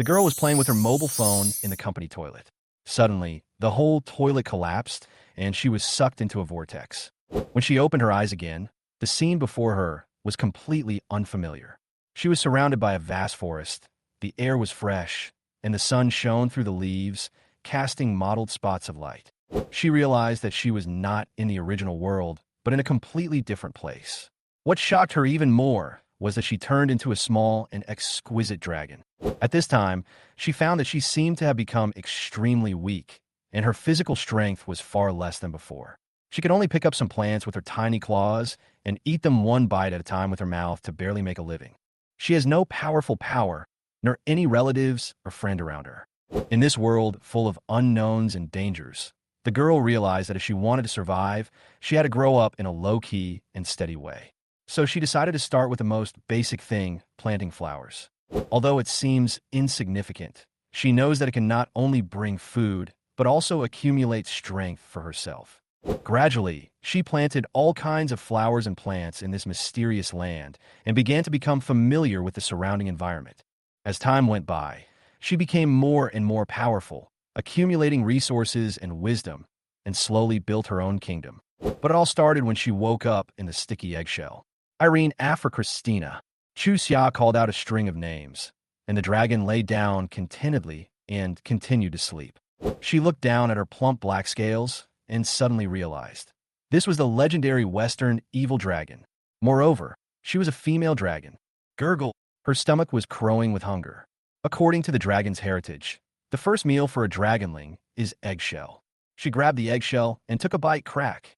The girl was playing with her mobile phone in the company toilet. Suddenly, the whole toilet collapsed, and she was sucked into a vortex. When she opened her eyes again, the scene before her was completely unfamiliar. She was surrounded by a vast forest. The air was fresh, and the sun shone through the leaves, casting mottled spots of light. She realized that she was not in the original world, but in a completely different place. What shocked her even more was that she turned into a small and exquisite dragon. At this time, she found that she seemed to have become extremely weak, and her physical strength was far less than before. She could only pick up some plants with her tiny claws and eat them one bite at a time with her mouth to barely make a living. She has no powerful power, nor any relatives or friend around her. In this world full of unknowns and dangers, the girl realized that if she wanted to survive, she had to grow up in a low-key and steady way. So she decided to start with the most basic thing, planting flowers. Although it seems insignificant, she knows that it can not only bring food, but also accumulate strength for herself. Gradually, she planted all kinds of flowers and plants in this mysterious land and began to become familiar with the surrounding environment. As time went by, she became more and more powerful, accumulating resources and wisdom, and slowly built her own kingdom. But it all started when she woke up in the sticky eggshell. Irene after Christina. Chu Xia called out a string of names, and the dragon lay down contentedly and continued to sleep. She looked down at her plump black scales and suddenly realized this was the legendary Western evil dragon. Moreover, she was a female dragon. Gurgle. Her stomach was crowing with hunger. According to the dragon's heritage, the first meal for a dragonling is eggshell. She grabbed the eggshell and took a bite. Crack.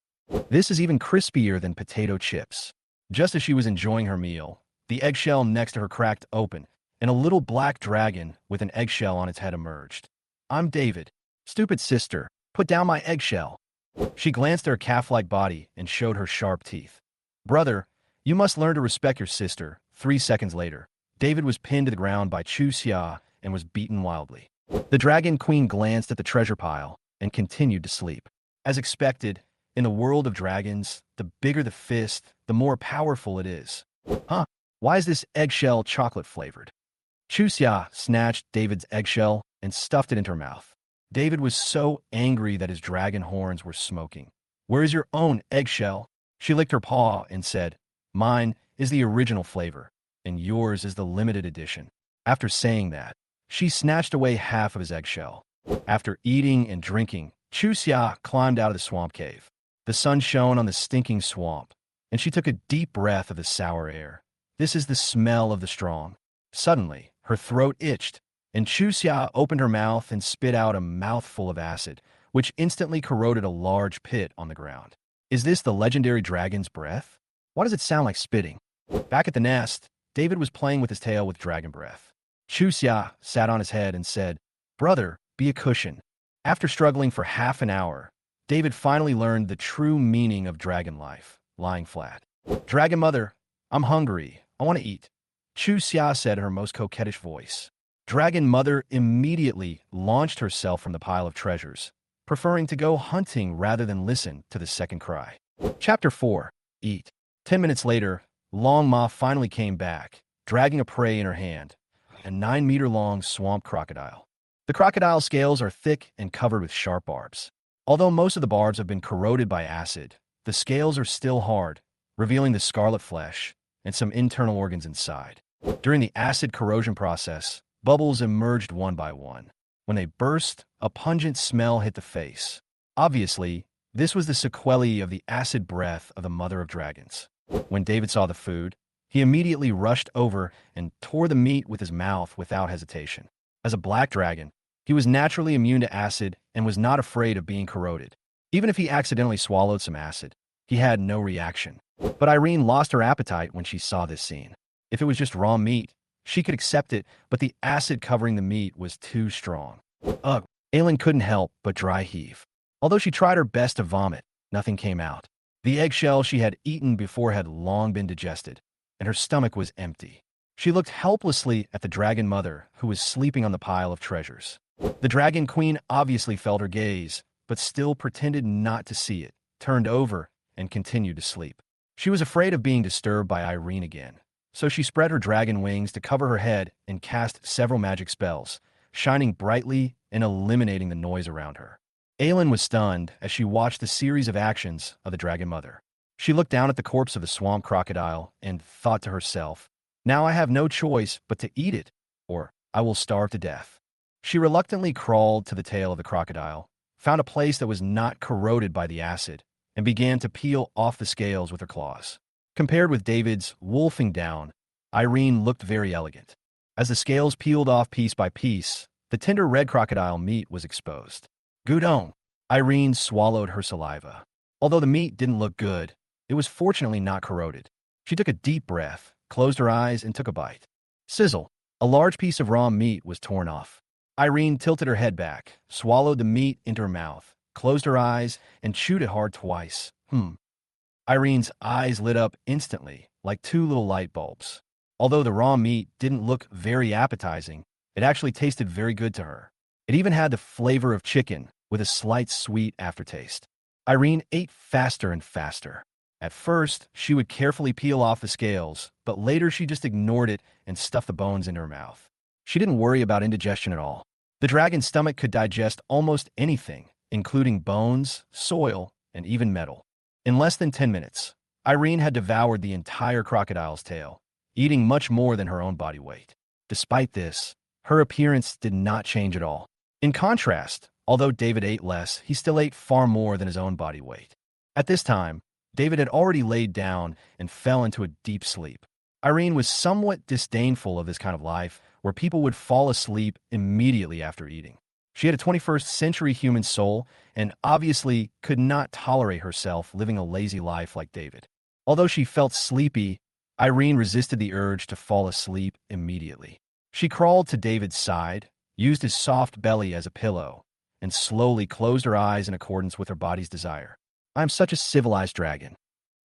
This is even crispier than potato chips. Just as she was enjoying her meal, the eggshell next to her cracked open, and a little black dragon with an eggshell on its head emerged. I'm David. Stupid sister, put down my eggshell. She glanced at her calf-like body and showed her sharp teeth. Brother, you must learn to respect your sister. 3 seconds later, David was pinned to the ground by Chu Xia and was beaten wildly. The dragon queen glanced at the treasure pile and continued to sleep. As expected, in the world of dragons, the bigger the fist, the more powerful it is. Huh? Why is this eggshell chocolate-flavored? Chu Xia snatched David's eggshell and stuffed it into her mouth. David was so angry that his dragon horns were smoking. Where is your own eggshell? She licked her paw and said, Mine is the original flavor, and yours is the limited edition. After saying that, she snatched away half of his eggshell. After eating and drinking, Chu Xia climbed out of the swamp cave. The sun shone on the stinking swamp, and she took a deep breath of the sour air. This is the smell of the strong. Suddenly, her throat itched, and Chu Xia opened her mouth and spit out a mouthful of acid, which instantly corroded a large pit on the ground. Is this the legendary dragon's breath? Why does it sound like spitting? Back at the nest, David was playing with his tail with dragon breath. Chu Xia sat on his head and said, Brother, be a cushion. After struggling for half an hour, David finally learned the true meaning of dragon life, lying flat. Dragon Mother, I'm hungry. I want to eat. Chu Xia said in her most coquettish voice. Dragon Mother immediately launched herself from the pile of treasures, preferring to go hunting rather than listen to the second cry. Chapter 4. Eat. 10 minutes later, Long Ma finally came back, dragging a prey in her hand, a 9-meter-long swamp crocodile. The crocodile's scales are thick and covered with sharp barbs. Although most of the barbs have been corroded by acid, the scales are still hard, revealing the scarlet flesh and some internal organs inside. During the acid corrosion process, bubbles emerged one by one. When they burst, a pungent smell hit the face. Obviously, this was the sequelae of the acid breath of the mother of dragons. When David saw the food, he immediately rushed over and tore the meat with his mouth without hesitation. As a black dragon, he was naturally immune to acid and was not afraid of being corroded. Even if he accidentally swallowed some acid, he had no reaction. But Irene lost her appetite when she saw this scene. If it was just raw meat, she could accept it, but the acid covering the meat was too strong. Ugh, Aylin couldn't help but dry heave. Although she tried her best to vomit, nothing came out. The eggshell she had eaten before had long been digested, and her stomach was empty. She looked helplessly at the dragon mother, who was sleeping on the pile of treasures. The dragon queen obviously felt her gaze, but still pretended not to see it, turned over, and continued to sleep. She was afraid of being disturbed by Irene again, So she spread her dragon wings to cover her head and cast several magic spells, shining brightly and eliminating the noise around her. Aelin was stunned as she watched the series of actions of the Dragon Mother. She looked down at the corpse of the swamp crocodile and thought to herself, now I have no choice but to eat it, or I will starve to death. She reluctantly crawled to the tail of the crocodile, found a place that was not corroded by the acid, and began to peel off the scales with her claws. Compared with David's wolfing down, Irene looked very elegant. As the scales peeled off piece by piece, the tender red crocodile meat was exposed. Gudon. Irene swallowed her saliva. Although the meat didn't look good, it was fortunately not corroded. She took a deep breath, closed her eyes, and took a bite. Sizzle. A large piece of raw meat was torn off. Irene tilted her head back, swallowed the meat into her mouth, closed her eyes, and chewed it hard twice. Irene's eyes lit up instantly, like two little light bulbs. Although the raw meat didn't look very appetizing, it actually tasted very good to her. It even had the flavor of chicken, with a slight sweet aftertaste. Irene ate faster and faster. At first, she would carefully peel off the scales, but later she just ignored it and stuffed the bones into her mouth. She didn't worry about indigestion at all. The dragon's stomach could digest almost anything, including bones, soil, and even metal. In less than 10 minutes, Irene had devoured the entire crocodile's tail, eating much more than her own body weight. Despite this, her appearance did not change at all. In contrast, although David ate less, he still ate far more than his own body weight. At this time, David had already laid down and fell into a deep sleep. Irene was somewhat disdainful of this kind of life, where people would fall asleep immediately after eating. She had a 21st century human soul and obviously could not tolerate herself living a lazy life like David. Although she felt sleepy, Irene resisted the urge to fall asleep immediately. She crawled to David's side, used his soft belly as a pillow, and slowly closed her eyes in accordance with her body's desire. I'm such a civilized dragon.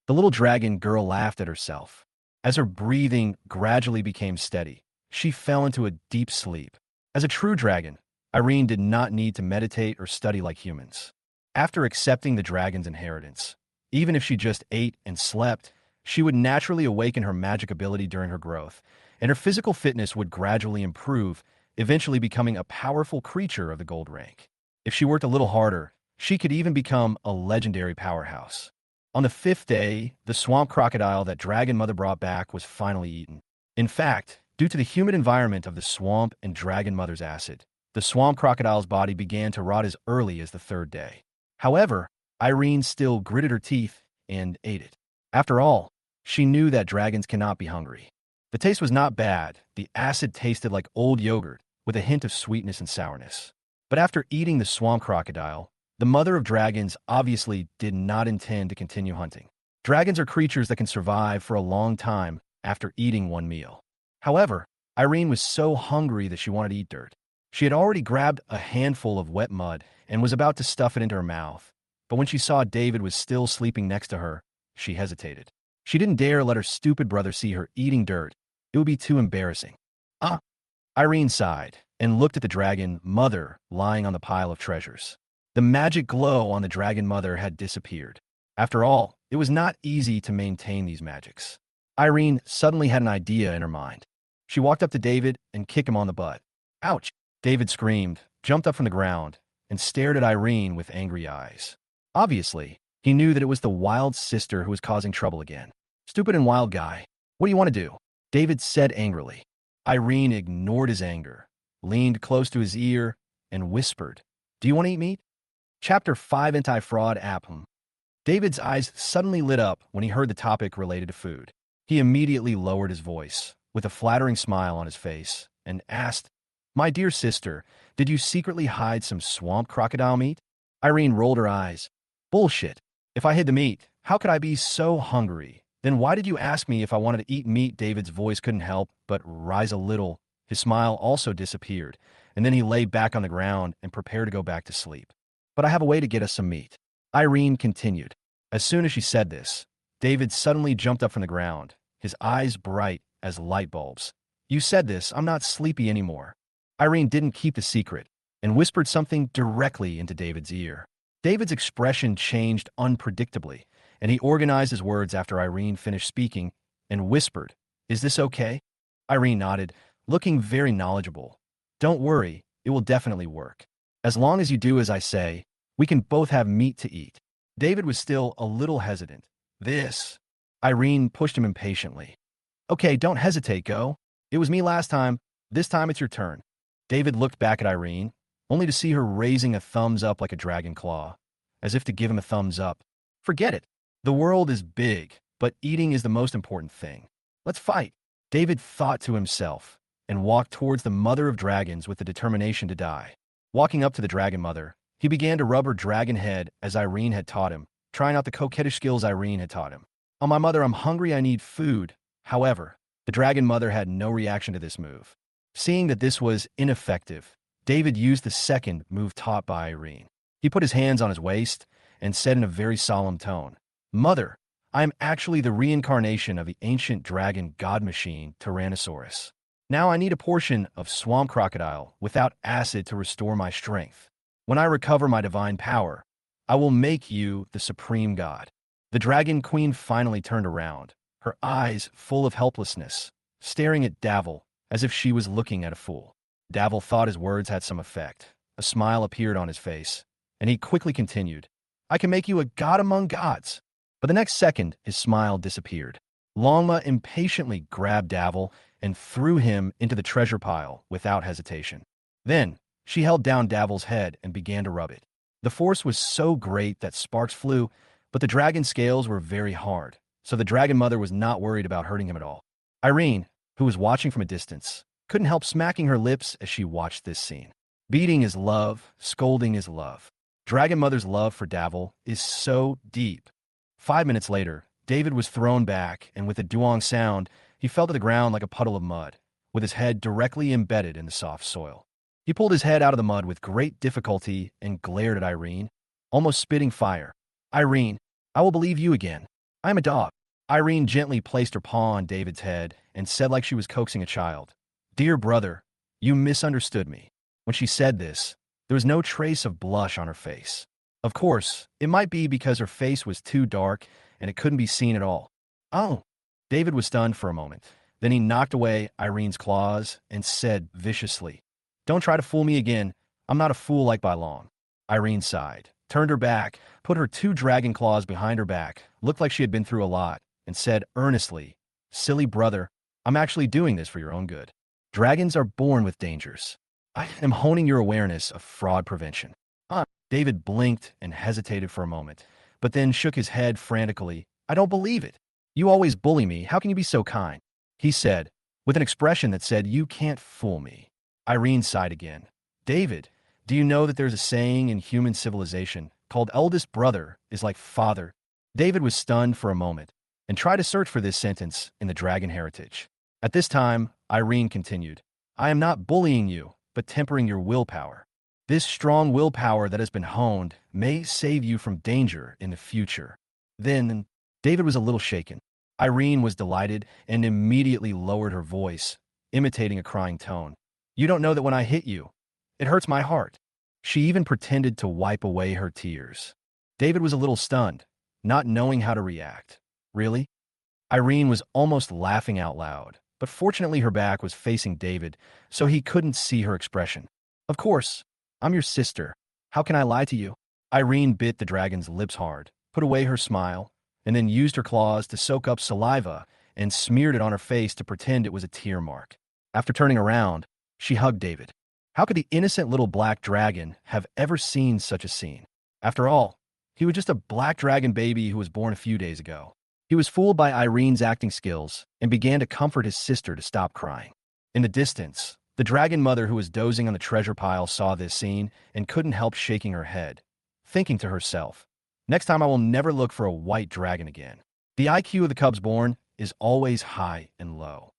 The little dragon girl laughed at herself. As her breathing gradually became steady, she fell into a deep sleep. As a true dragon, Irene did not need to meditate or study like humans. After accepting the dragon's inheritance, even if she just ate and slept, she would naturally awaken her magic ability during her growth, and her physical fitness would gradually improve, eventually becoming a powerful creature of the gold rank. If she worked a little harder, she could even become a legendary powerhouse. On the 5th day, the swamp crocodile that Dragon Mother brought back was finally eaten. In fact, due to the humid environment of the swamp and Dragon Mother's acid, the swamp crocodile's body began to rot as early as the 3rd day. However, Irene still gritted her teeth and ate it. After all, she knew that dragons cannot be hungry. The taste was not bad. The acid tasted like old yogurt, with a hint of sweetness and sourness. But after eating the swamp crocodile, the mother of dragons obviously did not intend to continue hunting. Dragons are creatures that can survive for a long time after eating one meal. However, Irene was so hungry that she wanted to eat dirt. She had already grabbed a handful of wet mud and was about to stuff it into her mouth. But when she saw David was still sleeping next to her, she hesitated. She didn't dare let her stupid brother see her eating dirt. It would be too embarrassing. Irene sighed and looked at the dragon mother lying on the pile of treasures. The magic glow on the dragon mother had disappeared. After all, it was not easy to maintain these magics. Irene suddenly had an idea in her mind. She walked up to David and kicked him on the butt. Ouch! David screamed, jumped up from the ground, and stared at Irene with angry eyes. Obviously, he knew that it was the wild sister who was causing trouble again. Stupid and wild guy. What do you want to do? David said angrily. Irene ignored his anger, leaned close to his ear, and whispered, Do you want to eat meat? Chapter 5 Anti-Fraud App. David's eyes suddenly lit up when he heard the topic related to food. He immediately lowered his voice, with a flattering smile on his face, and asked, My dear sister, did you secretly hide some swamp crocodile meat? Irene rolled her eyes. Bullshit. If I hid the meat, how could I be so hungry? Then why did you ask me if I wanted to eat meat? David's voice couldn't help but rise a little. His smile also disappeared, and then he lay back on the ground and prepared to go back to sleep. But I have a way to get us some meat. Irene continued. As soon as she said this, David suddenly jumped up from the ground, his eyes bright as light bulbs. You said this, I'm not sleepy anymore. Irene didn't keep the secret and whispered something directly into David's ear. David's expression changed unpredictably, and he organized his words after Irene finished speaking and whispered, Is this okay? Irene nodded, looking very knowledgeable. Don't worry, it will definitely work. As long as you do as I say, we can both have meat to eat. David was still a little hesitant. This. Irene pushed him impatiently. Okay, don't hesitate, go. It was me last time. This time it's your turn. David looked back at Irene, only to see her raising a thumbs up like a dragon claw, as if to give him a thumbs up. Forget it. The world is big, but eating is the most important thing. Let's fight. David thought to himself and walked towards the mother of dragons with the determination to die. Walking up to the dragon mother, he began to rub her dragon head as Irene had taught him, trying out the coquettish skills Irene had taught him. Oh, my mother, I'm hungry, I need food. However, the dragon mother had no reaction to this move. Seeing that this was ineffective, David used the second move taught by Irene. He put his hands on his waist and said in a very solemn tone, Mother, I am actually the reincarnation of the ancient dragon god machine Tyrannosaurus. Now I need a portion of swamp crocodile without acid to restore my strength. When I recover my divine power, I will make you the supreme god. The dragon queen finally turned around, her eyes full of helplessness, staring at Davil as if she was looking at a fool. Davil thought his words had some effect. A smile appeared on his face, and he quickly continued, I can make you a god among gods. But the next second, his smile disappeared. Longma impatiently grabbed Davil and threw him into the treasure pile without hesitation. Then, she held down Davil's head and began to rub it. The force was so great that sparks flew, but the dragon's scales were very hard, so the dragon mother was not worried about hurting him at all. Irene, who was watching from a distance, couldn't help smacking her lips as she watched this scene. Beating is love, scolding is love. Dragon Mother's love for Davil is so deep. 5 minutes later, David was thrown back, and with a duong sound, he fell to the ground like a puddle of mud, with his head directly embedded in the soft soil. He pulled his head out of the mud with great difficulty and glared at Irene, almost spitting fire. Irene, I will believe you again. I am a dog. Irene gently placed her paw on David's head and said like she was coaxing a child, Dear brother, you misunderstood me. When she said this, there was no trace of blush on her face. Of course, it might be because her face was too dark and it couldn't be seen at all. Oh. David was stunned for a moment. Then he knocked away Irene's claws and said viciously, Don't try to fool me again. I'm not a fool like by long. Irene sighed, turned her back, put her 2 dragon claws behind her back, looked like she had been through a lot, and said earnestly, Silly brother, I'm actually doing this for your own good. Dragons are born with dangers. I am honing your awareness of fraud prevention. David blinked and hesitated for a moment, but then shook his head frantically. I don't believe it. You always bully me. How can you be so kind? He said, with an expression that said, You can't fool me. Irene sighed again. David, do you know that there's a saying in human civilization called eldest brother is like father? David was stunned for a moment and tried to search for this sentence in the dragon heritage. At this time, Irene continued, I am not bullying you, but tempering your willpower. This strong willpower that has been honed may save you from danger in the future. Then, David was a little shaken. Irene was delighted and immediately lowered her voice, imitating a crying tone. You don't know that when I hit you, it hurts my heart. She even pretended to wipe away her tears. David was a little stunned, not knowing how to react. Really? Irene was almost laughing out loud, but fortunately her back was facing David, so he couldn't see her expression. Of course, I'm your sister. How can I lie to you? Irene bit the dragon's lips hard, put away her smile, and then used her claws to soak up saliva and smeared it on her face to pretend it was a tear mark. After turning around, she hugged David. How could the innocent little black dragon have ever seen such a scene? After all, he was just a black dragon baby who was born a few days ago. He was fooled by Irene's acting skills and began to comfort his sister to stop crying. In the distance, the dragon mother who was dozing on the treasure pile saw this scene and couldn't help shaking her head, thinking to herself, Next time I will never look for a white dragon again. The IQ of the cubs born is always high and low.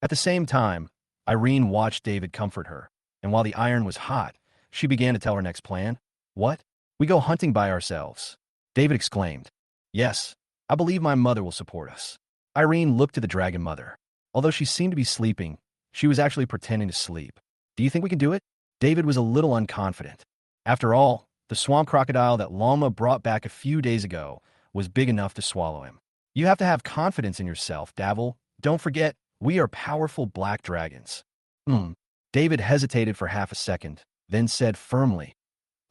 At the same time, Irene watched David comfort her, and while the iron was hot, she began to tell her next plan. What? We go hunting by ourselves. David exclaimed. Yes, I believe my mother will support us. Irene looked to the dragon mother. Although she seemed to be sleeping, she was actually pretending to sleep. Do you think we can do it? David was a little unconfident. After all, the swamp crocodile that Longma brought back a few days ago was big enough to swallow him. You have to have confidence in yourself, Davil, Don't forget, we are powerful black dragons. Hmm. David hesitated for half a second, then said firmly,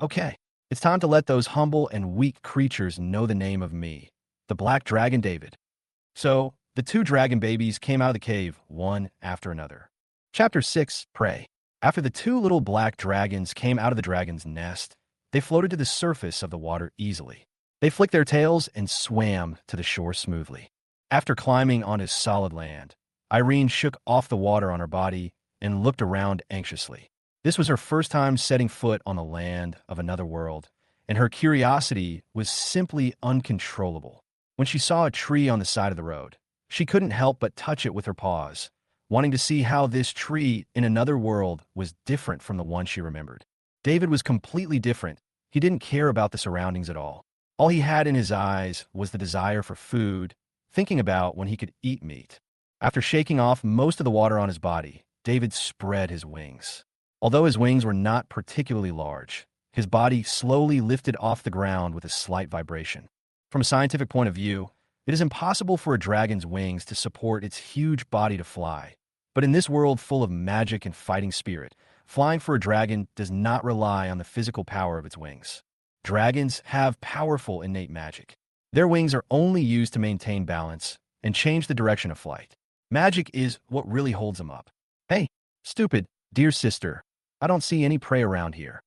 Okay, it's time to let those humble and weak creatures know the name of me, the black dragon David. So, the two dragon babies came out of the cave, one after another. Chapter 6, Prey. After the two little black dragons came out of the dragon's nest, they floated to the surface of the water easily. They flicked their tails and swam to the shore smoothly. After climbing onto solid land, Irene shook off the water on her body and looked around anxiously. This was her first time setting foot on the land of another world, and her curiosity was simply uncontrollable. When she saw a tree on the side of the road, she couldn't help but touch it with her paws, wanting to see how this tree in another world was different from the one she remembered. David was completely different. He didn't care about the surroundings at all. All he had in his eyes was the desire for food, thinking about when he could eat meat. After shaking off most of the water on his body, David spread his wings. Although his wings were not particularly large, his body slowly lifted off the ground with a slight vibration. From a scientific point of view, it is impossible for a dragon's wings to support its huge body to fly. But in this world full of magic and fighting spirit, flying for a dragon does not rely on the physical power of its wings. Dragons have powerful innate magic. Their wings are only used to maintain balance and change the direction of flight. Magic is what really holds them up. Hey, stupid, dear sister, I don't see any prey around here,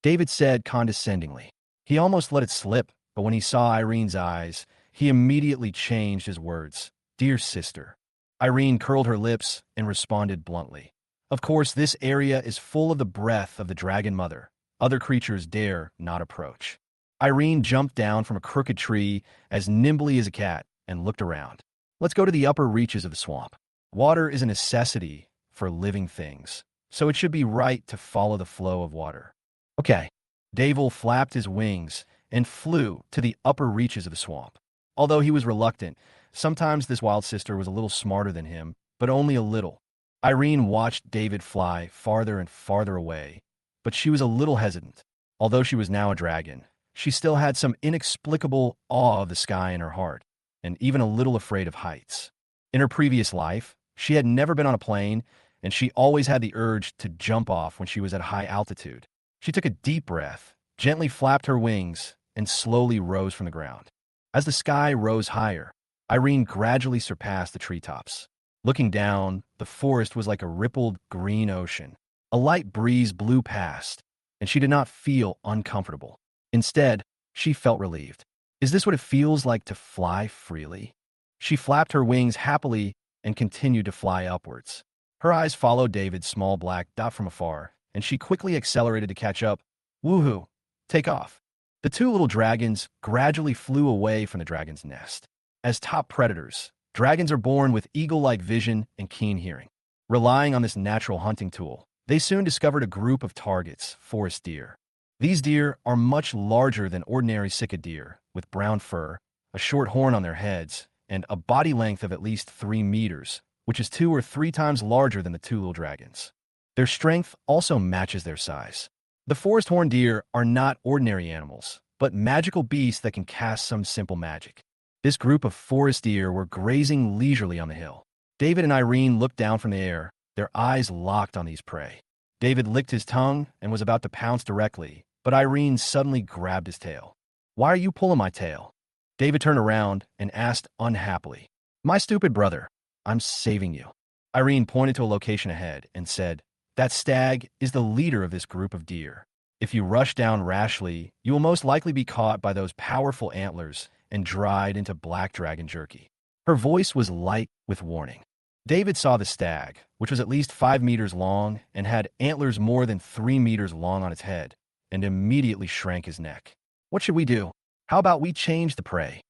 David said condescendingly. He almost let it slip, but when he saw Irene's eyes, he immediately changed his words. Dear sister. Irene curled her lips and responded bluntly. Of course, this area is full of the breath of the dragon mother. Other creatures dare not approach. Irene jumped down from a crooked tree as nimbly as a cat and looked around. Let's go to the upper reaches of the swamp. Water is a necessity for living things, so it should be right to follow the flow of water. Okay. David flapped his wings and flew to the upper reaches of the swamp. Although he was reluctant, sometimes this wild sister was a little smarter than him, but only a little. Irene watched David fly farther and farther away, but she was a little hesitant. Although she was now a dragon, she still had some inexplicable awe of the sky in her heart, and even a little afraid of heights. In her previous life, she had never been on a plane, and she always had the urge to jump off when she was at high altitude. She took a deep breath, gently flapped her wings, and slowly rose from the ground. As the sky rose higher, Irene gradually surpassed the treetops. Looking down, the forest was like a rippled green ocean. A light breeze blew past, and she did not feel uncomfortable. Instead, she felt relieved. Is this what it feels like to fly freely? She flapped her wings happily and continued to fly upwards. Her eyes followed David's small black dot from afar, and she quickly accelerated to catch up. Woohoo! Take off. The two little dragons gradually flew away from the dragon's nest. As top predators, dragons are born with eagle-like vision and keen hearing. Relying on this natural hunting tool, they soon discovered a group of targets, forest deer. These deer are much larger than ordinary cicad deer, with brown fur, a short horn on their heads, and a body length of at least 3 meters, which is 2 or 3 times larger than the two little dragons. Their strength also matches their size. The forest horned deer are not ordinary animals, but magical beasts that can cast some simple magic. This group of forest deer were grazing leisurely on the hill. David and Irene looked down from the air, their eyes locked on these prey. David licked his tongue and was about to pounce directly, but Irene suddenly grabbed his tail. Why are you pulling my tail? David turned around and asked unhappily. My stupid brother, I'm saving you. Irene pointed to a location ahead and said, That stag is the leader of this group of deer. If you rush down rashly, you will most likely be caught by those powerful antlers and dried into black dragon jerky. Her voice was light with warning. David saw the stag, which was at least 5 meters long and had antlers more than 3 meters long on its head, and immediately shrank his neck. What should we do? How about we change the prey?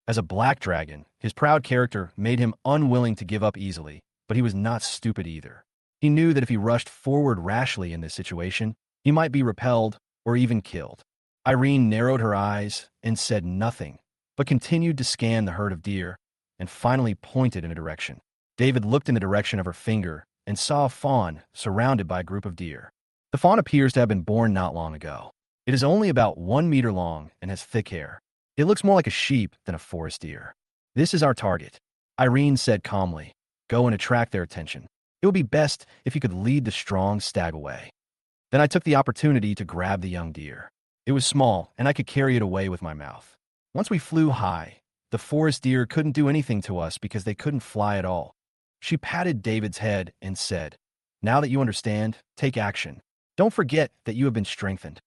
As a black dragon, his proud character made him unwilling to give up easily, but he was not stupid either. He knew that if he rushed forward rashly in this situation, he might be repelled or even killed. Irene narrowed her eyes and said nothing, but continued to scan the herd of deer and finally pointed in a direction. David looked in the direction of her finger and saw a fawn surrounded by a group of deer. The fawn appears to have been born not long ago. It is only about 1 meter long and has thick hair. It looks more like a sheep than a forest deer. This is our target, Irene said calmly. go and attract their attention. It would be best if you could lead the strong stag away. Then I took the opportunity to grab the young deer. It was small, and I could carry it away with my mouth. Once we flew high, the forest deer couldn't do anything to us because they couldn't fly at all. She patted David's head and said, "Now that you understand, take action. Don't forget that you have been strengthened."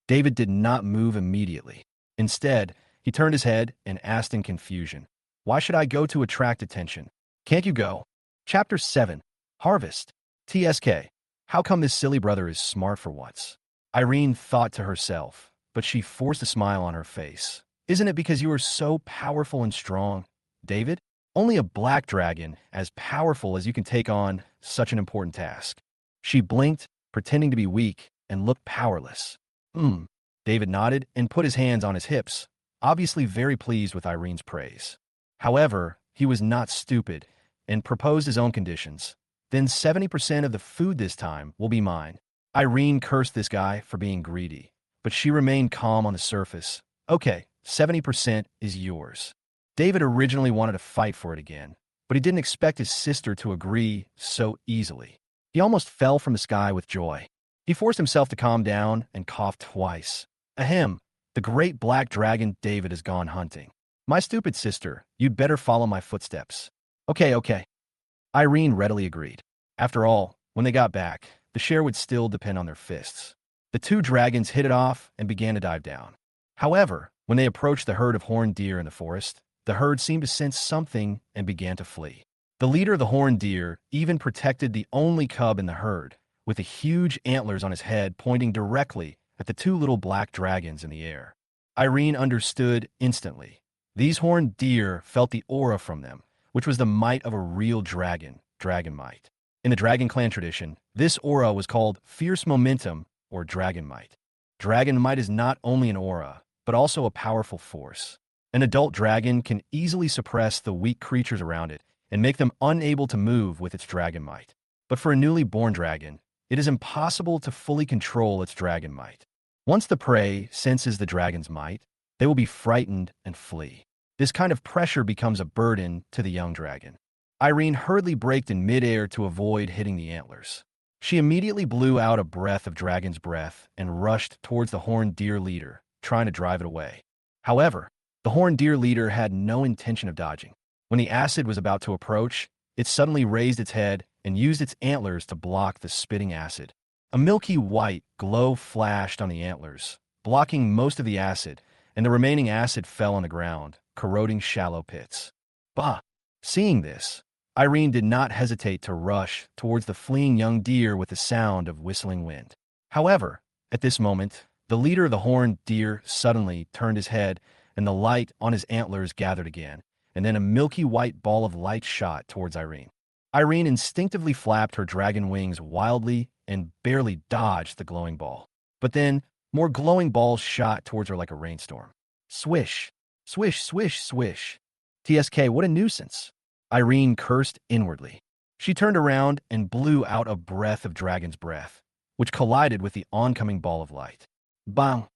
David did not move immediately. Instead, he turned his head and asked in confusion, "Why should I go to attract attention? Can't you go?" Chapter 7. Harvest. TSK. How come this silly brother is smart for once? Irene thought to herself, but she forced a smile on her face. "Isn't it because you are so powerful and strong, David? Only a black dragon as powerful as you can take on such an important task." She blinked, pretending to be weak, and looked powerless. David nodded and put his hands on his hips, obviously very pleased with Irene's praise. However, he was not stupid and proposed his own conditions. "Then 70% of the food this time will be mine." Irene cursed this guy for being greedy, but she remained calm on the surface. "Okay, 70% is yours." David originally wanted to fight for it again, but he didn't expect his sister to agree so easily. He almost fell from the sky with joy. He forced himself to calm down and coughed twice. "Ahem, the great black dragon David has gone hunting. My stupid sister, you'd better follow my footsteps." Okay. Irene readily agreed. After all, when they got back, the share would still depend on their fists. The two dragons hit it off and began to dive down. However, when they approached the herd of horned deer in the forest, the herd seemed to sense something and began to flee. The leader of the horned deer even protected the only cub in the herd, with the huge antlers on his head pointing directly at the two little black dragons in the air. Irene understood instantly. These horned deer felt the aura from them, which was the might of a real dragon might. In the Dragon Clan tradition, this aura was called fierce momentum or dragon might. Dragon might is not only an aura, but also a powerful force. An adult dragon can easily suppress the weak creatures around it and make them unable to move with its dragon might. But for a newly born dragon, it is impossible to fully control its dragon might. Once the prey senses the dragon's might, they will be frightened and flee. This kind of pressure becomes a burden to the young dragon. Irene hurriedly braked in midair to avoid hitting the antlers. She immediately blew out a breath of dragon's breath and rushed towards the horned deer leader, trying to drive it away. However, the horned deer leader had no intention of dodging. When the acid was about to approach, it suddenly raised its head and used its antlers to block the spitting acid. A milky white glow flashed on the antlers, blocking most of the acid, and the remaining acid fell on the ground, corroding shallow pits. Bah! Seeing this, Irene did not hesitate to rush towards the fleeing young deer with the sound of whistling wind. However, at this moment, the leader of the horned deer suddenly turned his head and the light on his antlers gathered again, and then a milky white ball of light shot towards Irene. Irene instinctively flapped her dragon wings wildly and barely dodged the glowing ball. But then, more glowing balls shot towards her like a rainstorm. Swish! Swish, swish, swish. TSK, what a nuisance. Irene cursed inwardly. She turned around and blew out a breath of dragon's breath, which collided with the oncoming ball of light. Bang!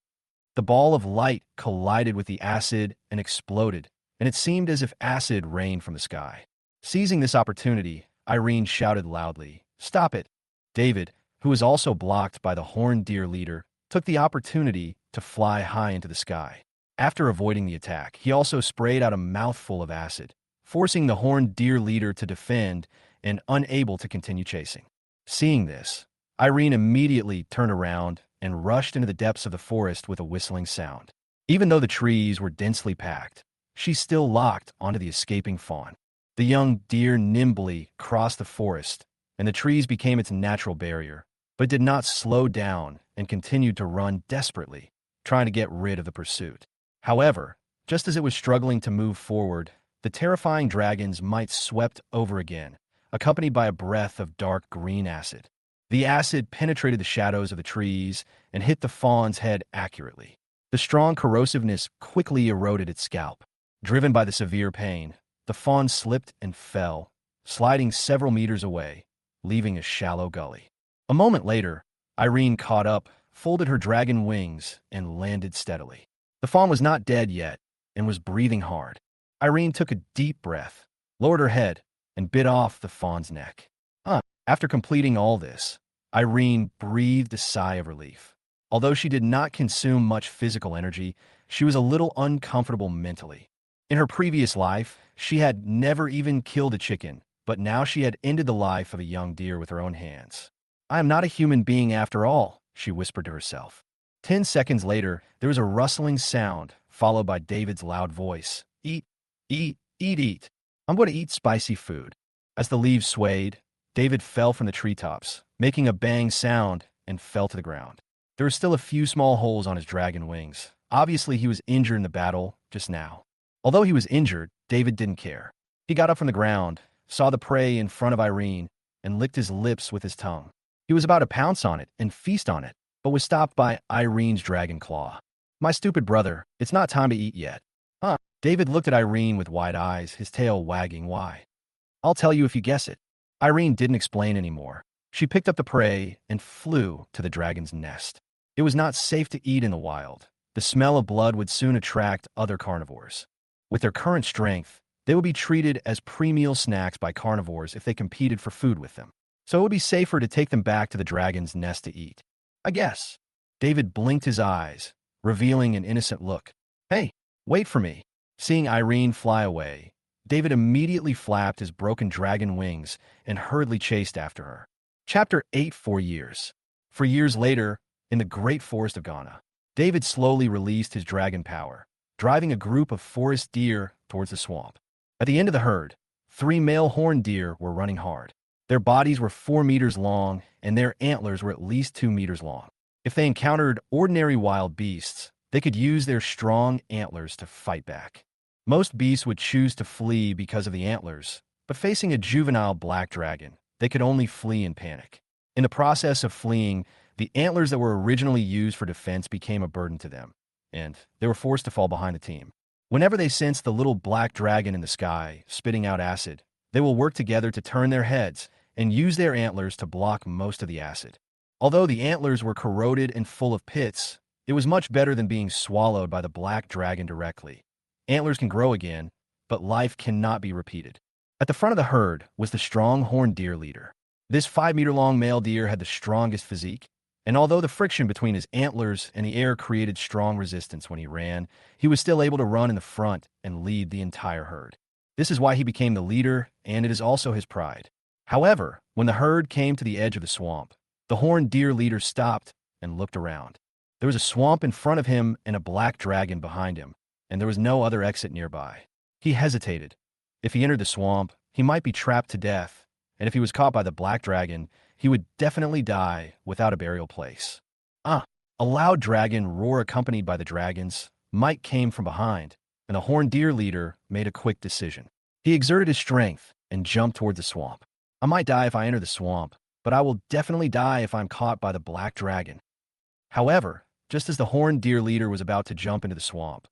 The ball of light collided with the acid and exploded, and it seemed as if acid rained from the sky. Seizing this opportunity, Irene shouted loudly, "Stop it!" David, who was also blocked by the horned deer leader, took the opportunity to fly high into the sky. After avoiding the attack, he also sprayed out a mouthful of acid, forcing the horned deer leader to defend and unable to continue chasing. Seeing this, Irene immediately turned around and rushed into the depths of the forest with a whistling sound. Even though the trees were densely packed, she still locked onto the escaping fawn. The young deer nimbly crossed the forest, and the trees became its natural barrier, but it did not slow down and continued to run desperately, trying to get rid of the pursuit. However, just as it was struggling to move forward, the terrifying dragon's might swept over again, accompanied by a breath of dark green acid. The acid penetrated the shadows of the trees and hit the fawn's head accurately. The strong corrosiveness quickly eroded its scalp. Driven by the severe pain, the fawn slipped and fell, sliding several meters away, leaving a shallow gully. A moment later, Irene caught up, folded her dragon wings, and landed steadily. The fawn was not dead yet and was breathing hard. Irene took a deep breath, lowered her head, and bit off the fawn's neck. After completing all this, Irene breathed a sigh of relief. Although she did not consume much physical energy, she was a little uncomfortable mentally. In her previous life, she had never even killed a chicken, but now she had ended the life of a young deer with her own hands. I am not a human being after all, she whispered to herself. 10 seconds later, there was a rustling sound, followed by David's loud voice. Eat, eat, eat, eat. I'm going to eat spicy food. As the leaves swayed, David fell from the treetops, making a bang sound, and fell to the ground. There were still a few small holes on his dragon wings. Obviously, he was injured in the battle just now. Although he was injured, David didn't care. He got up from the ground, saw the prey in front of Irene, and licked his lips with his tongue. He was about to pounce on it and feast on it, but was stopped by Irene's dragon claw. My stupid brother, it's not time to eat yet. David looked at Irene with wide eyes, his tail wagging. Why? I'll tell you if you guess it. Irene didn't explain anymore. She picked up the prey and flew to the dragon's nest. It was not safe to eat in the wild. The smell of blood would soon attract other carnivores. With their current strength, they would be treated as pre-meal snacks by carnivores if they competed for food with them. So it would be safer to take them back to the dragon's nest to eat. I guess. David blinked his eyes, revealing an innocent look. Hey, wait for me. Seeing Irene fly away, David immediately flapped his broken dragon wings and hurriedly chased after her. Chapter 8. 4 years. 4 years later, in the great forest of Ghana, David slowly released his dragon power, driving a group of forest deer towards the swamp. At the end of the herd, 3 male horned deer were running hard. Their bodies were 4 meters long, and their antlers were at least 2 meters long. If they encountered ordinary wild beasts, they could use their strong antlers to fight back. Most beasts would choose to flee because of the antlers, but facing a juvenile black dragon, they could only flee in panic. In the process of fleeing, the antlers that were originally used for defense became a burden to them, and they were forced to fall behind the team. Whenever they sensed the little black dragon in the sky spitting out acid, they will work together to turn their heads and use their antlers to block most of the acid. Although the antlers were corroded and full of pits, it was much better than being swallowed by the black dragon directly. Antlers can grow again, but life cannot be repeated. At the front of the herd was the strong horned deer leader. This 5-meter-long male deer had the strongest physique, and although the friction between his antlers and the air created strong resistance when he ran, he was still able to run in the front and lead the entire herd. This is why he became the leader, and it is also his pride. However, when the herd came to the edge of the swamp, the horned deer leader stopped and looked around. There was a swamp in front of him and a black dragon behind him, and there was no other exit nearby. He hesitated. If he entered the swamp, he might be trapped to death, and if he was caught by the black dragon, he would definitely die without a burial place. A loud dragon roar accompanied by the dragons. Mike came from behind, and the horned deer leader made a quick decision. He exerted his strength and jumped toward the swamp. I might die if I enter the swamp, but I will definitely die if I'm caught by the black dragon. However, just as the horned deer leader was about to jump into the swamp,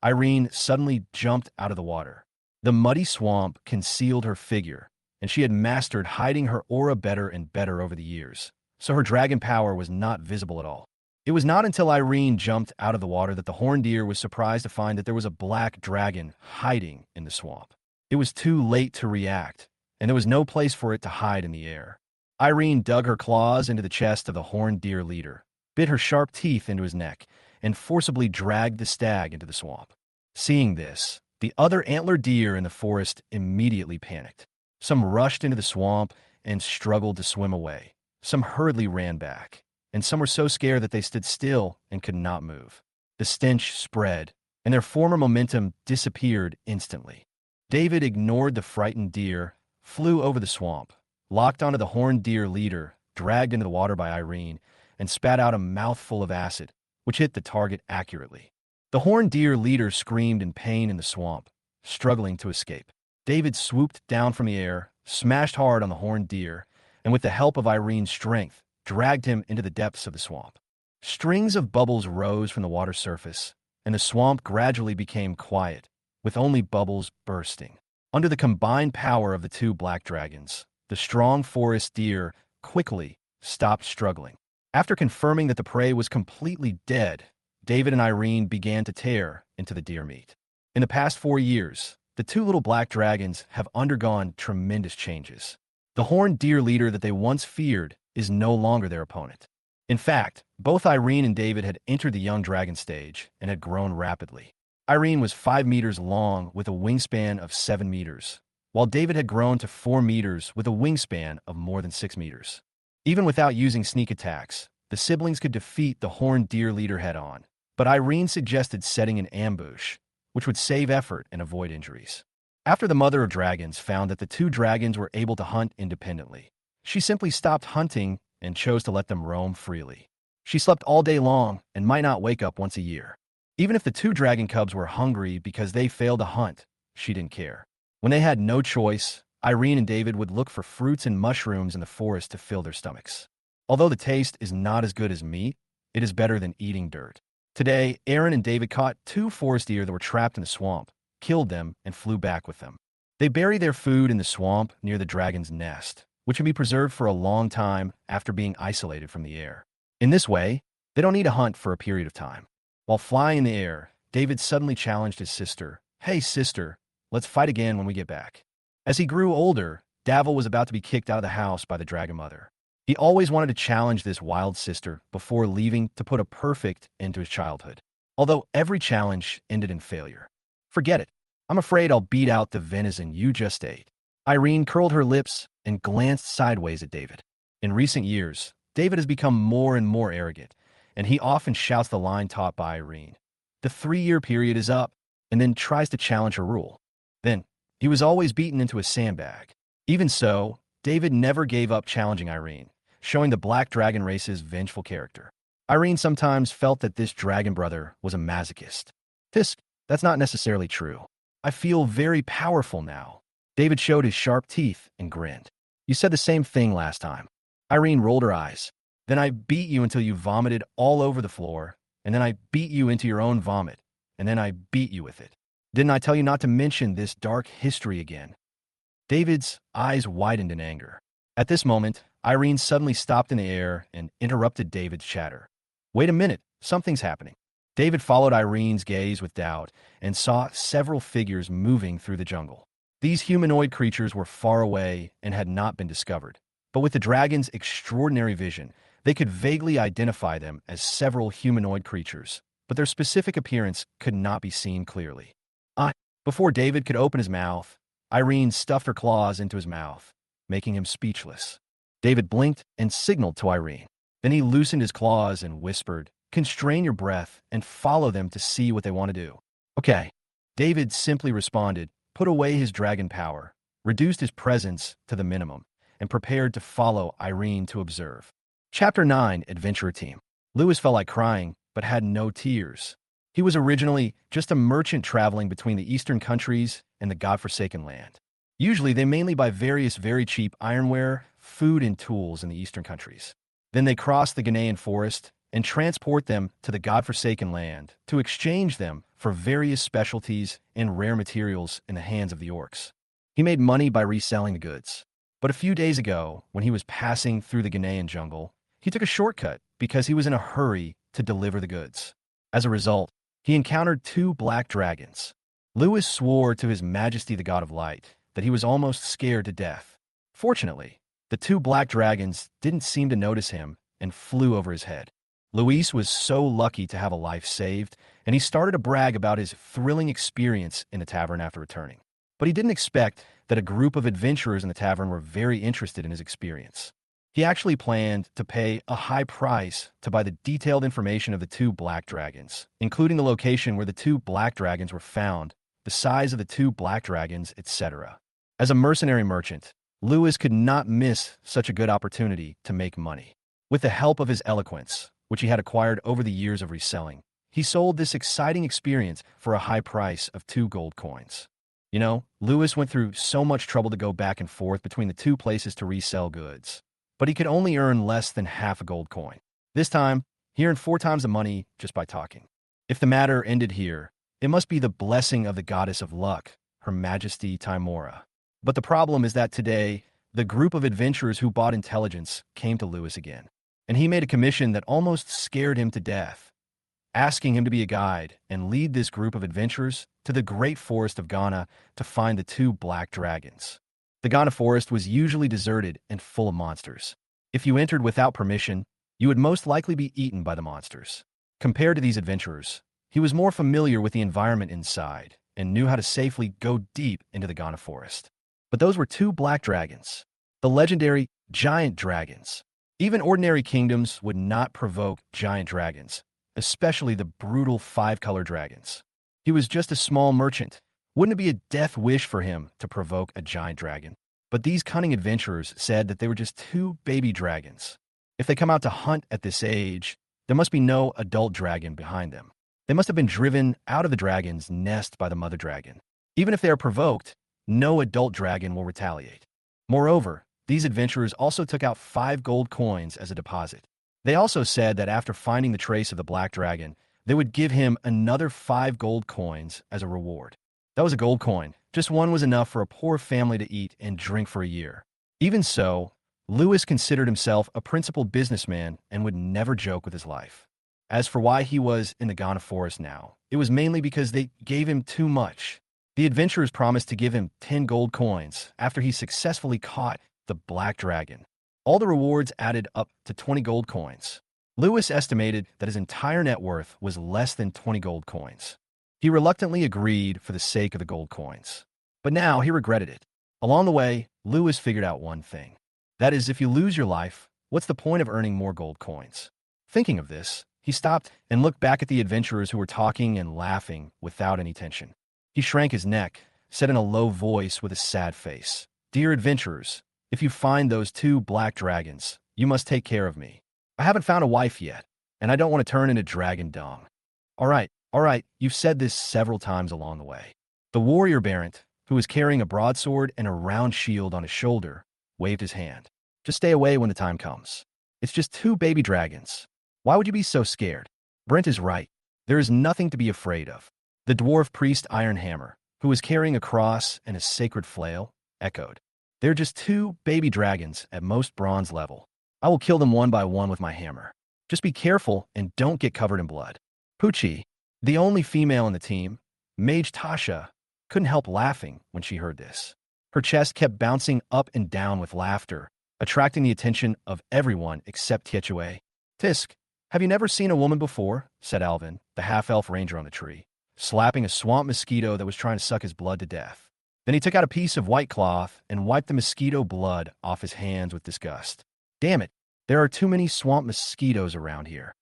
Irene suddenly jumped out of the water. The muddy swamp concealed her figure, and she had mastered hiding her aura better and better over the years, so her dragon power was not visible at all. It was not until Irene jumped out of the water that the horned deer was surprised to find that there was a black dragon hiding in the swamp. It was too late to react, and there was no place for it to hide in the air. Irene dug her claws into the chest of the horned deer leader, bit her sharp teeth into his neck, and forcibly dragged the stag into the swamp. Seeing this, the other antlered deer in the forest immediately panicked. Some rushed into the swamp and struggled to swim away. Some hurriedly ran back, and some were so scared that they stood still and could not move. The stench spread, and their former momentum disappeared instantly. David ignored the frightened deer, flew over the swamp, locked onto the horned deer leader, dragged into the water by Irene, and spat out a mouthful of acid, which hit the target accurately. The horned deer leader screamed in pain in the swamp, struggling to escape. David swooped down from the air, smashed hard on the horned deer, and with the help of Irene's strength, dragged him into the depths of the swamp. Strings of bubbles rose from the water surface, and the swamp gradually became quiet, with only bubbles bursting. Under the combined power of the 2 black dragons, the strong forest deer quickly stopped struggling. After confirming that the prey was completely dead, David and Irene began to tear into the deer meat. In the past 4 years, the two little black dragons have undergone tremendous changes. The horned deer leader that they once feared is no longer their opponent. In fact, both Irene and David had entered the young dragon stage and had grown rapidly. Irene was 5 meters long with a wingspan of 7 meters, while David had grown to 4 meters with a wingspan of more than 6 meters. Even without using sneak attacks, the siblings could defeat the horned deer leader head-on, but Irene suggested setting an ambush, which would save effort and avoid injuries. After the mother of dragons found that the two dragons were able to hunt independently, she simply stopped hunting and chose to let them roam freely. She slept all day long and might not wake up once a year. Even if the two dragon cubs were hungry because they failed to hunt, she didn't care. When they had no choice, Irene and David would look for fruits and mushrooms in the forest to fill their stomachs. Although the taste is not as good as meat, it is better than eating dirt. Today, Aaron and David caught 2 forest deer that were trapped in the swamp, killed them, and flew back with them. They bury their food in the swamp near the dragon's nest, which can be preserved for a long time after being isolated from the air. In this way, they don't need to hunt for a period of time. While flying in the air, David suddenly challenged his sister. "Hey, sister, let's fight again when we get back." As he grew older, Davil was about to be kicked out of the house by the dragon mother. He always wanted to challenge this wild sister before leaving to put a perfect end to his childhood. Although every challenge ended in failure. "Forget it. I'm afraid I'll beat out the venison you just ate." Irene curled her lips and glanced sideways at David. In recent years, David has become more and more arrogant, and he often shouts the line taught by Irene. The 3-year period is up, and then tries to challenge her rule. Then, he was always beaten into a sandbag. Even so, David never gave up challenging Irene, showing the black dragon race's vengeful character. Irene sometimes felt that this dragon brother was a masochist. That's not necessarily true. I feel very powerful now." David showed his sharp teeth and grinned. "You said the same thing last time." Irene rolled her eyes. "Then I beat you until you vomited all over the floor, and then I beat you into your own vomit, and then I beat you with it. Didn't I tell you not to mention this dark history again?" David's eyes widened in anger. At this moment, Irene suddenly stopped in the air and interrupted David's chatter. "Wait a minute, something's happening." David followed Irene's gaze with doubt and saw several figures moving through the jungle. These humanoid creatures were far away and had not been discovered, but with the dragon's extraordinary vision, they could vaguely identify them as several humanoid creatures, but their specific appearance could not be seen clearly. Before David could open his mouth, Irene stuffed her claws into his mouth, making him speechless. David blinked and signaled to Irene. Then he loosened his claws and whispered, "Constrain your breath and follow them to see what they want to do." "Okay." David simply responded, put away his dragon power, reduced his presence to the minimum, and prepared to follow Irene to observe. Chapter 9, Adventurer Team. Lewis felt like crying, but had no tears. He was originally just a merchant traveling between the eastern countries and the godforsaken land. Usually, they mainly buy various very cheap ironware, food, and tools in the eastern countries. Then they cross the Ghanaian forest and transport them to the godforsaken land to exchange them for various specialties and rare materials in the hands of the orcs. He made money by reselling the goods. But a few days ago, when he was passing through the Ghanaian jungle, he took a shortcut because he was in a hurry to deliver the goods. As a result, he encountered 2 black dragons. Lewis swore to His Majesty the God of Light that he was almost scared to death. Fortunately, the 2 black dragons didn't seem to notice him and flew over his head. Luis was so lucky to have a life saved, and he started to brag about his thrilling experience in the tavern after returning. But he didn't expect that a group of adventurers in the tavern were very interested in his experience. He actually planned to pay a high price to buy the detailed information of the 2 black dragons, including the location where the 2 black dragons were found, the size of the 2 black dragons, etc. As a mercenary merchant, Lewis could not miss such a good opportunity to make money. With the help of his eloquence, which he had acquired over the years of reselling, he sold this exciting experience for a high price of 2 gold coins. You know, Lewis went through so much trouble to go back and forth between the 2 places to resell goods, but he could only earn less than half a gold coin. This time, he earned 4 times the money just by talking. If the matter ended here, it must be the blessing of the goddess of luck, Her Majesty Timora. But the problem is that today, the group of adventurers who bought intelligence came to Lewis again, and he made a commission that almost scared him to death. asking him to be a guide and lead this group of adventurers to the great forest of Ghana to find the two black dragons. The Ghana forest was usually deserted and full of monsters. If you entered without permission, you would most likely be eaten by the monsters. Compared to these adventurers, he was more familiar with the environment inside and knew how to safely go deep into the Ghana forest. But those were two black dragons, the legendary giant dragons. Even ordinary kingdoms would not provoke giant dragons, especially the brutal five-color dragons. He was just a small merchant. Wouldn't it be a death wish for him to provoke a giant dragon? But these cunning adventurers said that they were just two baby dragons. If they come out to hunt at this age, there must be no adult dragon behind them. They must have been driven out of the dragon's nest by the mother dragon. Even if they are provoked, no adult dragon will retaliate. Moreover, these adventurers also took out 5 gold coins as a deposit. They also said that after finding the trace of the black dragon, they would give him another 5 gold coins as a reward. That was a gold coin. Just one was enough for a poor family to eat and drink for a year. Even so, Lewis considered himself a principled businessman and would never joke with his life. As for why he was in the Ghana forest now, it was mainly because they gave him too much. The adventurers promised to give him 10 gold coins after he successfully caught the black dragon. All the rewards added up to 20 gold coins. Lewis estimated that his entire net worth was less than 20 gold coins. He reluctantly agreed for the sake of the gold coins. But now he regretted it. Along the way, Lewis figured out one thing. That is, if you lose your life, what's the point of earning more gold coins? Thinking of this, he stopped and looked back at the adventurers who were talking and laughing without any tension. He shrank his neck, said in a low voice with a sad face, "Dear adventurers, if you find those 2 black dragons, you must take care of me. I haven't found a wife yet, and I don't want to turn into dragon dung." All right, you've said this several times along the way. The warrior Barent, who was carrying a broadsword and a round shield on his shoulder, waved his hand. "Just stay away when the time comes. It's just 2 baby dragons. Why would you be so scared?" Brent is right. There is nothing to be afraid of. The dwarf priest Ironhammer, who was carrying a cross and a sacred flail, echoed. "They're just 2 baby dragons at most bronze level. I will kill them one by one with my hammer. Just be careful and don't get covered in blood." Poochie, the only female in the team, Mage Tasha, couldn't help laughing when she heard this. Her chest kept bouncing up and down with laughter, attracting the attention of everyone except Tietue. "Tisk, have you never seen a woman before?" said Alvin, the half-elf ranger on the tree, slapping a swamp mosquito that was trying to suck his blood to death. Then he took out a piece of white cloth and wiped the mosquito blood off his hands with disgust. "Damn it, there are too many swamp mosquitoes around here."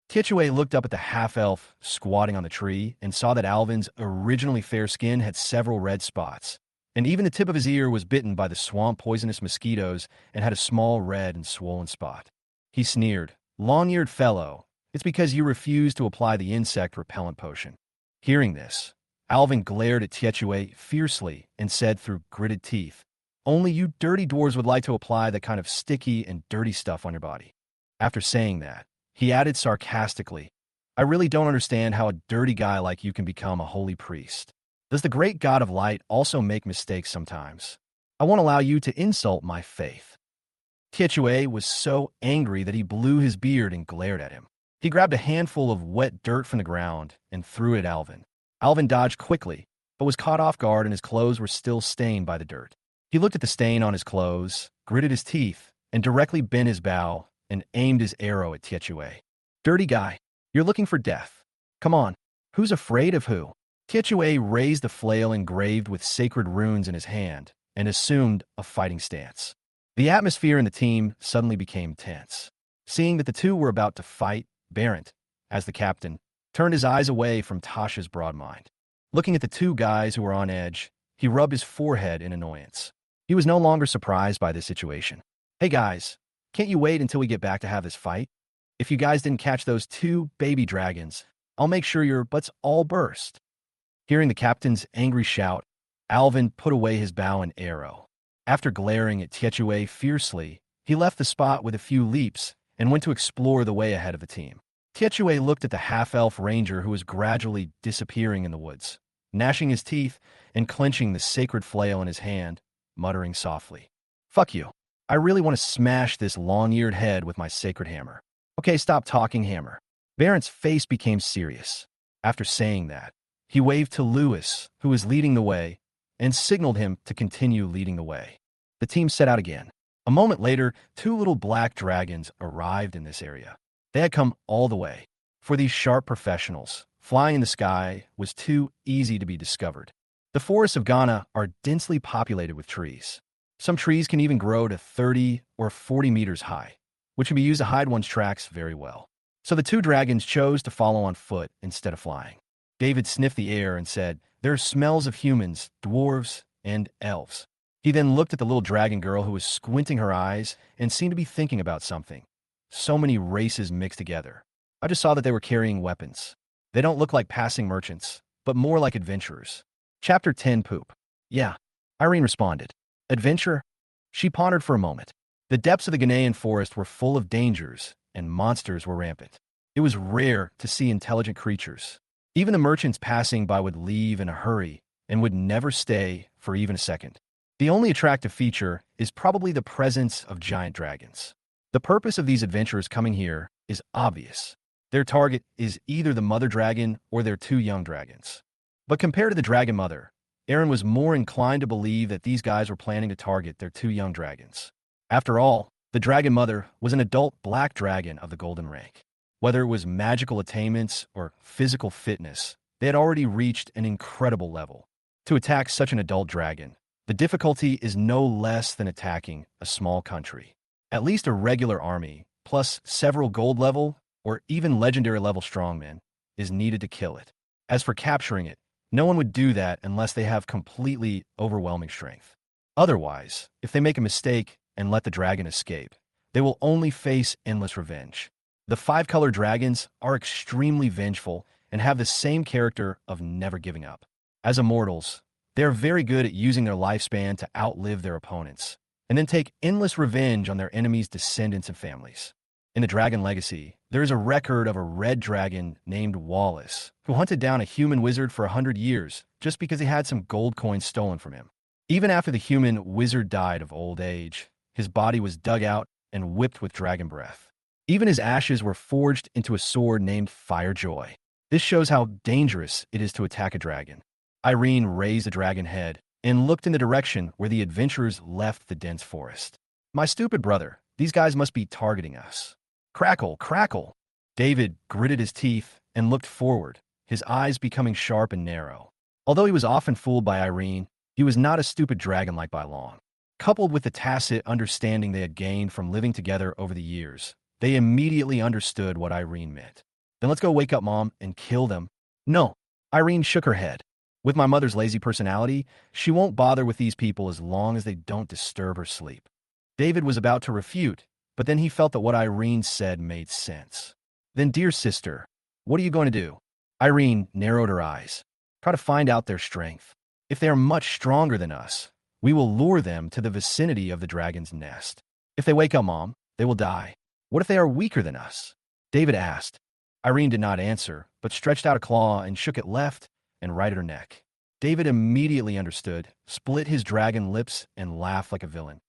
Tietue looked up at the half-elf squatting on the tree and saw that Alvin's originally fair skin had several red spots, and even the tip of his ear was bitten by the swamp poisonous mosquitoes and had a small red and swollen spot. He sneered, "Long-eared fellow, it's because you refused to apply the insect repellent potion." Hearing this, Alvin glared at Tietue fiercely and said through gritted teeth, "Only you dirty dwarves would like to apply that kind of sticky and dirty stuff on your body." After saying that, he added sarcastically, "I really don't understand how a dirty guy like you can become a holy priest. Does the great god of light also make mistakes sometimes? I won't allow you to insult my faith." Tietue was so angry that he blew his beard and glared at him. He grabbed a handful of wet dirt from the ground and threw it at Alvin. Alvin dodged quickly, but was caught off guard and his clothes were still stained by the dirt. He looked at the stain on his clothes, gritted his teeth, and directly bent his bow and aimed his arrow at Tietue. "Dirty guy, you're looking for death. Come on, who's afraid of who?" Tietue raised the flail engraved with sacred runes in his hand and assumed a fighting stance. The atmosphere in the team suddenly became tense. Seeing that the two were about to fight, Barent, as the captain, turned his eyes away from Tasha's broad mind. Looking at the 2 guys who were on edge, he rubbed his forehead in annoyance. He was no longer surprised by this situation. "Hey guys, can't you wait until we get back to have this fight? If you guys didn't catch those 2 baby dragons, I'll make sure your butts all burst." Hearing the captain's angry shout, Alvin put away his bow and arrow. After glaring at Tietue fiercely, he left the spot with a few leaps and went to explore the way ahead of the team. Tietue looked at the half-elf ranger who was gradually disappearing in the woods, gnashing his teeth and clenching the sacred flail in his hand, muttering softly, "Fuck you. I really want to smash this long-eared head with my sacred hammer." "Okay, stop talking, hammer. Barrett's face became serious. After saying that, he waved to Lewis, who was leading the way, and signaled him to continue leading the way. The team set out again. A moment later, two little black dragons arrived in this area. They had come all the way. For these sharp professionals, flying in the sky was too easy to be discovered. The forests of Ghana are densely populated with trees. Some trees can even grow to 30 or 40 meters high, which can be used to hide one's tracks very well. So the two dragons chose to follow on foot instead of flying. David sniffed the air and said, "There are smells of humans, dwarves, and elves." He then looked at the little dragon girl who was squinting her eyes and seemed to be thinking about something. So many races mixed together. I just saw that they were carrying weapons. They don't look like passing merchants, but more like adventurers. Chapter 10 Poop. Yeah, Irene responded. Adventure? She pondered for a moment. The depths of the Ghanaian forest were full of dangers, and monsters were rampant. It was rare to see intelligent creatures. Even the merchants passing by would leave in a hurry and would never stay for even a second. The only attractive feature is probably the presence of giant dragons. The purpose of these adventurers coming here is obvious. Their target is either the mother dragon or their two young dragons. But compared to the dragon mother, Aaron was more inclined to believe that these guys were planning to target their two young dragons. After all, the dragon mother was an adult black dragon of the golden rank. Whether it was magical attainments or physical fitness, they had already reached an incredible level. To attack such an adult dragon, the difficulty is no less than attacking a small country. At least a regular army, plus several gold level or even legendary level strongmen, is needed to kill it. As for capturing it, no one would do that unless they have completely overwhelming strength. Otherwise, if they make a mistake and let the dragon escape, they will only face endless revenge. The five-color dragons are extremely vengeful and have the same character of never giving up. As immortals, they are very good at using their lifespan to outlive their opponents, and then take endless revenge on their enemies' descendants and families. In the Dragon Legacy, there is a record of a red dragon named Wallace, who hunted down a human wizard for 100 years just because he had some gold coins stolen from him. Even after the human wizard died of old age, his body was dug out and whipped with dragon breath. Even his ashes were forged into a sword named Firejoy. This shows how dangerous it is to attack a dragon. Irene raised the dragon head and looked in the direction where the adventurers left the dense forest. My stupid brother, these guys must be targeting us. Crackle, crackle. David gritted his teeth and looked forward, his eyes becoming sharp and narrow. Although he was often fooled by Irene, he was not a stupid dragon like by long. Coupled with the tacit understanding they had gained from living together over the years, they immediately understood what Irene meant. Then let's go wake up Mom and kill them. No, Irene shook her head. With my mother's lazy personality, she won't bother with these people as long as they don't disturb her sleep. David was about to refute, but then he felt that what Irene said made sense. Then, dear sister, what are you going to do? Irene narrowed her eyes. Try to find out their strength. If they are much stronger than us, we will lure them to the vicinity of the dragon's nest. If they wake up Mom, they will die. What if they are weaker than us? David asked. Irene did not answer, but stretched out a claw and shook it left and right at her neck. David immediately understood, split his dragon lips, and laughed like a villain.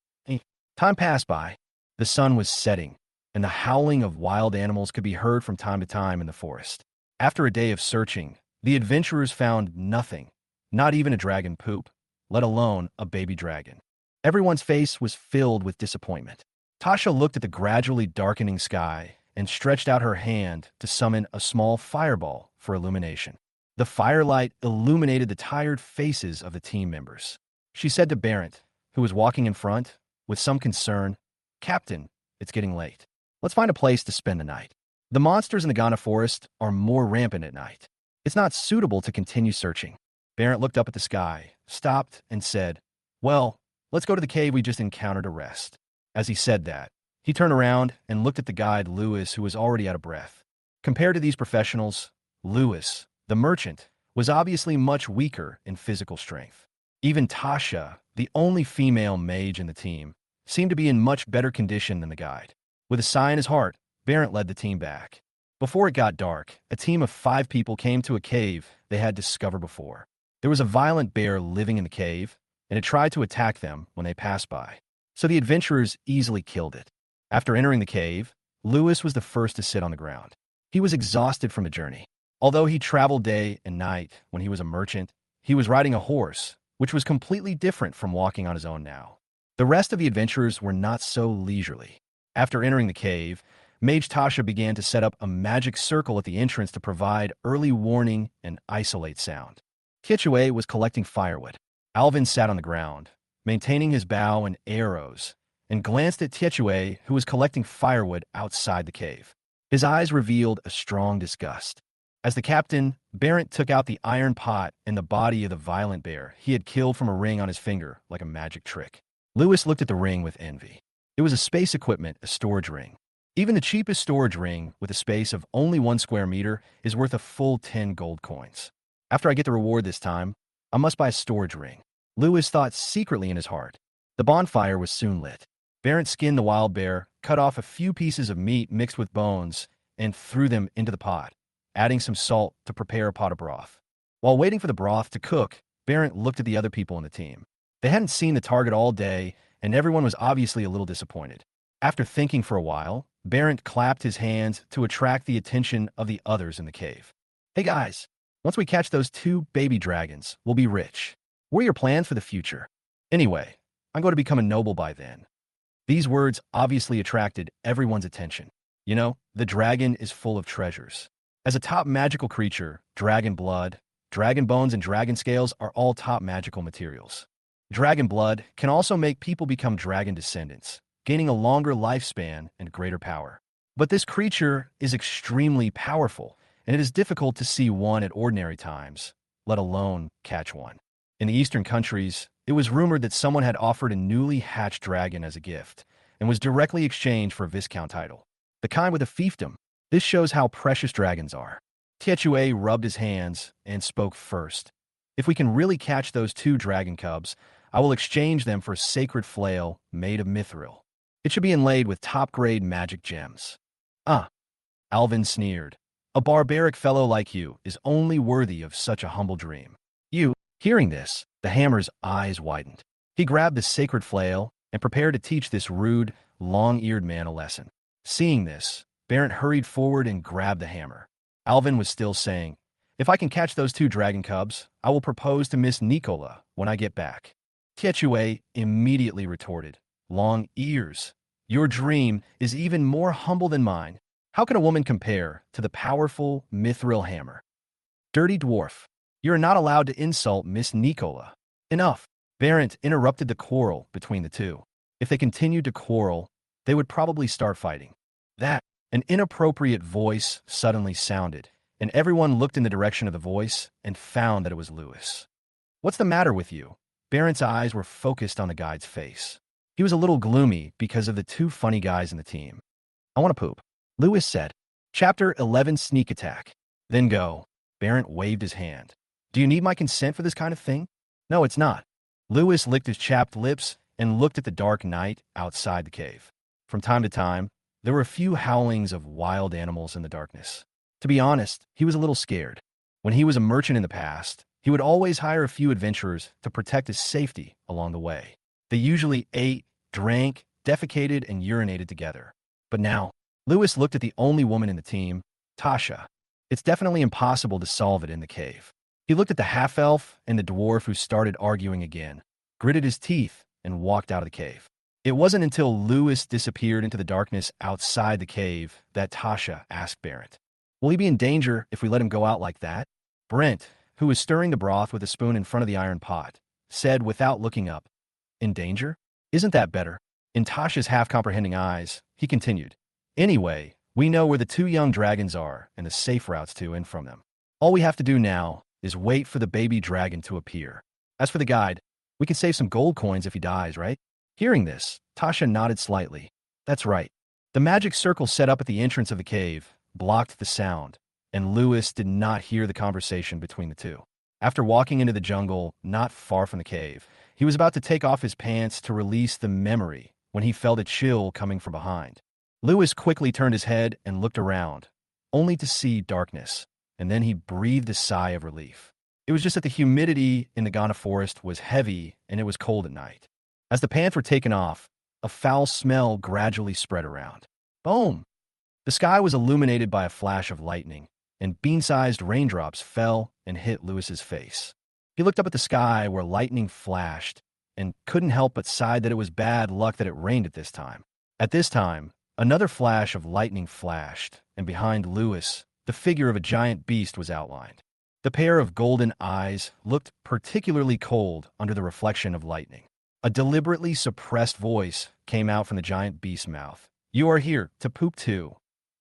Time passed by. The sun was setting, and the howling of wild animals could be heard from time to time in the forest. After a day of searching, the adventurers found nothing, not even a dragon poop, let alone a baby dragon. Everyone's face was filled with disappointment. Tasha looked at the gradually darkening sky and stretched out her hand to summon a small fireball for illumination. The firelight illuminated the tired faces of the team members. She said to Barrett, who was walking in front, with some concern, "Captain, it's getting late. Let's find a place to spend the night. The monsters in the Ghana forest are more rampant at night. It's not suitable to continue searching." Barrett looked up at the sky, stopped, and said, "Well, let's go to the cave we just encountered to rest." As he said that, he turned around and looked at the guide Lewis, who was already out of breath. Compared to these professionals, Lewis, the merchant, was obviously much weaker in physical strength. Even Tasha, the only female mage in the team, seemed to be in much better condition than the guide. With a sigh in his heart, Barrett led the team back. Before it got dark, a team of 5 people came to a cave they had discovered before. There was a violent bear living in the cave, and it tried to attack them when they passed by. So the adventurers easily killed it. After entering the cave, Lewis was the first to sit on the ground. He was exhausted from the journey. Although he traveled day and night when he was a merchant, he was riding a horse, which was completely different from walking on his own now. The rest of the adventurers were not so leisurely. After entering the cave, Mage Tasha began to set up a magic circle at the entrance to provide early warning and isolate sound. Kitchue was collecting firewood. Alvin sat on the ground, maintaining his bow and arrows, and glanced at Tietue, who was collecting firewood outside the cave. His eyes revealed a strong disgust. As the captain, Barrett took out the iron pot and the body of the violent bear he had killed from a ring on his finger like a magic trick. Lewis looked at the ring with envy. It was a space equipment, a storage ring. Even the cheapest storage ring, with a space of only 1 square meter, is worth a full 10 gold coins. After I get the reward this time, I must buy a storage ring. Lewis thought secretly in his heart. The bonfire was soon lit. Barrett skinned the wild bear, cut off a few pieces of meat mixed with bones, and threw them into the pot, adding some salt to prepare a pot of broth. While waiting for the broth to cook, Barrett looked at the other people in the team. They hadn't seen the target all day, and everyone was obviously a little disappointed. After thinking for a while, Barrett clapped his hands to attract the attention of the others in the cave. Hey guys, once we catch those 2 baby dragons, we'll be rich. What are your plans for the future? Anyway, I'm going to become a noble by then. These words obviously attracted everyone's attention. You know, the dragon is full of treasures. As a top magical creature, dragon blood, dragon bones, and dragon scales are all top magical materials. Dragon blood can also make people become dragon descendants, gaining a longer lifespan and greater power. But this creature is extremely powerful, and it is difficult to see one at ordinary times, let alone catch one. In the eastern countries, it was rumored that someone had offered a newly hatched dragon as a gift, and was directly exchanged for a viscount title. The kind with a fiefdom. This shows how precious dragons are. Tietue rubbed his hands and spoke first. If we can really catch those 2 dragon cubs, I will exchange them for a sacred flail made of mithril. It should be inlaid with top-grade magic gems. Ah, Alvin sneered. A barbaric fellow like you is only worthy of such a humble dream. Hearing this, the hammer's eyes widened. He grabbed the sacred flail and prepared to teach this rude, long-eared man a lesson. Seeing this, Barrett hurried forward and grabbed the hammer. Alvin was still saying, if I can catch those 2 dragon cubs, I will propose to Miss Nicola when I get back. Tietue immediately retorted, long ears. Your dream is even more humble than mine. How can a woman compare to the powerful mithril hammer? Dirty dwarf. You're not allowed to insult Miss Nicola. Enough. Barrett interrupted the quarrel between the 2. If they continued to quarrel, they would probably start fighting. An inappropriate voice suddenly sounded, and everyone looked in the direction of the voice and found that it was Lewis. What's the matter with you? Barrett's eyes were focused on the guide's face. He was a little gloomy because of the 2 funny guys in the team. I want to poop, Lewis said. Chapter 11 Sneak Attack. Then go. Barrett waved his hand. Do you need my consent for this kind of thing? No, it's not. Lewis licked his chapped lips and looked at the dark night outside the cave. From time to time, there were a few howlings of wild animals in the darkness. To be honest, he was a little scared. When he was a merchant in the past, he would always hire a few adventurers to protect his safety along the way. They usually ate, drank, defecated, and urinated together. But now, Lewis looked at the only woman in the team, Tasha. It's definitely impossible to solve it in the cave. He looked at the half-elf and the dwarf who started arguing again, gritted his teeth, and walked out of the cave. It wasn't until Lewis disappeared into the darkness outside the cave that Tasha asked Barrett, will he be in danger if we let him go out like that? Brent, who was stirring the broth with a spoon in front of the iron pot, said without looking up, in danger? Isn't that better? In Tasha's half-comprehending eyes, he continued, anyway, we know where the 2 young dragons are and the safe routes to and from them. All we have to do now is wait for the baby dragon to appear. As for the guide, we can save some gold coins if he dies, right? Hearing this, Tasha nodded slightly. That's right. The magic circle set up at the entrance of the cave blocked the sound, and Lewis did not hear the conversation between the 2. After walking into the jungle not far from the cave, he was about to take off his pants to release the memory when he felt a chill coming from behind. Lewis quickly turned his head and looked around, only to see darkness. And then he breathed a sigh of relief. It was just that the humidity in the Ghana forest was heavy and it was cold at night. As the pants were taken off, a foul smell gradually spread around. Boom! The sky was illuminated by a flash of lightning, and bean-sized raindrops fell and hit Lewis's face. He looked up at the sky where lightning flashed and couldn't help but sigh that it was bad luck that it rained at this time. At this time, another flash of lightning flashed, and behind Lewis, the figure of a giant beast was outlined. The pair of golden eyes looked particularly cold under the reflection of lightning. A deliberately suppressed voice came out from the giant beast's mouth. "You are here to poop too,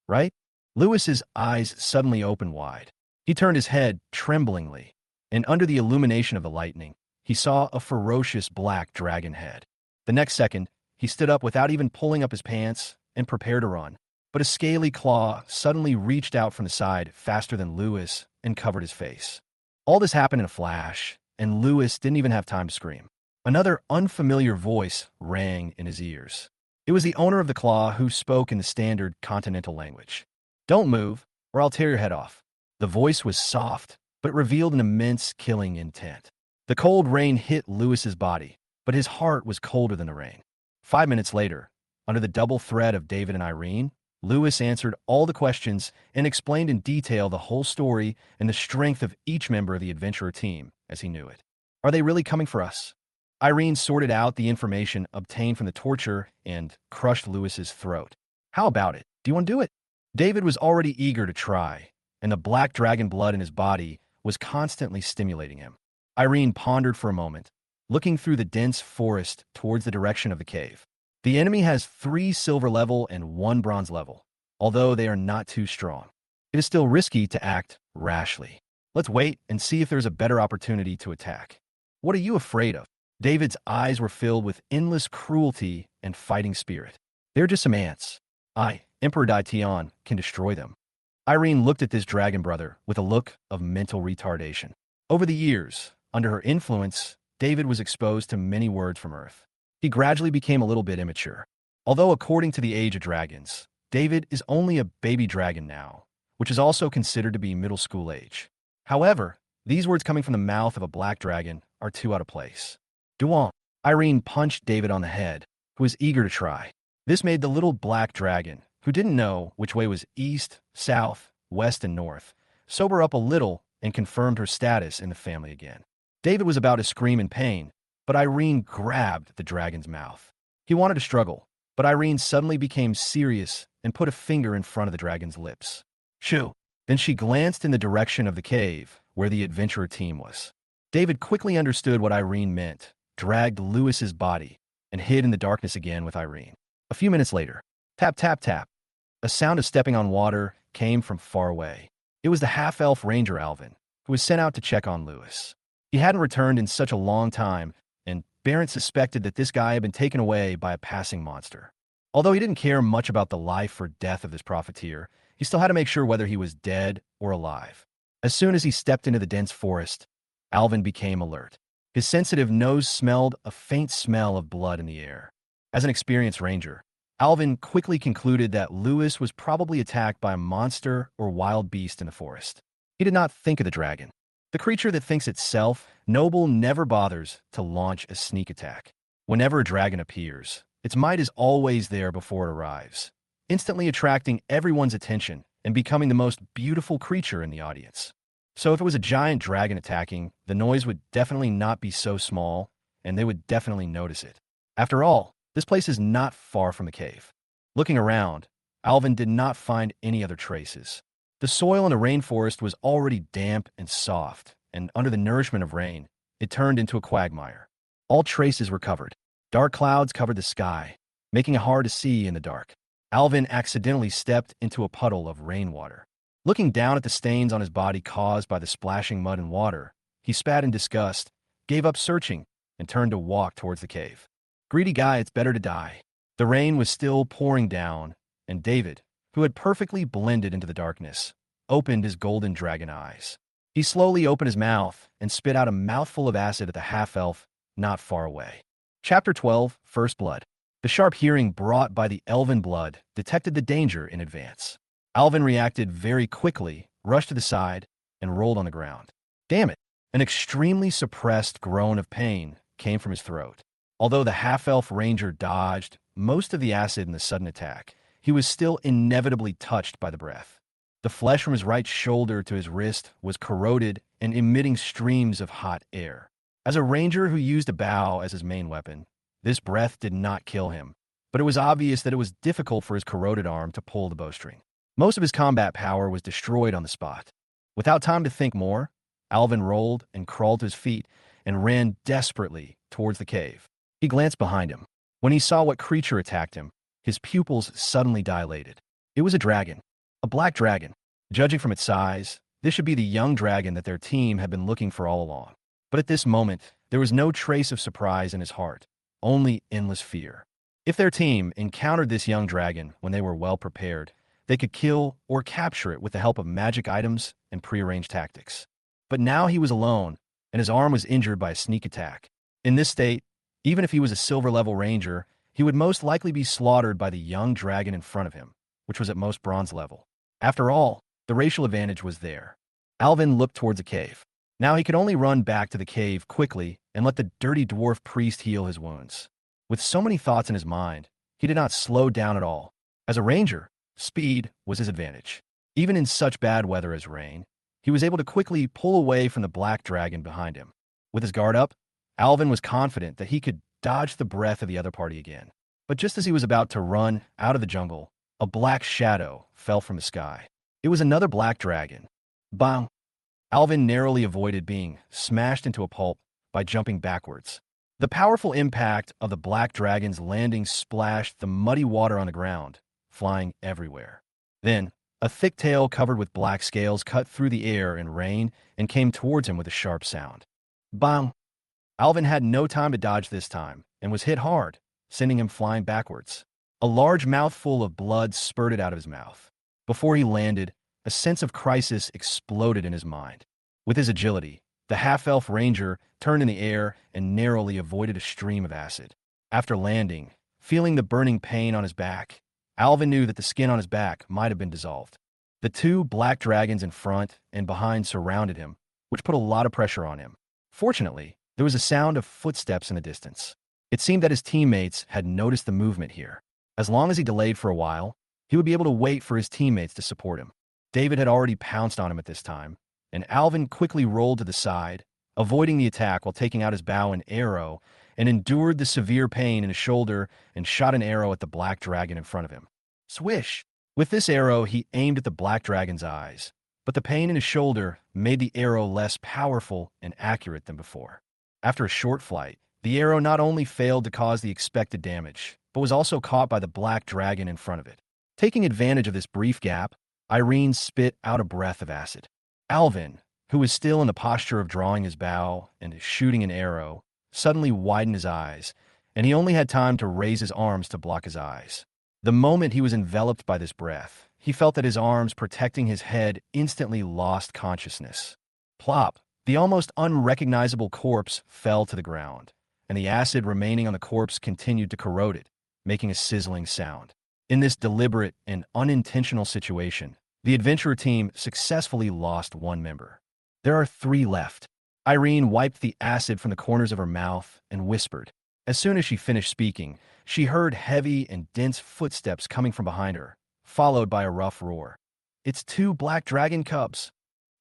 right?" Lewis's eyes suddenly opened wide. He turned his head tremblingly, and under the illumination of the lightning, he saw a ferocious black dragon head. The next second, he stood up without even pulling up his pants and prepared to run. But a scaly claw suddenly reached out from the side faster than Lewis and covered his face. All this happened in a flash, and Lewis didn't even have time to scream. Another unfamiliar voice rang in his ears. It was the owner of the claw who spoke in the standard continental language. "Don't move, or I'll tear your head off." The voice was soft, but it revealed an immense killing intent. The cold rain hit Lewis's body, but his heart was colder than the rain. 5 minutes later, under the double threat of David and Irene, Lewis answered all the questions and explained in detail the whole story and the strength of each member of the adventurer team as he knew it. "Are they really coming for us?" Irene sorted out the information obtained from the torture and crushed Lewis's throat. "How about it? Do you want to do it?" David was already eager to try, and the black dragon blood in his body was constantly stimulating him. Irene pondered for a moment, looking through the dense forest towards the direction of the cave. "The enemy has 3 silver level and 1 bronze level, although they are not too strong. It is still risky to act rashly. Let's wait and see if there's a better opportunity to attack." "What are you afraid of?" David's eyes were filled with endless cruelty and fighting spirit. "They're just some ants. I, Emperor Daitian, can destroy them." Irene looked at this dragon brother with a look of mental retardation. Over the years, under her influence, David was exposed to many words from Earth. He gradually became a little bit immature. Although according to the age of dragons, David is only a baby dragon now, which is also considered to be middle school age. However, these words coming from the mouth of a black dragon are too out of place. "Duan." Irene punched David on the head, who was eager to try. This made the little black dragon, who didn't know which way was east, south, west, and north, sober up a little and confirmed her status in the family again. David was about to scream in pain, but Irene grabbed the dragon's mouth. He wanted to struggle, but Irene suddenly became serious and put a finger in front of the dragon's lips. "Shoo!" Then she glanced in the direction of the cave, where the adventurer team was. David quickly understood what Irene meant, dragged Lewis's body, and hid in the darkness again with Irene. A few minutes later, tap, tap, tap. A sound of stepping on water came from far away. It was the half-elf ranger Alvin, who was sent out to check on Lewis. He hadn't returned in such a long time, and Barrett suspected that this guy had been taken away by a passing monster. Although he didn't care much about the life or death of this profiteer, he still had to make sure whether he was dead or alive. As soon as he stepped into the dense forest, Alvin became alert. His sensitive nose smelled a faint smell of blood in the air. As an experienced ranger, Alvin quickly concluded that Lewis was probably attacked by a monster or wild beast in the forest. He did not think of the dragon. The creature that thinks itself noble never bothers to launch a sneak attack. Whenever a dragon appears, its might is always there before it arrives, instantly attracting everyone's attention and becoming the most beautiful creature in the audience. So if it was a giant dragon attacking, the noise would definitely not be so small, and they would definitely notice it. After all, this place is not far from the cave. Looking around, Alvin did not find any other traces. The soil in the rainforest was already damp and soft, and under the nourishment of rain, it turned into a quagmire. All traces were covered. Dark clouds covered the sky, making it hard to see in the dark. Alvin accidentally stepped into a puddle of rainwater. Looking down at the stains on his body caused by the splashing mud and water, he spat in disgust, gave up searching, and turned to walk towards the cave. Greedy guy, it's better to die. The rain was still pouring down, and David, who had perfectly blended into the darkness, opened his golden dragon eyes. He slowly opened his mouth and spit out a mouthful of acid at the half-elf not far away. Chapter 12, First Blood. The sharp hearing brought by the elven blood detected the danger in advance. Alvin reacted very quickly, rushed to the side, and rolled on the ground. Damn it! An extremely suppressed groan of pain came from his throat. Although the half-elf ranger dodged most of the acid in the sudden attack, he was still inevitably touched by the breath. The flesh from his right shoulder to his wrist was corroded and emitting streams of hot air. As a ranger who used a bow as his main weapon, this breath did not kill him, but it was obvious that it was difficult for his corroded arm to pull the bowstring. Most of his combat power was destroyed on the spot. Without time to think more, Alvin rolled and crawled to his feet and ran desperately towards the cave. He glanced behind him. When he saw what creature attacked him, his pupils suddenly dilated. It was a dragon, a black dragon. Judging from its size, this should be the young dragon that their team had been looking for all along. But at this moment, there was no trace of surprise in his heart, only endless fear. If their team encountered this young dragon when they were well prepared, they could kill or capture it with the help of magic items and prearranged tactics. But now he was alone, and his arm was injured by a sneak attack. In this state, even if he was a silver-level ranger, he would most likely be slaughtered by the young dragon in front of him, which was at most bronze level. After all, the racial advantage was there. Alvin looked towards the cave. Now he could only run back to the cave quickly and let the dirty dwarf priest heal his wounds. With so many thoughts in his mind, he did not slow down at all. As a ranger, speed was his advantage. Even in such bad weather as rain, he was able to quickly pull away from the black dragon behind him. With his guard up, Alvin was confident that he could dodge the breath of the other party again. But just as he was about to run out of the jungle, a black shadow fell from the sky. It was another black dragon. Bang! Alvin narrowly avoided being smashed into a pulp by jumping backwards. The powerful impact of the black dragon's landing splashed the muddy water on the ground, flying everywhere. Then, a thick tail covered with black scales cut through the air in rain and came towards him with a sharp sound. Bang! Alvin had no time to dodge this time and was hit hard, sending him flying backwards. A large mouthful of blood spurted out of his mouth. Before he landed, a sense of crisis exploded in his mind. With his agility, the half-elf ranger turned in the air and narrowly avoided a stream of acid. After landing, feeling the burning pain on his back, Alvin knew that the skin on his back might have been dissolved. The two black dragons in front and behind surrounded him, which put a lot of pressure on him. Fortunately, there was a sound of footsteps in the distance. It seemed that his teammates had noticed the movement here. As long as he delayed for a while, he would be able to wait for his teammates to support him. David had already pounced on him at this time, and Alvin quickly rolled to the side, avoiding the attack while taking out his bow and arrow, and endured the severe pain in his shoulder and shot an arrow at the black dragon in front of him. Swish! With this arrow, he aimed at the black dragon's eyes, but the pain in his shoulder made the arrow less powerful and accurate than before. After a short flight, the arrow not only failed to cause the expected damage, but was also caught by the black dragon in front of it. Taking advantage of this brief gap, Irene spit out a breath of acid. Alvin, who was still in the posture of drawing his bow and shooting an arrow, suddenly widened his eyes, and he only had time to raise his arms to block his eyes. The moment he was enveloped by this breath, he felt that his arms protecting his head instantly lost consciousness. Plop! The almost unrecognizable corpse fell to the ground, and the acid remaining on the corpse continued to corrode it, making a sizzling sound. In this deliberate and unintentional situation, the adventurer team successfully lost one member. There are 3 left. Irene wiped the acid from the corners of her mouth and whispered. As soon as she finished speaking, she heard heavy and dense footsteps coming from behind her, followed by a rough roar. It's 2 black dragon cubs.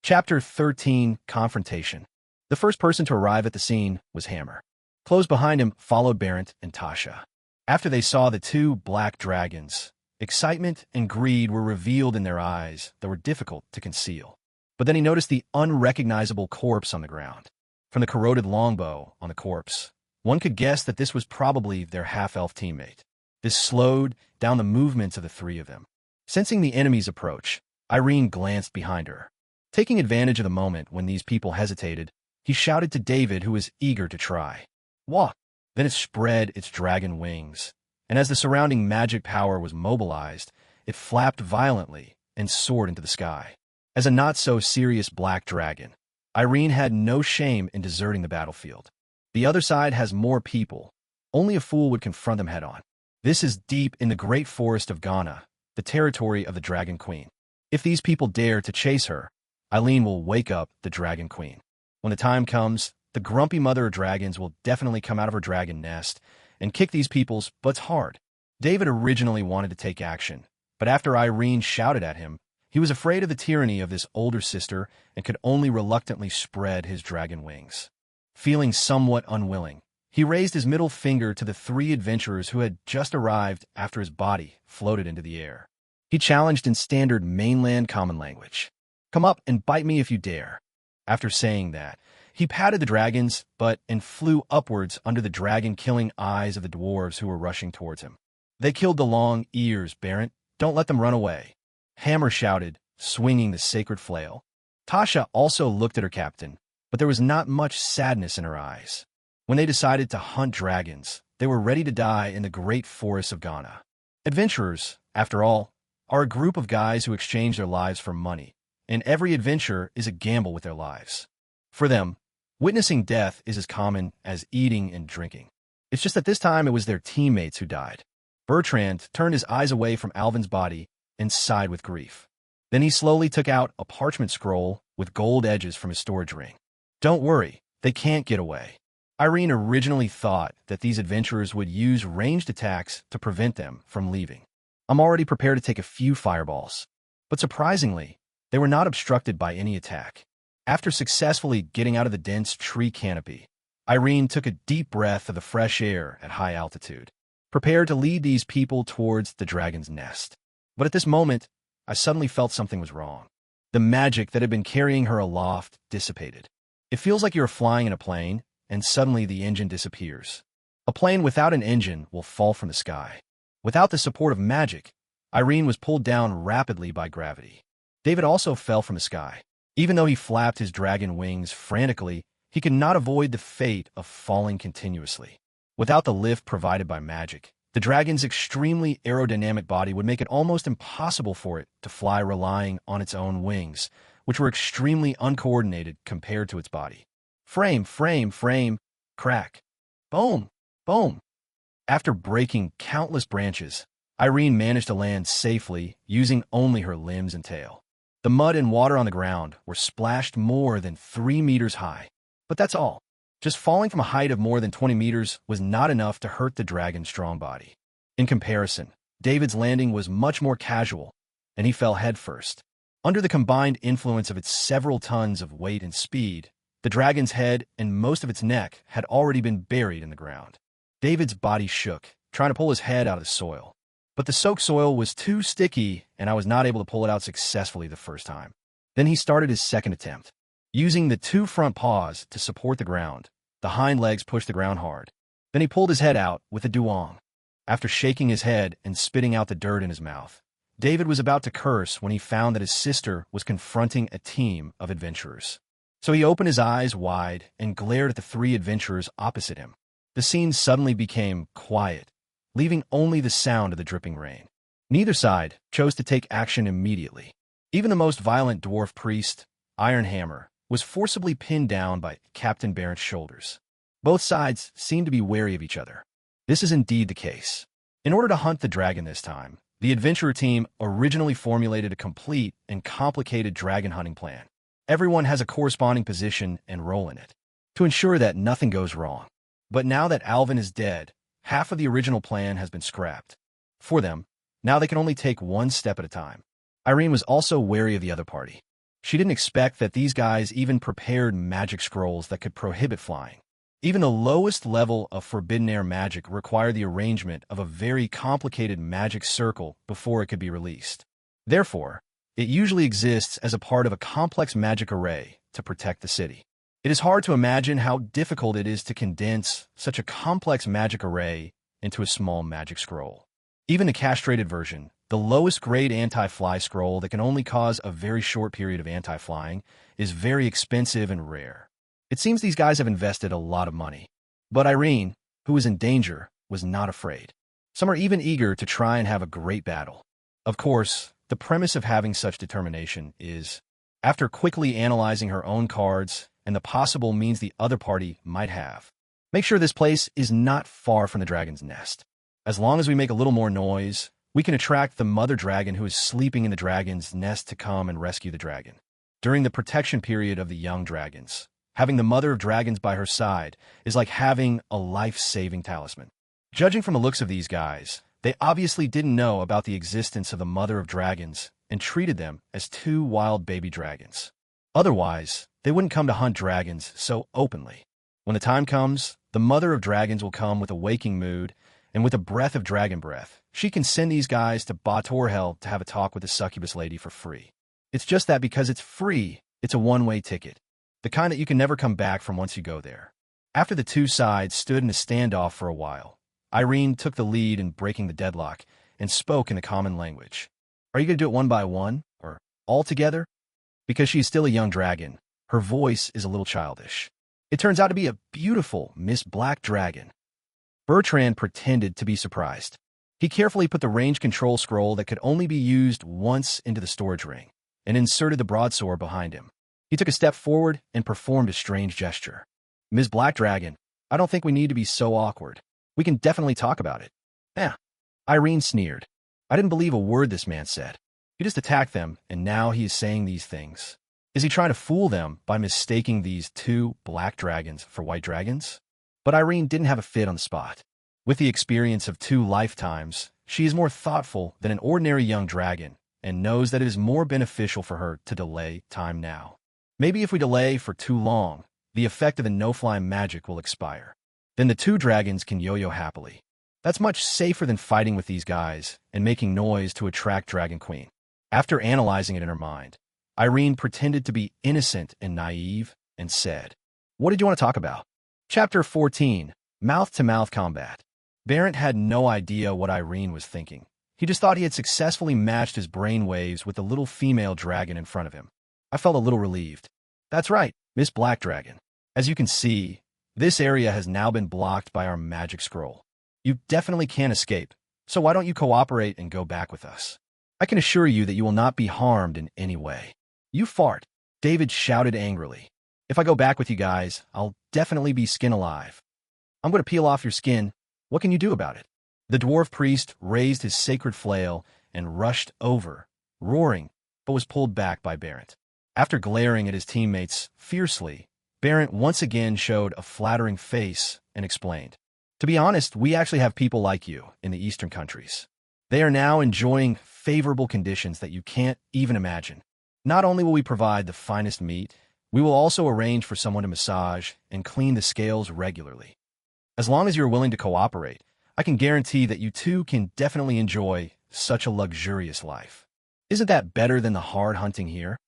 Chapter 13, Confrontation. The first person to arrive at the scene was Hammer. Close behind him followed Barrett and Tasha. After they saw the 2 black dragons, excitement and greed were revealed in their eyes that were difficult to conceal. But then he noticed the unrecognizable corpse on the ground. From the corroded longbow on the corpse, one could guess that this was probably their half-elf teammate. This slowed down the movements of the 3 of them. Sensing the enemy's approach, Irene glanced behind her. Taking advantage of the moment when these people hesitated, he shouted to David, who was eager to try. Walk! Then it spread its dragon wings, and as the surrounding magic power was mobilized, it flapped violently and soared into the sky. As a not-so-serious black dragon, Irene had no shame in deserting the battlefield. The other side has more people. Only a fool would confront them head-on. This is deep in the great forest of Ghana, the territory of the Dragon Queen. If these people dare to chase her, Eileen will wake up the Dragon Queen. When the time comes, the grumpy mother of dragons will definitely come out of her dragon nest and kick these people's butts hard. David originally wanted to take action, But after Irene shouted at him, he was afraid of the tyranny of this older sister and could only reluctantly spread his dragon wings. Feeling somewhat unwilling, he raised his middle finger to the three adventurers who had just arrived after his body floated into the air. He challenged in standard mainland common language. "Come up and bite me if you dare." After saying that, he patted the dragons and flew upwards under the dragon-killing eyes of the dwarves who were rushing towards him. "They killed the long ears, Barent. Don't let them run away," Hammer shouted, swinging the sacred flail. Tasha also looked at her captain, but there was not much sadness in her eyes. When they decided to hunt dragons, they were ready to die in the great forests of Ghana. Adventurers, after all, are a group of guys who exchange their lives for money, and every adventure is a gamble with their lives. For them, witnessing death is as common as eating and drinking. It's just that this time it was their teammates who died. Bertrand turned his eyes away from Alvin's body and sighed with grief. Then he slowly took out a parchment scroll with gold edges from his storage ring. "Don't worry, they can't get away." Irene originally thought that these adventurers would use ranged attacks to prevent them from leaving. "I'm already prepared to take a few fireballs." But surprisingly, they were not obstructed by any attack. After successfully getting out of the dense tree canopy, Irene took a deep breath of the fresh air at high altitude, prepared to lead these people towards the dragon's nest. But at this moment, I suddenly felt something was wrong. The magic that had been carrying her aloft dissipated. It feels like you're flying in a plane, and suddenly the engine disappears. A plane without an engine will fall from the sky. Without the support of magic, Irene was pulled down rapidly by gravity. David also fell from the sky. Even though he flapped his dragon wings frantically, he could not avoid the fate of falling continuously. Without the lift provided by magic, the dragon's extremely aerodynamic body would make it almost impossible for it to fly relying on its own wings, which were extremely uncoordinated compared to its body. Frame, crack. Boom, boom. After breaking countless branches, Irene managed to land safely using only her limbs and tail. The mud and water on the ground were splashed more than 3 meters high. But that's all. Just falling from a height of more than 20 meters was not enough to hurt the dragon's strong body. In comparison, David's landing was much more casual, and he fell headfirst. Under the combined influence of its several tons of weight and speed, the dragon's head and most of its neck had already been buried in the ground. David's body shook, trying to pull his head out of the soil. But the soaked soil was too sticky, and I was not able to pull it out successfully the first time. Then he started his second attempt. Using the 2 front paws to support the ground, the hind legs pushed the ground hard. Then he pulled his head out with a duong. After shaking his head and spitting out the dirt in his mouth, David was about to curse when he found that his sister was confronting a team of adventurers. So he opened his eyes wide and glared at the 3 adventurers opposite him. The scene suddenly became quiet, leaving only the sound of the dripping rain. Neither side chose to take action immediately. Even the most violent dwarf priest, Iron Hammer, was forcibly pinned down by Captain Barent's shoulders. Both sides seemed to be wary of each other. This is indeed the case. In order to hunt the dragon this time, the adventurer team originally formulated a complete and complicated dragon hunting plan. Everyone has a corresponding position and role in it, to ensure that nothing goes wrong. But now that Alvin is dead, half of the original plan has been scrapped. For them, now they can only take one step at a time. Irene was also wary of the other party. She didn't expect that these guys even prepared magic scrolls that could prohibit flying. Even the lowest level of forbidden air magic required the arrangement of a very complicated magic circle before it could be released. Therefore, it usually exists as a part of a complex magic array to protect the city. It is hard to imagine how difficult it is to condense such a complex magic array into a small magic scroll. Even the castrated version, the lowest grade anti-fly scroll that can only cause a very short period of anti-flying, is very expensive and rare. It seems these guys have invested a lot of money. But Irene, who was in danger, was not afraid. Some are even eager to try and have a great battle. Of course, the premise of having such determination is, after quickly analyzing her own cards and the possible means the other party might have, make sure this place is not far from the dragon's nest. As long as we make a little more noise, we can attract the mother dragon who is sleeping in the dragon's nest to come and rescue the dragon. During the protection period of the young dragons, having the mother of dragons by her side is like having a life-saving talisman. Judging from the looks of these guys, They obviously didn't know about the existence of the mother of dragons and treated them as two wild baby dragons. Otherwise, they wouldn't come to hunt dragons so openly. When the time comes, the mother of dragons will come with a waking mood, and with a breath of dragon breath, she can send these guys to Bator Hell to have a talk with the succubus lady for free. It's just that because it's free, it's a one-way ticket, the kind that you can never come back from once you go there. After the two sides stood in a standoff for a while, Irene took the lead in breaking the deadlock and spoke in the common language. Are you going to do it one by one, or all together? Because she is still a young dragon, her voice is a little childish. It turns out to be a beautiful Miss Black Dragon. Bertrand pretended to be surprised. He carefully put the range control scroll that could only be used once into the storage ring, and inserted the broadsword behind him. He took a step forward and performed a strange gesture. Ms. Black Dragon, I don't think we need to be so awkward. We can definitely talk about it. Yeah. Irene sneered. I didn't believe a word this man said. He just attacked them, and now he is saying these things. Is he trying to fool them by mistaking these two black dragons for white dragons? But Irene didn't have a fit on the spot. With the experience of 2 lifetimes, she is more thoughtful than an ordinary young dragon, and knows that it is more beneficial for her to delay time now. Maybe if we delay for too long, the effect of the no-fly magic will expire. Then the 2 dragons can yo-yo happily. That's much safer than fighting with these guys and making noise to attract Dragon Queen. After analyzing it in her mind, Irene pretended to be innocent and naive and said, What did you want to talk about? Chapter 14, Mouth-to-Mouth Combat. Barrett had no idea what Irene was thinking. He just thought he had successfully matched his brain waves with the little female dragon in front of him. I felt a little relieved. That's right, Miss Black Dragon. As you can see, this area has now been blocked by our magic scroll. You definitely can't escape, so why don't you cooperate and go back with us? I can assure you that you will not be harmed in any way. You fart, David shouted angrily. If I go back with you guys, I'll definitely be skin alive. I'm going to peel off your skin. What can you do about it? The dwarf priest raised his sacred flail and rushed over, roaring, but was pulled back by Barrett. After glaring at his teammates fiercely, Barrett once again showed a flattering face and explained. To be honest, we actually have people like you in the eastern countries. They are now enjoying favorable conditions that you can't even imagine. Not only will we provide the finest meat, we will also arrange for someone to massage and clean the scales regularly. As long as you're willing to cooperate, I can guarantee that you two can definitely enjoy such a luxurious life. Isn't that better than the hard hunting here?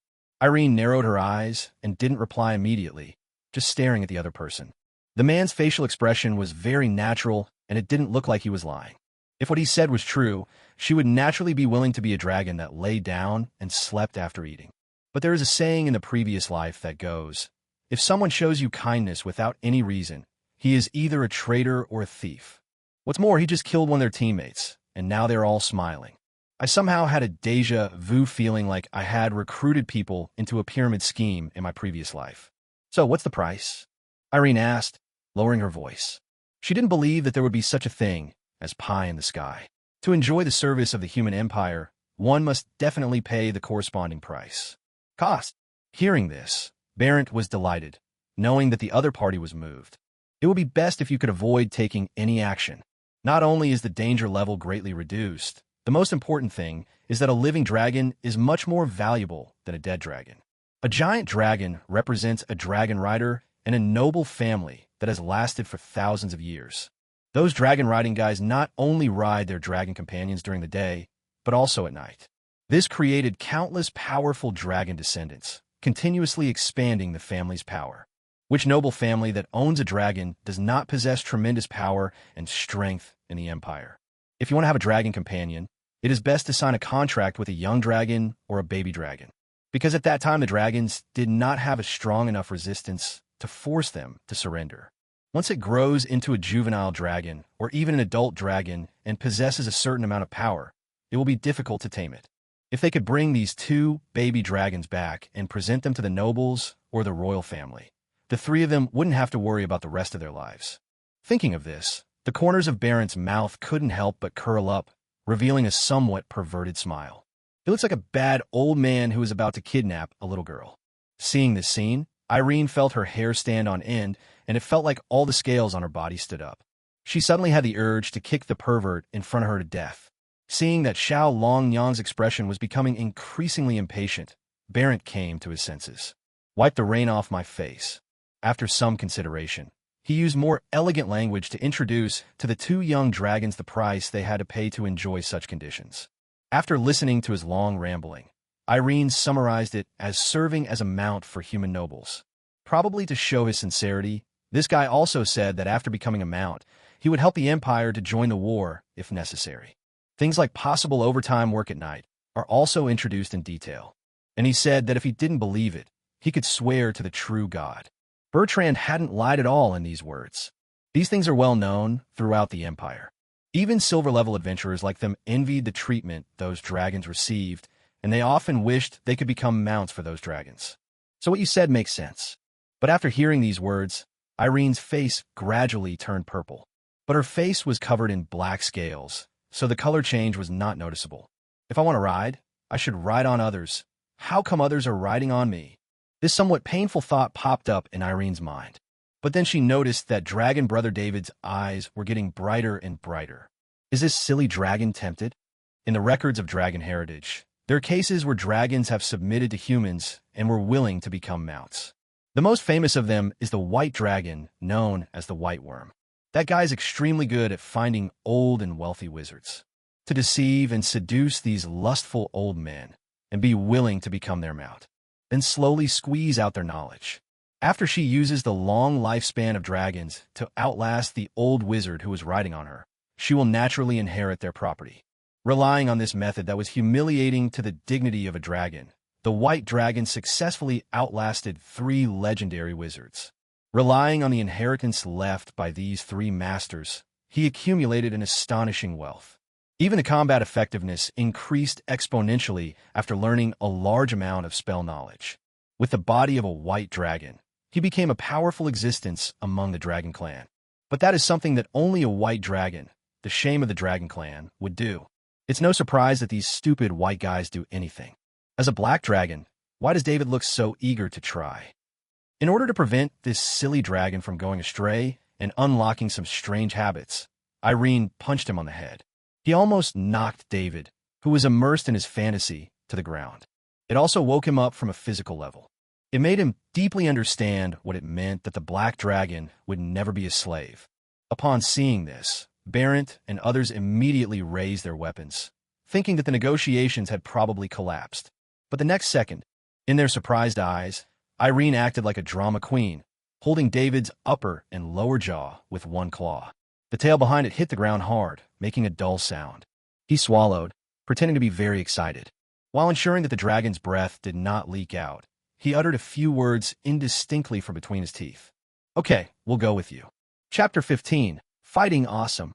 Irene narrowed her eyes and didn't reply immediately, just staring at the other person. The man's facial expression was very natural, and it didn't look like he was lying. If what he said was true, she would naturally be willing to be a dragon that lay down and slept after eating. But there is a saying in the previous life that goes, if someone shows you kindness without any reason, he is either a traitor or a thief. What's more, he just killed one of their teammates, and now they're all smiling. I somehow had a déjà vu feeling like I had recruited people into a pyramid scheme in my previous life. So what's the price? Irene asked, lowering her voice. She didn't believe that there would be such a thing as pie in the sky. To enjoy the service of the human empire, one must definitely pay the corresponding price. Cost. Hearing this, Barrett was delighted, knowing that the other party was moved. It would be best if you could avoid taking any action. Not only is the danger level greatly reduced, the most important thing is that a living dragon is much more valuable than a dead dragon. A giant dragon represents a dragon rider and a noble family that has lasted for thousands of years. Those dragon riding guys not only ride their dragon companions during the day, but also at night. This created countless powerful dragon descendants, continuously expanding the family's power. Which noble family that owns a dragon does not possess tremendous power and strength in the empire? If you want to have a dragon companion, it is best to sign a contract with a young dragon or a baby dragon, because at that time the dragons did not have a strong enough resistance to force them to surrender. Once it grows into a juvenile dragon or even an adult dragon and possesses a certain amount of power, it will be difficult to tame it. If they could bring these 2 baby dragons back and present them to the nobles or the royal family, the 3 of them wouldn't have to worry about the rest of their lives. Thinking of this, the corners of Barrett's mouth couldn't help but curl up, revealing a somewhat perverted smile. He looks like a bad old man who is about to kidnap a little girl. Seeing this scene, Irene felt her hair stand on end, and it felt like all the scales on her body stood up. She suddenly had the urge to kick the pervert in front of her to death. Seeing that Xiao Longyang's expression was becoming increasingly impatient, Barent came to his senses. Wipe the rain off my face. After some consideration, he used more elegant language to introduce to the two young dragons the price they had to pay to enjoy such conditions. After listening to his long rambling, Irene summarized it as serving as a mount for human nobles. Probably to show his sincerity, this guy also said that after becoming a mount, he would help the Empire to join the war if necessary. Things like possible overtime work at night are also introduced in detail, and he said that if he didn't believe it, he could swear to the true God. Bertrand hadn't lied at all in these words. These things are well known throughout the Empire. Even silver-level adventurers like them envied the treatment those dragons received, and they often wished they could become mounts for those dragons. So what you said makes sense. But after hearing these words, Irene's face gradually turned purple. But her face was covered in black scales, so the color change was not noticeable. If I want to ride, I should ride on others. How come others are riding on me? This somewhat painful thought popped up in Irene's mind. But then she noticed that Dragon Brother David's eyes were getting brighter and brighter. Is this silly dragon tempted? In the records of dragon heritage, there are cases where dragons have submitted to humans and were willing to become mounts. The most famous of them is the white dragon, known as the white worm. That guy's extremely good at finding old and wealthy wizards, to deceive and seduce these lustful old men and be willing to become their mount, then slowly squeeze out their knowledge. After she uses the long lifespan of dragons to outlast the old wizard who was riding on her, she will naturally inherit their property. Relying on this method that was humiliating to the dignity of a dragon, the white dragon successfully outlasted 3 legendary wizards. Relying on the inheritance left by these 3 masters, he accumulated an astonishing wealth. Even the combat effectiveness increased exponentially after learning a large amount of spell knowledge. With the body of a white dragon, he became a powerful existence among the dragon clan. But that is something that only a white dragon, the shame of the dragon clan, would do. It's no surprise that these stupid white guys do anything. As a black dragon, why does David look so eager to try? In order to prevent this silly dragon from going astray and unlocking some strange habits, Irene punched him on the head. He almost knocked David, who was immersed in his fantasy, to the ground. It also woke him up from a physical level. It made him deeply understand what it meant that the black dragon would never be a slave. Upon seeing this, Barent and others immediately raised their weapons, thinking that the negotiations had probably collapsed. But the next second, in their surprised eyes, Irene acted like a drama queen, holding David's upper and lower jaw with one claw. The tail behind it hit the ground hard, making a dull sound. He swallowed, pretending to be very excited. While ensuring that the dragon's breath did not leak out, he uttered a few words indistinctly from between his teeth. Okay, we'll go with you. Chapter 15. Fighting Awesome.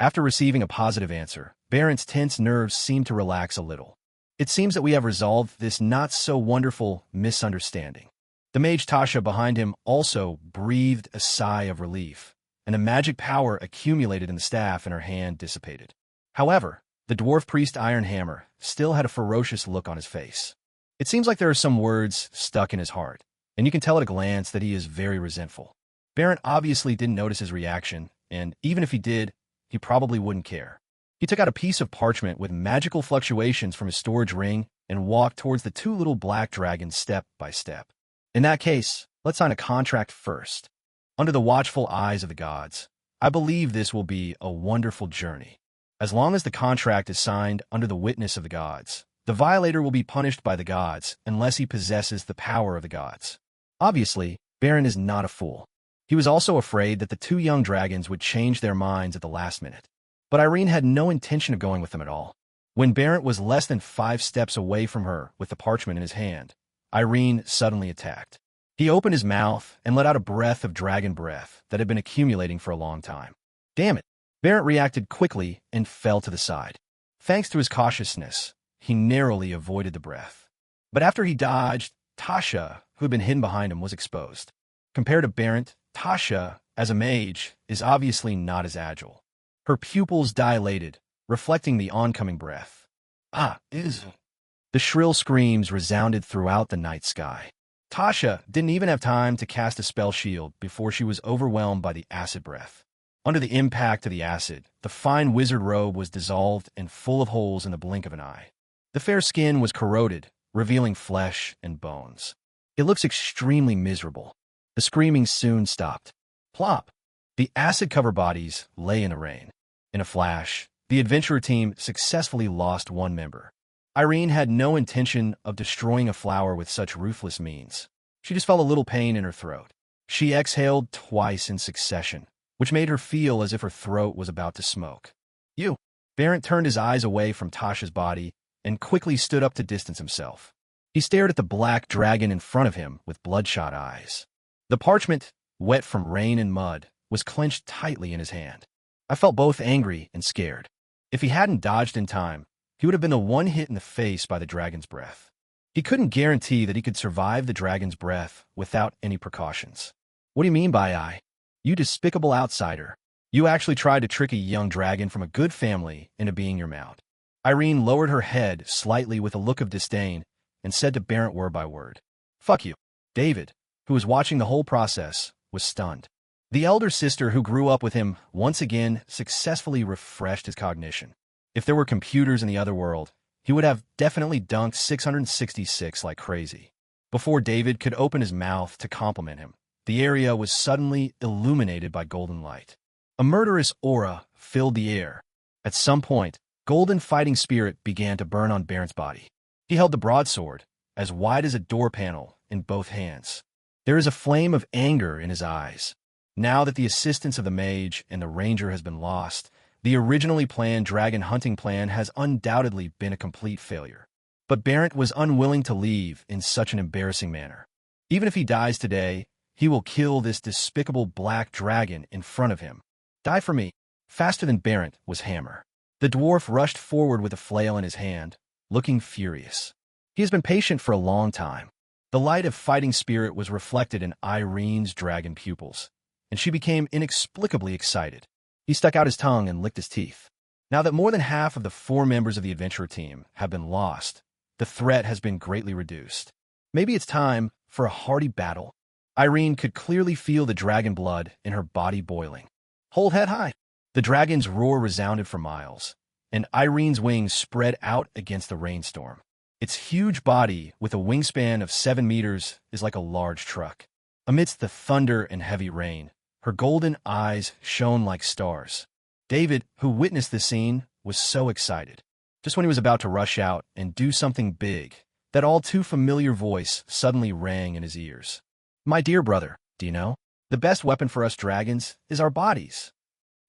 After receiving a positive answer, Barent's tense nerves seemed to relax a little. It seems that we have resolved this not-so-wonderful misunderstanding. The mage Tasha behind him also breathed a sigh of relief, and a magic power accumulated in the staff in her hand dissipated. However, the dwarf priest Ironhammer still had a ferocious look on his face. It seems like there are some words stuck in his heart, and you can tell at a glance that he is very resentful. Barent obviously didn't notice his reaction, and even if he did, he probably wouldn't care. He took out a piece of parchment with magical fluctuations from his storage ring and walked towards the 2 little black dragons step by step. In that case, let's sign a contract first. Under the watchful eyes of the gods, I believe this will be a wonderful journey. As long as the contract is signed under the witness of the gods, the violator will be punished by the gods unless he possesses the power of the gods. Obviously, Baron is not a fool. He was also afraid that the 2 young dragons would change their minds at the last minute. But Irene had no intention of going with them at all. When Barent was less than 5 steps away from her with the parchment in his hand, Irene suddenly attacked. He opened his mouth and let out a breath of dragon breath that had been accumulating for a long time. Damn it! Barent reacted quickly and fell to the side. Thanks to his cautiousness, he narrowly avoided the breath. But after he dodged, Tasha, who had been hidden behind him, was exposed. Compared to Barent, Tasha, as a mage, is obviously not as agile. Her pupils dilated, reflecting the oncoming breath. The shrill screams resounded throughout the night sky. Tasha didn't even have time to cast a spell shield before she was overwhelmed by the acid breath. Under the impact of the acid, the fine wizard robe was dissolved and full of holes in the blink of an eye. The fair skin was corroded, revealing flesh and bones. It looks extremely miserable. The screaming soon stopped. Plop! The acid-covered bodies lay in the rain. In a flash, the adventurer team successfully lost one member. Irene had no intention of destroying a flower with such ruthless means. She just felt a little pain in her throat. She exhaled twice in succession, which made her feel as if her throat was about to smoke. You! Barrett turned his eyes away from Tasha's body and quickly stood up to distance himself. He stared at the black dragon in front of him with bloodshot eyes. The parchment, wet from rain and mud, was clenched tightly in his hand. I felt both angry and scared. If he hadn't dodged in time, he would have been a one hit in the face by the dragon's breath. He couldn't guarantee that he could survive the dragon's breath without any precautions. What do you mean by I? You despicable outsider. You actually tried to trick a young dragon from a good family into being your mount. Irene lowered her head slightly with a look of disdain and said to Barrett word by word, "Fuck you." David, who was watching the whole process, was stunned. The elder sister who grew up with him once again successfully refreshed his cognition. If there were computers in the other world, he would have definitely dunked 666 like crazy. Before David could open his mouth to compliment him, the area was suddenly illuminated by golden light. A murderous aura filled the air. At some point, golden fighting spirit began to burn on Barrett's body. He held the broadsword, as wide as a door panel, in both hands. There is a flame of anger in his eyes. Now that the assistance of the mage and the ranger has been lost, the originally planned dragon hunting plan has undoubtedly been a complete failure. But Barrett was unwilling to leave in such an embarrassing manner. Even if he dies today, he will kill this despicable black dragon in front of him. Die for me. Faster than Barrett was Hammer. The dwarf rushed forward with a flail in his hand, looking furious. He has been patient for a long time. The light of fighting spirit was reflected in Irene's dragon pupils, and she became inexplicably excited. He stuck out his tongue and licked his teeth. Now that more than half of the 4 members of the adventurer team have been lost, the threat has been greatly reduced. Maybe it's time for a hearty battle. Irene could clearly feel the dragon blood in her body boiling. Hold head high. The dragon's roar resounded for miles, and Irene's wings spread out against the rainstorm. Its huge body, with a wingspan of 7 meters, is like a large truck. Amidst the thunder and heavy rain, her golden eyes shone like stars. David, who witnessed the scene, was so excited. Just when he was about to rush out and do something big, that all too familiar voice suddenly rang in his ears. "My dear brother, do you know? The best weapon for us dragons is our bodies."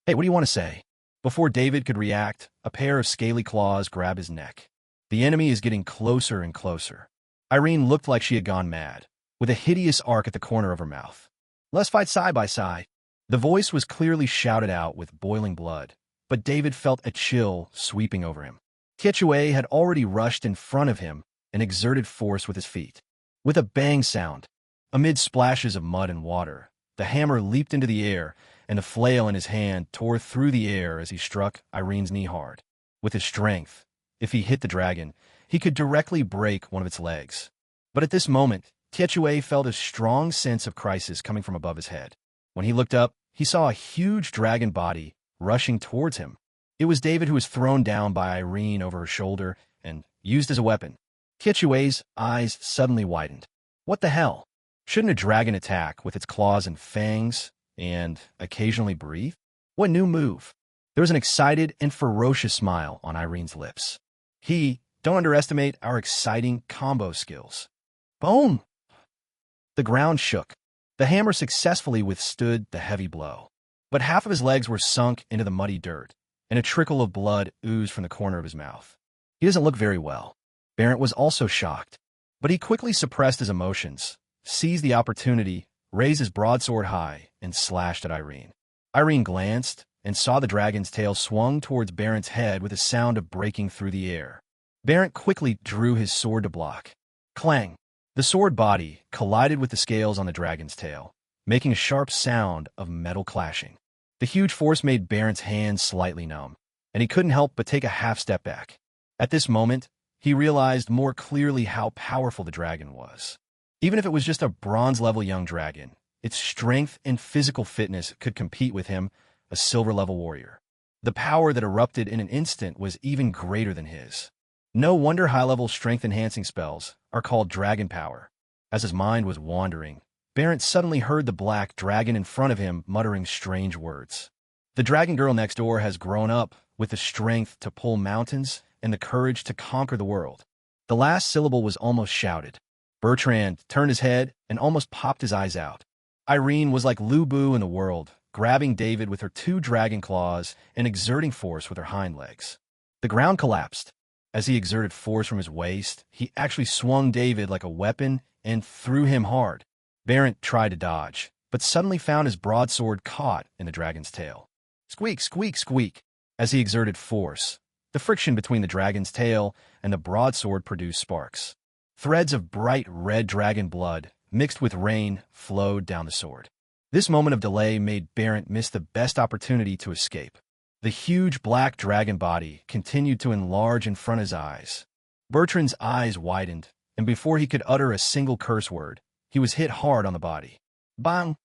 "Hey, what do you want to say?" Before David could react, a pair of scaly claws grabbed his neck. The enemy is getting closer and closer. Irene looked like she had gone mad, with a hideous arc at the corner of her mouth. "Let's fight side by side." The voice was clearly shouted out with boiling blood, but David felt a chill sweeping over him. Tietue had already rushed in front of him and exerted force with his feet. With a bang sound, amid splashes of mud and water, the hammer leaped into the air, and the flail in his hand tore through the air as he struck Irene's knee hard. With his strength, if he hit the dragon, he could directly break one of its legs. But at this moment, Tietue felt a strong sense of crisis coming from above his head. When he looked up, he saw a huge dragon body rushing towards him. It was David, who was thrown down by Irene over her shoulder and used as a weapon. Tietue's eyes suddenly widened. What the hell? Shouldn't a dragon attack with its claws and fangs and occasionally breathe? What new move? There was an excited and ferocious smile on Irene's lips. Don't underestimate our exciting combo skills. Boom! The ground shook. The hammer successfully withstood the heavy blow. But half of his legs were sunk into the muddy dirt, and a trickle of blood oozed from the corner of his mouth. He doesn't look very well. Barrett was also shocked, but he quickly suppressed his emotions, seized the opportunity, raised his broadsword high, and slashed at Irene. Irene glanced and saw the dragon's tail swung towards Barrett's head with a sound of breaking through the air. Barrett quickly drew his sword to block. Clang! The sword body collided with the scales on the dragon's tail, making a sharp sound of metal clashing. The huge force made Barrett's hands slightly numb, and he couldn't help but take a half step back. At this moment, he realized more clearly how powerful the dragon was. Even if it was just a bronze-level young dragon, its strength and physical fitness could compete with him a silver-level warrior. The power that erupted in an instant was even greater than his. No wonder high-level strength-enhancing spells are called dragon power. As his mind was wandering, Barrett suddenly heard the black dragon in front of him muttering strange words. The dragon girl next door has grown up with the strength to pull mountains and the courage to conquer the world. The last syllable was almost shouted. Bertrand turned his head and almost popped his eyes out. Irene was like Lu Bu in the world, grabbing David with her two dragon claws and exerting force with her hind legs. The ground collapsed. As he exerted force from his waist, he actually swung David like a weapon and threw him hard. Barrett tried to dodge, but suddenly found his broadsword caught in the dragon's tail. Squeak, squeak, squeak. As he exerted force, the friction between the dragon's tail and the broadsword produced sparks. Threads of bright red dragon blood, mixed with rain, flowed down the sword. This moment of delay made Barrett miss the best opportunity to escape. The huge black dragon body continued to enlarge in front of his eyes. Bertrand's eyes widened, and before he could utter a single curse word, he was hit hard on the body. Bang!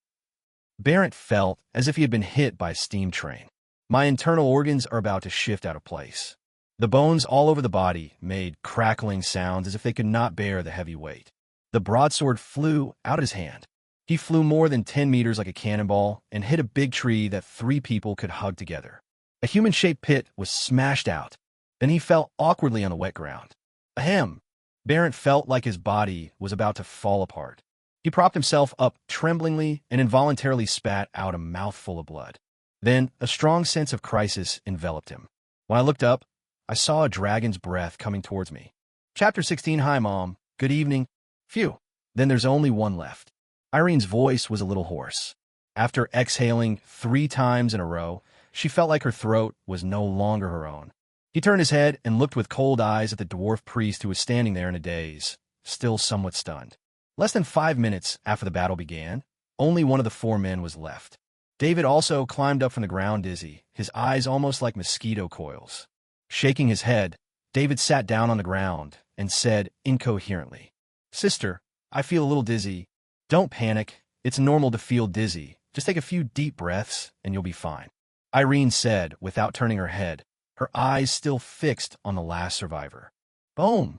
Barrett felt as if he had been hit by a steam train. My internal organs are about to shift out of place. The bones all over the body made crackling sounds as if they could not bear the heavy weight. The broadsword flew out of his hand. He flew more than 10 meters like a cannonball and hit a big tree that 3 people could hug together. A human-shaped pit was smashed out. Then he fell awkwardly on the wet ground. Ahem! Barrett felt like his body was about to fall apart. He propped himself up tremblingly and involuntarily spat out a mouthful of blood. Then a strong sense of crisis enveloped him. When I looked up, I saw a dragon's breath coming towards me. Chapter 16. Hi, Mom. Good evening. Phew. Then there's only one left. Irene's voice was a little hoarse. After exhaling 3 times in a row, she felt like her throat was no longer her own. He turned his head and looked with cold eyes at the dwarf priest who was standing there in a daze, still somewhat stunned. Less than 5 minutes after the battle began, only one of the 4 men was left. David also climbed up from the ground dizzy, his eyes almost like mosquito coils. Shaking his head, David sat down on the ground and said incoherently, "Sister, I feel a little dizzy. Don't panic. It's normal to feel dizzy. Just take a few deep breaths and you'll be fine," Irene said without turning her head, her eyes still fixed on the last survivor. Boom!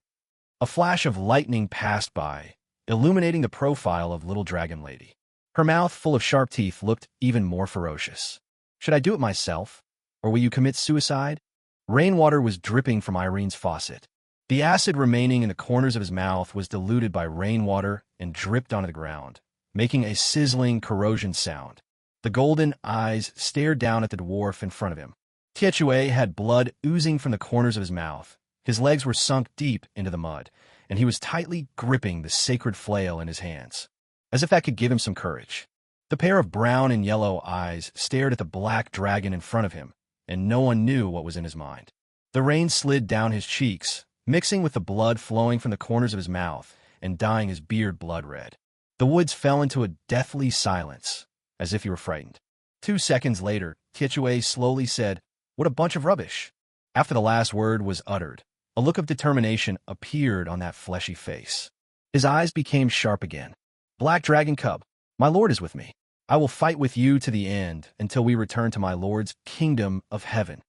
A flash of lightning passed by, illuminating the profile of Little Dragon Lady. Her mouth full of sharp teeth looked even more ferocious. "Should I do it myself? Or will you commit suicide?" Rainwater was dripping from Irene's faucet. The acid remaining in the corners of his mouth was diluted by rainwater and dripped onto the ground, making a sizzling corrosion sound. The golden eyes stared down at the dwarf in front of him. Tietue had blood oozing from the corners of his mouth. His legs were sunk deep into the mud, and he was tightly gripping the sacred flail in his hands, as if that could give him some courage. The pair of brown and yellow eyes stared at the black dragon in front of him, and no one knew what was in his mind. The rain slid down his cheeks, mixing with the blood flowing from the corners of his mouth and dyeing his beard blood red. The woods fell into a deathly silence, as if he were frightened. 2 seconds later, Tietue slowly said, "What a bunch of rubbish." After the last word was uttered, a look of determination appeared on that fleshy face. His eyes became sharp again. "Black Dragon Cub, my lord is with me. I will fight with you to the end until we return to my lord's kingdom of heaven."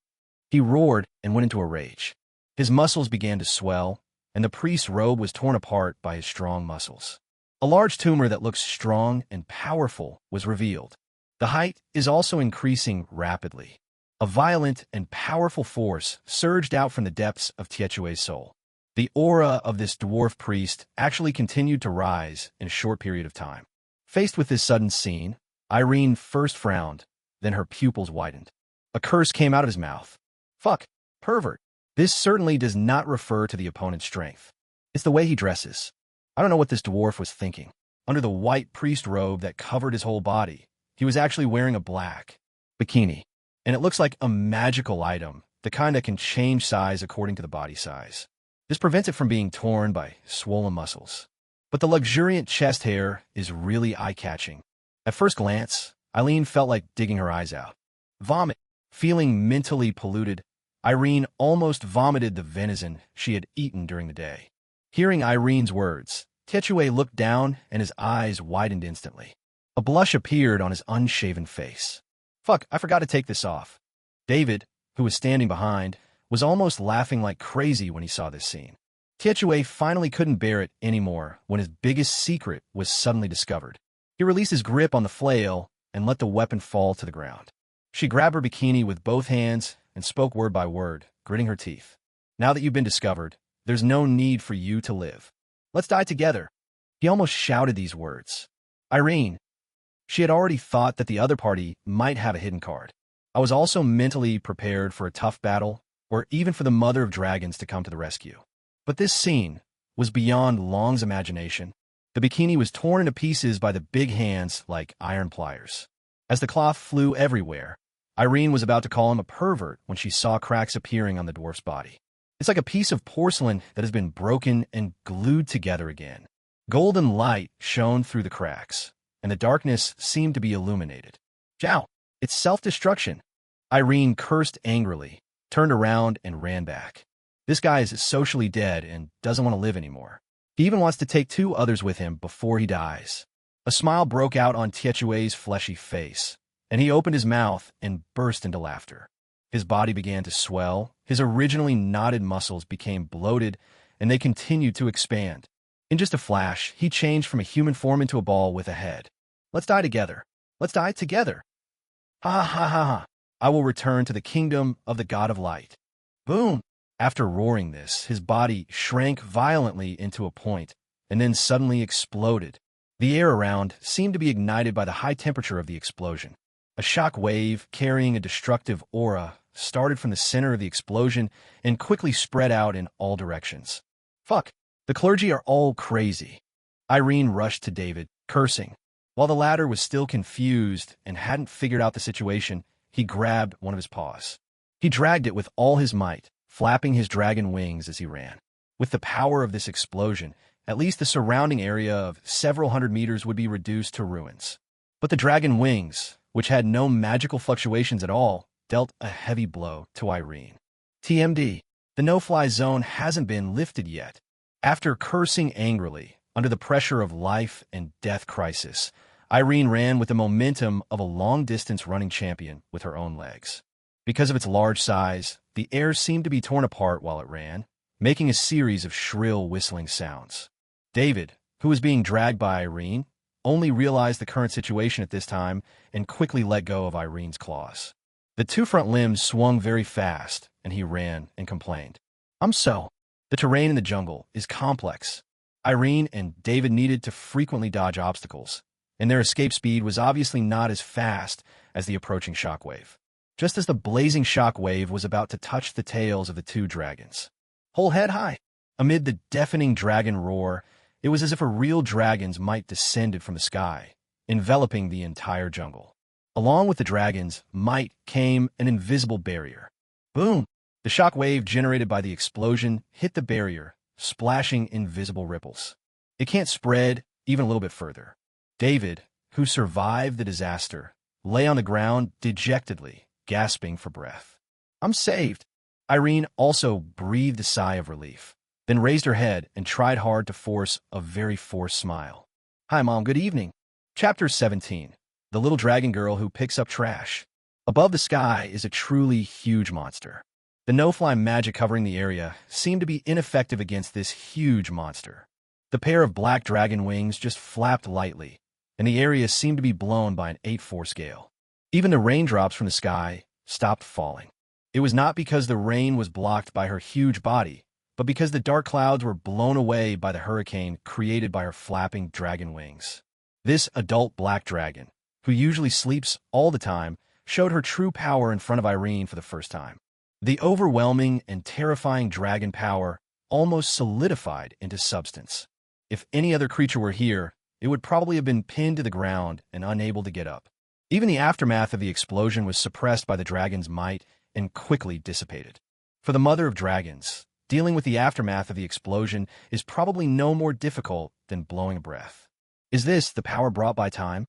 He roared and went into a rage. His muscles began to swell, and the priest's robe was torn apart by his strong muscles. A large tumor that looked strong and powerful was revealed. The height is also increasing rapidly. A violent and powerful force surged out from the depths of Tietue's soul. The aura of this dwarf priest actually continued to rise in a short period of time. Faced with this sudden scene, Irene first frowned, then her pupils widened. A curse came out of his mouth. "Fuck, pervert. This certainly does not refer to the opponent's strength. It's the way he dresses." I don't know what this dwarf was thinking. Under the white priest robe that covered his whole body, he was actually wearing a black bikini. And it looks like a magical item, the kind that can change size according to the body size. This prevents it from being torn by swollen muscles. But the luxuriant chest hair is really eye-catching. At first glance, Eileen felt like digging her eyes out. Vomit. Feeling mentally polluted, Irene almost vomited the venison she had eaten during the day. Hearing Irene's words, Tietue looked down and his eyes widened instantly. A blush appeared on his unshaven face. Fuck, I forgot to take this off. David, who was standing behind, was almost laughing like crazy when he saw this scene. Tiechue finally couldn't bear it anymore when his biggest secret was suddenly discovered. He released his grip on the flail and let the weapon fall to the ground. She grabbed her bikini with both hands and spoke word by word, gritting her teeth. Now that you've been discovered, there's no need for you to live. Let's die together. He almost shouted these words. Irene. She had already thought that the other party might have a hidden card. I was also mentally prepared for a tough battle, or even for the mother of dragons to come to the rescue. But this scene was beyond Long's imagination. The bikini was torn into pieces by the big hands like iron pliers. As the cloth flew everywhere, Irene was about to call him a pervert when she saw cracks appearing on the dwarf's body. It's like a piece of porcelain that has been broken and glued together again. Golden light shone through the cracks, and the darkness seemed to be illuminated. Zhao, it's self-destruction. Irene cursed angrily, turned around, and ran back. This guy is socially dead and doesn't want to live anymore. He even wants to take 2 others with him before he dies. A smile broke out on Tietue's fleshy face, and he opened his mouth and burst into laughter. His body began to swell, his originally knotted muscles became bloated, and they continued to expand. In just a flash, he changed from a human form into a ball with a head. Let's die together. Let's die together. Ha ha ha ha. I will return to the kingdom of the god of light. Boom. After roaring this, his body shrank violently into a point, and then suddenly exploded. The air around seemed to be ignited by the high temperature of the explosion. A shock wave carrying a destructive aura started from the center of the explosion and quickly spread out in all directions. Fuck, the clergy are all crazy. Irene rushed to David, cursing. While the latter was still confused and hadn't figured out the situation, he grabbed one of his paws. He dragged it with all his might, flapping his dragon wings as he ran. With the power of this explosion, at least the surrounding area of several hundred meters would be reduced to ruins. But the dragon wings, which had no magical fluctuations at all, dealt a heavy blow to Irene. TMD, the no-fly zone hasn't been lifted yet. After cursing angrily, under the pressure of life and death crisis, Irene ran with the momentum of a long-distance running champion with her own legs. Because of its large size, the air seemed to be torn apart while it ran, making a series of shrill whistling sounds. David, who was being dragged by Irene, only realized the current situation at this time and quickly let go of Irene's claws. The 2 front limbs swung very fast, and he ran and complained. The terrain in the jungle is complex. Irene and David needed to frequently dodge obstacles, and their escape speed was obviously not as fast as the approaching shockwave. Just as the blazing shockwave was about to touch the tails of the 2 dragons. Whole head high. Amid the deafening dragon roar, it was as if a real dragon's might descended from the sky, enveloping the entire jungle. Along with the dragon's might came an invisible barrier. Boom! The shockwave generated by the explosion hit the barrier, splashing invisible ripples. It can't spread even a little bit further. David, who survived the disaster, lay on the ground dejectedly, gasping for breath. I'm saved. Irene also breathed a sigh of relief, then raised her head and tried hard to force a very forced smile. Hi, Mom. Good evening. Chapter 17. The Little Dragon Girl Who Picks Up Trash. Above the sky is a truly huge monster. The no-fly magic covering the area seemed to be ineffective against this huge monster. The pair of black dragon wings just flapped lightly, and the area seemed to be blown by an 8-4 scale. Even the raindrops from the sky stopped falling. It was not because the rain was blocked by her huge body, but because the dark clouds were blown away by the hurricane created by her flapping dragon wings. This adult black dragon, who usually sleeps all the time, showed her true power in front of Irene for the first time. The overwhelming and terrifying dragon power almost solidified into substance. If any other creature were here, it would probably have been pinned to the ground and unable to get up. Even the aftermath of the explosion was suppressed by the dragon's might and quickly dissipated. For the mother of dragons, dealing with the aftermath of the explosion is probably no more difficult than blowing a breath. Is this the power brought by time?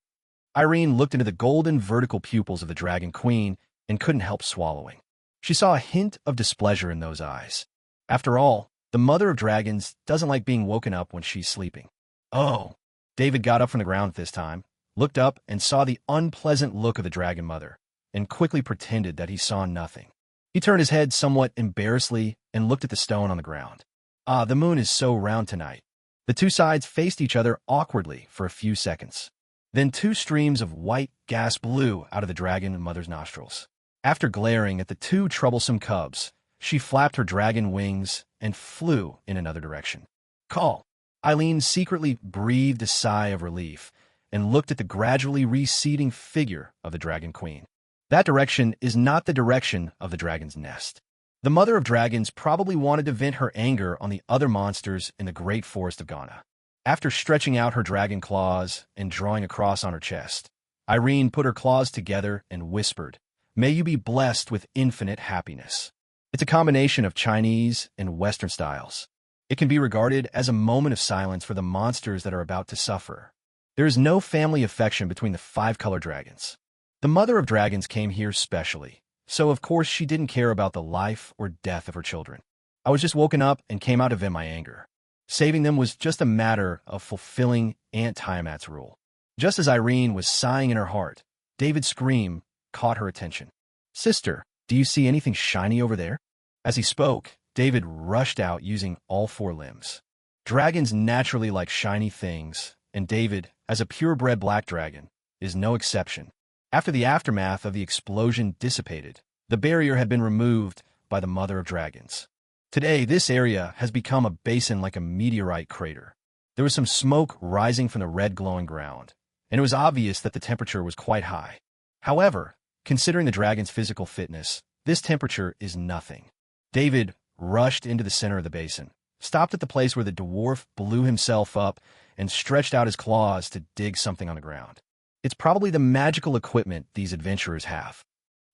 Irene looked into the golden vertical pupils of the Dragon Queen and couldn't help swallowing. She saw a hint of displeasure in those eyes. After all, the mother of dragons doesn't like being woken up when she's sleeping. Oh! David got up from the ground this time, looked up and saw the unpleasant look of the dragon mother, and quickly pretended that he saw nothing. He turned his head somewhat embarrassedly and looked at the stone on the ground. Ah, the moon is so round tonight. The two sides faced each other awkwardly for a few seconds. Then two streams of white gas blew out of the dragon mother's nostrils. After glaring at the two troublesome cubs, she flapped her dragon wings and flew in another direction. Call. Eileen secretly breathed a sigh of relief and looked at the gradually receding figure of the dragon queen. That direction is not the direction of the dragon's nest. The mother of dragons probably wanted to vent her anger on the other monsters in the great forest of Ghana. After stretching out her dragon claws and drawing a cross on her chest, Irene put her claws together and whispered, "May you be blessed with infinite happiness." It's a combination of Chinese and Western styles. It can be regarded as a moment of silence for the monsters that are about to suffer. There is no family affection between the five-color dragons. The mother of dragons came here specially, so of course she didn't care about the life or death of her children. I was just woken up and came out to vent my anger. Saving them was just a matter of fulfilling Aunt Tiamat's rule. Just as Irene was sighing in her heart, David's scream caught her attention. "Sister, do you see anything shiny over there?" As he spoke, David rushed out using all four limbs. Dragons naturally like shiny things, and David, as a purebred black dragon, is no exception. After the aftermath of the explosion dissipated, the barrier had been removed by the mother of dragons. Today, this area has become a basin like a meteorite crater. There was some smoke rising from the red glowing ground, and it was obvious that the temperature was quite high. However, considering the dragon's physical fitness, this temperature is nothing. David rushed into the center of the basin, stopped at the place where the dwarf blew himself up, and stretched out his claws to dig something on the ground. It's probably the magical equipment these adventurers have.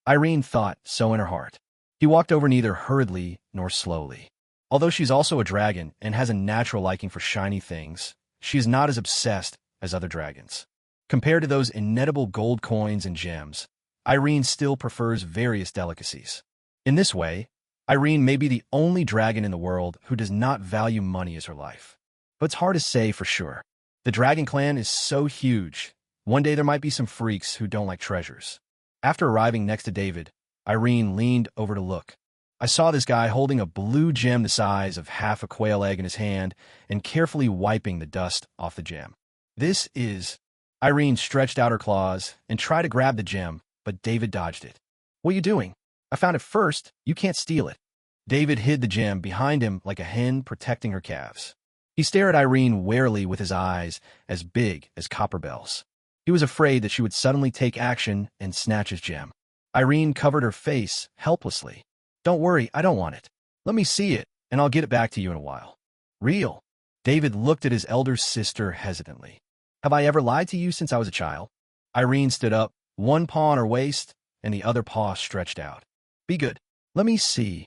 Irene thought so in her heart. He walked over neither hurriedly nor slowly. Although she's also a dragon and has a natural liking for shiny things, she is not as obsessed as other dragons. Compared to those inedible gold coins and gems, Irene still prefers various delicacies. In this way, Irene may be the only dragon in the world who does not value money as her life. But it's hard to say for sure. The dragon clan is so huge, one day there might be some freaks who don't like treasures. After arriving next to David, Irene leaned over to look. I saw this guy holding a blue gem the size of half a quail egg in his hand and carefully wiping the dust off the gem. This is... Irene stretched out her claws and tried to grab the gem, but David dodged it. "What are you doing? I found it first. You can't steal it." David hid the gem behind him like a hen protecting her calves. He stared at Irene warily with his eyes as big as copper bells. He was afraid that she would suddenly take action and snatch his gem. Irene covered her face helplessly. "Don't worry, I don't want it. Let me see it, and I'll get it back to you in a while." "Real?" David looked at his elder sister hesitantly. "Have I ever lied to you since I was a child?" Irene stood up, one paw on her waist, and the other paw stretched out. "Be good. Let me see."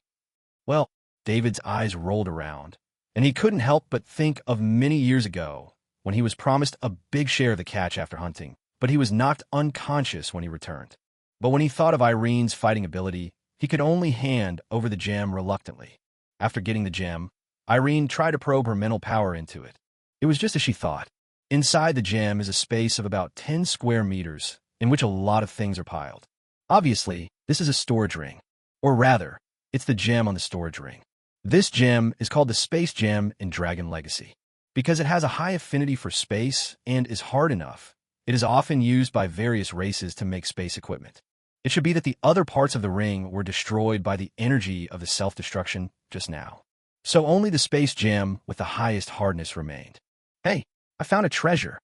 Well, David's eyes rolled around, and he couldn't help but think of many years ago when he was promised a big share of the catch after hunting, but he was knocked unconscious when he returned. But when he thought of Irene's fighting ability, he could only hand over the gem reluctantly. After getting the gem, Irene tried to probe her mental power into it. It was just as she thought. Inside the gem is a space of about 10 square meters, in which a lot of things are piled. Obviously, this is a storage ring. Or rather, it's the gem on the storage ring. This gem is called the Space Gem in Dragon Legacy. Because it has a high affinity for space and is hard enough, it is often used by various races to make space equipment. It should be that the other parts of the ring were destroyed by the energy of the self-destruction just now. So only the Space Gem with the highest hardness remained. "Hey, I found a treasure."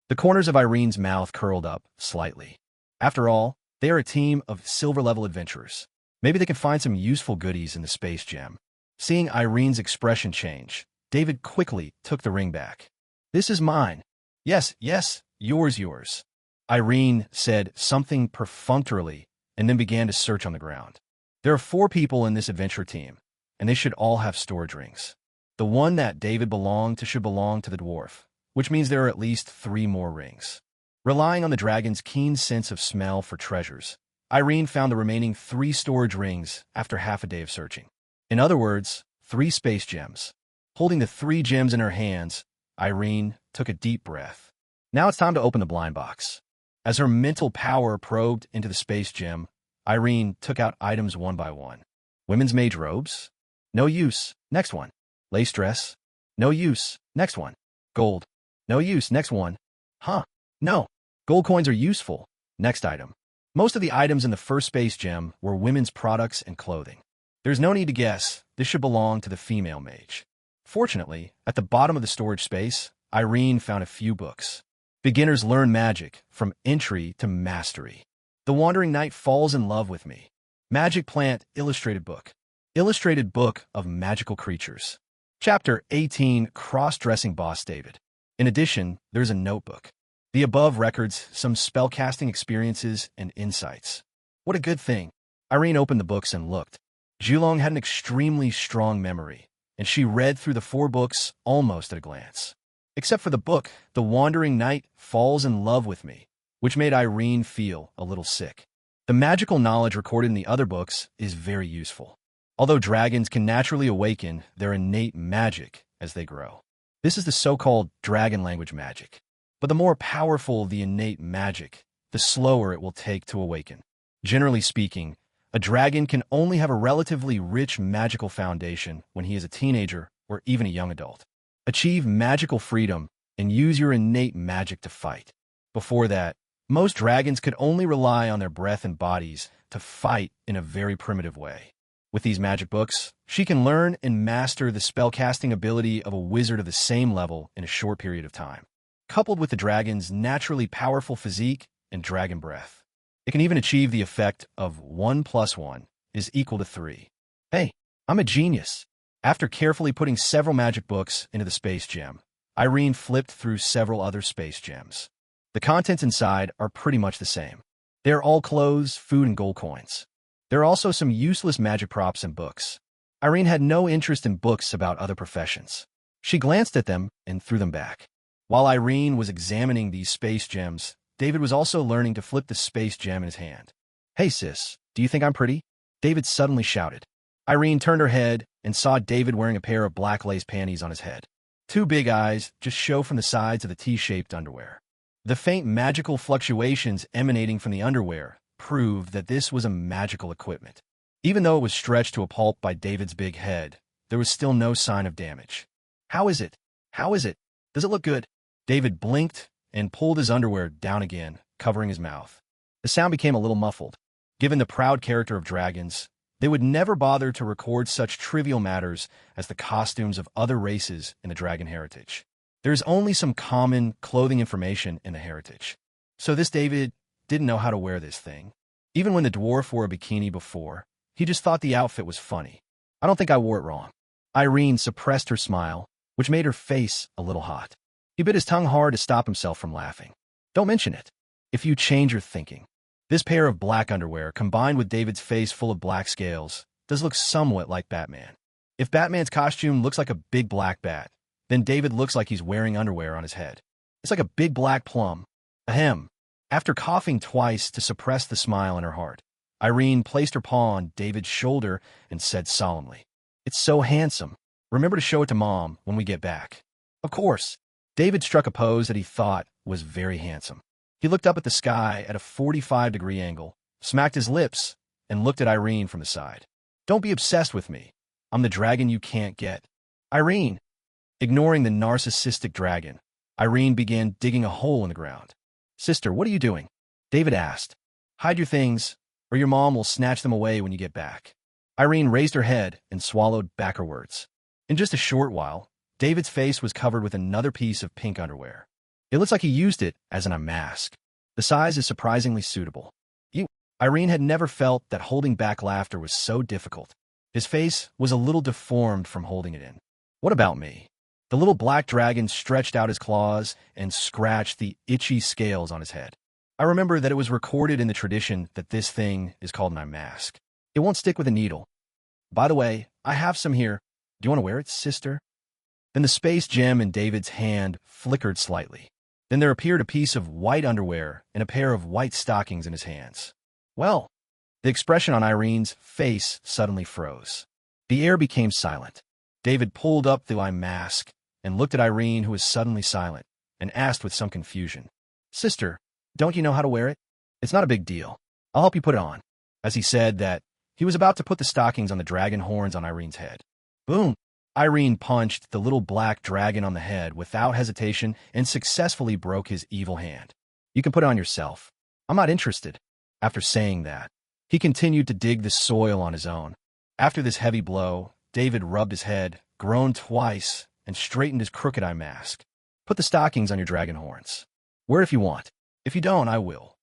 The corners of Irene's mouth curled up slightly. After all, they are a team of silver-level adventurers. Maybe they can find some useful goodies in the Space Gem. Seeing Irene's expression change, David quickly took the ring back. "This is mine." Yes, yours. Irene said something perfunctorily and then began to search on the ground. There are 4 people in this adventure team, and they should all have storage rings. The one that David belonged to should belong to the dwarf, which means there are at least 3 more rings. Relying on the dragon's keen sense of smell for treasures, Irene found the remaining 3 storage rings after half a day of searching. In other words, 3 space gems. Holding the 3 gems in her hands, Irene took a deep breath. Now it's time to open the blind box. As her mental power probed into the space gem, Irene took out items one by one. Women's mage robes? No use. Next one. Lace dress? No use. Next one. Gold? No use. Next one. Huh. No. Gold coins are useful. Next item. Most of the items in the first space gem were women's products and clothing. There's no need to guess. This should belong to the female mage. Fortunately, at the bottom of the storage space, Irene found a few books. Beginners Learn Magic, From Entry to Mastery. The Wandering Knight Falls in Love with Me. Magic Plant Illustrated Book. Illustrated Book of Magical Creatures. Chapter 18, Cross-Dressing Boss David. In addition, there's a notebook. The above records some spellcasting experiences and insights. What a good thing. Irene opened the books and looked. Julong had an extremely strong memory, and she read through the 4 books almost at a glance. Except for the book, The Wandering Knight Falls in Love with Me, which made Irene feel a little sick. The magical knowledge recorded in the other books is very useful. Although dragons can naturally awaken their innate magic as they grow. This is the so-called dragon language magic. But the more powerful the innate magic, the slower it will take to awaken. Generally speaking, a dragon can only have a relatively rich magical foundation when he is a teenager or even a young adult. Achieve magical freedom and use your innate magic to fight. Before that, most dragons could only rely on their breath and bodies to fight in a very primitive way. With these magic books, she can learn and master the spellcasting ability of a wizard of the same level in a short period of time. Coupled with the dragon's naturally powerful physique and dragon breath, it can even achieve the effect of 1 + 1 is equal to 3. Hey, I'm a genius. After carefully putting several magic books into the space gem, Irene flipped through several other space gems. The contents inside are pretty much the same. They're all clothes, food, and gold coins. There are also some useless magic props and books. Irene had no interest in books about other professions. She glanced at them and threw them back. While Irene was examining these space gems, David was also learning to flip the space gem in his hand. Hey sis, do you think I'm pretty? David suddenly shouted. Irene turned her head and saw David wearing a pair of black lace panties on his head. 2 big eyes just show from the sides of the T-shaped underwear. The faint magical fluctuations emanating from the underwear proved that this was a magical equipment. Even though it was stretched to a pulp by David's big head, there was still no sign of damage. How is it? How is it? Does it look good? David blinked and pulled his underwear down again, covering his mouth. The sound became a little muffled. Given the proud character of dragons, they would never bother to record such trivial matters as the costumes of other races in the dragon heritage. There is only some common clothing information in the heritage. So this David didn't know how to wear this thing. Even when the dwarf wore a bikini before, he just thought the outfit was funny. I don't think I wore it wrong. Irene suppressed her smile, which made her face a little hot. He bit his tongue hard to stop himself from laughing. Don't mention it. If you change your thinking. This pair of black underwear, combined with David's face full of black scales, does look somewhat like Batman. If Batman's costume looks like a big black bat, then David looks like he's wearing underwear on his head. It's like a big black plum. Ahem. After coughing twice to suppress the smile in her heart, Irene placed her paw on David's shoulder and said solemnly, "It's so handsome. Remember to show it to Mom when we get back." Of course. David struck a pose that he thought was very handsome. He looked up at the sky at a 45-degree angle, smacked his lips, and looked at Irene from the side. "Don't be obsessed with me. I'm the dragon you can't get." Irene! Ignoring the narcissistic dragon, Irene began digging a hole in the ground. "Sister, what are you doing?" David asked. "Hide your things, or your mom will snatch them away when you get back." Irene raised her head and swallowed back her words. In just a short while, David's face was covered with another piece of pink underwear. It looks like he used it as an mask. The size is surprisingly suitable. Irene had never felt that holding back laughter was so difficult. His face was a little deformed from holding it in. "What about me?" The little black dragon stretched out his claws and scratched the itchy scales on his head. "I remember that it was recorded in the tradition that this thing is called an mask. It won't stick with a needle. By the way, I have some here. Do you want to wear it, sister?" Then the space gem in David's hand flickered slightly. Then there appeared a piece of white underwear and a pair of white stockings in his hands. "Well," the expression on Irene's face suddenly froze. The air became silent. David pulled up the eye mask and looked at Irene, who was suddenly silent, and asked with some confusion, "Sister, Don't you know how to wear it? It's not a big deal. I'll help you put it on. As he said that, he was about to put the stockings on the dragon horns on Irene's head. Boom! Irene punched the little black dragon on the head without hesitation and successfully broke his evil hand. You can put it on yourself. I'm not interested. After saying that, he continued to dig the soil on his own. After this heavy blow, David rubbed his head, groaned twice, and straightened his crooked eye mask. Put the stockings on your dragon horns. Wear it if you want. If you don't, I will.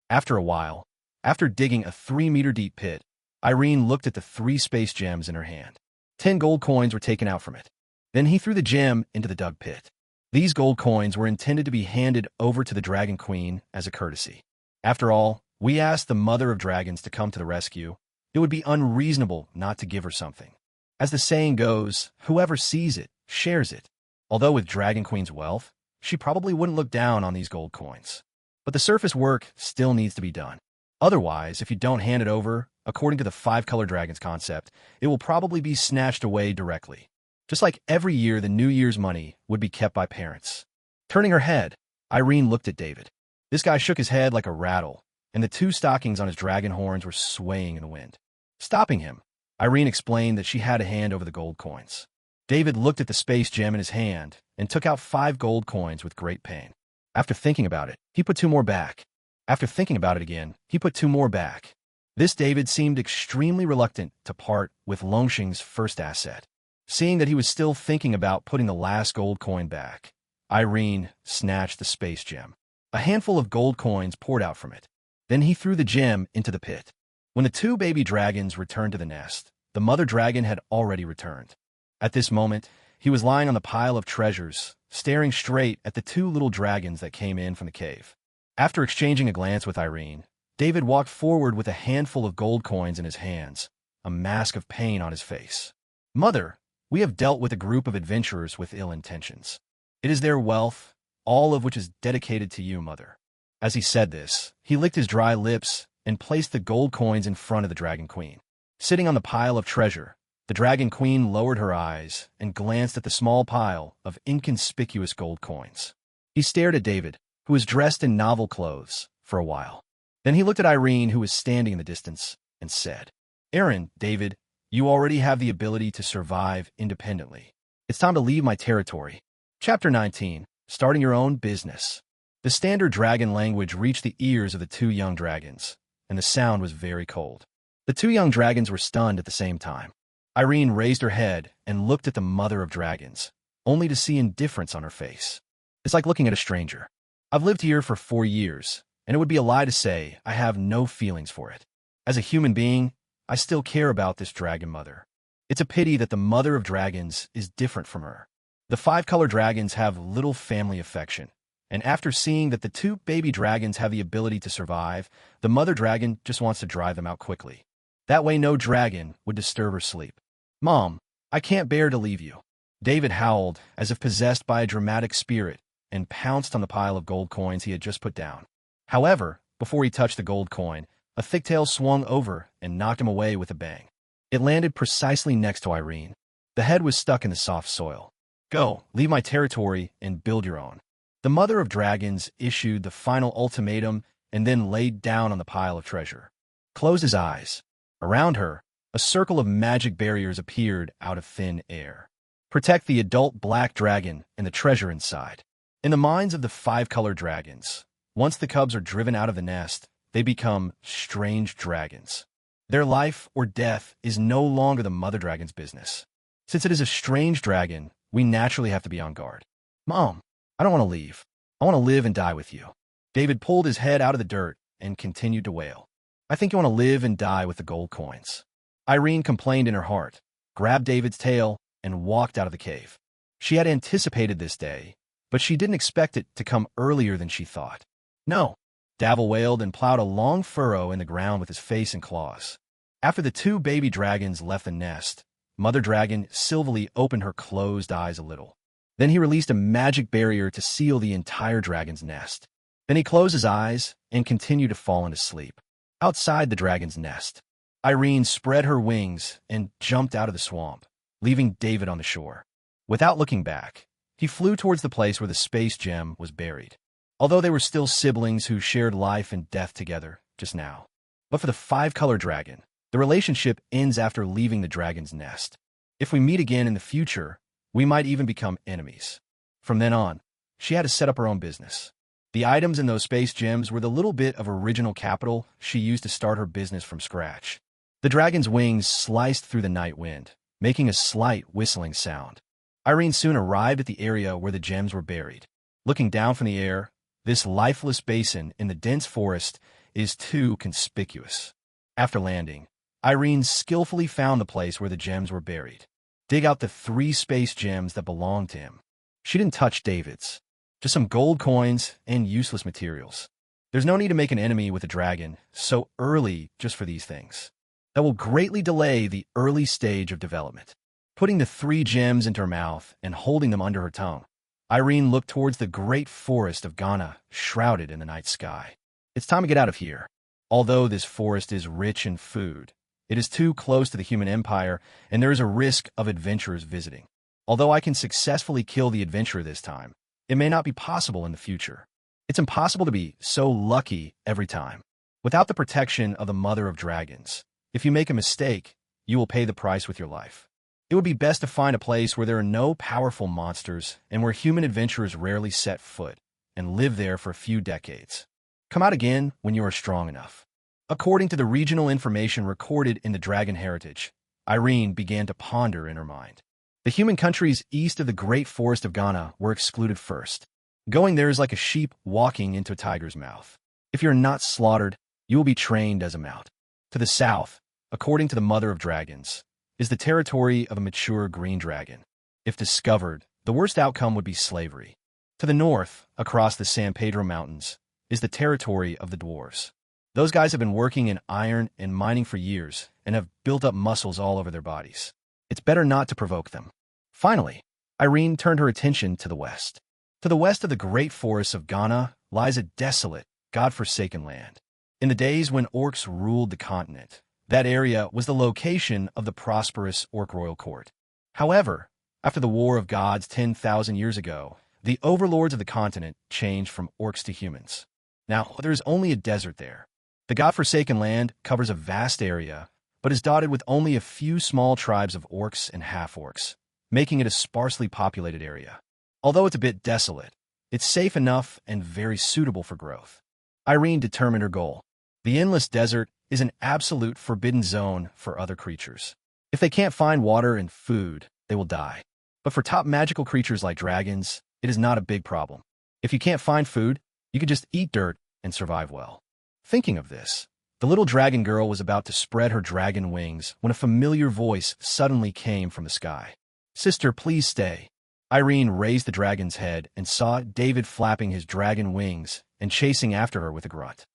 After a while, after digging a 3-meter deep pit, Irene looked at the 3 space gems in her hand. 10 gold coins were taken out from it. Then he threw the gem into the dug pit. These gold coins were intended to be handed over to the Dragon Queen as a courtesy. After all, we asked the Mother of Dragons to come to the rescue. It would be unreasonable not to give her something. As the saying goes, whoever sees it, shares it. Although with Dragon Queen's wealth, she probably wouldn't look down on these gold coins. But the surface work still needs to be done. Otherwise, if you don't hand it over, according to the 5-color dragons concept, it will probably be snatched away directly. Just like every year, the New Year's money would be kept by parents. Turning her head, Irene looked at David. This guy shook his head like a rattle, and the 2 stockings on his dragon horns were swaying in the wind. Stopping him, Irene explained that she had to hand over the gold coins. David looked at the space gem in his hand and took out 5 gold coins with great pain. After thinking about it, he put 2 more back. After thinking about it again, he put 2 more back. This David seemed extremely reluctant to part with Longxing's first asset. Seeing that he was still thinking about putting the last gold coin back, Irene snatched the space gem. A handful of gold coins poured out from it. Then he threw the gem into the pit. When the 2 baby dragons returned to the nest, the mother dragon had already returned. At this moment, he was lying on the pile of treasures, staring straight at the 2 little dragons that came in from the cave. After exchanging a glance with Irene, David walked forward with a handful of gold coins in his hands, a mask of pain on his face. Mother, we have dealt with a group of adventurers with ill intentions. It is their wealth, all of which is dedicated to you, Mother. As he said this, he licked his dry lips and placed the gold coins in front of the Dragon Queen. Sitting on the pile of treasure, the Dragon Queen lowered her eyes and glanced at the small pile of inconspicuous gold coins. He stared at David, who was dressed in novel clothes, for a while. Then he looked at Irene, who was standing in the distance, and said, Aaron, David, you already have the ability to survive independently. It's time to leave my territory. Chapter 19, Starting Your Own Business. The standard dragon language reached the ears of the 2 young dragons, and the sound was very cold. The 2 young dragons were stunned at the same time. Irene raised her head and looked at the Mother of Dragons, only to see indifference on her face. It's like looking at a stranger. I've lived here for 4 years, and it would be a lie to say I have no feelings for it. As a human being, I still care about this dragon mother. It's a pity that the Mother of Dragons is different from her. The 5-color dragons have little family affection, and after seeing that the 2 baby dragons have the ability to survive, the mother dragon just wants to drive them out quickly. That way no dragon would disturb her sleep. Mom, I can't bear to leave you. David howled as if possessed by a dramatic spirit and pounced on the pile of gold coins he had just put down. However, before he touched the gold coin, a thick tail swung over and knocked him away with a bang. It landed precisely next to Irene. The head was stuck in the soft soil. Go, leave my territory and build your own. The Mother of Dragons issued the final ultimatum and then laid down on the pile of treasure. Closed his eyes. Around her, a circle of magic barriers appeared out of thin air. Protect the adult black dragon and the treasure inside. In the minds of the 5-color dragons, once the cubs are driven out of the nest, they become strange dragons. Their life or death is no longer the mother dragon's business. Since it is a strange dragon, we naturally have to be on guard. Mom, I don't want to leave. I want to live and die with you. David pulled his head out of the dirt and continued to wail. I think you want to live and die with the gold coins. Irene complained in her heart, grabbed David's tail, and walked out of the cave. She had anticipated this day, but she didn't expect it to come earlier than she thought. No. Davil wailed and plowed a long furrow in the ground with his face and claws. After the 2 baby dragons left the nest, Mother Dragon silverly opened her closed eyes a little. Then he released a magic barrier to seal the entire dragon's nest. Then he closed his eyes and continued to fall into sleep. Outside the dragon's nest, Irene spread her wings and jumped out of the swamp, leaving David on the shore. Without looking back, he flew towards the place where the space gem was buried. although they were still siblings who shared life and death together just now. But for the five-color dragon, the relationship ends after leaving the dragon's nest. If we meet again in the future, we might even become enemies. From then on, she had to set up her own business. The items in those space gems were the little bit of original capital she used to start her business from scratch. The dragon's wings sliced through the night wind, making a slight whistling sound. Irene soon arrived at the area where the gems were buried. Looking down from the air, this lifeless basin in the dense forest is too conspicuous. After landing, Irene skillfully found the place where the gems were buried. Dig out the 3 space gems that belonged to him. She didn't touch David's. Just some gold coins and useless materials. There's no need to make an enemy with a dragon so early just for these things. That will greatly delay the early stage of development. Putting the 3 gems into her mouth and holding them under her tongue, Irene looked towards the great forest of Ghana, shrouded in the night sky. It's time to get out of here. Although this forest is rich in food, it is too close to the human empire, and there is a risk of adventurers visiting. Although I can successfully kill the adventurer this time, it may not be possible in the future. It's impossible to be so lucky every time. Without the protection of the Mother of Dragons, if you make a mistake, you will pay the price with your life. It would be best to find a place where there are no powerful monsters and where human adventurers rarely set foot, and live there for a few decades. Come out again when you are strong enough. According to the regional information recorded in the Dragon Heritage, Irene began to ponder in her mind. The human countries east of the Great Forest of Ghana were excluded first. Going there is like a sheep walking into a tiger's mouth. If you're not slaughtered, you will be trained as a mount. To the south, according to the Mother of Dragons, is the territory of a mature green dragon. If discovered, the worst outcome would be slavery. To the north, across the San Pedro Mountains, is the territory of the dwarves. Those guys have been working in iron and mining for years and have built up muscles all over their bodies. It's better not to provoke them. Finally, Irene turned her attention to the west. To the west of the great forests of Ghana lies a desolate, God-forsaken land. In the days when orcs ruled the continent, that area was the location of the prosperous orc royal court. However, after the War of Gods 10,000 years ago, the overlords of the continent changed from orcs to humans. Now, there is only a desert there. The God-forsaken land covers a vast area, but is dotted with only a few small tribes of orcs and half-orcs, making it a sparsely populated area. Although it's a bit desolate, it's safe enough and very suitable for growth. Irene determined her goal. The endless desert is an absolute forbidden zone for other creatures. If they can't find water and food, they will die. But for top magical creatures like dragons, it is not a big problem. If you can't find food, you can just eat dirt and survive well. Thinking of this, the little dragon girl was about to spread her dragon wings when a familiar voice suddenly came from the sky. "Sister, please stay." Irene raised the dragon's head and saw David flapping his dragon wings and chasing after her with a grunt.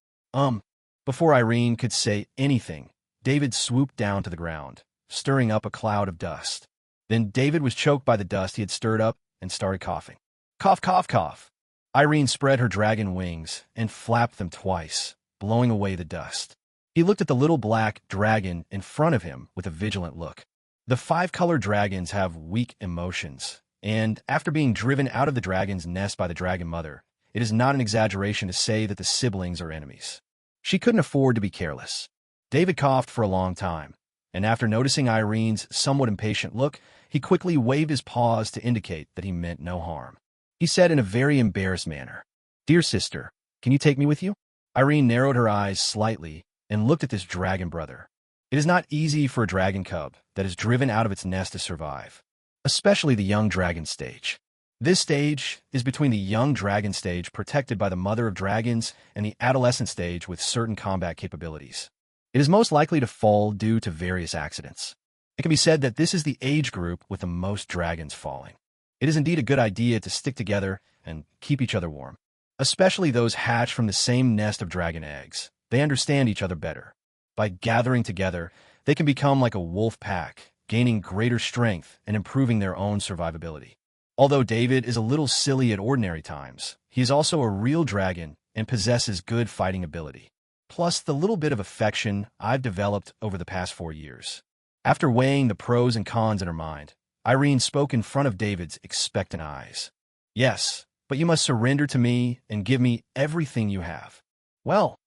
Before Irene could say anything, David swooped down to the ground, stirring up a cloud of dust. Then David was choked by the dust he had stirred up and started coughing. Cough, cough, cough. Irene spread her dragon wings and flapped them twice, blowing away the dust. He looked at the little black dragon in front of him with a vigilant look. The 5-color dragons have weak emotions, and after being driven out of the dragon's nest by the dragon mother, it is not an exaggeration to say that the siblings are enemies. She couldn't afford to be careless. David coughed for a long time, and after noticing Irene's somewhat impatient look, he quickly waved his paws to indicate that he meant no harm. He said in a very embarrassed manner, "Dear sister, can you take me with you?" Irene narrowed her eyes slightly and looked at this dragon brother. It is not easy for a dragon cub that is driven out of its nest to survive, especially the young dragon stage. This stage is between the young dragon stage protected by the Mother of Dragons and the adolescent stage with certain combat capabilities. It is most likely to fall due to various accidents. It can be said that this is the age group with the most dragons falling. It is indeed a good idea to stick together and keep each other warm, especially those hatched from the same nest of dragon eggs. They understand each other better. By gathering together, they can become like a wolf pack, gaining greater strength and improving their own survivability. Although David is a little silly at ordinary times, he is also a real dragon and possesses good fighting ability. Plus the little bit of affection I've developed over the past 4 years. After weighing the pros and cons in her mind, Irene spoke in front of David's expectant eyes. "Yes, but you must surrender to me and give me everything you have. Well,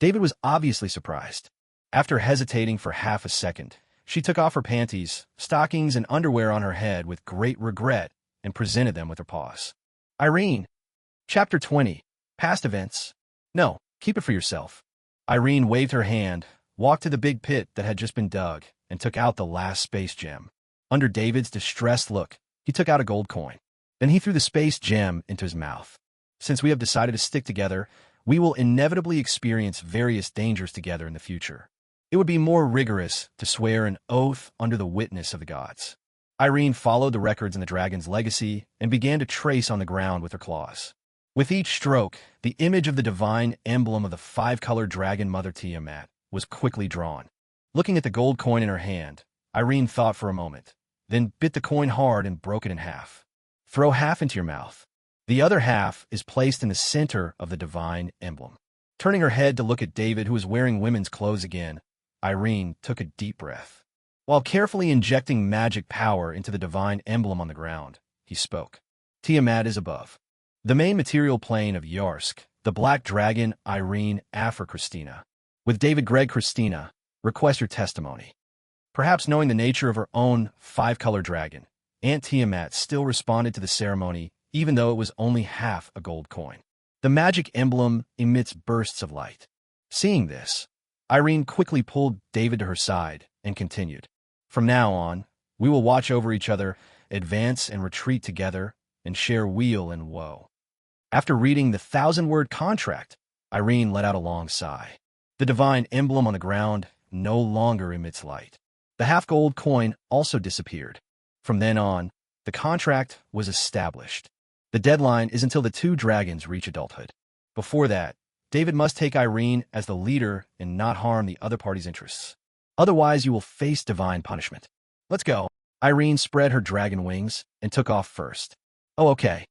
David was obviously surprised. After hesitating for half a second, she took off her panties, stockings, and underwear on her head with great regret and presented them with her paws. Irene. Chapter 20. Past events. No, keep it for yourself. Irene waved her hand, walked to the big pit that had just been dug, and took out the last space gem. Under David's distressed look, he took out a gold coin. Then he threw the space gem into his mouth. Since we have decided to stick together, we will inevitably experience various dangers together in the future. It would be more rigorous to swear an oath under the witness of the gods. Irene followed the records in the dragon's legacy and began to trace on the ground with her claws. With each stroke, the image of the divine emblem of the five-colored dragon Mother Tiamat was quickly drawn. Looking at the gold coin in her hand, Irene thought for a moment, then bit the coin hard and broke it in half. Throw half into your mouth. The other half is placed in the center of the divine emblem. Turning her head to look at David, who was wearing women's clothes again, Irene took a deep breath. While carefully injecting magic power into the divine emblem on the ground, he spoke. Tiamat is above. The main material plane of Yarsk, the black dragon Irene Afra Christina. With David Greg Christina, request your testimony. Perhaps knowing the nature of her own five-colored dragon, Aunt Tiamat still responded to the ceremony even though it was only half a gold coin. The magic emblem emits bursts of light. Seeing this, Irene quickly pulled David to her side and continued. From now on, we will watch over each other, advance and retreat together, and share weal and woe. After reading the 1,000-word contract, Irene let out a long sigh. The divine emblem on the ground no longer emits light. The half-gold coin also disappeared. From then on, the contract was established. The deadline is until the two dragons reach adulthood. Before that, David must take Irene as the leader and not harm the other party's interests. Otherwise, you will face divine punishment. Let's go. Irene spread her dragon wings and took off first. Oh, okay.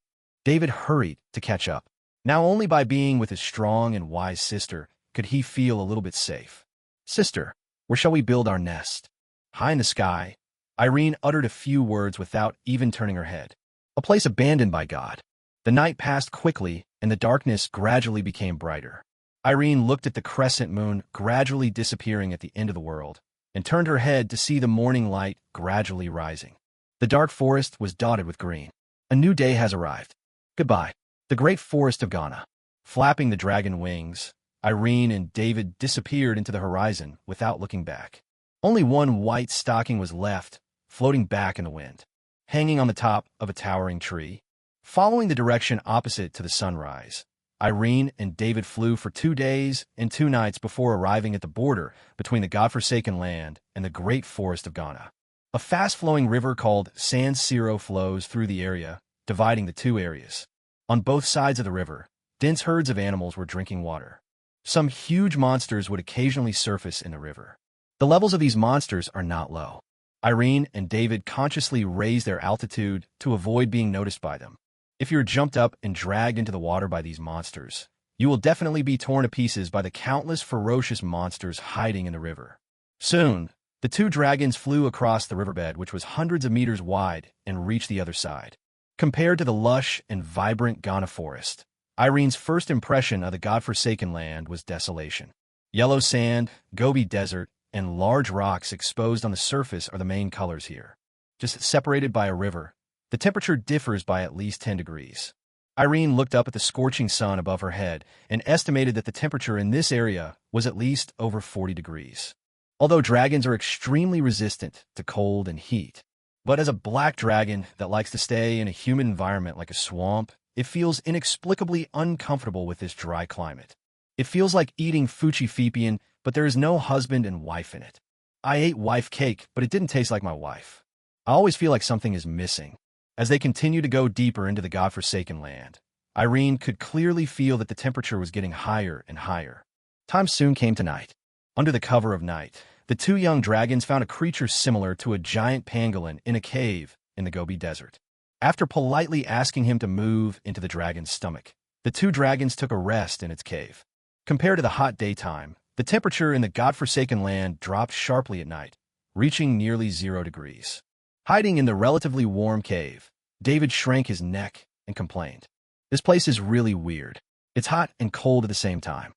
David hurried to catch up. Now only by being with his strong and wise sister could he feel a little bit safe. Sister, where shall we build our nest? High in the sky, Irene uttered a few words without even turning her head. A place abandoned by God. The night passed quickly, and the darkness gradually became brighter. Irene looked at the crescent moon gradually disappearing at the end of the world, and turned her head to see the morning light gradually rising. The dark forest was dotted with green. A new day has arrived. Goodbye. The great forest of Ghana. Flapping the dragon wings, Irene and David disappeared into the horizon without looking back. Only one white stocking was left, floating back in the wind, hanging on the top of a towering tree. Following the direction opposite to the sunrise, Irene and David flew for 2 days and 2 nights before arriving at the border between the godforsaken land and the great forest of Ghana. A fast-flowing river called San Siro flows through the area, dividing the two areas. On both sides of the river, dense herds of animals were drinking water. Some huge monsters would occasionally surface in the river. The levels of these monsters are not low. Irene and David consciously raised their altitude to avoid being noticed by them. If you're jumped up and dragged into the water by these monsters, you will definitely be torn to pieces by the countless ferocious monsters hiding in the river. Soon, the two dragons flew across the riverbed, which was hundreds of meters wide, and reached the other side. Compared to the lush and vibrant Ghana forest, Irene's first impression of the godforsaken land was desolation. Yellow sand, Gobi Desert, and large rocks exposed on the surface are the main colors here. Just separated by a river, the temperature differs by at least 10 degrees. Irene looked up at the scorching sun above her head and estimated that the temperature in this area was at least over 40 degrees. Although dragons are extremely resistant to cold and heat, but as a black dragon that likes to stay in a humid environment like a swamp, it feels inexplicably uncomfortable with this dry climate. It feels like eating fuchi-fipian, but there is no husband and wife in it. I ate wife cake, but it didn't taste like my wife. I always feel like something is missing. As they continued to go deeper into the godforsaken land, Irene could clearly feel that the temperature was getting higher and higher. Time soon came to night. Under the cover of night, the two young dragons found a creature similar to a giant pangolin in a cave in the Gobi Desert. After politely asking him to move into the dragon's stomach, the two dragons took a rest in its cave. Compared to the hot daytime, the temperature in the godforsaken land dropped sharply at night, reaching nearly 0 degrees. Hiding in the relatively warm cave, David shrank his neck and complained. This place is really weird. It's hot and cold at the same time.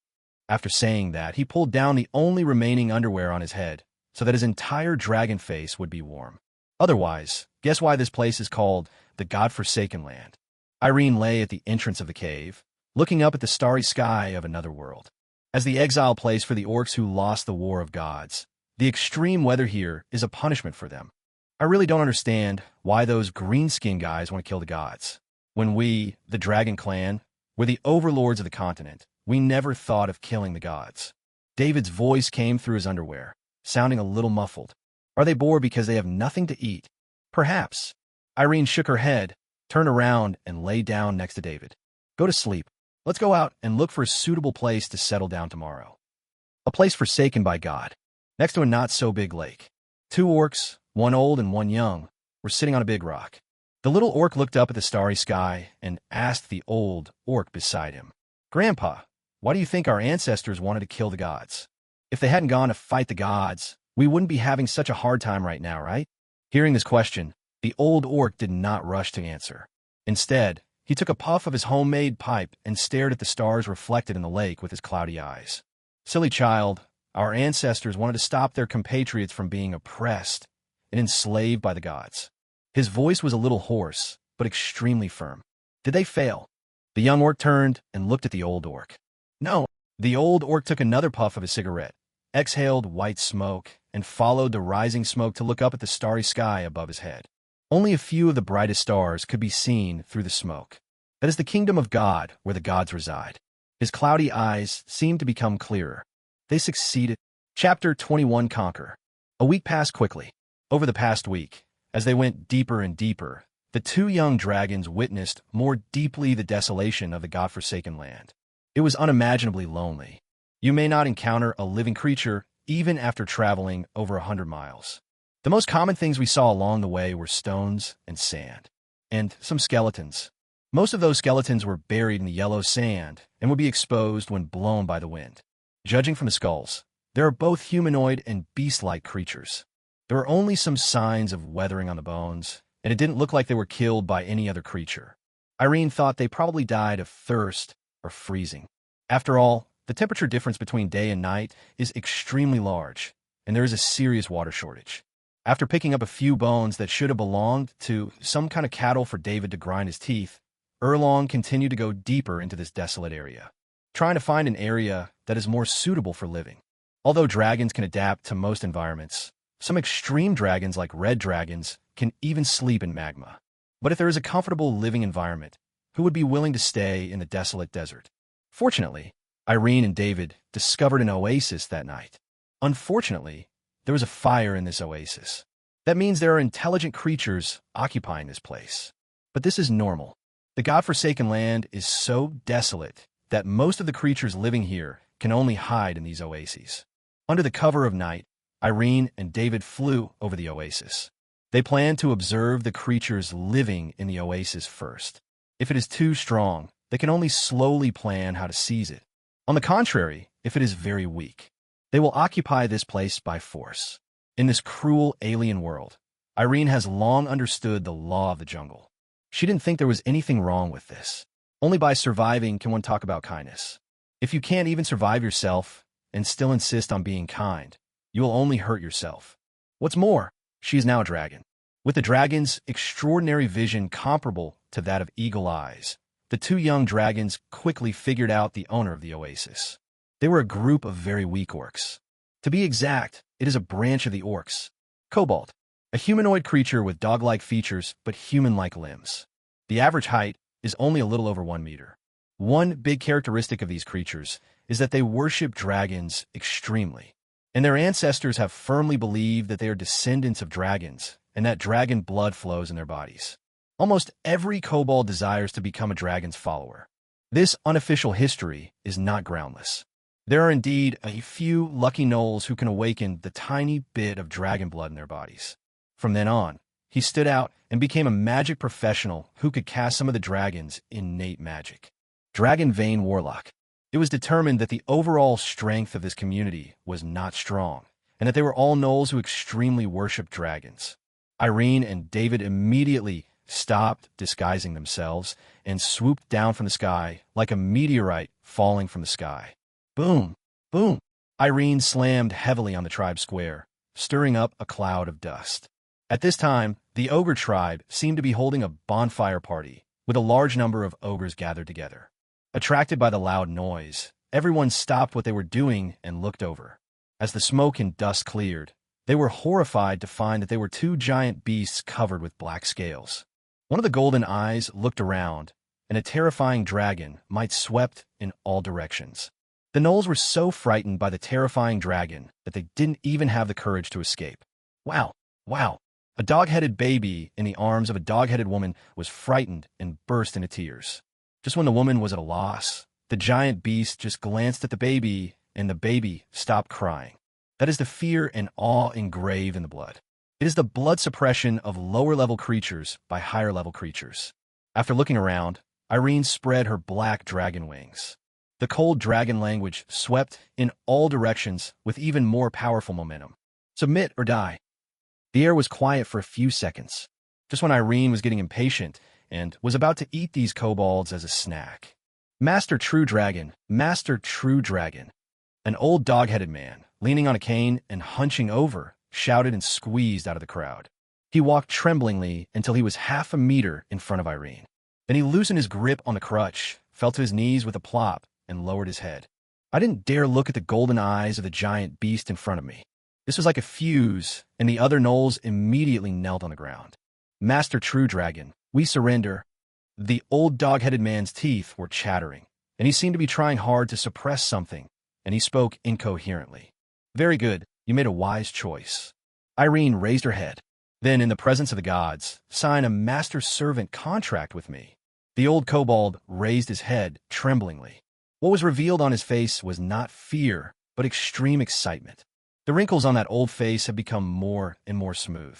After saying that, he pulled down the only remaining underwear on his head so that his entire dragon face would be warm. Otherwise, guess why this place is called the God-forsaken land? Irene lay at the entrance of the cave, looking up at the starry sky of another world. As the exile place for the orcs who lost the War of Gods, the extreme weather here is a punishment for them. I really don't understand why those green-skinned guys want to kill the gods. When we, the Dragon Clan, were the overlords of the continent, we never thought of killing the gods. David's voice came through his underwear, sounding a little muffled. Are they bored because they have nothing to eat? Perhaps. Irene shook her head, turned around, and lay down next to David. Go to sleep. Let's go out and look for a suitable place to settle down tomorrow. A place forsaken by God, next to a not-so-big lake. 2 orcs, one old and one young, were sitting on a big rock. The little orc looked up at the starry sky and asked the old orc beside him, Grandpa, why do you think our ancestors wanted to kill the gods? If they hadn't gone to fight the gods, we wouldn't be having such a hard time right now, right? Hearing this question, the old orc did not rush to answer. Instead, he took a puff of his homemade pipe and stared at the stars reflected in the lake with his cloudy eyes. Silly child, our ancestors wanted to stop their compatriots from being oppressed and enslaved by the gods. His voice was a little hoarse, but extremely firm. Did they fail? The young orc turned and looked at the old orc. No. The old orc took another puff of his cigarette, exhaled white smoke, and followed the rising smoke to look up at the starry sky above his head. Only a few of the brightest stars could be seen through the smoke. That is the kingdom of God, where the gods reside. His cloudy eyes seemed to become clearer. They succeeded. Chapter 21 Conquer. A week passed quickly. Over the past week, as they went deeper and deeper, the 2 young dragons witnessed more deeply the desolation of the God-forsaken land. It was unimaginably lonely. You may not encounter a living creature even after traveling over 100 miles. The most common things we saw along the way were stones and sand, and some skeletons. Most of those skeletons were buried in the yellow sand and would be exposed when blown by the wind. Judging from the skulls, there are both humanoid and beast-like creatures. There were only some signs of weathering on the bones, and it didn't look like they were killed by any other creature. Irene thought they probably died of thirst or freezing. After all, the temperature difference between day and night is extremely large, and there is a serious water shortage. After picking up a few bones that should have belonged to some kind of cattle for David to grind his teeth, Erlong continued to go deeper into this desolate area, trying to find an area that is more suitable for living. Although dragons can adapt to most environments, some extreme dragons like red dragons can even sleep in magma. But if there is a comfortable living environment, who would be willing to stay in the desolate desert? Fortunately, Irene and David discovered an oasis that night. Unfortunately, there was a fire in this oasis. That means there are intelligent creatures occupying this place. But this is normal. The God-forsaken land is so desolate that most of the creatures living here can only hide in these oases. Under the cover of night, Irene and David flew over the oasis. They planned to observe the creatures living in the oasis first. If it is too strong, they can only slowly plan how to seize it. On the contrary, if it is very weak, they will occupy this place by force. In this cruel alien world, Irene has long understood the law of the jungle. She didn't think there was anything wrong with this. Only by surviving can one talk about kindness. If you can't even survive yourself and still insist on being kind, you will only hurt yourself. What's more, she is now a dragon. With the dragon's extraordinary vision comparable to that of eagle eyes, the 2 young dragons quickly figured out the owner of the oasis. They were a group of very weak orcs. To be exact, it is a branch of the orcs. Kobold, a humanoid creature with dog-like features but human-like limbs. The average height is only a little over 1 meter. One big characteristic of these creatures is that they worship dragons extremely, and their ancestors have firmly believed that they are descendants of dragons and that dragon blood flows in their bodies. Almost every kobold desires to become a dragon's follower. This unofficial history is not groundless. There are indeed a few lucky gnolls who can awaken the tiny bit of dragon blood in their bodies. From then on, he stood out and became a magic professional who could cast some of the dragon's innate magic. Dragon Vein Warlock. It was determined that the overall strength of this community was not strong, and that they were all gnolls who extremely worshipped dragons. Irene and David immediately stopped disguising themselves and swooped down from the sky like a meteorite falling from the sky. Boom! Boom! Irene slammed heavily on the tribe square, stirring up a cloud of dust. At this time, the ogre tribe seemed to be holding a bonfire party, with a large number of ogres gathered together. Attracted by the loud noise, everyone stopped what they were doing and looked over. As the smoke and dust cleared, they were horrified to find that they were two giant beasts covered with black scales. One of the golden eyes looked around, and a terrifying dragon might swept in all directions. The gnolls were so frightened by the terrifying dragon that they didn't even have the courage to escape. Wow! Wow! A dog-headed baby in the arms of a dog-headed woman was frightened and burst into tears. Just when the woman was at a loss, the giant beast just glanced at the baby, and the baby stopped crying. That is the fear and awe engraved in the blood. It is the blood suppression of lower-level creatures by higher-level creatures. After looking around, Irene spread her black dragon wings. The cold dragon language swept in all directions with even more powerful momentum. Submit or die. The air was quiet for a few seconds, just when Irene was getting impatient and was about to eat these kobolds as a snack. Master True Dragon, Master True Dragon. An old dog-headed man, leaning on a cane and hunching over, shouted and squeezed out of the crowd. He walked tremblingly until he was half a meter in front of Irene. Then he loosened his grip on the crutch, fell to his knees with a plop, and lowered his head. I didn't dare look at the golden eyes of the giant beast in front of me. This was like a fuse, and the other gnolls immediately knelt on the ground. Master True Dragon, we surrender. The old dog-headed man's teeth were chattering, and he seemed to be trying hard to suppress something, and he spoke incoherently. Very good, you made a wise choice. Irene raised her head. Then, in the presence of the gods, sign a master-servant contract with me. The old kobold raised his head tremblingly. What was revealed on his face was not fear, but extreme excitement. The wrinkles on that old face had become more and more smooth.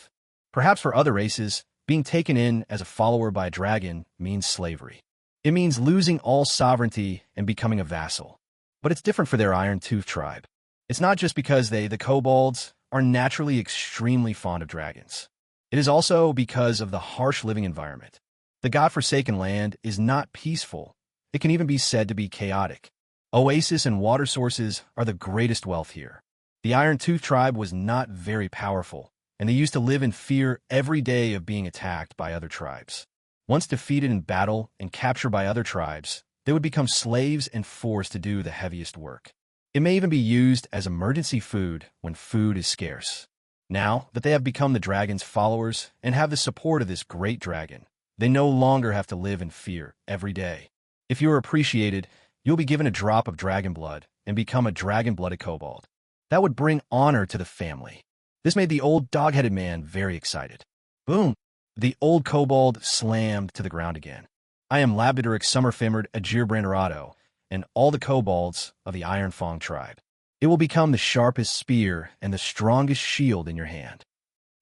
Perhaps for other races, being taken in as a follower by a dragon means slavery. It means losing all sovereignty and becoming a vassal. But it's different for their Iron-Tooth tribe. It's not just because the kobolds, are naturally extremely fond of dragons. It is also because of the harsh living environment. The God-forsaken land is not peaceful. It can even be said to be chaotic. Oases and water sources are the greatest wealth here. The Iron-Tooth tribe was not very powerful, and they used to live in fear every day of being attacked by other tribes. Once defeated in battle and captured by other tribes, they would become slaves and forced to do the heaviest work. It may even be used as emergency food when food is scarce. Now that they have become the dragon's followers and have the support of this great dragon, they no longer have to live in fear every day. If you are appreciated, you'll be given a drop of dragon blood and become a dragon-blooded kobold. That would bring honor to the family. This made the old dog-headed man very excited. Boom! The old kobold slammed to the ground again. I am Labdideric Summerfimmered Agir Branderado, and all the kobolds of the Iron Fang tribe. It will become the sharpest spear and the strongest shield in your hand.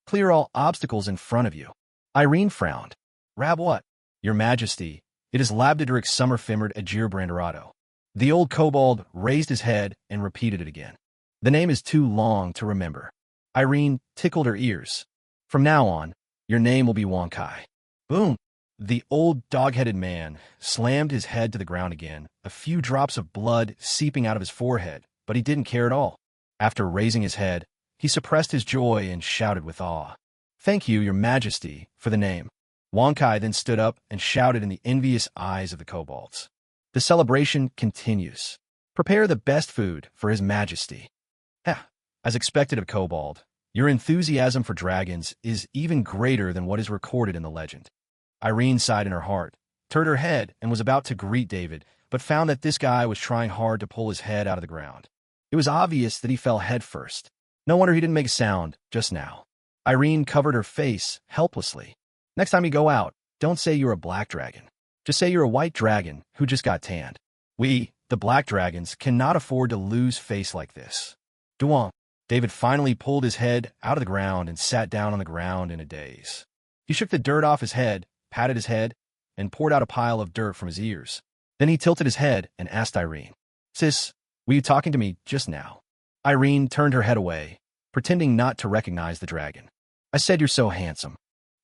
Clear all obstacles in front of you. Irene frowned. Rab what? Your Majesty, it is Labdideric Summerfimmered Agir Branderado. The old kobold raised his head and repeated it again. The name is too long to remember. Irene tickled her ears. From now on, your name will be Wonkai. Boom! The old dog-headed man slammed his head to the ground again, a few drops of blood seeping out of his forehead, but he didn't care at all. After raising his head, he suppressed his joy and shouted with awe. Thank you, your Majesty, for the name. Wonkai then stood up and shouted in the envious eyes of the kobolds. The celebration continues. Prepare the best food for his Majesty. As expected of kobold, your enthusiasm for dragons is even greater than what is recorded in the legend. Irene sighed in her heart, turned her head, and was about to greet David, but found that this guy was trying hard to pull his head out of the ground. It was obvious that he fell head first. No wonder he didn't make a sound just now. Irene covered her face helplessly. Next time you go out, don't say you're a black dragon. Just say you're a white dragon who just got tanned. We, the black dragons, cannot afford to lose face like this. Duong. David finally pulled his head out of the ground and sat down on the ground in a daze. He shook the dirt off his head, patted his head, and poured out a pile of dirt from his ears. Then he tilted his head and asked Irene, Sis, were you talking to me just now? Irene turned her head away, pretending not to recognize the dragon. I said you're so handsome.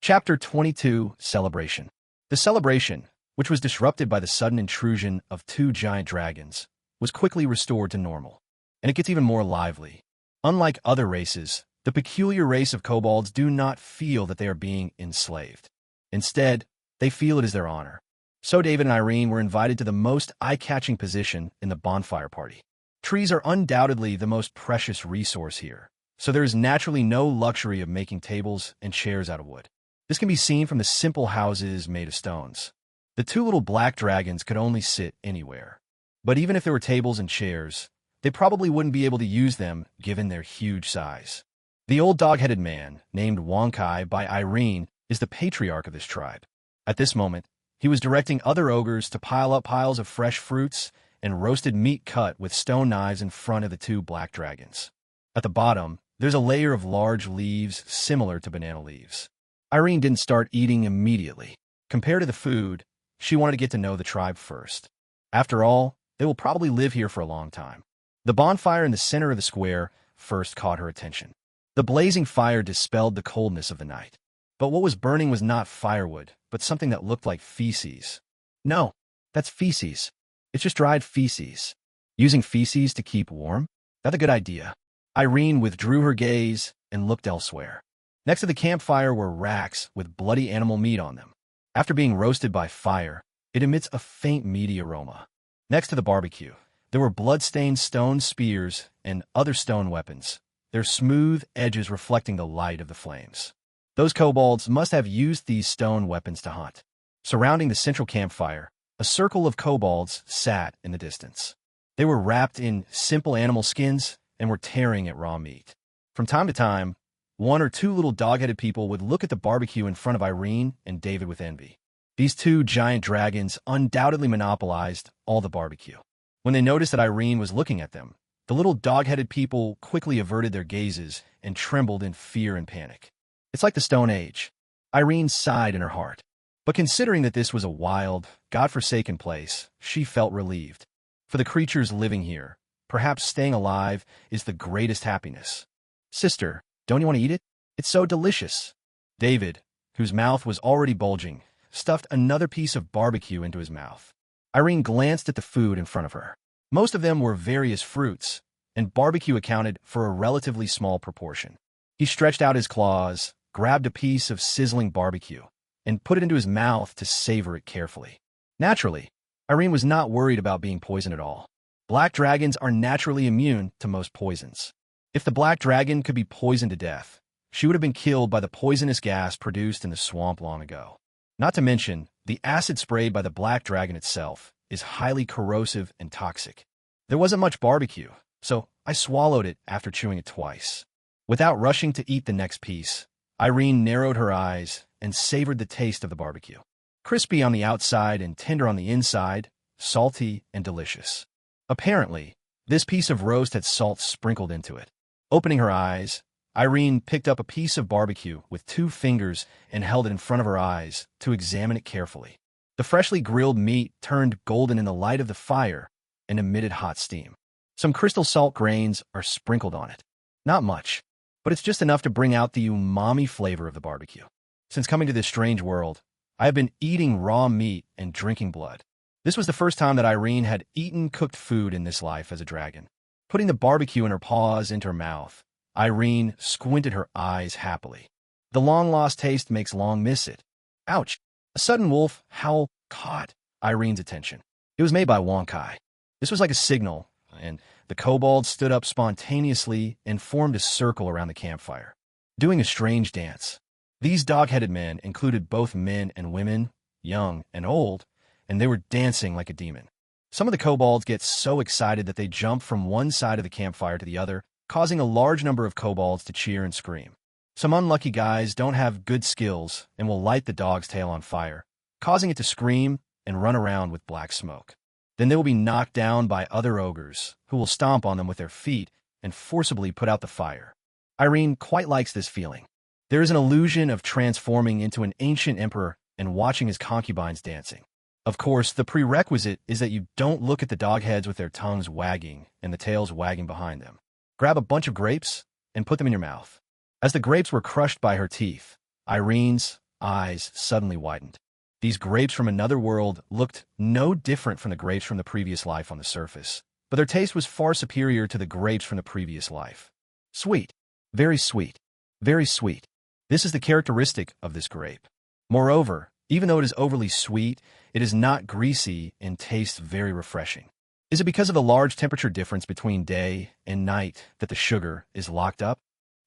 Chapter 22, Celebration. The celebration, which was disrupted by the sudden intrusion of two giant dragons, was quickly restored to normal. And it gets even more lively. Unlike other races, the peculiar race of kobolds do not feel that they are being enslaved. Instead, they feel it is their honor. So David and Irene were invited to the most eye-catching position in the bonfire party. Trees are undoubtedly the most precious resource here, so there is naturally no luxury of making tables and chairs out of wood. This can be seen from the simple houses made of stones. The two little black dragons could only sit anywhere. But even if there were tables and chairs, they probably wouldn't be able to use them given their huge size. The old dog-headed man, named Wonkai by Irene, is the patriarch of this tribe. At this moment, he was directing other ogres to pile up piles of fresh fruits and roasted meat cut with stone knives in front of the two black dragons. At the bottom, there's a layer of large leaves similar to banana leaves. Irene didn't start eating immediately. Compared to the food, she wanted to get to know the tribe first. After all, they will probably live here for a long time. The bonfire in the center of the square first caught her attention. The blazing fire dispelled the coldness of the night. But what was burning was not firewood, but something that looked like feces. No, that's feces. It's just dried feces. Using feces to keep warm? That's a good idea. Irene withdrew her gaze and looked elsewhere. Next to the campfire were racks with bloody animal meat on them. After being roasted by fire, it emits a faint meaty aroma. Next to the barbecue, there were blood-stained stone spears and other stone weapons, their smooth edges reflecting the light of the flames. Those kobolds must have used these stone weapons to hunt. Surrounding the central campfire, a circle of kobolds sat in the distance. They were wrapped in simple animal skins and were tearing at raw meat. From time to time, one or two little dog-headed people would look at the barbecue in front of Irene and David with envy. These two giant dragons undoubtedly monopolized all the barbecue. When they noticed that Irene was looking at them, the little dog-headed people quickly averted their gazes and trembled in fear and panic. It's like the Stone Age. Irene sighed in her heart. But considering that this was a wild, God-forsaken place, she felt relieved. For the creatures living here, perhaps staying alive is the greatest happiness. Sister, don't you want to eat it? It's so delicious. David, whose mouth was already bulging, stuffed another piece of barbecue into his mouth. Irene glanced at the food in front of her. Most of them were various fruits, and barbecue accounted for a relatively small proportion. He stretched out his claws, grabbed a piece of sizzling barbecue, and put it into his mouth to savor it carefully. Naturally, Irene was not worried about being poisoned at all. Black dragons are naturally immune to most poisons. If the black dragon could be poisoned to death, she would have been killed by the poisonous gas produced in the swamp long ago. Not to mention, the acid sprayed by the black dragon itself is highly corrosive and toxic. There wasn't much barbecue, so I swallowed it after chewing it twice. Without rushing to eat the next piece, Irene narrowed her eyes and savored the taste of the barbecue. Crispy on the outside and tender on the inside, salty and delicious. Apparently, this piece of roast had salt sprinkled into it. Opening her eyes, Irene picked up a piece of barbecue with 2 fingers and held it in front of her eyes to examine it carefully. The freshly grilled meat turned golden in the light of the fire and emitted hot steam. Some crystal salt grains are sprinkled on it. Not much, but it's just enough to bring out the umami flavor of the barbecue. Since coming to this strange world, I have been eating raw meat and drinking blood. This was the first time that Irene had eaten cooked food in this life as a dragon. Putting the barbecue in her paws into her mouth, Irene squinted her eyes happily. The long-lost taste makes long miss it. Ouch! A sudden wolf howl caught Irene's attention. It was made by Wonkai. This was like a signal, and the kobolds stood up spontaneously and formed a circle around the campfire, doing a strange dance. These dog-headed men included both men and women, young and old, and they were dancing like a demon. Some of the kobolds get so excited that they jump from one side of the campfire to the other, causing a large number of kobolds to cheer and scream. Some unlucky guys don't have good skills and will light the dog's tail on fire, causing it to scream and run around with black smoke. Then they will be knocked down by other ogres, who will stomp on them with their feet and forcibly put out the fire. Irene quite likes this feeling. There is an illusion of transforming into an ancient emperor and watching his concubines dancing. Of course, the prerequisite is that you don't look at the dog heads with their tongues wagging and the tails wagging behind them. Grab a bunch of grapes and put them in your mouth. As the grapes were crushed by her teeth, Irene's eyes suddenly widened. These grapes from another world looked no different from the grapes from the previous life on the surface, but their taste was far superior to the grapes from the previous life. Sweet. Very sweet. Very sweet. This is the characteristic of this grape. Moreover, even though it is overly sweet, it is not greasy and tastes very refreshing. Is it because of the large temperature difference between day and night that the sugar is locked up?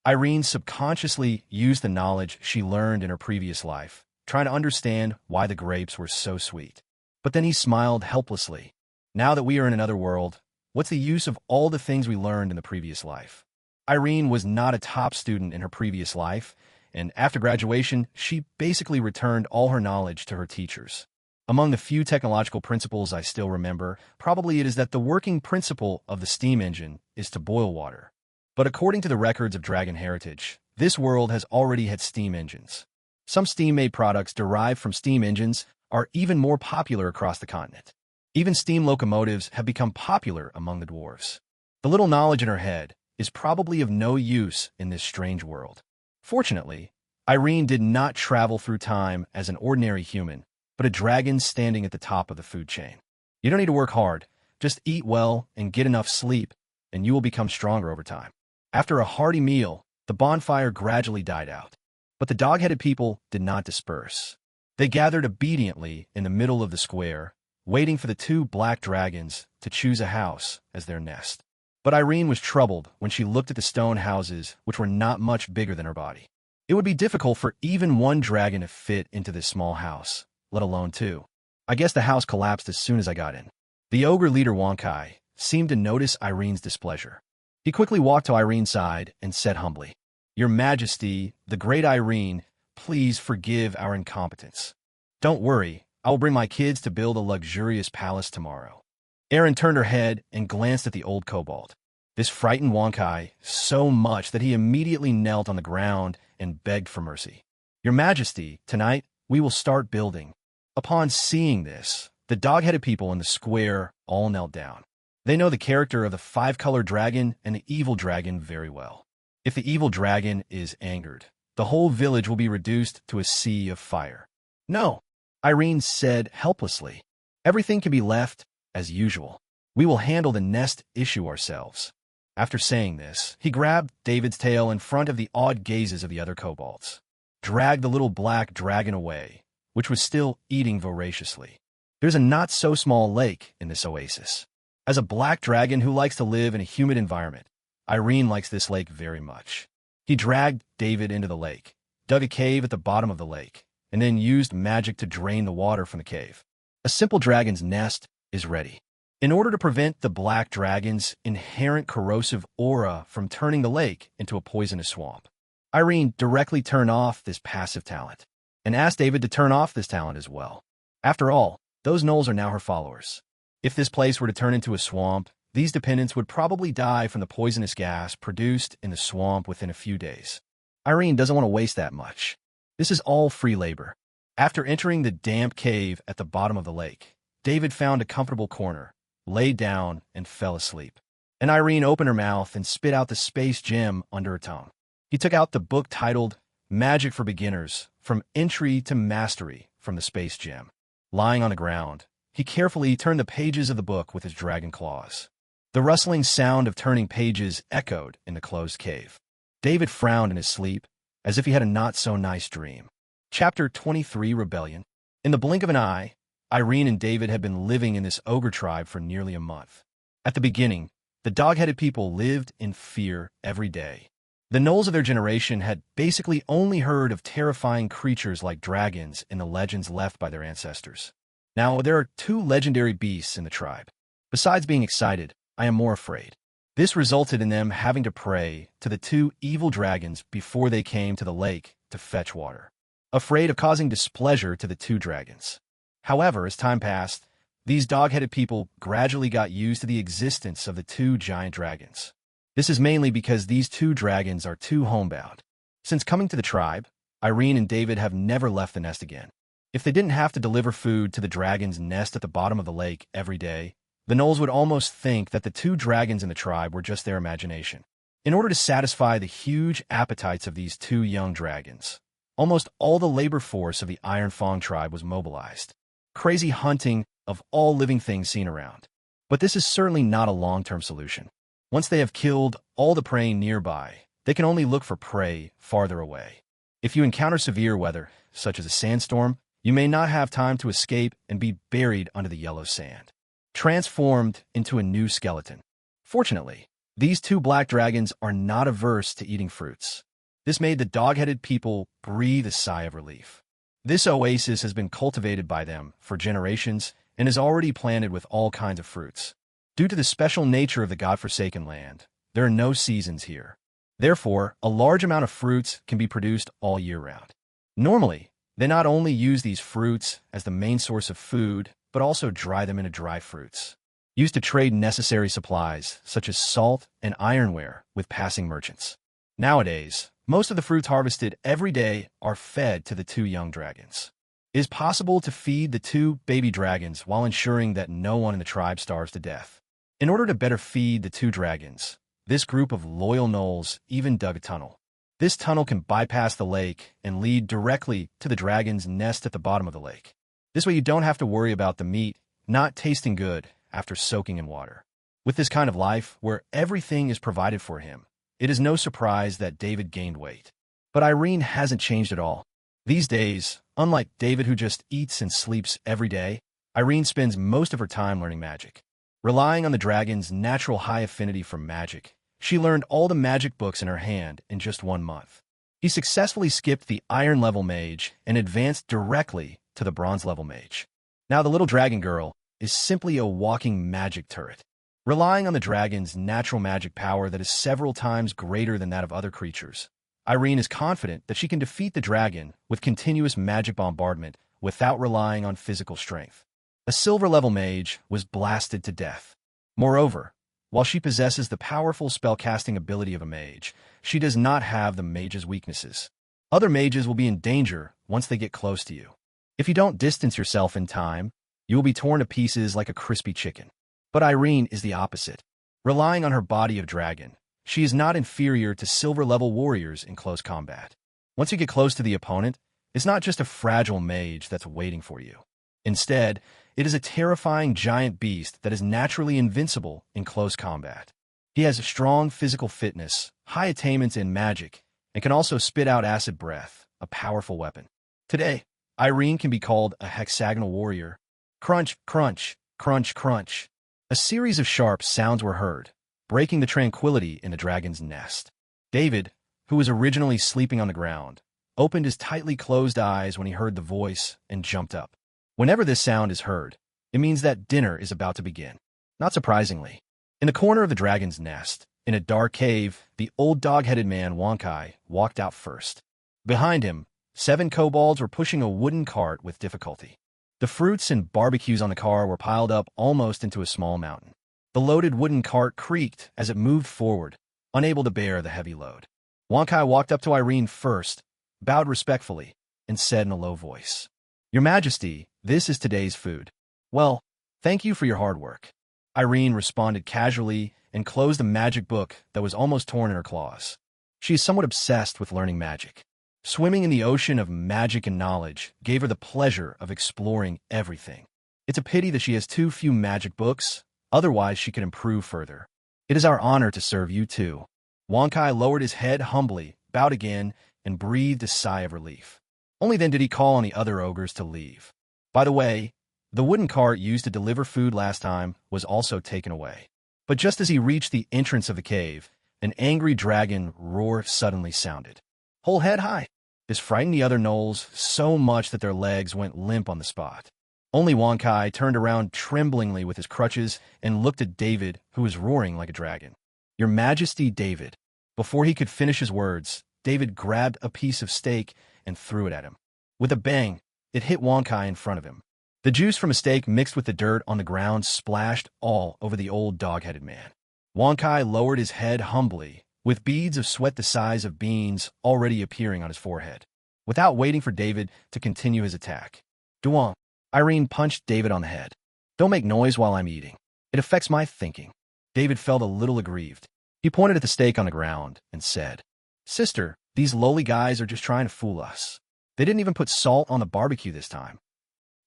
Irene subconsciously used the knowledge she learned in her previous life, trying to understand why the grapes were so sweet. But then he smiled helplessly. Now that we are in another world, what's the use of all the things we learned in the previous life? Irene was not a top student in her previous life, and after graduation, she basically returned all her knowledge to her teachers. Among the few technological principles I still remember, probably it is that the working principle of the steam engine is to boil water. But according to the records of Dragon Heritage, this world has already had steam engines. Some steam-made products derived from steam engines are even more popular across the continent. Even steam locomotives have become popular among the dwarves. The little knowledge in her head is probably of no use in this strange world. Fortunately, Irene did not travel through time as an ordinary human, but a dragon standing at the top of the food chain. You don't need to work hard, just eat well and get enough sleep, and you will become stronger over time. After a hearty meal, the bonfire gradually died out. But the dog-headed people did not disperse. They gathered obediently in the middle of the square, waiting for the two black dragons to choose a house as their nest. But Irene was troubled when she looked at the stone houses, which were not much bigger than her body. It would be difficult for even one dragon to fit into this small house, let alone two. I guess the house collapsed as soon as I got in. The ogre leader Wonkai seemed to notice Irene's displeasure. He quickly walked to Irene's side and said humbly, "Your Majesty, the great Irene, please forgive our incompetence. Don't worry, I will bring my kids to build a luxurious palace tomorrow." Erin turned her head and glanced at the old kobold. This frightened Wonkai so much that he immediately knelt on the ground and begged for mercy. "Your Majesty, tonight we will start building." Upon seeing this, the dog-headed people in the square all knelt down. They know the character of the five-colored dragon and the evil dragon very well. If the evil dragon is angered, the whole village will be reduced to a sea of fire. "No," Irene said helplessly. "Everything can be left as usual. We will handle the nest issue ourselves." After saying this, he grabbed David's tail in front of the awed gazes of the other kobolds, dragged the little black dragon away, which was still eating voraciously. There's a not-so-small lake in this oasis. As a black dragon who likes to live in a humid environment, Irene likes this lake very much. He dragged David into the lake, dug a cave at the bottom of the lake, and then used magic to drain the water from the cave. A simple dragon's nest is ready. In order to prevent the black dragon's inherent corrosive aura from turning the lake into a poisonous swamp, Irene directly turned off this passive talent, and asked David to turn off this talent as well. After all, those gnolls are now her followers. If this place were to turn into a swamp, these dependents would probably die from the poisonous gas produced in the swamp within a few days. Irene doesn't want to waste that much. This is all free labor. After entering the damp cave at the bottom of the lake, David found a comfortable corner, laid down, and fell asleep. And Irene opened her mouth and spit out the space gem under her tongue. He took out the book titled Magic for Beginners, From Entry to Mastery from the space gem. Lying on the ground, he carefully turned the pages of the book with his dragon claws. The rustling sound of turning pages echoed in the closed cave. David frowned in his sleep, as if he had a not-so-nice dream. Chapter 23, Rebellion. In the blink of an eye, Irene and David had been living in this ogre tribe for nearly a month. At the beginning, the dog-headed people lived in fear every day. The gnolls of their generation had basically only heard of terrifying creatures like dragons in the legends left by their ancestors. Now, there are two legendary beasts in the tribe. Besides being excited, I am more afraid. This resulted in them having to pray to the two evil dragons before they came to the lake to fetch water, afraid of causing displeasure to the two dragons. However, as time passed, these dog-headed people gradually got used to the existence of the two giant dragons. This is mainly because these two dragons are too homebound. Since coming to the tribe, Irene and David have never left the nest again. If they didn't have to deliver food to the dragon's nest at the bottom of the lake every day, the gnolls would almost think that the two dragons in the tribe were just their imagination. In order to satisfy the huge appetites of these two young dragons, Almost all the labor force of the Iron Fang tribe was mobilized. Crazy hunting of all living things seen around. But this is certainly not a long-term solution. Once they have killed all the prey nearby, they can only look for prey farther away. If you encounter severe weather, such as a sandstorm, you may not have time to escape and be buried under the yellow sand, transformed into a new skeleton. Fortunately, these two black dragons are not averse to eating fruits. This made the dog-headed people breathe a sigh of relief. This oasis has been cultivated by them for generations and is already planted with all kinds of fruits. Due to the special nature of the godforsaken land, there are no seasons here. Therefore, a large amount of fruits can be produced all year round. Normally, they not only use these fruits as the main source of food, but also dry them into dry fruits, used to trade necessary supplies such as salt and ironware with passing merchants. Nowadays, most of the fruits harvested every day are fed to the two young dragons. It is possible to feed the two baby dragons while ensuring that no one in the tribe starves to death. In order to better feed the two dragons, this group of loyal gnolls even dug a tunnel. This tunnel can bypass the lake and lead directly to the dragon's nest at the bottom of the lake. This way you don't have to worry about the meat not tasting good after soaking in water. With this kind of life, where everything is provided for him, it is no surprise that David gained weight. But Irene hasn't changed at all. These days, unlike David who just eats and sleeps every day, Irene spends most of her time learning magic. Relying on the dragon's natural high affinity for magic, she learned all the magic books in her hand in just 1 month. He successfully skipped the Iron level mage and advanced directly to the Bronze level mage. Now the little dragon girl is simply a walking magic turret. Relying on the dragon's natural magic power that is several times greater than that of other creatures, Irene is confident that she can defeat the dragon with continuous magic bombardment without relying on physical strength. A silver level mage was blasted to death. Moreover, while she possesses the powerful spellcasting ability of a mage, she does not have the mage's weaknesses. Other mages will be in danger once they get close to you. If you don't distance yourself in time, you will be torn to pieces like a crispy chicken. But Irene is the opposite. Relying on her body of dragon, she is not inferior to silver-level warriors in close combat. Once you get close to the opponent, it's not just a fragile mage that's waiting for you. Instead, it is a terrifying giant beast that is naturally invincible in close combat. He has strong physical fitness, high attainments in magic, and can also spit out acid breath, a powerful weapon. Today, Irene can be called a hexagonal warrior. Crunch, crunch, crunch, crunch. A series of sharp sounds were heard, breaking the tranquility in the dragon's nest. David, who was originally sleeping on the ground, opened his tightly closed eyes when he heard the voice and jumped up. Whenever this sound is heard, it means that dinner is about to begin. Not surprisingly, in the corner of the dragon's nest, in a dark cave, the old dog-headed man Wonkai walked out first. Behind him, 7 kobolds were pushing a wooden cart with difficulty. The fruits and barbecues on the car were piled up almost into a small mountain. The loaded wooden cart creaked as it moved forward, unable to bear the heavy load. Wonkai walked up to Irene first, bowed respectfully, and said in a low voice, "Your Majesty, this is today's food." "Well, thank you for your hard work." Irene responded casually and closed the magic book that was almost torn in her claws. She is somewhat obsessed with learning magic. Swimming in the ocean of magic and knowledge gave her the pleasure of exploring everything. It's a pity that she has too few magic books, otherwise she could improve further. "It is our honor to serve you too." Wonkai lowered his head humbly, bowed again, and breathed a sigh of relief. Only then did he call on the other ogres to leave. By the way, the wooden cart used to deliver food last time was also taken away. But just as he reached the entrance of the cave, an angry dragon roar suddenly sounded. "Hold head high!" This frightened the other gnolls so much that their legs went limp on the spot. Only Wonkai turned around tremblingly with his crutches and looked at David, who was roaring like a dragon. "Your Majesty, David." Before he could finish his words, David grabbed a piece of steak and threw it at him. With a bang, it hit Wonkai in front of him. The juice from a steak mixed with the dirt on the ground splashed all over the old dog-headed man. Wonkai lowered his head humbly, with beads of sweat the size of beans already appearing on his forehead. Without waiting for David to continue his attack, "Duong." Irene punched David on the head. "Don't make noise while I'm eating. It affects my thinking." David felt a little aggrieved. He pointed at the steak on the ground and said, "Sister, these lowly guys are just trying to fool us." They didn't even put salt on the barbecue this time.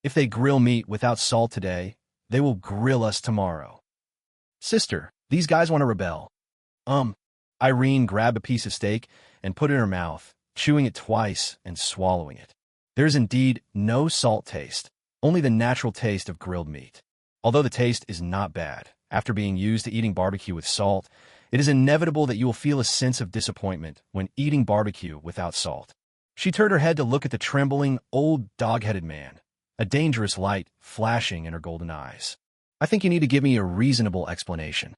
If they grill meat without salt today, they will grill us tomorrow. Sister, these guys want to rebel. Irene grabbed a piece of steak and put it in her mouth, chewing it twice and swallowing it. There is indeed no salt taste, only the natural taste of grilled meat. Although the taste is not bad, after being used to eating barbecue with salt, it is inevitable that you will feel a sense of disappointment when eating barbecue without salt. She turned her head to look at the trembling, old, dog-headed man, a dangerous light flashing in her golden eyes. I think you need to give me a reasonable explanation.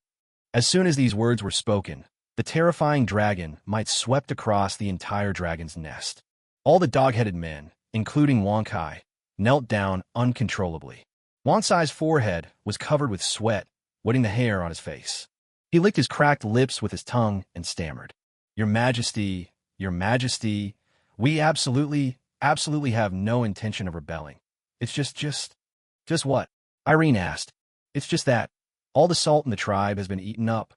As soon as these words were spoken, the terrifying dragon might swept across the entire dragon's nest. All the dog-headed men, including Wang Kai, knelt down uncontrollably. Wang Sai's forehead was covered with sweat, wetting the hair on his face. He licked his cracked lips with his tongue and stammered. Your Majesty, we absolutely have no intention of rebelling. It's just what? Irene asked. It's just that all the salt in the tribe has been eaten up.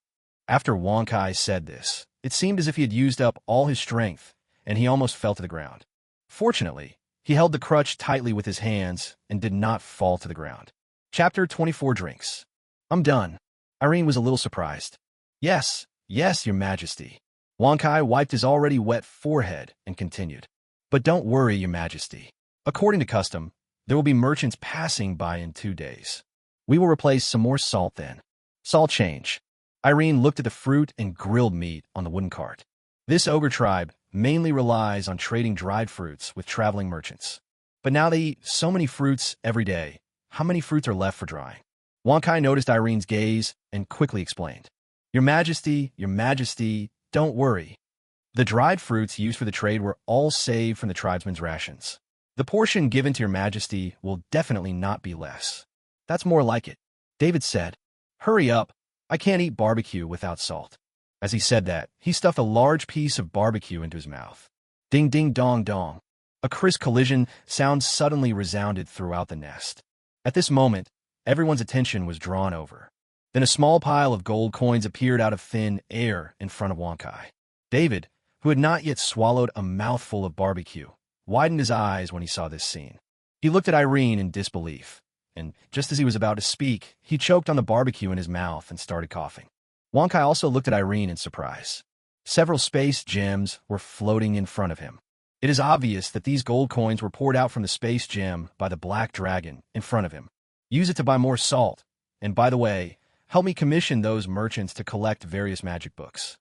After Wang Kai said this, it seemed as if he had used up all his strength, and he almost fell to the ground. Fortunately, he held the crutch tightly with his hands and did not fall to the ground. Chapter 24 Drinks. I'm done. Irene was a little surprised. Yes, Your Majesty. Wang Kai wiped his already wet forehead and continued. But don't worry, Your Majesty. According to custom, there will be merchants passing by in 2 days. We will replace some more salt then. Salt change. Irene looked at the fruit and grilled meat on the wooden cart. This ogre tribe mainly relies on trading dried fruits with traveling merchants. But now they eat so many fruits every day. How many fruits are left for drying? Wang Kai noticed Irene's gaze and quickly explained. Your Majesty, don't worry. The dried fruits used for the trade were all saved from the tribesmen's rations. The portion given to Your Majesty will definitely not be less. That's more like it. David said, Hurry up, I can't eat barbecue without salt. As he said that, he stuffed a large piece of barbecue into his mouth. Ding ding dong dong. A crisp collision sound suddenly resounded throughout the nest. At this moment, everyone's attention was drawn over. Then a small pile of gold coins appeared out of thin air in front of Wang Kai. David, who had not yet swallowed a mouthful of barbecue, widened his eyes when he saw this scene. He looked at Irene in disbelief, and just as he was about to speak, he choked on the barbecue in his mouth and started coughing. Wang Kai also looked at Irene in surprise. Several space gems were floating in front of him. It is obvious that these gold coins were poured out from the space gem by the black dragon in front of him. Use it to buy more salt, and by the way, help me commission those merchants to collect various magic books.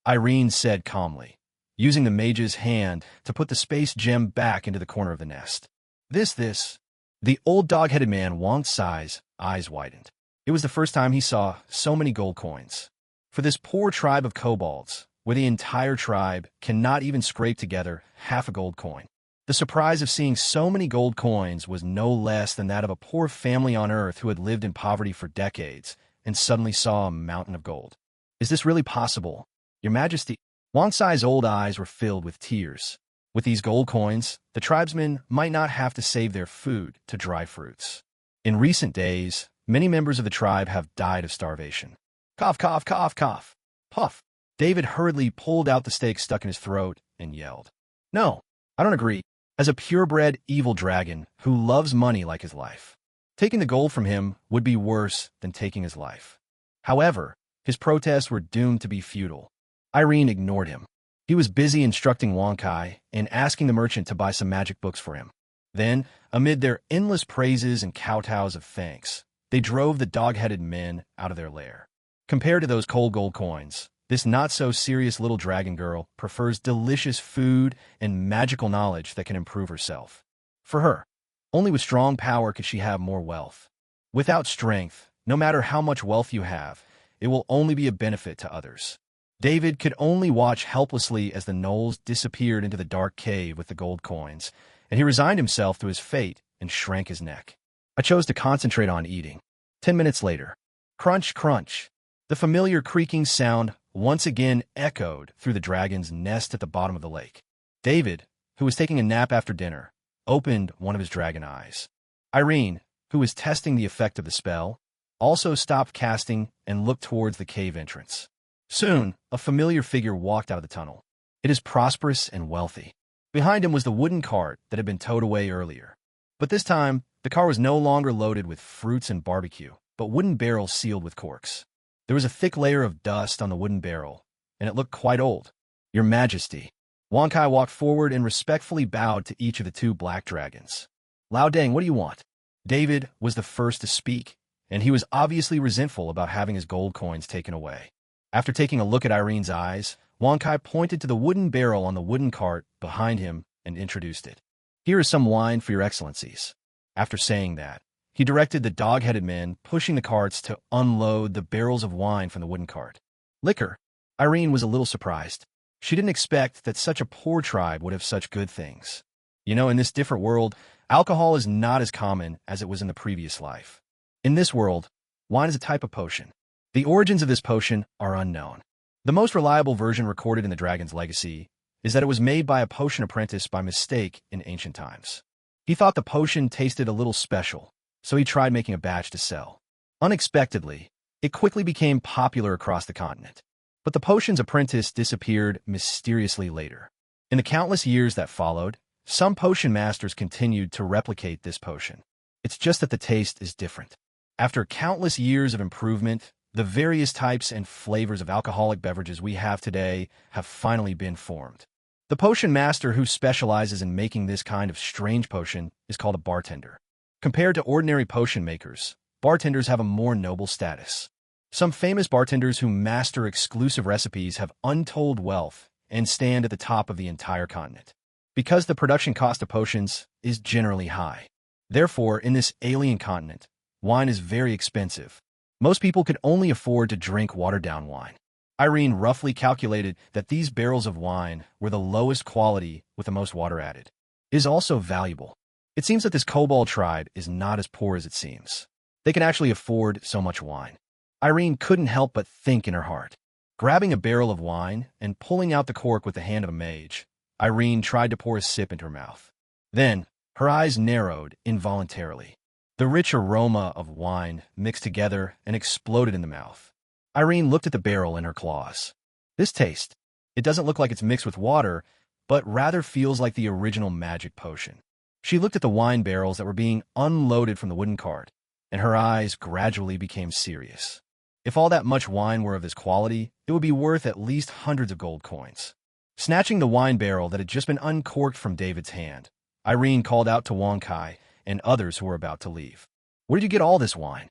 Irene said calmly, using the mage's hand to put the space gem back into the corner of the nest. This. The old dog-headed man Wang Sai's eyes widened. It was the first time he saw so many gold coins. For this poor tribe of kobolds, where the entire tribe cannot even scrape together half a gold coin. The surprise of seeing so many gold coins was no less than that of a poor family on Earth who had lived in poverty for decades and suddenly saw a mountain of gold. Is this really possible? Your Majesty, Wang Sai's old eyes were filled with tears. With these gold coins, the tribesmen might not have to save their food to dry fruits. In recent days, many members of the tribe have died of starvation. Cough, cough, cough, cough. Puff. David hurriedly pulled out the steak stuck in his throat and yelled. No, I don't agree. As a purebred evil dragon who loves money like his life, taking the gold from him would be worse than taking his life. However, his protests were doomed to be futile. Irene ignored him. He was busy instructing Wang Kai and asking the merchant to buy some magic books for him. Then, amid their endless praises and kowtows of thanks, they drove the dog-headed men out of their lair. Compared to those cold gold coins, this not-so-serious little dragon girl prefers delicious food and magical knowledge that can improve herself. For her, only with strong power could she have more wealth. Without strength, no matter how much wealth you have, it will only be a benefit to others. David could only watch helplessly as the gnolls disappeared into the dark cave with the gold coins, and he resigned himself to his fate and shrank his neck. I chose to concentrate on eating. 10 minutes later. Crunch, crunch. The familiar creaking sound once again echoed through the dragon's nest at the bottom of the lake. David, who was taking a nap after dinner, opened one of his dragon eyes. Irene, who was testing the effect of the spell, also stopped casting and looked towards the cave entrance. Soon, a familiar figure walked out of the tunnel. It is prosperous and wealthy. Behind him was the wooden cart that had been towed away earlier. But this time, the car was no longer loaded with fruits and barbecue, but wooden barrels sealed with corks. There was a thick layer of dust on the wooden barrel, and it looked quite old. Your Majesty. Wang Kai walked forward and respectfully bowed to each of the two black dragons. Lao Deng, what do you want? David was the first to speak, and he was obviously resentful about having his gold coins taken away. After taking a look at Irene's eyes, Wang Kai pointed to the wooden barrel on the wooden cart behind him and introduced it. Here is some wine for your excellencies. After saying that, he directed the dog-headed men pushing the carts to unload the barrels of wine from the wooden cart. Liquor. Irene was a little surprised. She didn't expect that such a poor tribe would have such good things. You know, in this different world, alcohol is not as common as it was in the previous life. In this world, wine is a type of potion. The origins of this potion are unknown. The most reliable version recorded in the Dragon's Legacy is that it was made by a potion apprentice by mistake in ancient times. He thought the potion tasted a little special, so he tried making a batch to sell. Unexpectedly, it quickly became popular across the continent. But the potion's apprentice disappeared mysteriously later. In the countless years that followed, some potion masters continued to replicate this potion. It's just that the taste is different. After countless years of improvement, the various types and flavors of alcoholic beverages we have today have finally been formed. The potion master who specializes in making this kind of strange potion is called a bartender. Compared to ordinary potion makers, bartenders have a more noble status. Some famous bartenders who master exclusive recipes have untold wealth and stand at the top of the entire continent. Because the production cost of potions is generally high. Therefore, in this alien continent, wine is very expensive. Most people could only afford to drink watered-down wine. Irene roughly calculated that these barrels of wine were the lowest quality with the most water added. It is also valuable. It seems that this kobold tribe is not as poor as it seems. They can actually afford so much wine. Irene couldn't help but think in her heart. Grabbing a barrel of wine and pulling out the cork with the hand of a mage, Irene tried to pour a sip into her mouth. Then, her eyes narrowed involuntarily. The rich aroma of wine mixed together and exploded in the mouth. Irene looked at the barrel in her claws. This taste. It doesn't look like it's mixed with water, but rather feels like the original magic potion. She looked at the wine barrels that were being unloaded from the wooden cart, and her eyes gradually became serious. If all that much wine were of this quality, it would be worth at least hundreds of gold coins. Snatching the wine barrel that had just been uncorked from David's hand, Irene called out to Wang Kai and others who were about to leave. Where did you get all this wine?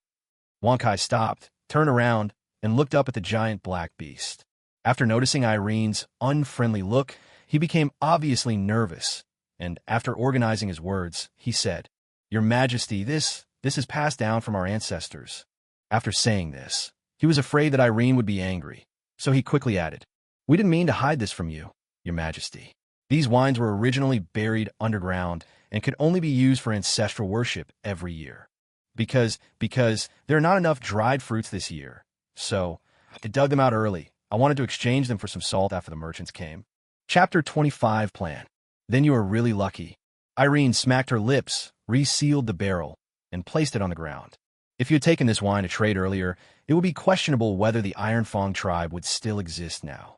Wang Kai stopped, turned around, and looked up at the giant black beast. After noticing Irene's unfriendly look, he became obviously nervous, and after organizing his words, he said, Your Majesty, this is passed down from our ancestors. After saying this, he was afraid that Irene would be angry, so he quickly added, We didn't mean to hide this from you, Your Majesty. These wines were originally buried underground and could only be used for ancestral worship every year. Because there are not enough dried fruits this year, so I dug them out early. I wanted to exchange them for some salt after the merchants came. Chapter 25 Plan. Then you are really lucky. Irene smacked her lips, resealed the barrel, and placed it on the ground. If you had taken this wine to trade earlier, it would be questionable whether the Iron Fang tribe would still exist now.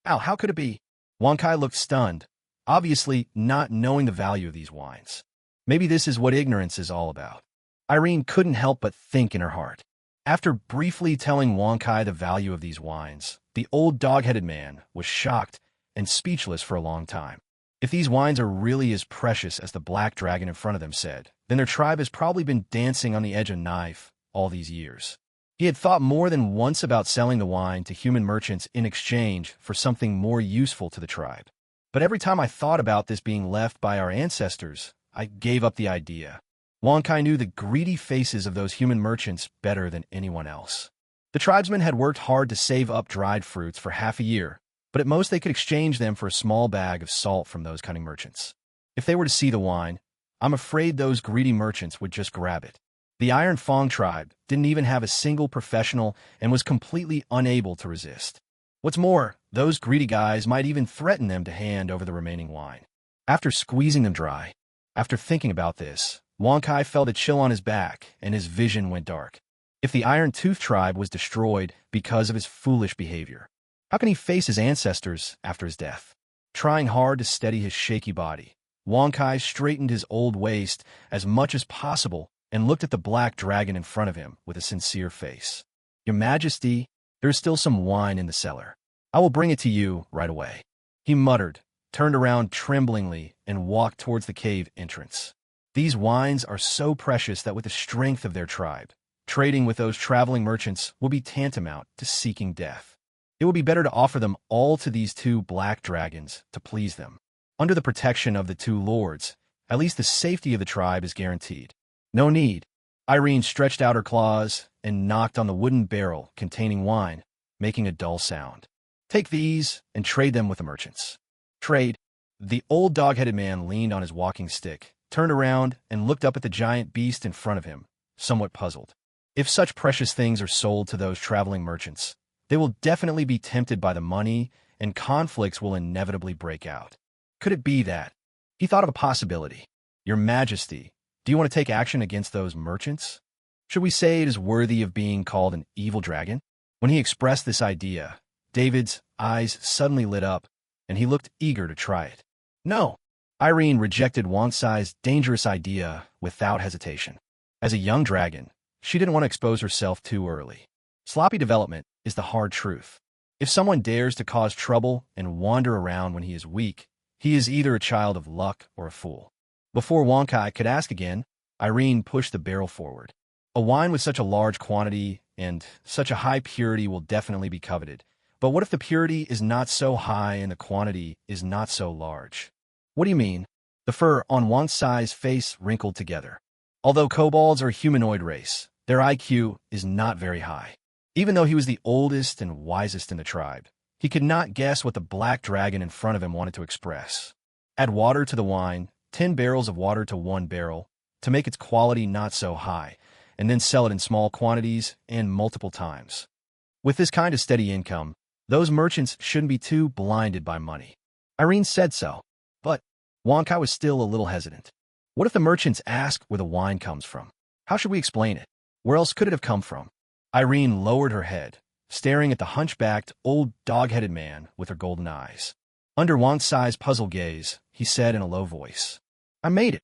Ow, how could it be? Wang Kai looked stunned, obviously not knowing the value of these wines. Maybe this is what ignorance is all about. Irene couldn't help but think in her heart. After briefly telling Wang Kai the value of these wines, the old dog-headed man was shocked and speechless for a long time. If these wines are really as precious as the black dragon in front of them said, then their tribe has probably been dancing on the edge of a knife all these years. He had thought more than once about selling the wine to human merchants in exchange for something more useful to the tribe. But every time I thought about this being left by our ancestors, I gave up the idea. Wang Kai knew the greedy faces of those human merchants better than anyone else. The tribesmen had worked hard to save up dried fruits for half a year, but at most they could exchange them for a small bag of salt from those cunning merchants. If they were to see the wine, I'm afraid those greedy merchants would just grab it. The Iron Fang tribe didn't even have a single professional and was completely unable to resist. What's more, those greedy guys might even threaten them to hand over the remaining wine. After squeezing them dry, after thinking about this, Wang Kai felt a chill on his back and his vision went dark. If the Iron Tooth tribe was destroyed because of his foolish behavior, how can he face his ancestors after his death? Trying hard to steady his shaky body, Wong Kai straightened his old waist as much as possible and looked at the black dragon in front of him with a sincere face. "Your Majesty, there is still some wine in the cellar. I will bring it to you right away," he muttered, turned around tremblingly, and walked towards the cave entrance. These wines are so precious that with the strength of their tribe, trading with those traveling merchants will be tantamount to seeking death. It would be better to offer them all to these two black dragons to please them. Under the protection of the two lords, at least the safety of the tribe is guaranteed. "No need." Irene stretched out her claws and knocked on the wooden barrel containing wine, making a dull sound. "Take these and trade them with the merchants." "Trade?" The old dog-headed man leaned on his walking stick, turned around, and looked up at the giant beast in front of him, somewhat puzzled. If such precious things are sold to those traveling merchants, they will definitely be tempted by the money, and conflicts will inevitably break out. Could it be that? He thought of a possibility. "Your Majesty, do you want to take action against those merchants? Should we say it is worthy of being called an evil dragon?" When he expressed this idea, David's eyes suddenly lit up, and he looked eager to try it. "No." Irene rejected Wang Sai's dangerous idea without hesitation. As a young dragon, she didn't want to expose herself too early. Sloppy development is the hard truth. If someone dares to cause trouble and wander around when he is weak, he is either a child of luck or a fool. Before Wang Kai could ask again, Irene pushed the barrel forward. A wine with such a large quantity and such a high purity will definitely be coveted. But what if the purity is not so high and the quantity is not so large? "What do you mean?" The fur on Wang Sai's face wrinkled together. Although kobolds are a humanoid race, their IQ is not very high. Even though he was the oldest and wisest in the tribe, he could not guess what the black dragon in front of him wanted to express. Add water to the wine, 10 barrels of water to 1 barrel, to make its quality not so high, and then sell it in small quantities and multiple times. With this kind of steady income, those merchants shouldn't be too blinded by money. Irene said so, but Wang Kai was still a little hesitant. What if the merchants ask where the wine comes from? How should we explain it? Where else could it have come from? Irene lowered her head, staring at the hunchbacked, old dog-headed man with her golden eyes. Under Wang Sai's puzzled gaze, he said in a low voice, "I made it."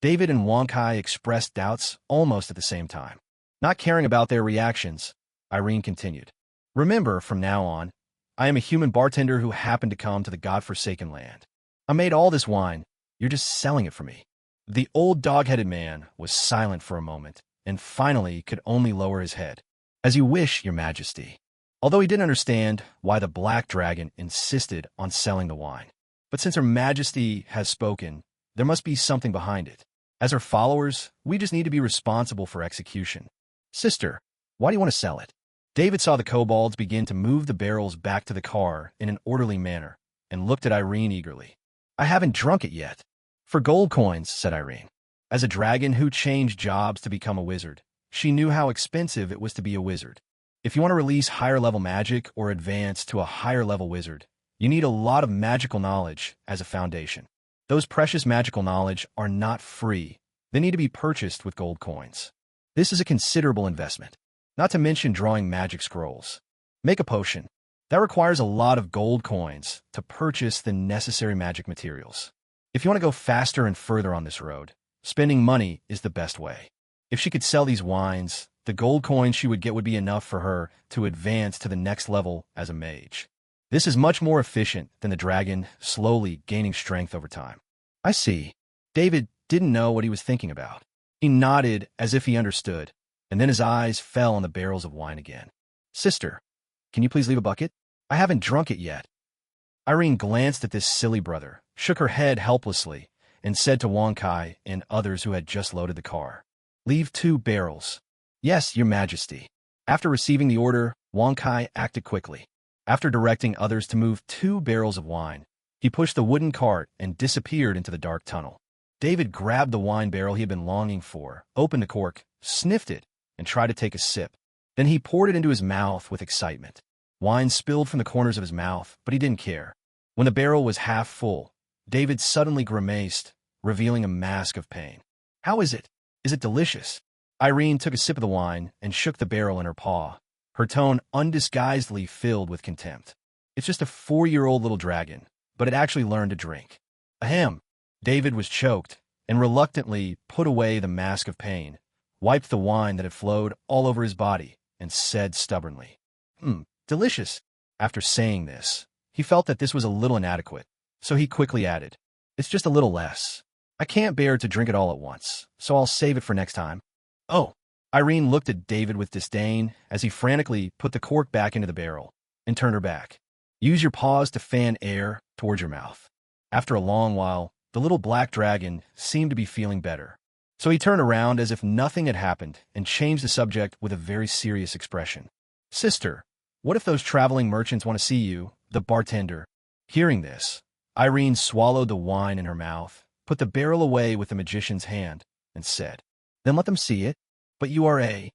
David and Wang Kai expressed doubts almost at the same time. Not caring about their reactions, Irene continued, "Remember, from now on, I am a human bartender who happened to come to the godforsaken land. I made all this wine. You're just selling it for me." The old dog-headed man was silent for a moment, and finally could only lower his head. "As you wish, Your Majesty." Although he didn't understand why the black dragon insisted on selling the wine. But since Her Majesty has spoken, there must be something behind it. As her followers, we just need to be responsible for execution. "Sister, why do you want to sell it?" David saw the kobolds begin to move the barrels back to the car in an orderly manner, and looked at Irene eagerly. "I haven't drunk it yet." "For gold coins," said Irene. As a dragon who changed jobs to become a wizard, she knew how expensive it was to be a wizard. If you want to release higher-level magic or advance to a higher-level wizard, you need a lot of magical knowledge as a foundation. Those precious magical knowledge are not free. They need to be purchased with gold coins. This is a considerable investment, not to mention drawing magic scrolls. Make a potion. That requires a lot of gold coins to purchase the necessary magic materials. If you want to go faster and further on this road, spending money is the best way. If she could sell these wines, the gold coins she would get would be enough for her to advance to the next level as a mage. This is much more efficient than the dragon slowly gaining strength over time. "I see." David didn't know what he was thinking about. He nodded as if he understood, and then his eyes fell on the barrels of wine again. "Sister, can you please leave a bucket? I haven't drunk it yet." Irene glanced at this silly brother, shook her head helplessly, and said to Wang Kai and others who had just loaded the car, "Leave 2 barrels." "Yes, Your Majesty." After receiving the order, Wang Kai acted quickly. After directing others to move 2 barrels of wine, he pushed the wooden cart and disappeared into the dark tunnel. David grabbed the wine barrel he had been longing for, opened the cork, sniffed it, and tried to take a sip. Then he poured it into his mouth with excitement. Wine spilled from the corners of his mouth, but he didn't care. When the barrel was half full, David suddenly grimaced, revealing a mask of pain. "How is it? Is it delicious?" Irene took a sip of the wine and shook the barrel in her paw, her tone undisguisedly filled with contempt. "It's just a 4-year-old little dragon. but it actually learned to drink. Ahem. David was choked and reluctantly put away the mask of pain, wiped the wine that had flowed all over his body, and said stubbornly, delicious. After saying this, he felt that this was a little inadequate, so he quickly added, it's just a little less. I can't bear to drink it all at once, so I'll save it for next time. Oh. Irene looked at David with disdain as he frantically put the cork back into the barrel and turned her back. Use your paws to fan air towards your mouth. After a long while, the little black dragon seemed to be feeling better. So he turned around as if nothing had happened and changed the subject with a very serious expression. Sister, what if those traveling merchants want to see you, the bartender? Hearing this, Irene swallowed the wine in her mouth, put the barrel away with the magician's hand, and said, then let them see it. But you are a...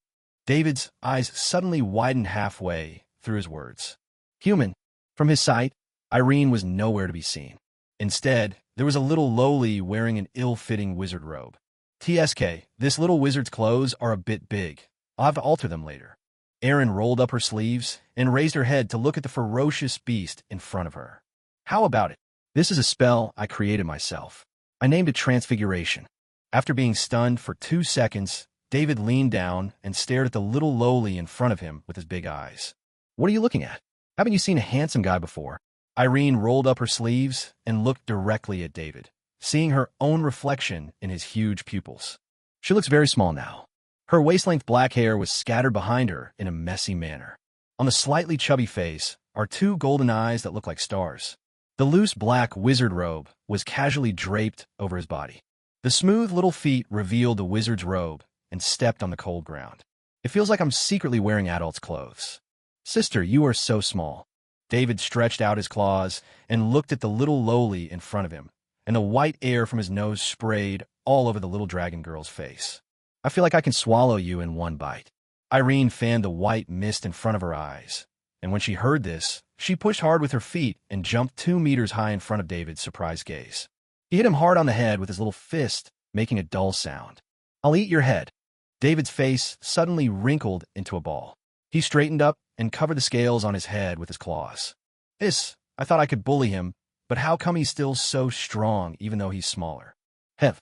David's eyes suddenly widened halfway through his words. Human. From his sight, Irene was nowhere to be seen. Instead, there was a little lowly wearing an ill-fitting wizard robe. TSK, this little wizard's clothes are a bit big. I'll have to alter them later. Erin rolled up her sleeves and raised her head to look at the ferocious beast in front of her. How about it? This is a spell I created myself. I named it Transfiguration. After being stunned for 2 seconds, David leaned down and stared at the little lowly in front of him with his big eyes. What are you looking at? Haven't you seen a handsome guy before? Irene rolled up her sleeves and looked directly at David, seeing her own reflection in his huge pupils. She looks very small now. Her waist-length black hair was scattered behind her in a messy manner. On the slightly chubby face are 2 golden eyes that look like stars. The loose black wizard robe was casually draped over his body. The smooth little feet revealed the wizard's robe and stepped on the cold ground. It feels like I'm secretly wearing adult's clothes. Sister, you are so small. David stretched out his claws and looked at the little lowly in front of him, and the white air from his nose sprayed all over the little dragon girl's face. I feel like I can swallow you in one bite. Irene fanned the white mist in front of her eyes, and when she heard this, she pushed hard with her feet and jumped 2 meters high in front of David's surprised gaze. He hit him hard on the head with his little fist, making a dull sound. I'll eat your head. David's face suddenly wrinkled into a ball. He straightened up and covered the scales on his head with his claws. I thought I could bully him, but how come he's still so strong even though he's smaller? Hev.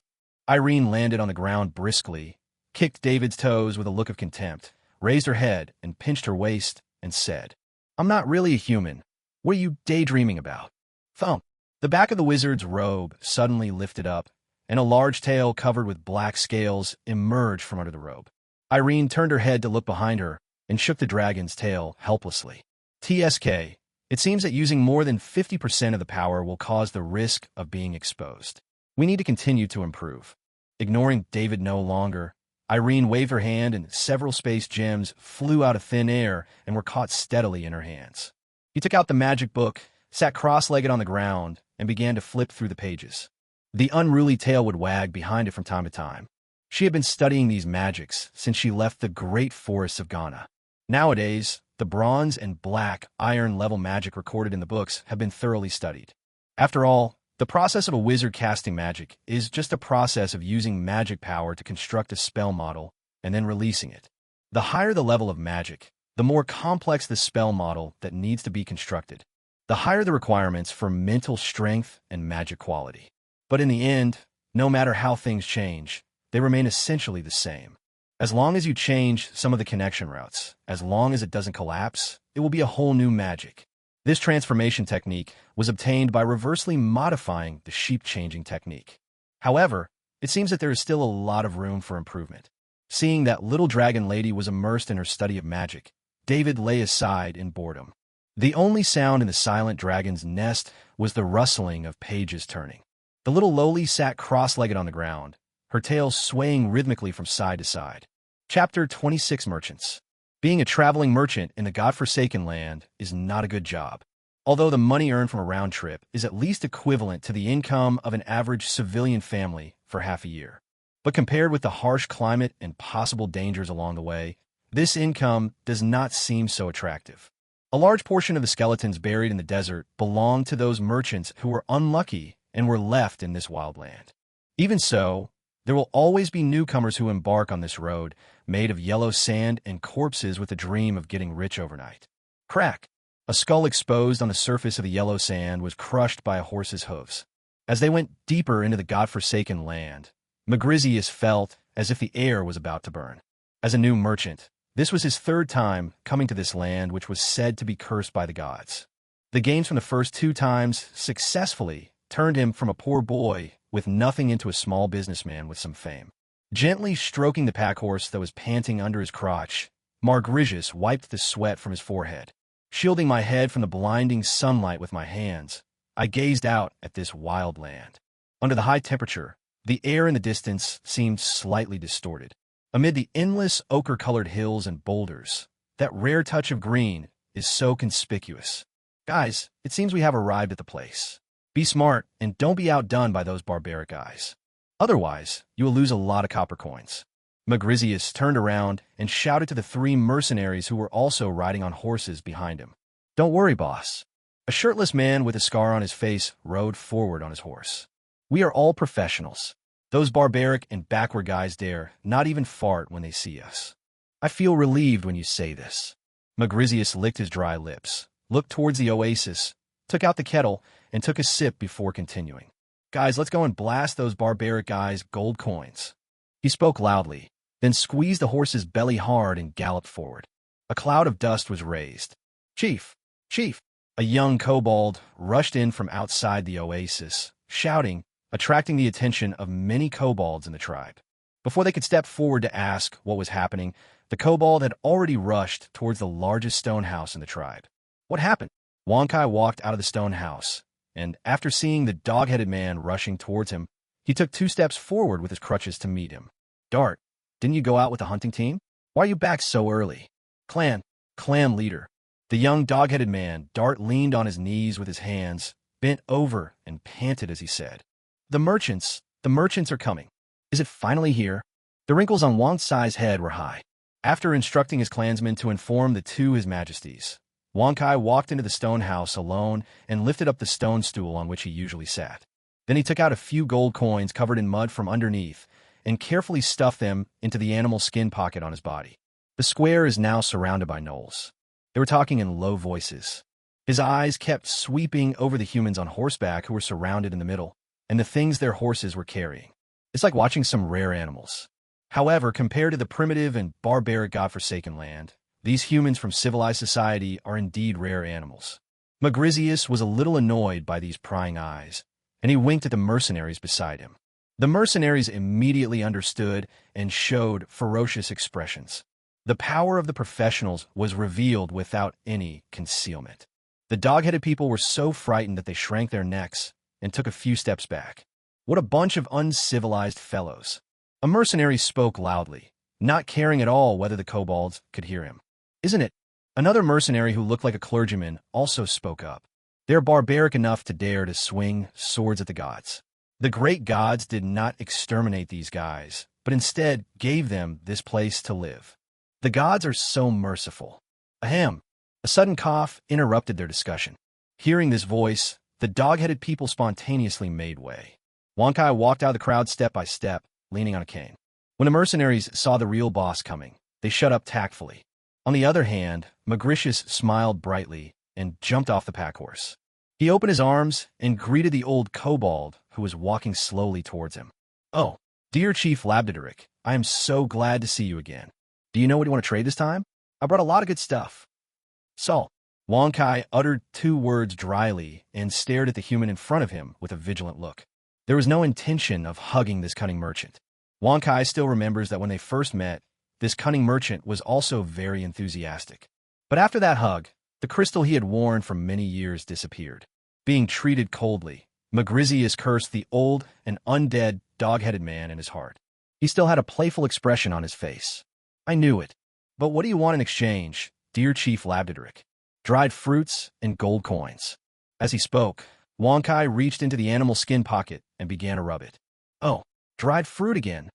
Irene landed on the ground briskly, kicked David's toes with a look of contempt, raised her head and pinched her waist, and said, I'm not really a human. What are you daydreaming about? Thump. The back of the wizard's robe suddenly lifted up, and a large tail covered with black scales emerged from under the robe. Irene turned her head to look behind her and shook the dragon's tail helplessly. TSK, it seems that using more than 50% of the power will cause the risk of being exposed. We need to continue to improve. Ignoring David no longer, Irene waved her hand and several space gems flew out of thin air and were caught steadily in her hands. He took out the magic book, sat cross-legged on the ground, and began to flip through the pages. The unruly tail would wag behind it from time to time. She had been studying these magics since she left the great forests of Ghana. Nowadays, the bronze and black iron-level magic recorded in the books have been thoroughly studied. After all, the process of a wizard casting magic is just a process of using magic power to construct a spell model and then releasing it. The higher the level of magic, the more complex the spell model that needs to be constructed. The higher the requirements for mental strength and magic quality. But in the end, no matter how things change, they remain essentially the same. As long as you change some of the connection routes, as long as it doesn't collapse, it will be a whole new magic. This transformation technique was obtained by reversely modifying the sheep-changing technique. However, it seems that there is still a lot of room for improvement. Seeing that little dragon lady was immersed in her study of magic, David lay aside in boredom. The only sound in the silent dragon's nest was the rustling of pages turning. The little lowly sat cross-legged on the ground, her tail swaying rhythmically from side to side. Chapter 26 Merchants. Being a traveling merchant in the godforsaken land is not a good job, although the money earned from a round trip is at least equivalent to the income of an average civilian family for half a year. But compared with the harsh climate and possible dangers along the way, this income does not seem so attractive. A large portion of the skeletons buried in the desert belonged to those merchants who were unlucky and were left in this wild land. Even so, there will always be newcomers who embark on this road, made of yellow sand and corpses with a dream of getting rich overnight. Crack! A skull exposed on the surface of the yellow sand was crushed by a horse's hooves. As they went deeper into the godforsaken land, Magrizius felt as if the air was about to burn. As a new merchant, this was his third time coming to this land which was said to be cursed by the gods. The gains from the first 2 times successfully turned him from a poor boy with nothing into a small businessman with some fame. Gently stroking the pack horse that was panting under his crotch, Magrizius wiped the sweat from his forehead. Shielding my head from the blinding sunlight with my hands, I gazed out at this wild land. Under the high temperature, the air in the distance seemed slightly distorted. Amid the endless ochre-colored hills and boulders, that rare touch of green is so conspicuous. Guys, it seems we have arrived at the place. Be smart and don't be outdone by those barbaric guys. Otherwise, you will lose a lot of copper coins. Magrizius turned around and shouted to the 3 mercenaries who were also riding on horses behind him. Don't worry, boss. A shirtless man with a scar on his face rode forward on his horse. We are all professionals. Those barbaric and backward guys dare not even fart when they see us. I feel relieved when you say this. Magrizius licked his dry lips, looked towards the oasis, took out the kettle, and took a sip before continuing. Guys, let's go and blast those barbaric guys' gold coins. He spoke loudly, then squeezed the horse's belly hard and galloped forward. A cloud of dust was raised. Chief! Chief! A young kobold rushed in from outside the oasis, shouting, attracting the attention of many kobolds in the tribe. Before they could step forward to ask what was happening, the kobold had already rushed towards the largest stone house in the tribe. What happened? Wonkai walked out of the stone house, and after seeing the dog-headed man rushing towards him, he took 2 steps forward with his crutches to meet him. Dart, didn't you go out with the hunting team? Why are you back so early? Clan leader. The young dog-headed man, Dart, leaned on his knees with his hands, bent over and panted as he said, The merchants are coming. Is it finally here? The wrinkles on Wang Sai's head were high. After instructing his clansmen to inform the 2 His Majesties, Wang Kai walked into the stone house alone and lifted up the stone stool on which he usually sat. Then he took out a few gold coins covered in mud from underneath and carefully stuffed them into the animal skin pocket on his body. The square is now surrounded by gnolls. They were talking in low voices. His eyes kept sweeping over the humans on horseback who were surrounded in the middle, and the things their horses were carrying. It's like watching some rare animals. However, compared to the primitive and barbaric godforsaken land, these humans from civilized society are indeed rare animals. Magrizius was a little annoyed by these prying eyes, and he winked at the mercenaries beside him. The mercenaries immediately understood and showed ferocious expressions. The power of the professionals was revealed without any concealment. The dog-headed people were so frightened that they shrank their necks and took a few steps back. What a bunch of uncivilized fellows. A mercenary spoke loudly, not caring at all whether the kobolds could hear him. Isn't it? Another mercenary who looked like a clergyman also spoke up. They're barbaric enough to dare to swing swords at the gods. The great gods did not exterminate these guys, but instead gave them this place to live. The gods are so merciful. Ahem. A sudden cough interrupted their discussion. Hearing this voice, the dog-headed people spontaneously made way. Wonkai walked out of the crowd step by step, leaning on a cane. When the mercenaries saw the real boss coming, they shut up tactfully. On the other hand, Magrizius smiled brightly and jumped off the pack horse. He opened his arms and greeted the old kobold who was walking slowly towards him. Oh, dear Chief Labdaderic, I am so glad to see you again. Do you know what you want to trade this time? I brought a lot of good stuff. Salt. Wonkai uttered 2 words dryly and stared at the human in front of him with a vigilant look. There was no intention of hugging this cunning merchant. Wonkai still remembers that when they first met, this cunning merchant was also very enthusiastic. But after that hug, the crystal he had worn for many years disappeared. Being treated coldly, Magrizius cursed the old and undead dog-headed man in his heart. He still had a playful expression on his face. I knew it. But what do you want in exchange, dear Chief Labdaderic? Dried fruits and gold coins. As he spoke, Wonkai reached into the animal skin pocket and began to rub it. Oh, dried fruit again.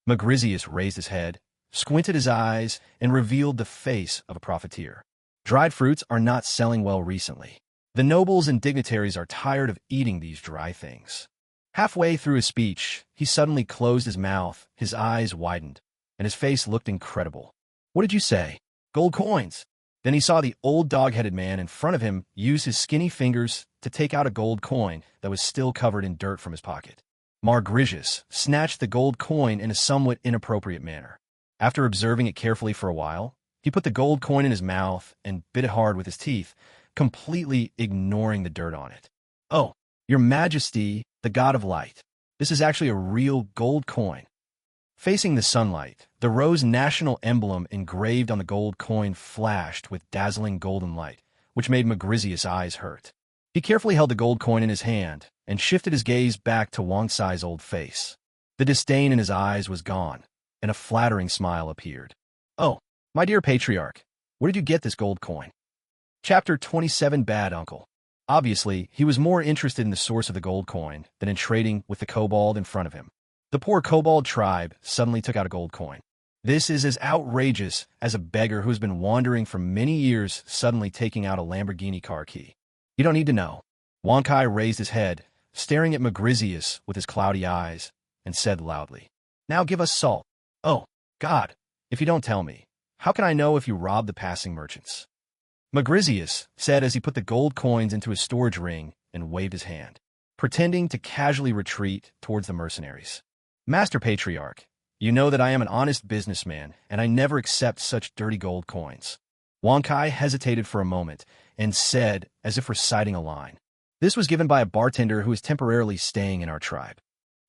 Magrizius raised his head, squinted his eyes, and revealed the face of a profiteer. Dried fruits are not selling well recently. The nobles and dignitaries are tired of eating these dry things. Halfway through his speech, he suddenly closed his mouth, his eyes widened, and his face looked incredible. What did you say? Gold coins. Then he saw the old dog-headed man in front of him use his skinny fingers to take out a gold coin that was still covered in dirt from his pocket. Margritius snatched the gold coin in a somewhat inappropriate manner. After observing it carefully for a while, he put the gold coin in his mouth and bit it hard with his teeth, completely ignoring the dirt on it. "Oh, Your Majesty, the God of Light. This is actually a real gold coin." Facing the sunlight, the rose national emblem engraved on the gold coin flashed with dazzling golden light, which made Magrisius' eyes hurt. He carefully held the gold coin in his hand and shifted his gaze back to Wang Sai's old face. The disdain in his eyes was gone, and a flattering smile appeared. "Oh, my dear patriarch, where did you get this gold coin?" Chapter 27 Bad Uncle. Obviously, he was more interested in the source of the gold coin than in trading with the kobold in front of him. The poor kobold tribe suddenly took out a gold coin. This is as outrageous as a beggar who has been wandering for many years suddenly taking out a Lamborghini car key. "You don't need to know." Wang Kai raised his head, staring at Magrisius with his cloudy eyes, and said loudly, "Now give us salt." "Oh, God, if you don't tell me, how can I know if you robbed the passing merchants?" Magrisius said as he put the gold coins into his storage ring and waved his hand, pretending to casually retreat towards the mercenaries. "Master Patriarch, you know that I am an honest businessman, and I never accept such dirty gold coins." Wang Kai hesitated for a moment and said, as if reciting a line, "This was given by a bartender who is temporarily staying in our tribe.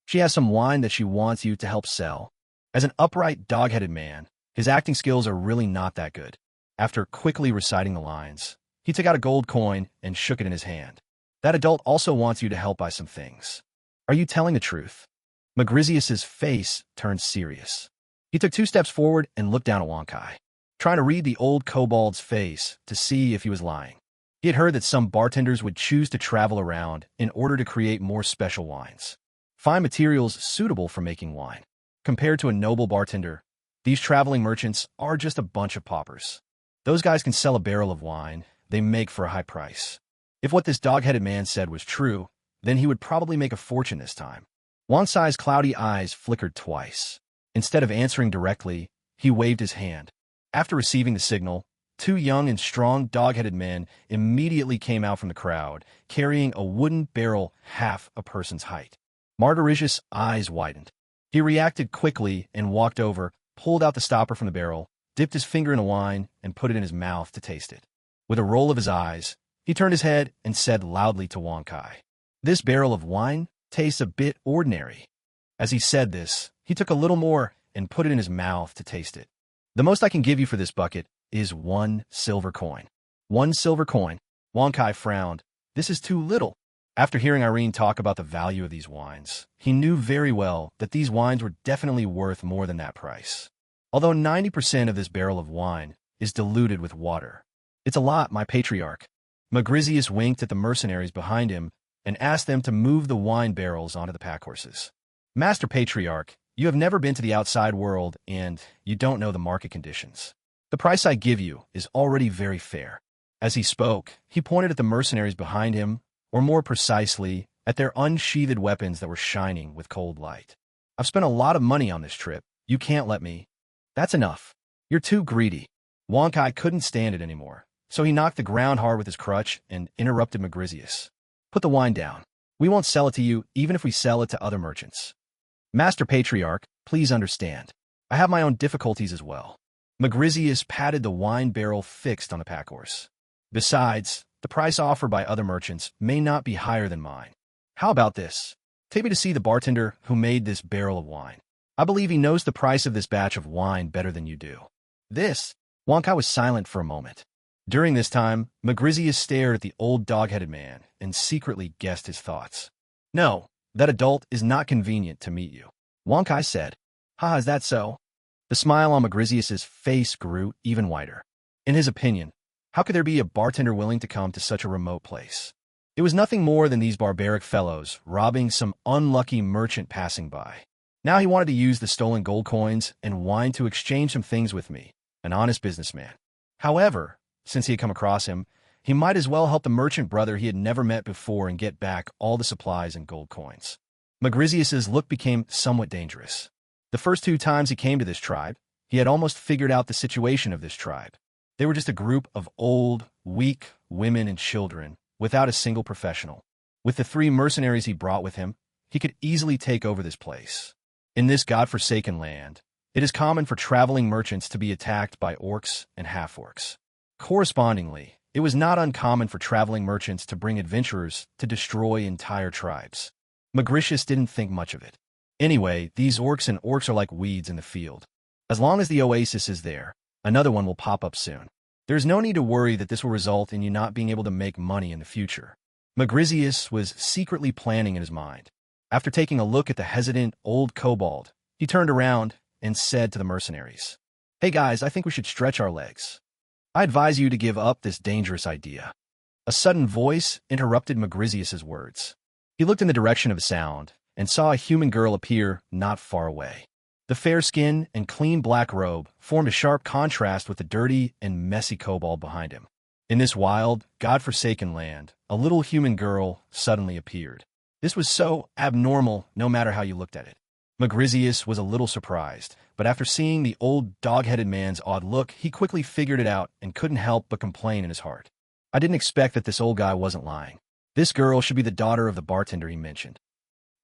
She has some wine that she wants you to help sell." As an upright, dog-headed man, his acting skills are really not that good. After quickly reciting the lines, he took out a gold coin and shook it in his hand. "That adult also wants you to help buy some things. Are you telling the truth?" Magrisius's face turned serious. He took 2 steps forward and looked down at Wang Kai, trying to read the old kobold's face to see if he was lying. He had heard that some bartenders would choose to travel around in order to create more special wines, fine materials suitable for making wine. Compared to a noble bartender, these traveling merchants are just a bunch of paupers. Those guys can sell a barrel of wine they make for a high price. If what this dog-headed man said was true, then he would probably make a fortune this time. Wang Sai's cloudy eyes flickered twice. Instead of answering directly, he waved his hand. After receiving the signal, 2 young and strong dog-headed men immediately came out from the crowd, carrying a wooden barrel half a person's height. Margaritius' eyes widened. He reacted quickly and walked over, pulled out the stopper from the barrel, dipped his finger in the wine, and put it in his mouth to taste it. With a roll of his eyes, he turned his head and said loudly to Wang Kai, "This barrel of wine tastes a bit ordinary." As he said this, he took a little more and put it in his mouth to taste it. "The most I can give you for this bucket is 1 silver coin." 1 silver coin. Wang Kai frowned. "This is too little." After hearing Irene talk about the value of these wines, he knew very well that these wines were definitely worth more than that price. Although 90% of this barrel of wine is diluted with water. "It's a lot, my patriarch." Magrisius winked at the mercenaries behind him and asked them to move the wine barrels onto the pack horses. "Master Patriarch, you have never been to the outside world and you don't know the market conditions. The price I give you is already very fair." As he spoke, he pointed at the mercenaries behind him, or more precisely, at their unsheathed weapons that were shining with cold light. "I've spent a lot of money on this trip. You can't let me." "That's enough. You're too greedy." Wang Kai couldn't stand it anymore, so he knocked the ground hard with his crutch and interrupted Magrisius. "Put the wine down. We won't sell it to you even if we sell it to other merchants." "Master Patriarch, please understand. I have my own difficulties as well." Magrisius patted the wine barrel fixed on the pack horse. "Besides, the price offered by other merchants may not be higher than mine. How about this? Take me to see the bartender who made this barrel of wine. I believe he knows the price of this batch of wine better than you do." Wang Kai was silent for a moment. During this time, Magrisius stared at the old dog-headed man and secretly guessed his thoughts. "No, that adult is not convenient to meet you," Wang Kai said. "Ha, is that so?" The smile on Magrisius's face grew even wider. In his opinion, how could there be a bartender willing to come to such a remote place? It was nothing more than these barbaric fellows robbing some unlucky merchant passing by. Now he wanted to use the stolen gold coins and wine to exchange some things with me, an honest businessman. However, since he had come across him, he might as well help the merchant brother he had never met before and get back all the supplies and gold coins. Magrisius's look became somewhat dangerous. The first 2 times he came to this tribe, he had almost figured out the situation of this tribe. They were just a group of old, weak women and children, without a single professional. With the 3 mercenaries he brought with him, he could easily take over this place. In this godforsaken land, it is common for traveling merchants to be attacked by orcs and half-orcs. Correspondingly, it was not uncommon for traveling merchants to bring adventurers to destroy entire tribes. Magricius didn't think much of it. Anyway, these orcs and orcs are like weeds in the field. As long as the oasis is there, another one will pop up soon. There's no need to worry that this will result in you not being able to make money in the future. Magricius was secretly planning in his mind. After taking a look at the hesitant old kobold, he turned around and said to the mercenaries, "Hey guys, I think we should stretch our legs. I advise you to give up this dangerous idea." A sudden voice interrupted Magricius's words. He looked in the direction of the sound and saw a human girl appear not far away. The fair skin and clean black robe formed a sharp contrast with the dirty and messy kobold behind him. In this wild, godforsaken land, a little human girl suddenly appeared. This was so abnormal no matter how you looked at it. Magricius was a little surprised, but after seeing the old dog-headed man's odd look, he quickly figured it out and couldn't help but complain in his heart. I didn't expect that this old guy wasn't lying. This girl should be the daughter of the bartender he mentioned.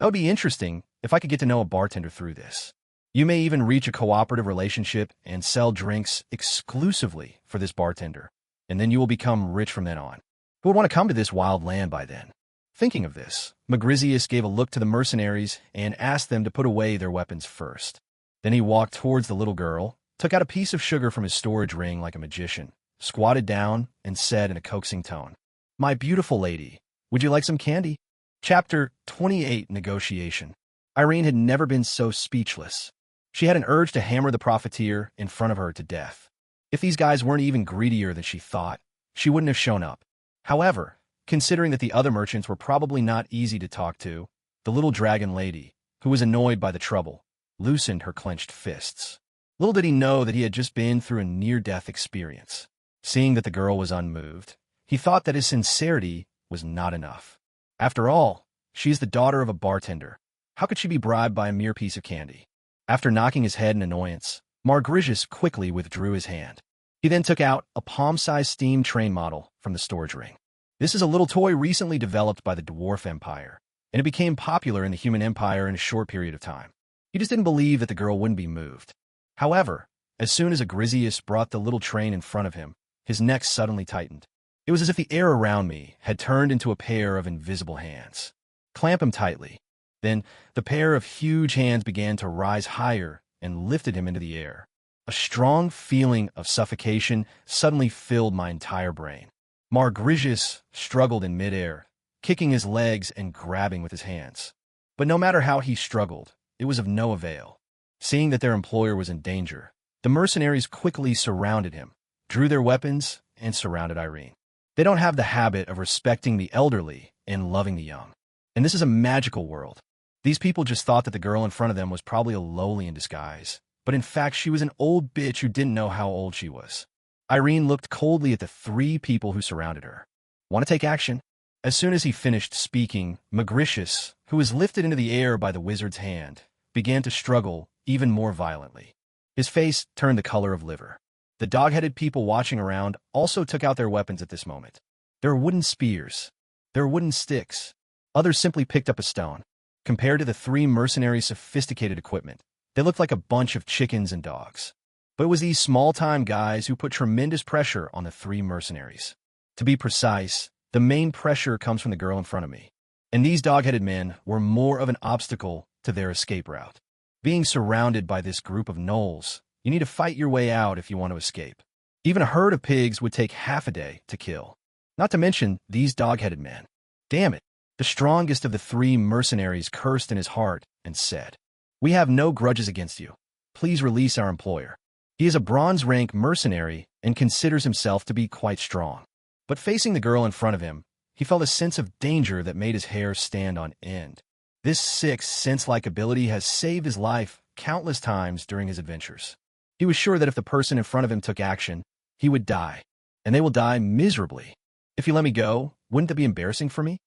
That would be interesting if I could get to know a bartender through this. You may even reach a cooperative relationship and sell drinks exclusively for this bartender, and then you will become rich from then on. Who would want to come to this wild land by then? Thinking of this, Magricius gave a look to the mercenaries and asked them to put away their weapons first. Then he walked towards the little girl, took out a piece of sugar from his storage ring like a magician, squatted down, and said in a coaxing tone, "My beautiful lady, would you like some candy?" Chapter 28, Negotiation. Irene had never been so speechless. She had an urge to hammer the profiteer in front of her to death. If these guys weren't even greedier than she thought, she wouldn't have shown up. However, considering that the other merchants were probably not easy to talk to, the little dragon lady, who was annoyed by the trouble, loosened her clenched fists. Little did he know that he had just been through a near-death experience. Seeing that the girl was unmoved, he thought that his sincerity was not enough. After all, she is the daughter of a bartender. How could she be bribed by a mere piece of candy? After knocking his head in annoyance, Magricius quickly withdrew his hand. He then took out a palm-sized steam train model from the storage ring. This is a little toy recently developed by the Dwarf Empire, and it became popular in the Human Empire in a short period of time. He just didn't believe that the girl wouldn't be moved. However, as soon as Magricius brought the little train in front of him, his neck suddenly tightened. It was as if the air around me had turned into a pair of invisible hands. Clamp him tightly. Then the pair of huge hands began to rise higher and lifted him into the air. A strong feeling of suffocation suddenly filled my entire brain. Magricius struggled in midair, kicking his legs and grabbing with his hands. But no matter how he struggled, it was of no avail. Seeing that their employer was in danger, the mercenaries quickly surrounded him, drew their weapons, and surrounded Irene. They don't have the habit of respecting the elderly and loving the young. And this is a magical world. These people just thought that the girl in front of them was probably a lowly in disguise, but in fact she was an old bitch who didn't know how old she was. Irene looked coldly at the 3 people who surrounded her. "Want to take action?" As soon as he finished speaking, Magricius, who was lifted into the air by the wizard's hand, began to struggle even more violently. His face turned the color of liver. The dog-headed people watching around also took out their weapons at this moment. There were wooden spears. There were wooden sticks. Others simply picked up a stone. Compared to the 3 mercenaries' sophisticated equipment, they looked like a bunch of chickens and dogs. But it was these small-time guys who put tremendous pressure on the 3 mercenaries. To be precise, the main pressure comes from the girl in front of me. And these dog-headed men were more of an obstacle to their escape route. Being surrounded by this group of gnolls, you need to fight your way out if you want to escape. Even a herd of pigs would take half a day to kill. Not to mention these dog-headed men. Damn it. The strongest of the 3 mercenaries cursed in his heart and said, "We have no grudges against you. Please release our employer. He is a bronze-rank mercenary and considers himself to be quite strong." But facing the girl in front of him, he felt a sense of danger that made his hair stand on end. This sixth sense-like ability has saved his life countless times during his adventures. He was sure that if the person in front of him took action, he would die, and they will die miserably. If you let me go, wouldn't that be embarrassing for me?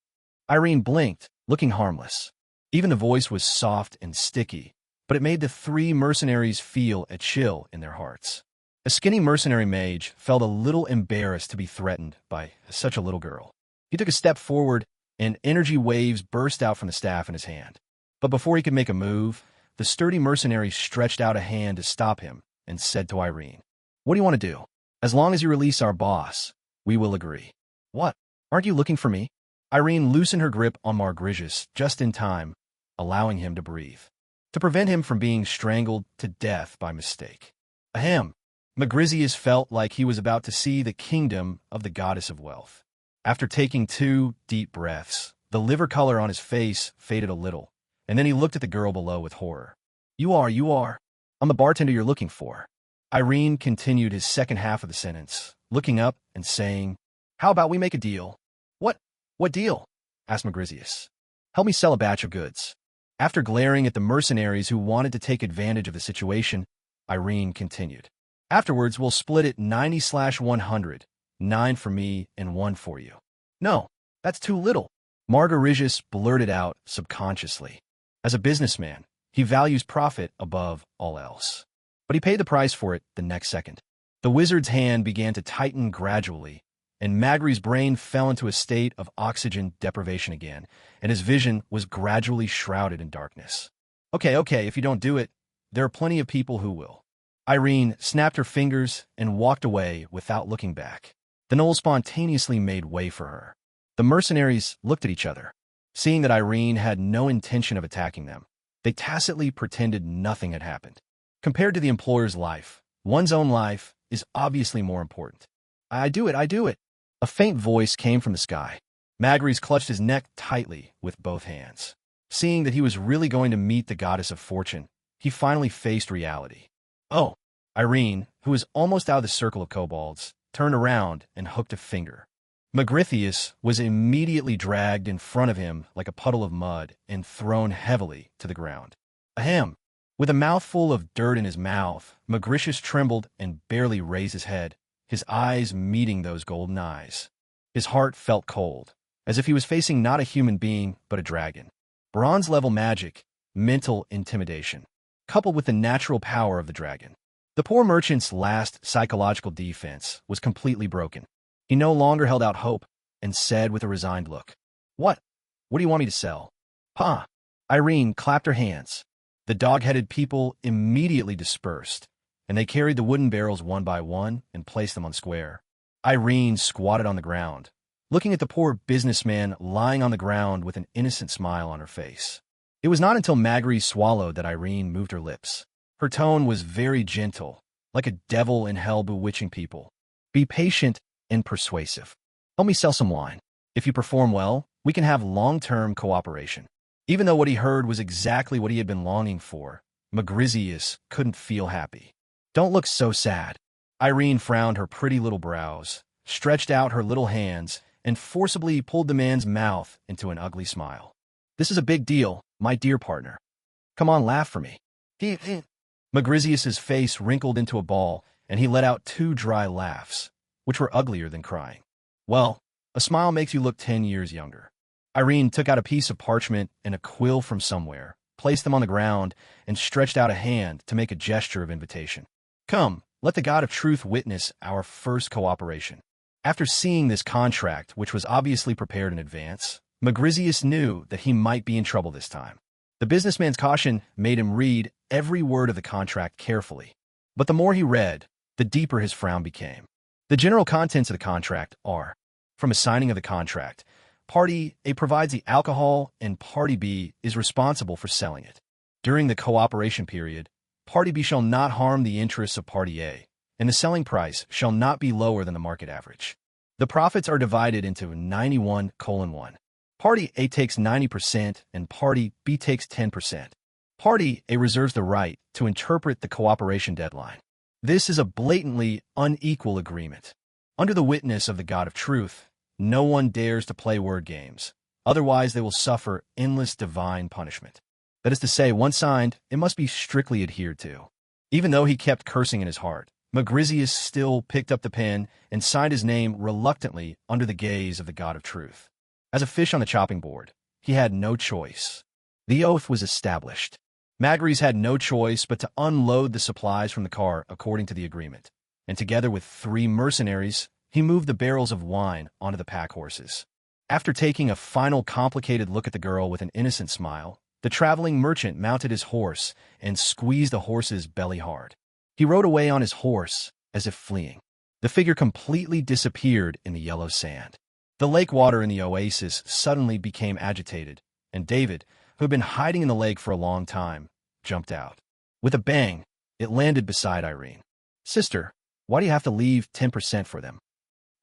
Irene blinked, looking harmless. Even the voice was soft and sticky, but it made the 3 mercenaries feel a chill in their hearts. A skinny mercenary mage felt a little embarrassed to be threatened by such a little girl. He took a step forward, and energy waves burst out from the staff in his hand. But before he could make a move, the sturdy mercenary stretched out a hand to stop him and said to Irene, "What do you want to do? As long as you release our boss, we will agree." "What? Aren't you looking for me?" Irene loosened her grip on Margrisius just in time, allowing him to breathe, to prevent him from being strangled to death by mistake. Ahem. Margrisius felt like he was about to see the kingdom of the goddess of wealth. After taking 2 deep breaths, the liver color on his face faded a little, and then he looked at the girl below with horror. You are. I'm the bartender you're looking for." Irene continued his second half of the sentence, looking up and saying, "How about we make a deal?" What deal?" asked Margrisius. "Help me sell a batch of goods." After glaring at the mercenaries who wanted to take advantage of the situation, Irene continued, "Afterwards, we'll split it 90/100, 9 for me and 1 for you." "No, that's too little," Margarisius blurted out subconsciously. As a businessman, he values profit above all else. But he paid the price for it the next second. The wizard's hand began to tighten gradually, and Magri's brain fell into a state of oxygen deprivation again, and his vision was gradually shrouded in darkness. Okay, if you don't do it, there are plenty of people who will." Irene snapped her fingers and walked away without looking back. The knoll spontaneously made way for her. The mercenaries looked at each other. Seeing that Irene had no intention of attacking them, they tacitly pretended nothing had happened. Compared to the employer's life, one's own life is obviously more important. I do it. A faint voice came from the sky. Magris clutched his neck tightly with both hands. Seeing that he was really going to meet the goddess of fortune, he finally faced reality. Oh! Irene, who was almost out of the circle of kobolds, turned around and hooked a finger. Magrithius was immediately dragged in front of him like a puddle of mud and thrown heavily to the ground. Ahem! With a mouthful of dirt in his mouth, Magritius trembled and barely raised his head, his eyes meeting those golden eyes. His heart felt cold, as if he was facing not a human being, but a dragon. Bronze-level magic, mental intimidation, coupled with the natural power of the dragon. The poor merchant's last psychological defense was completely broken. He no longer held out hope and said with a resigned look, What do you want me to sell?" "Pa!" Irene clapped her hands. The dog-headed people immediately dispersed, and they carried the wooden barrels one by one and placed them on the square. Irene squatted on the ground, looking at the poor businessman lying on the ground with an innocent smile on her face. It was not until Magri swallowed that Irene moved her lips. Her tone was very gentle, like a devil in hell bewitching people. "Be patient and persuasive. Help me sell some wine. If you perform well, we can have long-term cooperation." Even though what he heard was exactly what he had been longing for, Magrizius couldn't feel happy. "Don't look so sad." Irene frowned her pretty little brows, stretched out her little hands, and forcibly pulled the man's mouth into an ugly smile. "This is a big deal, my dear partner. Come on, laugh for me." Magrizius's face wrinkled into a ball, and he let out 2 dry laughs, which were uglier than crying. "Well, a smile makes you look 10 years younger." Irene took out a piece of parchment and a quill from somewhere, placed them on the ground, and stretched out a hand to make a gesture of invitation. "Come, let the God of Truth witness our first cooperation." After seeing this contract, which was obviously prepared in advance, Magrizius knew that he might be in trouble this time. The businessman's caution made him read every word of the contract carefully. But the more he read, the deeper his frown became. The general contents of the contract are, from a signing of the contract, Party A provides the alcohol and Party B is responsible for selling it. During the cooperation period, Party B shall not harm the interests of Party A, and the selling price shall not be lower than the market average. The profits are divided into 91:1. Party A takes 90% and Party B takes 10%. Party A reserves the right to interpret the cooperation deadline. This is a blatantly unequal agreement. Under the witness of the God of Truth, no one dares to play word games. Otherwise, they will suffer endless divine punishment. That is to say, once signed, it must be strictly adhered to. Even though he kept cursing in his heart, Magrizius still picked up the pen and signed his name reluctantly under the gaze of the God of Truth. As a fish on the chopping board, he had no choice. The oath was established. Magris had no choice but to unload the supplies from the car according to the agreement. and together with 3 mercenaries, he moved the barrels of wine onto the pack horses. After taking a final complicated look at the girl with an innocent smile, the traveling merchant mounted his horse and squeezed the horse's belly hard. He rode away on his horse, as if fleeing. The figure completely disappeared in the yellow sand. The lake water in the oasis suddenly became agitated, and David, who had been hiding in the lake for a long time, jumped out. With a bang, it landed beside Irene. "Sister, why do you have to leave 10% for them?"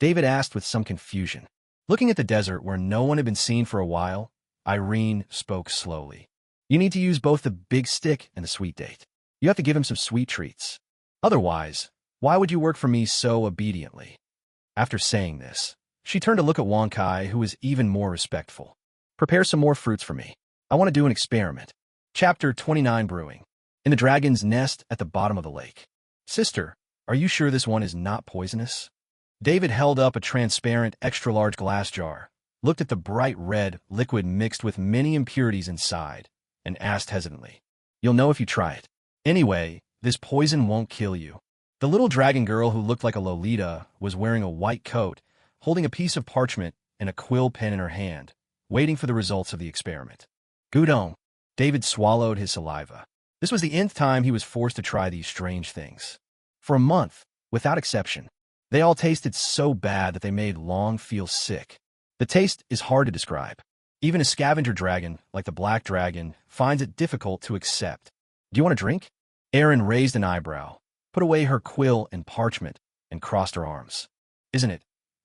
David asked with some confusion. Looking at the desert where no one had been seen for a while, Irene spoke slowly. "You need to use both the big stick and the sweet date. You have to give him some sweet treats. Otherwise, why would you work for me so obediently?" After saying this, she turned to look at Wang Kai, who was even more respectful. "Prepare some more fruits for me. I want to do an experiment." Chapter 29 Brewing. In the dragon's nest at the bottom of the lake. "Sister, are you sure this one is not poisonous?" David held up a transparent, extra-large glass jar, looked at the bright red liquid mixed with many impurities inside, and asked hesitantly, "You'll know if you try it. Anyway, this poison won't kill you." The little dragon girl who looked like a Lolita was wearing a white coat, holding a piece of parchment and a quill pen in her hand, waiting for the results of the experiment. Gudon. David swallowed his saliva. This was the nth time he was forced to try these strange things. For a month, without exception, they all tasted so bad that they made Long feel sick. The taste is hard to describe. Even a scavenger dragon, like the black dragon, finds it difficult to accept. "Do you want a drink?" Erin raised an eyebrow, put away her quill and parchment, and crossed her arms. "Isn't it?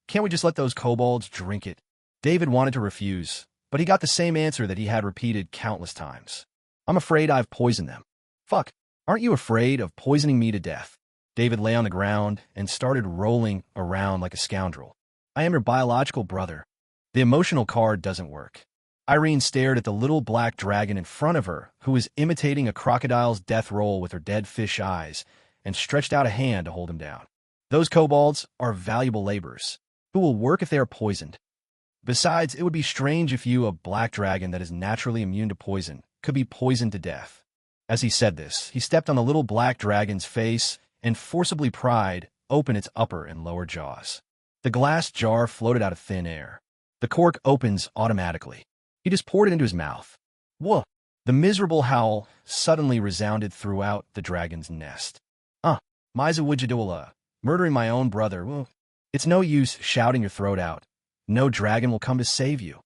Can't we just let those kobolds drink it?" David wanted to refuse, but he got the same answer that he had repeated countless times. "I'm afraid I've poisoned them." "Fuck, aren't you afraid of poisoning me to death?" David lay on the ground and started rolling around like a scoundrel. "I am your biological brother." The emotional card doesn't work. Irene stared at the little black dragon in front of her, who was imitating a crocodile's death roll with her dead fish eyes, and stretched out a hand to hold him down. "Those kobolds are valuable laborers, who will work if they are poisoned. Besides, it would be strange if you, a black dragon that is naturally immune to poison, could be poisoned to death." As he said this, he stepped on the little black dragon's face and forcibly pried open its upper and lower jaws. The glass jar floated out of thin air. The cork opens automatically. He just poured it into his mouth. Whoa! The miserable howl suddenly resounded throughout the dragon's nest. Miza Wujadula, murdering my own brother. Well, it's no use shouting your throat out. No dragon will come to save you.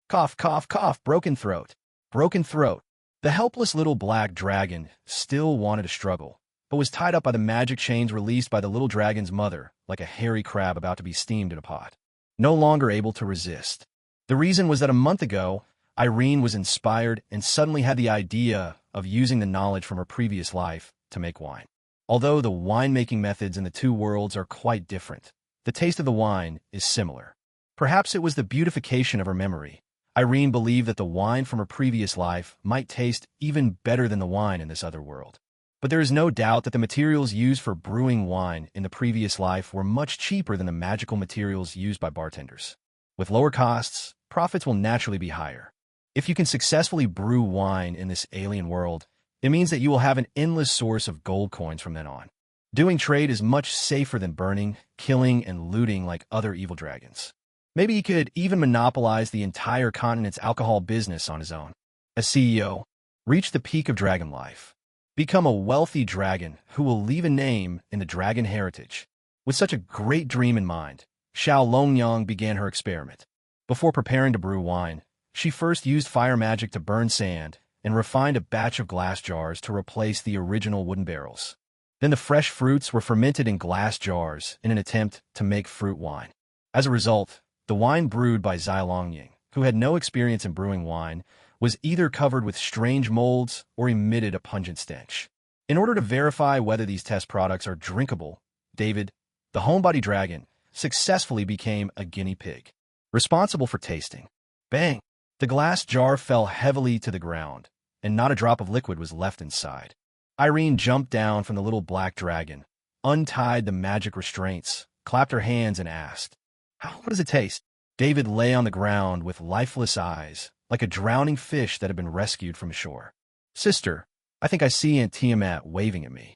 Cough, cough, cough, broken throat. Broken throat. The helpless little black dragon still wanted to struggle, but was tied up by the magic chains released by the little dragon's mother, like a hairy crab about to be steamed in a pot. No longer able to resist. The reason was that a month ago, Irene was inspired and suddenly had the idea of using the knowledge from her previous life to make wine. Although the winemaking methods in the two worlds are quite different, the taste of the wine is similar. Perhaps it was the beautification of her memory. Irene believed that the wine from her previous life might taste even better than the wine in this other world. But there is no doubt that the materials used for brewing wine in the previous life were much cheaper than the magical materials used by bartenders. With lower costs, profits will naturally be higher. If you can successfully brew wine in this alien world, it means that you will have an endless source of gold coins from then on. Doing trade is much safer than burning, killing, and looting like other evil dragons. Maybe he could even monopolize the entire continent's alcohol business on his own. As CEO, reach the peak of dragon life. Become a wealthy dragon who will leave a name in the dragon heritage. With such a great dream in mind, Xiao Longyang began her experiment. Before preparing to brew wine, she first used fire magic to burn sand and refined a batch of glass jars to replace the original wooden barrels. Then the fresh fruits were fermented in glass jars in an attempt to make fruit wine. As a result, the wine brewed by Zai Longying, who had no experience in brewing wine, was either covered with strange molds or emitted a pungent stench. In order to verify whether these test products are drinkable, David, the homebody dragon, successfully became a guinea pig, responsible for tasting. Bang! The glass jar fell heavily to the ground, and not a drop of liquid was left inside. Irene jumped down from the little black dragon, untied the magic restraints, clapped her hands, and asked, "What does it taste?" David lay on the ground with lifeless eyes, like a drowning fish that had been rescued from shore. "Sister, I think I see Aunt Tiamat waving at me.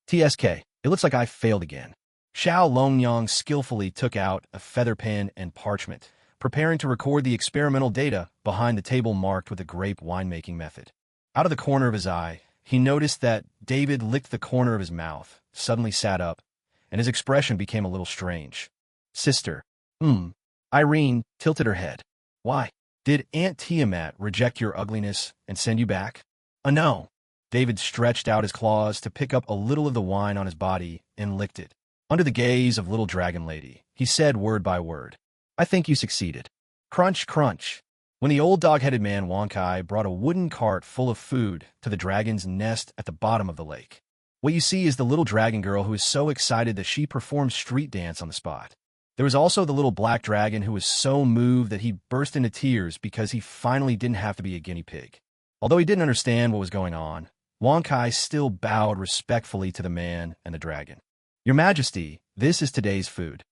TSK, it looks like I failed again." Xiao Longyang skillfully took out a feather pen and parchment, preparing to record the experimental data behind the table marked with the grape winemaking method. Out of the corner of his eye, he noticed that David licked the corner of his mouth, suddenly sat up, and his expression became a little strange. Sister. Irene tilted her head. Why? Did Aunt Tiamat reject your ugliness and send you back? No. David stretched out his claws to pick up a little of the wine on his body and licked it. Under the gaze of Little Dragon Lady, he said word by word, I think you succeeded. Crunch, crunch. When the old dog-headed man Wankai brought a wooden cart full of food to the dragon's nest at the bottom of the lake, what you see is the little dragon girl who is so excited that she performed street dance on the spot. There was also the little black dragon who was so moved that he burst into tears because he finally didn't have to be a guinea pig. Although he didn't understand what was going on, Wankai still bowed respectfully to the man and the dragon. Your Majesty, this is today's food.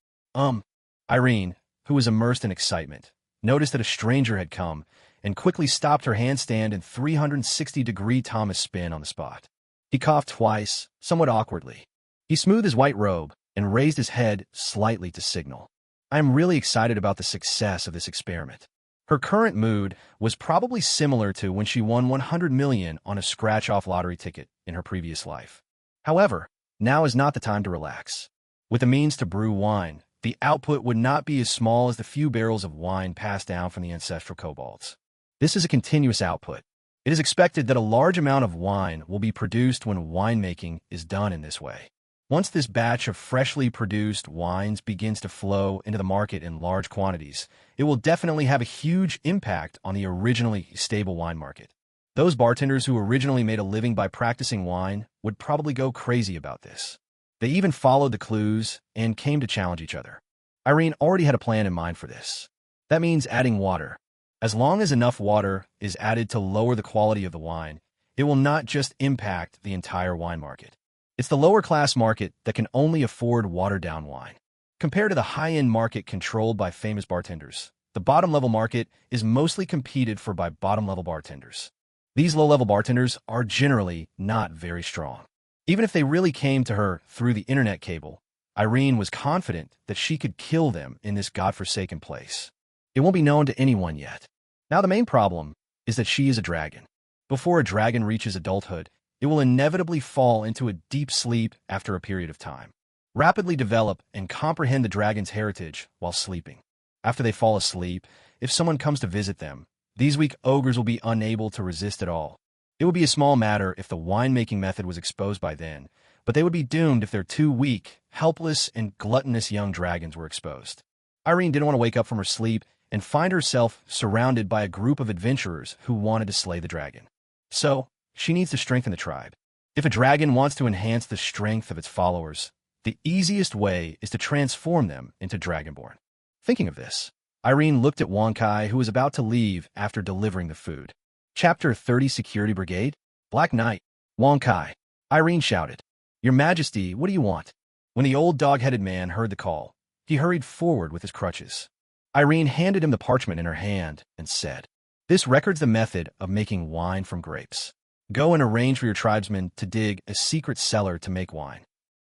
Irene, who was immersed in excitement, noticed that a stranger had come and quickly stopped her handstand and 360-degree Thomas spin on the spot. He coughed twice, somewhat awkwardly. He smoothed his white robe and raised his head slightly to signal. I am really excited about the success of this experiment. Her current mood was probably similar to when she won 100 million on a scratch-off lottery ticket in her previous life. However, now is not the time to relax. With the means to brew wine, the output would not be as small as the few barrels of wine passed down from the ancestral kobolds. This is a continuous output. It is expected that a large amount of wine will be produced when winemaking is done in this way. Once this batch of freshly produced wines begins to flow into the market in large quantities, it will definitely have a huge impact on the originally stable wine market. Those bartenders who originally made a living by practicing wine would probably go crazy about this. They even followed the clues and came to challenge each other. Irene already had a plan in mind for this. That means adding water. As long as enough water is added to lower the quality of the wine, it will not just impact the entire wine market. It's the lower-class market that can only afford watered-down wine. Compared to the high-end market controlled by famous bartenders, the bottom-level market is mostly competed for by bottom-level bartenders. These low-level bartenders are generally not very strong. Even if they really came to her through the internet cable, Irene was confident that she could kill them in this godforsaken place. It won't be known to anyone yet. Now the main problem is that she is a dragon. Before a dragon reaches adulthood, it will inevitably fall into a deep sleep after a period of time. Rapidly develop and comprehend the dragon's heritage while sleeping. After they fall asleep, if someone comes to visit them, these weak ogres will be unable to resist at all. It would be a small matter if the winemaking method was exposed by then, but they would be doomed if their two weak, helpless, and gluttonous young dragons were exposed. Irene didn't want to wake up from her sleep and find herself surrounded by a group of adventurers who wanted to slay the dragon. So, she needs to strengthen the tribe. If a dragon wants to enhance the strength of its followers, the easiest way is to transform them into dragonborn. Thinking of this, Irene looked at Wankai, who was about to leave after delivering the food. Chapter 30 Security Brigade? Black Knight. Wankai. Irene shouted. Your Majesty, what do you want? When the old dog-headed man heard the call, he hurried forward with his crutches. Irene handed him the parchment in her hand and said, This records the method of making wine from grapes. Go and arrange for your tribesmen to dig a secret cellar to make wine.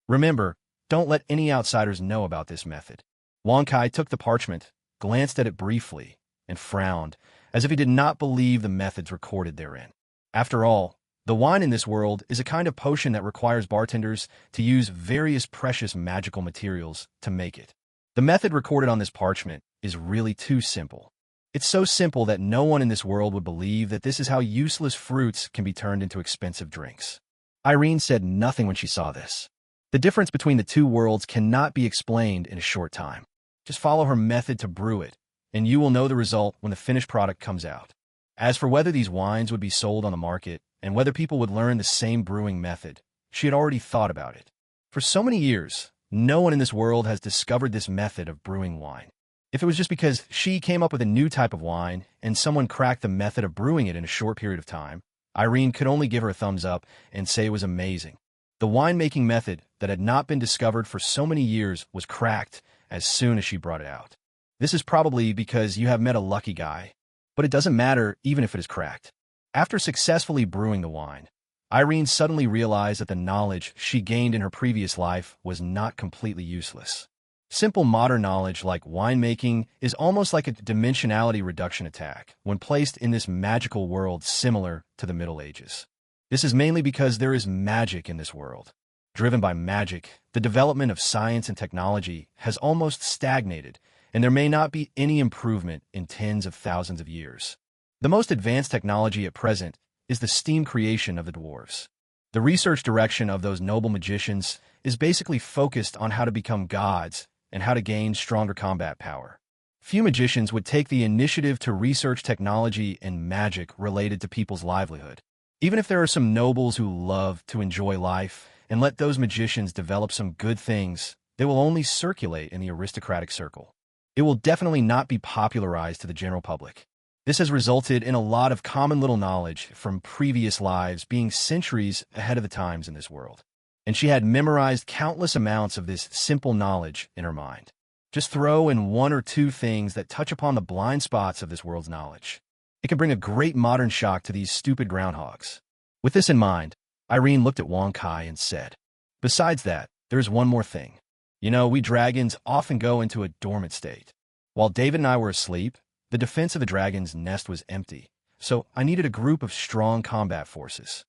Remember, don't let any outsiders know about this method. Wankai took the parchment, glanced at it briefly, and frowned, as if he did not believe the methods recorded therein. After all, the wine in this world is a kind of potion that requires bartenders to use various precious magical materials to make it. The method recorded on this parchment is really too simple. It's so simple that no one in this world would believe that this is how useless fruits can be turned into expensive drinks. Irene said nothing when she saw this. The difference between the two worlds cannot be explained in a short time. Just follow her method to brew it, and you will know the result when the finished product comes out. As for whether these wines would be sold on the market and whether people would learn the same brewing method, she had already thought about it. For so many years, no one in this world has discovered this method of brewing wine. If it was just because she came up with a new type of wine and someone cracked the method of brewing it in a short period of time, Irene could only give her a thumbs up and say it was amazing. The winemaking method that had not been discovered for so many years was cracked as soon as she brought it out. This is probably because you have met a lucky guy, but it doesn't matter even if it is cracked. After successfully brewing the wine, Irene suddenly realized that the knowledge she gained in her previous life was not completely useless. Simple modern knowledge like winemaking is almost like a dimensionality reduction attack when placed in this magical world similar to the Middle Ages. This is mainly because there is magic in this world. Driven by magic, the development of science and technology has almost stagnated, and there may not be any improvement in tens of thousands of years. The most advanced technology at present is the steam creation of the dwarves. The research direction of those noble magicians is basically focused on how to become gods and how to gain stronger combat power. Few magicians would take the initiative to research technology and magic related to people's livelihood. Even if there are some nobles who love to enjoy life and let those magicians develop some good things, they will only circulate in the aristocratic circle. It will definitely not be popularized to the general public. This has resulted in a lot of common little knowledge from previous lives being centuries ahead of the times in this world. And she had memorized countless amounts of this simple knowledge in her mind. Just throw in one or two things that touch upon the blind spots of this world's knowledge. It can bring a great modern shock to these stupid groundhogs. With this in mind, Irene looked at Wang Kai and said, "Besides that, there's one more thing. You know, we dragons often go into a dormant state. While David and I were asleep, the defense of the dragon's nest was empty, so I needed a group of strong combat forces."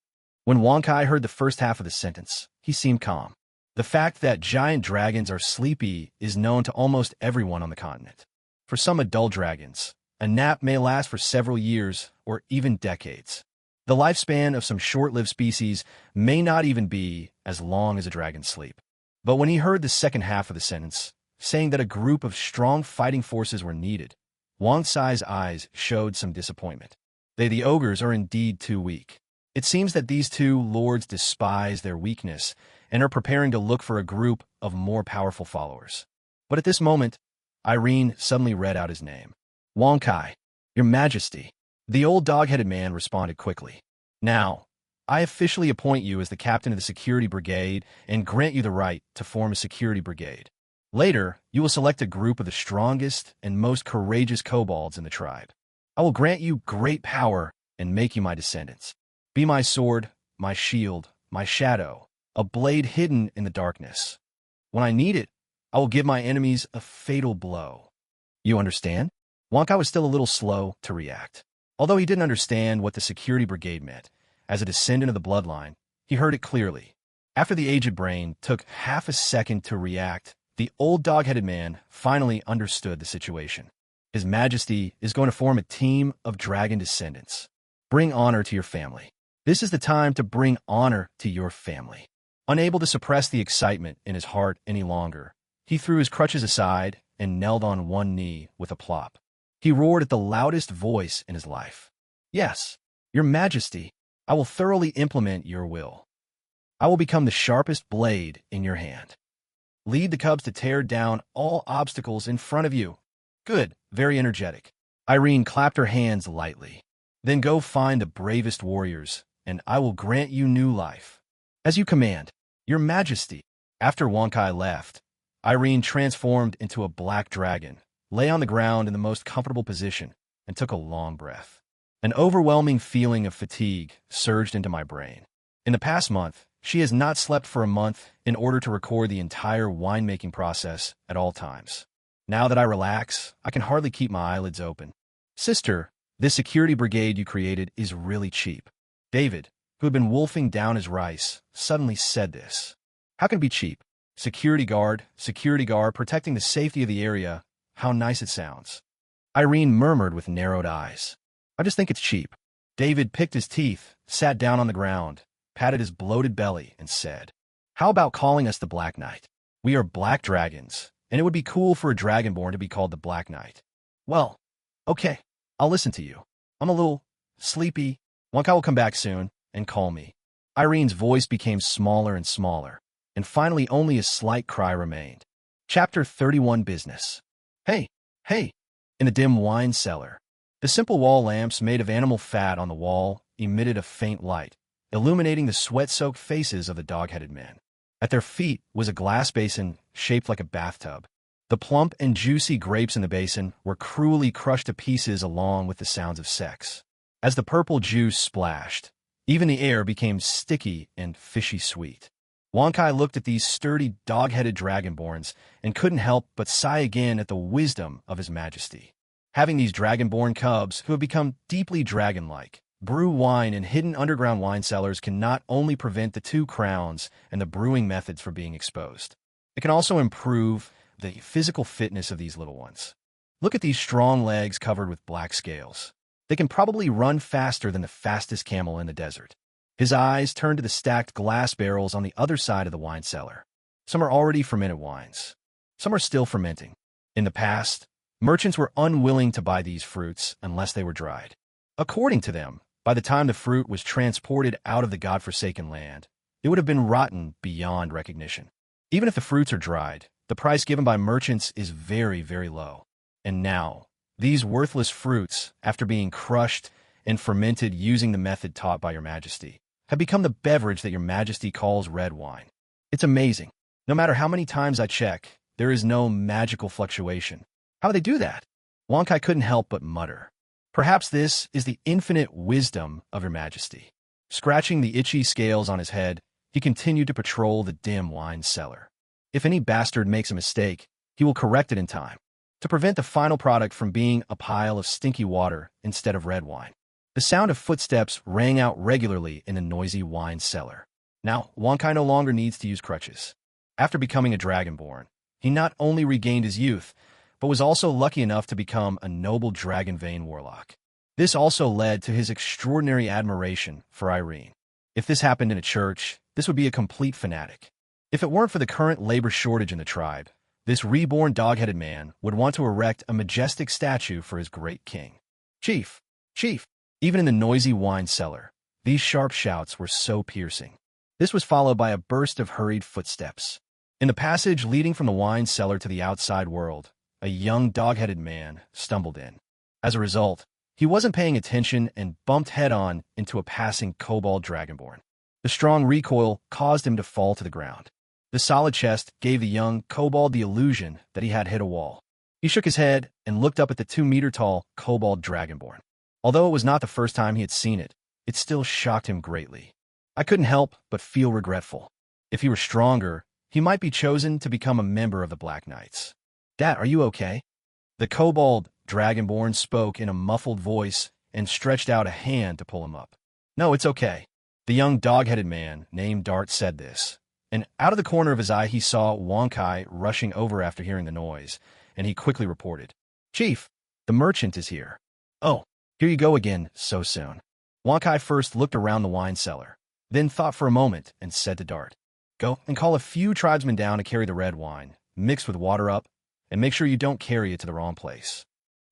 When Wang Kai heard the first half of the sentence, he seemed calm. The fact that giant dragons are sleepy is known to almost everyone on the continent. For some adult dragons, a nap may last for several years or even decades. The lifespan of some short-lived species may not even be as long as a dragon's sleep. But when he heard the second half of the sentence, saying that a group of strong fighting forces were needed, Wang Sai's eyes showed some disappointment. The ogres are indeed too weak. It seems that these two lords despise their weakness and are preparing to look for a group of more powerful followers. But at this moment, Irene suddenly read out his name. "Wang Kai, Your Majesty." The old dog-headed man responded quickly. "Now, I officially appoint you as the captain of the security brigade and grant you the right to form a security brigade. Later, you will select a group of the strongest and most courageous kobolds in the tribe. I will grant you great power and make you my descendants. Be my sword, my shield, my shadow, a blade hidden in the darkness. When I need it, I will give my enemies a fatal blow. You understand?" Wang Kai was still a little slow to react. Although he didn't understand what the security brigade meant, as a descendant of the bloodline, he heard it clearly. After the aged brain took half a second to react, the old dog-headed man finally understood the situation. His Majesty is going to form a team of dragon descendants. Bring honor to your family. This is the time to bring honor to your family. Unable to suppress the excitement in his heart any longer, he threw his crutches aside and knelt on one knee with a plop. He roared at the loudest voice in his life. "Yes, Your Majesty, I will thoroughly implement your will. I will become the sharpest blade in your hand. Lead the cubs to tear down all obstacles in front of you." "Good, very energetic." Irene clapped her hands lightly. "Then go find the bravest warriors, and I will grant you new life." "As you command, Your Majesty." After Wang Kai left, Irene transformed into a black dragon, lay on the ground in the most comfortable position, and took a long breath. An overwhelming feeling of fatigue surged into my brain. In the past month, she has not slept for a month in order to record the entire winemaking process at all times. Now that I relax, I can hardly keep my eyelids open. "Sister, this security brigade you created is really cheap." David, who had been wolfing down his rice, suddenly said this. "How can it be cheap? Security guard, protecting the safety of the area. How nice it sounds." Irene murmured with narrowed eyes. "I just think it's cheap." David picked his teeth, sat down on the ground, patted his bloated belly, and said, "How about calling us the Black Knight? We are black dragons, and it would be cool for a dragonborn to be called the Black Knight." "Well, okay, I'll listen to you. I'm a little sleepy. Wonka will come back soon and call me." Irene's voice became smaller and smaller, and finally only a slight cry remained. Chapter 31 Business. Hey! In the dim wine cellar, the simple wall lamps made of animal fat on the wall emitted a faint light, illuminating the sweat-soaked faces of the dog-headed men. At their feet was a glass basin shaped like a bathtub. The plump and juicy grapes in the basin were cruelly crushed to pieces along with the sounds of sex. As the purple juice splashed, Even the air became sticky and fishy sweet. Wankai looked at these sturdy, dog-headed dragonborns and couldn't help but sigh again at the wisdom of his majesty. Having these dragonborn cubs who have become deeply dragon-like brew wine in hidden underground wine cellars can not only prevent the two crowns and the brewing methods from being exposed, it can also improve the physical fitness of these little ones. Look at these strong legs covered with black scales. They can probably run faster than the fastest camel in the desert. His eyes turned to the stacked glass barrels on the other side of the wine cellar. Some are already fermented wines. Some are still fermenting. In the past, merchants were unwilling to buy these fruits unless they were dried. According to them, by the time the fruit was transported out of the godforsaken land, it would have been rotten beyond recognition. Even if the fruits are dried, the price given by merchants is very, very low. And now, these worthless fruits, after being crushed and fermented using the method taught by your majesty, have become the beverage that your majesty calls red wine. It's amazing. No matter how many times I check, there is no magical fluctuation. How do they do that? Wankai couldn't help but mutter. Perhaps this is the infinite wisdom of your majesty. Scratching the itchy scales on his head, he continued to patrol the dim wine cellar. If any bastard makes a mistake, he will correct it in time, to prevent the final product from being a pile of stinky water instead of red wine. The sound of footsteps rang out regularly in the noisy wine cellar. Now, Wankai no longer needs to use crutches. After becoming a dragonborn, he not only regained his youth, but was also lucky enough to become a noble dragon-vein warlock. This also led to his extraordinary admiration for Irene. If this happened in a church, this would be a complete fanatic. If it weren't for the current labor shortage in the tribe, this reborn dog-headed man would want to erect a majestic statue for his great king. Chief! Chief! Even in the noisy wine cellar, these sharp shouts were so piercing. This was followed by a burst of hurried footsteps. In the passage leading from the wine cellar to the outside world, a young dog-headed man stumbled in. As a result, he wasn't paying attention and bumped head-on into a passing kobold dragonborn. The strong recoil caused him to fall to the ground. The solid chest gave the young kobold the illusion that he had hit a wall. He shook his head and looked up at the 2-meter-tall kobold dragonborn. Although it was not the first time he had seen it, it still shocked him greatly. I couldn't help but feel regretful. If he were stronger, he might be chosen to become a member of the Black Knights. Dad, are you okay? The kobold dragonborn spoke in a muffled voice and stretched out a hand to pull him up. No, it's okay. The young dog-headed man named Dart said this, and out of the corner of his eye he saw Wankai rushing over after hearing the noise, and he quickly reported, Chief, the merchant is here. Oh, here you go again, so soon. Wankai first looked around the wine cellar, then thought for a moment and said to Dart, Go and call a few tribesmen down to carry the red wine, mixed with water up, and make sure you don't carry it to the wrong place.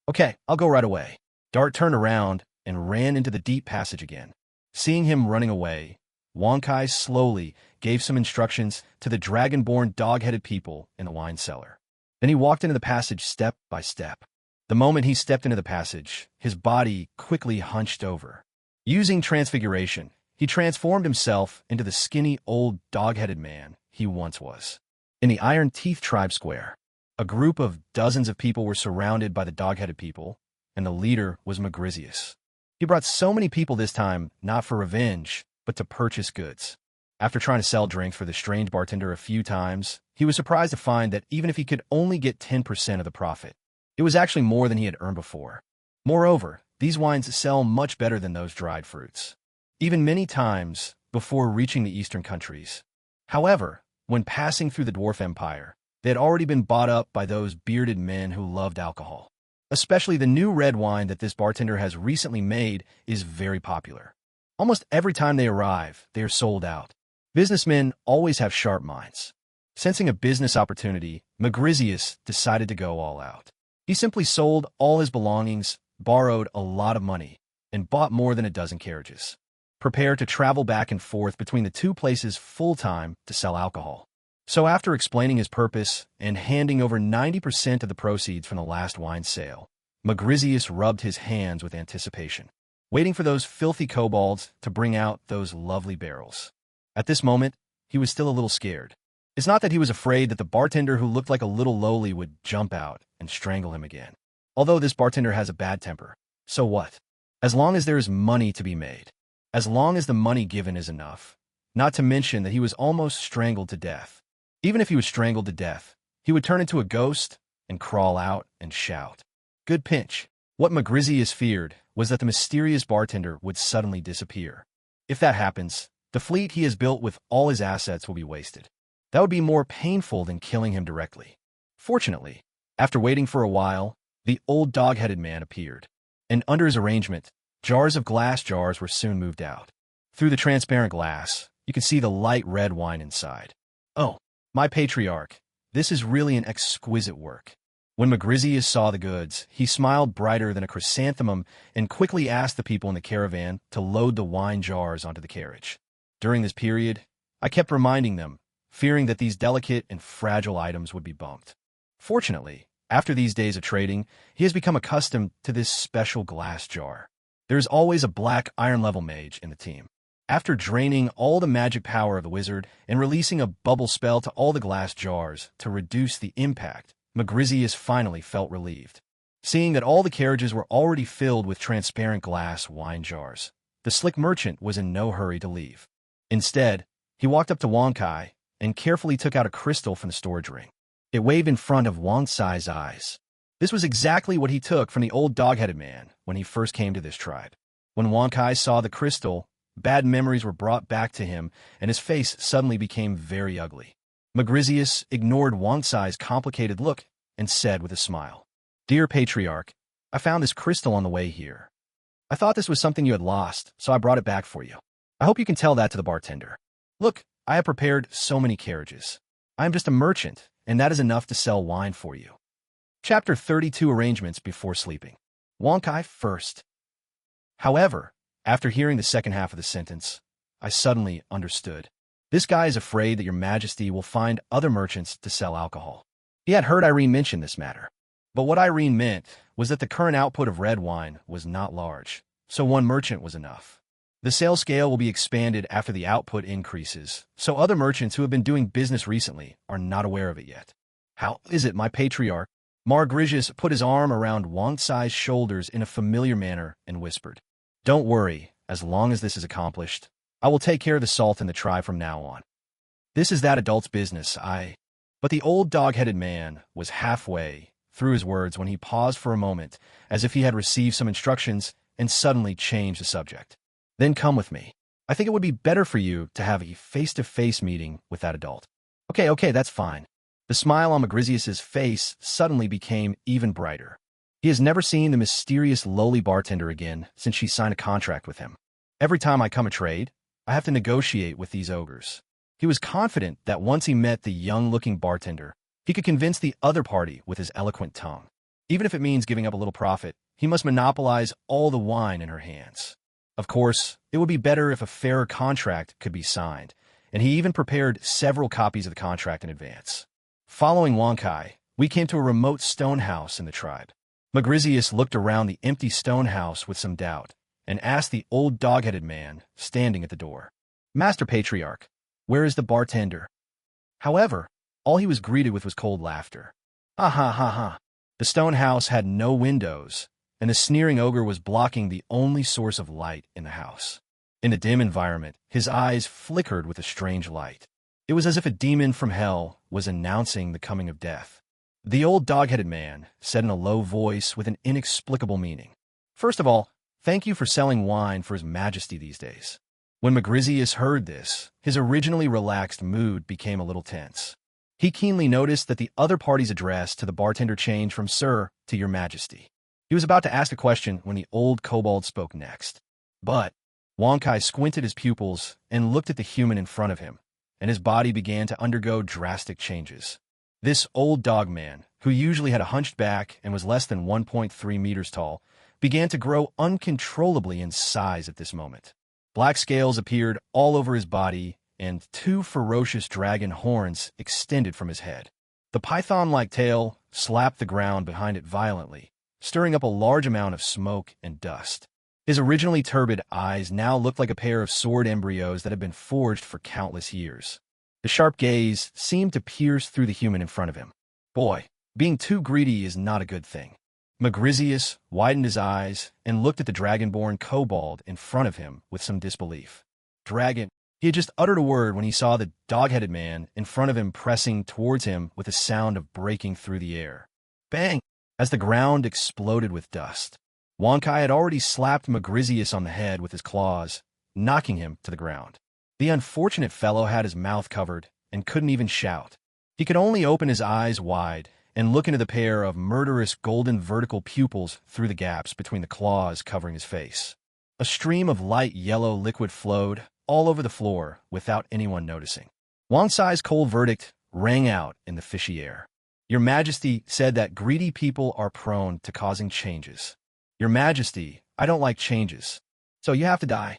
Okay, I'll go right away. Dart turned around and ran into the deep passage again. Seeing him running away, Wankai slowly gave some instructions to the dragonborn dog-headed people in the wine cellar. Then he walked into the passage step by step. The moment he stepped into the passage, his body quickly hunched over. Using transfiguration, he transformed himself into the skinny old dog-headed man he once was. In the Iron Teeth Tribe Square, a group of dozens of people were surrounded by the dog-headed people, and the leader was Magrizius. He brought so many people this time, not for revenge, but to purchase goods. After trying to sell drinks for the strange bartender a few times, he was surprised to find that even if he could only get 10% of the profit, it was actually more than he had earned before. Moreover, these wines sell much better than those dried fruits, even many times before reaching the eastern countries. However, when passing through the Dwarf Empire, they had already been bought up by those bearded men who loved alcohol. Especially the new red wine that this bartender has recently made is very popular. Almost every time they arrive, they are sold out. Businessmen always have sharp minds. Sensing a business opportunity, Magrizius decided to go all out. He simply sold all his belongings, borrowed a lot of money, and bought more than a dozen carriages. Prepared to travel back and forth between the two places full-time to sell alcohol. So after explaining his purpose and handing over 90% of the proceeds from the last wine sale, Magrizius rubbed his hands with anticipation, waiting for those filthy kobolds to bring out those lovely barrels. At this moment, he was still a little scared. It's not that he was afraid that the bartender who looked like a little lowly would jump out and strangle him again. Although this bartender has a bad temper, so what? As long as there is money to be made. as long as the money given is enough. Not to mention that he was almost strangled to death. Even if he was strangled to death, he would turn into a ghost and crawl out and shout. Good pinch. What Magrizius feared was that the mysterious bartender would suddenly disappear. If that happens, the fleet he has built with all his assets will be wasted. That would be more painful than killing him directly. Fortunately, after waiting for a while, the old dog-headed man appeared. And under his arrangement, jars of glass jars were soon moved out. Through the transparent glass, you could see the light red wine inside. Oh, my patriarch, this is really an exquisite work. When Magrizius saw the goods, he smiled brighter than a chrysanthemum and quickly asked the people in the caravan to load the wine jars onto the carriage. During this period, I kept reminding them, fearing that these delicate and fragile items would be bumped. Fortunately, after these days of trading, he has become accustomed to this special glass jar. There is always a black iron-level mage in the team. After draining all the magic power of the wizard and releasing a bubble spell to all the glass jars to reduce the impact, Magrizius finally felt relieved. Seeing that all the carriages were already filled with transparent glass wine jars, the slick merchant was in no hurry to leave. Instead, he walked up to Wang Kai and carefully took out a crystal from the storage ring. It waved in front of Wang Sai's eyes. This was exactly what he took from the old dog-headed man when he first came to this tribe. When Wang Kai saw the crystal, bad memories were brought back to him, and his face suddenly became very ugly. Magrizius ignored Wang Sai's complicated look and said with a smile, "Dear Patriarch, I found this crystal on the way here. I thought this was something you had lost, so I brought it back for you. I hope you can tell that to the bartender. Look, I have prepared so many carriages. I am just a merchant, and that is enough to sell wine for you." Chapter 32 Arrangements Before Sleeping. Wang Kai first. However, after hearing the second half of the sentence, I suddenly understood. This guy is afraid that your majesty will find other merchants to sell alcohol. He had heard Irene mention this matter. But what Irene meant was that the current output of red wine was not large, so one merchant was enough. The sales scale will be expanded after the output increases, so other merchants who have been doing business recently are not aware of it yet. How is it, my patriarch? Magrizius put his arm around Wang Sai's shoulders in a familiar manner and whispered, "Don't worry, as long as this is accomplished, I will take care of the salt in the tribe from now on. This is that adult's business, But the old dog-headed man was halfway through his words when he paused for a moment, as if he had received some instructions, and suddenly changed the subject. "Then come with me. I think it would be better for you to have a face-to-face meeting with that adult." Okay, that's fine." The smile on Magrizius's face suddenly became even brighter. He has never seen the mysterious lowly bartender again since she signed a contract with him. Every time I come a trade, I have to negotiate with these ogres. He was confident that once he met the young-looking bartender, he could convince the other party with his eloquent tongue. Even if it means giving up a little profit, he must monopolize all the wine in her hands. Of course, it would be better if a fairer contract could be signed, and he even prepared several copies of the contract in advance. Following Wang Kai, we came to a remote stone house in the tribe. Magrizius looked around the empty stone house with some doubt, and asked the old dog-headed man standing at the door, "Master Patriarch, where is the bartender?" However, all he was greeted with was cold laughter. Ha ha ha ha. The stone house had no windows, and the sneering ogre was blocking the only source of light in the house. In the dim environment, his eyes flickered with a strange light. It was as if a demon from hell was announcing the coming of death. The old dog-headed man said in a low voice with an inexplicable meaning, "First of all, thank you for selling wine for His Majesty these days." When Magrizius heard this, his originally relaxed mood became a little tense. He keenly noticed that the other party's address to the bartender changed from "Sir" to "Your Majesty." He was about to ask a question when the old kobold spoke next. But Wang Kai squinted his pupils and looked at the human in front of him, and his body began to undergo drastic changes. This old dog man, who usually had a hunched back and was less than 1.3 meters tall, began to grow uncontrollably in size at this moment. Black scales appeared all over his body, and 2 ferocious dragon horns extended from his head. The python-like tail slapped the ground behind it violently, stirring up a large amount of smoke and dust. His originally turbid eyes now looked like a pair of sword embryos that had been forged for countless years. The sharp gaze seemed to pierce through the human in front of him. Boy, being too greedy is not a good thing. Magrizius widened his eyes and looked at the dragonborn kobold in front of him with some disbelief. Dragon. He had just uttered a word when he saw the dog-headed man in front of him pressing towards him with a sound of breaking through the air. Bang! As the ground exploded with dust. Wonkai had already slapped Magrizius on the head with his claws, knocking him to the ground. The unfortunate fellow had his mouth covered and couldn't even shout. He could only open his eyes wide and look into the pair of murderous golden vertical pupils through the gaps between the claws covering his face. A stream of light yellow liquid flowed all over the floor without anyone noticing. Wang Sai's cold verdict rang out in the fishy air. Your Majesty said that greedy people are prone to causing changes. Your Majesty, I don't like changes. So you have to die.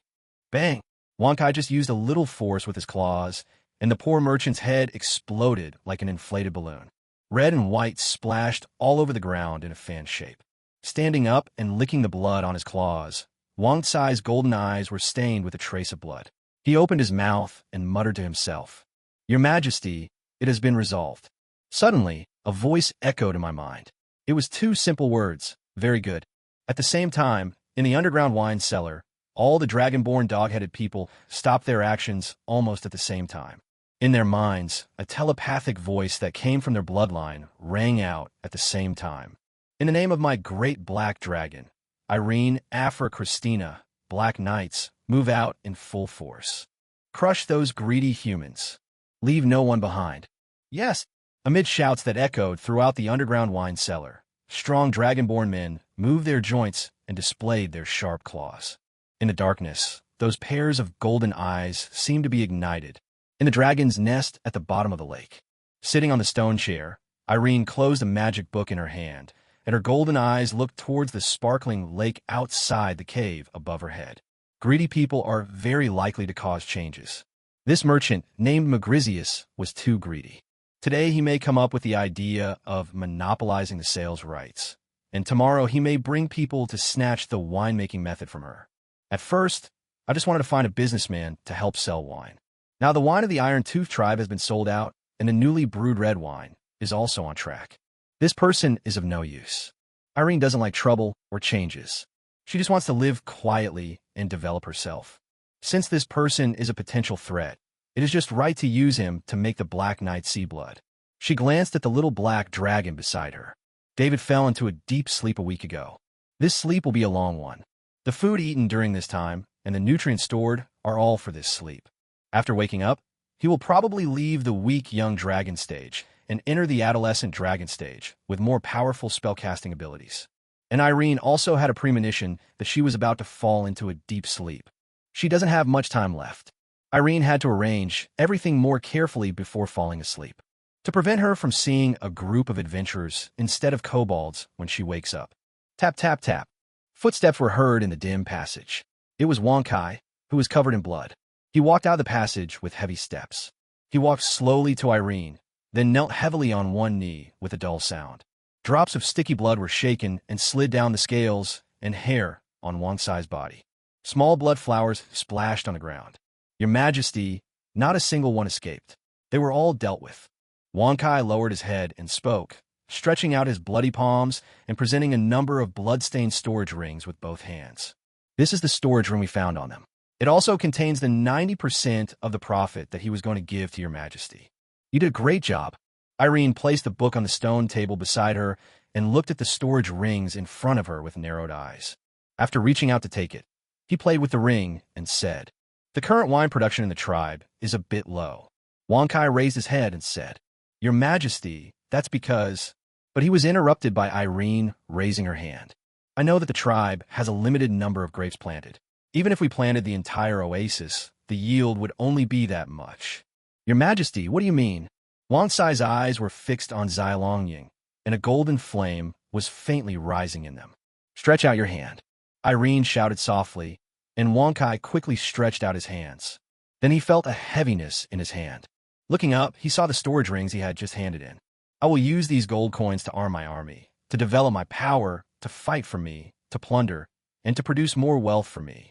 Bang! Wang Kai just used a little force with his claws, and the poor merchant's head exploded like an inflated balloon. Red and white splashed all over the ground in a fan shape. Standing up and licking the blood on his claws, Wang Tsai's golden eyes were stained with a trace of blood. He opened his mouth and muttered to himself, Your Majesty, it has been resolved. Suddenly, a voice echoed in my mind. It was two simple words, very good. At the same time, in the underground wine cellar, all the dragonborn dog-headed people stopped their actions almost at the same time. In their minds, a telepathic voice that came from their bloodline rang out at the same time. In the name of my great black dragon, Irene, Afra, Christina, Black Knights, move out in full force. Crush those greedy humans. Leave no one behind. Yes! Amid shouts that echoed throughout the underground wine cellar, strong dragonborn men moved their joints and displayed their sharp claws. In the darkness, those pairs of golden eyes seemed to be ignited. In the dragon's nest at the bottom of the lake, sitting on the stone chair, Irene closed a magic book in her hand, and her golden eyes looked towards the sparkling lake outside the cave above her head. Greedy people are very likely to cause changes. This merchant, named Magrizius, was too greedy. Today he may come up with the idea of monopolizing the sales rights, and tomorrow he may bring people to snatch the winemaking method from her. At first, I just wanted to find a businessman to help sell wine. Now the wine of the Iron Tooth tribe has been sold out, and the newly brewed red wine is also on track. This person is of no use. Irene doesn't like trouble or changes. She just wants to live quietly and develop herself. Since this person is a potential threat, it is just right to use him to make the Black Knight see blood. She glanced at the little black dragon beside her. David fell into a deep sleep a week ago. This sleep will be a long one. The food eaten during this time and the nutrients stored are all for this sleep. After waking up, he will probably leave the weak young dragon stage and enter the adolescent dragon stage with more powerful spellcasting abilities. And Irene also had a premonition that she was about to fall into a deep sleep. She doesn't have much time left. Irene had to arrange everything more carefully before falling asleep, to prevent her from seeing a group of adventurers instead of kobolds when she wakes up. Tap, tap, tap. Footsteps were heard in the dim passage. It was Wonkai, who was covered in blood. He walked out of the passage with heavy steps. He walked slowly to Irene, then knelt heavily on one knee with a dull sound. Drops of sticky blood were shaken and slid down the scales and hair on Wongsai's body. Small blood flowers splashed on the ground. Your Majesty, not a single one escaped. They were all dealt with. Wonkai lowered his head and spoke, stretching out his bloody palms and presenting a number of blood-stained storage rings with both hands. This is the storage room we found on them. It also contains the 90% of the profit that he was going to give to your Majesty. You did a great job. Irene placed the book on the stone table beside her and looked at the storage rings in front of her with narrowed eyes. After reaching out to take it, he played with the ring and said, The current wine production in the tribe is a bit low. Wonkai raised his head and said, Your Majesty, that's because... But he was interrupted by Irene raising her hand. I know that the tribe has a limited number of grapes planted. Even if we planted the entire oasis, the yield would only be that much. Your Majesty, what do you mean? Wongsai's eyes were fixed on Zilongying, and a golden flame was faintly rising in them. Stretch out your hand. Irene shouted softly, and Wonkai quickly stretched out his hands. Then he felt a heaviness in his hand. Looking up, he saw the storage rings he had just handed in. I will use these gold coins to arm my army, to develop my power, to fight for me, to plunder, and to produce more wealth for me.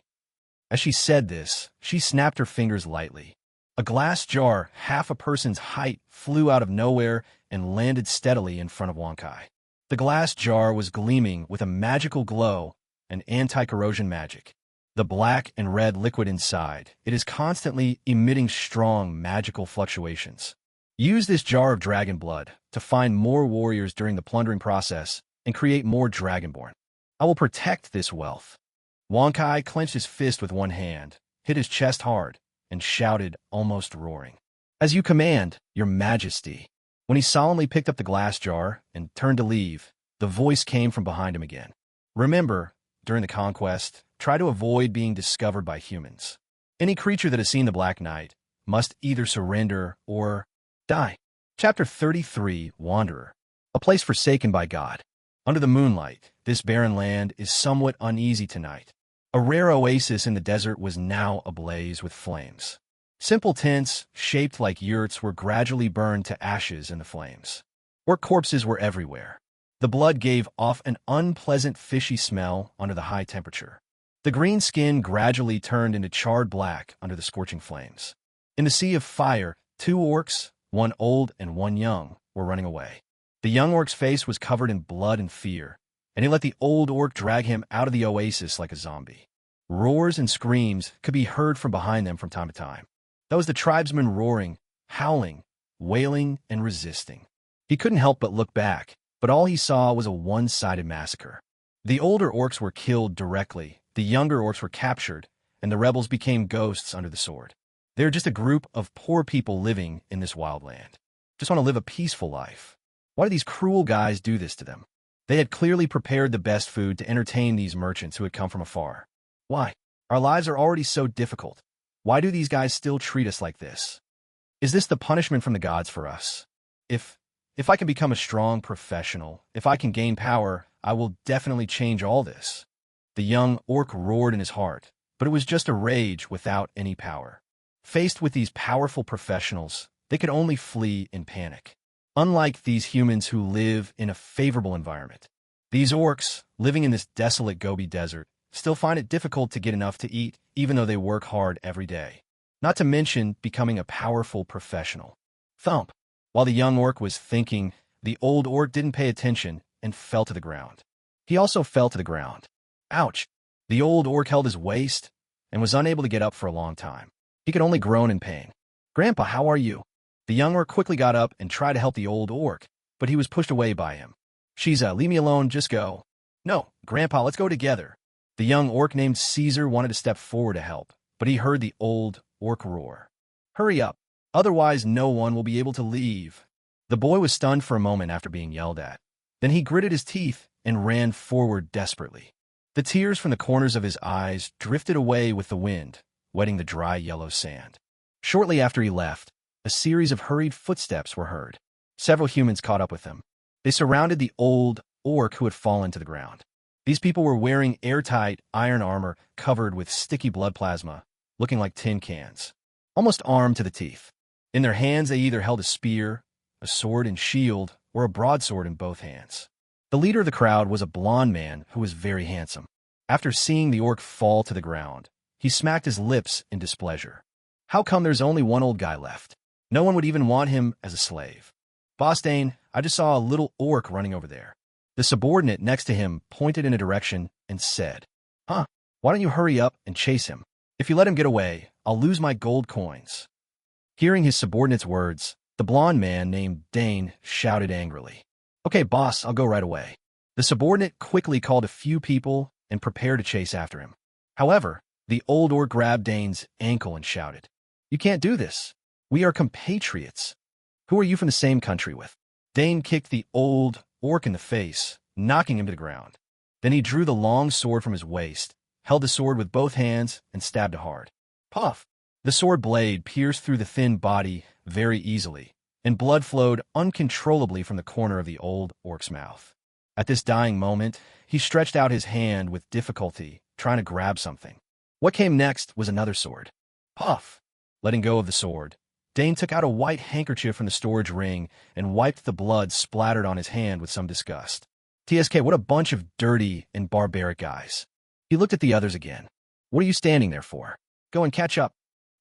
As she said this, she snapped her fingers lightly. A glass jar half a person's height flew out of nowhere and landed steadily in front of Wonkai. The glass jar was gleaming with a magical glow and anti-corrosion magic. The black and red liquid inside, it is constantly emitting strong magical fluctuations. Use this jar of dragon blood to find more warriors during the plundering process and create more dragonborn. I will protect this wealth. Wonkai clenched his fist with one hand, hit his chest hard, and shouted, almost roaring, "As you command, your majesty." When he solemnly picked up the glass jar and turned to leave, the voice came from behind him again. Remember, during the conquest, try to avoid being discovered by humans. Any creature that has seen the Black Knight must either surrender or die. Chapter 33, Wanderer. A place forsaken by God. Under the moonlight, this barren land is somewhat uneasy tonight. A rare oasis in the desert was now ablaze with flames. Simple tents, shaped like yurts, were gradually burned to ashes in the flames. Orc corpses were everywhere. The blood gave off an unpleasant fishy smell under the high temperature. The green skin gradually turned into charred black under the scorching flames. In the sea of fire, 2 orcs, one old and one young, were running away. The young orc's face was covered in blood and fear, and he let the old orc drag him out of the oasis like a zombie. Roars and screams could be heard from behind them from time to time. That was the tribesmen roaring, howling, wailing, and resisting. He couldn't help but look back, but all he saw was a one-sided massacre. The older orcs were killed directly, the younger orcs were captured, and the rebels became ghosts under the sword. They're just a group of poor people living in this wild land. Just want to live a peaceful life. Why do these cruel guys do this to them? They had clearly prepared the best food to entertain these merchants who had come from afar. Why? Our lives are already so difficult. Why do these guys still treat us like this? Is this the punishment from the gods for us? If I can become a strong professional, if I can gain power, I will definitely change all this. The young orc roared in his heart, but it was just a rage without any power. Faced with these powerful professionals, they could only flee in panic. Unlike these humans who live in a favorable environment, these orcs, living in this desolate Gobi desert, still find it difficult to get enough to eat, even though they work hard every day. Not to mention becoming a powerful professional. Thump! While the young orc was thinking, the old orc didn't pay attention and fell to the ground. He also fell to the ground. Ouch! The old orc held his waist and was unable to get up for a long time. He could only groan in pain. "Grandpa, how are you?" The young orc quickly got up and tried to help the old orc, but he was pushed away by him. "Shiza, leave me alone, just go." "No, Grandpa, let's go together." The young orc named Caesar wanted to step forward to help, but he heard the old orc roar. "Hurry up, otherwise no one will be able to leave." The boy was stunned for a moment after being yelled at. Then he gritted his teeth and ran forward desperately. The tears from the corners of his eyes drifted away with the wind, wetting the dry yellow sand. Shortly after he left, a series of hurried footsteps were heard. Several humans caught up with him. They surrounded the old orc who had fallen to the ground. These people were wearing airtight iron armor covered with sticky blood plasma, looking like tin cans, almost armed to the teeth. In their hands, they either held a spear, a sword and shield, or a broadsword in both hands. The leader of the crowd was a blond man who was very handsome. After seeing the orc fall to the ground, he smacked his lips in displeasure. How come there's only one old guy left? No one would even want him as a slave. "Boss Dane, I just saw a little orc running over there." The subordinate next to him pointed in a direction and said, "Huh, why don't you hurry up and chase him? If you let him get away, I'll lose my gold coins." Hearing his subordinate's words, the blond man named Dane shouted angrily, "Okay, boss, I'll go right away." The subordinate quickly called a few people and prepared to chase after him. However, the old orc grabbed Dane's ankle and shouted, "You can't do this. We are compatriots. Who are you from the same country with?" Dane kicked the old orc in the face, knocking him to the ground. Then he drew the long sword from his waist, held the sword with both hands, and stabbed it hard. Puff! The sword blade pierced through the thin body very easily, and blood flowed uncontrollably from the corner of the old orc's mouth. At this dying moment, he stretched out his hand with difficulty, trying to grab something. What came next was another sword. Puff! Letting go of the sword, Dane took out a white handkerchief from the storage ring and wiped the blood splattered on his hand with some disgust. TSK, what a bunch of dirty and barbaric guys. He looked at the others again. "What are you standing there for? Go and catch up."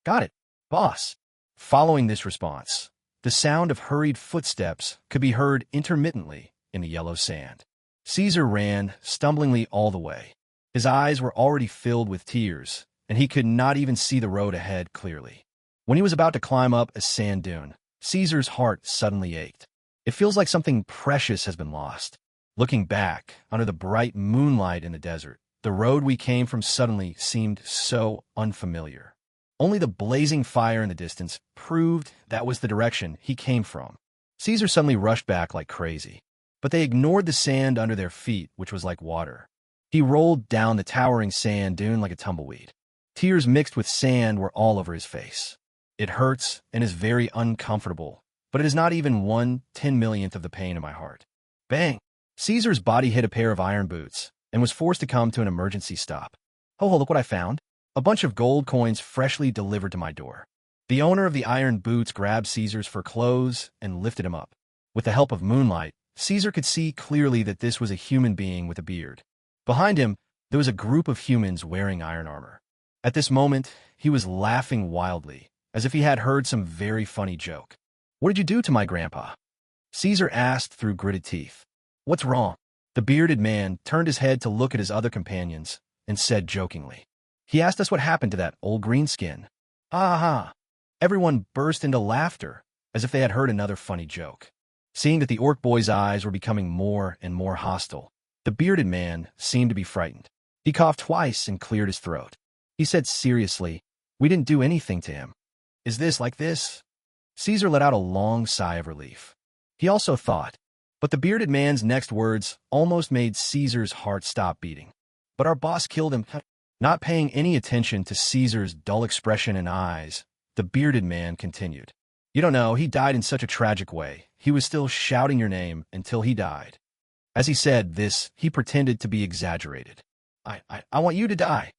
"Got it, boss." Following this response, the sound of hurried footsteps could be heard intermittently in the yellow sand. Caesar ran, stumblingly all the way. His eyes were already filled with tears, and he could not even see the road ahead clearly. When he was about to climb up a sand dune, Caesar's heart suddenly ached. It feels like something precious has been lost. Looking back, under the bright moonlight in the desert, the road we came from suddenly seemed so unfamiliar. Only the blazing fire in the distance proved that was the direction he came from. Caesar suddenly rushed back like crazy, but they ignored the sand under their feet, which was like water. He rolled down the towering sand dune like a tumbleweed. Tears mixed with sand were all over his face. It hurts and is very uncomfortable, but it is not even 1/10,000,000th of the pain in my heart. Bang! Caesar's body hit a pair of iron boots and was forced to come to an emergency stop. Ho, look what I found. A bunch of gold coins freshly delivered to my door. The owner of the iron boots grabbed Caesar's fur clothes and lifted him up. With the help of moonlight, Caesar could see clearly that this was a human being with a beard. Behind him, there was a group of humans wearing iron armor. At this moment, he was laughing wildly, as if he had heard some very funny joke. "What did you do to my grandpa?" Caesar asked through gritted teeth. "What's wrong?" The bearded man turned his head to look at his other companions and said jokingly, "He asked us what happened to that old greenskin." Ha ha! Everyone burst into laughter, as if they had heard another funny joke. Seeing that the orc boy's eyes were becoming more and more hostile, the bearded man seemed to be frightened. He coughed twice and cleared his throat. He said seriously, "We didn't do anything to him." "Is this like this?" Caesar let out a long sigh of relief. He also thought, but the bearded man's next words almost made Caesar's heart stop beating. "But our boss killed him." Not paying any attention to Caesar's dull expression and eyes, the bearded man continued. "You don't know, he died in such a tragic way. He was still shouting your name until he died." As he said this, he pretended to be exaggerated. I want you to die."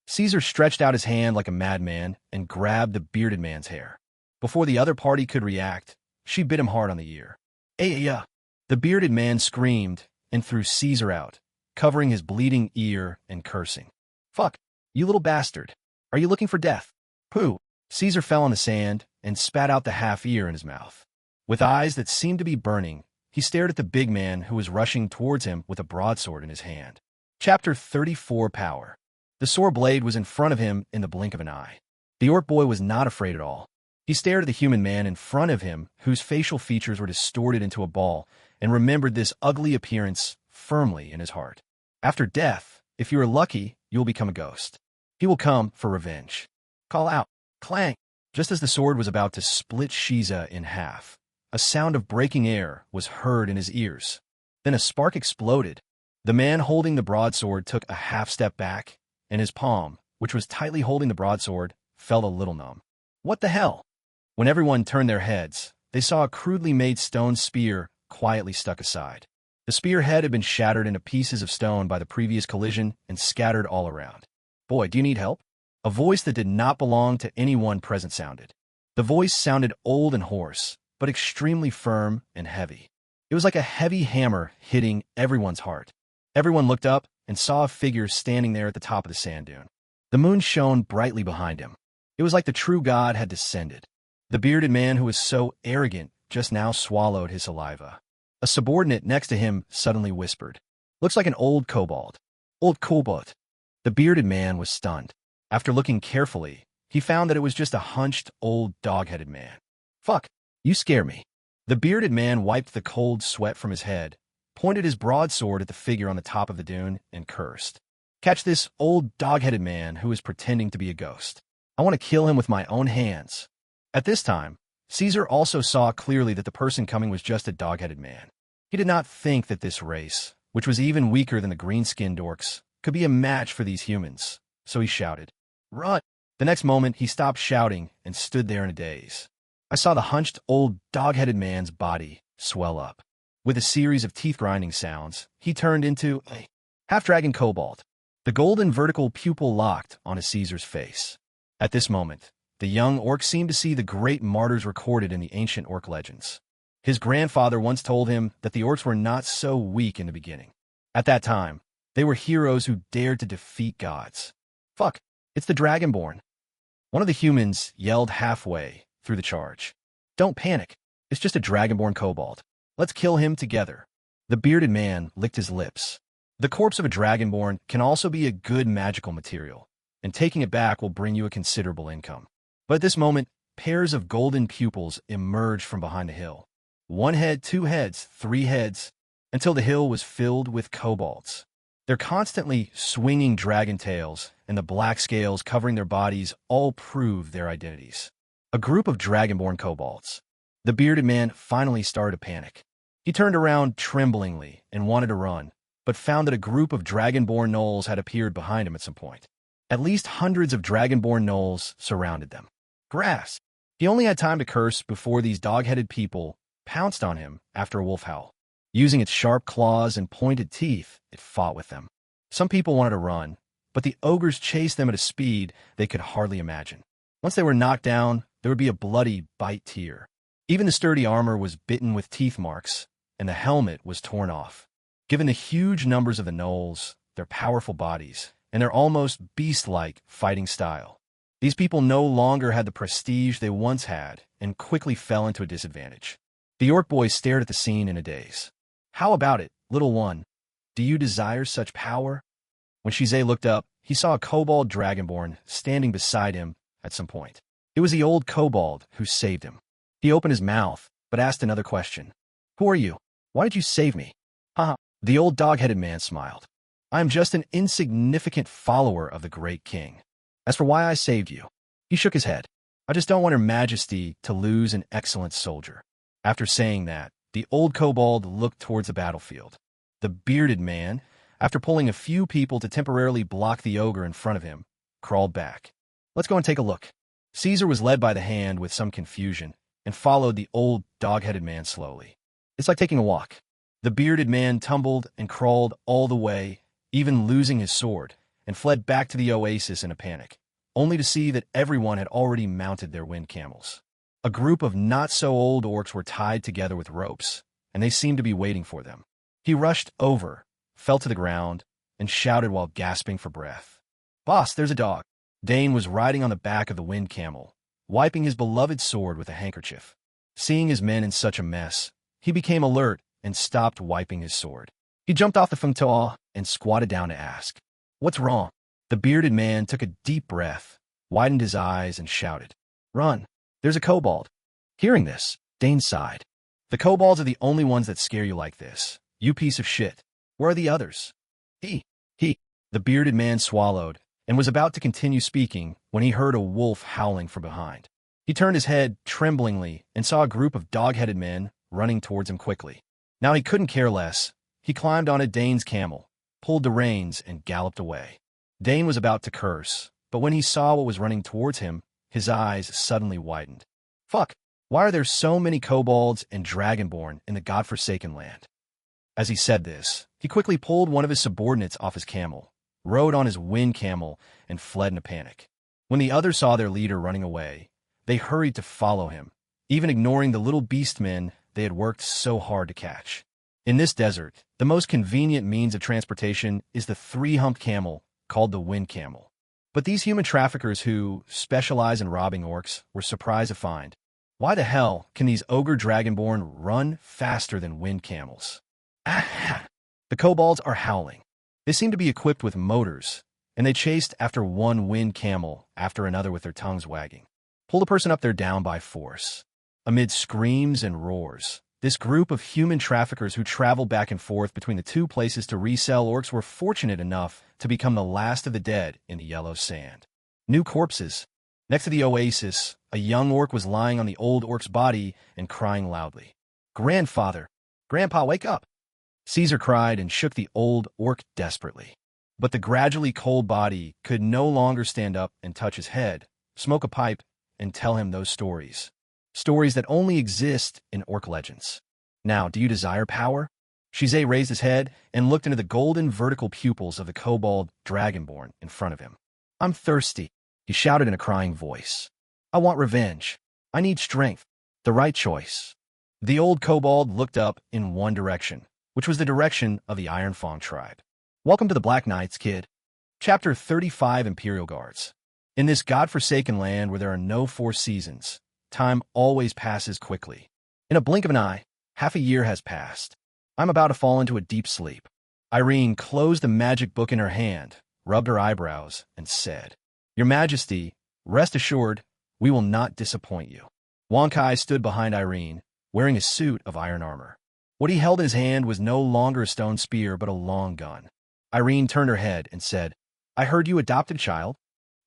Caesar stretched out his hand like a madman and grabbed the bearded man's hair. Before the other party could react, she bit him hard on the ear. "Hey, The bearded man screamed and threw Caesar out, covering his bleeding ear and cursing. "Fuck, you little bastard. Are you looking for death?" "Pooh." Caesar fell on the sand and spat out the half-ear in his mouth. With eyes that seemed to be burning, he stared at the big man who was rushing towards him with a broadsword in his hand. Chapter 34 Power. The sword blade was in front of him in the blink of an eye. The orc boy was not afraid at all. He stared at the human man in front of him, whose facial features were distorted into a ball, and remembered this ugly appearance firmly in his heart. After death, if you are lucky, you will become a ghost. He will come for revenge. Call out. Clang! Just as the sword was about to split Shiza in half, a sound of breaking air was heard in his ears. Then a spark exploded. The man holding the broadsword took a half-step back, and his palm, which was tightly holding the broadsword, felt a little numb. What the hell? When everyone turned their heads, they saw a crudely made stone spear quietly stuck aside. The spearhead had been shattered into pieces of stone by the previous collision and scattered all around. "Boy, do you need help?" A voice that did not belong to anyone present sounded. The voice sounded old and hoarse, but extremely firm and heavy. It was like a heavy hammer hitting everyone's heart. Everyone looked up and saw a figure standing there at the top of the sand dune. The moon shone brightly behind him. It was like the true god had descended. The bearded man who was so arrogant just now swallowed his saliva. A subordinate next to him suddenly whispered, "Looks like an old kobold." "Old kobold." The bearded man was stunned. After looking carefully, he found that it was just a hunched, old, dog-headed man. "Fuck, you scare me." The bearded man wiped the cold sweat from his head, pointed his broadsword at the figure on the top of the dune, and cursed. "Catch this old, dog-headed man who is pretending to be a ghost. I want to kill him with my own hands." At this time, Caesar also saw clearly that the person coming was just a dog-headed man. He did not think that this race, which was even weaker than the green-skinned orcs, could be a match for these humans, so he shouted, "Run!" The next moment, he stopped shouting and stood there in a daze. I saw the hunched, old, dog-headed man's body swell up. With a series of teeth-grinding sounds, he turned into a half-dragon kobold. The golden vertical pupil locked on Caesar's face. At this moment, the young orc seemed to see the great martyrs recorded in the ancient orc legends. His grandfather once told him that the orcs were not so weak in the beginning. At that time, they were heroes who dared to defeat gods. "Fuck, it's the Dragonborn." One of the humans yelled halfway through the charge. "Don't panic. It's just a Dragonborn kobold. Let's kill him together." The bearded man licked his lips. The corpse of a dragonborn can also be a good magical material, and taking it back will bring you a considerable income. But at this moment, pairs of golden pupils emerged from behind the hill. One head, two heads, three heads, until the hill was filled with kobolds. Their constantly swinging dragon tails and the black scales covering their bodies all proved their identities. A group of dragonborn kobolds. The bearded man finally started to panic. He turned around tremblingly and wanted to run, but found that a group of dragonborn gnolls had appeared behind him at some point. At least hundreds of dragonborn gnolls surrounded them. Grass! He only had time to curse before these dog-headed people pounced on him after a wolf howl. Using its sharp claws and pointed teeth, it fought with them. Some people wanted to run, but the ogres chased them at a speed they could hardly imagine. Once they were knocked down, there would be a bloody bite tear. Even the sturdy armor was bitten with teeth marks, and the helmet was torn off. Given the huge numbers of the gnolls, their powerful bodies, and their almost beast-like fighting style, these people no longer had the prestige they once had and quickly fell into a disadvantage. The orc boy stared at the scene in a daze. "How about it, little one? Do you desire such power?" When Shizay looked up, he saw a kobold dragonborn standing beside him at some point. It was the old kobold who saved him. He opened his mouth, but asked another question. "Who are you? Why did you save me?" Haha. The old dog-headed man smiled. "I am just an insignificant follower of the great king. As for why I saved you," he shook his head. "I just don't want Her Majesty to lose an excellent soldier." After saying that, the old kobold looked towards the battlefield. The bearded man, after pulling a few people to temporarily block the ogre in front of him, crawled back. "Let's go and take a look." Caesar was led by the hand with some confusion and followed the old dog-headed man slowly. "It's like taking a walk." The bearded man tumbled and crawled all the way, even losing his sword, and fled back to the oasis in a panic, only to see that everyone had already mounted their wind camels. A group of not-so-old orcs were tied together with ropes, and they seemed to be waiting for them. He rushed over, fell to the ground, and shouted while gasping for breath. "Boss, there's a dog." Dane was riding on the back of the wind camel, wiping his beloved sword with a handkerchief. Seeing his men in such a mess, he became alert and stopped wiping his sword. He jumped off the futon and squatted down to ask, "What's wrong?" The bearded man took a deep breath, widened his eyes, and shouted, "Run! There's a kobold." Hearing this, Dane sighed. "The kobolds are the only ones that scare you like this. You piece of shit. Where are the others?" He. The bearded man swallowed and was about to continue speaking when he heard a wolf howling from behind. He turned his head tremblingly and saw a group of dog-headed men running towards him quickly. Now he couldn't care less. He climbed onto Dane's camel, pulled the reins, and galloped away. Dane was about to curse, but when he saw what was running towards him, his eyes suddenly widened. Fuck, why are there so many kobolds and dragonborn in the godforsaken land? As he said this, he quickly pulled one of his subordinates off his camel, rode on his wind camel, and fled in a panic. When the others saw their leader running away, they hurried to follow him, even ignoring the little beastmen they had worked so hard to catch. In this desert, the most convenient means of transportation is the three-humped camel called the wind camel. But these human traffickers who specialize in robbing orcs were surprised to find, why the hell can these ogre dragonborn run faster than wind camels? The kobolds are howling. They seem to be equipped with motors, and they chased after one wind camel after another with their tongues wagging. Pull the person up there down by force. Amid screams and roars, this group of human traffickers who traveled back and forth between the two places to resell orcs were fortunate enough to become the last of the dead in the yellow sand. New corpses. Next to the oasis, a young orc was lying on the old orc's body and crying loudly. "Grandfather! Grandpa, wake up!" Caesar cried and shook the old orc desperately. But the gradually cold body could no longer stand up and touch his head, smoke a pipe, and tell him those stories. Stories that only exist in orc legends. "Now, do you desire power?" Shizay raised his head and looked into the golden vertical pupils of the kobold dragonborn in front of him. "I'm thirsty," he shouted in a crying voice. "I want revenge. I need strength. The right choice." The old kobold looked up in one direction, which was the direction of the Iron Fang tribe. "Welcome to the Black Knights, kid." Chapter 35, Imperial Guards. In this godforsaken land where there are no 4 seasons, time always passes quickly. In a blink of an eye, half a year has passed. I'm about to fall into a deep sleep. Irene closed the magic book in her hand, rubbed her eyebrows, and said, Your Majesty, rest assured, we will not disappoint you. Wang Kai stood behind Irene, wearing a suit of iron armor. What he held in his hand was no longer a stone spear, but a long gun. Irene turned her head and said, I heard you adopted a child?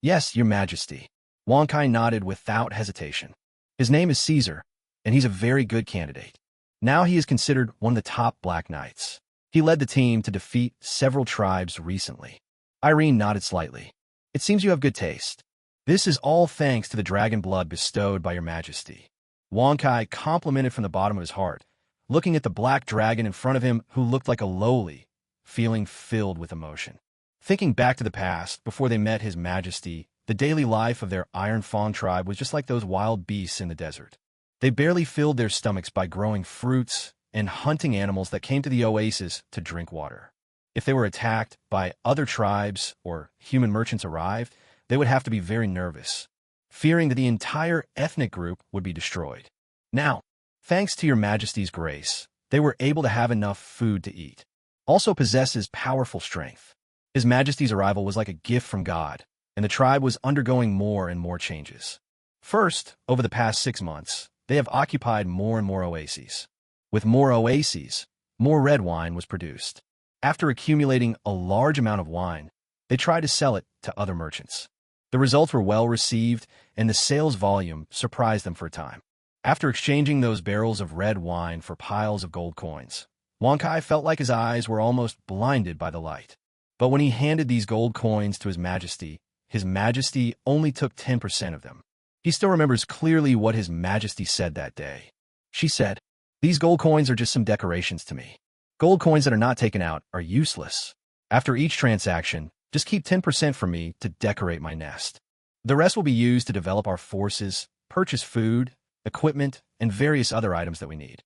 Yes, Your Majesty. Wang Kai nodded without hesitation. His name is Caesar, and he's a very good candidate. Now he is considered one of the top Black Knights. He led the team to defeat several tribes recently. Irene nodded slightly. It seems you have good taste. This is all thanks to the dragon blood bestowed by Your Majesty. Wang Kai complimented from the bottom of his heart, looking at the black dragon in front of him who looked like a lowly, feeling filled with emotion. Thinking back to the past, before they met His Majesty, the daily life of their Iron Fawn tribe was just like those wild beasts in the desert. They barely filled their stomachs by growing fruits and hunting animals that came to the oasis to drink water. If they were attacked by other tribes or human merchants arrived, they would have to be very nervous, fearing that the entire ethnic group would be destroyed. Now, thanks to Your Majesty's grace, they were able to have enough food to eat. Also possesses powerful strength. His Majesty's arrival was like a gift from God, and the tribe was undergoing more and more changes. First, over the past 6 months, they have occupied more and more oases. With more oases, more red wine was produced. After accumulating a large amount of wine, they tried to sell it to other merchants. The results were well received, and the sales volume surprised them for a time. After exchanging those barrels of red wine for piles of gold coins, Wang Kai felt like his eyes were almost blinded by the light. But when he handed these gold coins to His Majesty only took 10% of them. He still remembers clearly what His Majesty said that day. She said, These gold coins are just some decorations to me. Gold coins that are not taken out are useless. After each transaction, just keep 10% for me to decorate my nest. The rest will be used to develop our forces, purchase food, equipment, and various other items that we need.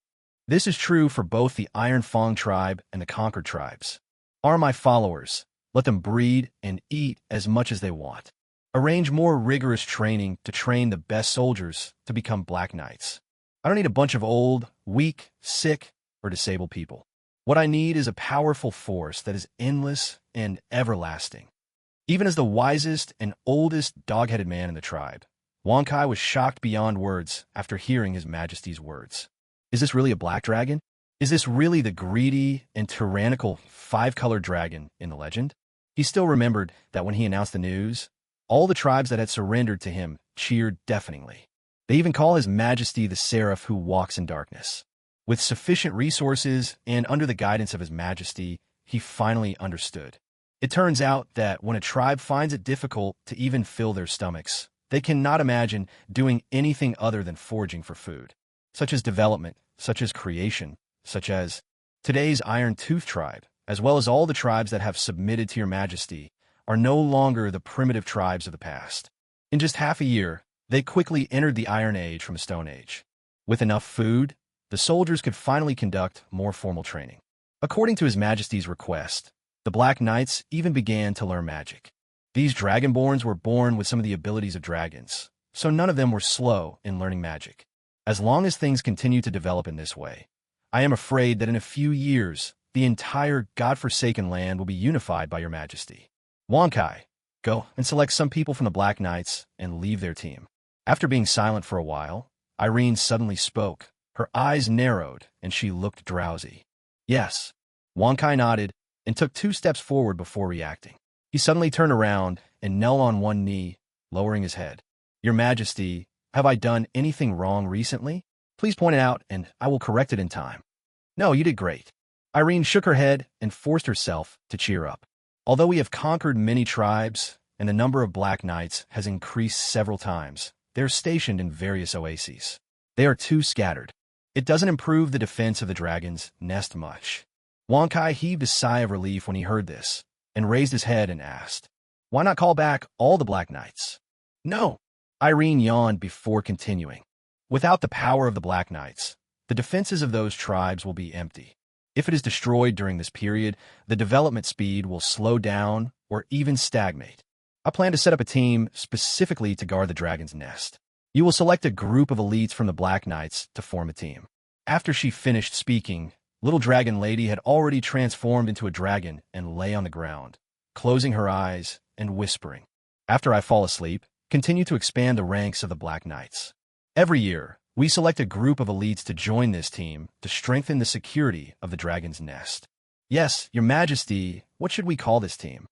This is true for both the Iron Fang tribe and the conquered tribes. Are my followers. Let them breed and eat as much as they want. Arrange more rigorous training to train the best soldiers to become Black Knights. I don't need a bunch of old, weak, sick, or disabled people. What I need is a powerful force that is endless and everlasting. Even as the wisest and oldest dog-headed man in the tribe, Wang Kai was shocked beyond words after hearing His Majesty's words. Is this really a black dragon? Is this really the greedy and tyrannical 5-colored dragon in the legend? He still remembered that when he announced the news, all the tribes that had surrendered to him cheered deafeningly. They even call His Majesty the Seraph who walks in darkness. With sufficient resources and under the guidance of His Majesty, he finally understood. It turns out that when a tribe finds it difficult to even fill their stomachs, they cannot imagine doing anything other than foraging for food, such as development, such as creation, such as today's Iron Tooth tribe, as well as all the tribes that have submitted to Your Majesty, are no longer the primitive tribes of the past. In just half a year, they quickly entered the Iron Age from the Stone Age. With enough food, the soldiers could finally conduct more formal training. According to His Majesty's request, the Black Knights even began to learn magic. These Dragonborns were born with some of the abilities of dragons, so none of them were slow in learning magic. As long as things continue to develop in this way, I am afraid that in a few years, the entire godforsaken land will be unified by Your Majesty. Wang Kai, go and select some people from the Black Knights and leave their team. After being silent for a while, Irene suddenly spoke. Her eyes narrowed, and she looked drowsy. Yes. Wang Kai nodded and took 2 steps forward before reacting. He suddenly turned around and knelt on one knee, lowering his head. Your Majesty, have I done anything wrong recently? Please point it out, and I will correct it in time. No, you did great. Irene shook her head and forced herself to cheer up. Although we have conquered many tribes, and the number of Black Knights has increased several times, they are stationed in various oases. They are too scattered. It doesn't improve the defense of the dragon's nest much. Wang Kai heaved a sigh of relief when he heard this, and raised his head and asked, Why not call back all the Black Knights? No. Irene yawned before continuing. Without the power of the Black Knights, the defenses of those tribes will be empty. If it is destroyed during this period, the development speed will slow down or even stagnate. I plan to set up a team specifically to guard the dragon's nest. You will select a group of elites from the Black Knights to form a team. After she finished speaking, Little dragon lady had already transformed into a dragon and lay on the ground, closing her eyes and whispering. After I fall asleep, continue to expand the ranks of the Black Knights. Every year, we select a group of elites to join this team to strengthen the security of the dragon's nest. Yes, your majesty, what should we call this team?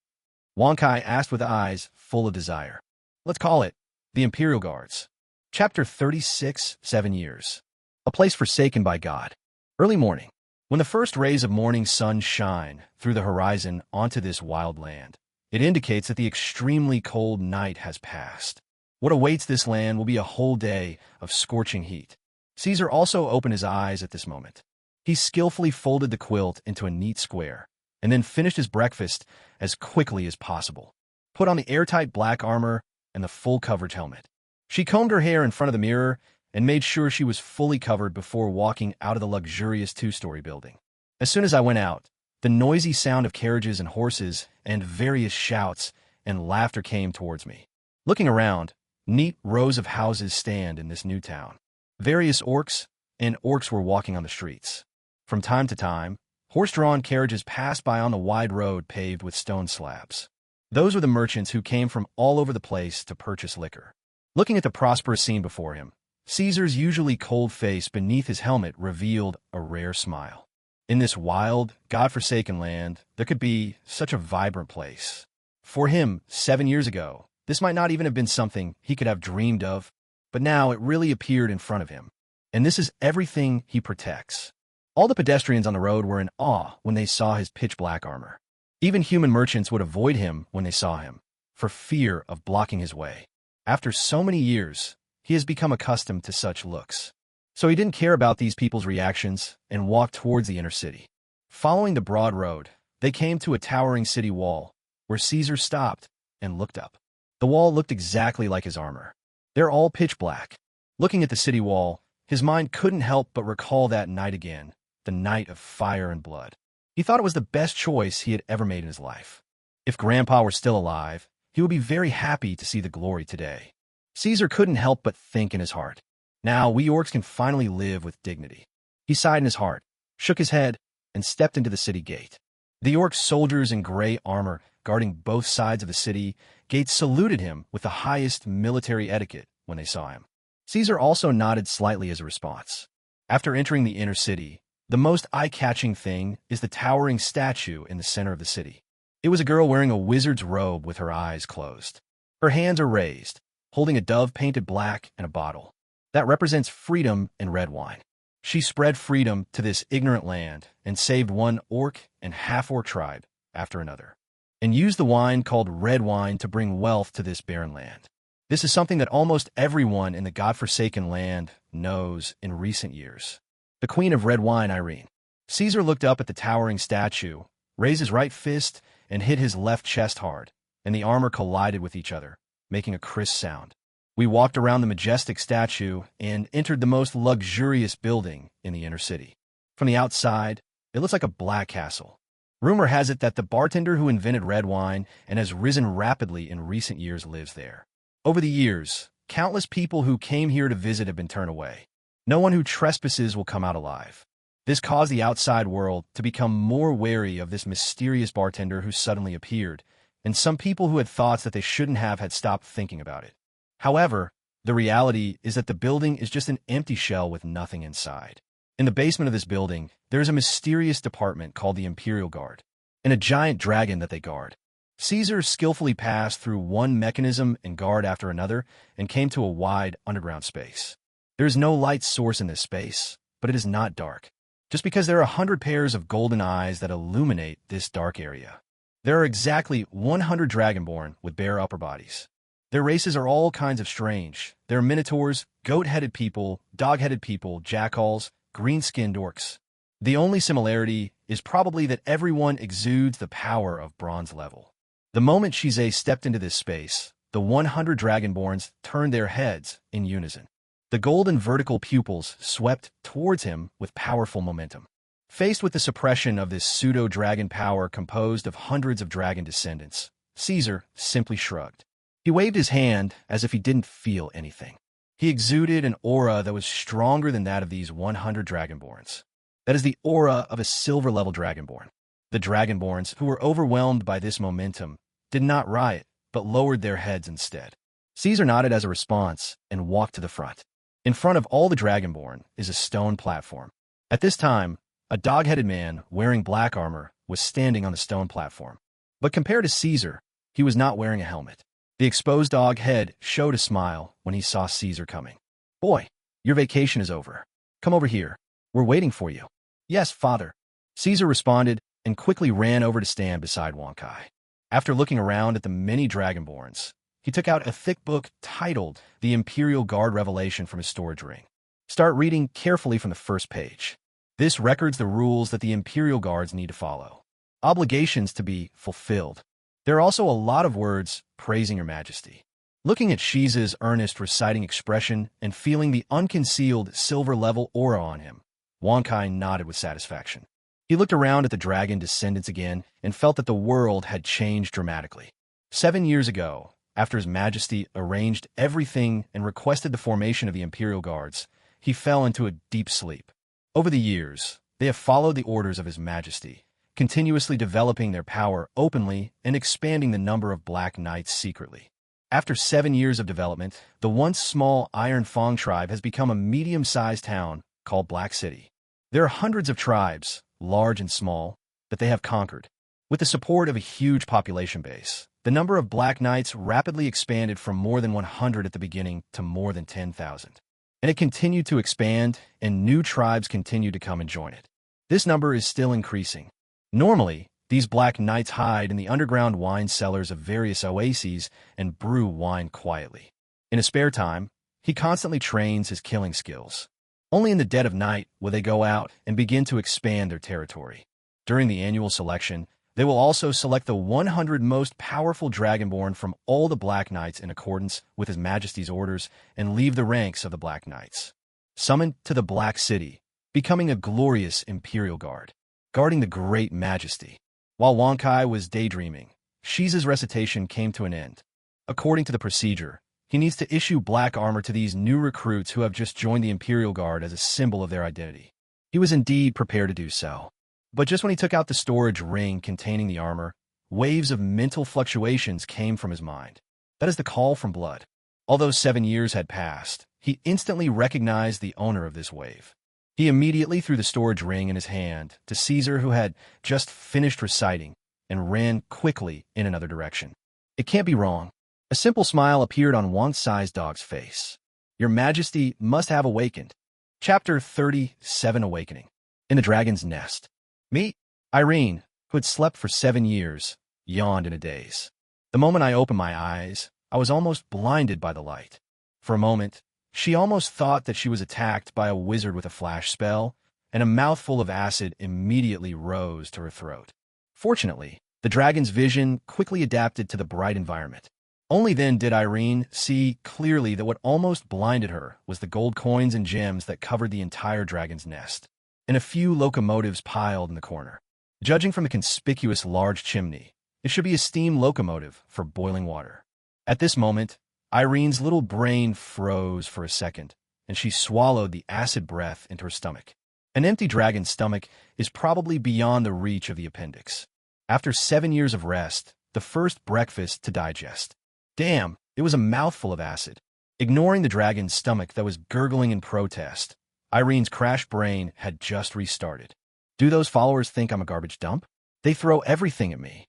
Wonkai asked with eyes full of desire. Let's call it the Imperial Guards. Chapter 36, 7 Years. A place forsaken by God. Early morning. When the first rays of morning sun shine through the horizon onto this wild land, it indicates that the extremely cold night has passed. What awaits this land will be a whole day of scorching heat. Caesar also opened his eyes at this moment. He skillfully folded the quilt into a neat square, and then finished his breakfast as quickly as possible. Put on the airtight black armor and the full coverage helmet. She combed her hair in front of the mirror and made sure she was fully covered before walking out of the luxurious two-story building. As soon as I went out, the noisy sound of carriages and horses and various shouts and laughter came towards me. Looking around, neat rows of houses stand in this new town. Various orcs were walking on the streets. From time to time, horse-drawn carriages passed by on the wide road paved with stone slabs. Those were the merchants who came from all over the place to purchase liquor. Looking at the prosperous scene before him, Caesar's usually cold face beneath his helmet revealed a rare smile. In this wild, God-forsaken land, there could be such a vibrant place. For him, 7 years ago, this might not even have been something he could have dreamed of, but now it really appeared in front of him. And this is everything he protects. All the pedestrians on the road were in awe when they saw his pitch-black armor. Even human merchants would avoid him when they saw him, for fear of blocking his way. After so many years, he has become accustomed to such looks. So he didn't care about these people's reactions and walked towards the inner city. Following the broad road, they came to a towering city wall, where Caesar stopped and looked up. The wall looked exactly like his armor. They're all pitch black. Looking at the city wall, his mind couldn't help but recall that night again, the night of fire and blood. He thought it was the best choice he had ever made in his life. If Grandpa were still alive, he would be very happy to see the glory today. Caesar couldn't help but think in his heart, now we orcs can finally live with dignity. He sighed in his heart, shook his head, and stepped into the city gate. The orc soldiers in gray armor guarding both sides of the city gate saluted him with the highest military etiquette when they saw him. Caesar also nodded slightly as a response. After entering the inner city, the most eye-catching thing is the towering statue in the center of the city. It was a girl wearing a wizard's robe with her eyes closed. Her hands are raised, holding a dove painted black and a bottle. That represents freedom and red wine. She spread freedom to this ignorant land and saved one orc and half-orc tribe after another, and used the wine called red wine to bring wealth to this barren land. This is something that almost everyone in the godforsaken land knows in recent years. The Queen of Red Wine, Irene. Caesar looked up at the towering statue, raised his right fist, and hit his left chest hard, and the armor collided with each other, making a crisp sound. We walked around the majestic statue and entered the most luxurious building in the inner city. From the outside, it looks like a black castle. Rumor has it that the bartender who invented red wine and has risen rapidly in recent years lives there. Over the years, countless people who came here to visit have been turned away. No one who trespasses will come out alive. This caused the outside world to become more wary of this mysterious bartender who suddenly appeared, and some people who had thoughts that they shouldn't have had stopped thinking about it. However, the reality is that the building is just an empty shell with nothing inside. In the basement of this building, there is a mysterious department called the Imperial Guard, and a giant dragon that they guard. Caesar skillfully passed through one mechanism and guard after another and came to a wide underground space. There is no light source in this space, but it is not dark, just because there are 100 pairs of golden eyes that illuminate this dark area. There are exactly 100 dragonborn with bare upper bodies. Their races are all kinds of strange. There are minotaurs, goat-headed people, dog-headed people, jackals, green-skinned orcs. The only similarity is probably that everyone exudes the power of bronze level. The moment Shizei stepped into this space, the 100 dragonborns turned their heads in unison. The golden vertical pupils swept towards him with powerful momentum. Faced with the suppression of this pseudo-dragon power composed of hundreds of dragon descendants, Caesar simply shrugged. He waved his hand as if he didn't feel anything. He exuded an aura that was stronger than that of these 100 dragonborns. That is the aura of a silver-level dragonborn. The dragonborns, who were overwhelmed by this momentum, did not riot, but lowered their heads instead. Caesar nodded as a response and walked to the front. In front of all the dragonborn is a stone platform. At this time, a dog-headed man wearing black armor was standing on the stone platform. But compared to Caesar, he was not wearing a helmet. The exposed dog head showed a smile when he saw Caesar coming. "Boy, your vacation is over. Come over here. We're waiting for you." "Yes, father," Caesar responded and quickly ran over to stand beside Wonkai. After looking around at the many dragonborns, he took out a thick book titled The Imperial Guard Revelation from his storage ring. Start reading carefully from the first page. This records the rules that the Imperial Guards need to follow. Obligations to be fulfilled. There are also a lot of words praising your majesty. Looking at Shiza's earnest reciting expression and feeling the unconcealed silver-level aura on him, Wonkai nodded with satisfaction. He looked around at the dragon descendants again and felt that the world had changed dramatically. 7 years ago, after His Majesty arranged everything and requested the formation of the Imperial Guards, he fell into a deep sleep. Over the years, they have followed the orders of His Majesty, continuously developing their power openly and expanding the number of Black Knights secretly. After 7 years of development, the once small Iron Fang tribe has become a medium-sized town called Black City. There are hundreds of tribes, large and small, that they have conquered. With the support of a huge population base, the number of Black Knights rapidly expanded from more than 100 at the beginning to more than 10,000. And it continued to expand, and new tribes continued to come and join it. This number is still increasing. Normally, these Black Knights hide in the underground wine cellars of various oases and brew wine quietly. In his spare time, he constantly trains his killing skills. Only in the dead of night will they go out and begin to expand their territory. During the annual selection, they will also select the 100 most powerful dragonborn from all the Black Knights in accordance with His Majesty's orders and leave the ranks of the Black Knights. Summoned to the Black City, becoming a glorious Imperial Guard, guarding the Great Majesty. While Wonkai was daydreaming, Shiza's recitation came to an end. According to the procedure, he needs to issue black armor to these new recruits who have just joined the Imperial Guard as a symbol of their identity. He was indeed prepared to do so. But just when he took out the storage ring containing the armor, waves of mental fluctuations came from his mind. That is the call from blood. Although 7 years had passed, he instantly recognized the owner of this wave. He immediately threw the storage ring in his hand to Caesar, who had just finished reciting, and ran quickly in another direction. It can't be wrong. A simple smile appeared on one-sized dog's face. Your Majesty must have awakened. Chapter 37 Awakening. In the Dragon's Nest. Meet Irene, who had slept for 7 years, yawned in a daze. The moment I opened my eyes, I was almost blinded by the light. For a moment, she almost thought that she was attacked by a wizard with a flash spell, and a mouthful of acid immediately rose to her throat. Fortunately, the dragon's vision quickly adapted to the bright environment. Only then did Irene see clearly that what almost blinded her was the gold coins and gems that covered the entire dragon's nest, and a few locomotives piled in the corner. Judging from the conspicuous large chimney, it should be a steam locomotive for boiling water. At this moment, Irene's little brain froze for a second, and she swallowed the acid breath into her stomach. An empty dragon's stomach is probably beyond the reach of the appendix. After 7 years of rest, the first breakfast to digest. Damn, it was a mouthful of acid. Ignoring the dragon's stomach that was gurgling in protest, Irene's crashed brain had just restarted. Do those followers think I'm a garbage dump? They throw everything at me.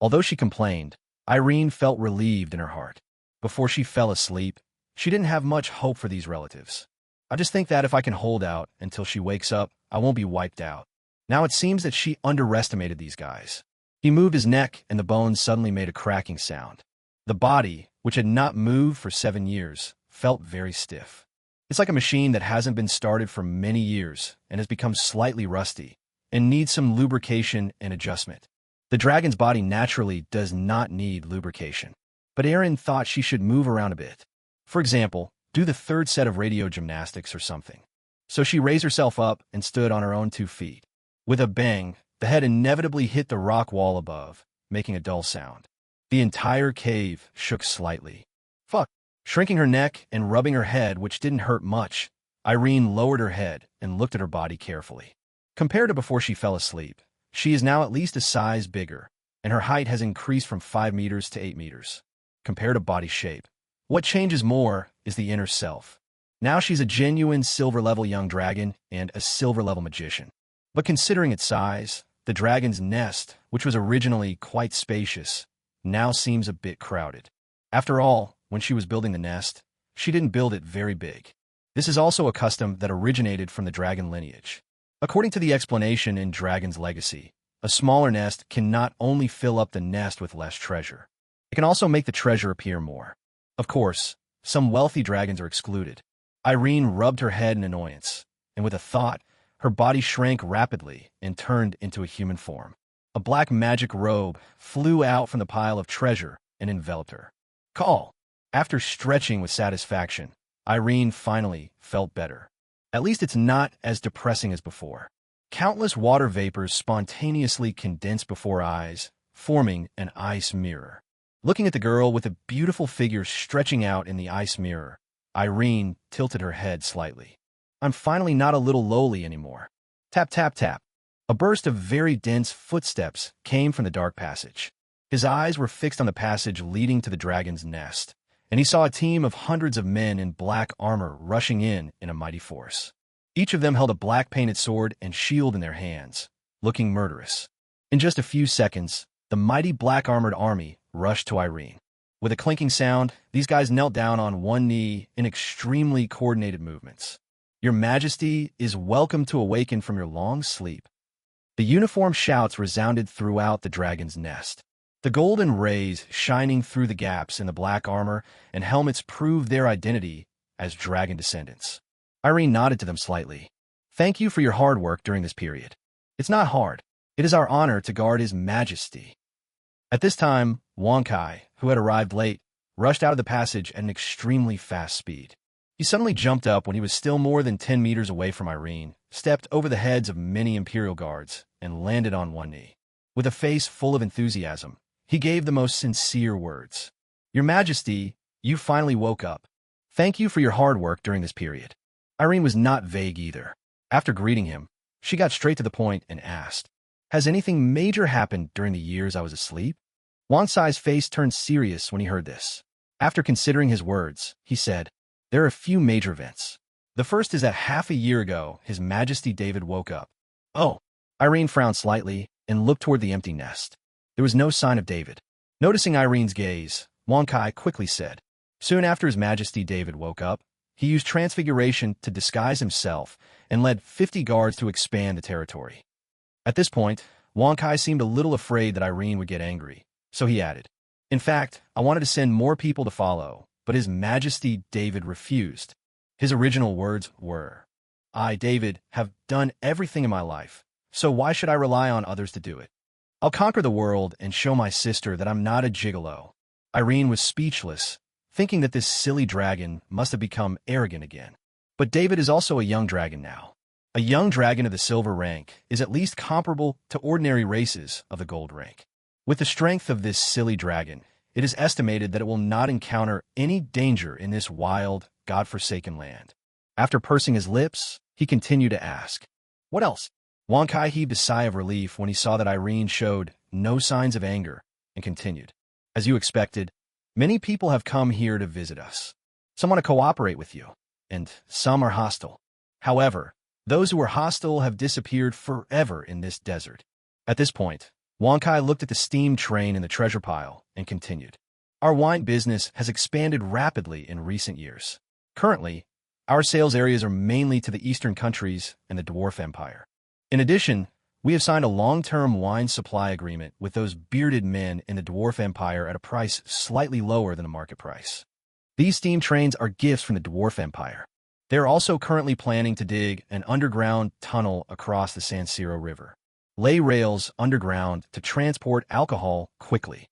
Although she complained, Irene felt relieved in her heart. Before she fell asleep, she didn't have much hope for these relatives. I just think that if I can hold out until she wakes up, I won't be wiped out. Now it seems that she underestimated these guys. He moved his neck and the bones suddenly made a cracking sound. The body, which had not moved for 7 years, felt very stiff. It's like a machine that hasn't been started for many years and has become slightly rusty and needs some lubrication and adjustment. The dragon's body naturally does not need lubrication, but Erin thought she should move around a bit. For example, do the third set of radio gymnastics or something. So she raised herself up and stood on her own 2 feet. With a bang, the head inevitably hit the rock wall above, making a dull sound. The entire cave shook slightly. Fuck. Shrinking her neck and rubbing her head, which didn't hurt much, Irene lowered her head and looked at her body carefully. Compared to before she fell asleep, she is now at least a size bigger, and her height has increased from 5 meters to 8 meters. Compared to body shape, what changes more is the inner self. Now she's a genuine silver-level young dragon and a silver-level magician. But considering its size, the dragon's nest, which was originally quite spacious, now seems a bit crowded. After all, when she was building the nest, she didn't build it very big. This is also a custom that originated from the dragon lineage. According to the explanation in Dragon's Legacy, a smaller nest can not only fill up the nest with less treasure, it can also make the treasure appear more. Of course, some wealthy dragons are excluded. Irene rubbed her head in annoyance, and with a thought, her body shrank rapidly and turned into a human form. A black magic robe flew out from the pile of treasure and enveloped her. Call! After stretching with satisfaction, Irene finally felt better. At least it's not as depressing as before. Countless water vapors spontaneously condensed before eyes, forming an ice mirror. Looking at the girl with a beautiful figure stretching out in the ice mirror, Irene tilted her head slightly. I'm finally not a little lowly anymore. Tap, tap, tap. A burst of very dense footsteps came from the dark passage. His eyes were fixed on the passage leading to the dragon's nest, and he saw a team of hundreds of men in black armor rushing in a mighty force. Each of them held a black-painted sword and shield in their hands, looking murderous. In just a few seconds, the mighty black-armored army rushed to Irene. With a clinking sound, these guys knelt down on one knee in extremely coordinated movements. Your Majesty is welcome to awaken from your long sleep. The uniform shouts resounded throughout the dragon's nest. The golden rays shining through the gaps in the black armor and helmets proved their identity as dragon descendants. Irene nodded to them slightly. Thank you for your hard work during this period. It's not hard. It is our honor to guard His Majesty. At this time, Kai, who had arrived late, rushed out of the passage at an extremely fast speed. He suddenly jumped up when he was still more than 10 meters away from Irene, stepped over the heads of many Imperial guards, and landed on one knee. With a face full of enthusiasm, he gave the most sincere words. Your Majesty, you finally woke up. Thank you for your hard work during this period. Irene was not vague either. After greeting him, she got straight to the point and asked, Has anything major happened during the years I was asleep? Wansai's face turned serious when he heard this. After considering his words, he said, There are a few major events. The first is that half a year ago, His Majesty David woke up. Oh. Irene frowned slightly and looked toward the empty nest. There was no sign of David. Noticing Irene's gaze, Kai quickly said, Soon after His Majesty David woke up, he used transfiguration to disguise himself and led 50 guards to expand the territory. At this point, Kai seemed a little afraid that Irene would get angry, so he added, In fact, I wanted to send more people to follow, but His Majesty David refused. His original words were, I, David, have done everything in my life, so why should I rely on others to do it? I'll conquer the world and show my sister that I'm not a gigolo. Irene was speechless, thinking that this silly dragon must have become arrogant again. But David is also a young dragon now. A young dragon of the silver rank is at least comparable to ordinary races of the gold rank. With the strength of this silly dragon, it is estimated that it will not encounter any danger in this wild, God-forsaken land. After pursing his lips, he continued to ask, What else? Kai heaved a sigh of relief when he saw that Irene showed no signs of anger and continued, As you expected, many people have come here to visit us. Some want to cooperate with you, and some are hostile. However, those who are hostile have disappeared forever in this desert. At this point, Kai looked at the steam train in the treasure pile and continued, Our wine business has expanded rapidly in recent years. Currently, our sales areas are mainly to the eastern countries and the Dwarf Empire. In addition, we have signed a long-term wine supply agreement with those bearded men in the Dwarf Empire at a price slightly lower than the market price. These steam trains are gifts from the Dwarf Empire. They are also currently planning to dig an underground tunnel across the San Siro River. Lay rails underground to transport alcohol quickly.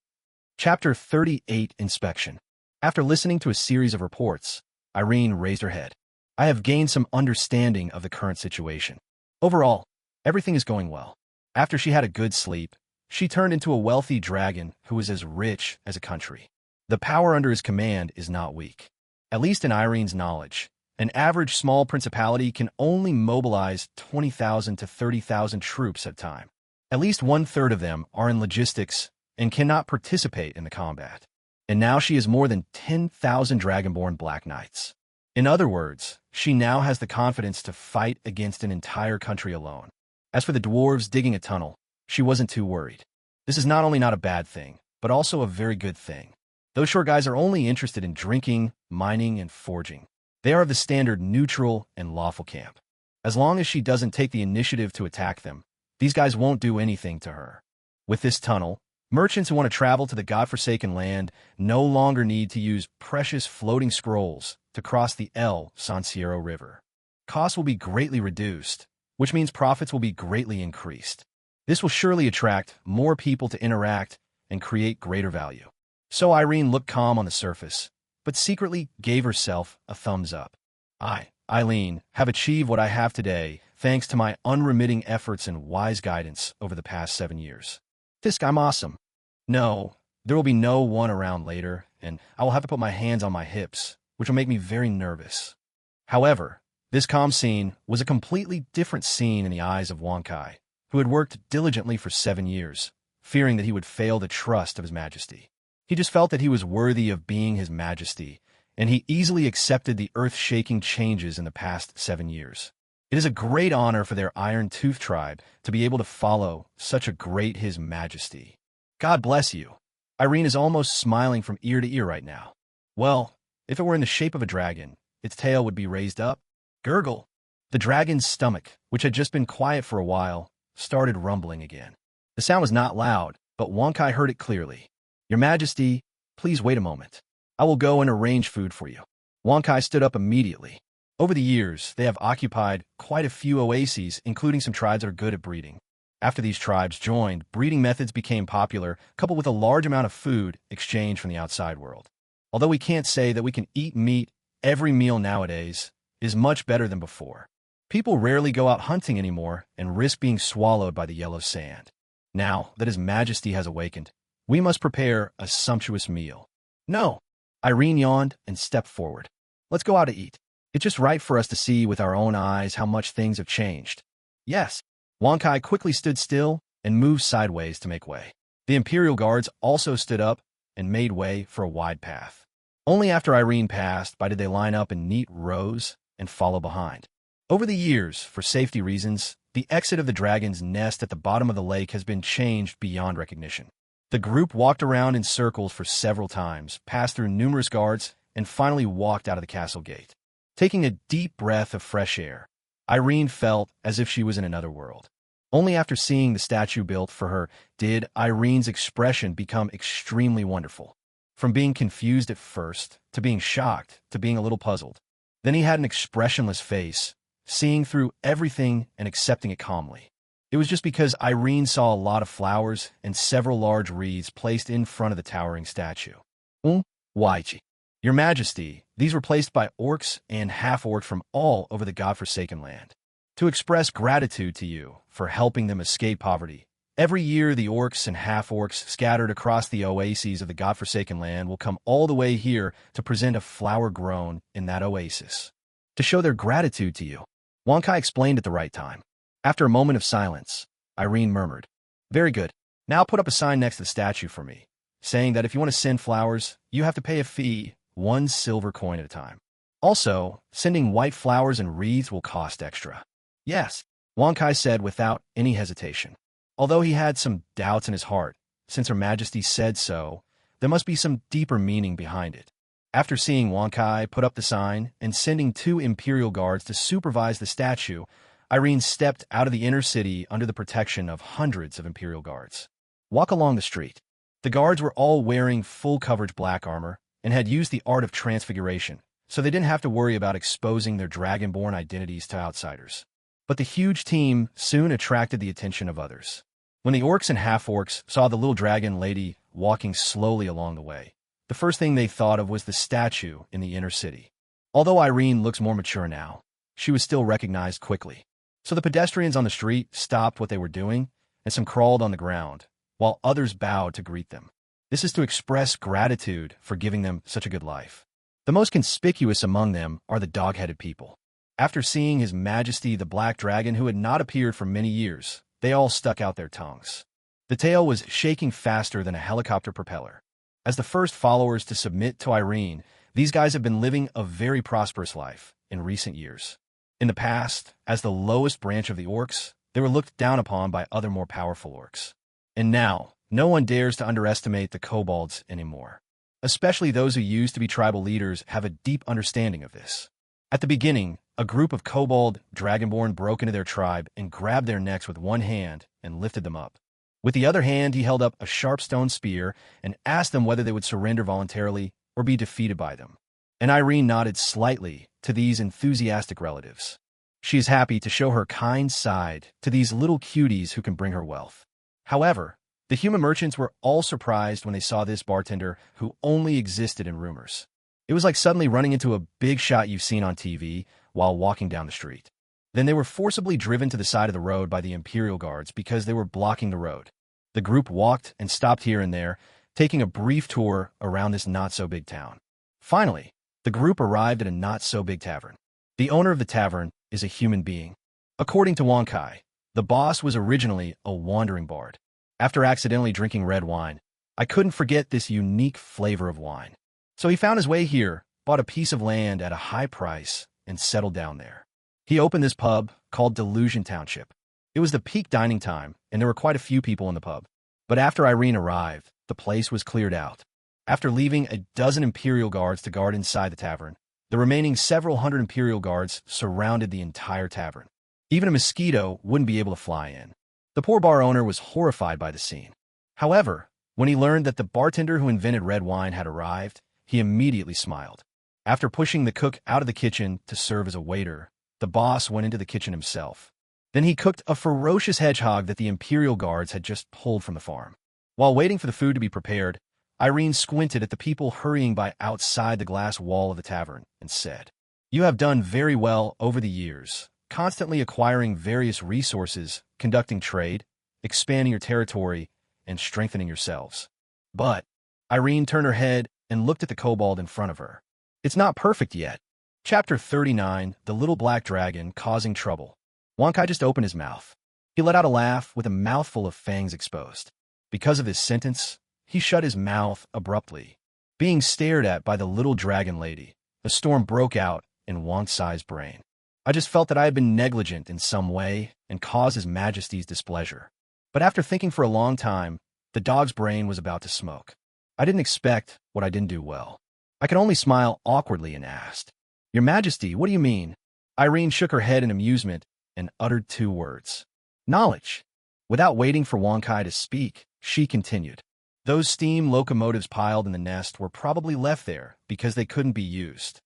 Chapter 38 Inspection. After listening to a series of reports, Irene raised her head. I have gained some understanding of the current situation. Overall, everything is going well. After she had a good sleep, she turned into a wealthy dragon who was as rich as a country. The power under his command is not weak. At least in Irene's knowledge, An average small principality can only mobilize 20,000 to 30,000 troops at a time. At least one-third of them are in logistics and cannot participate in the combat. And now she has more than 10,000 Dragonborn Black Knights. In other words, she now has the confidence to fight against an entire country alone. As for the dwarves digging a tunnel, she wasn't too worried. This is not only not a bad thing, but also a very good thing. Those short guys are only interested in drinking, mining, and forging. They are of the standard neutral and lawful camp. As long as she doesn't take the initiative to attack them, these guys won't do anything to her. With this tunnel, merchants who want to travel to the godforsaken land no longer need to use precious floating scrolls to cross the El Sanciero River. Costs will be greatly reduced, which means profits will be greatly increased. This will surely attract more people to interact and create greater value. So Irene looked calm on the surface, but secretly gave herself a thumbs up. I, Eileen, have achieved what I have today thanks to my unremitting efforts and wise guidance over the past 7 years. Fisk, I'm awesome. No, there will be no one around later, and I will have to put my hands on my hips, which will make me very nervous. However, this calm scene was a completely different scene in the eyes of Wonkai, who had worked diligently for 7 years, fearing that he would fail the trust of His Majesty. He just felt that he was worthy of being His Majesty, and he easily accepted the earth-shaking changes in the past 7 years. It is a great honor for their Iron Tooth tribe to be able to follow such a great His Majesty. God bless you. Irene is almost smiling from ear to ear right now. Well, if it were in the shape of a dragon, its tail would be raised up. Gurgle. The dragon's stomach, which had just been quiet for a while, started rumbling again. The sound was not loud, but Wonkai heard it clearly. Your Majesty, please wait a moment. I will go and arrange food for you. Wonkai stood up immediately. Over the years, they have occupied quite a few oases, including some tribes that are good at breeding. After these tribes joined, breeding methods became popular, coupled with a large amount of food exchanged from the outside world. Although we can't say that we can eat meat every meal nowadays, it is much better than before. People rarely go out hunting anymore and risk being swallowed by the yellow sand. Now that His Majesty has awakened, we must prepare a sumptuous meal. No. Irene yawned and stepped forward. Let's go out to eat. It's just right for us to see with our own eyes how much things have changed. Yes. Wonkai quickly stood still and moved sideways to make way. The Imperial Guards also stood up and made way for a wide path. Only after Irene passed by did they line up in neat rows and follow behind. Over the years, for safety reasons, the exit of the dragon's nest at the bottom of the lake has been changed beyond recognition. The group walked around in circles for several times, passed through numerous guards, and finally walked out of the castle gate. Taking a deep breath of fresh air, Irene felt as if she was in another world. Only after seeing the statue built for her did Irene's expression become extremely wonderful. From being confused at first, to being shocked, to being a little puzzled. Then he had an expressionless face, seeing through everything and accepting it calmly. It was just because Irene saw a lot of flowers and several large wreaths placed in front of the towering statue. Waichi. Your Majesty, these were placed by orcs and half-orcs from all over the godforsaken land. To express gratitude to you for helping them escape poverty, every year the orcs and half-orcs scattered across the oases of the godforsaken land will come all the way here to present a flower grown in that oasis. To show their gratitude to you. Wonkai explained at the right time. After a moment of silence, Irene murmured, Very good. Now put up a sign next to the statue for me, saying that if you want to send flowers, you have to pay a fee, 1 silver coin at a time. Also, sending white flowers and wreaths will cost extra. Yes, Wonkai said without any hesitation. Although he had some doubts in his heart, since Her Majesty said so, there must be some deeper meaning behind it. After seeing Wonkai put up the sign and sending 2 Imperial Guards to supervise the statue, Irene stepped out of the inner city under the protection of hundreds of Imperial Guards. Walk along the street. The guards were all wearing full-coverage black armor and had used the art of transfiguration, so they didn't have to worry about exposing their dragonborn identities to outsiders. But the huge team soon attracted the attention of others. When the orcs and half-orcs saw the little dragon lady walking slowly along the way, the first thing they thought of was the statue in the inner city. Although Irene looks more mature now, she was still recognized quickly. So the pedestrians on the street stopped what they were doing, and some crawled on the ground, while others bowed to greet them. This is to express gratitude for giving them such a good life. The most conspicuous among them are the dog-headed people. After seeing His Majesty the Black Dragon, who had not appeared for many years, they all stuck out their tongues. The tail was shaking faster than a helicopter propeller. As the first followers to submit to Irene, these guys have been living a very prosperous life in recent years. In the past, as the lowest branch of the orcs, they were looked down upon by other more powerful orcs. And now, no one dares to underestimate the kobolds anymore. Especially those who used to be tribal leaders have a deep understanding of this. At the beginning, a group of kobold dragonborn broke into their tribe and grabbed their necks with one hand and lifted them up. With the other hand, he held up a sharp stone spear and asked them whether they would surrender voluntarily or be defeated by them. And Irene nodded slightly to these enthusiastic relatives. She is happy to show her kind side to these little cuties who can bring her wealth. However, the human merchants were all surprised when they saw this bartender who only existed in rumors. It was like suddenly running into a big shot you've seen on TV while walking down the street. Then they were forcibly driven to the side of the road by the Imperial Guards because they were blocking the road. The group walked and stopped here and there, taking a brief tour around this not-so-big town. Finally, the group arrived at a not-so-big tavern. The owner of the tavern is a human being. According to Wonkai, the boss was originally a wandering bard. After accidentally drinking red wine, I couldn't forget this unique flavor of wine. So he found his way here, bought a piece of land at a high price, and settled down there. He opened this pub called Delusion Township. It was the peak dining time, and there were quite a few people in the pub. But after Irene arrived, the place was cleared out. After leaving a dozen Imperial Guards to guard inside the tavern, the remaining several hundred Imperial Guards surrounded the entire tavern. Even a mosquito wouldn't be able to fly in. The poor bar owner was horrified by the scene. However, when he learned that the bartender who invented red wine had arrived, he immediately smiled. After pushing the cook out of the kitchen to serve as a waiter, the boss went into the kitchen himself. Then he cooked a ferocious hedgehog that the Imperial Guards had just pulled from the farm. While waiting for the food to be prepared, Irene squinted at the people hurrying by outside the glass wall of the tavern and said, "You have done very well over the years, constantly acquiring various resources, conducting trade, expanding your territory, and strengthening yourselves. But," Irene turned her head and looked at the kobold in front of her. "It's not perfect yet." Chapter 39, The Little Black Dragon Causing Trouble. Wonkai just opened his mouth. He let out a laugh with a mouthful of fangs exposed. Because of this sentence, he shut his mouth abruptly. Being stared at by the little dragon lady, a storm broke out in Wonkai's brain. "I just felt that I had been negligent in some way and caused His Majesty's displeasure." But after thinking for a long time, the dog's brain was about to smoke. "I didn't expect what I didn't do well." I could only smile awkwardly and asked, "Your Majesty, what do you mean?" Irene shook her head in amusement and uttered two words. "Knowledge." Without waiting for Wonkai to speak, she continued. "Those steam locomotives piled in the nest were probably left there because they couldn't be used."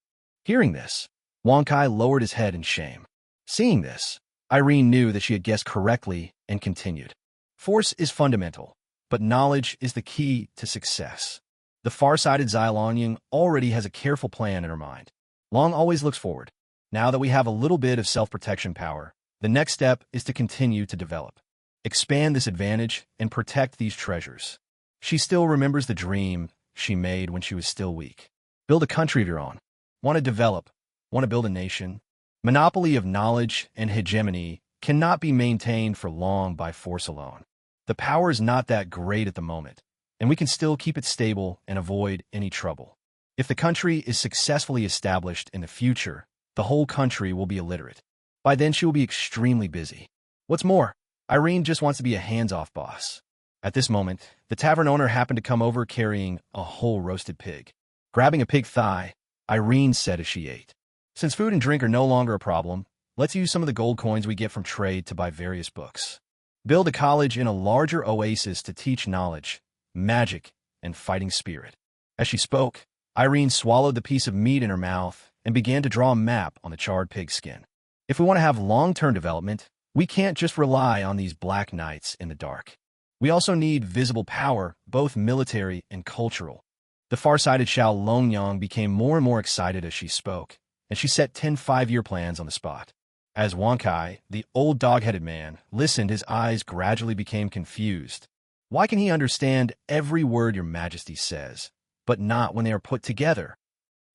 Hearing this, Wonkai lowered his head in shame. Seeing this, Irene knew that she had guessed correctly and continued. "Force is fundamental, but knowledge is the key to success." The far-sighted Xylonian already has a careful plan in her mind. Long always looks forward. Now that we have a little bit of self-protection power, the next step is to continue to develop. Expand this advantage and protect these treasures. She still remembers the dream she made when she was still weak. Build a country of your own. Want to develop. Want to build a nation. Monopoly of knowledge and hegemony cannot be maintained for long by force alone. The power is not that great at the moment, and we can still keep it stable and avoid any trouble. If the country is successfully established in the future, the whole country will be illiterate. By then, she will be extremely busy. What's more, Irene just wants to be a hands-off boss. At this moment, the tavern owner happened to come over carrying a whole roasted pig. Grabbing a pig thigh, Irene said as she ate, "Since food and drink are no longer a problem, let's use some of the gold coins we get from trade to buy various books. Build a college in a larger oasis to teach knowledge, magic, and fighting spirit." As she spoke, Irene swallowed the piece of meat in her mouth and began to draw a map on the charred pig skin. If we want to have long-term development, we can't just rely on these black nights in the dark. We also need visible power, both military and cultural. The far-sighted Xiao Longyang became more and more excited as she spoke, and she set 10 five-year plans on the spot. As Wonkai, the old dog-headed man, listened, his eyes gradually became confused. Why can he understand every word Your Majesty says, but not when they are put together?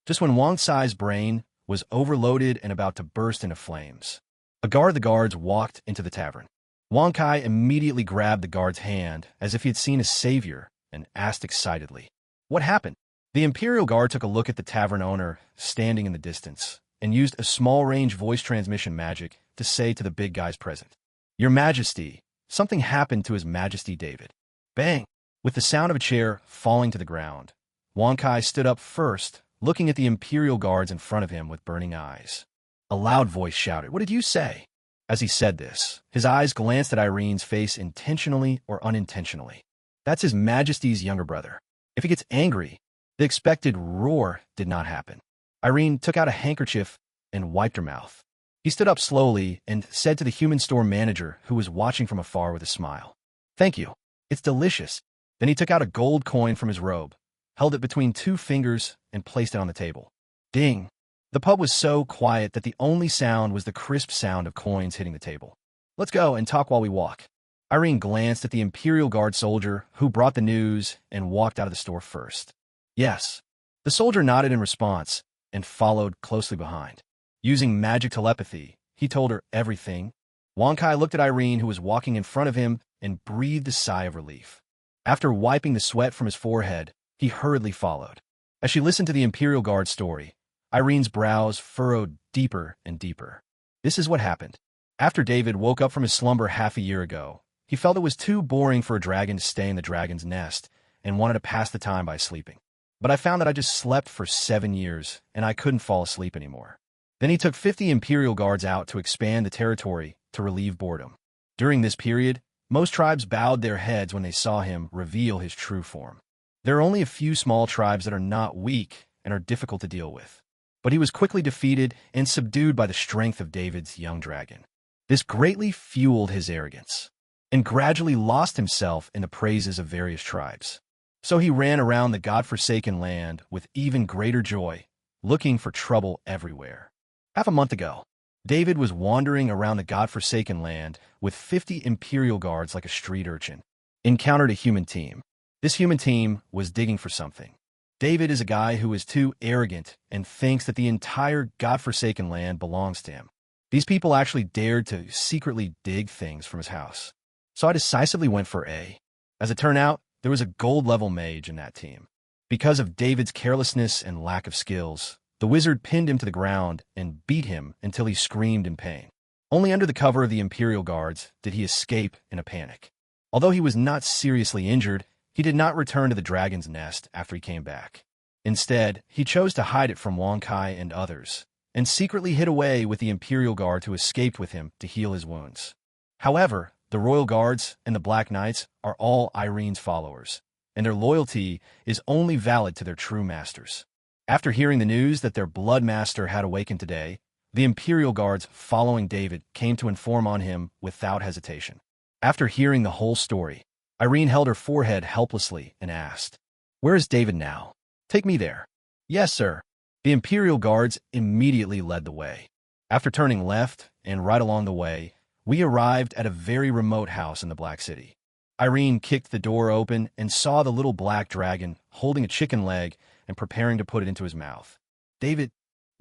just when Wang Sai's brain was overloaded and about to burst into flames. A guard of the guards walked into the tavern. Wang Kai immediately grabbed the guard's hand as if he had seen a savior and asked excitedly, "What happened?" The Imperial Guard took a look at the tavern owner standing in the distance and used a small-range voice transmission magic to say to the big guys present, "Your Majesty, something happened to His Majesty David." Bang! With the sound of a chair falling to the ground, Wang Kai stood up first, looking at the Imperial Guards in front of him with burning eyes. A loud voice shouted, "What did you say?" As he said this, his eyes glanced at Irene's face intentionally or unintentionally. That's His Majesty's younger brother. If he gets angry, the expected roar did not happen. Irene took out a handkerchief and wiped her mouth. He stood up slowly and said to the human store manager who was watching from afar with a smile, "Thank you. It's delicious." Then he took out a gold coin from his robe, held it between two fingers, and placed it on the table. Ding! The pub was so quiet that the only sound was the crisp sound of coins hitting the table. "Let's go and talk while we walk." Irene glanced at the Imperial Guard soldier who brought the news and walked out of the store first. "Yes." The soldier nodded in response and followed closely behind. Using magic telepathy, he told her everything. Wang Kai looked at Irene, who was walking in front of him, and breathed a sigh of relief. After wiping the sweat from his forehead, he hurriedly followed. As she listened to the Imperial Guard story, Irene's brows furrowed deeper and deeper. This is what happened. After David woke up from his slumber half a year ago, he felt it was too boring for a dragon to stay in the dragon's nest and wanted to pass the time by sleeping. But I found that I just slept for 7 years, and I couldn't fall asleep anymore. Then he took 50 Imperial Guards out to expand the territory to relieve boredom. During this period, most tribes bowed their heads when they saw him reveal his true form. There are only a few small tribes that are not weak and are difficult to deal with. But he was quickly defeated and subdued by the strength of David's young dragon. This greatly fueled his arrogance, and gradually lost himself in the praises of various tribes. So he ran around the godforsaken land with even greater joy, looking for trouble everywhere. Half a month ago, David was wandering around the godforsaken land with 50 Imperial Guards like a street urchin. Encountered a human team. This human team was digging for something. David is a guy who is too arrogant and thinks that the entire godforsaken land belongs to him. These people actually dared to secretly dig things from his house. So I decisively went for A. As it turned out, there was a gold-level mage in that team. Because of David's carelessness and lack of skills, the wizard pinned him to the ground and beat him until he screamed in pain. Only under the cover of the Imperial Guards did he escape in a panic. Although he was not seriously injured, he did not return to the dragon's nest after he came back. Instead, he chose to hide it from Wang Kai and others, and secretly hid away with the Imperial Guard who escaped with him to heal his wounds. However, the Royal Guards and the Black Knights are all Irene's followers, and their loyalty is only valid to their true masters. After hearing the news that their blood master had awakened today, the Imperial Guards following David came to inform on him without hesitation. After hearing the whole story, Irene held her forehead helplessly and asked, "Where is David now? Take me there." "Yes, sir." The Imperial Guards immediately led the way. After turning left and right along the way, we arrived at a very remote house in the Black City. Irene kicked the door open and saw the little black dragon holding a chicken leg and preparing to put it into his mouth. "David,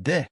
deh."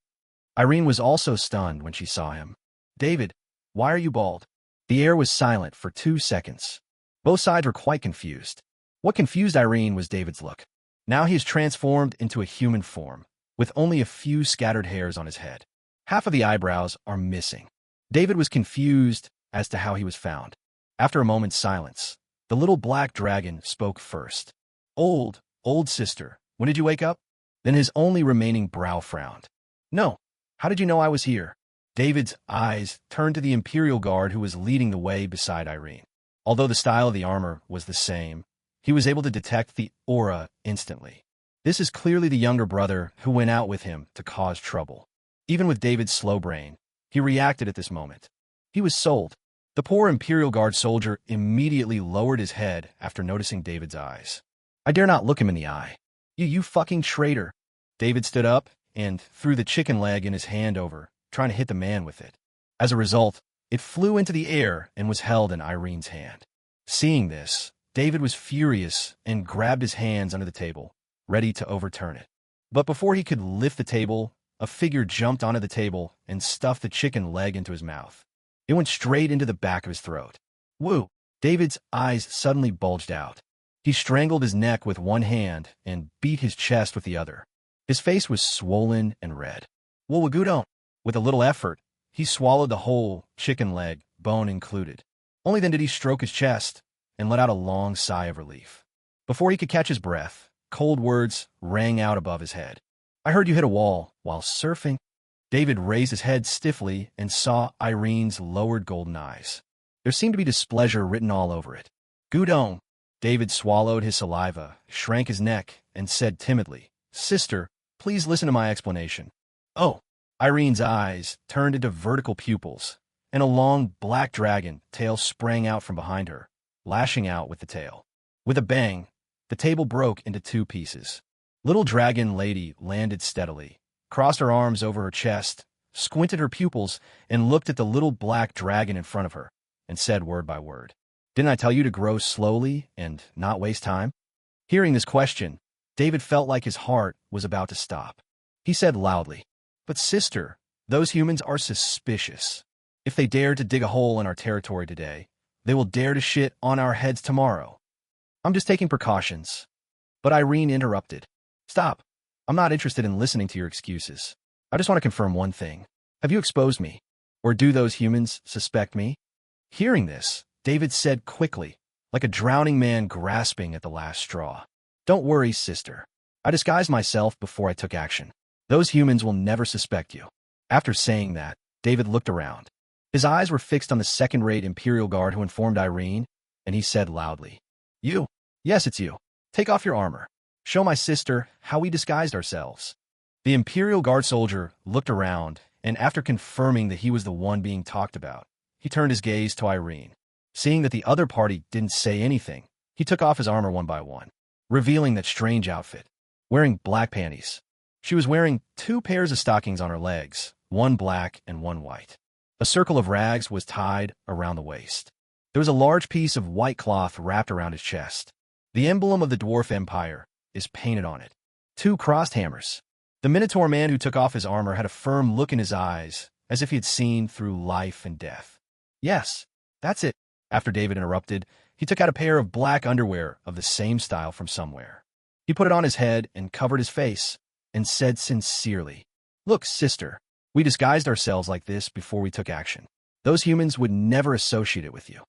Irene was also stunned when she saw him. "David, why are you bald?" The air was silent for 2 seconds. Both sides were quite confused. What confused Irene was David's look. Now he is transformed into a human form, with only a few scattered hairs on his head. Half of the eyebrows are missing. David was confused as to how he was found. After a moment's silence, the little black dragon spoke first. Old sister, when did you wake up?" Then his only remaining brow frowned. "No. How did you know I was here?" David's eyes turned to the Imperial Guard who was leading the way beside Irene. Although the style of the armor was the same, he was able to detect the aura instantly. This is clearly the younger brother who went out with him to cause trouble. Even with David's slow brain, he reacted at this moment. He was sold. The poor Imperial Guard soldier immediately lowered his head after noticing David's eyes. "I dare not look him in the eye. You fucking traitor." David stood up and threw the chicken leg in his hand over, trying to hit the man with it. As a result, it flew into the air and was held in Irene's hand. Seeing this, David was furious and grabbed his hands under the table, ready to overturn it. But before he could lift the table, a figure jumped onto the table and stuffed the chicken leg into his mouth. It went straight into the back of his throat. Woo! David's eyes suddenly bulged out. He strangled his neck with one hand and beat his chest with the other. His face was swollen and red. Woolwagudon! With a little effort, he swallowed the whole chicken leg, bone included. Only then did he stroke his chest and let out a long sigh of relief. Before he could catch his breath, cold words rang out above his head. I heard you hit a wall while surfing. David raised his head stiffly and saw Irene's lowered golden eyes. There seemed to be displeasure written all over it. Gudon! David swallowed his saliva, shrank his neck, and said timidly, Sister, please listen to my explanation. Oh! Irene's eyes turned into vertical pupils, and a long black dragon tail sprang out from behind her, lashing out with the tail. With a bang, the table broke into two pieces. Little dragon lady landed steadily, crossed her arms over her chest, squinted her pupils, and looked at the little black dragon in front of her, and said word by word, Didn't I tell you to grow slowly and not waste time? Hearing this question, David felt like his heart was about to stop. He said loudly, But sister, those humans are suspicious. If they dare to dig a hole in our territory today, they will dare to shit on our heads tomorrow. I'm just taking precautions. But Irene interrupted. Stop. I'm not interested in listening to your excuses. I just want to confirm one thing. Have you exposed me? Or do those humans suspect me? Hearing this, David said quickly, like a drowning man grasping at the last straw. Don't worry, sister. I disguised myself before I took action. Those humans will never suspect you. After saying that, David looked around. His eyes were fixed on the second-rate Imperial Guard who informed Irene, and he said loudly, You. Yes, it's you. Take off your armor. Show my sister how we disguised ourselves. The Imperial Guard soldier looked around, and after confirming that he was the one being talked about, he turned his gaze to Irene. Seeing that the other party didn't say anything, he took off his armor one by one, revealing that strange outfit. Wearing black panties. She was wearing 2 pairs of stockings on her legs, one black and one white. A circle of rags was tied around the waist. There was a large piece of white cloth wrapped around his chest. The emblem of the Dwarf Empire is painted on it. 2 crossed hammers. The Minotaur man who took off his armor had a firm look in his eyes, as if he had seen through life and death. Yes, that's it. After David interrupted, he took out a pair of black underwear of the same style from somewhere. He put it on his head and covered his face, and said sincerely, Look, sister, we disguised ourselves like this before we took action. Those humans would never associate it with you.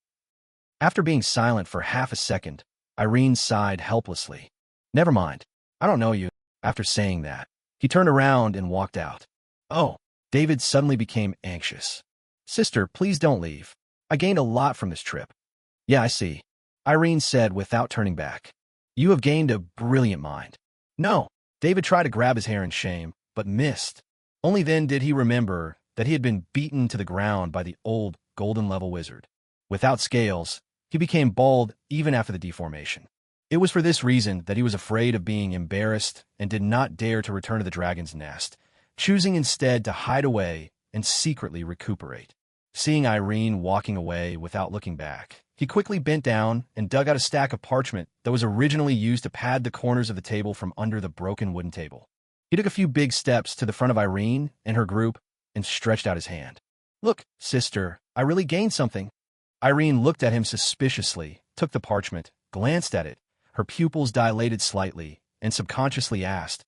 After being silent for half a second, Irene sighed helplessly. Never mind. I don't know you. After saying that, he turned around and walked out. Oh, David suddenly became anxious. Sister, please don't leave. I gained a lot from this trip. Yeah, I see. Irene said without turning back. You have gained a brilliant mind. No. David tried to grab his hair in shame, but missed. Only then did he remember that he had been beaten to the ground by the old golden-level wizard. Without scales, he became bald even after the deformation. It was for this reason that he was afraid of being embarrassed and did not dare to return to the dragon's nest, choosing instead to hide away and secretly recuperate. Seeing Irene walking away without looking back, he quickly bent down and dug out a stack of parchment that was originally used to pad the corners of the table from under the broken wooden table. He took a few big steps to the front of Irene and her group and stretched out his hand. Look, sister, I really gained something. Irene looked at him suspiciously, took the parchment, glanced at it, her pupils dilated slightly, and subconsciously asked,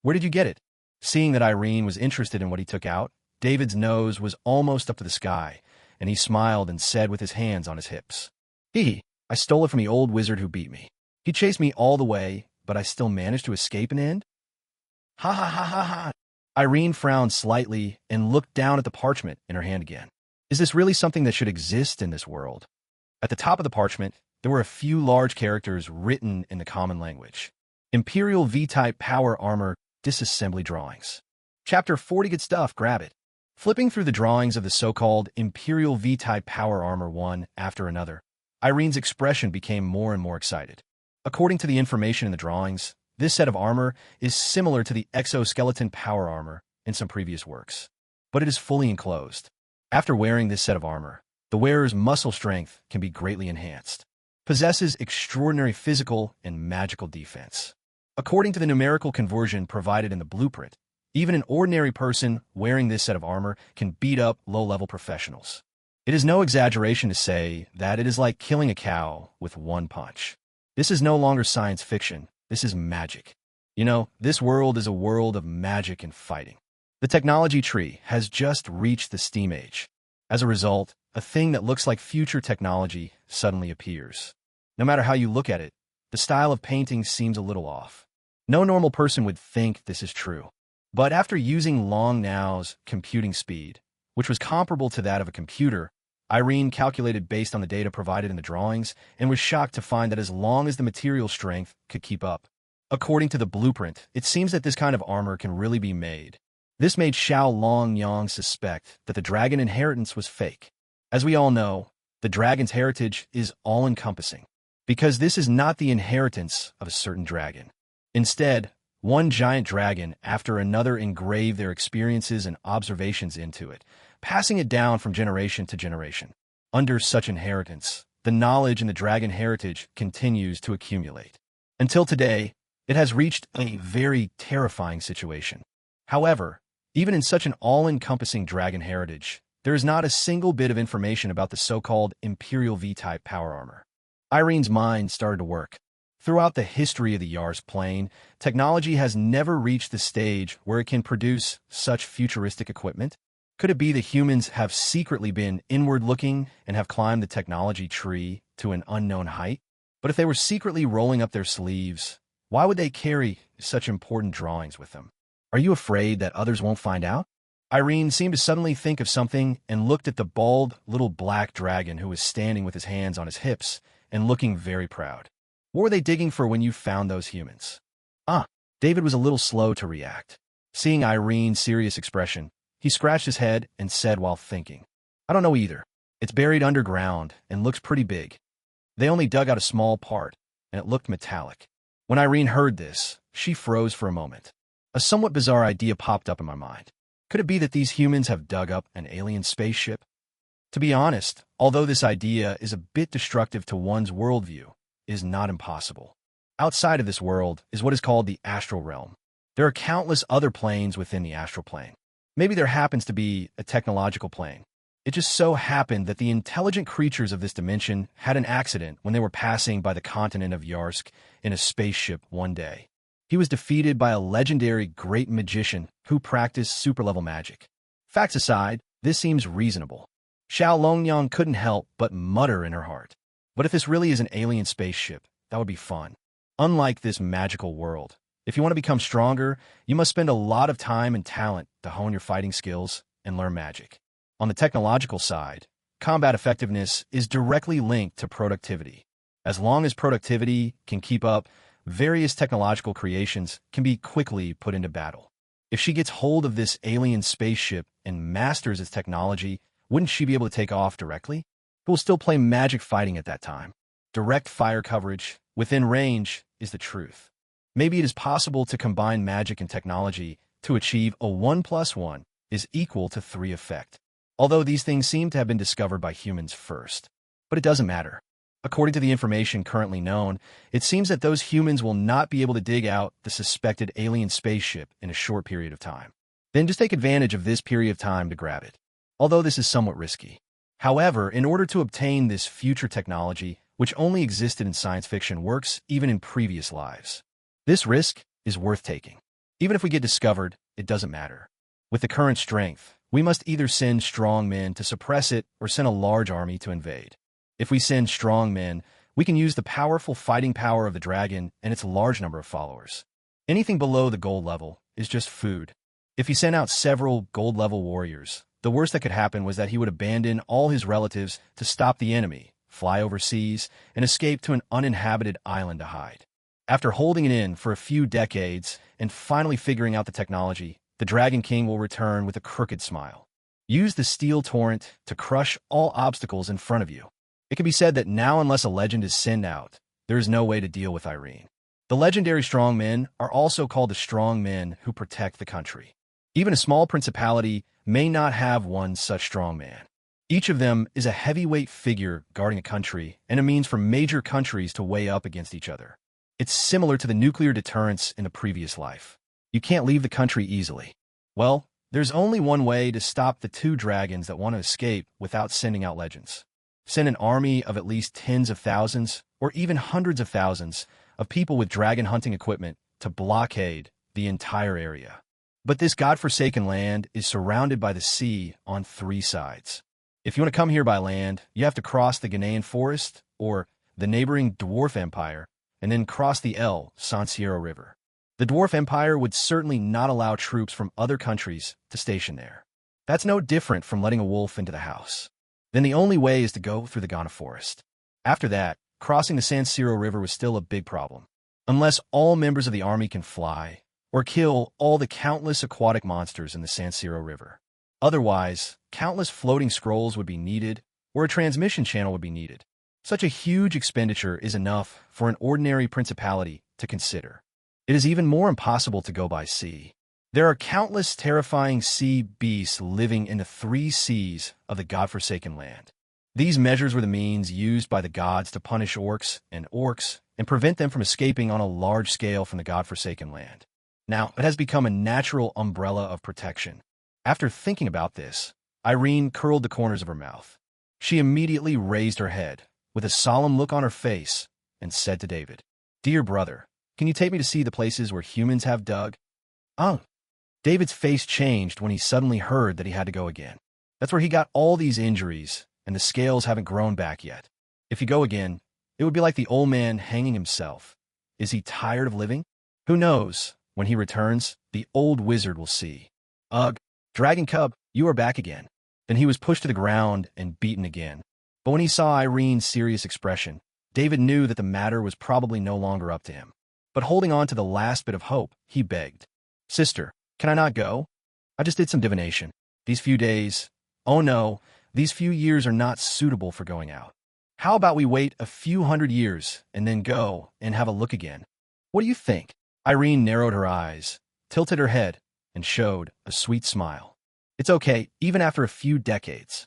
Where did you get it? Seeing that Irene was interested in what he took out, David's nose was almost up to the sky, and he smiled and said with his hands on his hips, Hee, I stole it from the old wizard who beat me. He chased me all the way, but I still managed to escape in the end? Ha ha ha ha ha. Irene frowned slightly and looked down at the parchment in her hand again. Is this really something that should exist in this world? At the top of the parchment, there were a few large characters written in the common language. Imperial V-type power armor disassembly drawings. Chapter 40, good stuff, grab it. Flipping through the drawings of the so-called Imperial V-type power armor one after another, Irene's expression became more and more excited. According to the information in the drawings, this set of armor is similar to the exoskeleton power armor in some previous works, but it is fully enclosed. After wearing this set of armor, the wearer's muscle strength can be greatly enhanced, possesses extraordinary physical and magical defense. According to the numerical conversion provided in the blueprint, even an ordinary person wearing this set of armor can beat up low-level professionals. It is no exaggeration to say that it is like killing a cow with one punch. This is no longer science fiction. This is magic. You know, this world is a world of magic and fighting. The technology tree has just reached the steam age. As a result, a thing that looks like future technology suddenly appears. No matter how you look at it, the style of painting seems a little off. No normal person would think this is true. But after using Long Now's computing speed, which was comparable to that of a computer, Irene calculated based on the data provided in the drawings and was shocked to find that as long as the material strength could keep up. According to the blueprint, it seems that this kind of armor can really be made. This made Xiao Longyang suspect that the dragon inheritance was fake. As we all know, the dragon's heritage is all-encompassing, because this is not the inheritance of a certain dragon. Instead, one giant dragon after another engrave their experiences and observations into it, passing it down from generation to generation. Under such inheritance, the knowledge in the dragon heritage continues to accumulate. Until today, it has reached a very terrifying situation. However, even in such an all-encompassing dragon heritage, there is not a single bit of information about the so-called Imperial V-type power armor. Irene's mind started to work. Throughout the history of the Yars plane, technology has never reached the stage where it can produce such futuristic equipment. Could it be that humans have secretly been inward-looking and have climbed the technology tree to an unknown height? But if they were secretly rolling up their sleeves, why would they carry such important drawings with them? Are you afraid that others won't find out? Irene seemed to suddenly think of something and looked at the bald, little black dragon who was standing with his hands on his hips and looking very proud. What were they digging for when you found those humans? David was a little slow to react. Seeing Irene's serious expression, he scratched his head and said while thinking, I don't know either. It's buried underground and looks pretty big. They only dug out a small part, and it looked metallic. When Irene heard this, she froze for a moment. A somewhat bizarre idea popped up in my mind. Could it be that these humans have dug up an alien spaceship? To be honest, although this idea is a bit destructive to one's worldview, it is not impossible. Outside of this world is what is called the astral realm. There are countless other planes within the astral plane. Maybe there happens to be a technological plane. It just so happened that the intelligent creatures of this dimension had an accident when they were passing by the continent of Yarsk in a spaceship one day. He was defeated by a legendary great magician who practiced super-level magic. Facts aside, this seems reasonable. Xiao Longyang couldn't help but mutter in her heart. But if this really is an alien spaceship, that would be fun. Unlike this magical world, if you want to become stronger, you must spend a lot of time and talent to hone your fighting skills and learn magic. On the technological side, combat effectiveness is directly linked to productivity. As long as productivity can keep up, various technological creations can be quickly put into battle. If she gets hold of this alien spaceship and masters its technology, wouldn't she be able to take off directly? Who will still play magic fighting at that time? Direct fire coverage, within range, is the truth. Maybe it is possible to combine magic and technology to achieve a 1 + 1 is equal to 3 effect. Although these things seem to have been discovered by humans first. But it doesn't matter. According to the information currently known, it seems that those humans will not be able to dig out the suspected alien spaceship in a short period of time. Then just take advantage of this period of time to grab it. Although this is somewhat risky. However, in order to obtain this future technology, which only existed in science fiction, works even in previous lives. This risk is worth taking. Even if we get discovered, it doesn't matter. With the current strength, we must either send strong men to suppress it or send a large army to invade. If we send strong men, we can use the powerful fighting power of the dragon and its large number of followers. Anything below the gold level is just food. If he sent out several gold-level warriors, the worst that could happen was that he would abandon all his relatives to stop the enemy, fly overseas, and escape to an uninhabited island to hide. After holding it in for a few decades and finally figuring out the technology, the Dragon King will return with a crooked smile. Use the steel torrent to crush all obstacles in front of you. It can be said that now, unless a legend is sent out, there is no way to deal with Irene. The legendary strong men are also called the strong men who protect the country. Even a small principality may not have one such strong man. Each of them is a heavyweight figure guarding a country and a means for major countries to weigh up against each other. It's similar to the nuclear deterrence in the previous life. You can't leave the country easily. Well, there's only one way to stop the two dragons that want to escape without sending out legends. Send an army of at least tens of thousands, or even hundreds of thousands, of people with dragon hunting equipment to blockade the entire area. But this godforsaken land is surrounded by the sea on 3 sides. If you want to come here by land, you have to cross the Ghanaian forest or the neighboring Dwarf Empire, and then cross the San Siro River. The Dwarf Empire would certainly not allow troops from other countries to station there. That's no different from letting a wolf into the house. Then the only way is to go through the Ghana forest. After that, crossing the San Siro River was still a big problem. Unless all members of the army can fly, or kill all the countless aquatic monsters in the San Siro River. Otherwise, countless floating scrolls would be needed, or a transmission channel would be needed. Such a huge expenditure is enough for an ordinary principality to consider. It is even more impossible to go by sea. There are countless terrifying sea beasts living in the 3 seas of the godforsaken land. These measures were the means used by the gods to punish orcs and prevent them from escaping on a large scale from the godforsaken land. Now, it has become a natural umbrella of protection. After thinking about this, Irene curled the corners of her mouth. She immediately raised her head, with a solemn look on her face, and said to David, "Dear brother, can you take me to see the places where humans have dug?" David's face changed when he suddenly heard that he had to go again. That's where he got all these injuries, and the scales haven't grown back yet. If you go again, it would be like the old man hanging himself. Is he tired of living? Who knows? When he returns, the old wizard will see. Ugh, Dragon Cub, you are back again. Then he was pushed to the ground and beaten again. But when he saw Irene's serious expression, David knew that the matter was probably no longer up to him. But holding on to the last bit of hope, he begged, "Sister, can I not go? I just did some divination. These few days, oh no, these few years are not suitable for going out. How about we wait a few hundred years and then go and have a look again? What do you think?" Irene narrowed her eyes, tilted her head, and showed a sweet smile. It's okay, even after a few decades.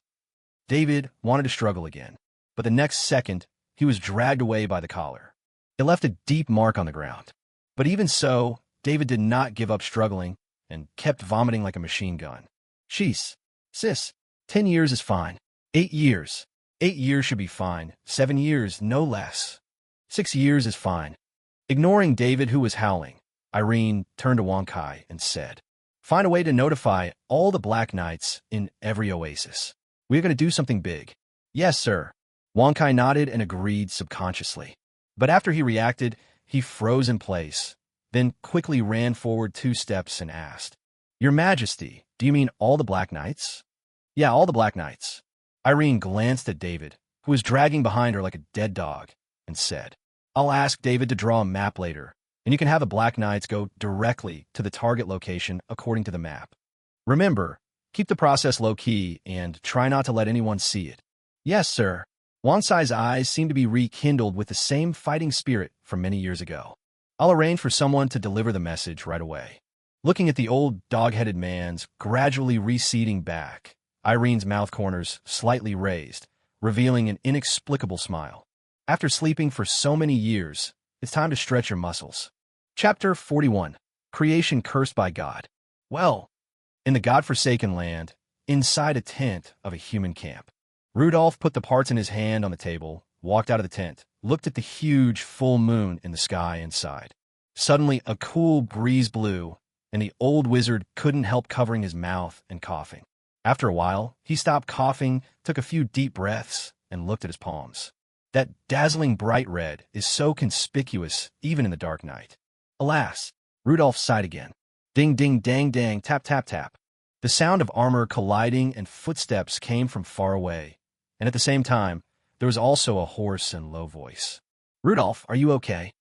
David wanted to struggle again, but the next second, he was dragged away by the collar. It left a deep mark on the ground. But even so, David did not give up struggling and kept vomiting like a machine gun. Jeez, sis, 10 years is fine. 8 years. 8 years should be fine. 7 years, no less. 6 years is fine. Ignoring David, who was howling, Irene turned to Wong Kai and said, "Find a way to notify all the Black Knights in every oasis. We're going to do something big." "Yes, sir." Wong Kai nodded and agreed subconsciously. But after he reacted, he froze in place, then quickly ran forward 2 steps and asked, "Your Majesty, do you mean all the Black Knights?" "Yeah, all the Black Knights." Irene glanced at David, who was dragging behind her like a dead dog, and said, "I'll ask David to draw a map later, and you can have the Black Knights go directly to the target location according to the map. Remember, keep the process low-key and try not to let anyone see it." "Yes, sir." Wang Sai's eyes seemed to be rekindled with the same fighting spirit from many years ago. "I'll arrange for someone to deliver the message right away." Looking at the old dog-headed man's gradually receding back, Irene's mouth corners slightly raised, revealing an inexplicable smile. After sleeping for so many years, it's time to stretch your muscles. Chapter 41. Creation Cursed by God. Well, in the godforsaken land, inside a tent of a human camp, Rudolph put the parts in his hand on the table, walked out of the tent, looked at the huge full moon in the sky inside. Suddenly, a cool breeze blew, and the old wizard couldn't help covering his mouth and coughing. After a while, he stopped coughing, took a few deep breaths, and looked at his palms. That dazzling bright red is so conspicuous even in the dark night. Alas, Rudolph sighed again. Ding, ding, dang, dang, tap, tap, tap. The sound of armor colliding and footsteps came from far away, and at the same time, there was also a hoarse and low voice. "Rudolph, are you okay?"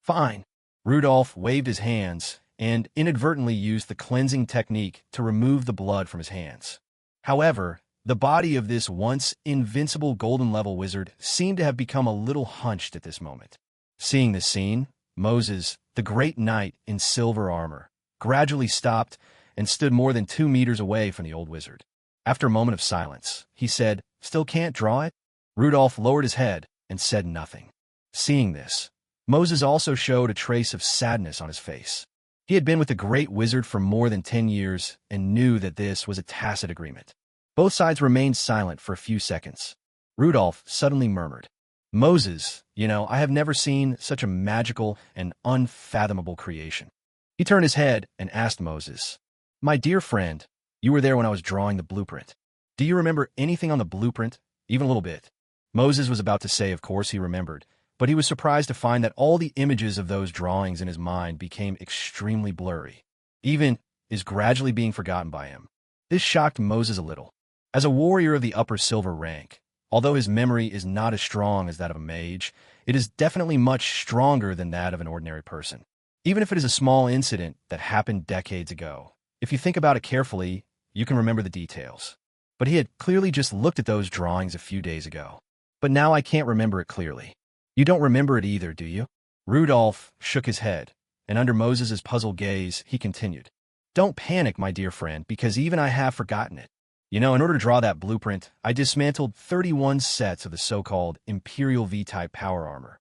"Fine." Rudolph waved his hands and inadvertently used the cleansing technique to remove the blood from his hands. However, the body of this once invincible golden-level wizard seemed to have become a little hunched at this moment. Seeing this scene, Moses, the great knight in silver armor, gradually stopped and stood more than 2 meters away from the old wizard. After a moment of silence, he said, "Still can't draw it?" Rudolph lowered his head and said nothing. Seeing this, Moses also showed a trace of sadness on his face. He had been with the great wizard for more than 10 years and knew that this was a tacit agreement. Both sides remained silent for a few seconds. Rudolph suddenly murmured, "Moses, I have never seen such a magical and unfathomable creation." He turned his head and asked Moses, "My dear friend, you were there when I was drawing the blueprint. Do you remember anything on the blueprint, even a little bit?" Moses was about to say, of course he remembered, but he was surprised to find that all the images of those drawings in his mind became extremely blurry, even is gradually being forgotten by him. This shocked Moses a little. As a warrior of the upper silver rank, although his memory is not as strong as that of a mage, it is definitely much stronger than that of an ordinary person. Even if it is a small incident that happened decades ago, if you think about it carefully, you can remember the details. But he had clearly just looked at those drawings a few days ago. But now I can't remember it clearly. You don't remember it either, do you? Rudolph shook his head, and under Moses's puzzled gaze, he continued, "Don't panic, my dear friend, because even I have forgotten it. In order to draw that blueprint, I dismantled 31 sets of the so-called Imperial V-type power armor.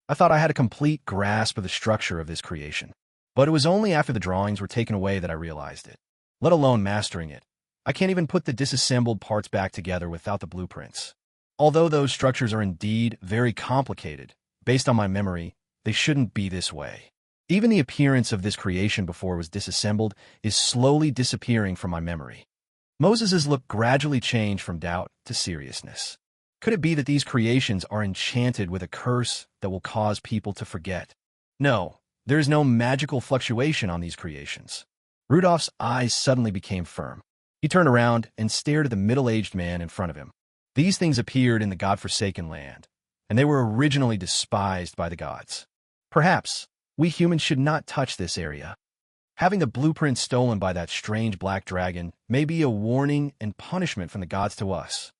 I thought I had a complete grasp of the structure of this creation. But it was only after the drawings were taken away that I realized it. Let alone mastering it. I can't even put the disassembled parts back together without the blueprints. Although those structures are indeed very complicated, based on my memory, they shouldn't be this way. Even the appearance of this creation before it was disassembled is slowly disappearing from my memory." Moses's look gradually changed from doubt to seriousness. Could it be that these creations are enchanted with a curse that will cause people to forget? No, there is no magical fluctuation on these creations. Rudolph's eyes suddenly became firm. He turned around and stared at the middle-aged man in front of him. These things appeared in the God-forsaken land, and they were originally despised by the gods. Perhaps we humans should not touch this area. Having the blueprint stolen by that strange black dragon may be a warning and punishment from the gods to us.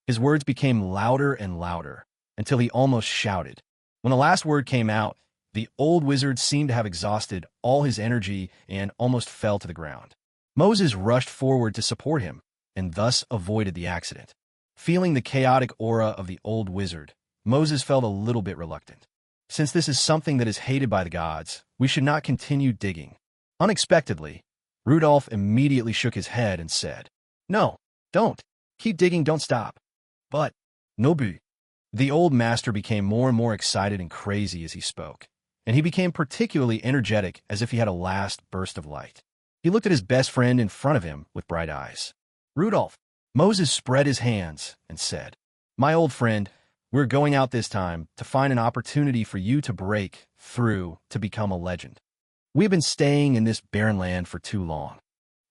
His words became louder and louder, until he almost shouted. When the last word came out, the old wizard seemed to have exhausted all his energy and almost fell to the ground. Moses rushed forward to support him, and thus avoided the accident. Feeling the chaotic aura of the old wizard, Moses felt a little bit reluctant. Since this is something that is hated by the gods, we should not continue digging. Unexpectedly, Rudolph immediately shook his head and said, "No, don't. Keep digging, don't stop." "But, Nobu." The old master became more and more excited and crazy as he spoke, and he became particularly energetic as if he had a last burst of light. He looked at his best friend in front of him with bright eyes. "Rudolph." Moses spread his hands and said, "My old friend, we're going out this time to find an opportunity for you to break through to become a legend. We've been staying in this barren land for too long.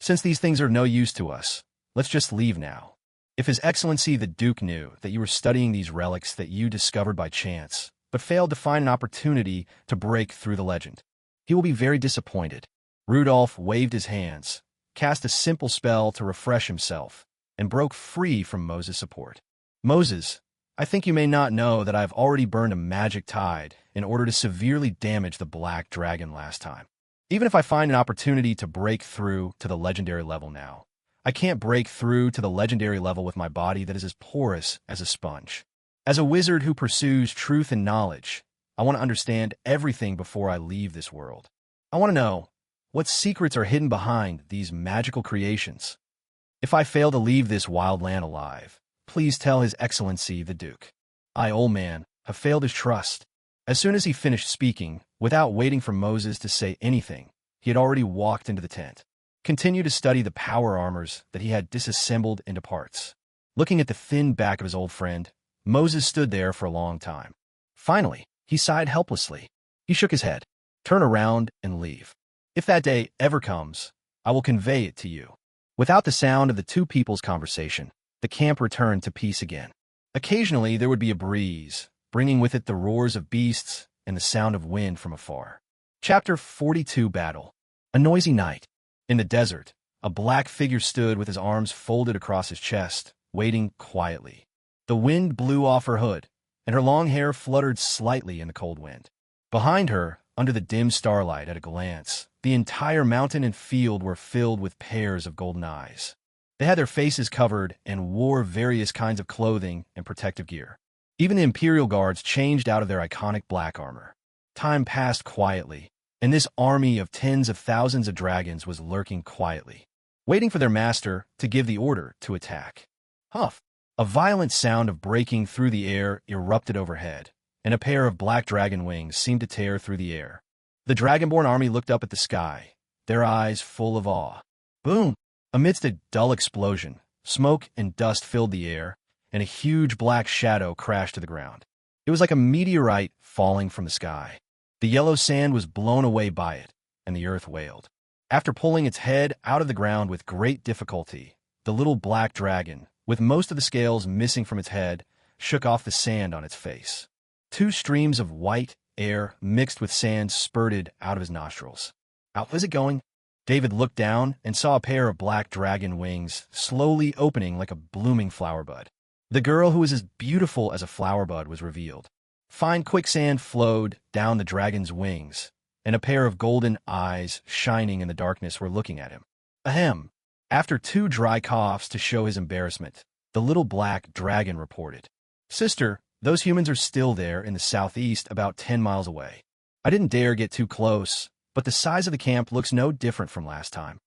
Since these things are no use to us, let's just leave now. If His Excellency the Duke knew that you were studying these relics that you discovered by chance, but failed to find an opportunity to break through the legend, he will be very disappointed." Rudolph waved his hands, cast a simple spell to refresh himself, and broke free from Moses' support. "Moses, I think you may not know that I have already burned a magic tide in order to severely damage the black dragon last time. Even if I find an opportunity to break through to the legendary level now, I can't break through to the legendary level with my body that is as porous as a sponge. As a wizard who pursues truth and knowledge, I want to understand everything before I leave this world. I want to know what secrets are hidden behind these magical creations. If I fail to leave this wild land alive, please tell His Excellency the Duke. I, old man, have failed his trust." As soon as he finished speaking, without waiting for Moses to say anything, he had already walked into the tent, continued to study the power armors that he had disassembled into parts. Looking at the thin back of his old friend, Moses stood there for a long time. Finally, he sighed helplessly. He shook his head. "Turn around and leave. If that day ever comes, I will convey it to you." Without the sound of the two people's conversation, the camp returned to peace again. Occasionally, there would be a breeze, bringing with it the roars of beasts and the sound of wind from afar. Chapter 42 Battle. A noisy night. In the desert, a black figure stood with his arms folded across his chest, waiting quietly. The wind blew off her hood, and her long hair fluttered slightly in the cold wind. Behind her, under the dim starlight at a glance, the entire mountain and field were filled with pairs of golden eyes. They had their faces covered and wore various kinds of clothing and protective gear. Even the Imperial Guards changed out of their iconic black armor. Time passed quietly, and this army of tens of thousands of dragons was lurking quietly, waiting for their master to give the order to attack. Huff! A violent sound of breaking through the air erupted overhead, and a pair of black dragon wings seemed to tear through the air. The dragonborn army looked up at the sky, their eyes full of awe. Boom! Amidst a dull explosion, smoke and dust filled the air, and a huge black shadow crashed to the ground. It was like a meteorite falling from the sky. The yellow sand was blown away by it, and the earth wailed. After pulling its head out of the ground with great difficulty, the little black dragon, with most of the scales missing from its head, shook off the sand on its face. Two streams of white air mixed with sand spurted out of his nostrils. Out was it going? David looked down and saw a pair of black dragon wings slowly opening like a blooming flower bud. The girl who was as beautiful as a flower bud was revealed. Fine quicksand flowed down the dragon's wings, and a pair of golden eyes shining in the darkness were looking at him. Ahem! After two dry coughs to show his embarrassment, the little black dragon reported, "Sister, those humans are still there in the southeast about 10 miles away. I didn't dare get too close, but the size of the camp looks no different from last time."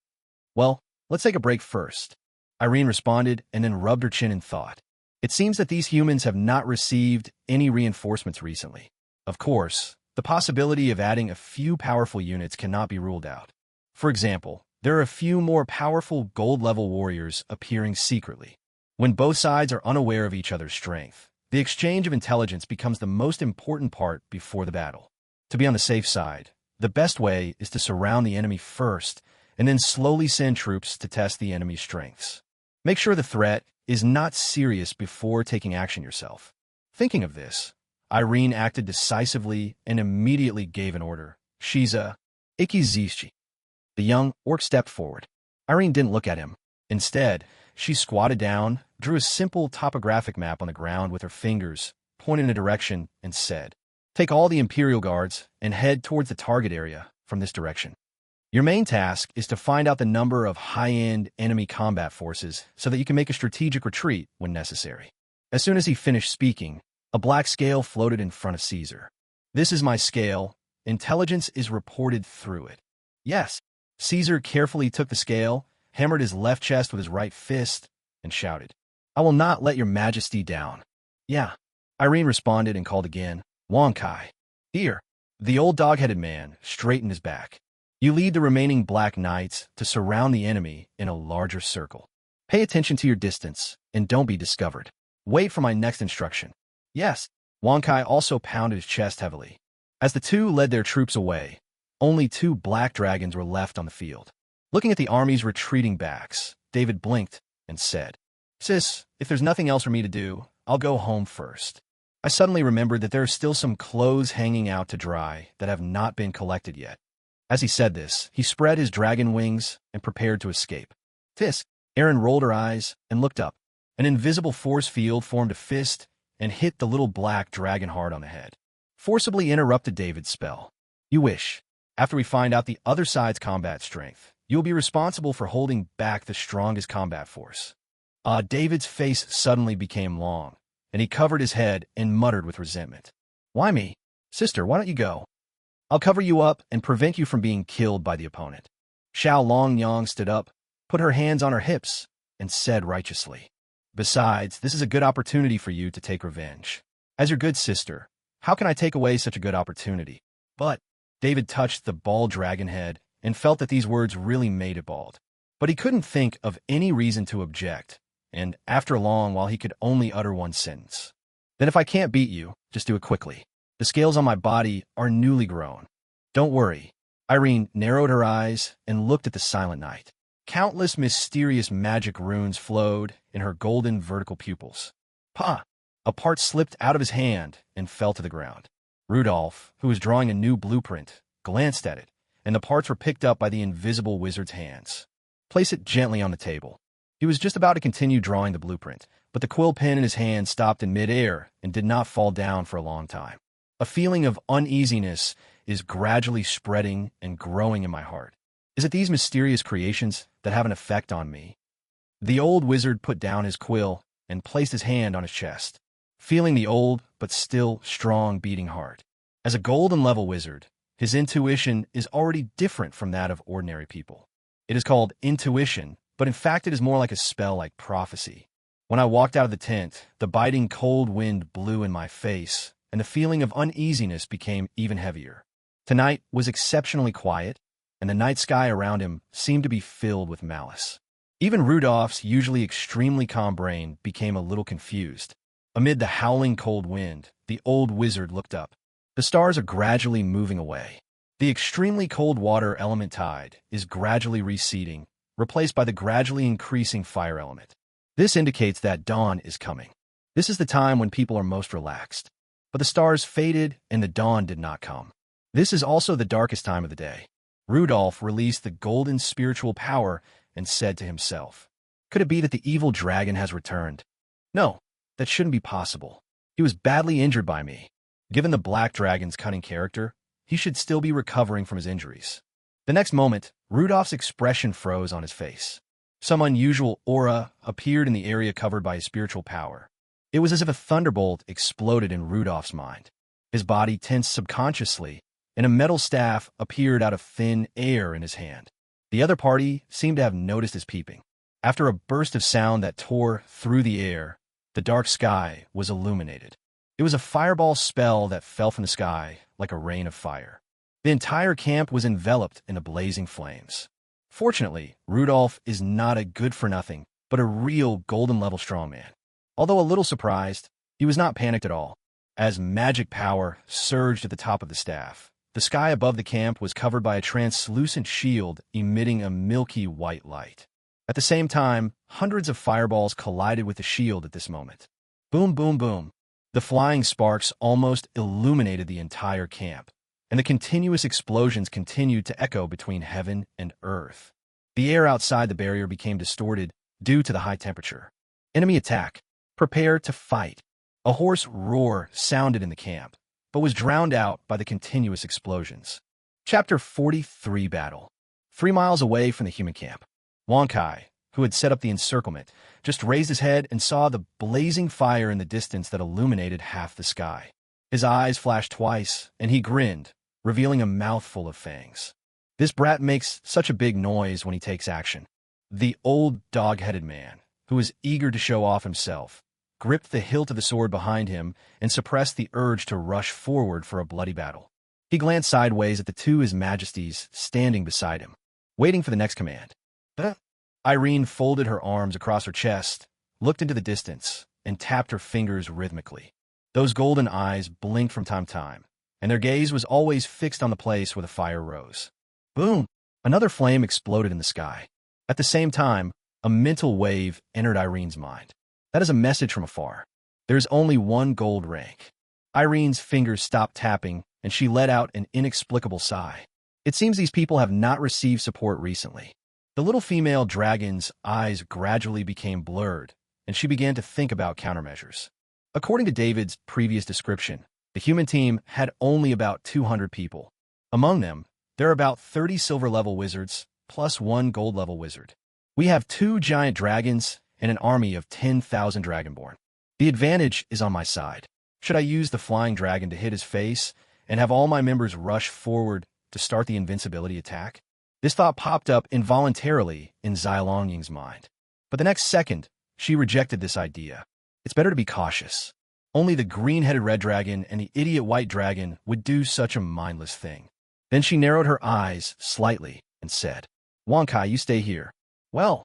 "Well, let's take a break first," Irene responded and then rubbed her chin in thought. It seems that these humans have not received any reinforcements recently. Of course, the possibility of adding a few powerful units cannot be ruled out. For example, there are a few more powerful gold-level warriors appearing secretly. When both sides are unaware of each other's strength, the exchange of intelligence becomes the most important part before the battle. To be on the safe side, the best way is to surround the enemy first and then slowly send troops to test the enemy's strengths. Make sure the threat is not serious before taking action yourself. Thinking of this, Irene acted decisively and immediately gave an order. "Shiza, exquisite." The young orc stepped forward. Irene didn't look at him. Instead, she squatted down, drew a simple topographic map on the ground with her fingers, pointed in a direction, and said, "Take all the Imperial Guards and head towards the target area from this direction. Your main task is to find out the number of high-end enemy combat forces so that you can make a strategic retreat when necessary." As soon as he finished speaking, a black scale floated in front of Caesar. "This is my scale. Intelligence is reported through it." "Yes." Caesar carefully took the scale, hammered his left chest with his right fist, and shouted, "I will not let your majesty down." "Yeah." Irene responded and called again, "Wonkai." "Here." The old dog-headed man straightened his back. "You lead the remaining black knights to surround the enemy in a larger circle. Pay attention to your distance, and don't be discovered. Wait for my next instruction." "Yes." Wonkai also pounded his chest heavily. As the two led their troops away, only two black dragons were left on the field. Looking at the army's retreating backs, David blinked and said, "Sis, if there's nothing else for me to do, I'll go home first." I suddenly remembered that there are still some clothes hanging out to dry that have not been collected yet. As he said this, he spread his dragon wings and prepared to escape. "Tisk!" Erin rolled her eyes and looked up. An invisible force field formed a fist and hit the little black dragon hard on the head. Forcibly interrupted David's spell. "You wish. After we find out the other side's combat strength, you'll be responsible for holding back the strongest combat force." David's face suddenly became long, and he covered his head and muttered with resentment. "Why me? Sister, why don't you go? I'll cover you up and prevent you from being killed by the opponent." Xiao Longyang stood up, put her hands on her hips, and said righteously, "Besides, this is a good opportunity for you to take revenge. As your good sister, how can I take away such a good opportunity?" "But," David touched the bald dragon head and felt that these words really made it bald. But he couldn't think of any reason to object, and after long while he could only utter one sentence. "Then if I can't beat you, just do it quickly. The scales on my body are newly grown. Don't worry." Irene narrowed her eyes and looked at the silent night. Countless mysterious magic runes flowed in her golden vertical pupils. "Pa!" A part slipped out of his hand and fell to the ground. Rudolph, who was drawing a new blueprint, glanced at it, and the parts were picked up by the invisible wizard's hands. "Place it gently on the table." He was just about to continue drawing the blueprint, but the quill pen in his hand stopped in midair and did not fall down for a long time. A feeling of uneasiness is gradually spreading and growing in my heart. Is it these mysterious creations that have an effect on me? The old wizard put down his quill and placed his hand on his chest, feeling the old but still strong beating heart. As a golden level wizard, his intuition is already different from that of ordinary people. It is called intuition, but in fact it is more like a spell like prophecy. When I walked out of the tent, the biting cold wind blew in my face, and the feeling of uneasiness became even heavier. Tonight was exceptionally quiet, and the night sky around him seemed to be filled with malice. Even Rudolph's usually extremely calm brain became a little confused. Amid the howling cold wind, the old wizard looked up. The stars are gradually moving away. The extremely cold water element tide is gradually receding, replaced by the gradually increasing fire element. This indicates that dawn is coming. This is the time when people are most relaxed. But the stars faded and the dawn did not come. This is also the darkest time of the day. Rudolph released the golden spiritual power and said to himself, "Could it be that the evil dragon has returned? No, that shouldn't be possible. He was badly injured by me. Given the black dragon's cunning character, he should still be recovering from his injuries." The next moment, Rudolph's expression froze on his face. Some unusual aura appeared in the area covered by his spiritual power. It was as if a thunderbolt exploded in Rudolph's mind. His body tensed subconsciously, and a metal staff appeared out of thin air in his hand. The other party seemed to have noticed his peeping. After a burst of sound that tore through the air, the dark sky was illuminated. It was a fireball spell that fell from the sky like a rain of fire. The entire camp was enveloped in blazing flames. Fortunately, Rudolph is not a good-for-nothing, but a real golden-level strongman. Although a little surprised, he was not panicked at all. As magic power surged at the top of the staff, the sky above the camp was covered by a translucent shield emitting a milky white light. At the same time, hundreds of fireballs collided with the shield at this moment. Boom, boom, boom. The flying sparks almost illuminated the entire camp, and the continuous explosions continued to echo between heaven and earth. The air outside the barrier became distorted due to the high temperature. Enemy attack. Prepare to fight. A hoarse roar sounded in the camp, but was drowned out by the continuous explosions. Chapter 43 Battle. 3 miles away from the human camp, Wonkai, who had set up the encirclement, just raised his head and saw the blazing fire in the distance that illuminated half the sky. His eyes flashed twice, and he grinned, revealing a mouthful of fangs. This brat makes such a big noise when he takes action. The old dog-headed man, who was eager to show off himself, gripped the hilt of the sword behind him and suppressed the urge to rush forward for a bloody battle. He glanced sideways at the two His Majesties standing beside him, waiting for the next command. Irene folded her arms across her chest, looked into the distance, and tapped her fingers rhythmically. Those golden eyes blinked from time to time, and their gaze was always fixed on the place where the fire rose. Boom! Another flame exploded in the sky. At the same time, a mental wave entered Irene's mind. That is a message from afar. There's only one gold rank. Irene's fingers stopped tapping, and she let out an inexplicable sigh. It seems these people have not received support recently. The little female dragon's eyes gradually became blurred, and she began to think about countermeasures. According to David's previous description, the human team had only about 200 people. Among them, there are about 30 silver-level wizards, plus 1 gold-level wizard. We have 2 giant dragons and an army of 10,000 dragonborn. The advantage is on my side. Should I use the flying dragon to hit his face and have all my members rush forward to start the invincibility attack? This thought popped up involuntarily in Zai Longying's mind. But the next second, she rejected this idea. It's better to be cautious. Only the green-headed red dragon and the idiot white dragon would do such a mindless thing. Then she narrowed her eyes slightly and said, "Wonkai, you stay here." Well,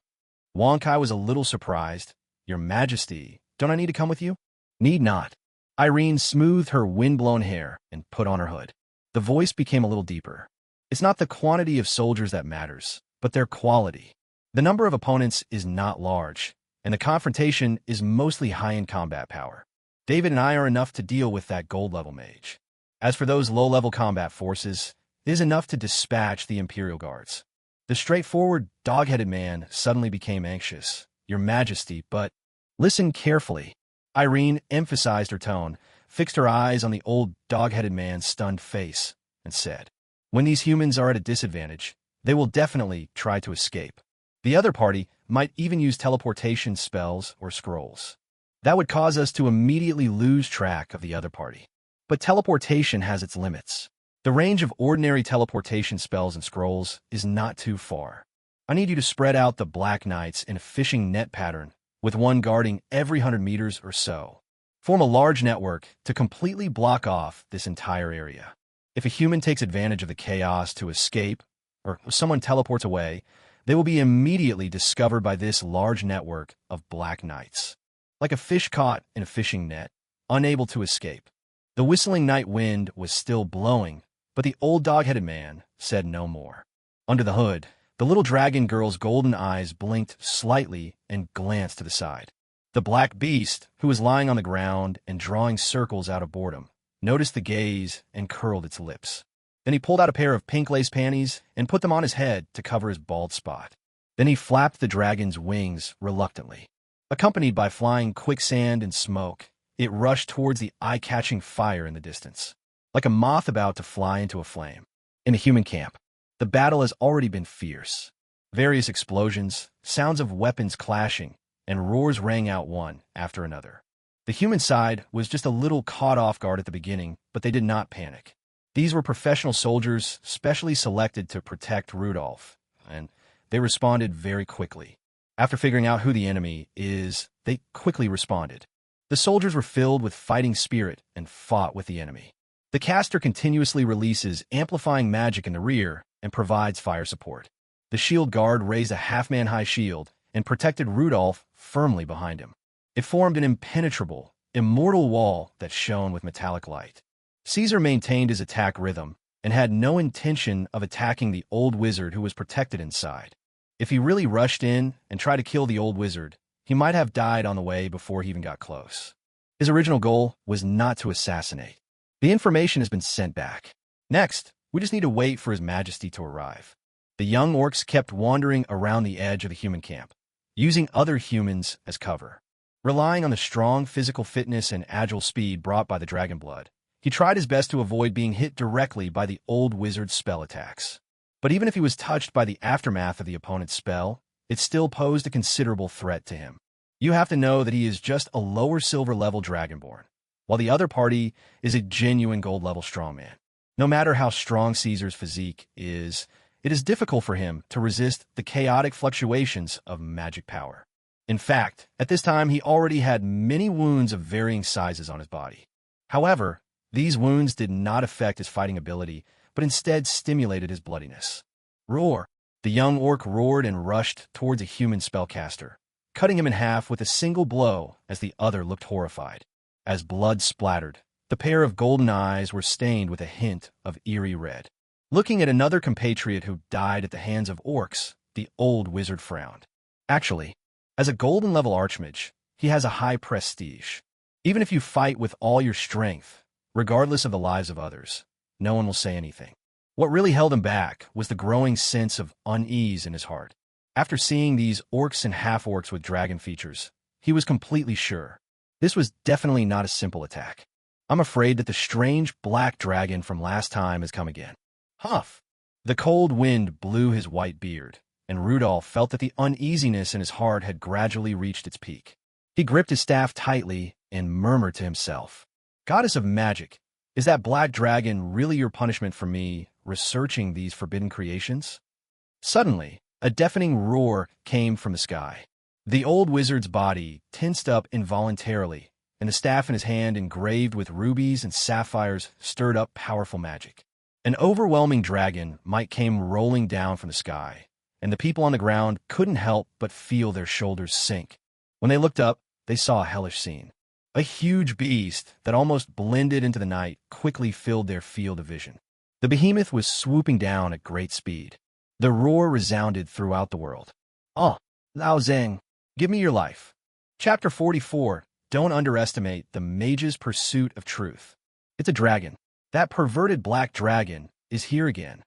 Wonkai was a little surprised. "Your Majesty, don't I need to come with you?" "Need not." Irene smoothed her wind-blown hair and put on her hood. The voice became a little deeper. "It's not the quantity of soldiers that matters, but their quality. The number of opponents is not large, and the confrontation is mostly high in combat power. David and I are enough to deal with that gold-level mage. As for those low-level combat forces, it is enough to dispatch the Imperial Guards." The straightforward, dog-headed man suddenly became anxious. "Your Majesty, but—" "Listen carefully." Irene emphasized her tone, fixed her eyes on the old dog-headed man's stunned face, and said, "When these humans are at a disadvantage, they will definitely try to escape. The other party might even use teleportation spells or scrolls. That would cause us to immediately lose track of the other party. But teleportation has its limits. The range of ordinary teleportation spells and scrolls is not too far. I need you to spread out the Black Knights in a fishing net pattern, with one guarding every 100 meters or so. Form a large network to completely block off this entire area. If a human takes advantage of the chaos to escape, or someone teleports away, they will be immediately discovered by this large network of Black Knights. Like a fish caught in a fishing net, unable to escape. The whistling night wind was still blowing, but the old dog-headed man said no more. Under the hood, the little dragon girl's golden eyes blinked slightly and glanced to the side. The black beast, who was lying on the ground and drawing circles out of boredom, noticed the gaze and curled its lips. Then he pulled out a pair of pink lace panties and put them on his head to cover his bald spot. Then he flapped the dragon's wings reluctantly. Accompanied by flying quicksand and smoke, it rushed towards the eye-catching fire in the distance, like a moth about to fly into a flame. In a human camp, the battle has already been fierce. Various explosions, sounds of weapons clashing, and roars rang out one after another. The human side was just a little caught off guard at the beginning, but they did not panic. These were professional soldiers specially selected to protect Rudolph, and they responded very quickly. After figuring out who the enemy is, they quickly responded. The soldiers were filled with fighting spirit and fought with the enemy. The caster continuously releases amplifying magic in the rear and provides fire support. The shield guard raised a half-man-high shield and protected Rudolph firmly behind him. It formed an impenetrable, immortal wall that shone with metallic light. Caesar maintained his attack rhythm and had no intention of attacking the old wizard who was protected inside. If he really rushed in and tried to kill the old wizard, he might have died on the way before he even got close. His original goal was not to assassinate. The information has been sent back. Next, we just need to wait for His Majesty to arrive. The young orcs kept wandering around the edge of the human camp, using other humans as cover. Relying on the strong physical fitness and agile speed brought by the dragon blood, he tried his best to avoid being hit directly by the old wizard's spell attacks. But even if he was touched by the aftermath of the opponent's spell, it still posed a considerable threat to him. You have to know that he is just a lower silver-level dragonborn, while the other party is a genuine gold-level strongman. No matter how strong Caesar's physique is, it is difficult for him to resist the chaotic fluctuations of magic power. In fact, at this time he already had many wounds of varying sizes on his body. However, these wounds did not affect his fighting ability, but instead stimulated his bloodiness. Roar! The young orc roared and rushed towards a human spellcaster, cutting him in half with a single blow as the other looked horrified. As blood splattered, the pair of golden eyes were stained with a hint of eerie red. Looking at another compatriot who died at the hands of orcs, the old wizard frowned. Actually, as a golden-level archmage, he has a high prestige. Even if you fight with all your strength, regardless of the lives of others, no one will say anything. What really held him back was the growing sense of unease in his heart. After seeing these orcs and half-orcs with dragon features, he was completely sure. This was definitely not a simple attack. I'm afraid that the strange black dragon from last time has come again. Huff! The cold wind blew his white beard, and Rudolph felt that the uneasiness in his heart had gradually reached its peak. He gripped his staff tightly and murmured to himself, "Goddess of magic, is that black dragon really your punishment for me researching these forbidden creations?" Suddenly, a deafening roar came from the sky. The old wizard's body tensed up involuntarily, and the staff in his hand engraved with rubies and sapphires stirred up powerful magic. An overwhelming dragon might came rolling down from the sky, and the people on the ground couldn't help but feel their shoulders sink. When they looked up, they saw a hellish scene. A huge beast that almost blended into the night quickly filled their field of vision. The behemoth was swooping down at great speed. The roar resounded throughout the world. "Oh, Lao Zeng, give me your life." Chapter 44, Don't underestimate the mage's pursuit of truth. It's a dragon. That perverted black dragon is here again.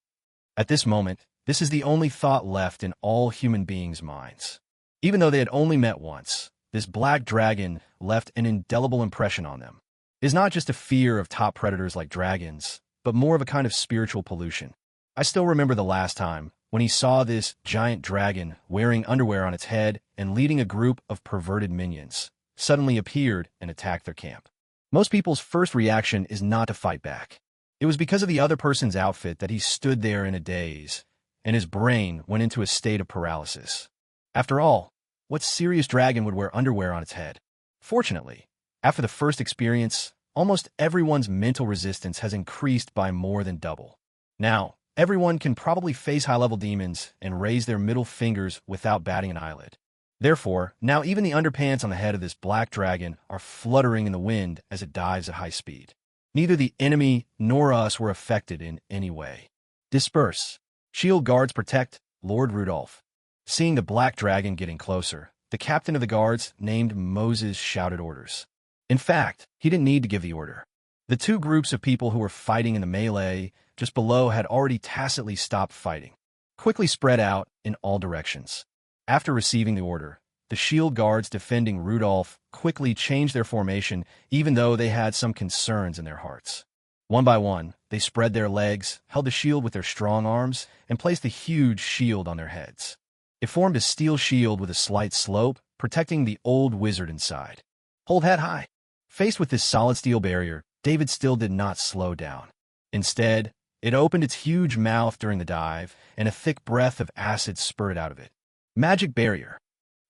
At this moment, this is the only thought left in all human beings' minds. Even though they had only met once, this black dragon left an indelible impression on them. It is not just a fear of top predators like dragons, but more of a kind of spiritual pollution. I still remember the last time when he saw this giant dragon wearing underwear on its head and leading a group of perverted minions, suddenly appeared and attacked their camp. Most people's first reaction is not to fight back. It was because of the other person's outfit that he stood there in a daze, and his brain went into a state of paralysis. After all, what serious dragon would wear underwear on its head? Fortunately, after the first experience, almost everyone's mental resistance has increased by more than double. Now, everyone can probably face high-level demons and raise their middle fingers without batting an eyelid. Therefore, now even the underpants on the head of this black dragon are fluttering in the wind as it dives at high speed. Neither the enemy nor us were affected in any way. Disperse. Shield guards protect Lord Rudolph. Seeing the black dragon getting closer, the captain of the guards, named Moses, shouted orders. In fact, he didn't need to give the order. The two groups of people who were fighting in the melee just below had already tacitly stopped fighting, quickly spread out in all directions. After receiving the order, the shield guards defending Rudolph quickly changed their formation, even though they had some concerns in their hearts. One by one, they spread their legs, held the shield with their strong arms, and placed the huge shield on their heads. It formed a steel shield with a slight slope, protecting the old wizard inside. Hold head high. Faced with this solid steel barrier, David still did not slow down. Instead, it opened its huge mouth during the dive, and a thick breath of acid spurted out of it. Magic barrier.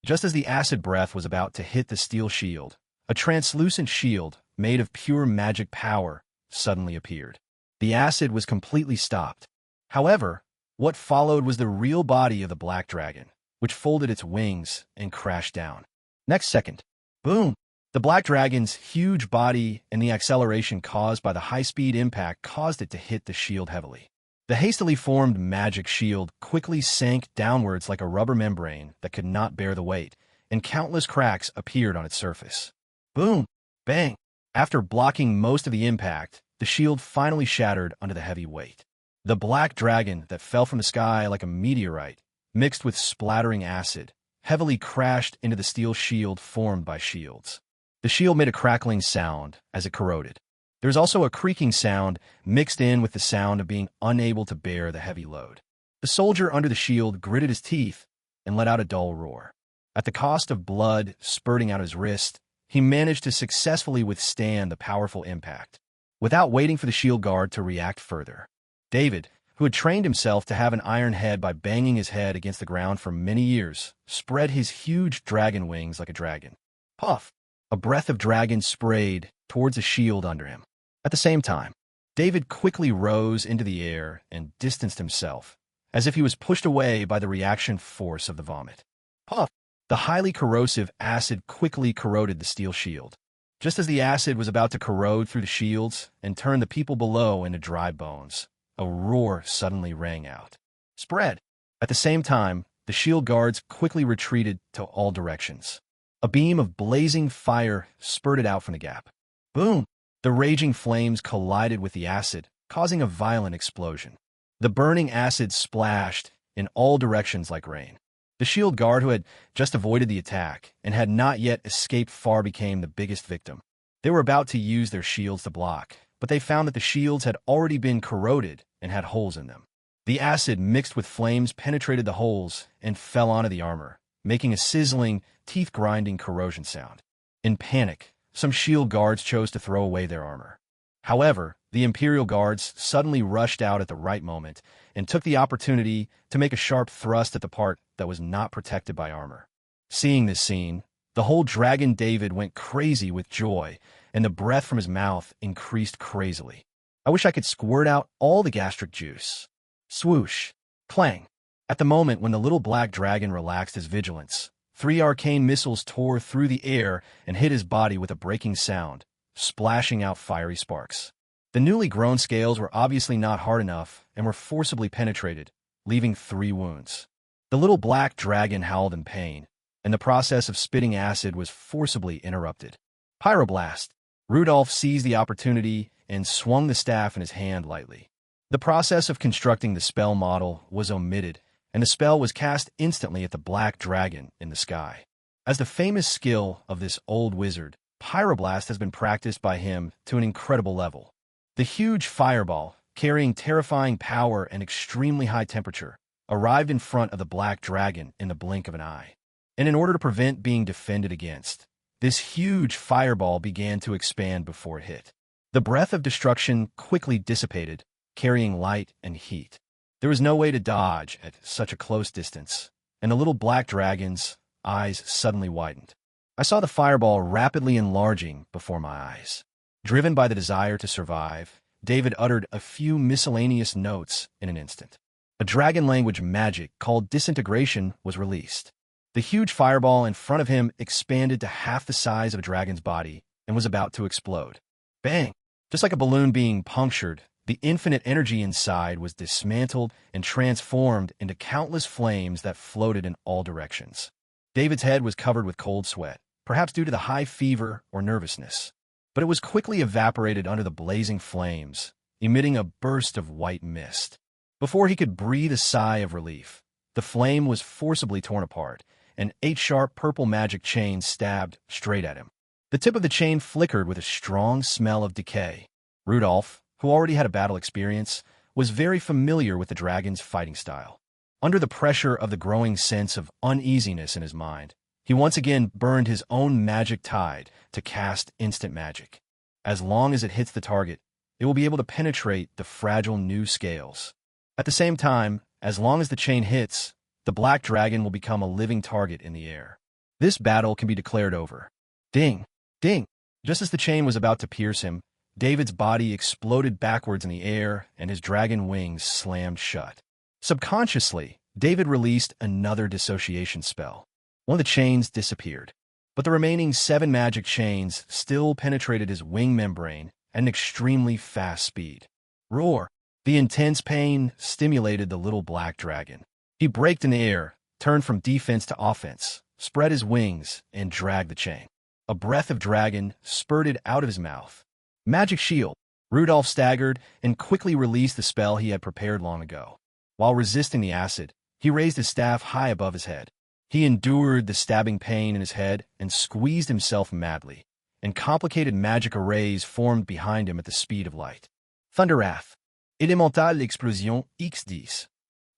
Just as the acid breath was about to hit the steel shield, a translucent shield, made of pure magic power, suddenly appeared. The acid was completely stopped. However, what followed was the real body of the black dragon, which folded its wings and crashed down. Next second, boom! The black dragon's huge body and the acceleration caused by the high-speed impact caused it to hit the shield heavily. The hastily formed magic shield quickly sank downwards like a rubber membrane that could not bear the weight, and countless cracks appeared on its surface. Boom! Bang! After blocking most of the impact, the shield finally shattered under the heavy weight. The black dragon that fell from the sky like a meteorite, mixed with splattering acid, heavily crashed into the steel shield formed by shields. The shield made a crackling sound as it corroded. There was also a creaking sound mixed in with the sound of being unable to bear the heavy load. The soldier under the shield gritted his teeth and let out a dull roar. At the cost of blood spurting out his wrist, he managed to successfully withstand the powerful impact. Without waiting for the shield guard to react further, David, who had trained himself to have an iron head by banging his head against the ground for many years, spread his huge dragon wings like a dragon. Puff! A breath of dragon sprayed towards a shield under him. At the same time, David quickly rose into the air and distanced himself, as if he was pushed away by the reaction force of the vomit. Puff! The highly corrosive acid quickly corroded the steel shield. Just as the acid was about to corrode through the shields and turn the people below into dry bones, a roar suddenly rang out. Spread! At the same time, the shield guards quickly retreated to all directions. A beam of blazing fire spurted out from the gap. Boom! The raging flames collided with the acid, causing a violent explosion. The burning acid splashed in all directions like rain. The shield guard who had just avoided the attack and had not yet escaped far became the biggest victim. They were about to use their shields to block, but they found that the shields had already been corroded and had holes in them. The acid mixed with flames penetrated the holes and fell onto the armor, making a sizzling, teeth-grinding corrosion sound. In panic, some shield guards chose to throw away their armor. However, the Imperial guards suddenly rushed out at the right moment and took the opportunity to make a sharp thrust at the part that was not protected by armor. Seeing this scene, the whole dragon David went crazy with joy, and the breath from his mouth increased crazily. I wish I could squirt out all the gastric juice. Swoosh! Clang! At the moment when the little black dragon relaxed his vigilance, 3 arcane missiles tore through the air and hit his body with a breaking sound, splashing out fiery sparks. The newly grown scales were obviously not hard enough and were forcibly penetrated, leaving 3 wounds. The little black dragon howled in pain, and the process of spitting acid was forcibly interrupted. Pyroblast! Rudolph seized the opportunity and swung the staff in his hand lightly. The process of constructing the spell model was omitted, and the spell was cast instantly at the black dragon in the sky. As the famous skill of this old wizard, Pyroblast has been practiced by him to an incredible level. The huge fireball, carrying terrifying power and extremely high temperature, arrived in front of the black dragon in the blink of an eye. And in order to prevent being defended against, this huge fireball began to expand before it hit. The breath of destruction quickly dissipated, carrying light and heat. There was no way to dodge at such a close distance, and the little black dragon's eyes suddenly widened. I saw the fireball rapidly enlarging before my eyes. Driven by the desire to survive, David uttered a few miscellaneous notes in an instant. A dragon language magic called disintegration was released. The huge fireball in front of him expanded to half the size of a dragon's body and was about to explode. Bang! Just like a balloon being punctured, the infinite energy inside was dismantled and transformed into countless flames that floated in all directions. David's head was covered with cold sweat, perhaps due to the high fever or nervousness. But it was quickly evaporated under the blazing flames, emitting a burst of white mist. Before he could breathe a sigh of relief, the flame was forcibly torn apart, and 8 sharp purple magic chains stabbed straight at him. The tip of the chain flickered with a strong smell of decay. Rudolph, who already had a battle experience, was very familiar with the dragon's fighting style. Under the pressure of the growing sense of uneasiness in his mind, he once again burned his own magic tide to cast instant magic. As long as it hits the target, it will be able to penetrate the fragile new scales. At the same time, as long as the chain hits, the black dragon will become a living target in the air. This battle can be declared over. Ding! Ding! Just as the chain was about to pierce him, David's body exploded backwards in the air and his dragon wings slammed shut. Subconsciously, David released another dissociation spell. One of the chains disappeared, but the remaining 7 magic chains still penetrated his wing membrane at an extremely fast speed. Roar! The intense pain stimulated the little black dragon. He braked in the air, turned from defense to offense, spread his wings, and dragged the chain. A breath of dragon spurted out of his mouth. Magic shield! Rudolph staggered and quickly released the spell he had prepared long ago. While resisting the acid, he raised his staff high above his head. He endured the stabbing pain in his head and squeezed himself madly, and complicated magic arrays formed behind him at the speed of light. Thunder Wrath. Elementale Explosion X10.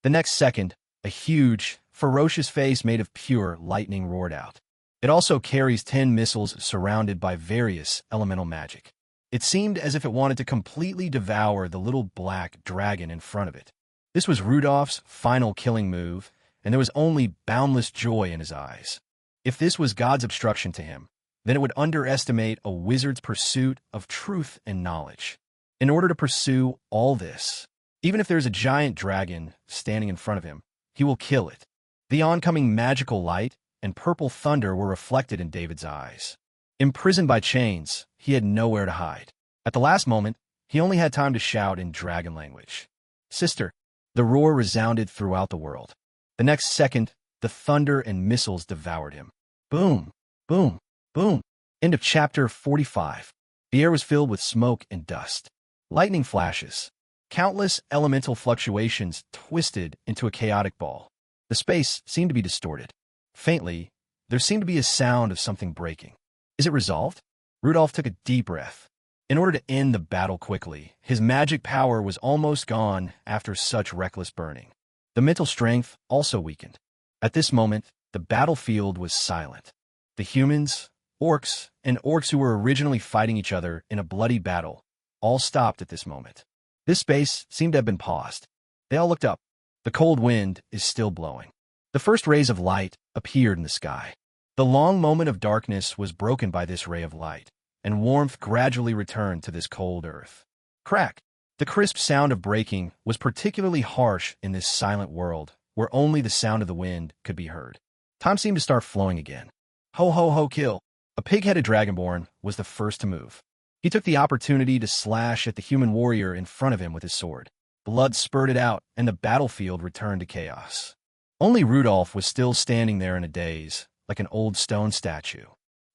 The next second, a huge, ferocious face made of pure lightning roared out. It also carries 10 missiles surrounded by various elemental magic. It seemed as if it wanted to completely devour the little black dragon in front of it. This was Rudolph's final killing move, and there was only boundless joy in his eyes. If this was God's obstruction to him, then it would underestimate a wizard's pursuit of truth and knowledge. In order to pursue all this, even if there's a giant dragon standing in front of him, he will kill it. The oncoming magical light and purple thunder were reflected in David's eyes. Imprisoned by chains, he had nowhere to hide. At the last moment, he only had time to shout in dragon language. Sister! The roar resounded throughout the world. The next second, the thunder and missiles devoured him. Boom! Boom! Boom! End of chapter 45. The air was filled with smoke and dust. Lightning flashes. Countless elemental fluctuations twisted into a chaotic ball. The space seemed to be distorted. Faintly, there seemed to be a sound of something breaking. Is it resolved? Rudolph took a deep breath. In order to end the battle quickly, his magic power was almost gone after such reckless burning. The mental strength also weakened. At this moment, the battlefield was silent. The humans, orcs, and orcs who were originally fighting each other in a bloody battle all stopped at this moment. This space seemed to have been paused. They all looked up. The cold wind is still blowing. The first rays of light appeared in the sky. The long moment of darkness was broken by this ray of light, and warmth gradually returned to this cold earth. Crack! The crisp sound of breaking was particularly harsh in this silent world, where only the sound of the wind could be heard. Time seemed to start flowing again. Ho ho ho kill! A pig-headed dragonborn was the first to move. He took the opportunity to slash at the human warrior in front of him with his sword. Blood spurted out, and the battlefield returned to chaos. Only Rudolph was still standing there in a daze, like an old stone statue.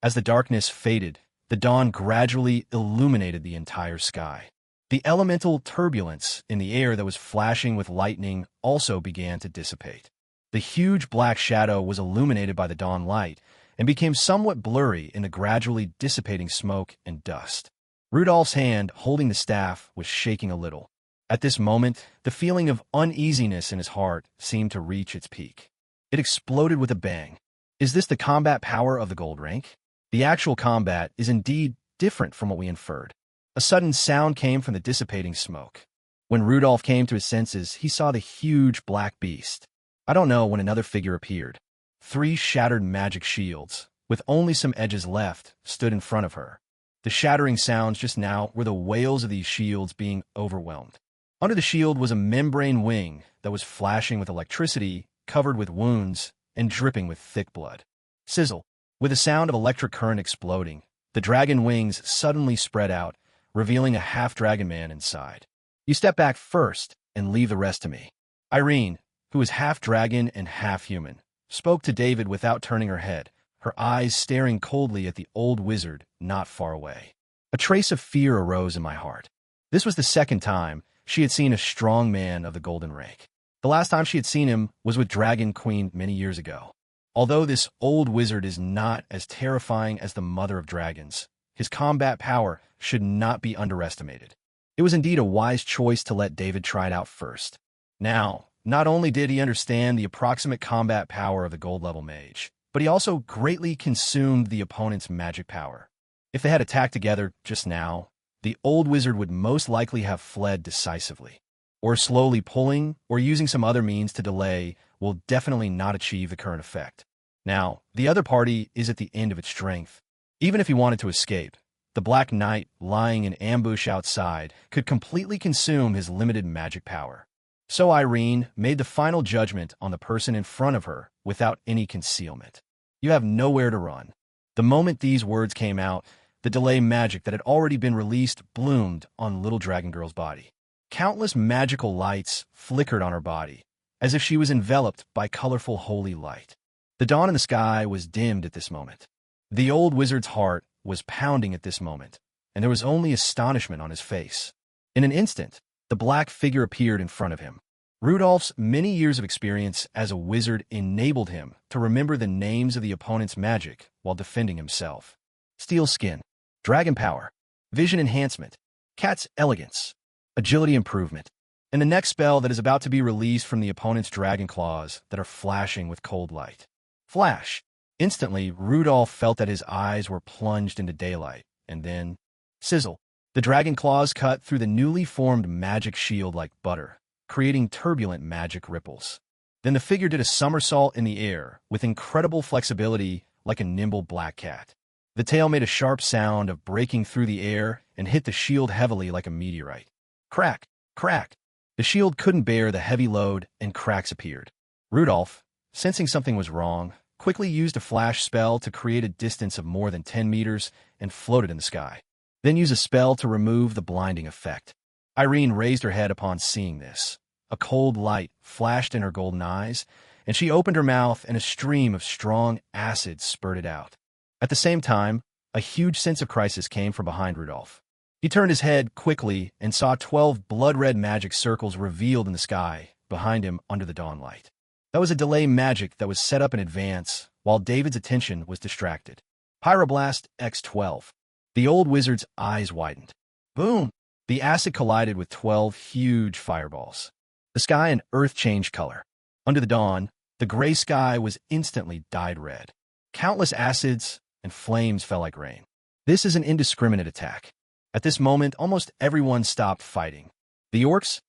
As the darkness faded, the dawn gradually illuminated the entire sky. The elemental turbulence in the air that was flashing with lightning also began to dissipate. The huge black shadow was illuminated by the dawn light and became somewhat blurry in the gradually dissipating smoke and dust. Rudolph's hand holding the staff was shaking a little. At this moment, the feeling of uneasiness in his heart seemed to reach its peak. It exploded with a bang. Is this the combat power of the gold rank? The actual combat is indeed different from what we inferred. A sudden sound came from the dissipating smoke. When Rudolph came to his senses, he saw the huge black beast. I don't know when another figure appeared. 3 shattered magic shields, with only some edges left, stood in front of her. The shattering sounds just now were the wails of these shields being overwhelmed. Under the shield was a membrane wing that was flashing with electricity, covered with wounds, and dripping with thick blood. Sizzle. With a sound of electric current exploding, the dragon wings suddenly spread out, revealing a half-dragon man inside. You step back first and leave the rest to me. Irene, who was half dragon and half human, spoke to David without turning her head, her eyes staring coldly at the old wizard not far away. A trace of fear arose in my heart. This was the second time she had seen a strong man of the golden rake. The last time she had seen him was with Dragon Queen many years ago. Although this old wizard is not as terrifying as the mother of dragons, his combat power should not be underestimated. It was indeed a wise choice to let David try it out first. Now, not only did he understand the approximate combat power of the gold-level mage, but he also greatly consumed the opponent's magic power. If they had attacked together just now, the old wizard would most likely have fled decisively. Or slowly pulling or using some other means to delay will definitely not achieve the current effect. Now, the other party is at the end of its strength. Even if he wanted to escape, the Black Knight lying in ambush outside could completely consume his limited magic power. So Irene made the final judgment on the person in front of her without any concealment. You have nowhere to run. The moment these words came out, the delay magic that had already been released bloomed on little dragon girl's body. Countless magical lights flickered on her body, as if she was enveloped by colorful holy light. The dawn in the sky was dimmed at this moment. The old wizard's heart was pounding at this moment, and there was only astonishment on his face. In an instant, the black figure appeared in front of him. Rudolph's many years of experience as a wizard enabled him to remember the names of the opponent's magic while defending himself. Steel skin, dragon power, vision enhancement, cat's elegance, agility improvement, and the next spell that is about to be released from the opponent's dragon claws that are flashing with cold light. Flash! Instantly, Rudolph felt that his eyes were plunged into daylight, and then, sizzle! The dragon claws cut through the newly formed magic shield like butter, creating turbulent magic ripples. Then the figure did a somersault in the air, with incredible flexibility like a nimble black cat. The tail made a sharp sound of breaking through the air and hit the shield heavily like a meteorite. Crack! Crack! The shield couldn't bear the heavy load, and cracks appeared. Rudolph, sensing something was wrong, quickly used a flash spell to create a distance of more than 10 meters and floated in the sky. Then used a spell to remove the blinding effect. Irene raised her head upon seeing this. A cold light flashed in her golden eyes, and she opened her mouth and a stream of strong acid spurted out. At the same time, a huge sense of crisis came from behind Rudolph. He turned his head quickly and saw 12 blood-red magic circles revealed in the sky behind him under the dawnlight. That was a delay magic that was set up in advance, while David's attention was distracted. Pyroblast X12. The old wizard's eyes widened. Boom! The acid collided with 12 huge fireballs. The sky and earth changed color. Under the dawn, the gray sky was instantly dyed red. Countless acids and flames fell like rain. This is an indiscriminate attack. At this moment, almost everyone stopped fighting. The orcs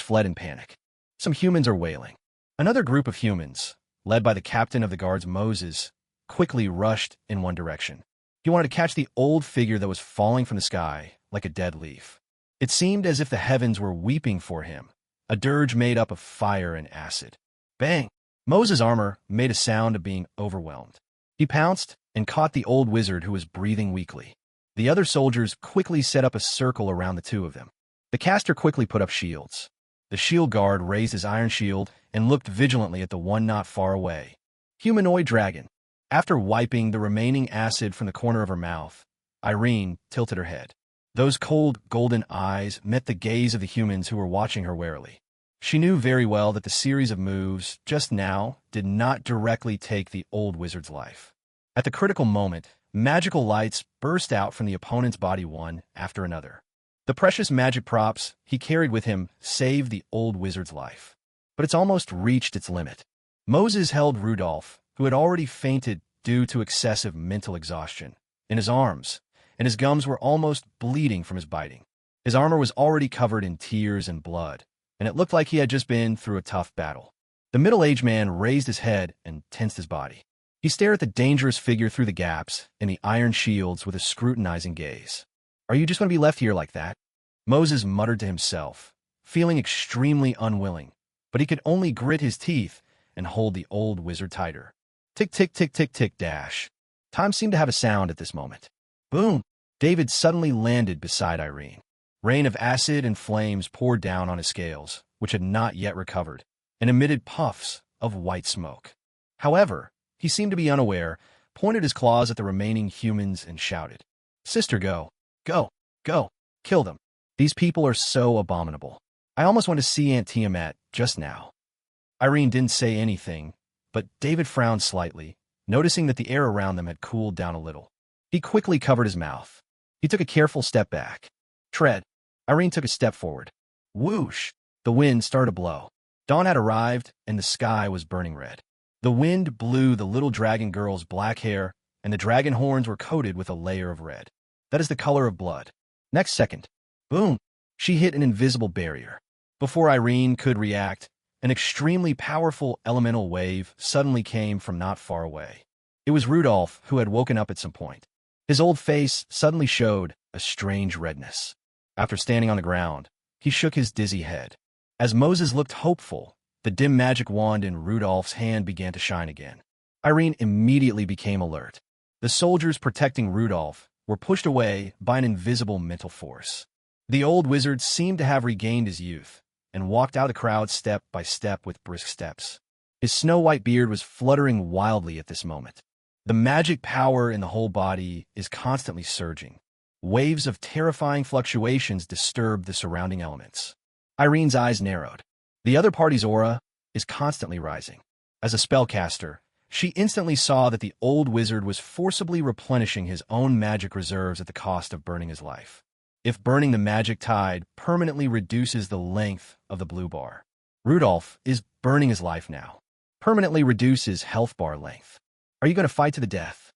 fled in panic. Some humans are wailing. Another group of humans, led by the captain of the guards Moses, quickly rushed in one direction. He wanted to catch the old figure that was falling from the sky like a dead leaf. It seemed as if the heavens were weeping for him, a dirge made up of fire and acid. Bang! Moses' armor made a sound of being overwhelmed. He pounced and caught the old wizard who was breathing weakly. The other soldiers quickly set up a circle around the two of them. The caster quickly put up shields. The shield guard raised his iron shield and looked vigilantly at the one not far away. Humanoid dragon. After wiping the remaining acid from the corner of her mouth, Irene tilted her head. Those cold, golden eyes met the gaze of the humans who were watching her warily. She knew very well that the series of moves just now did not directly take the old wizard's life. At the critical moment, magical lights burst out from the opponent's body one after another. The precious magic props he carried with him saved the old wizard's life. But it's almost reached its limit. Moses held Rudolph, who had already fainted due to excessive mental exhaustion. In his arms, and his gums were almost bleeding from his biting. His armor was already covered in tears and blood, and it looked like he had just been through a tough battle. The middle-aged man raised his head and tensed his body. He stared at the dangerous figure through the gaps in the iron shields with a scrutinizing gaze. "Are you just going to be left here like that?" Moses muttered to himself, feeling extremely unwilling, but he could only grit his teeth and hold the old wizard tighter. Tick, tick, tick, tick, tick, dash. Time seemed to have a sound at this moment. Boom! David suddenly landed beside Irene. Rain of acid and flames poured down on his scales, which had not yet recovered, and emitted puffs of white smoke. However, he seemed to be unaware, pointed his claws at the remaining humans and shouted, "Sister, go, go, go, kill them. These people are so abominable. I almost want to see Aunt Tiamat just now." Irene didn't say anything, but David frowned slightly, noticing that the air around them had cooled down a little. He quickly covered his mouth. He took a careful step back. Tread. Irene took a step forward. Whoosh! The wind started to blow. Dawn had arrived, and the sky was burning red. The wind blew the little dragon girl's black hair, and the dragon horns were coated with a layer of red. That is the color of blood. Next second, boom! She hit an invisible barrier. Before Irene could react, an extremely powerful elemental wave suddenly came from not far away. It was Rudolph, who had woken up at some point. His old face suddenly showed a strange redness. After standing on the ground, he shook his dizzy head. As Moses looked hopeful, the dim magic wand in Rudolph's hand began to shine again. Irene immediately became alert. The soldiers protecting Rudolph were pushed away by an invisible mental force. The old wizard seemed to have regained his youth and walked out of the crowd step by step with brisk steps. His snow-white beard was fluttering wildly at this moment. The magic power in the whole body is constantly surging. Waves of terrifying fluctuations disturbed the surrounding elements. Irene's eyes narrowed. The other party's aura is constantly rising. As a spellcaster, she instantly saw that the old wizard was forcibly replenishing his own magic reserves at the cost of burning his life. If burning the magic tide permanently reduces the length of the blue bar, Rudolph is burning his life now. Permanently reduces health bar length. Are you going to fight to the death?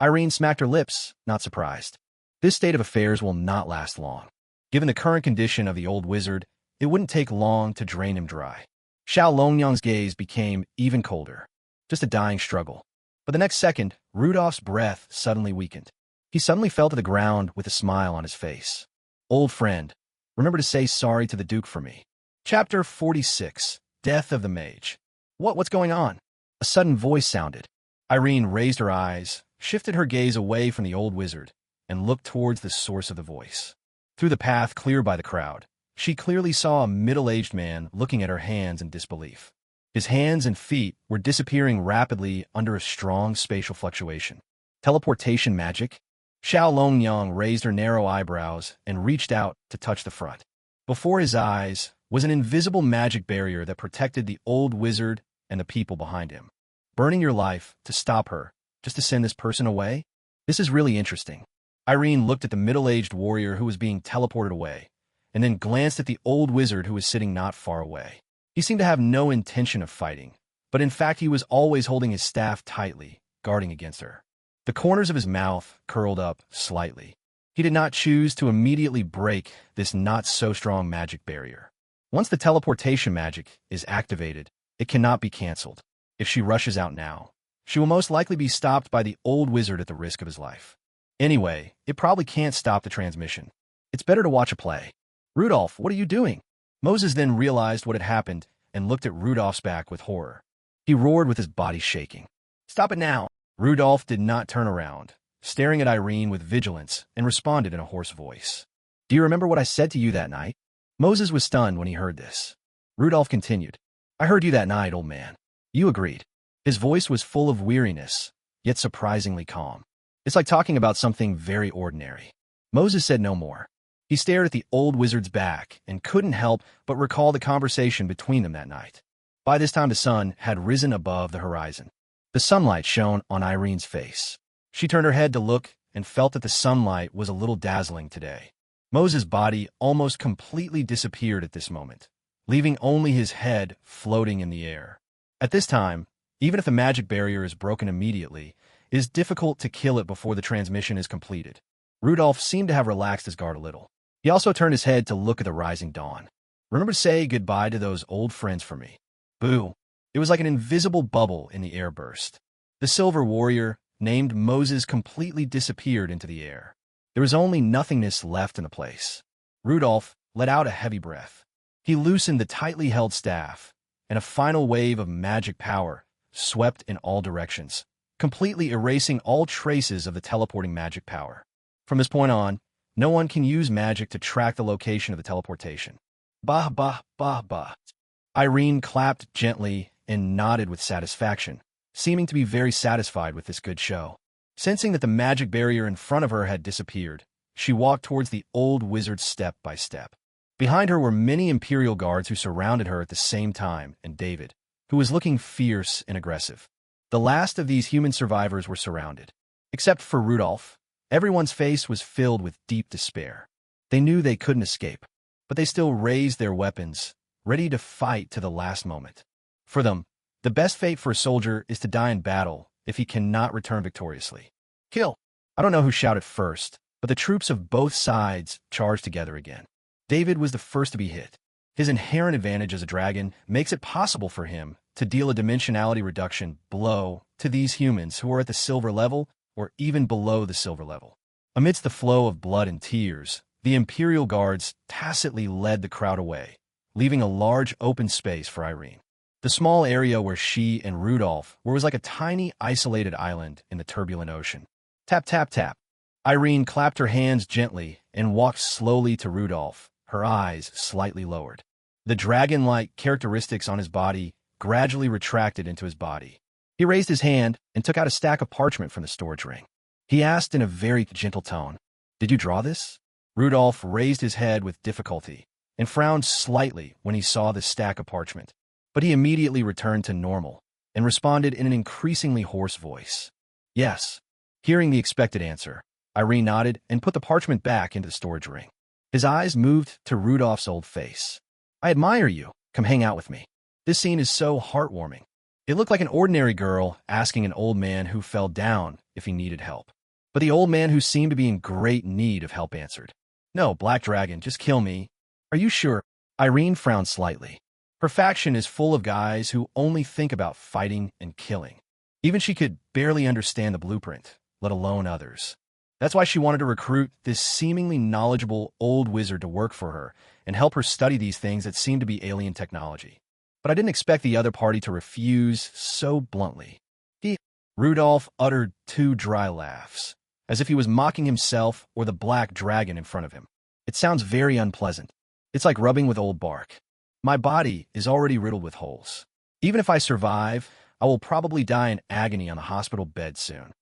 Irene smacked her lips, not surprised. This state of affairs will not last long. Given the current condition of the old wizard, it wouldn't take long to drain him dry. Xiao Longyang's gaze became even colder. Just a dying struggle. But the next second, Rudolph's breath suddenly weakened. He suddenly fell to the ground with a smile on his face. Old friend, remember to say sorry to the Duke for me. Chapter 46, Death of the Mage. What's going on? A sudden voice sounded. Irene raised her eyes, shifted her gaze away from the old wizard, and looked towards the source of the voice. Through the path cleared by the crowd, she clearly saw a middle-aged man looking at her hands in disbelief. His hands and feet were disappearing rapidly under a strong spatial fluctuation. Teleportation magic? Xiao Longyang raised her narrow eyebrows and reached out to touch the front. Before his eyes was an invisible magic barrier that protected the old wizard and the people behind him. Burning your life to stop her, just to send this person away? This is really interesting. Irene looked at the middle-aged warrior who was being teleported away, and then glanced at the old wizard who was sitting not far away. He seemed to have no intention of fighting, but in fact he was always holding his staff tightly, guarding against her. The corners of his mouth curled up slightly. He did not choose to immediately break this not-so-strong magic barrier. Once the teleportation magic is activated, it cannot be cancelled. If she rushes out now, she will most likely be stopped by the old wizard at the risk of his life. Anyway, it probably can't stop the transmission. It's better to watch a play. Rudolph, what are you doing? Moses then realized what had happened and looked at Rudolph's back with horror. He roared with his body shaking. Stop it now! Rudolph did not turn around, staring at Irene with vigilance, and responded in a hoarse voice. Do you remember what I said to you that night? Moses was stunned when he heard this. Rudolph continued. I heard you that night, old man. You agreed. His voice was full of weariness, yet surprisingly calm. It's like talking about something very ordinary. Moses said no more. He stared at the old wizard's back and couldn't help but recall the conversation between them that night. By this time the sun had risen above the horizon. The sunlight shone on Irene's face. She turned her head to look and felt that the sunlight was a little dazzling today. Moses' body almost completely disappeared at this moment, leaving only his head floating in the air. At this time, even if the magic barrier is broken immediately, It is difficult to kill it before the transmission is completed. Rudolph seemed to have relaxed his guard a little. He also turned his head to look at the rising dawn. Remember to say goodbye to those old friends for me. Boo. It was like an invisible bubble in the air burst. The silver warrior, named Moses, completely disappeared into the air. There was only nothingness left in the place. Rudolph let out a heavy breath. He loosened the tightly held staff, and a final wave of magic power swept in all directions, completely erasing all traces of the teleporting magic power. From this point on, no one can use magic to track the location of the teleportation. Bah, bah, bah, bah. Irene clapped gently and nodded with satisfaction, seeming to be very satisfied with this good show. Sensing that the magic barrier in front of her had disappeared, she walked towards the old wizard step by step. Behind her were many Imperial guards who surrounded her at the same time, and David, who was looking fierce and aggressive. The last of these human survivors were surrounded. Except for Rudolph, everyone's face was filled with deep despair. They knew they couldn't escape, but they still raised their weapons, ready to fight to the last moment. For them, the best fate for a soldier is to die in battle if he cannot return victoriously. Kill! I don't know who shouted first, but the troops of both sides charged together again. David was the first to be hit. His inherent advantage as a dragon makes it possible for him to deal a dimensionality reduction blow to these humans who are at the silver level or even below the silver level. Amidst the flow of blood and tears, the Imperial guards tacitly led the crowd away, leaving a large open space for Irene. The small area where she and Rudolph were was like a tiny, isolated island in the turbulent ocean. Tap, tap, tap. Irene clapped her hands gently and walked slowly to Rudolph, her eyes slightly lowered. The dragon-like characteristics on his body gradually retracted into his body. He raised his hand and took out a stack of parchment from the storage ring. He asked in a very gentle tone, "Did you draw this?" Rudolph raised his head with difficulty and frowned slightly when he saw the stack of parchment. But he immediately returned to normal and responded in an increasingly hoarse voice. "Yes." Hearing the expected answer, Irene nodded and put the parchment back into the storage ring. His eyes moved to Rudolph's old face. "I admire you. Come hang out with me." This scene is so heartwarming. It looked like an ordinary girl asking an old man who fell down if he needed help. But the old man who seemed to be in great need of help answered, "No, Black Dragon, just kill me." "Are you sure?" Irene frowned slightly. Her faction is full of guys who only think about fighting and killing. Even she could barely understand the blueprint, let alone others. That's why she wanted to recruit this seemingly knowledgeable old wizard to work for her and help her study these things that seemed to be alien technology. But I didn't expect the other party to refuse so bluntly. Rudolph uttered two dry laughs, as if he was mocking himself or the black dragon in front of him. It sounds very unpleasant. It's like rubbing with old bark. My body is already riddled with holes. Even if I survive, I will probably die in agony on the hospital bed soon.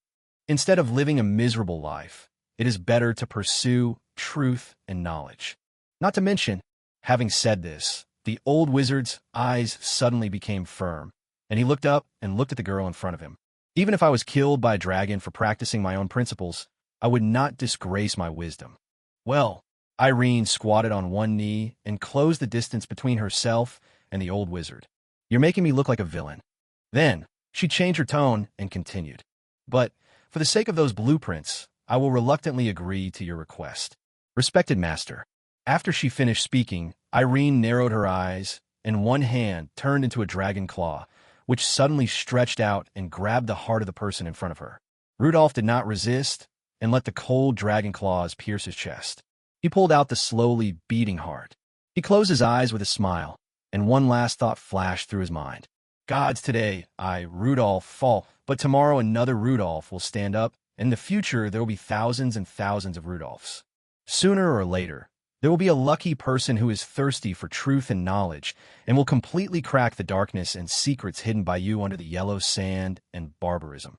Instead of living a miserable life, it is better to pursue truth and knowledge. Not to mention, having said this, the old wizard's eyes suddenly became firm, and he looked up and looked at the girl in front of him. Even if I was killed by a dragon for practicing my own principles, I would not disgrace my wisdom. Well, Irene squatted on one knee and closed the distance between herself and the old wizard. "You're making me look like a villain." Then, she changed her tone and continued, "But, for the sake of those blueprints, I will reluctantly agree to your request. Respected master." After she finished speaking, Irene narrowed her eyes, and one hand turned into a dragon claw, which suddenly stretched out and grabbed the heart of the person in front of her. Rudolph did not resist and let the cold dragon claws pierce his chest. He pulled out the slowly beating heart. He closed his eyes with a smile, and one last thought flashed through his mind. "Gods, today, Rudolph, fall, but tomorrow another Rudolph will stand up, and in the future there will be thousands and thousands of Rudolphs. Sooner or later, there will be a lucky person who is thirsty for truth and knowledge and will completely crack the darkness and secrets hidden by you under the yellow sand and barbarism."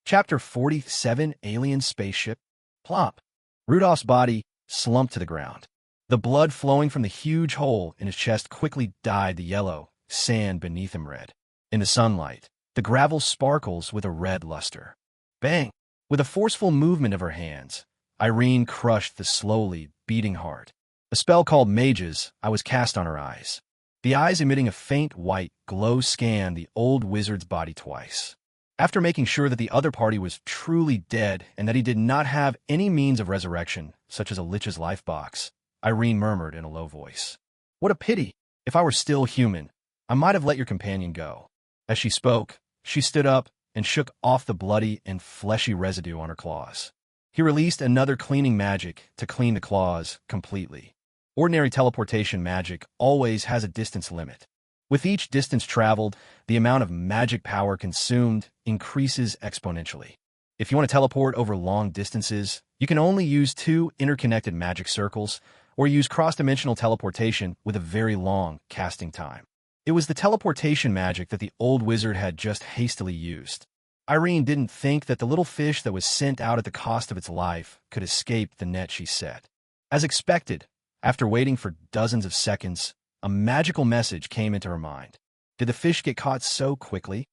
Chapter 47, Alien Spaceship. Plop. Rudolph's body slumped to the ground. The blood flowing from the huge hole in his chest quickly dyed the yellow sand beneath him red. In the sunlight, the gravel sparkles with a red luster. Bang! With a forceful movement of her hands, Irene crushed the slowly beating heart. A spell called Mage's I was cast on her eyes. The eyes emitting a faint white glow scanned the old wizard's body twice. After making sure that the other party was truly dead and that he did not have any means of resurrection, such as a lich's life box, Irene murmured in a low voice, "What a pity! If I were still human, I might have let your companion go." As she spoke, she stood up and shook off the bloody and fleshy residue on her claws. He released another cleaning magic to clean the claws completely. Ordinary teleportation magic always has a distance limit. With each distance traveled, the amount of magic power consumed increases exponentially. If you want to teleport over long distances, you can only use 2 interconnected magic circles, or use cross-dimensional teleportation with a very long casting time. It was the teleportation magic that the old wizard had just hastily used. Irene didn't think that the little fish that was sent out at the cost of its life could escape the net she set. As expected, after waiting for dozens of seconds, a magical message came into her mind. Did the fish get caught so quickly?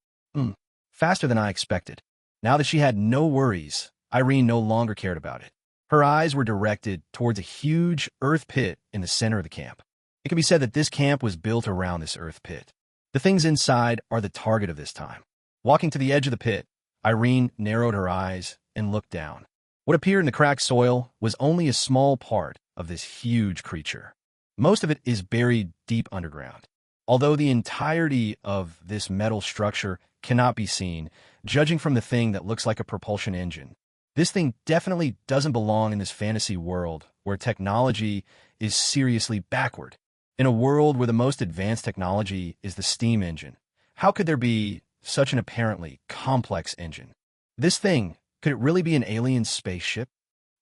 Faster than I expected. Now that she had no worries, Irene no longer cared about it. Her eyes were directed towards a huge earth pit in the center of the camp. It can be said that this camp was built around this earth pit. The things inside are the target of this time. Walking to the edge of the pit, Irene narrowed her eyes and looked down. What appeared in the cracked soil was only a small part of this huge creature. Most of it is buried deep underground. Although the entirety of this metal structure cannot be seen, judging from the thing that looks like a propulsion engine, this thing definitely doesn't belong in this fantasy world where technology is seriously backward. In a world where the most advanced technology is the steam engine, how could there be such an apparently complex engine? This thing, could it really be an alien spaceship?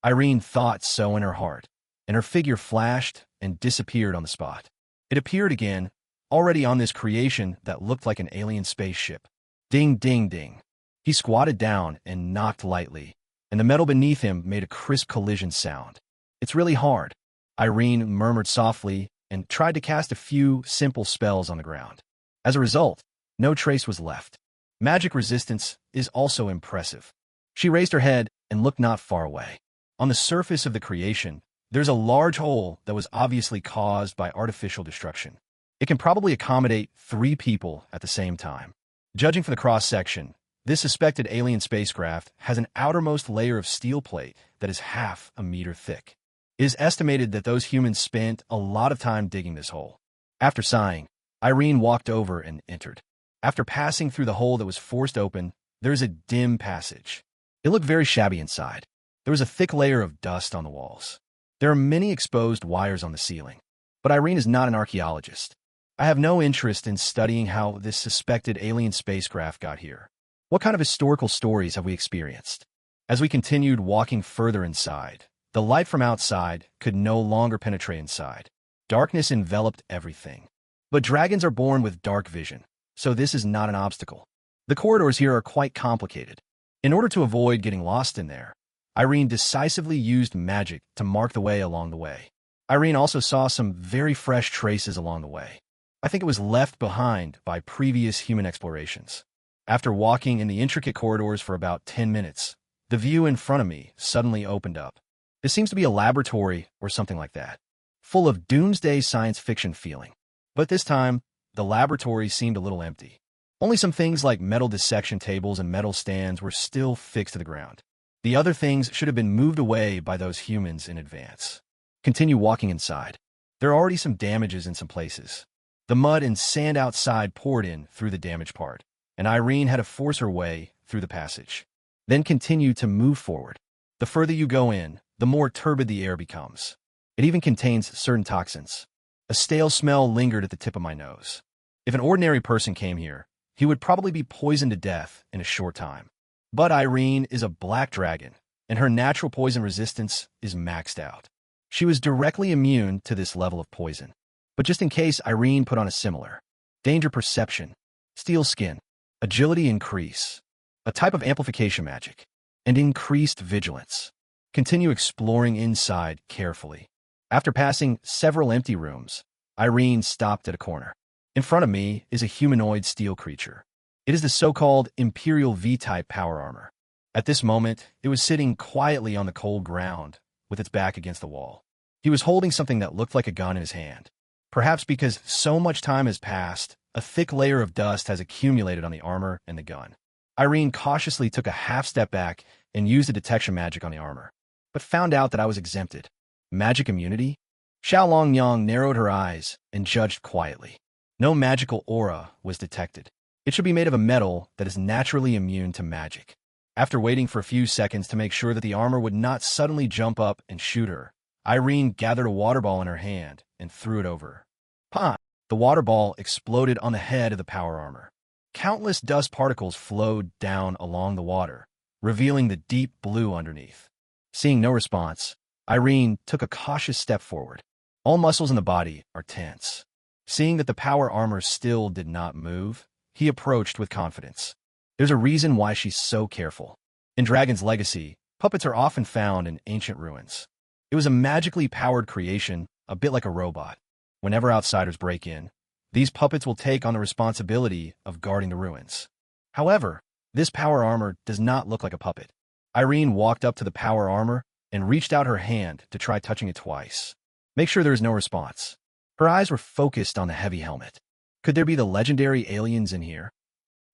Irene thought so in her heart, and her figure flashed and disappeared on the spot. It appeared again, already on this creation that looked like an alien spaceship. Ding, ding, ding. He squatted down and knocked lightly, and the metal beneath him made a crisp collision sound. "It's really hard," Irene murmured softly and tried to cast a few simple spells on the ground. As a result, no trace was left. Magic resistance is also impressive. She raised her head and looked not far away. On the surface of the creation, there's a large hole that was obviously caused by artificial destruction. It can probably accommodate 3 people at the same time. Judging from the cross-section, this suspected alien spacecraft has an outermost layer of steel plate that is half a meter thick. It is estimated that those humans spent a lot of time digging this hole. After sighing, Irene walked over and entered. After passing through the hole that was forced open, there is a dim passage. It looked very shabby inside. There was a thick layer of dust on the walls. There are many exposed wires on the ceiling. But Irene is not an archaeologist. I have no interest in studying how this suspected alien spacecraft got here. What kind of historical stories have we experienced? As we continued walking further inside, the light from outside could no longer penetrate inside. Darkness enveloped everything. But dragons are born with dark vision, so this is not an obstacle. The corridors here are quite complicated. In order to avoid getting lost in there, Irene decisively used magic to mark the way along the way. Irene also saw some very fresh traces along the way. I think it was left behind by previous human explorations. After walking in the intricate corridors for about 10 minutes, the view in front of me suddenly opened up. This seems to be a laboratory or something like that, full of doomsday science fiction feeling. But this time, the laboratory seemed a little empty. Only some things like metal dissection tables and metal stands were still fixed to the ground. The other things should have been moved away by those humans in advance. Continue walking inside. There are already some damages in some places. The mud and sand outside poured in through the damaged part, and Irene had to force her way through the passage. Then continue to move forward. The further you go in, the more turbid the air becomes. It even contains certain toxins. A stale smell lingered at the tip of my nose. If an ordinary person came here, he would probably be poisoned to death in a short time. But Irene is a black dragon, and her natural poison resistance is maxed out. She was directly immune to this level of poison. But just in case, Irene put on a similar. Danger perception, steel skin, agility increase, a type of amplification magic, and increased vigilance. Continue exploring inside carefully. After passing several empty rooms, Irene stopped at a corner. In front of me is a humanoid steel creature. It is the so-called Imperial V-type power armor. At this moment, it was sitting quietly on the cold ground, with its back against the wall. He was holding something that looked like a gun in his hand. Perhaps because so much time has passed, a thick layer of dust has accumulated on the armor and the gun. Irene cautiously took a half step back and used a detection magic on the armor, but found out that I was exempted. Magic immunity? Xiao Longyang narrowed her eyes and judged quietly. No magical aura was detected. It should be made of a metal that is naturally immune to magic. After waiting for a few seconds to make sure that the armor would not suddenly jump up and shoot her, Irene gathered a water ball in her hand and threw it over her. Pah! The water ball exploded on the head of the power armor. Countless dust particles flowed down along the water, revealing the deep blue underneath. Seeing no response, Irene took a cautious step forward. All muscles in the body are tense. Seeing that the power armor still did not move, he approached with confidence. There's a reason why she's so careful. In Dragon's Legacy, puppets are often found in ancient ruins. It was a magically powered creation, a bit like a robot. Whenever outsiders break in, these puppets will take on the responsibility of guarding the ruins. However, this power armor does not look like a puppet. Irene walked up to the power armor and reached out her hand to try touching it twice. Make sure there is no response. Her eyes were focused on the heavy helmet. Could there be the legendary aliens in here?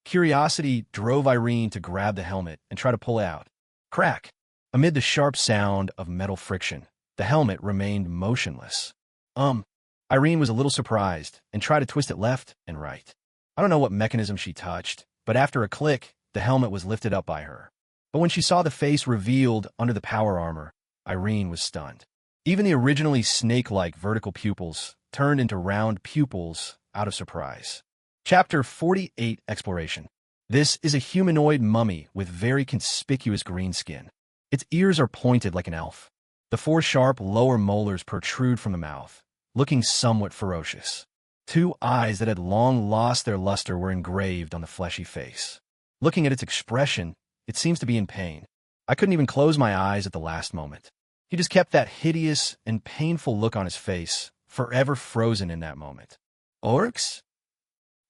Curiosity drove Irene to grab the helmet and try to pull it out. Crack! Amid the sharp sound of metal friction, the helmet remained motionless. Irene was a little surprised and tried to twist it left and right. I don't know what mechanism she touched, but after a click, the helmet was lifted up by her. But when she saw the face revealed under the power armor, Irene was stunned. Even the originally snake-like vertical pupils turned into round pupils out of surprise. Chapter 48 Exploration. This is a humanoid mummy with very conspicuous green skin. Its ears are pointed like an elf. The four sharp lower molars protrude from the mouth, looking somewhat ferocious. Two eyes that had long lost their luster were engraved on the fleshy face. Looking at its expression, it seems to be in pain. I couldn't even close my eyes at the last moment. He just kept that hideous and painful look on his face, forever frozen in that moment. Orcs?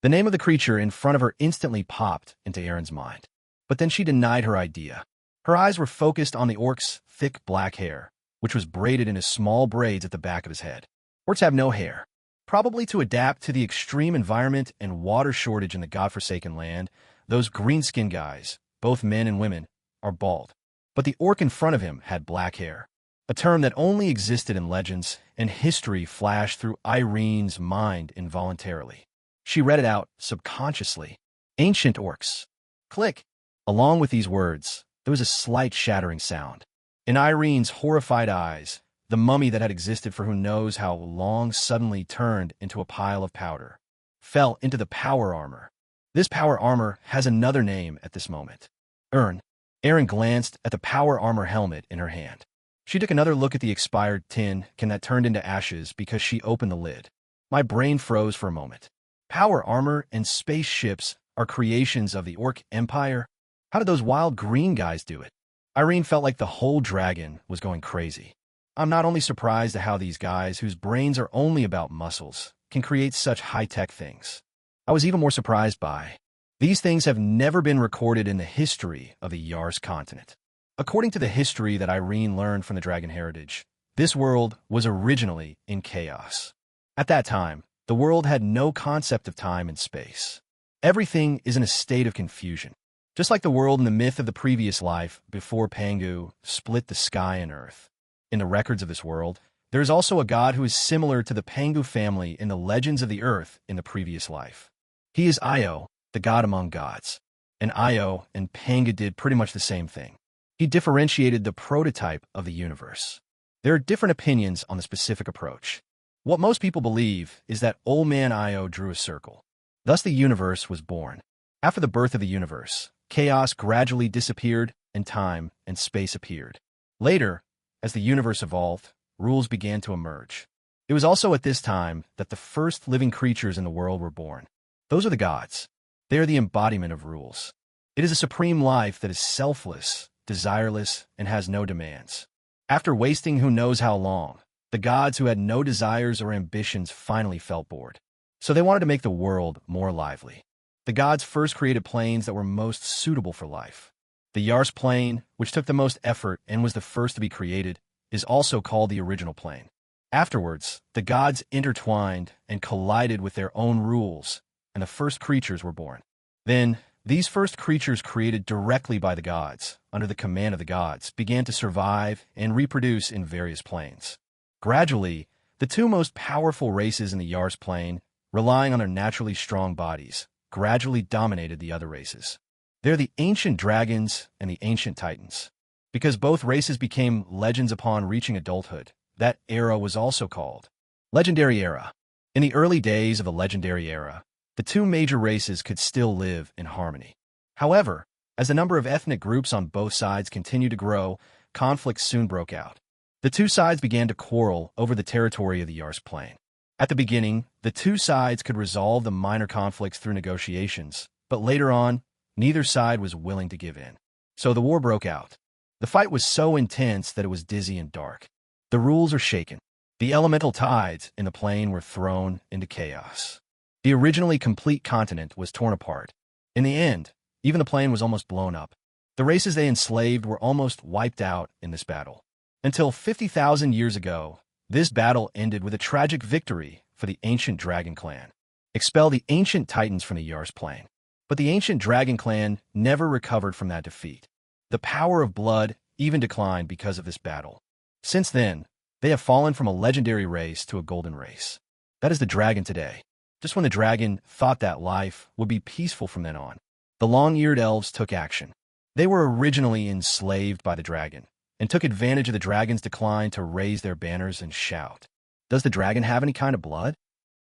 The name of the creature in front of her instantly popped into Erin's mind. But then she denied her idea. Her eyes were focused on the orc's thick black hair, which was braided into small braids at the back of his head. Orcs have no hair. Probably to adapt to the extreme environment and water shortage in the godforsaken land, those green-skinned guys, both men and women, are bald. But the orc in front of him had black hair, a term that only existed in legends, and history flashed through Irene's mind involuntarily. She read it out subconsciously. Ancient orcs. Click. Along with these words, there was a slight shattering sound. In Irene's horrified eyes, the mummy that had existed for who knows how long suddenly turned into a pile of powder, fell into the power armor. This power armor has another name at this moment. Erin glanced at the power armor helmet in her hand. She took another look at the expired tin can that turned into ashes because she opened the lid. My brain froze for a moment. Power armor and spaceships are creations of the Orc Empire? How did those wild green guys do it? Irene felt like the whole dragon was going crazy. I'm not only surprised at how these guys, whose brains are only about muscles, can create such high-tech things. I was even more surprised by these things have never been recorded in the history of the Yars continent. According to the history that Irene learned from the Dragon Heritage, this world was originally in chaos. At that time, the world had no concept of time and space. Everything is in a state of confusion, just like the world in the myth of the previous life before Pangu split the sky and earth. In the records of this world, there is also a god who is similar to the Pangu family in the legends of the earth in the previous life. He is Io, the god among gods. And Io and Pangu did pretty much the same thing. He differentiated the prototype of the universe. There are different opinions on the specific approach. What most people believe is that Old Man Io drew a circle. Thus the universe was born. After the birth of the universe, chaos gradually disappeared and time and space appeared. Later, as the universe evolved, rules began to emerge. It was also at this time that the first living creatures in the world were born. Those are the gods. They are the embodiment of rules. It is a supreme life that is selfless, desireless, and has no demands. After wasting who knows how long, the gods who had no desires or ambitions finally felt bored. So they wanted to make the world more lively. The gods first created planes that were most suitable for life. The Yars plane, which took the most effort and was the first to be created, is also called the original plane. Afterwards, the gods intertwined and collided with their own rules, and the first creatures were born. Then, These first creatures created directly by the gods, under the command of the gods, began to survive and reproduce in various planes. Gradually, the two most powerful races in the Yars plane, relying on their naturally strong bodies, gradually dominated the other races. They're the ancient dragons and the ancient titans. Because both races became legends upon reaching adulthood, that era was also called Legendary Era. In the early days of the Legendary Era, the two major races could still live in harmony. However, as the number of ethnic groups on both sides continued to grow, conflicts soon broke out. The two sides began to quarrel over the territory of the Yars Plain. At the beginning, the two sides could resolve the minor conflicts through negotiations, but later on, neither side was willing to give in. So the war broke out. The fight was so intense that it was dizzy and dark. The rules are shaken. The elemental tides in the plain were thrown into chaos. The originally complete continent was torn apart. In the end, even the plain was almost blown up. The races they enslaved were almost wiped out in this battle. Until 50,000 years ago, this battle ended with a tragic victory for the ancient dragon clan. Expel the ancient titans from the Yars plain. But the ancient dragon clan never recovered from that defeat. The power of blood even declined because of this battle. Since then, they have fallen from a legendary race to a golden race. That is the dragon today. Just when the dragon thought that life would be peaceful from then on, the long-eared elves took action. They were originally enslaved by the dragon, and took advantage of the dragon's decline to raise their banners and shout. Does the dragon have any kind of blood?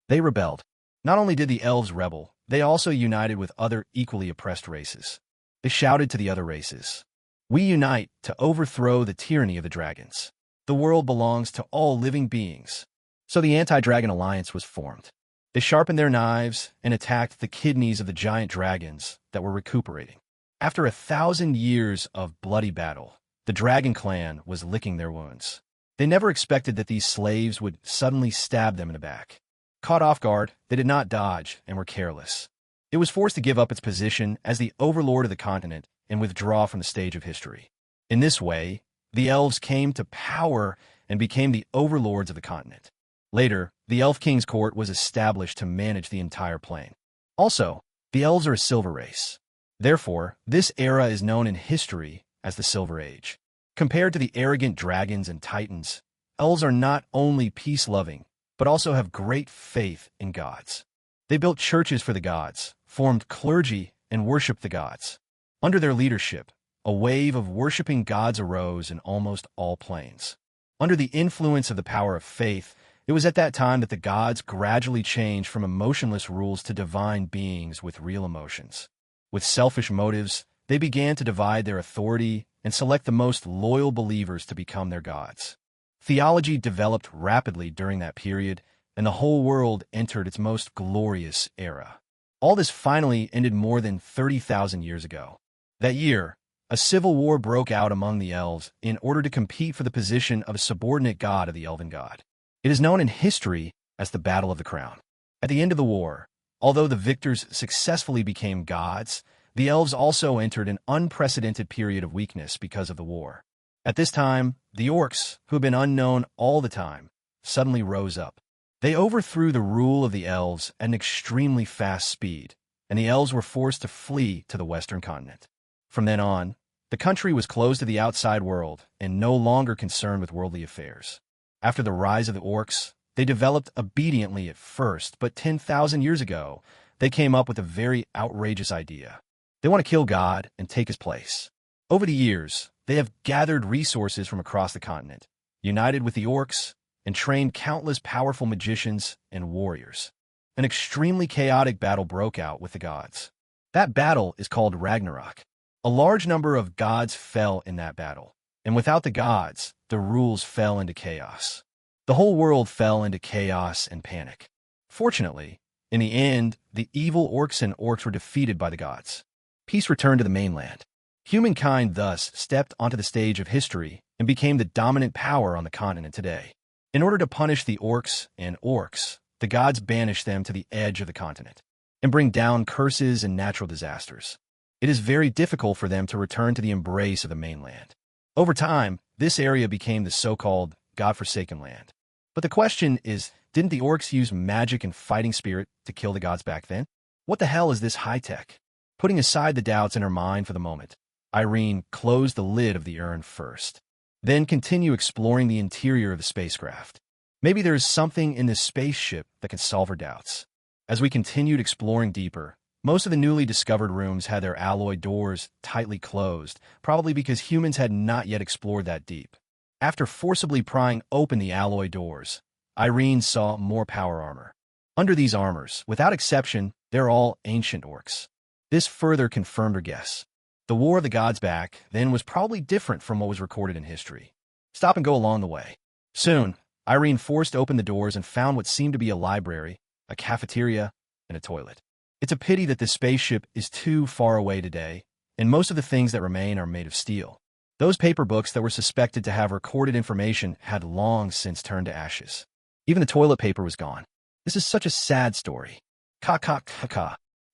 They rebelled. Not only did the elves rebel, they also united with other equally oppressed races. They shouted to the other races, "We unite to overthrow the tyranny of the dragons. The world belongs to all living beings." So the anti-dragon alliance was formed. They sharpened their knives and attacked the kidneys of the giant dragons that were recuperating. After 1,000 years of bloody battle, the dragon clan was licking their wounds. They never expected that these slaves would suddenly stab them in the back. Caught off guard, they did not dodge and were careless. It was forced to give up its position as the overlord of the continent and withdraw from the stage of history. In this way, the elves came to power and became the overlords of the continent. Later, the Elf King's court was established to manage the entire plain. Also, the elves are a silver race. Therefore, this era is known in history as the Silver Age. Compared to the arrogant dragons and titans, elves are not only peace-loving, but also have great faith in gods. They built churches for the gods, formed clergy, and worshipped the gods. Under their leadership, a wave of worshipping gods arose in almost all planes. Under the influence of the power of faith, it was at that time that the gods gradually changed from emotionless rules to divine beings with real emotions. With selfish motives, they began to divide their authority and select the most loyal believers to become their gods. Theology developed rapidly during that period, and the whole world entered its most glorious era. All this finally ended more than 30,000 years ago. That year, a civil war broke out among the elves in order to compete for the position of a subordinate god of the elven god. It is known in history as the Battle of the Crown. At the end of the war, although the victors successfully became gods, the elves also entered an unprecedented period of weakness because of the war. At this time, the orcs, who had been unknown all the time, suddenly rose up. They overthrew the rule of the elves at an extremely fast speed, and the elves were forced to flee to the western continent. From then on, the country was closed to the outside world and no longer concerned with worldly affairs. After the rise of the orcs, they developed obediently at first, but 10,000 years ago, they came up with a very outrageous idea. They want to kill God and take his place. Over the years, they have gathered resources from across the continent, united with the orcs, and trained countless powerful magicians and warriors. An extremely chaotic battle broke out with the gods. That battle is called Ragnarok. A large number of gods fell in that battle, and without the gods, the rules fell into chaos. The whole world fell into chaos and panic. Fortunately, in the end, the evil orcs and orcs were defeated by the gods. Peace returned to the mainland. Humankind thus stepped onto the stage of history and became the dominant power on the continent today. In order to punish the orcs and orcs, the gods banished them to the edge of the continent and bring down curses and natural disasters. It is very difficult for them to return to the embrace of the mainland. Over time, this area became the so-called God-forsaken land. But the question is, didn't the orcs use magic and fighting spirit to kill the gods back then? What the hell is this high-tech? Putting aside the doubts in her mind for the moment, Irene closed the lid of the urn first, then continue exploring the interior of the spacecraft. Maybe there is something in this spaceship that can solve her doubts. As we continued exploring deeper, most of the newly discovered rooms had their alloy doors tightly closed, probably because humans had not yet explored that deep. After forcibly prying open the alloy doors, Irene saw more power armor. Under these armors, without exception, they're all ancient orcs. This further confirmed her guess. The War of the Gods back then was probably different from what was recorded in history. Stop and go along the way. Soon, Irene forced open the doors and found what seemed to be a library, a cafeteria, and a toilet. It's a pity that this spaceship is too far away today, and most of the things that remain are made of steel. Those paper books that were suspected to have recorded information had long since turned to ashes. Even the toilet paper was gone. This is such a sad story. Ka.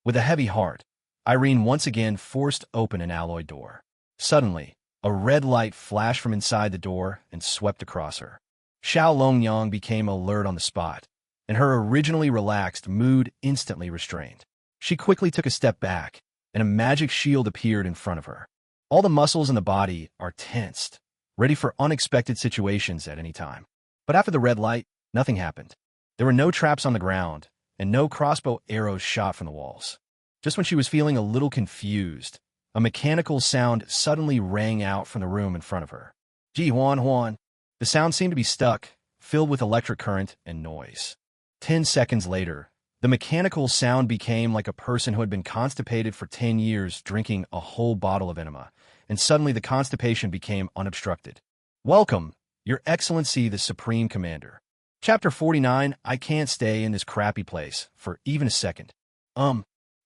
With a heavy heart, Irene once again forced open an alloy door. Suddenly, a red light flashed from inside the door and swept across her. Xiao Longyang became alert on the spot, and her originally relaxed mood instantly restrained. She quickly took a step back, and a magic shield appeared in front of her. All the muscles in the body are tensed, ready for unexpected situations at any time. But after the red light, nothing happened. There were no traps on the ground, and no crossbow arrows shot from the walls. Just when she was feeling a little confused, a mechanical sound suddenly rang out from the room in front of her. Ji Huan. The sound seemed to be stuck, filled with electric current and noise. 10 seconds later, the mechanical sound became like a person who had been constipated for 10 years drinking a whole bottle of enema, and suddenly the constipation became unobstructed. Welcome, Your Excellency the Supreme Commander. Chapter 49, I can't stay in this crappy place for even a second.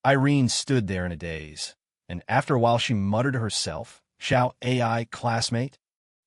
Irene stood there in a daze, and after a while she muttered to herself, Xiao AI classmate?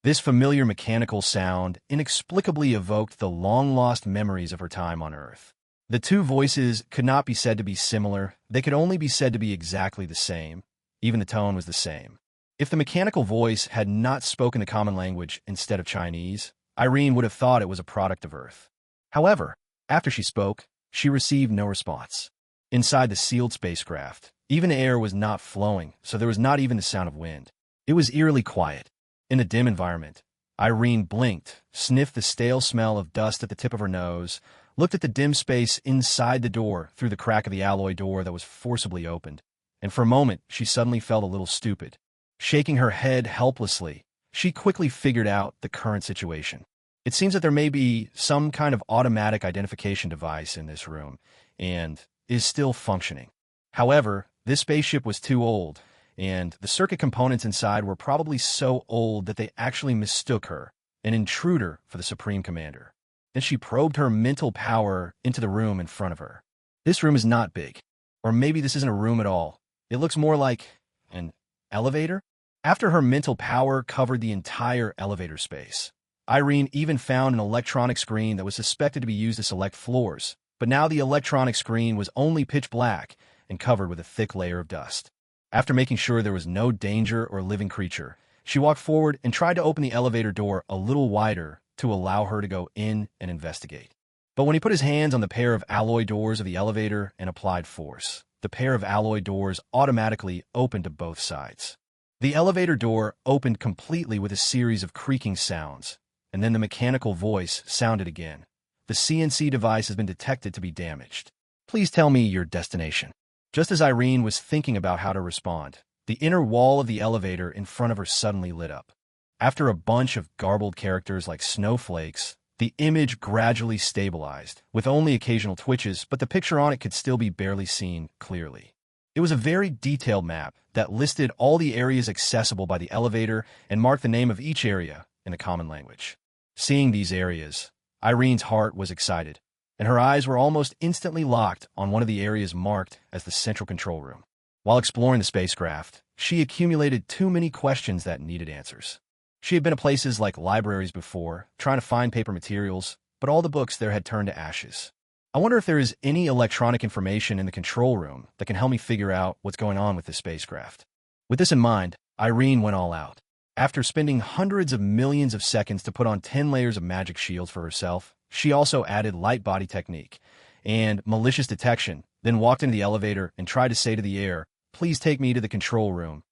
This familiar mechanical sound inexplicably evoked the long-lost memories of her time on Earth. The two voices could not be said to be similar, they could only be said to be exactly the same. Even the tone was the same. If the mechanical voice had not spoken the common language instead of Chinese, Irene would have thought it was a product of Earth. However, after she spoke, she received no response. Inside the sealed spacecraft, even air was not flowing, so there was not even the sound of wind. It was eerily quiet. In the dim environment, Irene blinked, sniffed the stale smell of dust at the tip of her nose, looked at the dim space inside the door through the crack of the alloy door that was forcibly opened, and for a moment she suddenly felt a little stupid. Shaking her head helplessly, she quickly figured out the current situation. It seems that there may be some kind of automatic identification device in this room, and is still functioning. However, this spaceship was too old, and the circuit components inside were probably so old that they actually mistook her, an intruder, for the Supreme Commander. Then she probed her mental power into the room in front of her. This room is not big. Or maybe this isn't a room at all. It looks more like an elevator? After her mental power covered the entire elevator space, Irene even found an electronic screen that was suspected to be used to select floors, but now the electronic screen was only pitch black and covered with a thick layer of dust. After making sure there was no danger or living creature, she walked forward and tried to open the elevator door a little wider to allow her to go in and investigate. But when he put his hands on the pair of alloy doors of the elevator and applied force, the pair of alloy doors automatically opened to both sides. The elevator door opened completely with a series of creaking sounds, and then the mechanical voice sounded again. The CNC device has been detected to be damaged. Please tell me your destination. Just as Irene was thinking about how to respond, the inner wall of the elevator in front of her suddenly lit up. After a bunch of garbled characters like snowflakes, the image gradually stabilized, with only occasional twitches, but the picture on it could still be barely seen clearly. It was a very detailed map that listed all the areas accessible by the elevator and marked the name of each area in the common language. Seeing these areas, Irene's heart was excited, and her eyes were almost instantly locked on one of the areas marked as the central control room. While exploring the spacecraft, she accumulated too many questions that needed answers. She had been to places like libraries before, trying to find paper materials, but all the books there had turned to ashes. I wonder if there is any electronic information in the control room that can help me figure out what's going on with this spacecraft. With this in mind, Irene went all out. After spending hundreds of millions of seconds to put on 10 layers of magic shields for herself, she also added light body technique and malicious detection, then walked into the elevator and tried to say to the air, Please take me to the control room.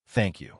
Thank you.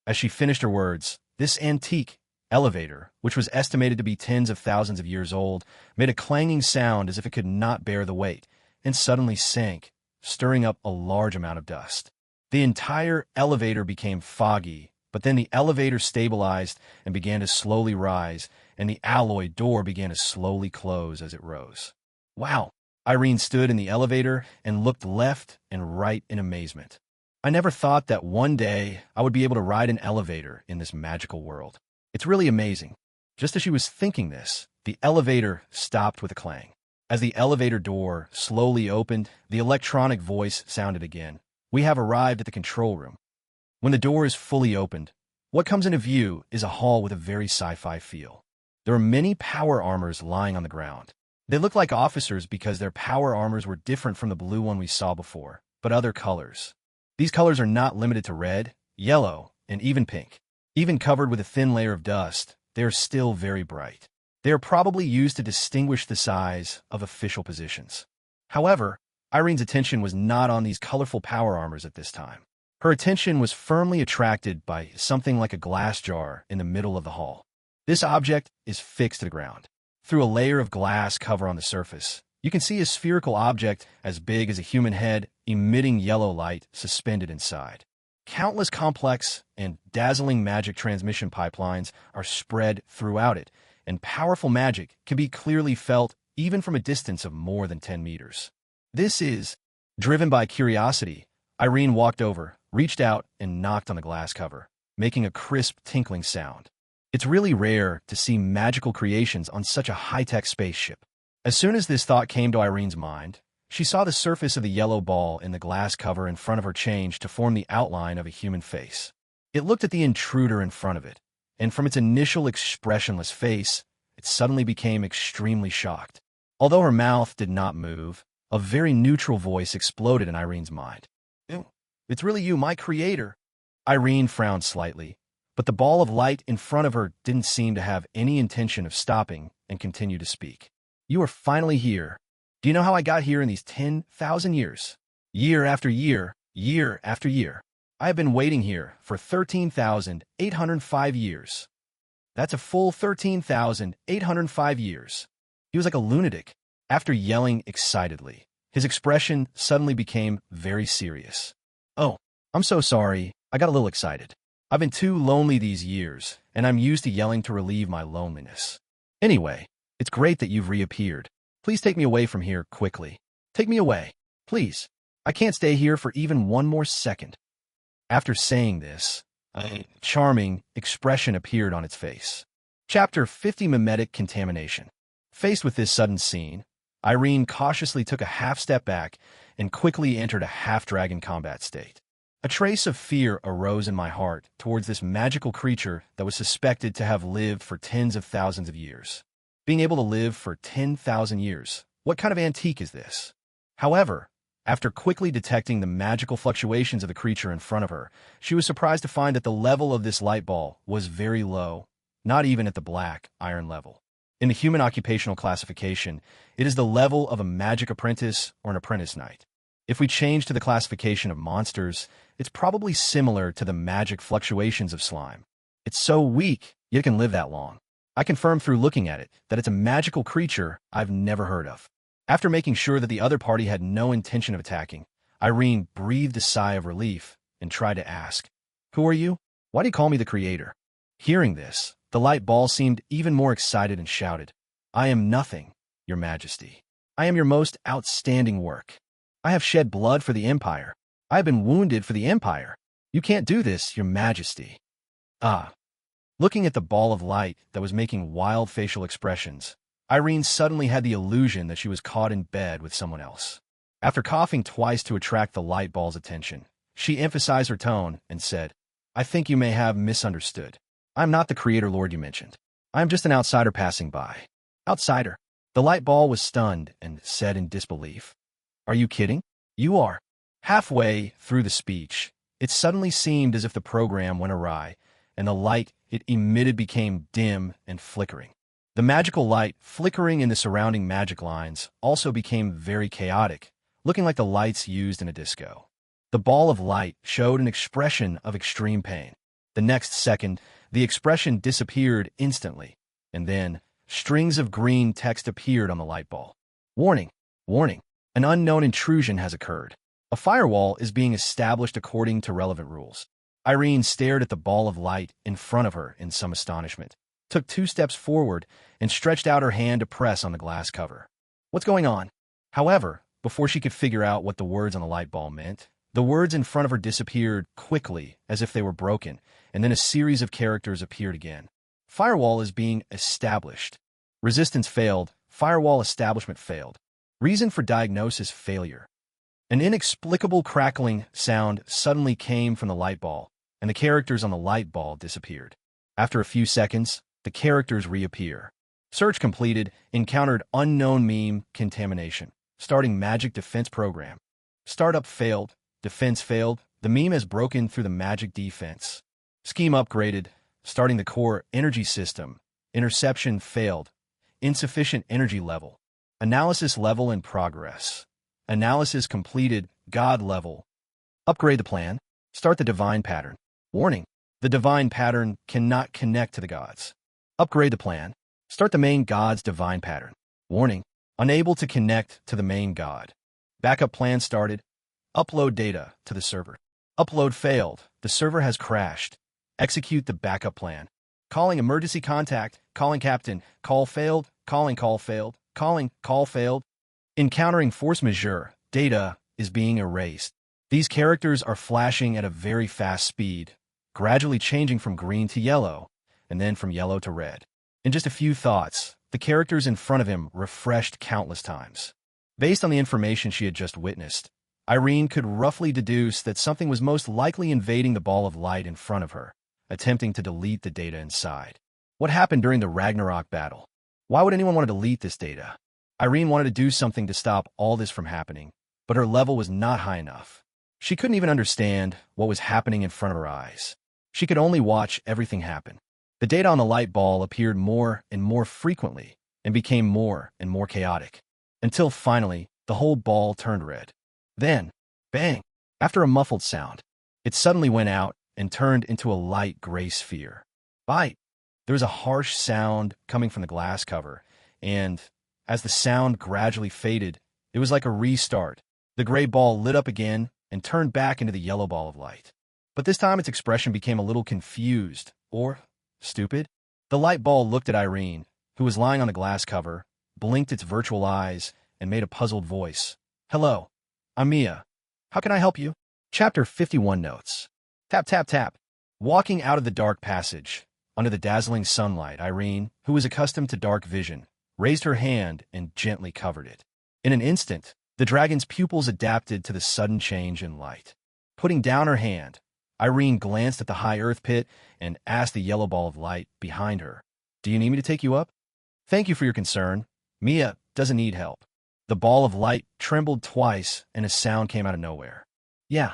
As she finished her words, this antique elevator, which was estimated to be tens of thousands of years old, made a clanging sound as if it could not bear the weight, and suddenly sank, stirring up a large amount of dust. The entire elevator became foggy, but then the elevator stabilized and began to slowly rise, and the alloy door began to slowly close as it rose. Wow! Irene stood in the elevator and looked left and right in amazement. I never thought that one day I would be able to ride an elevator in this magical world. It's really amazing. Just as she was thinking this, the elevator stopped with a clang. As the elevator door slowly opened, the electronic voice sounded again. We have arrived at the control room. When the door is fully opened, what comes into view is a hall with a very sci-fi feel. There are many power armors lying on the ground. They look like officers because their power armors were different from the blue one we saw before, but other colors. These colors are not limited to red, yellow, and even pink. Even covered with a thin layer of dust, they are still very bright. They are probably used to distinguish the size of official positions. However, Irene's attention was not on these colorful power armors at this time. Her attention was firmly attracted by something like a glass jar in the middle of the hall. This object is fixed to the ground. Through a layer of glass cover on the surface, you can see a spherical object as big as a human head emitting yellow light suspended inside. Countless complex and dazzling magic transmission pipelines are spread throughout it, and powerful magic can be clearly felt even from a distance of more than 10 meters. This is, driven by curiosity, Irene walked over, reached out, and knocked on the glass cover, making a crisp, tinkling sound. It's really rare to see magical creations on such a high-tech spaceship. As soon as this thought came to Irene's mind, she saw the surface of the yellow ball in the glass cover in front of her change to form the outline of a human face. It looked at the intruder in front of it, and from its initial expressionless face, it suddenly became extremely shocked. Although her mouth did not move, a very neutral voice exploded in Irene's mind. It's really you, my creator. Irene frowned slightly, but the ball of light in front of her didn't seem to have any intention of stopping and continued to speak. You are finally here. Do you know how I got here in these 10,000 years? Year after year, year after year. I have been waiting here for 13,805 years. That's a full 13,805 years. He was like a lunatic. After yelling excitedly, his expression suddenly became very serious. Oh, I'm so sorry. I got a little excited. I've been too lonely these years, and I'm used to yelling to relieve my loneliness. Anyway, it's great that you've reappeared. Please take me away from here quickly. Take me away, please. I can't stay here for even one more second. After saying this, a charming expression appeared on its face. Chapter 50: Mimetic Contamination. Faced with this sudden scene, Irene cautiously took a half step back and quickly entered a half-dragon combat state. A trace of fear arose in my heart towards this magical creature that was suspected to have lived for tens of thousands of years. Being able to live for 10,000 years, what kind of antique is this? However, after quickly detecting the magical fluctuations of the creature in front of her, she was surprised to find that the level of this light ball was very low, not even at the black iron level. In the human occupational classification, it is the level of a magic apprentice or an apprentice knight. If we change to the classification of monsters, it's probably similar to the magic fluctuations of slime. It's so weak, yet it can live that long. I confirmed through looking at it that it's a magical creature I've never heard of. After making sure that the other party had no intention of attacking, Irene breathed a sigh of relief and tried to ask, "Who are you? Why do you call me the creator?" Hearing this, the light ball seemed even more excited and shouted, "I am nothing, your majesty. I am your most outstanding work. I have shed blood for the Empire. I have been wounded for the Empire. You can't do this, your majesty." Ah. Looking at the ball of light that was making wild facial expressions, Irene suddenly had the illusion that she was caught in bed with someone else. After coughing twice to attract the light ball's attention, she emphasized her tone and said, "I think you may have misunderstood. I'm not the creator lord you mentioned. I'm just an outsider passing by." Outsider? The light ball was stunned and said in disbelief, "Are you kidding? You are." Halfway through the speech, it suddenly seemed as if the program went awry, and the light it emitted became dim and flickering. The magical light flickering in the surrounding magic lines also became very chaotic, looking like the lights used in a disco. The ball of light showed an expression of extreme pain. The next second, the expression disappeared instantly, and then strings of green text appeared on the light ball. Warning! Warning! An unknown intrusion has occurred. A firewall is being established according to relevant rules. Irene stared at the ball of light in front of her in some astonishment, took 2 steps forward, and stretched out her hand to press on the glass cover. What's going on? However, before she could figure out what the words on the light ball meant, the words in front of her disappeared quickly as if they were broken, and then a series of characters appeared again. Firewall is being established. Resistance failed. Firewall establishment failed. Reason for diagnosis failure. An inexplicable crackling sound suddenly came from the light ball, and the characters on the light ball disappeared. After a few seconds, the characters reappear. Search completed. Encountered unknown meme contamination. Starting magic defense program. Startup failed. Defense failed. The meme has broken through the magic defense. Scheme upgraded. Starting the core energy system. Interception failed. Insufficient energy level. Analysis level in progress. Analysis completed. God level. Upgrade the plan. Start the divine pattern. Warning. The divine pattern cannot connect to the gods. Upgrade the plan. Start the main god's divine pattern. Warning. Unable to connect to the main god. Backup plan started. Upload data to the server. Upload failed. The server has crashed. Execute the backup plan. Calling emergency contact. Calling captain. Call failed. Calling call failed. Calling call failed. Encountering force majeure. Data is being erased. These characters are flashing at a very fast speed, gradually changing from green to yellow, and then from yellow to red. In just a few thoughts, the characters in front of him refreshed countless times. Based on the information she had just witnessed, Irene could roughly deduce that something was most likely invading the ball of light in front of her, attempting to delete the data inside. What happened during the Ragnarok battle? Why would anyone want to delete this data? Irene wanted to do something to stop all this from happening, but her level was not high enough. She couldn't even understand what was happening in front of her eyes. She could only watch everything happen. The data on the light ball appeared more and more frequently and became more and more chaotic, until finally the whole ball turned red. Then, bang! After a muffled sound, it suddenly went out and turned into a light gray sphere. Bite! There was a harsh sound coming from the glass cover, and as the sound gradually faded, it was like a restart. The gray ball lit up again and turned back into the yellow ball of light. But this time its expression became a little confused, or stupid. The light ball looked at Irene, who was lying on the glass cover, blinked its virtual eyes, and made a puzzled voice. Hello, I'm Mia. How can I help you? Chapter 51 notes. Tap, tap, tap. Walking out of the dark passage, under the dazzling sunlight, Irene, who was accustomed to dark vision, raised her hand and gently covered it. In an instant, the dragon's pupils adapted to the sudden change in light. Putting down her hand, Irene glanced at the high earth pit and asked the yellow ball of light behind her, Do you need me to take you up? Thank you for your concern. Mia doesn't need help. The ball of light trembled twice and a sound came out of nowhere. Yeah.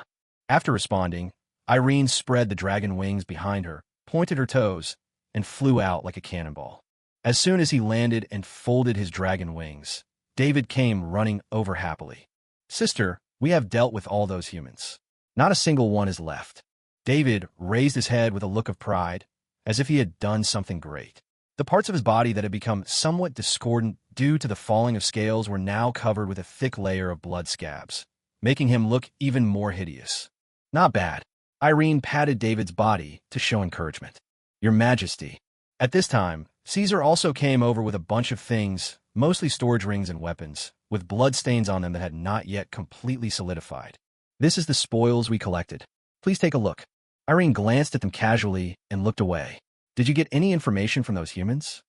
After responding, Irene spread the dragon wings behind her, pointed her toes, and flew out like a cannonball. As soon as he landed and folded his dragon wings, David came running over happily. Sister, we have dealt with all those humans. Not a single one is left. David raised his head with a look of pride, as if he had done something great. The parts of his body that had become somewhat discordant due to the falling of scales were now covered with a thick layer of blood scabs, making him look even more hideous. Not bad. Irene patted David's body to show encouragement. Your Majesty. At this time, Caesar also came over with a bunch of things, mostly storage rings and weapons, with blood stains on them that had not yet completely solidified. This is the spoils we collected. Please take a look. Irene glanced at them casually and looked away. Did you get any information from those humans?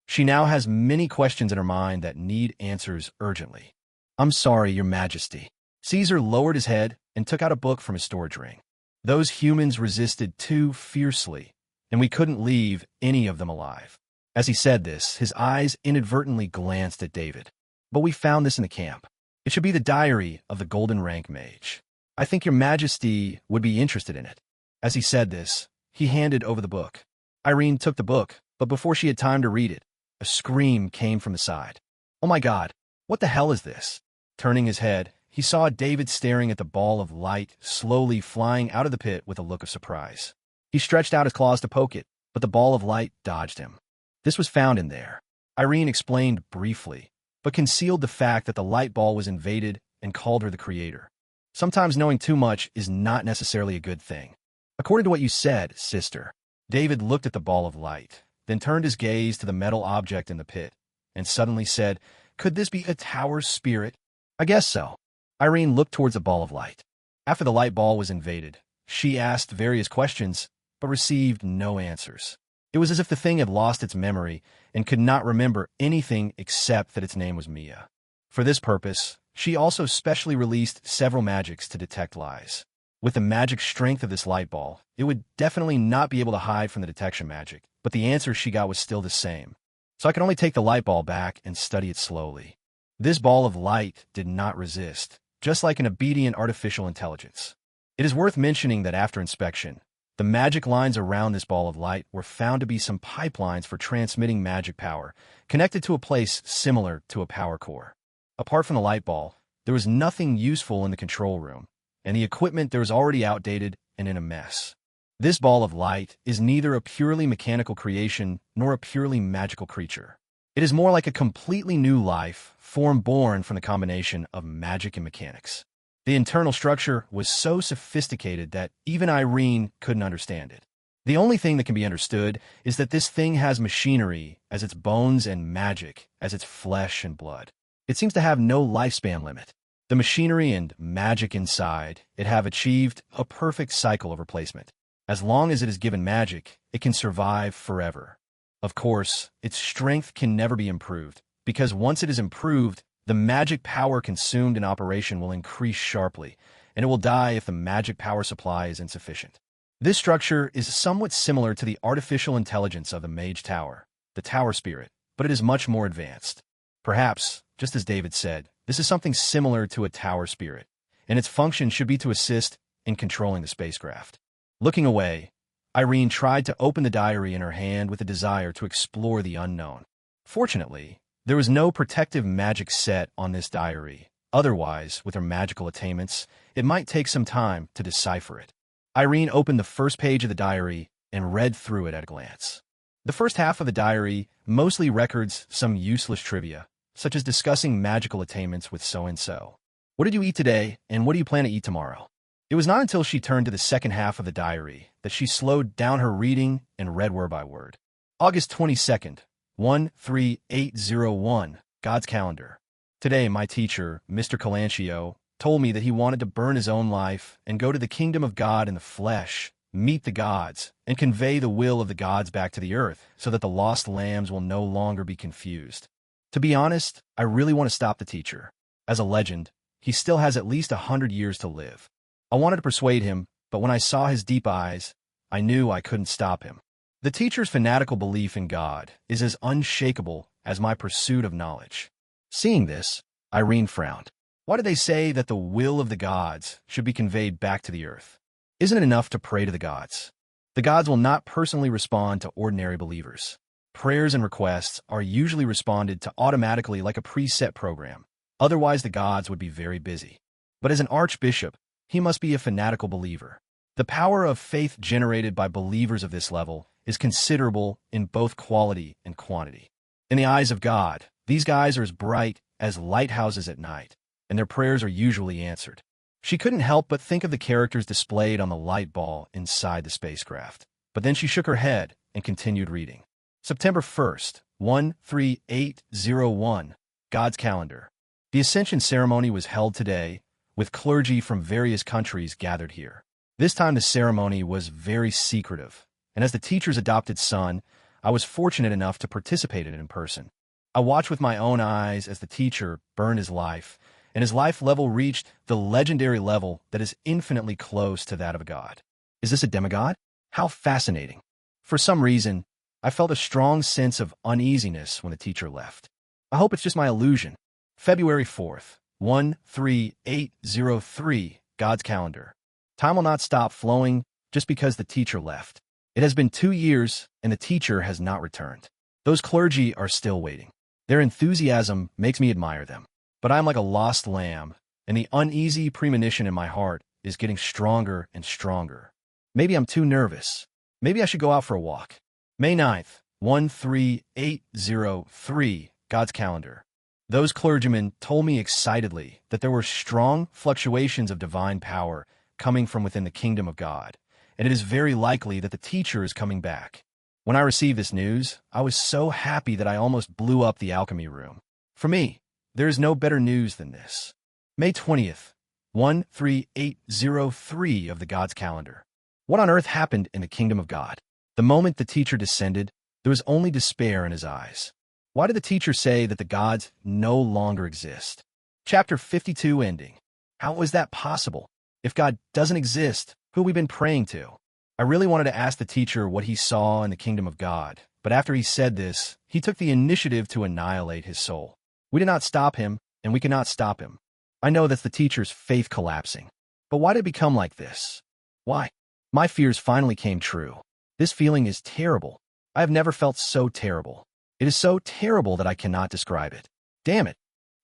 She now has many questions in her mind that need answers urgently. I'm sorry, Your Majesty. Caesar lowered his head and took out a book from his storage ring. Those humans resisted too fiercely, and we couldn't leave any of them alive. As he said this, his eyes inadvertently glanced at David. But we found this in the camp. It should be the diary of the Golden Rank Mage. I think Your Majesty would be interested in it. As he said this, he handed over the book. Irene took the book, but before she had time to read it, a scream came from the side. Oh my God, what the hell is this? Turning his head, he saw David staring at the ball of light slowly flying out of the pit with a look of surprise. He stretched out his claws to poke it, but the ball of light dodged him. This was found in there. Irene explained briefly, but concealed the fact that the light ball was invaded and called her the creator. Sometimes knowing too much is not necessarily a good thing. According to what you said, sister. David looked at the ball of light, then turned his gaze to the metal object in the pit, and suddenly said, "Could this be a tower's spirit?" "I guess so." Irene looked towards the ball of light. After the light ball was invaded, she asked various questions, but received no answers. It was as if the thing had lost its memory and could not remember anything except that its name was Mia. For this purpose, she also specially released several magics to detect lies. With the magic strength of this light ball, it would definitely not be able to hide from the detection magic, but the answer she got was still the same. So I could only take the light ball back and study it slowly. This ball of light did not resist, just like an obedient artificial intelligence. It is worth mentioning that after inspection, the magic lines around this ball of light were found to be some pipelines for transmitting magic power, connected to a place similar to a power core. Apart from the light ball, there was nothing useful in the control room, and the equipment there was already outdated and in a mess. This ball of light is neither a purely mechanical creation nor a purely magical creature. It is more like a completely new life, form born from the combination of magic and mechanics. The internal structure was so sophisticated that even Irene couldn't understand it. The only thing that can be understood is that this thing has machinery as its bones and magic as its flesh and blood. It seems to have no lifespan limit. The machinery and magic inside it have achieved a perfect cycle of replacement. As long as it is given magic, it can survive forever. Of course, its strength can never be improved, because once it is improved, the magic power consumed in operation will increase sharply, and it will die if the magic power supply is insufficient. This structure is somewhat similar to the artificial intelligence of the Mage Tower, the Tower Spirit, but it is much more advanced. Perhaps, just as David said, this is something similar to a Tower Spirit, and its function should be to assist in controlling the spacecraft. Looking away, Irene tried to open the diary in her hand with a desire to explore the unknown. Fortunately, there was no protective magic set on this diary. Otherwise, with her magical attainments, it might take some time to decipher it. Irene opened the first page of the diary and read through it at a glance. The first half of the diary mostly records some useless trivia, such as discussing magical attainments with so-and-so. What did you eat today, and what do you plan to eat tomorrow? It was not until she turned to the second half of the diary that she slowed down her reading and read word by word. August 22nd, 13801, God's calendar. Today, my teacher, Mr. Calancio, told me that he wanted to burn his own life and go to the kingdom of God in the flesh, meet the gods, and convey the will of the gods back to the earth so that the lost lambs will no longer be confused. To be honest, I really want to stop the teacher. As a legend, he still has at least 100 years to live. I wanted to persuade him, but when I saw his deep eyes, I knew I couldn't stop him. The teacher's fanatical belief in God is as unshakable as my pursuit of knowledge. Seeing this, Irene frowned. Why do they say that the will of the gods should be conveyed back to the earth? Isn't it enough to pray to the gods? The gods will not personally respond to ordinary believers. Prayers and requests are usually responded to automatically like a preset program. Otherwise, the gods would be very busy. But as an archbishop, he must be a fanatical believer. The power of faith generated by believers of this level is considerable in both quality and quantity. In the eyes of God, these guys are as bright as lighthouses at night, and their prayers are usually answered. She couldn't help but think of the characters displayed on the light ball inside the spacecraft. But then she shook her head and continued reading. September 1st, 13801, God's calendar. The Ascension ceremony was held today, with clergy from various countries gathered here. This time the ceremony was very secretive, and as the teacher's adopted son, I was fortunate enough to participate in it in person. I watched with my own eyes as the teacher burned his life, and his life level reached the legendary level that is infinitely close to that of a god. Is this a demigod? How fascinating. For some reason, I felt a strong sense of uneasiness when the teacher left. I hope it's just my illusion. February 4th, 13803, God's calendar. Time will not stop flowing just because the teacher left. It has been 2 years, and the teacher has not returned. Those clergy are still waiting. Their enthusiasm makes me admire them. But I'm like a lost lamb, and the uneasy premonition in my heart is getting stronger and stronger. Maybe I'm too nervous. Maybe I should go out for a walk. May 9th, 13803, God's calendar. Those clergymen told me excitedly that there were strong fluctuations of divine power coming from within the kingdom of God, and it is very likely that the teacher is coming back. When I received this news, I was so happy that I almost blew up the alchemy room. For me, there is no better news than this. May 20th, 13803 of the God's calendar. What on earth happened in the kingdom of God? The moment the teacher descended, there was only despair in his eyes. Why did the teacher say that the gods no longer exist? Chapter 52 ending. How was that possible? If God doesn't exist, who have we been praying to? I really wanted to ask the teacher what he saw in the kingdom of God, but after he said this, he took the initiative to annihilate his soul. We did not stop him, and we cannot stop him. I know that's the teacher's faith collapsing. But why did it become like this? Why? My fears finally came true. This feeling is terrible. I have never felt so terrible. It is so terrible that I cannot describe it. Damn it.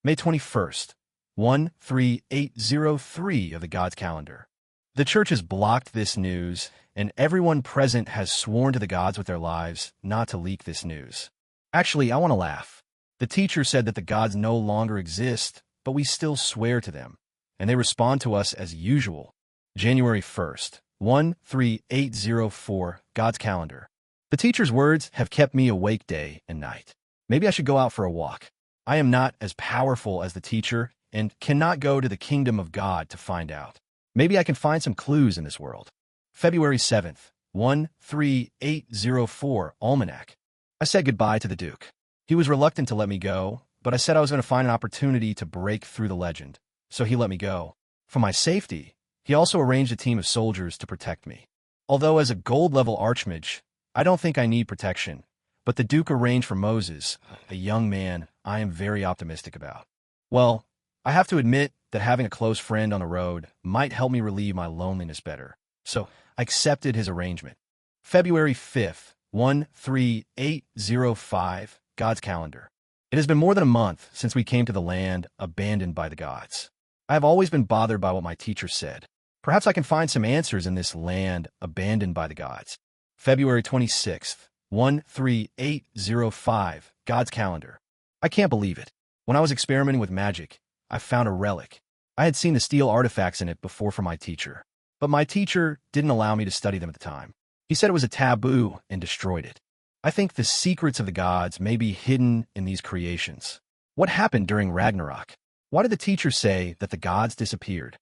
May 21st, 13803 of the God's calendar. The church has blocked this news, and everyone present has sworn to the gods with their lives not to leak this news. Actually, I want to laugh. The teacher said that the gods no longer exist, but we still swear to them, and they respond to us as usual. January 1st, 13804, God's calendar. The teacher's words have kept me awake day and night. Maybe I should go out for a walk. I am not as powerful as the teacher and cannot go to the kingdom of God to find out. Maybe I can find some clues in this world. February 7th, 13804, Almanac. I said goodbye to the Duke. He was reluctant to let me go, but I said I was going to find an opportunity to break through the legend, so he let me go. For my safety, he also arranged a team of soldiers to protect me. Although as a gold-level archmage, I don't think I need protection, but the Duke arranged for Moses, a young man I am very optimistic about. Well, I have to admit that having a close friend on the road might help me relieve my loneliness better, so I accepted his arrangement. February 5th, 13805, God's calendar. It has been more than a month since we came to the land abandoned by the gods. I have always been bothered by what my teacher said. Perhaps I can find some answers in this land abandoned by the gods. February 26th, 13805, God's calendar. I can't believe it. When I was experimenting with magic, I found a relic. I had seen the steel artifacts in it before from my teacher, but my teacher didn't allow me to study them at the time. He said it was a taboo and destroyed it. I think the secrets of the gods may be hidden in these creations. What happened during Ragnarok? Why did the teacher say that the gods disappeared?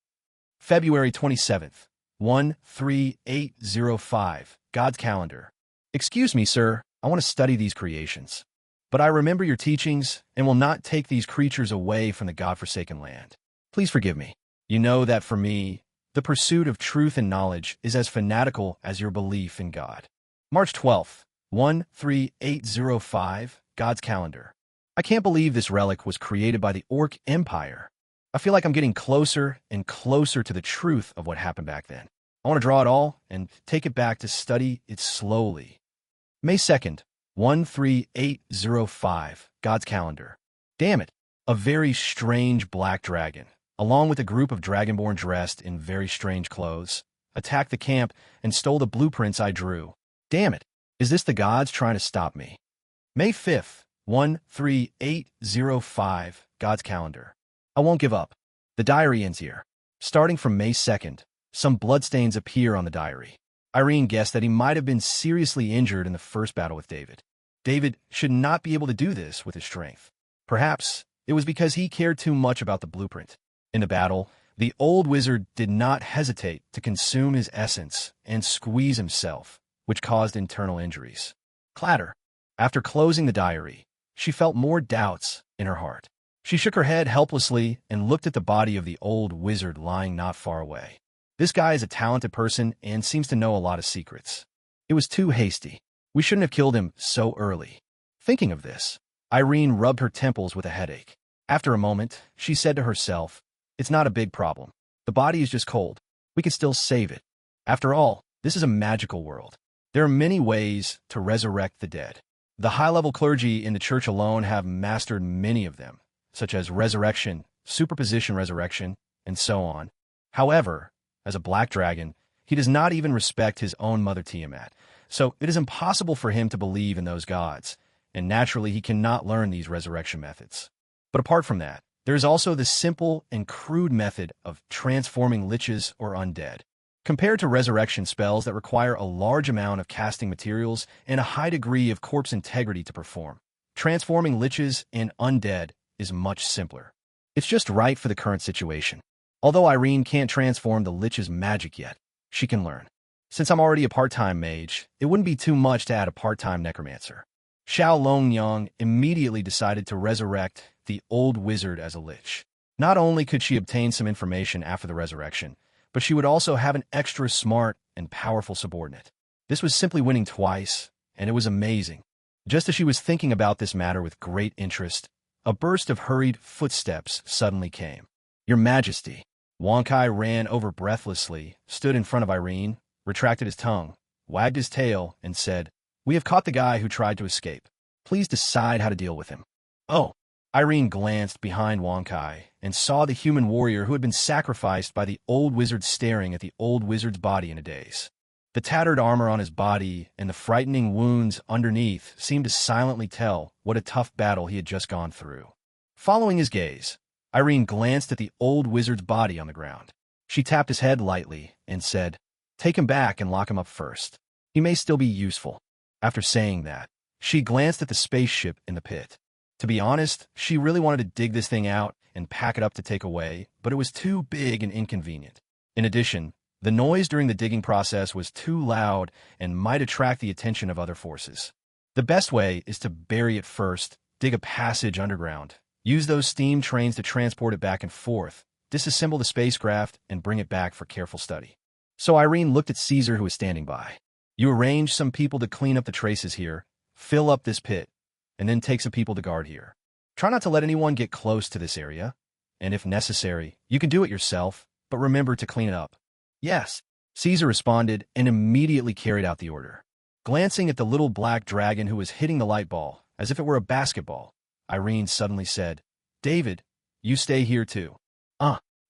February 27th, 13805, God's calendar. Excuse me, sir, I want to study these creations. But I remember your teachings and will not take these creatures away from the God-forsaken land. Please forgive me. You know that for me, the pursuit of truth and knowledge is as fanatical as your belief in God. March 12th, 13805, God's calendar. I can't believe this relic was created by the Orc Empire. I feel like I'm getting closer and closer to the truth of what happened back then. I want to draw it all and take it back to study it slowly. May 2nd, 13805, God's calendar. Damn it, a very strange black dragon, along with a group of dragonborn dressed in very strange clothes, attacked the camp and stole the blueprints I drew. Damn it, is this the gods trying to stop me? May 5th, 13805, God's calendar. I won't give up. The diary ends here. Starting from May 2nd, some bloodstains appear on the diary. Irene guessed that he might have been seriously injured in the first battle with David. David should not be able to do this with his strength. Perhaps it was because he cared too much about the blueprint. In the battle, the old wizard did not hesitate to consume his essence and squeeze himself, which caused internal injuries. Clatter. After closing the diary, she felt more doubts in her heart. She shook her head helplessly and looked at the body of the old wizard lying not far away. This guy is a talented person and seems to know a lot of secrets. It was too hasty. We shouldn't have killed him so early. Thinking of this, Irene rubbed her temples with a headache. After a moment, she said to herself, "It's not a big problem. The body is just cold. We can still save it. After all, this is a magical world. There are many ways to resurrect the dead. The high-level clergy in the church alone have mastered many of them, such as resurrection, superposition resurrection, and so on. However, as a black dragon, he does not even respect his own mother Tiamat, so it is impossible for him to believe in those gods, and naturally he cannot learn these resurrection methods. But apart from that, there is also the simple and crude method of transforming liches or undead. Compared to resurrection spells that require a large amount of casting materials and a high degree of corpse integrity to perform, transforming liches and undead is much simpler. It's just right for the current situation. Although Irene can't transform the lich's magic yet, she can learn. Since I'm already a part-time mage, it wouldn't be too much to add a part-time necromancer. Xiao Longyang immediately decided to resurrect the old wizard as a lich. Not only could she obtain some information after the resurrection, but she would also have an extra smart and powerful subordinate. This was simply winning twice, and it was amazing. Just as she was thinking about this matter with great interest, a burst of hurried footsteps suddenly came. "Your Majesty." Wang Kai ran over breathlessly, stood in front of Irene, retracted his tongue, wagged his tail, and said, "We have caught the guy who tried to escape. Please decide how to deal with him." "Oh." Irene glanced behind Wang Kai and saw the human warrior who had been sacrificed by the old wizard staring at the old wizard's body in a daze. The tattered armor on his body and the frightening wounds underneath seemed to silently tell what a tough battle he had just gone through. Following his gaze, Irene glanced at the old wizard's body on the ground. She tapped his head lightly and said, "Take him back and lock him up first. He may still be useful." After saying that, she glanced at the spaceship in the pit. To be honest, she really wanted to dig this thing out and pack it up to take away, but it was too big and inconvenient. In addition, the noise during the digging process was too loud and might attract the attention of other forces. The best way is to bury it first, dig a passage underground, use those steam trains to transport it back and forth, disassemble the spacecraft, and bring it back for careful study. So Irene looked at Caesar, who was standing by. "You arrange some people to clean up the traces here, fill up this pit, and then take some people to guard here. Try not to let anyone get close to this area, and if necessary, you can do it yourself, but remember to clean it up." "Yes," Caesar responded and immediately carried out the order. Glancing at the little black dragon who was hitting the light ball, as if it were a basketball, Irene suddenly said, "David, you stay here too."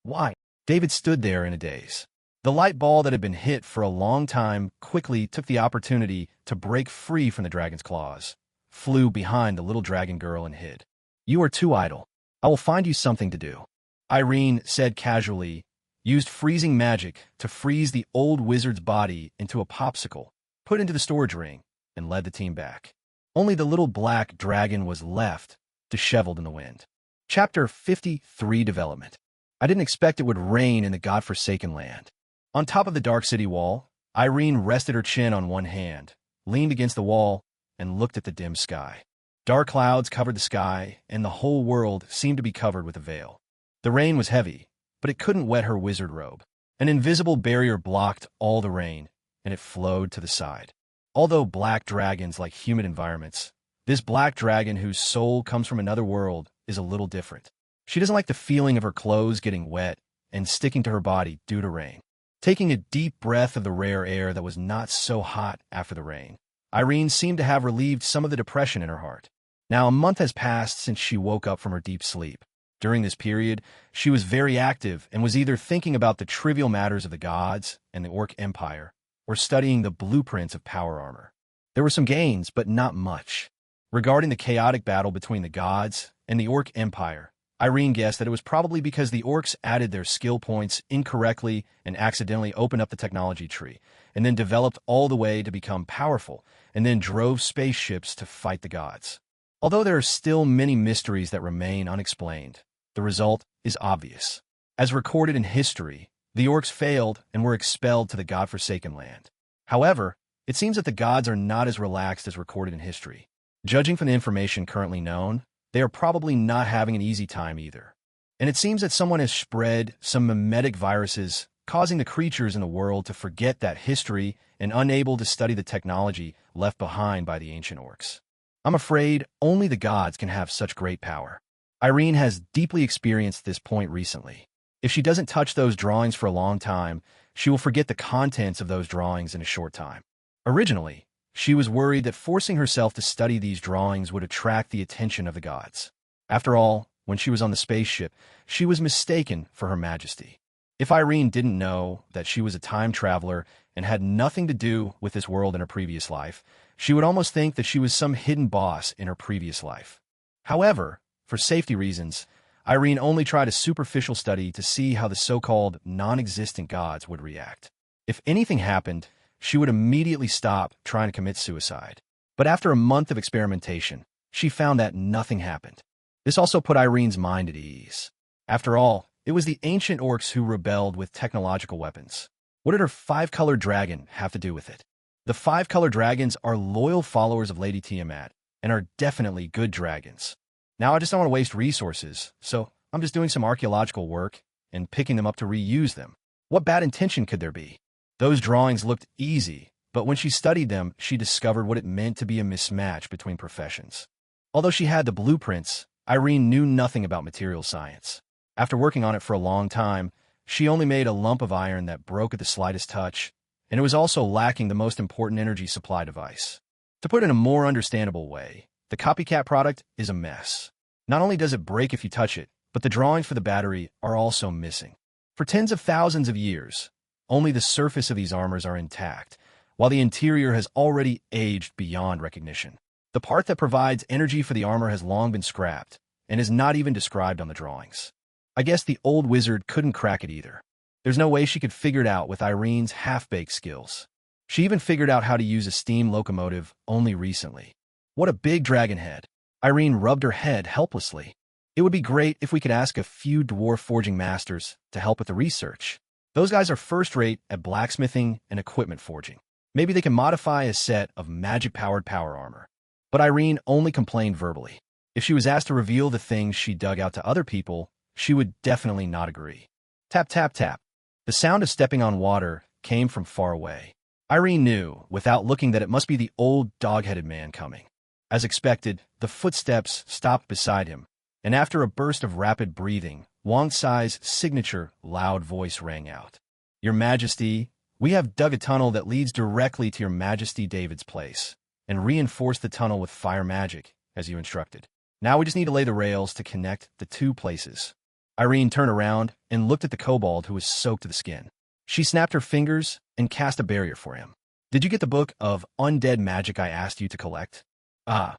Why?" David stood there in a daze. The light ball that had been hit for a long time quickly took the opportunity to break free from the dragon's claws, flew behind the little dragon girl and hid. "You are too idle. I will find you something to do." Irene said casually, used freezing magic to freeze the old wizard's body into a popsicle, put into the storage ring, and led the team back. Only the little black dragon was left, disheveled in the wind. Chapter 53 Development. I didn't expect it would rain in the godforsaken land. On top of the dark city wall, Irene rested her chin on one hand, leaned against the wall, and looked at the dim sky. Dark clouds covered the sky, and the whole world seemed to be covered with a veil. The rain was heavy, but it couldn't wet her wizard robe. An invisible barrier blocked all the rain, and it flowed to the side. Although black dragons like humid environments, this black dragon whose soul comes from another world is a little different. She doesn't like the feeling of her clothes getting wet and sticking to her body due to rain. Taking a deep breath of the rare air that was not so hot after the rain, Irene seemed to have relieved some of the depression in her heart. Now, a month has passed since she woke up from her deep sleep. During this period, she was very active and was either thinking about the trivial matters of the gods and the Orc Empire, or studying the blueprints of power armor. There were some gains, but not much. Regarding the chaotic battle between the gods and the Orc Empire, Irene guessed that it was probably because the orcs added their skill points incorrectly and accidentally opened up the technology tree, and then developed all the way to become powerful, and then drove spaceships to fight the gods. Although there are still many mysteries that remain unexplained, the result is obvious. As recorded in history, the orcs failed and were expelled to the godforsaken land. However, it seems that the gods are not as relaxed as recorded in history. Judging from the information currently known, they are probably not having an easy time either. And it seems that someone has spread some mimetic viruses, causing the creatures in the world to forget that history and unable to study the technology left behind by the ancient orcs. I'm afraid only the gods can have such great power. Irene has deeply experienced this point recently. If she doesn't touch those drawings for a long time, she will forget the contents of those drawings in a short time. Originally, she was worried that forcing herself to study these drawings would attract the attention of the gods. After all, when she was on the spaceship, she was mistaken for Her Majesty. If Irene didn't know that she was a time traveler and had nothing to do with this world in her previous life, she would almost think that she was some hidden boss in her previous life. However, for safety reasons, Irene only tried a superficial study to see how the so-called non-existent gods would react. If anything happened, she would immediately stop trying to commit suicide. But after a month of experimentation, she found that nothing happened. This also put Irene's mind at ease. After all, it was the ancient orcs who rebelled with technological weapons. What did her five-colored dragon have to do with it? The five-colored dragons are loyal followers of Lady Tiamat and are definitely good dragons. Now I just don't want to waste resources, so I'm just doing some archaeological work and picking them up to reuse them. What bad intention could there be? Those drawings looked easy, but when she studied them, she discovered what it meant to be a mismatch between professions. Although she had the blueprints, Irene knew nothing about material science. After working on it for a long time, she only made a lump of iron that broke at the slightest touch, and it was also lacking the most important energy supply device. To put it in a more understandable way, the copycat product is a mess. Not only does it break if you touch it, but the drawings for the battery are also missing. For tens of thousands of years, only the surface of these armors are intact, while the interior has already aged beyond recognition. The part that provides energy for the armor has long been scrapped, and is not even described on the drawings. I guess the old wizard couldn't crack it either. There's no way she could figure it out with Irene's half-baked skills. She even figured out how to use a steam locomotive only recently. What a big dragon head. Irene rubbed her head helplessly. It would be great if we could ask a few dwarf forging masters to help with the research. Those guys are first-rate at blacksmithing and equipment forging. Maybe they can modify a set of magic-powered power armor. But Irene only complained verbally. If she was asked to reveal the things she dug out to other people, she would definitely not agree. Tap, tap, tap. The sound of stepping on water came from far away. Irene knew, without looking, that it must be the old dog-headed man coming. As expected, the footsteps stopped beside him, and after a burst of rapid breathing, Wang Sai's signature loud voice rang out. Your Majesty, we have dug a tunnel that leads directly to Your Majesty David's place, and reinforced the tunnel with fire magic, as you instructed. Now we just need to lay the rails to connect the two places. Irene turned around and looked at the kobold who was soaked to the skin. She snapped her fingers and cast a barrier for him. Did you get the book of undead magic I asked you to collect? Ah.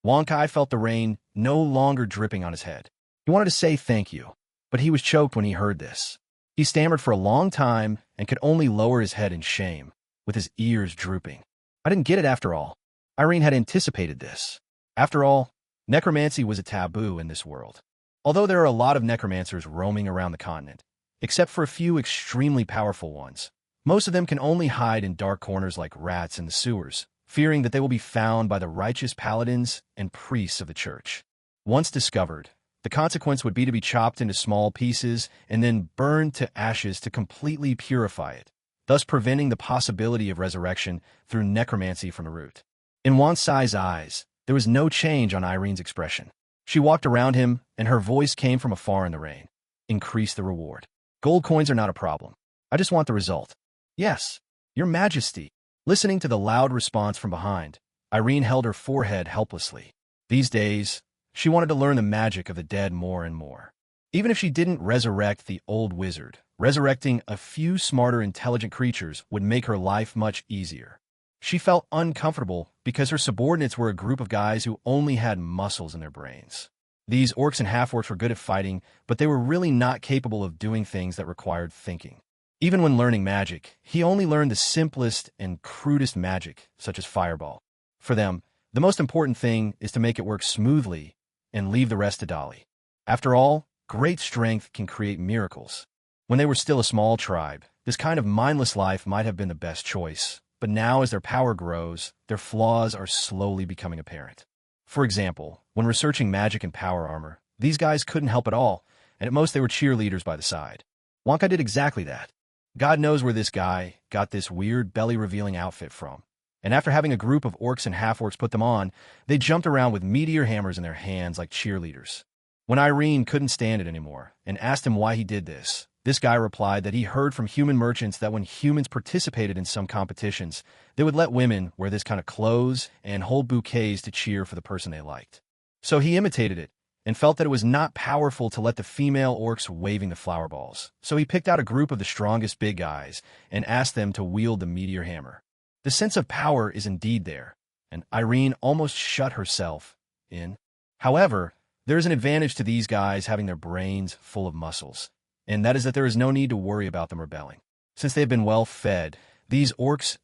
Wang Kai felt the rain no longer dripping on his head. He wanted to say thank you, but he was choked when he heard this. He stammered for a long time and could only lower his head in shame, with his ears drooping. I didn't get it after all. Irene had anticipated this. After all, necromancy was a taboo in this world. Although there are a lot of necromancers roaming around the continent, except for a few extremely powerful ones, most of them can only hide in dark corners like rats in the sewers, fearing that they will be found by the righteous paladins and priests of the church. Once discovered, the consequence would be to be chopped into small pieces and then burned to ashes to completely purify it, thus preventing the possibility of resurrection through necromancy from the root. In Wang Sai's eyes, there was no change on Irene's expression. She walked around him, and her voice came from afar in the rain. Increase the reward. Gold coins are not a problem. I just want the result. Yes, Your Majesty. Listening to the loud response from behind, Irene held her forehead helplessly. These days, she wanted to learn the magic of the dead more and more. Even if she didn't resurrect the old wizard, resurrecting a few smarter, intelligent creatures would make her life much easier. She felt uncomfortable because her subordinates were a group of guys who only had muscles in their brains. These orcs and half-orcs were good at fighting, but they were really not capable of doing things that required thinking. Even when learning magic, he only learned the simplest and crudest magic, such as fireball. For them, the most important thing is to make it work smoothly and leave the rest to Dolly. After all, great strength can create miracles. When they were still a small tribe, this kind of mindless life might have been the best choice. But now, as their power grows, their flaws are slowly becoming apparent. For example, when researching magic and power armor, these guys couldn't help at all, and at most they were cheerleaders by the side. Wonka did exactly that. God knows where this guy got this weird belly-revealing outfit from. And after having a group of orcs and half-orcs put them on, they jumped around with meteor hammers in their hands like cheerleaders. When Irene couldn't stand it anymore and asked him why he did this guy replied that he heard from human merchants that when humans participated in some competitions, they would let women wear this kind of clothes and hold bouquets to cheer for the person they liked. So he imitated it and felt that it was not powerful to let the female orcs waving the flower balls. So he picked out a group of the strongest big guys and asked them to wield the meteor hammer. The sense of power is indeed there, and Irene almost shut herself in. However, there is an advantage to these guys having their brains full of muscles, and that is that there is no need to worry about them rebelling. Since they have been well fed, these orcs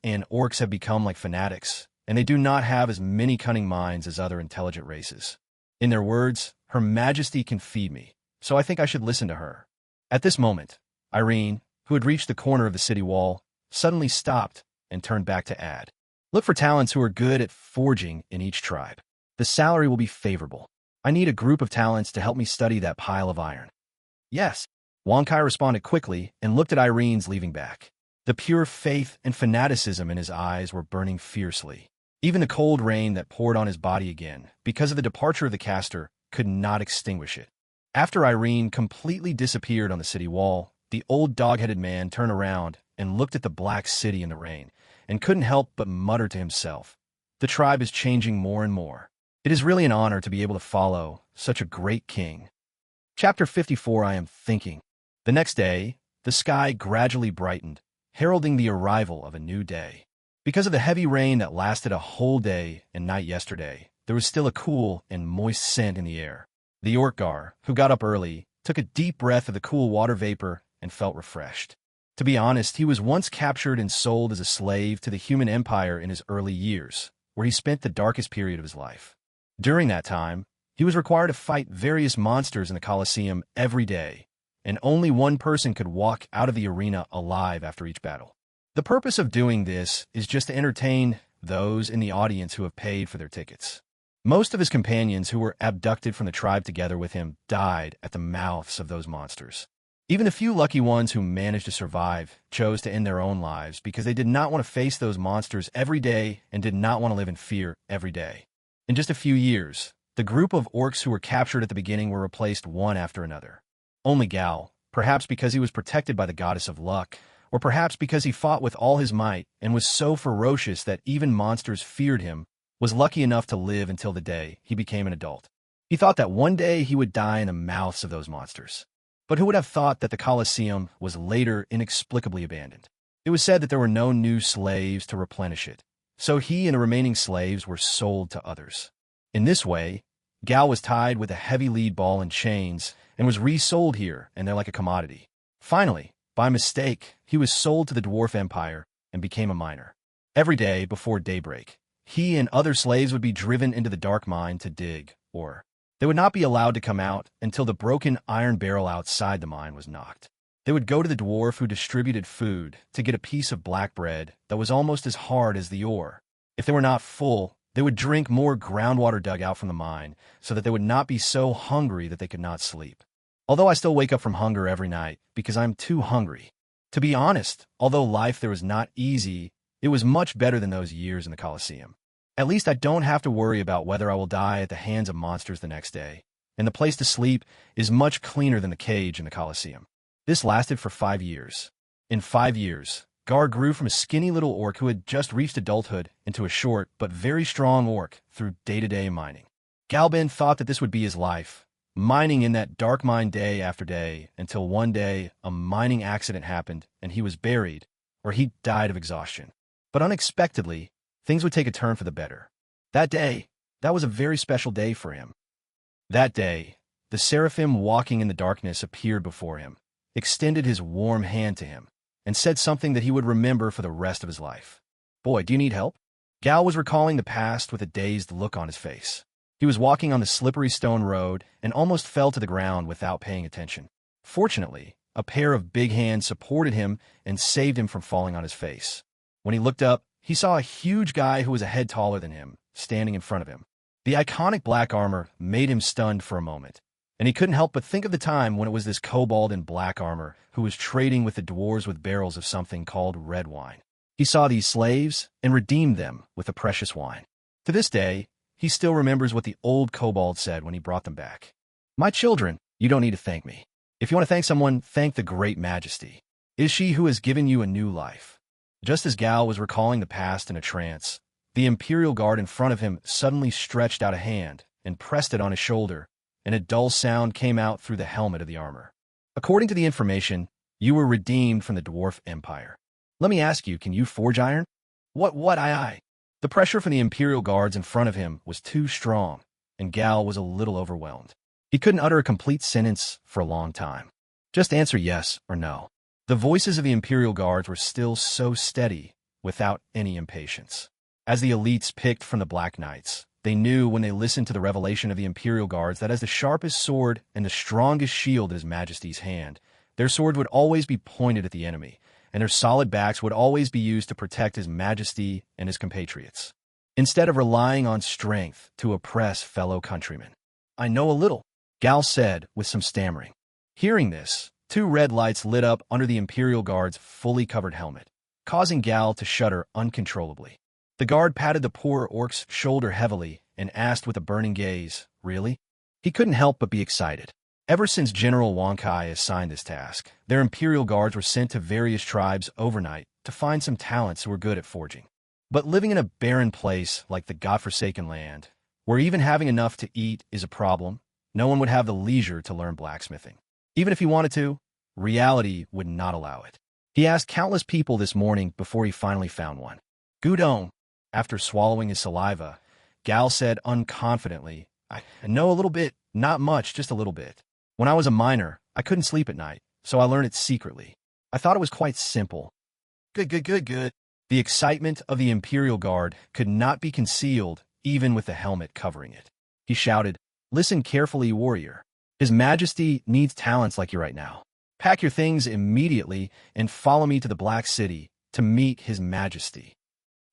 have become like fanatics, and they do not have as many cunning minds as other intelligent races. In their words, Her Majesty can feed me, so I think I should listen to her. At this moment, Irene, who had reached the corner of the city wall, suddenly stopped and turned back to add, "Look for talents who are good at forging in each tribe. The salary will be favorable. I need a group of talents to help me study that pile of iron." "Yes." Wonkai responded quickly and looked at Irene's leaving back. The pure faith and fanaticism in his eyes were burning fiercely. Even the cold rain that poured on his body again, because of the departure of the caster, could not extinguish it. After Irene completely disappeared on the city wall, the old dog-headed man turned around and looked at the black city in the rain, and couldn't help but mutter to himself, "The tribe is changing more and more. It is really an honor to be able to follow such a great king." Chapter 54. I am thinking. The next day, the sky gradually brightened, heralding the arrival of a new day. Because of the heavy rain that lasted a whole day and night yesterday, there was still a cool and moist scent in the air. The Orkgar, who got up early, took a deep breath of the cool water vapor and felt refreshed. To be honest, he was once captured and sold as a slave to the human empire in his early years, where he spent the darkest period of his life. During that time, he was required to fight various monsters in the Colosseum every day, and only one person could walk out of the arena alive after each battle. The purpose of doing this is just to entertain those in the audience who have paid for their tickets. Most of his companions who were abducted from the tribe together with him died at the mouths of those monsters. Even the few lucky ones who managed to survive chose to end their own lives because they did not want to face those monsters every day and did not want to live in fear every day. In just a few years, the group of orcs who were captured at the beginning were replaced one after another. Only Gal, perhaps because he was protected by the goddess of luck, or perhaps because he fought with all his might and was so ferocious that even monsters feared him, was lucky enough to live until the day he became an adult. He thought that one day he would die in the mouths of those monsters. But who would have thought that the Colosseum was later inexplicably abandoned? It was said that there were no new slaves to replenish it, so he and the remaining slaves were sold to others. In this way, Gal was tied with a heavy lead ball and chains and was resold here and there like a commodity. Finally, by mistake, he was sold to the Dwarf Empire and became a miner. Every day before daybreak, he and other slaves would be driven into the dark mine to dig ore. They would not be allowed to come out until the broken iron barrel outside the mine was knocked. They would go to the dwarf who distributed food to get a piece of black bread that was almost as hard as the ore. If they were not full, they would drink more groundwater dug out from the mine so that they would not be so hungry that they could not sleep. Although I still wake up from hunger every night because I'm too hungry. To be honest, although life there was not easy, it was much better than those years in the Colosseum. At least I don't have to worry about whether I will die at the hands of monsters the next day, and the place to sleep is much cleaner than the cage in the Colosseum. This lasted for 5 years. In 5 years, Gar grew from a skinny little orc who had just reached adulthood into a short but very strong orc through day-to-day mining. Galben thought that this would be his life, mining in that dark mine day after day until one day a mining accident happened and he was buried, or he died of exhaustion. But unexpectedly, things would take a turn for the better. That was a very special day for him. That day, the seraphim walking in the darkness appeared before him, extended his warm hand to him, and said something that he would remember for the rest of his life. "Boy, do you need help?" Gal was recalling the past with a dazed look on his face. He was walking on the slippery stone road and almost fell to the ground without paying attention. Fortunately, a pair of big hands supported him and saved him from falling on his face. When he looked up, he saw a huge guy who was a head taller than him, standing in front of him. The iconic black armor made him stunned for a moment, and he couldn't help but think of the time when it was this kobold in black armor who was trading with the dwarves with barrels of something called red wine. He saw these slaves and redeemed them with the precious wine. To this day, he still remembers what the old kobold said when he brought them back. "My children, you don't need to thank me. If you want to thank someone, thank the Great Majesty. It is she who has given you a new life." Just as Gal was recalling the past in a trance, the Imperial Guard in front of him suddenly stretched out a hand and pressed it on his shoulder, and a dull sound came out through the helmet of the armor. According to the information, you were redeemed from the Dwarf Empire. Let me ask you, can you forge iron? What, I? The pressure from the Imperial guards in front of him was too strong, and Gal was a little overwhelmed. He couldn't utter a complete sentence for a long time. Just answer yes or no. The voices of the Imperial guards were still so steady, without any impatience. As the elites picked from the Black Knights, they knew when they listened to the revelation of the Imperial guards that as the sharpest sword and the strongest shield in His Majesty's hand, their sword would always be pointed at the enemy, and their solid backs would always be used to protect His Majesty and his compatriots, instead of relying on strength to oppress fellow countrymen. I know a little, Gal said with some stammering. Hearing this, 2 red lights lit up under the Imperial guard's fully covered helmet, causing Gal to shudder uncontrollably. The guard patted the poor orc's shoulder heavily and asked with a burning gaze, "Really?" He couldn't help but be excited. Ever since General Wonkai assigned this task, their Imperial guards were sent to various tribes overnight to find some talents who were good at forging. But living in a barren place like the godforsaken land, where even having enough to eat is a problem, no one would have the leisure to learn blacksmithing. Even if he wanted to, reality would not allow it. He asked countless people this morning before he finally found one. Gudong. After swallowing his saliva, Gal said unconfidently, I know a little bit, not much, just a little bit. When I was a miner, I couldn't sleep at night, so I learned it secretly. I thought it was quite simple. Good. The excitement of the Imperial Guard could not be concealed, even with the helmet covering it. He shouted, "Listen carefully, warrior. His Majesty needs talents like you right now. Pack your things immediately and follow me to the Black City to meet His Majesty."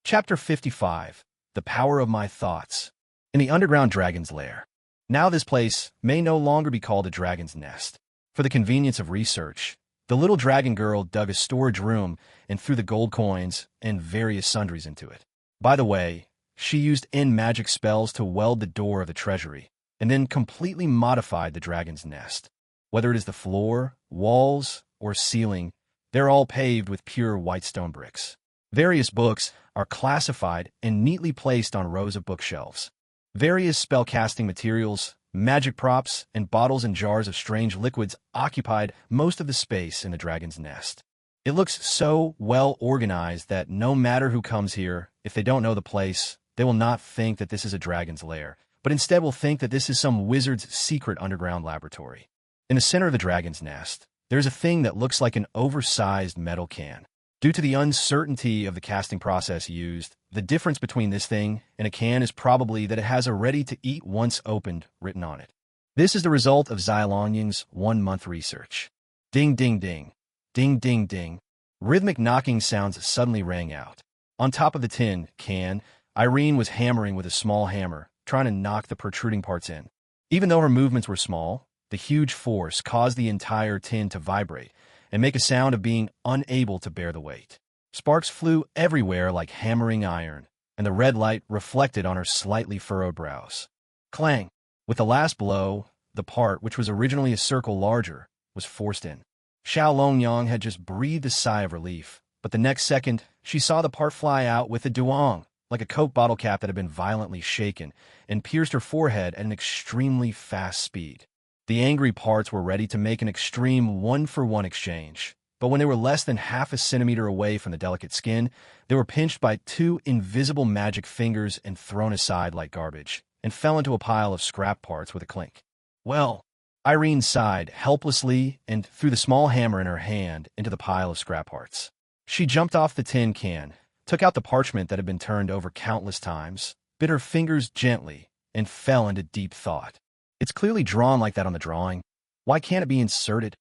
Chapter 55. The Power of My Thoughts. In the underground dragon's lair. Now this place may no longer be called a dragon's nest. For the convenience of research, the little dragon girl dug a storage room and threw the gold coins and various sundries into it. By the way, she used magic spells to weld the door of the treasury, and then completely modified the dragon's nest. Whether it is the floor, walls, or ceiling, they're all paved with pure white stone bricks. Various books are classified and neatly placed on rows of bookshelves. Various spell-casting materials, magic props, and bottles and jars of strange liquids occupied most of the space in the dragon's nest. It looks so well organized that no matter who comes here, if they don't know the place, they will not think that this is a dragon's lair, but instead will think that this is some wizard's secret underground laboratory. In the center of the dragon's nest, there's a thing that looks like an oversized metal can. Due to the uncertainty of the casting process used, the difference between this thing and a can is probably that it has a ready-to-eat once opened written on it. This is the result of Xylongyang's 1-month research. Ding, ding, ding. Ding, ding, ding. Rhythmic knocking sounds suddenly rang out. On top of the tin can, Irene was hammering with a small hammer, trying to knock the protruding parts in. Even though her movements were small, the huge force caused the entire tin to vibrate and make a sound of being unable to bear the weight. Sparks flew everywhere like hammering iron, and the red light reflected on her slightly furrowed brows. Clang! With the last blow, the part, which was originally a circle larger, was forced in. Xiao Longyang had just breathed a sigh of relief, but the next second, she saw the part fly out with a duong, like a Coke bottle cap that had been violently shaken, and pierced her forehead at an extremely fast speed. The angry parts were ready to make an extreme one-for-one exchange, but when they were less than half a centimeter away from the delicate skin, they were pinched by 2 invisible magic fingers and thrown aside like garbage, and fell into a pile of scrap parts with a clink. Well, Irene sighed helplessly and threw the small hammer in her hand into the pile of scrap parts. She jumped off the tin can, took out the parchment that had been turned over countless times, bit her fingers gently, and fell into deep thought. It's clearly drawn like that on the drawing. Why can't it be inserted?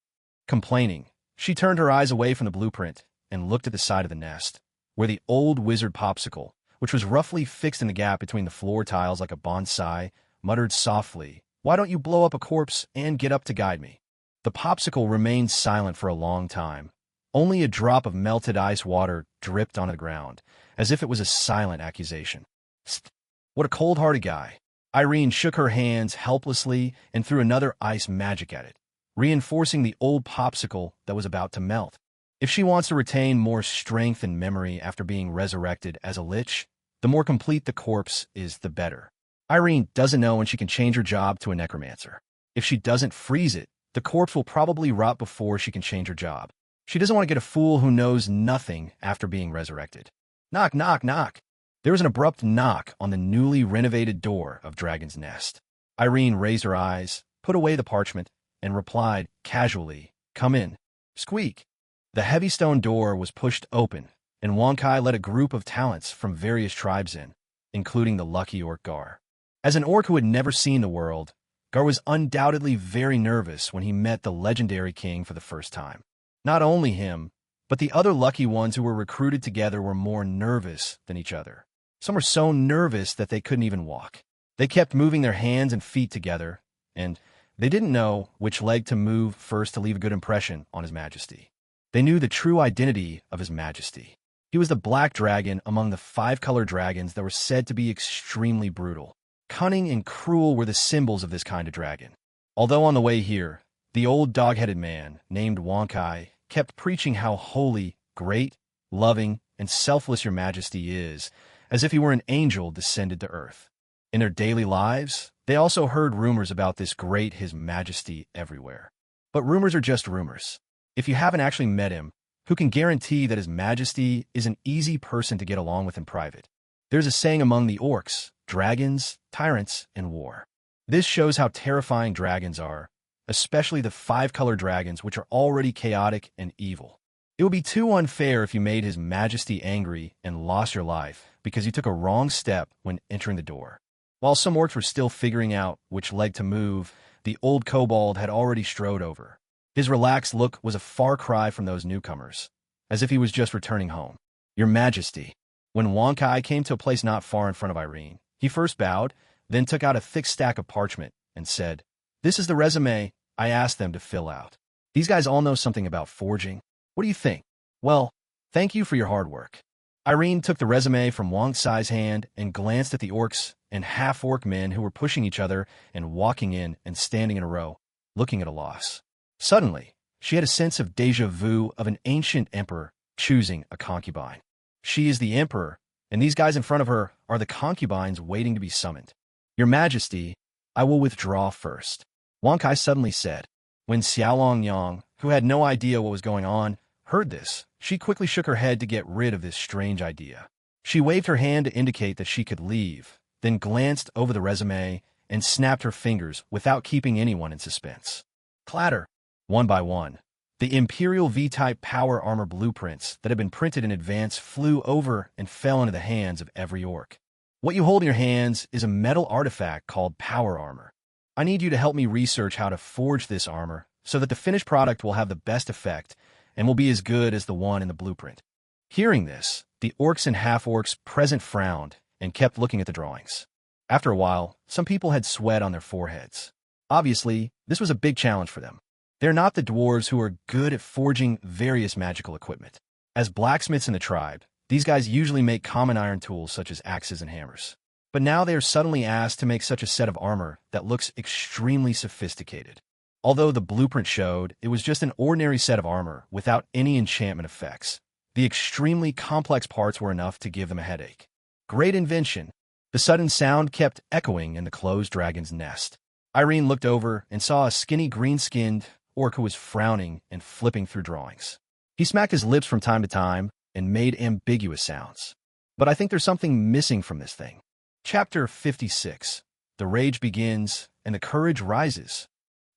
Complaining, she turned her eyes away from the blueprint and looked at the side of the nest, where the old wizard popsicle, which was roughly fixed in the gap between the floor tiles like a bonsai, muttered softly, "Why don't you blow up a corpse and get up to guide me?" The popsicle remained silent for a long time. Only a drop of melted ice water dripped onto the ground, as if it was a silent accusation. Psst! What a cold-hearted guy. Irene shook her hands helplessly and threw another ice magic at it, reinforcing the old popsicle that was about to melt. If she wants to retain more strength and memory after being resurrected as a lich, the more complete the corpse is, the better. Irene doesn't know when she can change her job to a necromancer. If she doesn't freeze it, the corpse will probably rot before she can change her job. She doesn't want to get a fool who knows nothing after being resurrected. Knock, knock, knock. There was an abrupt knock on the newly renovated door of Dragon's Nest. Irene raised her eyes, put away the parchment, and replied casually, "Come in." Squeak. The heavy stone door was pushed open, and Wonkai let a group of talents from various tribes in, including the lucky orc Gar. As an orc who had never seen the world, Gar was undoubtedly very nervous when he met the legendary king for the first time. Not only him, but the other lucky ones who were recruited together were more nervous than each other. Some were so nervous that they couldn't even walk. They kept moving their hands and feet together, and they didn't know which leg to move first to leave a good impression on His Majesty. They knew the true identity of His Majesty. He was the black dragon among the 5-color dragons that were said to be extremely brutal. Cunning and cruel were the symbols of this kind of dragon. Although on the way here, the old dog-headed man, named Wonkai, kept preaching how holy, great, loving, and selfless Your Majesty is, as if he were an angel descended to earth. In their daily lives, they also heard rumors about this great His Majesty everywhere. But rumors are just rumors. If you haven't actually met him, who can guarantee that His Majesty is an easy person to get along with in private? There's a saying among the orcs, dragons, tyrants, and war. This shows how terrifying dragons are, especially the 5-color dragons, which are already chaotic and evil. It would be too unfair if you made His Majesty angry and lost your life because you took a wrong step when entering the door. While some orcs were still figuring out which leg to move, the old kobold had already strode over. His relaxed look was a far cry from those newcomers, as if he was just returning home. "Your Majesty." When Wonkai came to a place not far in front of Irene, he first bowed, then took out a thick stack of parchment and said, "This is the resume I asked them to fill out. These guys all know something about forging. What do you think?" "Well, thank you for your hard work." Irene took the resume from Wongkai's hand and glanced at the orcs and half-orc men who were pushing each other and walking in and standing in a row, looking at a loss. Suddenly, she had a sense of déjà vu of an ancient emperor choosing a concubine. She is the emperor, and these guys in front of her are the concubines waiting to be summoned. "Your Majesty, I will withdraw first," Wonkai suddenly said. When Xiaolong Yang, who had no idea what was going on, heard this, she quickly shook her head to get rid of this strange idea. She waved her hand to indicate that she could leave, then glanced over the resume and snapped her fingers without keeping anyone in suspense. Clatter! One by one, the Imperial V-type power armor blueprints that had been printed in advance flew over and fell into the hands of every orc. What you hold in your hands is a metal artifact called power armor. I need you to help me research how to forge this armor so that the finished product will have the best effect and will be as good as the one in the blueprint. Hearing this, the orcs and half-orcs present frowned and kept looking at the drawings. After a while, some people had sweat on their foreheads. Obviously, this was a big challenge for them. They're not the dwarves who are good at forging various magical equipment. As blacksmiths in the tribe, these guys usually make common iron tools such as axes and hammers. But now they are suddenly asked to make such a set of armor that looks extremely sophisticated. Although the blueprint showed it was just an ordinary set of armor without any enchantment effects, the extremely complex parts were enough to give them a headache. Great invention. The sudden sound kept echoing in the closed dragon's nest. Irene looked over and saw a skinny green-skinned orc who was frowning and flipping through drawings. He smacked his lips from time to time and made ambiguous sounds. "But I think there's something missing from this thing." Chapter 56. The rage begins and the courage rises.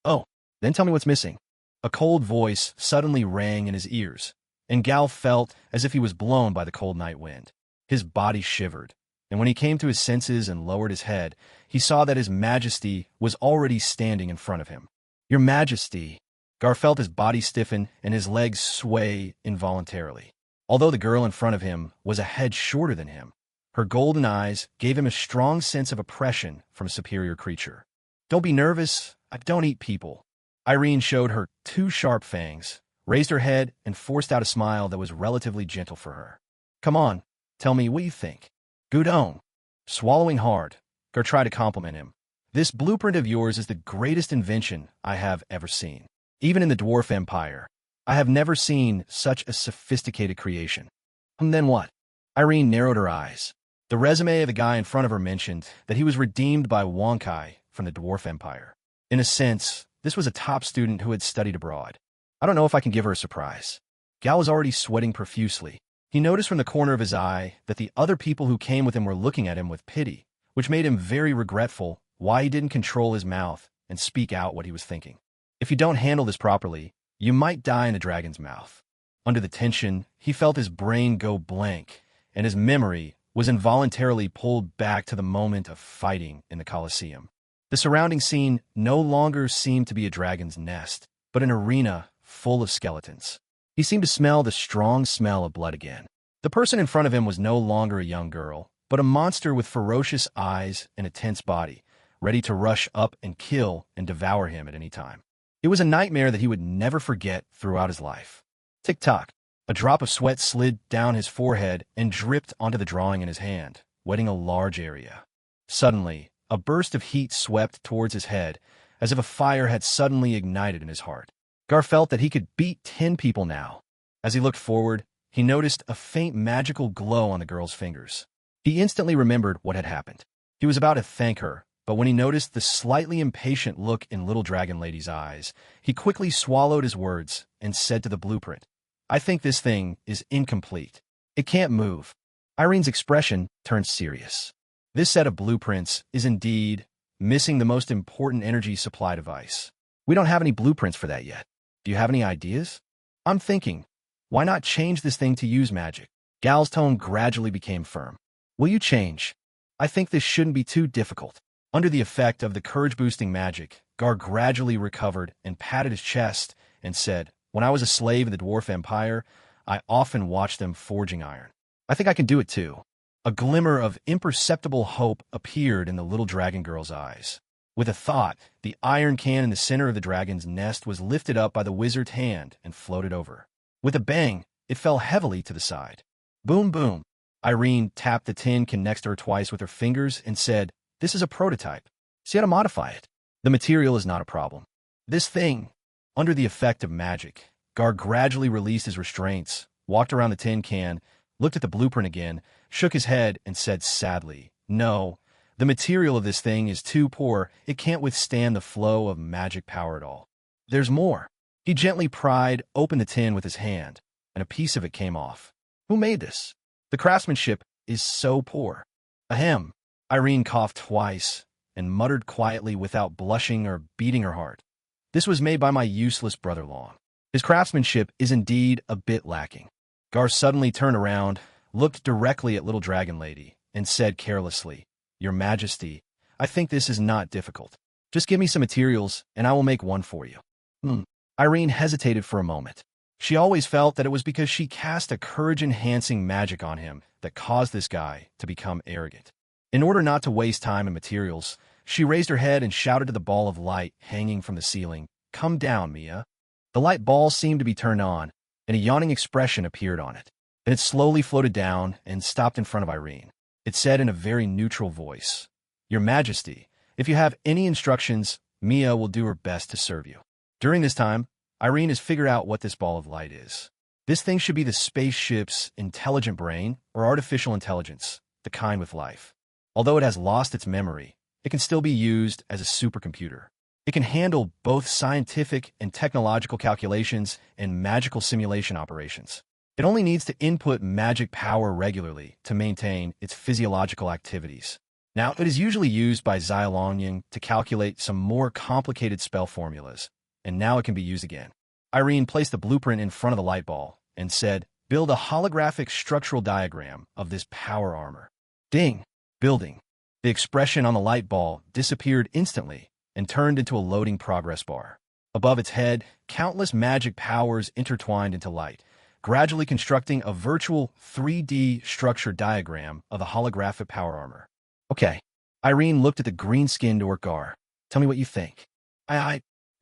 "Oh, then tell me what's missing." A cold voice suddenly rang in his ears, and Gal felt as if he was blown by the cold night wind. His body shivered, and when he came to his senses and lowered his head, he saw that His Majesty was already standing in front of him. "Your Majesty." Gar felt his body stiffen and his legs sway involuntarily. Although the girl in front of him was a head shorter than him, her golden eyes gave him a strong sense of oppression from a superior creature. "Don't be nervous. I don't eat people." Irene showed her 2 sharp fangs, raised her head, and forced out a smile that was relatively gentle for her. "Come on, tell me what you think." "Gudon." Swallowing hard, Gar tried to compliment him. "This blueprint of yours is the greatest invention I have ever seen. Even in the Dwarf Empire, I have never seen such a sophisticated creation." "And then what?" Irene narrowed her eyes. The resume of the guy in front of her mentioned that he was redeemed by Wonkai from the Dwarf Empire. In a sense, this was a top student who had studied abroad. I don't know if I can give her a surprise. Gao was already sweating profusely. He noticed from the corner of his eye that the other people who came with him were looking at him with pity, which made him very regretful why he didn't control his mouth and speak out what he was thinking. If you don't handle this properly, you might die in a dragon's mouth. Under the tension, he felt his brain go blank, and his memory was involuntarily pulled back to the moment of fighting in the Colosseum. The surrounding scene no longer seemed to be a dragon's nest, but an arena full of skeletons. He seemed to smell the strong smell of blood again. The person in front of him was no longer a young girl, but a monster with ferocious eyes and a tense body, ready to rush up and kill and devour him at any time. It was a nightmare that he would never forget throughout his life. Tick-tock. A drop of sweat slid down his forehead and dripped onto the drawing in his hand, wetting a large area. Suddenly, a burst of heat swept towards his head, as if a fire had suddenly ignited in his heart. Gar felt that he could beat 10 people now. As he looked forward, he noticed a faint magical glow on the girl's fingers. He instantly remembered what had happened. He was about to thank her, but when he noticed the slightly impatient look in Little Dragon Lady's eyes, he quickly swallowed his words and said to the blueprint, "I think this thing is incomplete. It can't move." Irene's expression turned serious. This set of blueprints is indeed missing the most important energy supply device. We don't have any blueprints for that yet. Do you have any ideas? I'm thinking, why not change this thing to use magic? Gao's tone gradually became firm. Will you change? I think this shouldn't be too difficult. Under the effect of the courage-boosting magic, Gar gradually recovered and patted his chest and said, "When I was a slave in the Dwarf Empire, I often watched them forging iron. I think I can do it too." A glimmer of imperceptible hope appeared in the little dragon girl's eyes. With a thought, the iron can in the center of the dragon's nest was lifted up by the wizard's hand and floated over. With a bang, it fell heavily to the side. Boom, boom. Irene tapped the tin can next to her twice with her fingers and said, "This is a prototype. See how to modify it. The material is not a problem. This thing." Under the effect of magic, Gar gradually released his restraints, walked around the tin can, looked at the blueprint again, shook his head, and said sadly, "No, the material of this thing is too poor. It can't withstand the flow of magic power at all. There's more." He gently pried open the tin with his hand, and a piece of it came off. "Who made this? The craftsmanship is so poor." Ahem. Irene coughed twice and muttered quietly without blushing or beating her heart. "This was made by my useless brother-in-law. His craftsmanship is indeed a bit lacking." Gar suddenly turned around, looked directly at Little Dragon Lady, and said carelessly, "Your Majesty, I think this is not difficult. Just give me some materials, and I will make one for you." Irene hesitated for a moment. She always felt that it was because she cast a courage-enhancing magic on him that caused this guy to become arrogant. In order not to waste time and materials, she raised her head and shouted to the ball of light hanging from the ceiling, "Come down, Mia." The light ball seemed to be turned on, and a yawning expression appeared on it. Then it slowly floated down and stopped in front of Irene. It said in a very neutral voice, "Your Majesty, if you have any instructions, Mia will do her best to serve you." During this time, Irene has figured out what this ball of light is. This thing should be the spaceship's intelligent brain or artificial intelligence, the kind with life. Although it has lost its memory, it can still be used as a supercomputer. It can handle both scientific and technological calculations and magical simulation operations. It only needs to input magic power regularly to maintain its physiological activities. Now, it is usually used by Xiaolongying to calculate some more complicated spell formulas, and now it can be used again. Irene placed the blueprint in front of the light ball and said, "Build a holographic structural diagram of this power armor." Ding! Building. The expression on the light ball disappeared instantly and turned into a loading progress bar. Above its head, countless magic powers intertwined into light, gradually constructing a virtual 3D structure diagram of the holographic power armor. "Okay." Irene looked at the green-skinned orc Gar. "Tell me what you think."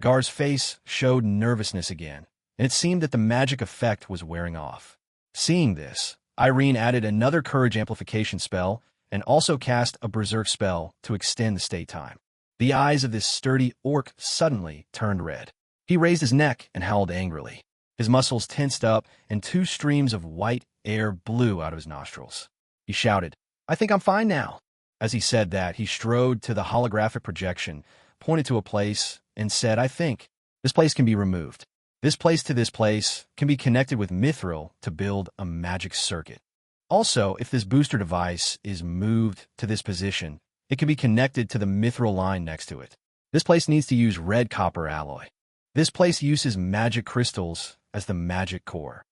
Gar's face showed nervousness again, and it seemed that the magic effect was wearing off. Seeing this, Irene added another courage amplification spell and also cast a berserk spell to extend the stay time. The eyes of this sturdy orc suddenly turned red. He raised his neck and howled angrily. His muscles tensed up, and 2 streams of white air blew out of his nostrils. He shouted, "I think I'm fine now." As he said that, he strode to the holographic projection, pointed to a place and said, I think this place can be removed. This place to this place can be connected with mithril to build a magic circuit. Also, if this booster device is moved to this position, it can be connected to the mithril line next to it. This place needs to use red copper alloy. This place uses magic crystals as the magic core.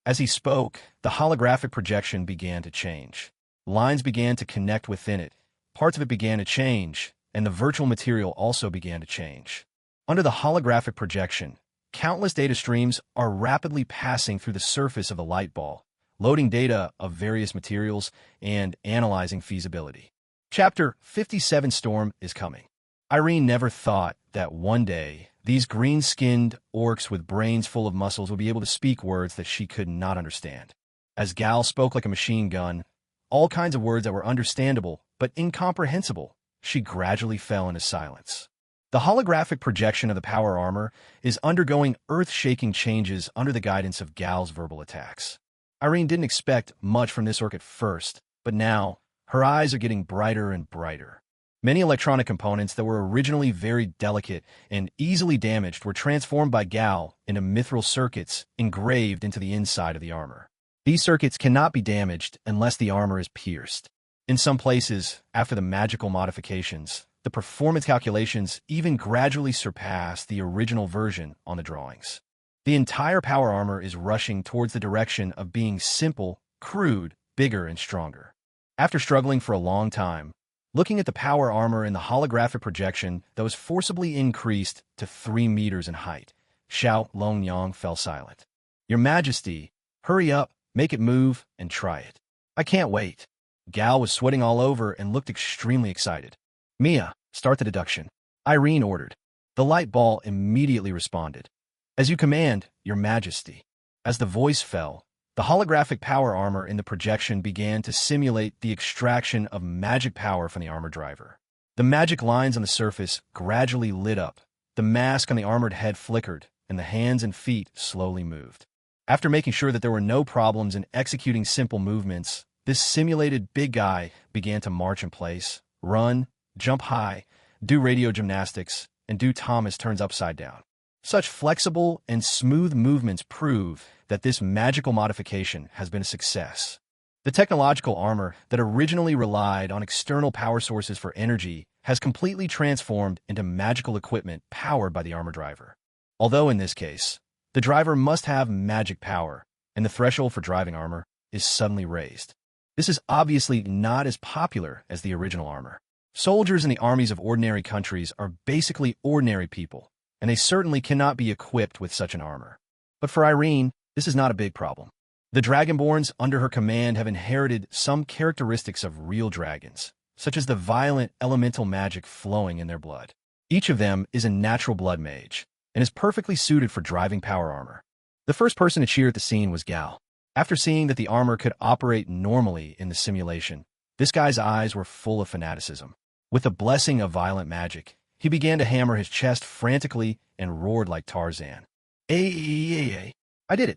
As he spoke, the holographic projection began to change. Lines began to connect within it. Parts of it began to change, and the virtual material also began to change. Under the holographic projection, countless data streams are rapidly passing through the surface of the light ball, loading data of various materials and analyzing feasibility. Chapter 57 Storm is coming. Irene never thought that one day these green-skinned orcs with brains full of muscles would be able to speak words that she could not understand. As Gal spoke like a machine gun, all kinds of words that were understandable but incomprehensible, she gradually fell into silence. The holographic projection of the power armor is undergoing earth-shaking changes under the guidance of Gal's verbal attacks. Irene didn't expect much from this orc at first, but now her eyes are getting brighter and brighter. Many electronic components that were originally very delicate and easily damaged were transformed by Gal into mithril circuits engraved into the inside of the armor. These circuits cannot be damaged unless the armor is pierced. In some places, after the magical modifications, the performance calculations even gradually surpass the original version on the drawings. The entire power armor is rushing towards the direction of being simple, crude, bigger, and stronger. After struggling for a long time, looking at the power armor in the holographic projection that was forcibly increased to 3 meters in height, Xiao Longyang fell silent. Your Majesty, hurry up, make it move, and try it. I can't wait. Gal was sweating all over and looked extremely excited. Mia, start the deduction. Irene ordered. The light ball immediately responded. As you command, Your Majesty. As the voice fell, the holographic power armor in the projection began to simulate the extraction of magic power from the armor driver. The magic lines on the surface gradually lit up, the mask on the armored head flickered, and the hands and feet slowly moved. After making sure that there were no problems in executing simple movements, this simulated big guy began to march in place, run, jump high, do radio gymnastics, and do Thomas turns upside down. Such flexible and smooth movements prove that this magical modification has been a success. The technological armor that originally relied on external power sources for energy has completely transformed into magical equipment powered by the armor driver. Although in this case, the driver must have magic power, and the threshold for driving armor is suddenly raised. This is obviously not as popular as the original armor. Soldiers in the armies of ordinary countries are basically ordinary people, and they certainly cannot be equipped with such an armor. But for Irene, this is not a big problem. The Dragonborns under her command have inherited some characteristics of real dragons, such as the violent elemental magic flowing in their blood. Each of them is a natural blood mage, and is perfectly suited for driving power armor. The first person to cheer at the scene was Gal. After seeing that the armor could operate normally in the simulation, this guy's eyes were full of fanaticism. With the blessing of violent magic, he began to hammer his chest frantically and roared like Tarzan. Ay. I did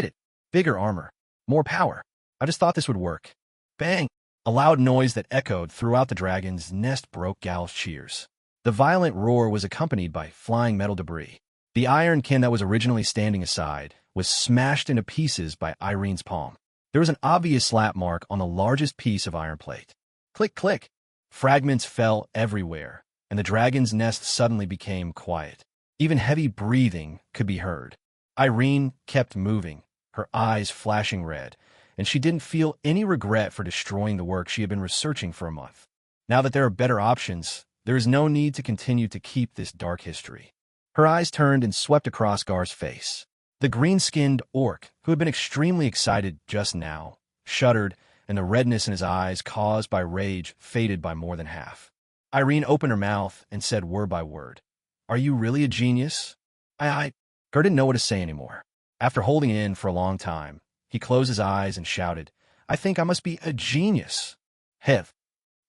it. Bigger armor. More power. I just thought this would work. Bang! A loud noise that echoed throughout the dragon's nest broke Gal's cheers. The violent roar was accompanied by flying metal debris. The iron can that was originally standing aside was smashed into pieces by Irene's palm. There was an obvious slap mark on the largest piece of iron plate. Click, click. Fragments fell everywhere, and the dragon's nest suddenly became quiet. Even heavy breathing could be heard. Irene kept moving, her eyes flashing red, and she didn't feel any regret for destroying the work she had been researching for a month. Now that there are better options, there is no need to continue to keep this dark history. Her eyes turned and swept across Gar's face. The green-skinned orc, who had been extremely excited just now, shuddered, and the redness in his eyes caused by rage faded by more than half. Irene opened her mouth and said word by word, "Are you really a genius?" Gar didn't know what to say anymore. After holding it in for a long time, he closed his eyes and shouted, "I think I must be a genius." Hev.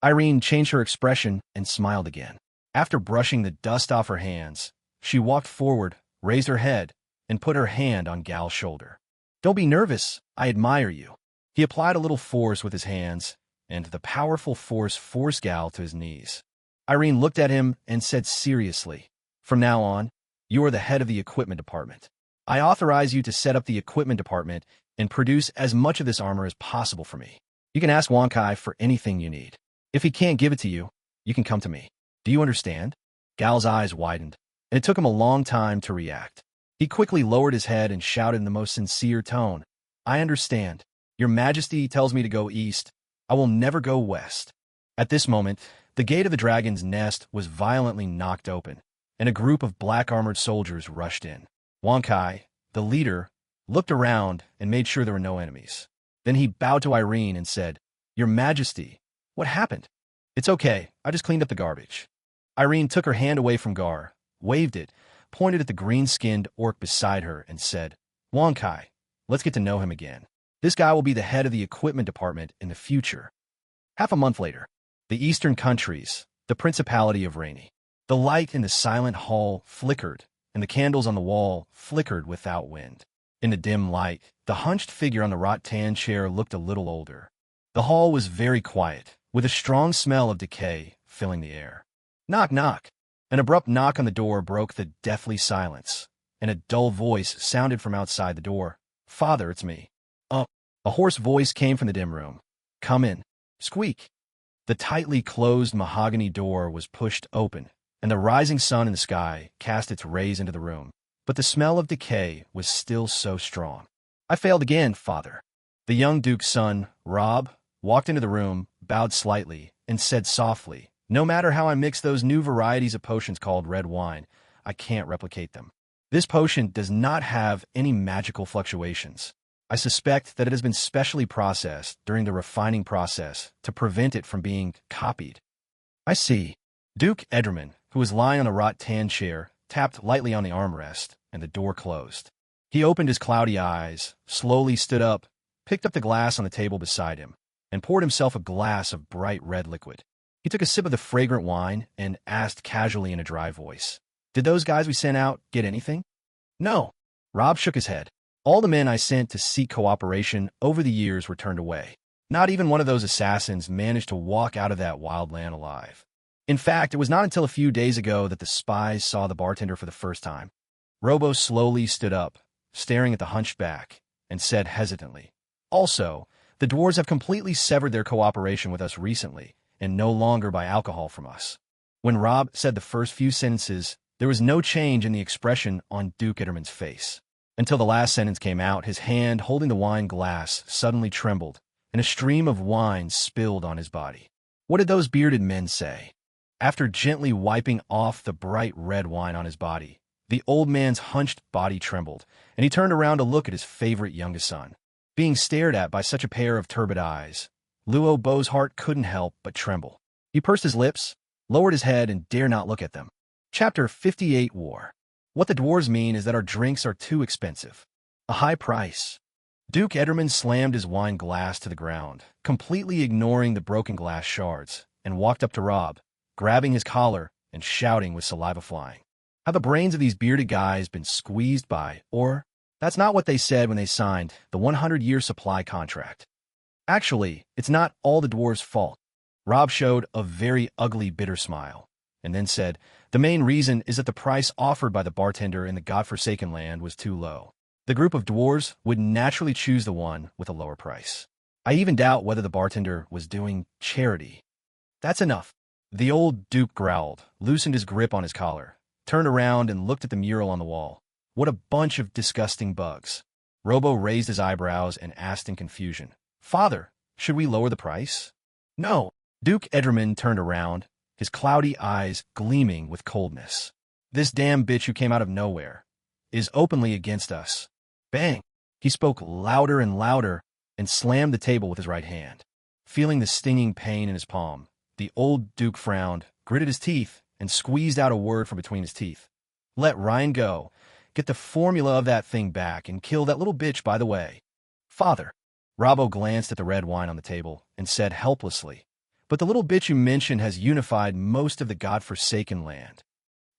Irene changed her expression and smiled again. After brushing the dust off her hands, she walked forward, raised her head, and put her hand on Gal's shoulder. "Don't be nervous. I admire you." He applied a little force with his hands, and the powerful force forced Gal to his knees. Irene looked at him and said seriously, "From now on, you are the head of the equipment department. I authorize you to set up the equipment department and produce as much of this armor as possible for me. You can ask Wankai for anything you need. If he can't give it to you, you can come to me. Do you understand?" Gal's eyes widened, and it took him a long time to react. He quickly lowered his head and shouted in the most sincere tone, "I understand. Your Majesty tells me to go east. I will never go west." At this moment, the gate of the dragon's nest was violently knocked open, and a group of black-armored soldiers rushed in. Wankai, the leader, looked around and made sure there were no enemies. Then he bowed to Irene and said, "Your Majesty, what happened?" "It's okay. I just cleaned up the garbage." Irene took her hand away from Gar, waved it, pointed at the green-skinned orc beside her, and said, "Wankai, let's get to know him again. This guy will be the head of the equipment department in the future." Half a month later, the eastern countries, the Principality of Rainy. The light in the silent hall flickered, and the candles on the wall flickered without wind. In the dim light, the hunched figure on the rattan chair looked a little older. The hall was very quiet, with a strong smell of decay filling the air. "Knock, knock." An abrupt knock on the door broke the deathly silence, and a dull voice sounded from outside the door. "Father, it's me." A hoarse voice came from the dim room. "Come in." Squeak. The tightly closed mahogany door was pushed open, and the rising sun in the sky cast its rays into the room. But the smell of decay was still so strong. "I failed again, Father." The young Duke's son, Rob, walked into the room, bowed slightly, and said softly, "No matter how I mix those new varieties of potions called red wine, I can't replicate them. This potion does not have any magical fluctuations. I suspect that it has been specially processed during the refining process to prevent it from being copied." "I see." Duke Ederman, who was lying on a rattan chair, tapped lightly on the armrest, and the door closed. He opened his cloudy eyes, slowly stood up, picked up the glass on the table beside him, and poured himself a glass of bright red liquid. He took a sip of the fragrant wine and asked casually in a dry voice, "Did those guys we sent out get anything?" "No." Rob shook his head. "All the men I sent to seek cooperation over the years were turned away. Not even one of those assassins managed to walk out of that wild land alive. In fact, it was not until a few days ago that the spies saw the bartender for the first time." Robo slowly stood up, staring at the hunchback, and said hesitantly, "Also, the dwarves have completely severed their cooperation with us recently, and no longer buy alcohol from us." When Rob said the first few sentences, there was no change in the expression on Duke Ederman's face. Until the last sentence came out, his hand holding the wine glass suddenly trembled, and a stream of wine spilled on his body. What did those bearded men say? After gently wiping off the bright red wine on his body, the old man's hunched body trembled, and he turned around to look at his favorite youngest son. Being stared at by such a pair of turbid eyes, Luo Bo's heart couldn't help but tremble. He pursed his lips, lowered his head, and dared not look at them. Chapter 58 War. What the dwarves mean is that our drinks are too expensive. A high price. Duke Ederman slammed his wine glass to the ground, completely ignoring the broken glass shards, and walked up to Rob, grabbing his collar and shouting with saliva flying. "Have the brains of these bearded guys been squeezed by, or..." "That's not what they said when they signed the 100-year supply contract. Actually, it's not all the dwarves' fault." Rob showed a very ugly, bitter smile, and then said, "The main reason is that the price offered by the bartender in the godforsaken land was too low. The group of dwarves would naturally choose the one with a lower price. I even doubt whether the bartender was doing charity." "That's enough." The old Duke growled, loosened his grip on his collar, turned around and looked at the mural on the wall. "What a bunch of disgusting bugs." Robo raised his eyebrows and asked in confusion, "Father, should we lower the price?" "No." Duke Ederman turned around, his cloudy eyes gleaming with coldness. "This damn bitch who came out of nowhere is openly against us." Bang! He spoke louder and louder and slammed the table with his right hand. Feeling the stinging pain in his palm, the old Duke frowned, gritted his teeth, and squeezed out a word from between his teeth. "Let Ryan go. Get the formula of that thing back and kill that little bitch by the way." "Father." Robbo glanced at the red wine on the table and said helplessly, "But the little bitch you mentioned has unified most of the godforsaken land."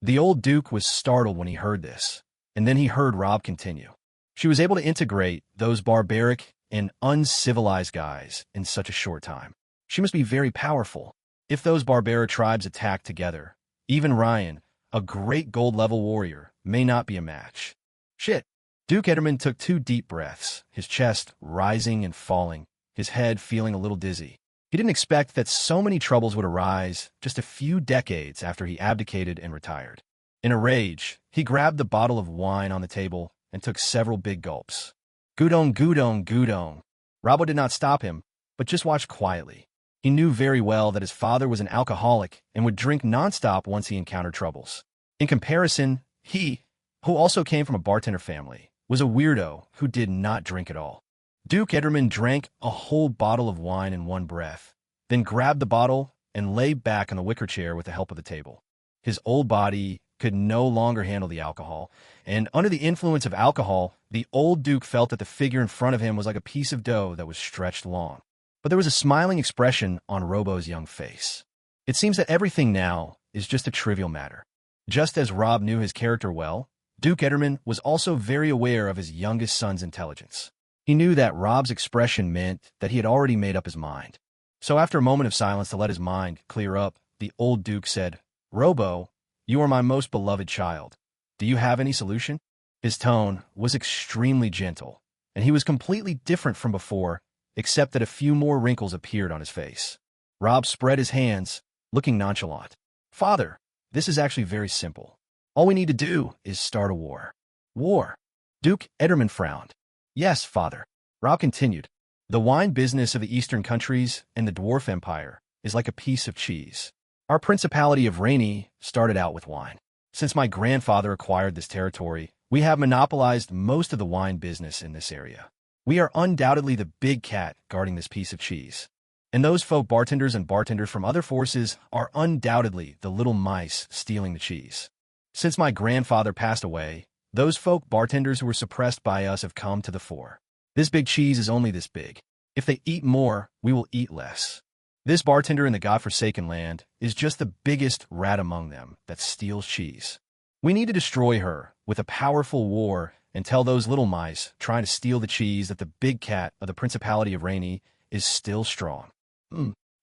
The old Duke was startled when he heard this, and then he heard Rob continue. "She was able to integrate those barbaric and uncivilized guys in such a short time. She must be very powerful." If those Barbara tribes attack together, even Ryan, a great gold-level warrior, may not be a match. Shit. Duke Ederman took 2 deep breaths, his chest rising and falling, his head feeling a little dizzy. He didn't expect that so many troubles would arise just a few decades after he abdicated and retired. In a rage, he grabbed the bottle of wine on the table and took several big gulps. Gudong, gudong, gudong. Robbo did not stop him, but just watched quietly. He knew very well that his father was an alcoholic and would drink nonstop once he encountered troubles. In comparison, he, who also came from a bartender family, was a weirdo who did not drink at all. Duke Ederman drank a whole bottle of wine in one breath, then grabbed the bottle and lay back on the wicker chair with the help of the table. His old body could no longer handle the alcohol, and under the influence of alcohol, the old Duke felt that the figure in front of him was like a piece of dough that was stretched long. But there was a smiling expression on Robo's young face. It seems that everything now is just a trivial matter. Just as Rob knew his character well, Duke Ederman was also very aware of his youngest son's intelligence. He knew that Rob's expression meant that he had already made up his mind. So after a moment of silence to let his mind clear up, the old Duke said, "Robo, you are my most beloved child. Do you have any solution?" His tone was extremely gentle, and he was completely different from before, except that a few more wrinkles appeared on his face. Rob spread his hands, looking nonchalant. "Father, this is actually very simple. All we need to do is start a war." "War?" Duke Ederman frowned. "Yes, father." Rob continued. "The wine business of the Eastern countries and the Dwarf Empire is like a piece of cheese. Our Principality of Rainy started out with wine. Since my grandfather acquired this territory, we have monopolized most of the wine business in this area. We are undoubtedly the big cat guarding this piece of cheese. And those folk bartenders and bartenders from other forces are undoubtedly the little mice stealing the cheese. Since my grandfather passed away, those folk bartenders who were suppressed by us have come to the fore. This big cheese is only this big. If they eat more, we will eat less. This bartender in the godforsaken land is just the biggest rat among them that steals cheese. We need to destroy her with a powerful war and tell those little mice trying to steal the cheese that the big cat of the Principality of Rainy is still strong."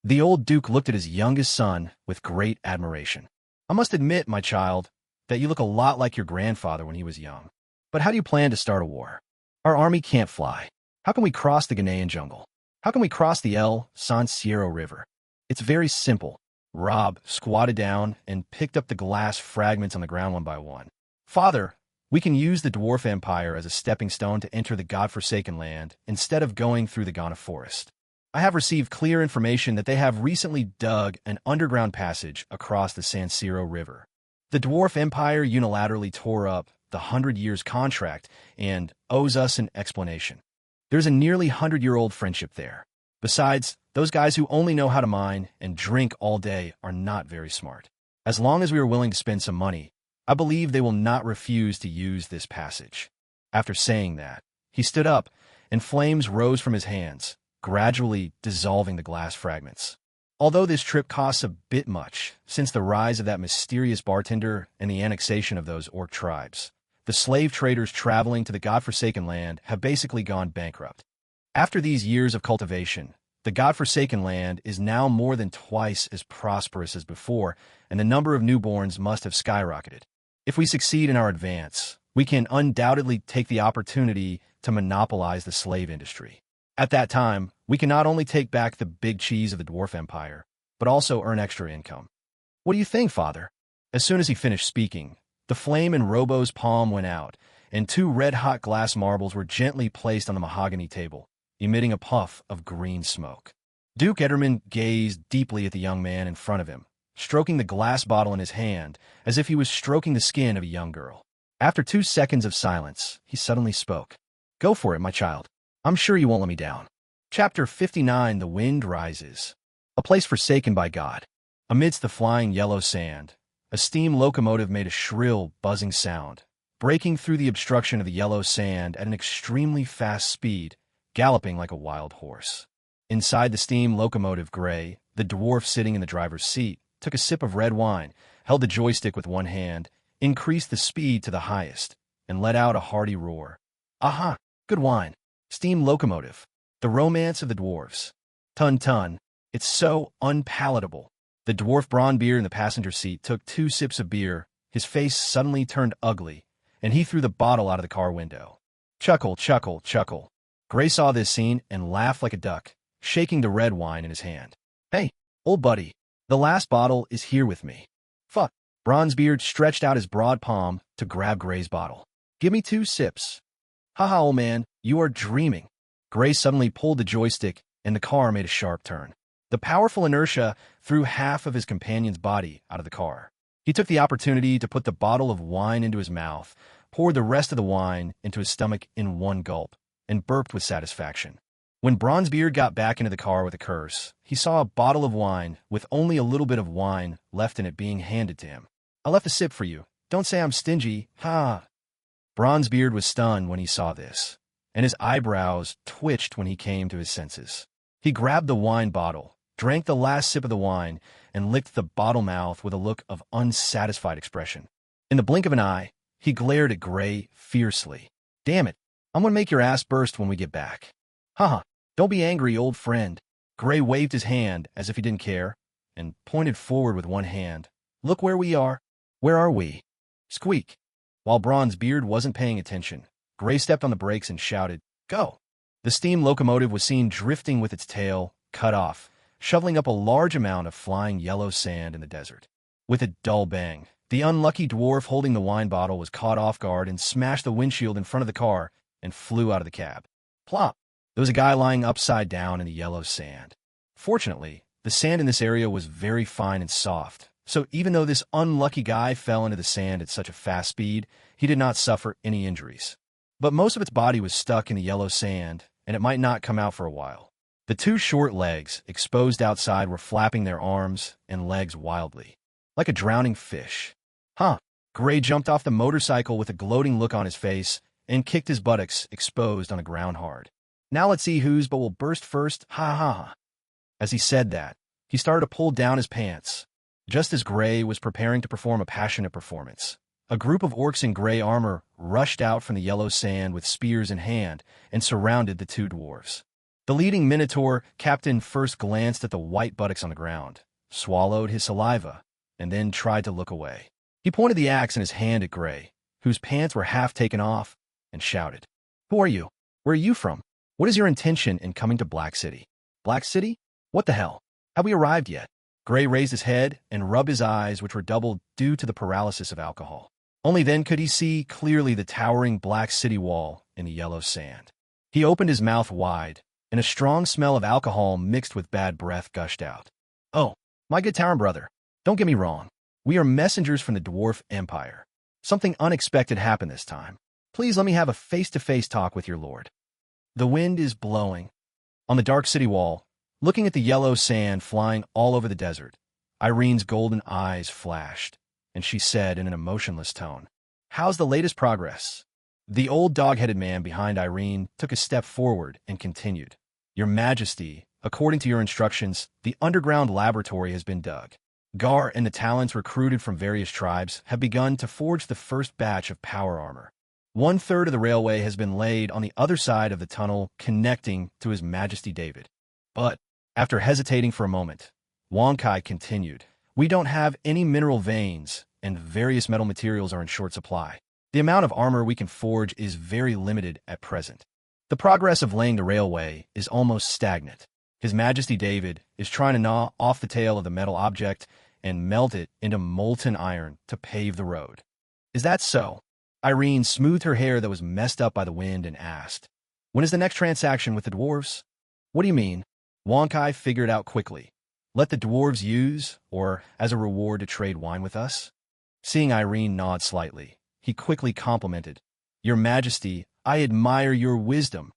The old Duke looked at his youngest son with great admiration. "I must admit, my child, that you look a lot like your grandfather when he was young. But how do you plan to start a war? Our army can't fly. How can we cross the Ghanaian jungle? How can we cross the El San Sierra River? It's very simple." Rob squatted down and picked up the glass fragments on the ground one by one. "Father, we can use the Dwarf Empire as a stepping stone to enter the godforsaken land instead of going through the Ghana forest. I have received clear information that they have recently dug an underground passage across the San Sierra River. The Dwarf Empire unilaterally tore up the 100 Years contract and owes us an explanation. There's a nearly 100-year-old friendship there. Besides, those guys who only know how to mine and drink all day are not very smart. As long as we are willing to spend some money, I believe they will not refuse to use this passage." After saying that, he stood up, and flames rose from his hands, gradually dissolving the glass fragments. Although this trip costs a bit much, since the rise of that mysterious bartender and the annexation of those orc tribes, the slave traders traveling to the godforsaken land have basically gone bankrupt. After these years of cultivation, the godforsaken land is now more than twice as prosperous as before, and the number of newborns must have skyrocketed. If we succeed in our advance, we can undoubtedly take the opportunity to monopolize the slave industry. At that time, we can not only take back the big cheese of the Dwarf Empire, but also earn extra income. What do you think, Father?" As soon as he finished speaking, the flame in Robo's palm went out, and 2 red-hot glass marbles were gently placed on the mahogany table, emitting a puff of green smoke. Duke Ederman gazed deeply at the young man in front of him, stroking the glass bottle in his hand as if he was stroking the skin of a young girl. After 2 seconds of silence, he suddenly spoke. "Go for it, my child. I'm sure you won't let me down." Chapter 59, The Wind Rises. A place forsaken by God. Amidst the flying yellow sand, a steam locomotive made a shrill, buzzing sound, breaking through the obstruction of the yellow sand at an extremely fast speed, galloping like a wild horse. Inside the steam locomotive, Gray, the dwarf sitting in the driver's seat, took a sip of red wine, held the joystick with one hand, increased the speed to the highest, and let out a hearty roar. "Aha! Good wine. Steam locomotive. The romance of the dwarves. Tun tun. It's so unpalatable. The dwarf Bronzebeard in the passenger seat took 2 sips of beer. His face suddenly turned ugly, and he threw the bottle out of the car window. Chuckle, chuckle, chuckle. Gray saw this scene and laughed like a duck, shaking the red wine in his hand. Hey, old buddy, the last bottle is here with me. Fuck. Bronzebeard stretched out his broad palm to grab Gray's bottle. Give me 2 sips. Haha, old man, you are dreaming. Gray suddenly pulled the joystick, and the car made a sharp turn. The powerful inertia threw half of his companion's body out of the car. He took the opportunity to put the bottle of wine into his mouth, poured the rest of the wine into his stomach in one gulp, and burped with satisfaction. When Bronzebeard got back into the car with a curse, he saw a bottle of wine with only a little bit of wine left in it being handed to him. I left a sip for you. Don't say I'm stingy. Ha! Bronzebeard was stunned when he saw this, and his eyebrows twitched when he came to his senses. He grabbed the wine bottle, drank the last sip of the wine, and licked the bottle mouth with a look of unsatisfied expression. In the blink of an eye, he glared at Gray fiercely. Damn it, I'm gonna make your ass burst when we get back. Haha, don't be angry, old friend. Gray waved his hand as if he didn't care, and pointed forward with one hand. Look where we are. Where are we? Squeak. While Bronzebeard wasn't paying attention, Gray stepped on the brakes and shouted, Go! The steam locomotive was seen drifting with its tail cut off, shoveling up a large amount of flying yellow sand in the desert. With a dull bang, the unlucky dwarf holding the wine bottle was caught off guard and smashed the windshield in front of the car and flew out of the cab. Plop! There was a guy lying upside down in the yellow sand. Fortunately, the sand in this area was very fine and soft, so even though this unlucky guy fell into the sand at such a fast speed, he did not suffer any injuries. But most of its body was stuck in the yellow sand, and it might not come out for a while. The 2 short legs, exposed outside, were flapping their arms and legs wildly, like a drowning fish. Huh. Gray jumped off the motorcycle with a gloating look on his face and kicked his buttocks, exposed on the ground hard. Now let's see whose butt will burst first, ha ha ha. As he said that, he started to pull down his pants, just as Gray was preparing to perform a passionate performance. A group of orcs in gray armor rushed out from the yellow sand with spears in hand and surrounded the 2 dwarves. The leading Minotaur captain first glanced at the white buttocks on the ground, swallowed his saliva, and then tried to look away. He pointed the axe in his hand at Gray, whose pants were half taken off, and shouted, Who are you? Where are you from? What is your intention in coming to Black City? Black City? What the hell? Have we arrived yet? Gray raised his head and rubbed his eyes, which were doubled due to the paralysis of alcohol. Only then could he see clearly the towering Black City wall in the yellow sand. He opened his mouth wide, and a strong smell of alcohol mixed with bad breath gushed out. Oh, my good town brother, don't get me wrong. We are messengers from the Dwarf Empire. Something unexpected happened this time. Please let me have a face-to-face talk with your lord. The wind is blowing. On the dark city wall, looking at the yellow sand flying all over the desert, Irene's golden eyes flashed, and she said in an emotionless tone, How's the latest progress? The old dog-headed man behind Irene took a step forward and continued, Your Majesty, according to your instructions, the underground laboratory has been dug. Gar and the talents recruited from various tribes have begun to forge the first batch of power armor. 1/3 of the railway has been laid on the other side of the tunnel connecting to His Majesty David. But, after hesitating for a moment, Wonkai continued, We don't have any mineral veins, and various metal materials are in short supply. The amount of armor we can forge is very limited at present. The progress of laying the railway is almost stagnant. His Majesty David is trying to gnaw off the tail of the metal object and melt it into molten iron to pave the road. Is that so? Irene smoothed her hair that was messed up by the wind and asked, When is the next transaction with the dwarves? What do you mean? Wonkai figured out quickly. Let the dwarves use, or as a reward to trade wine with us? Seeing Irene nod slightly, he quickly complimented, Your Majesty, I admire your wisdom.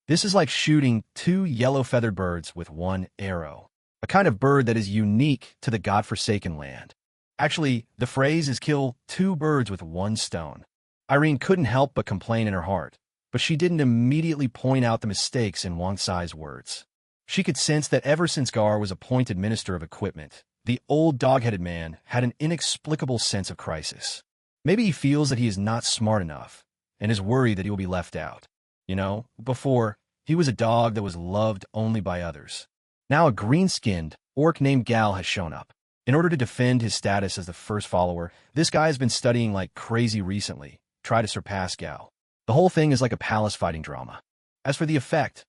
This is like shooting 2 yellow-feathered birds with 1 arrow, a kind of bird that is unique to the godforsaken land. Actually, the phrase is kill 2 birds with 1 stone. Irene couldn't help but complain in her heart, but she didn't immediately point out the mistakes in Wongsai's words. She could sense that ever since Gar was appointed Minister of Equipment, the old dog-headed man had an inexplicable sense of crisis. Maybe he feels that he is not smart enough, and is worried that he will be left out. You know, before, he was a dog that was loved only by others. Now a green-skinned orc named Gal has shown up. In order to defend his status as the first follower, this guy has been studying like crazy recently, try to surpass Gao. The whole thing is like a palace fighting drama. As for the effect,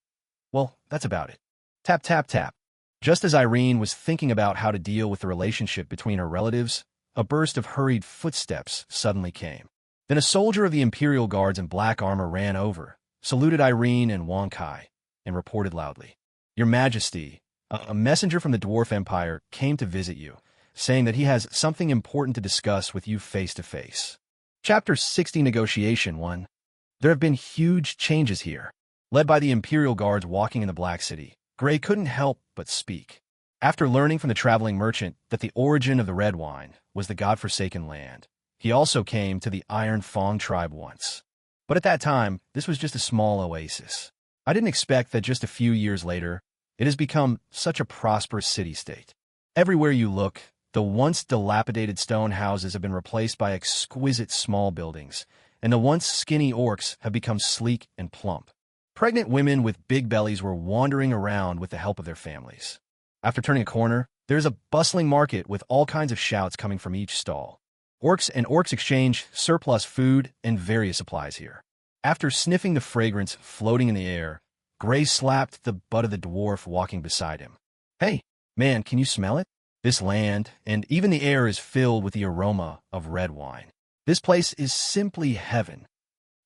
well, that's about it. Tap, tap, tap. Just as Irene was thinking about how to deal with the relationship between her relatives, a burst of hurried footsteps suddenly came. Then a soldier of the Imperial Guards in black armor ran over, saluted Irene and Wang Kai, and reported loudly, "Your Majesty, a messenger from the Dwarf Empire came to visit you, saying that he has something important to discuss with you face to face." Chapter 60 Negotiation 1. There have been huge changes here. Led by the Imperial Guards walking in the Black City, Gray couldn't help but speak. After learning from the traveling merchant that the origin of the red wine was the godforsaken land, he also came to the Iron Fong tribe once. But at that time, this was just a small oasis. I didn't expect that just a few years later, it has become such a prosperous city-state. Everywhere you look, the once dilapidated stone houses have been replaced by exquisite small buildings, and the once skinny orcs have become sleek and plump. Pregnant women with big bellies were wandering around with the help of their families. After turning a corner, there's a bustling market with all kinds of shouts coming from each stall. Orcs and orcs exchange surplus food and various supplies here. After sniffing the fragrance floating in the air, Gray slapped the butt of the dwarf walking beside him. "Hey, man, can you smell it? This land, and even the air, is filled with the aroma of red wine. This place is simply heaven."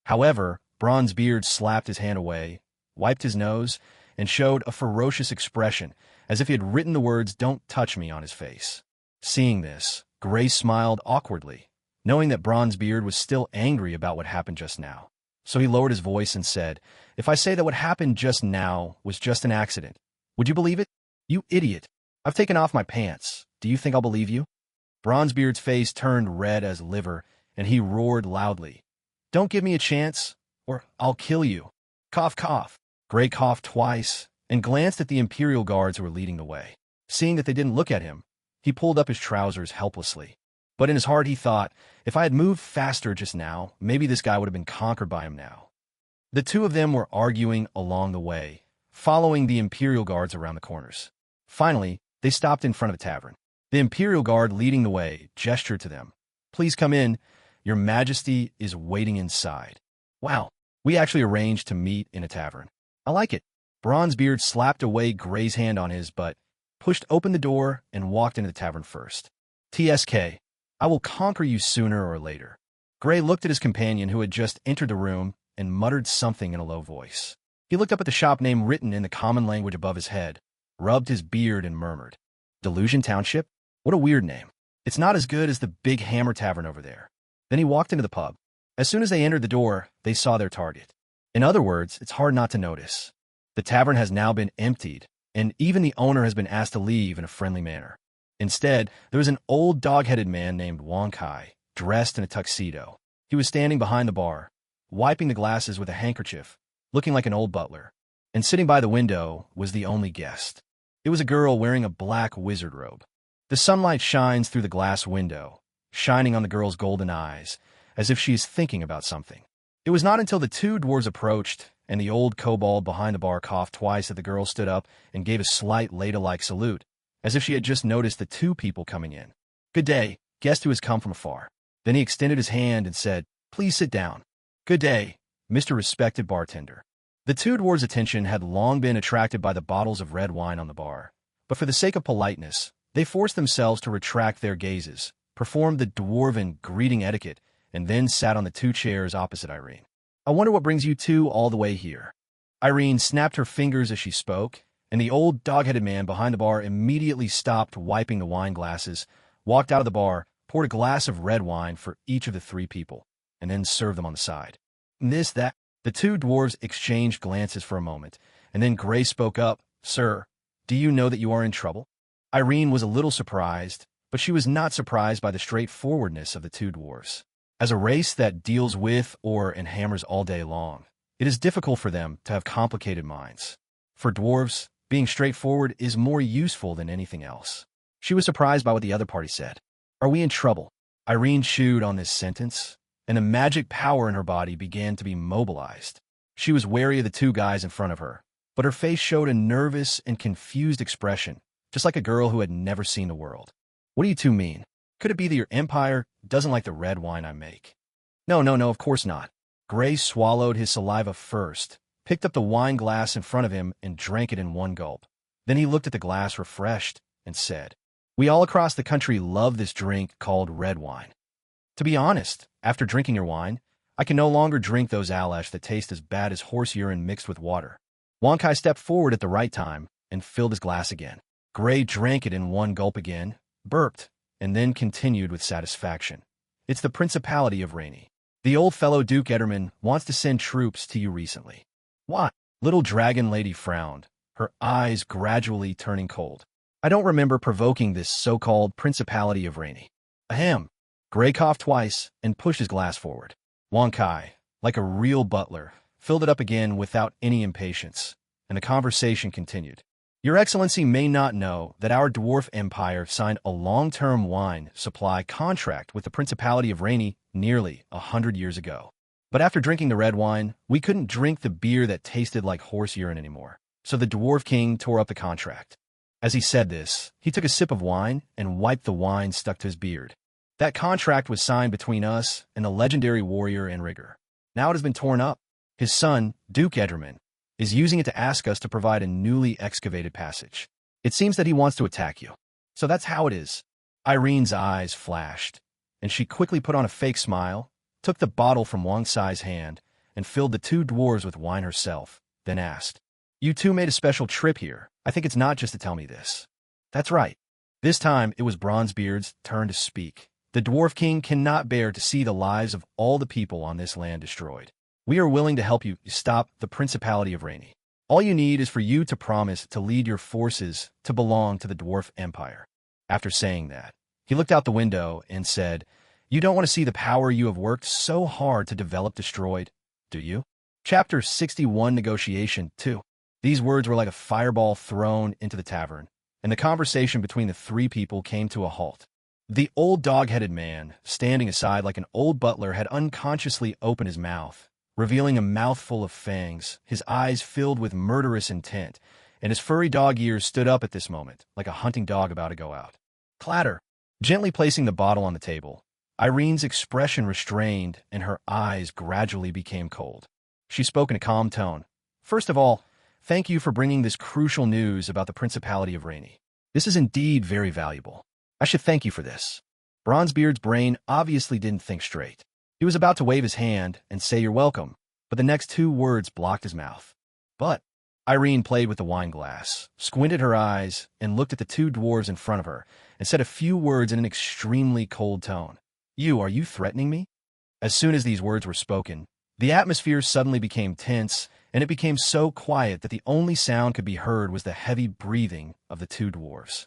However, Bronzebeard slapped his hand away, wiped his nose, and showed a ferocious expression, as if he had written the words "Don't touch me" on his face. Seeing this, Gray smiled awkwardly, knowing that Bronzebeard was still angry about what happened just now. So he lowered his voice and said, "If I say that what happened just now was just an accident, would you believe it? You idiot. I've taken off my pants. Do you think I'll believe you?" Bronzebeard's face turned red as liver, and he roared loudly, "Don't give me a chance, or I'll kill you." Cough, cough. Gray coughed twice and glanced at the Imperial Guards who were leading the way. Seeing that they didn't look at him, he pulled up his trousers helplessly. But in his heart he thought, if I had moved faster just now, maybe this guy would have been conquered by him now. The two of them were arguing along the way, following the Imperial Guards around the corners. Finally, they stopped in front of a tavern. The Imperial Guard leading the way gestured to them. "Please come in. Your Majesty is waiting inside." "Wow, we actually arranged to meet in a tavern. I like it." Bronzebeard slapped away Gray's hand on his butt, pushed open the door, and walked into the tavern first. "TSK, I will conquer you sooner or later." Gray looked at his companion who had just entered the room and muttered something in a low voice. He looked up at the shop name written in the common language above his head, rubbed his beard, and murmured, "Delusion Township? What a weird name. It's not as good as the Big Hammer Tavern over there." Then he walked into the pub. As soon as they entered the door, they saw their target. In other words, it's hard not to notice. The tavern has now been emptied, and even the owner has been asked to leave in a friendly manner. Instead, there was an old dog-headed man named Wang Kai, dressed in a tuxedo. He was standing behind the bar, wiping the glasses with a handkerchief, looking like an old butler. And sitting by the window was the only guest. It was a girl wearing a black wizard robe. The sunlight shines through the glass window, shining on the girl's golden eyes, as if she is thinking about something. It was not until the two dwarves approached and the old kobold behind the bar coughed twice that the girl stood up and gave a slight ladle-like salute, as if she had just noticed the two people coming in. "Good day, guest who has come from afar." Then he extended his hand and said, "Please sit down." "Good day, Mr. Respected Bartender." The two dwarves' attention had long been attracted by the bottles of red wine on the bar, but for the sake of politeness, they forced themselves to retract their gazes, performed the dwarven greeting etiquette, and then sat on the two chairs opposite Irene. "I wonder what brings you two all the way here." Irene snapped her fingers as she spoke, and the old dog-headed man behind the bar immediately stopped wiping the wine glasses, walked out of the bar, poured a glass of red wine for each of the three people, and then served them on the side. That. The two dwarves exchanged glances for a moment, and then Gray spoke up, "Sir, do you know that you are in trouble?" Irene was a little surprised, but she was not surprised by the straightforwardness of the two dwarves. As a race that deals with ore and hammers all day long, it is difficult for them to have complicated minds. For dwarves, being straightforward is more useful than anything else. She was surprised by what the other party said. "Are we in trouble?" Irene chewed on this sentence, and a magic power in her body began to be mobilized. She was wary of the two guys in front of her, but her face showed a nervous and confused expression, just like a girl who had never seen the world. What do you two mean? Could it be that your empire doesn't like the red wine I make? No, of course not. Gray swallowed his saliva first, picked up the wine glass in front of him, and drank it in one gulp. Then he looked at the glass refreshed and said, "We all across the country love this drink called red wine. To be honest, after drinking your wine, I can no longer drink those Alash that taste as bad as horse urine mixed with water." Wonkai stepped forward at the right time and filled his glass again. Gray drank it in one gulp again, burped, and then continued with satisfaction. "It's the Principality of Rainy. The old fellow Duke Ederman wants to send troops to you recently." "What?" Little dragon lady frowned, her eyes gradually turning cold. "I don't remember provoking this so-called Principality of Rainy." Ahem. Gray coughed twice and pushed his glass forward. Wonkai, like a real butler, filled it up again without any impatience, and the conversation continued. "Your Excellency may not know that our dwarf empire signed a long-term wine supply contract with the Principality of Rainy nearly 100 years ago. But after drinking the red wine, we couldn't drink the beer that tasted like horse urine anymore. So the dwarf king tore up the contract." As he said this, he took a sip of wine and wiped the wine stuck to his beard. "That contract was signed between us and the legendary warrior and rigger. Now it has been torn up. His son, Duke Ederman, is using it to ask us to provide a newly excavated passage. It seems that he wants to attack you. So that's how it is." Irene's eyes flashed, and she quickly put on a fake smile, took the bottle from Wang Sai's hand, and filled the two dwarves with wine herself, then asked, "You two made a special trip here. I think it's not just to tell me this." "That's right." This time it was Bronzebeard's turn to speak. "The Dwarf King cannot bear to see the lives of all the people on this land destroyed. We are willing to help you stop the Principality of Rainy. All you need is for you to promise to lead your forces to belong to the Dwarf Empire." After saying that, he looked out the window and said, "You don't want to see the power you have worked so hard to develop destroyed, do you?" Chapter 61, Negotiation 2. These words were like a fireball thrown into the tavern, and the conversation between the three people came to a halt. The old dog-headed man, standing aside like an old butler, had unconsciously opened his mouth, revealing a mouthful of fangs, his eyes filled with murderous intent, and his furry dog ears stood up at this moment, like a hunting dog about to go out. Clatter! Gently placing the bottle on the table, Irene's expression restrained and her eyes gradually became cold. She spoke in a calm tone. "First of all, thank you for bringing this crucial news about the Principality of Rainy. This is indeed very valuable. I should thank you for this." Bronzebeard's brain obviously didn't think straight. He was about to wave his hand and say "you're welcome," but the next two words blocked his mouth. "But..." Irene played with the wine glass, squinted her eyes, and looked at the two dwarves in front of her, and said a few words in an extremely cold tone. Are you threatening me?" As soon as these words were spoken, the atmosphere suddenly became tense, and it became so quiet that the only sound could be heard was the heavy breathing of the two dwarves.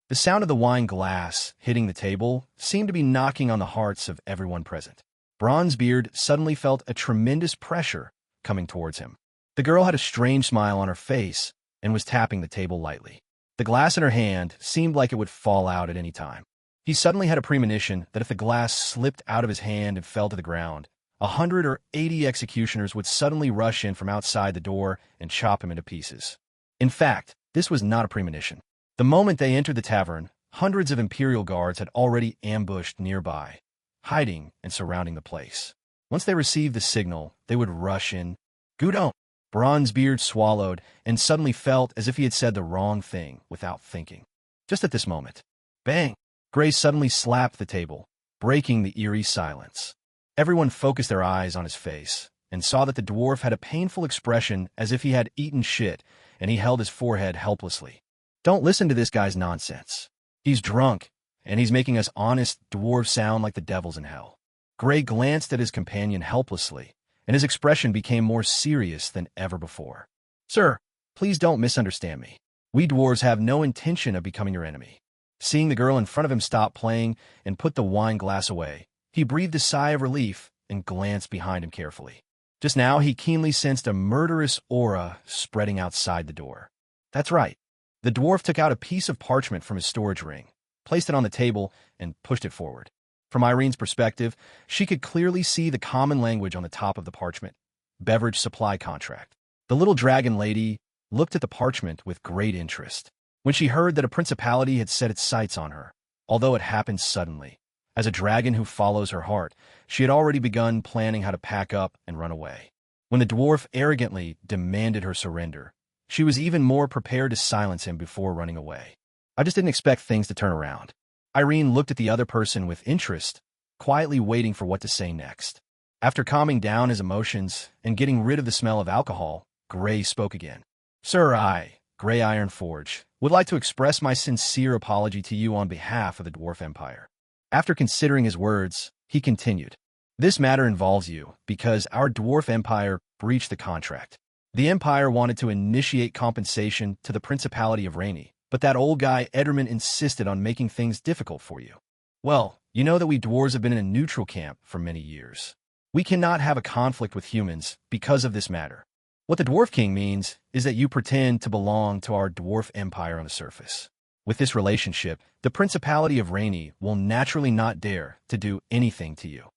The sound of the wine glass hitting the table seemed to be knocking on the hearts of everyone present. Bronzebeard suddenly felt a tremendous pressure coming towards him. The girl had a strange smile on her face and was tapping the table lightly. The glass in her hand seemed like it would fall out at any time. He suddenly had a premonition that if the glass slipped out of his hand and fell to the ground, 180 executioners would suddenly rush in from outside the door and chop him into pieces. In fact, this was not a premonition. The moment they entered the tavern, hundreds of Imperial guards had already ambushed nearby, hiding and surrounding the place. Once they received the signal, they would rush in. "Gudon!" Bronzebeard swallowed and suddenly felt as if he had said the wrong thing without thinking. Just at this moment, bang! Gray suddenly slapped the table, breaking the eerie silence. Everyone focused their eyes on his face and saw that the dwarf had a painful expression as if he had eaten shit, and he held his forehead helplessly. "Don't listen to this guy's nonsense. He's drunk, and he's making us honest dwarves sound like the devils in hell." Gray glanced at his companion helplessly, and his expression became more serious than ever before. "Sir, please don't misunderstand me. We dwarves have no intention of becoming your enemy." Seeing the girl in front of him stop playing and put the wine glass away, he breathed a sigh of relief and glanced behind him carefully. Just now, he keenly sensed a murderous aura spreading outside the door. That's right. The dwarf took out a piece of parchment from his storage ring, placed it on the table, and pushed it forward. From Irene's perspective, she could clearly see the common language on the top of the parchment: beverage supply contract. The little dragon lady looked at the parchment with great interest. When she heard that a principality had set its sights on her, although it happened suddenly. As a dragon who follows her heart, she had already begun planning how to pack up and run away. When the dwarf arrogantly demanded her surrender, she was even more prepared to silence him before running away. I just didn't expect things to turn around. Irene looked at the other person with interest, quietly waiting for what to say next. After calming down his emotions and getting rid of the smell of alcohol, Gray spoke again. Sir, I, Gray Iron Forge, would like to express my sincere apology to you on behalf of the Dwarf Empire. After considering his words, he continued. This matter involves you because our Dwarf Empire breached the contract. The Empire wanted to initiate compensation to the Principality of Rainy, but that old guy Ederman insisted on making things difficult for you. Well, you know that we dwarves have been in a neutral camp for many years. We cannot have a conflict with humans because of this matter. What the Dwarf King means is that you pretend to belong to our Dwarf Empire on the surface. With this relationship, the Principality of Rainy will naturally not dare to do anything to you.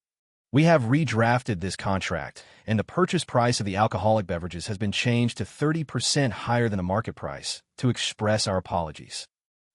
We have redrafted this contract, and the purchase price of the alcoholic beverages has been changed to 30% higher than the market price to express our apologies.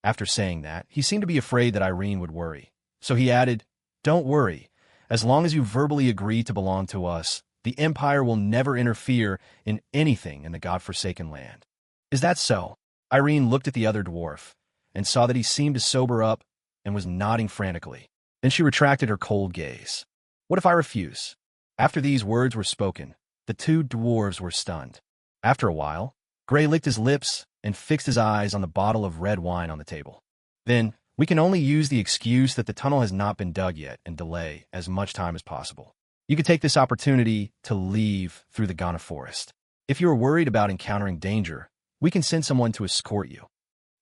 After saying that, he seemed to be afraid that Irene would worry. So he added, Don't worry. As long as you verbally agree to belong to us, the Empire will never interfere in anything in the godforsaken land. Is that so? Irene looked at the other dwarf and saw that he seemed to sober up and was nodding frantically. Then she retracted her cold gaze. What if I refuse? After these words were spoken, the two dwarves were stunned. After a while, Gray licked his lips and fixed his eyes on the bottle of red wine on the table. Then, we can only use the excuse that the tunnel has not been dug yet and delay as much time as possible. You could take this opportunity to leave through the Ghana forest. If you are worried about encountering danger, we can send someone to escort you.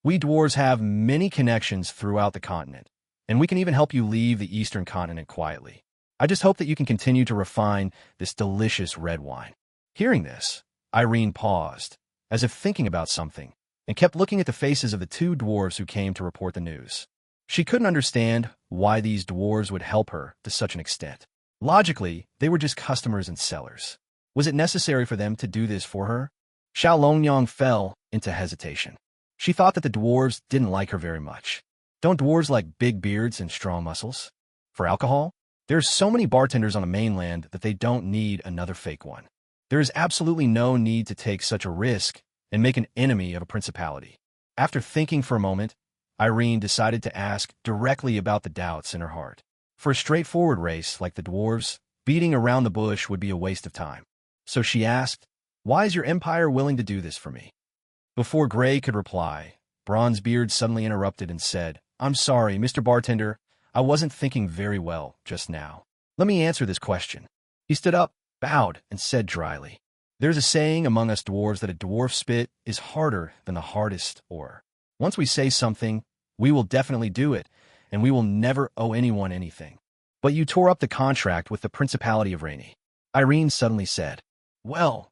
We dwarves have many connections throughout the continent, and we can even help you leave the eastern continent quietly. I just hope that you can continue to refine this delicious red wine. Hearing this, Irene paused, as if thinking about something, and kept looking at the faces of the two dwarves who came to report the news. She couldn't understand why these dwarves would help her to such an extent. Logically, they were just customers and sellers. Was it necessary for them to do this for her? Xiao Longyang fell into hesitation. She thought that the dwarves didn't like her very much. Don't dwarves like big beards and strong muscles? For alcohol? There's so many bartenders on the mainland that they don't need another fake one. There is absolutely no need to take such a risk and make an enemy of a principality. After thinking for a moment, Irene decided to ask directly about the doubts in her heart. For a straightforward race like the dwarves, beating around the bush would be a waste of time. So she asked, Why is your empire willing to do this for me? Before Gray could reply, Bronzebeard suddenly interrupted and said, I'm sorry, Mr. Bartender, I wasn't thinking very well just now. Let me answer this question. He stood up, bowed, and said dryly, There's a saying among us dwarves that a dwarf spit is harder than the hardest ore. Once we say something, we will definitely do it, and we will never owe anyone anything. But you tore up the contract with the Principality of Rainy. Irene suddenly said, Well,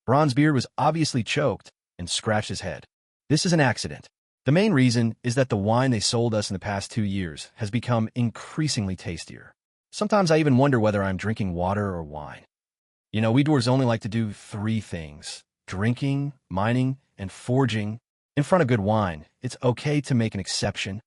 Bronzebeard was obviously choked and scratched his head. This is an accident. The main reason is that the wine they sold us in the past 2 years has become increasingly tastier. Sometimes I even wonder whether I'm drinking water or wine. You know, we dwarves only like to do 3 things: drinking, mining, and forging. In front of good wine, it's okay to make an exception.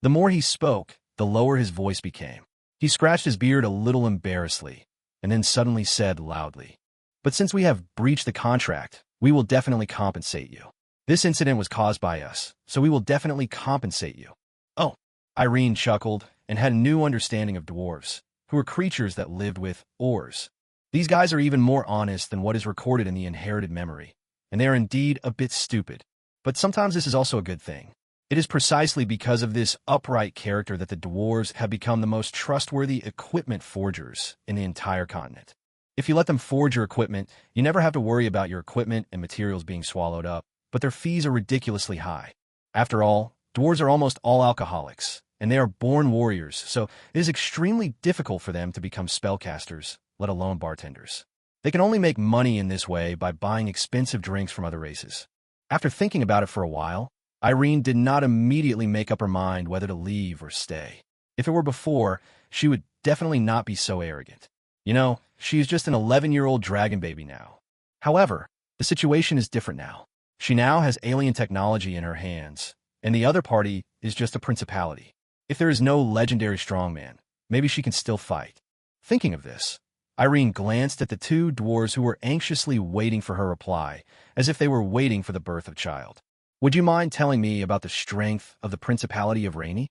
The more he spoke, the lower his voice became. He scratched his beard a little embarrassedly, and then suddenly said loudly, But since we have breached the contract, we will definitely compensate you. This incident was caused by us, so we will definitely compensate you. Oh, Irene chuckled and had a new understanding of dwarves, who were creatures that lived with ores. These guys are even more honest than what is recorded in the inherited memory, and they are indeed a bit stupid. But sometimes this is also a good thing. It is precisely because of this upright character that the dwarves have become the most trustworthy equipment forgers in the entire continent. If you let them forge your equipment, you never have to worry about your equipment and materials being swallowed up, but their fees are ridiculously high. After all, dwarves are almost all alcoholics, and they are born warriors, so it is extremely difficult for them to become spellcasters, let alone bartenders. They can only make money in this way by buying expensive drinks from other races. After thinking about it for a while, Irene did not immediately make up her mind whether to leave or stay. If it were before, she would definitely not be so arrogant. You know, she is just an 11-year-old dragon baby now. However, the situation is different now. She now has alien technology in her hands, and the other party is just a principality. If there is no legendary strongman, maybe she can still fight. Thinking of this, Irene glanced at the two dwarves who were anxiously waiting for her reply, as if they were waiting for the birth of a child. Would you mind telling me about the strength of the Principality of Rainy?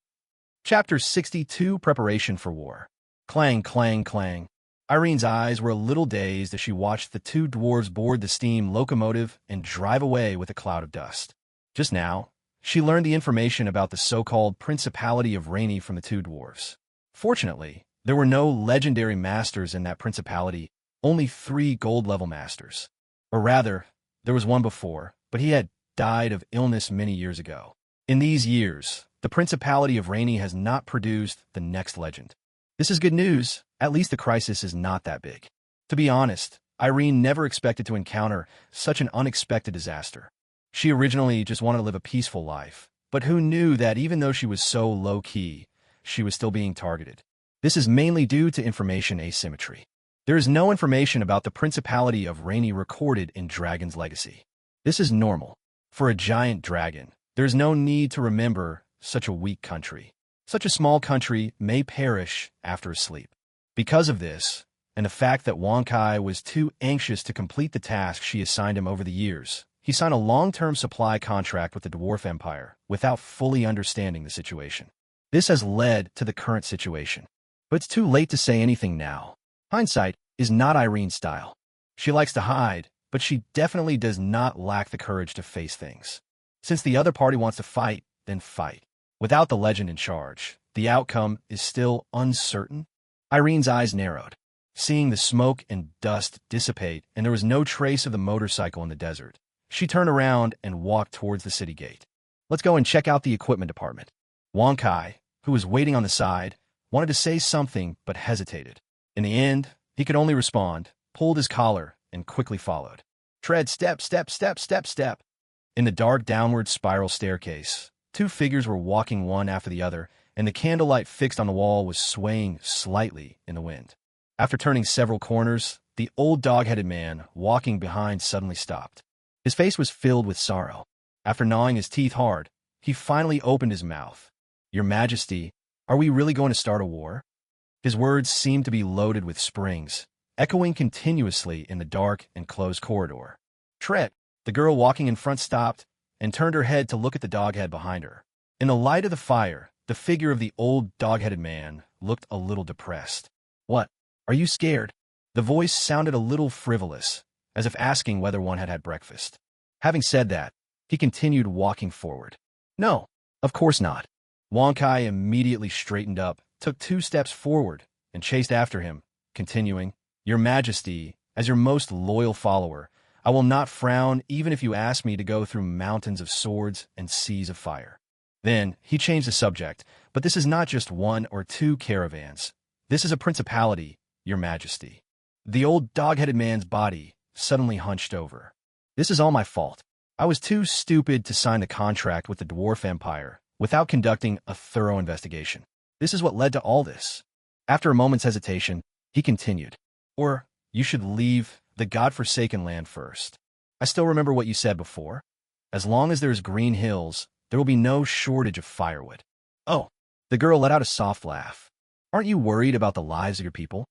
Chapter 62, Preparation for War. Clang, clang, clang. Irene's eyes were a little dazed as she watched the two dwarves board the steam locomotive and drive away with a cloud of dust. Just now, she learned the information about the so-called Principality of Rainy from the two dwarves. Fortunately, there were no legendary masters in that principality, only 3 gold-level masters. Or rather, there was one before, but he had died of illness many years ago. In these years, the Principality of Rainy has not produced the next legend. This is good news. At least the crisis is not that big. To be honest, Irene never expected to encounter such an unexpected disaster. She originally just wanted to live a peaceful life, but who knew that even though she was so low-key, she was still being targeted? This is mainly due to information asymmetry. There is no information about the Principality of Rainy recorded in Dragon's Legacy. This is normal. For a giant dragon, there is no need to remember such a weak country. Such a small country may perish after a sleep. Because of this, and the fact that Wonkai was too anxious to complete the task she assigned him over the years, he signed a long-term supply contract with the Dwarf Empire without fully understanding the situation. This has led to the current situation. But it's too late to say anything now. Hindsight is not Irene's style. She likes to hide, but she definitely does not lack the courage to face things. Since the other party wants to fight, then fight. Without the legend in charge, the outcome is still uncertain. Irene's eyes narrowed, seeing the smoke and dust dissipate, and there was no trace of the motorcycle in the desert. She turned around and walked towards the city gate. Let's go and check out the equipment department. Wonkai, who was waiting on the side, wanted to say something but hesitated. In the end, he could only respond, pulled his collar, and quickly followed. Tread step, step, step, step, step. In the dark downward spiral staircase, 2 figures were walking one after the other, and the candlelight fixed on the wall was swaying slightly in the wind. After turning several corners, the old dog-headed man walking behind suddenly stopped. His face was filled with sorrow. After gnawing his teeth hard, he finally opened his mouth. Your Majesty, are we really going to start a war? His words seemed to be loaded with springs, echoing continuously in the dark and closed corridor. Tread, the girl walking in front stopped and turned her head to look at the dog-head behind her. In the light of the fire, the figure of the old dog-headed man looked a little depressed. What? Are you scared? The voice sounded a little frivolous, as if asking whether one had had breakfast. Having said that, he continued walking forward. No, of course not. Wonkai immediately straightened up, took 2 steps forward, and chased after him, continuing, Your Majesty, as your most loyal follower, I will not frown even if you ask me to go through mountains of swords and seas of fire. Then he changed the subject, but this is not just 1 or 2 caravans. This is a principality, Your Majesty. The old dog-headed man's body suddenly hunched over. This is all my fault. I was too stupid to sign the contract with the Dwarf Empire without conducting a thorough investigation. This is what led to all this. After a moment's hesitation, he continued, Or you should leave the godforsaken land first. I still remember what you said before. As long as there's green hills, there will be no shortage of firewood. Oh, the girl let out a soft laugh. Aren't you worried about the lives of your people?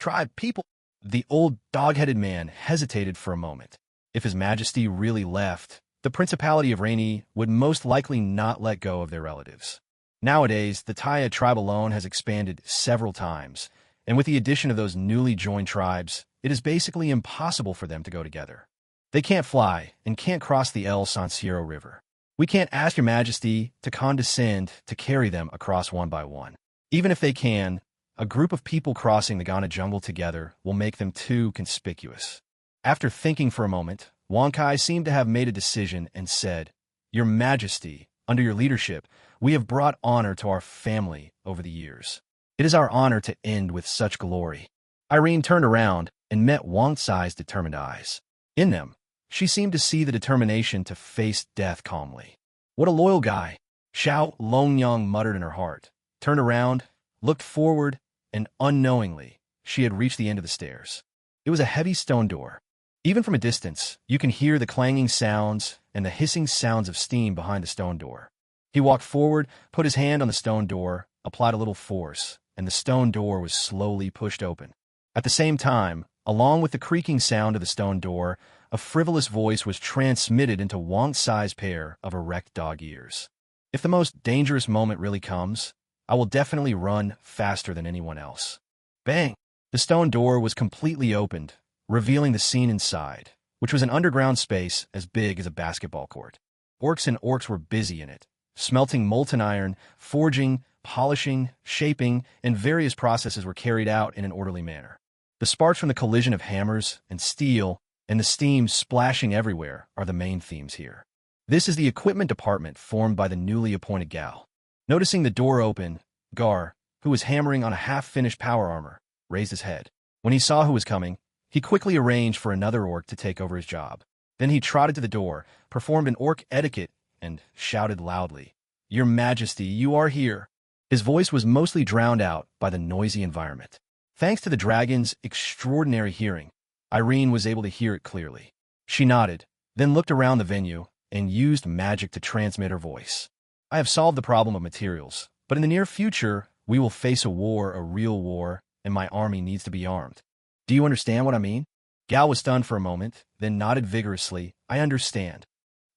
Tribe people? The old dog-headed man hesitated for a moment. If His Majesty really left, the Principality of Rainy would most likely not let go of their relatives. Nowadays, the Taya tribe alone has expanded several times, and with the addition of those newly joined tribes, it is basically impossible for them to go together. They can't fly and can't cross the El Sanciero River. We can't ask Your Majesty to condescend to carry them across one by one. Even if they can, a group of people crossing the Ghana jungle together will make them too conspicuous. After thinking for a moment, Wonkai seemed to have made a decision and said, Your Majesty, under your leadership, we have brought honor to our family over the years. It is our honor to end with such glory. Irene turned around and met Wonkai's determined eyes. In them, she seemed to see the determination to face death calmly. What a loyal guy, Xiao Longyang muttered in her heart, turned around, looked forward, and unknowingly, she had reached the end of the stairs. It was a heavy stone door. Even from a distance, you can hear the clanging sounds and the hissing sounds of steam behind the stone door. He walked forward, put his hand on the stone door, applied a little force, and the stone door was slowly pushed open. At the same time, along with the creaking sound of the stone door, a frivolous voice was transmitted into Wang's size pair of erect dog ears. If the most dangerous moment really comes, I will definitely run faster than anyone else. Bang! The stone door was completely opened, revealing the scene inside, which was an underground space as big as a basketball court. Orcs and orcs were busy in it, smelting molten iron, forging, polishing, shaping, and various processes were carried out in an orderly manner. The sparks from the collision of hammers and steel and the steam splashing everywhere are the main themes here. This is the equipment department formed by the newly appointed Gal. Noticing the door open, Gar, who was hammering on a half-finished power armor, raised his head. When he saw who was coming, he quickly arranged for another orc to take over his job. Then he trotted to the door, performed an orc etiquette, and shouted loudly, "Your Majesty, you are here." His voice was mostly drowned out by the noisy environment. Thanks to the dragon's extraordinary hearing, Irene was able to hear it clearly. She nodded, then looked around the venue and used magic to transmit her voice. "I have solved the problem of materials, but in the near future, we will face a war, a real war, and my army needs to be armed. Do you understand what I mean?" Gal was stunned for a moment, then nodded vigorously. "I understand."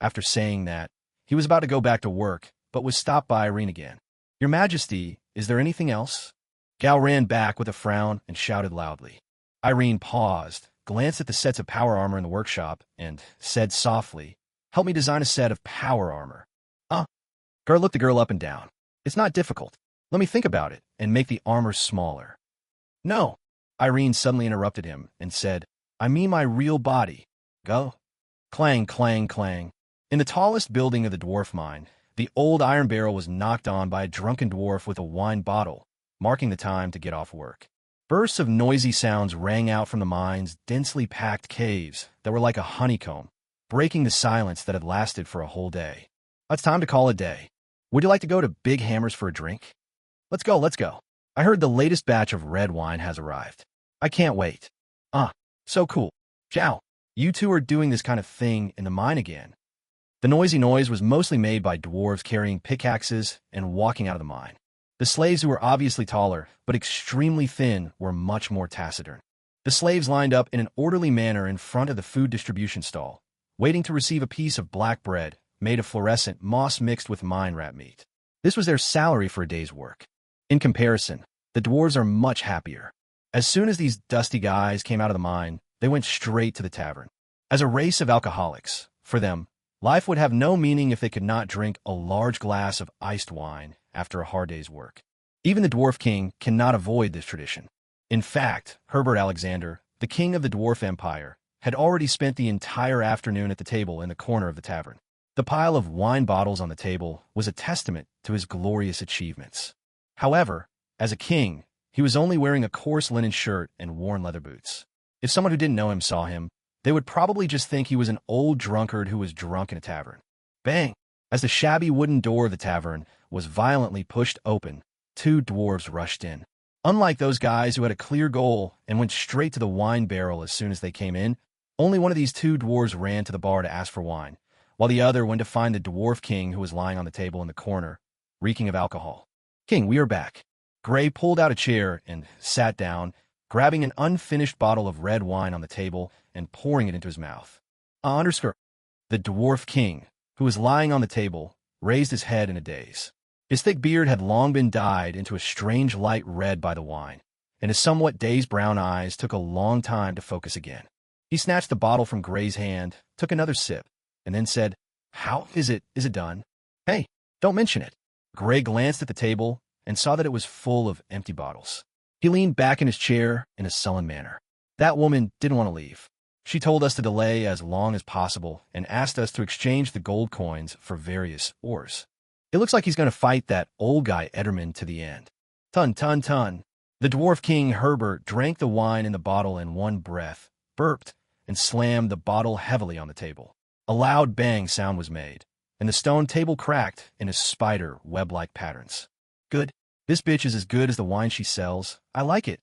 After saying that, he was about to go back to work, but was stopped by Irene again. "Your Majesty, is there anything else?" Gal ran back with a frown and shouted loudly. Irene paused, glanced at the sets of power armor in the workshop, and said softly, "Help me design a set of power armor." Gar looked the girl up and down. "It's not difficult. Let me think about it and make the armor smaller." "No," Irene suddenly interrupted him and said, "I mean my real body. Go." Clang, clang, clang. In the tallest building of the dwarf mine, the old iron barrel was knocked on by a drunken dwarf with a wine bottle, marking the time to get off work. Bursts of noisy sounds rang out from the mine's densely packed caves that were like a honeycomb, breaking the silence that had lasted for a whole day. "It's time to call it a day. Would you like to go to Big Hammers for a drink?" Let's go, let's go. I heard the latest batch of red wine has arrived. I can't wait." So cool. Ciao. You two are doing this kind of thing in the mine again." The noisy noise was mostly made by dwarves carrying pickaxes and walking out of the mine. The slaves, who were obviously taller but extremely thin, were much more taciturn. The slaves lined up in an orderly manner in front of the food distribution stall, waiting to receive a piece of black bread made of fluorescent moss mixed with mine rat meat. This was their salary for a day's work. In comparison, the dwarves are much happier. As soon as these dusty guys came out of the mine, they went straight to the tavern. As a race of alcoholics, for them, life would have no meaning if they could not drink a large glass of iced wine after a hard day's work. Even the Dwarf King cannot avoid this tradition. In fact, Herbert Alexander, the king of the Dwarf Empire, had already spent the entire afternoon at the table in the corner of the tavern. The pile of wine bottles on the table was a testament to his glorious achievements. However, as a king, he was only wearing a coarse linen shirt and worn leather boots. If someone who didn't know him saw him, they would probably just think he was an old drunkard who was drunk in a tavern. Bang! As the shabby wooden door of the tavern was violently pushed open, two dwarves rushed in. Unlike those guys who had a clear goal and went straight to the wine barrel as soon as they came in, only one of these two dwarves ran to the bar to ask for wine, while the other went to find the Dwarf King, who was lying on the table in the corner, reeking of alcohol. "King, we are back." Gray pulled out a chair and sat down, grabbing an unfinished bottle of red wine on the table and pouring it into his mouth. The Dwarf King, who was lying on the table, raised his head in a daze. His thick beard had long been dyed into a strange light red by the wine, and his somewhat dazed brown eyes took a long time to focus again. He snatched the bottle from Gray's hand, took another sip, and then said, "How is it done?" "Hey, don't mention it." Gray glanced at the table and saw that it was full of empty bottles. He leaned back in his chair in a sullen manner. That woman didn't want to leave. She told us to delay as long as possible and asked us to exchange the gold coins for various ores. It looks like he's going to fight that old guy Ederman to the end. Ton, ton, ton. The Dwarf King Herbert drank the wine in the bottle in one breath, burped, and slammed the bottle heavily on the table. A loud bang sound was made, and the stone table cracked into spider web-like patterns. "Good. This bitch is as good as the wine she sells. I like it."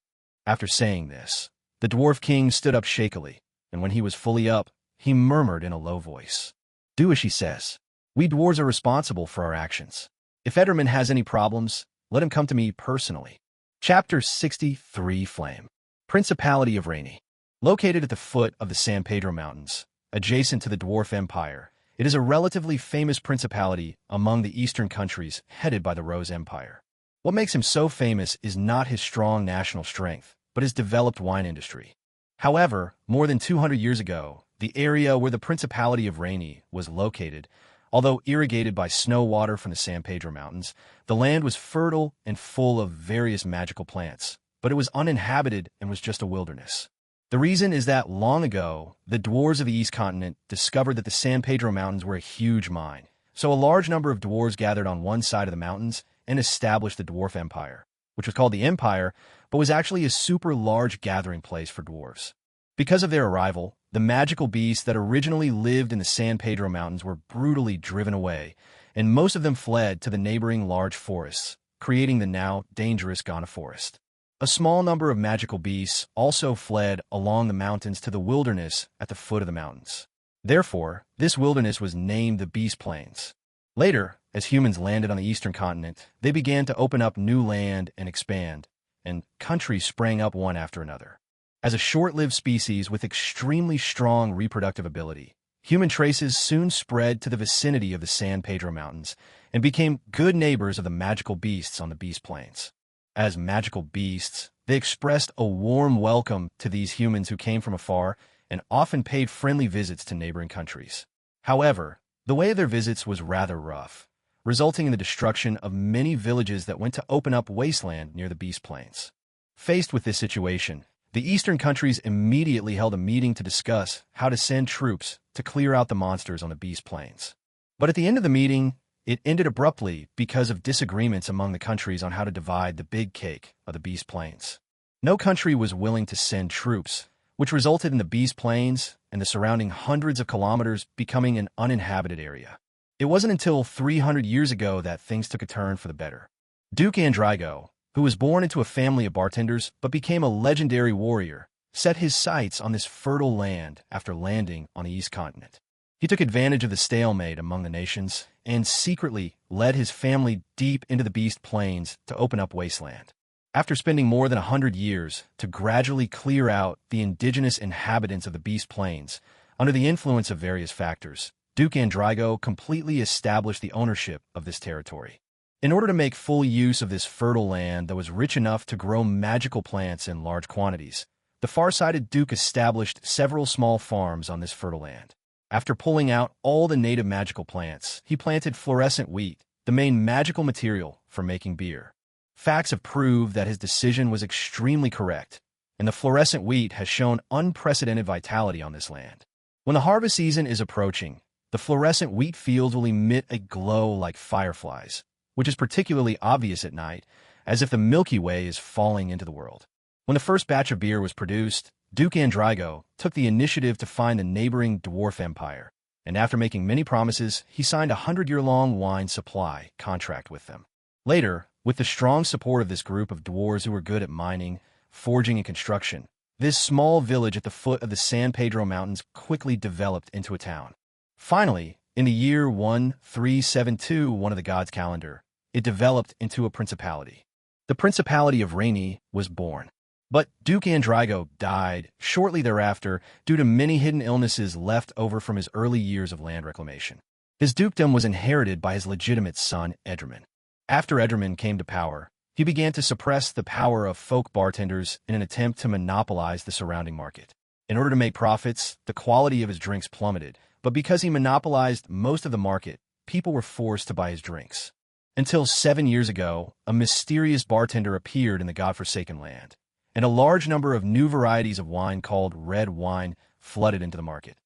After saying this, the Dwarf King stood up shakily, and when he was fully up, he murmured in a low voice, "Do as she says." We dwarves are responsible for our actions. If Ederman has any problems, let him come to me personally. Chapter 63 Flame. Principality of Rainy. Located at the foot of the San Pedro Mountains, adjacent to the Dwarf Empire, it is a relatively famous principality among the eastern countries headed by the Rose Empire. What makes him so famous is not his strong national strength, but his developed wine industry. However, more than 200 years ago, the area where the Principality of Rainy was located, although irrigated by snow water from the San Pedro Mountains, the land was fertile and full of various magical plants, but it was uninhabited and was just a wilderness. The reason is that long ago, the dwarves of the East Continent discovered that the San Pedro Mountains were a huge mine, so a large number of dwarves gathered on one side of the mountains and established the Dwarf Empire, which was called the Empire, but was actually a super large gathering place for dwarves. Because of their arrival, the magical beasts that originally lived in the San Pedro Mountains were brutally driven away, and most of them fled to the neighboring large forests, creating the now dangerous Ghana Forest. A small number of magical beasts also fled along the mountains to the wilderness at the foot of the mountains. Therefore, this wilderness was named the Beast Plains. Later, as humans landed on the eastern continent, they began to open up new land and expand, and countries sprang up one after another. As a short-lived species with extremely strong reproductive ability, human traces soon spread to the vicinity of the San Pedro Mountains and became good neighbors of the magical beasts on the Beast Plains. As magical beasts, they expressed a warm welcome to these humans who came from afar and often paid friendly visits to neighboring countries. However, the way of their visits was rather rough, resulting in the destruction of many villages that went to open up wasteland near the Beast Plains. Faced with this situation, the eastern countries immediately held a meeting to discuss how to send troops to clear out the monsters on the Beast Plains. But at the end of the meeting, it ended abruptly because of disagreements among the countries on how to divide the big cake of the Beast Plains. No country was willing to send troops, which resulted in the Beast Plains and the surrounding hundreds of kilometers becoming an uninhabited area. It wasn't until 300 years ago that things took a turn for the better. Duke Andrigo, who was born into a family of bartenders but became a legendary warrior, set his sights on this fertile land after landing on the East Continent. He took advantage of the stalemate among the nations and secretly led his family deep into the Beast Plains to open up wasteland. After spending more than 100 years to gradually clear out the indigenous inhabitants of the Beast Plains, under the influence of various factors, Duke Andrigo completely established the ownership of this territory. In order to make full use of this fertile land that was rich enough to grow magical plants in large quantities, the far-sighted Duke established several small farms on this fertile land. After pulling out all the native magical plants, he planted fluorescent wheat, the main magical material for making beer. Facts have proved that his decision was extremely correct, and the fluorescent wheat has shown unprecedented vitality on this land. When the harvest season is approaching, the fluorescent wheat fields will emit a glow like fireflies, which is particularly obvious at night, as if the Milky Way is falling into the world. When the first batch of beer was produced, Duke Andrigo took the initiative to find the neighboring Dwarf Empire, and after making many promises, he signed a 100-year-long wine supply contract with them. Later, with the strong support of this group of dwarves who were good at mining, forging, and construction, this small village at the foot of the San Pedro Mountains quickly developed into a town. Finally, in the year 1372, one of the gods' calendar, it developed into a principality. The Principality of Rainy was born. But Duke Andrigo died shortly thereafter due to many hidden illnesses left over from his early years of land reclamation. His dukedom was inherited by his legitimate son, Ederman. After Ederman came to power, he began to suppress the power of folk bartenders in an attempt to monopolize the surrounding market. In order to make profits, the quality of his drinks plummeted, but because he monopolized most of the market, people were forced to buy his drinks. Until 7 years ago, a mysterious bartender appeared in the godforsaken land, and a large number of new varieties of wine called red wine flooded into the market.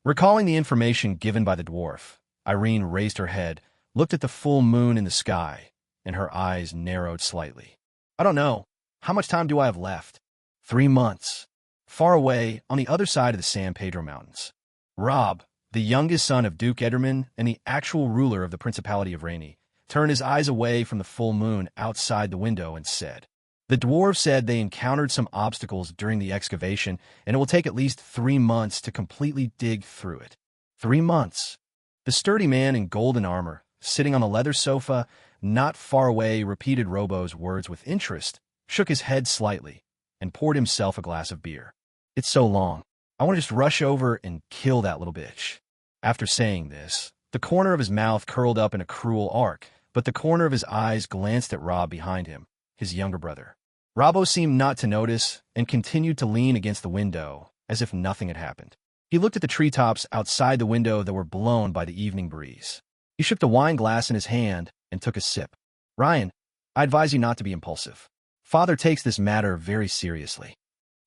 Recalling the information given by the dwarf, Irene raised her head, looked at the full moon in the sky, and her eyes narrowed slightly. I don't know. How much time do I have left? 3 months. Far away, on the other side of the San Pedro Mountains, Rob, the youngest son of Duke Ederman and the actual ruler of the Principality of Rainy, turned his eyes away from the full moon outside the window and said, "The dwarves said they encountered some obstacles during the excavation, and it will take at least 3 months to completely dig through it." 3 months. The sturdy man in golden armor, sitting on the leather sofa, not far away, repeated Robo's words with interest, shook his head slightly, and poured himself a glass of beer. It's so long. I want to just rush over and kill that little bitch. After saying this, the corner of his mouth curled up in a cruel arc, but the corner of his eyes glanced at Rob behind him, his younger brother. Robbo seemed not to notice and continued to lean against the window, as if nothing had happened. He looked at the treetops outside the window that were blown by the evening breeze. He shook the wine glass in his hand and took a sip. Ryan, I advise you not to be impulsive. Father takes this matter very seriously.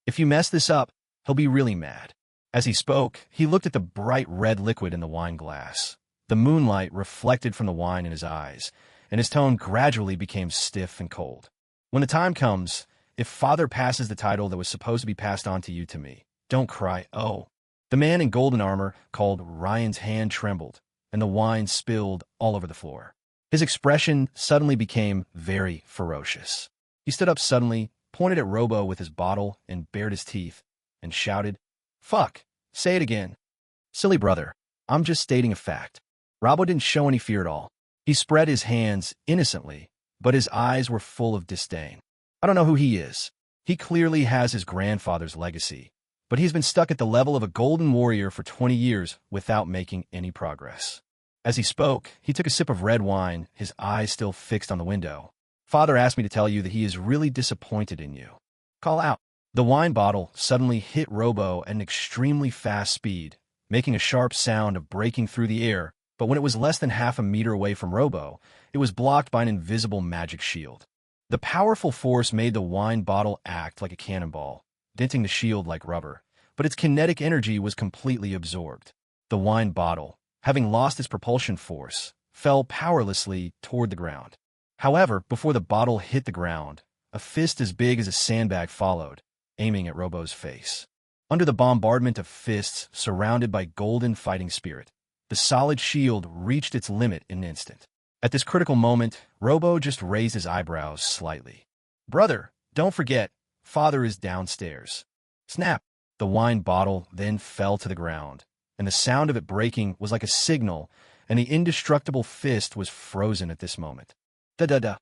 If you mess this up, he'll be really mad. As he spoke, he looked at the bright red liquid in the wine glass. The moonlight reflected from the wine in his eyes, and his tone gradually became stiff and cold. When the time comes, if Father passes the title that was supposed to be passed on to you to me, don't cry, oh. The man in golden armor called Ryan's hand trembled, and the wine spilled all over the floor. His expression suddenly became very ferocious. He stood up suddenly, pointed at Robo with his bottle, and bared his teeth, and shouted, Fuck! Say it again. Silly brother, I'm just stating a fact. Robo didn't show any fear at all. He spread his hands innocently, but his eyes were full of disdain. I don't know who he is. He clearly has his grandfather's legacy, but he's been stuck at the level of a golden warrior for 20 years without making any progress. As he spoke, he took a sip of red wine, his eyes still fixed on the window. Father asked me to tell you that he is really disappointed in you. Call out. The wine bottle suddenly hit Robo at an extremely fast speed, making a sharp sound of breaking through the air, but when it was less than half a meter away from Robo, it was blocked by an invisible magic shield. The powerful force made the wine bottle act like a cannonball, denting the shield like rubber, but its kinetic energy was completely absorbed. The wine bottle, having lost its propulsion force, fell powerlessly toward the ground. However, before the bottle hit the ground, a fist as big as a sandbag followed, aiming at Robo's face. Under the bombardment of fists surrounded by golden fighting spirit, the solid shield reached its limit in an instant. At this critical moment, Robo just raised his eyebrows slightly. Brother, don't forget, Father is downstairs. Snap! The wine bottle then fell to the ground, and the sound of it breaking was like a signal, and the indestructible fist was frozen at this moment. Da-da-da.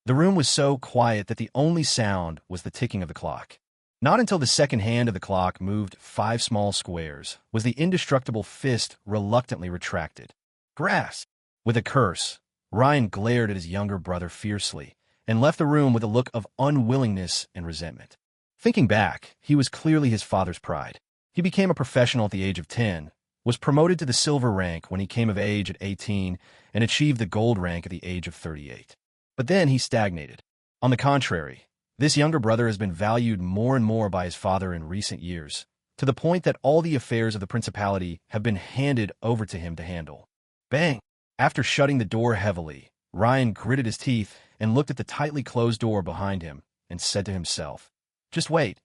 The room was so quiet that the only sound was the ticking of the clock. Not until the second hand of the clock moved 5 small squares was the indestructible fist reluctantly retracted. Grass! With a curse, Ryan glared at his younger brother fiercely and left the room with a look of unwillingness and resentment. Thinking back, he was clearly his father's pride. He became a professional at the age of 10, was promoted to the silver rank when he came of age at 18, and achieved the gold rank at the age of 38. But then he stagnated. On the contrary, this younger brother has been valued more and more by his father in recent years, to the point that all the affairs of the principality have been handed over to him to handle. Bang! After shutting the door heavily, Ryan gritted his teeth and looked at the tightly closed door behind him and said to himself, Just wait.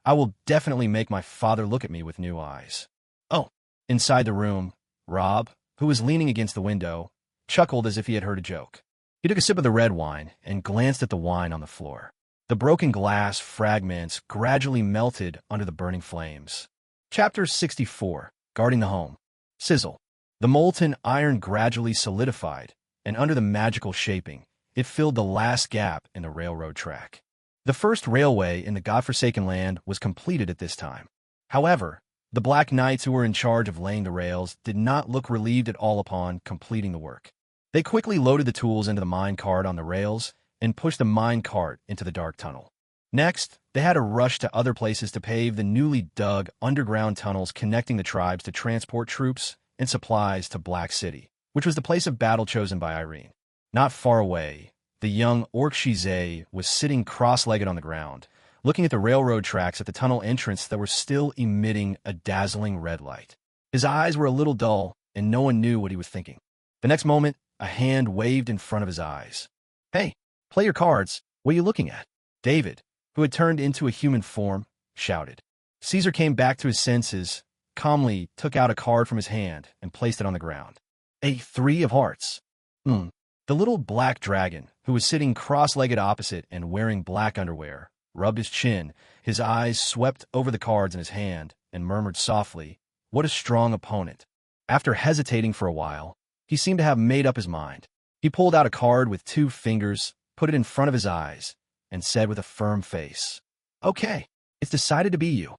I will definitely make my father look at me with new eyes. Oh! Inside the room, Rob, who was leaning against the window, chuckled as if he had heard a joke. He took a sip of the red wine and glanced at the wine on the floor. The broken glass fragments gradually melted under the burning flames. Chapter 64. Guarding the Home. Sizzle. The molten iron gradually solidified, and under the magical shaping, it filled the last gap in the railroad track. The first railway in the godforsaken land was completed at this time. However, the Black Knights who were in charge of laying the rails did not look relieved at all upon completing the work. They quickly loaded the tools into the mine cart on the rails and pushed the mine cart into the dark tunnel. Next, they had to rush to other places to pave the newly dug underground tunnels connecting the tribes to transport troops and supplies to Black City, which was the place of battle chosen by Irene. Not far away, the young Orkshize was sitting cross-legged on the ground, looking at the railroad tracks at the tunnel entrance that were still emitting a dazzling red light. His eyes were a little dull, and no one knew what he was thinking. The next moment, a hand waved in front of his eyes. Hey, play your cards. What are you looking at? David, who had turned into a human form, shouted. Caesar came back to his senses, calmly took out a card from his hand and placed it on the ground. A 3 of hearts. The little black dragon, who was sitting cross-legged opposite and wearing black underwear, rubbed his chin, his eyes swept over the cards in his hand, and murmured softly, What a strong opponent. After hesitating for a while, He seemed to have made up his mind. He pulled out a card with 2 fingers, put it in front of his eyes, and said with a firm face, "Okay, it's decided to be you."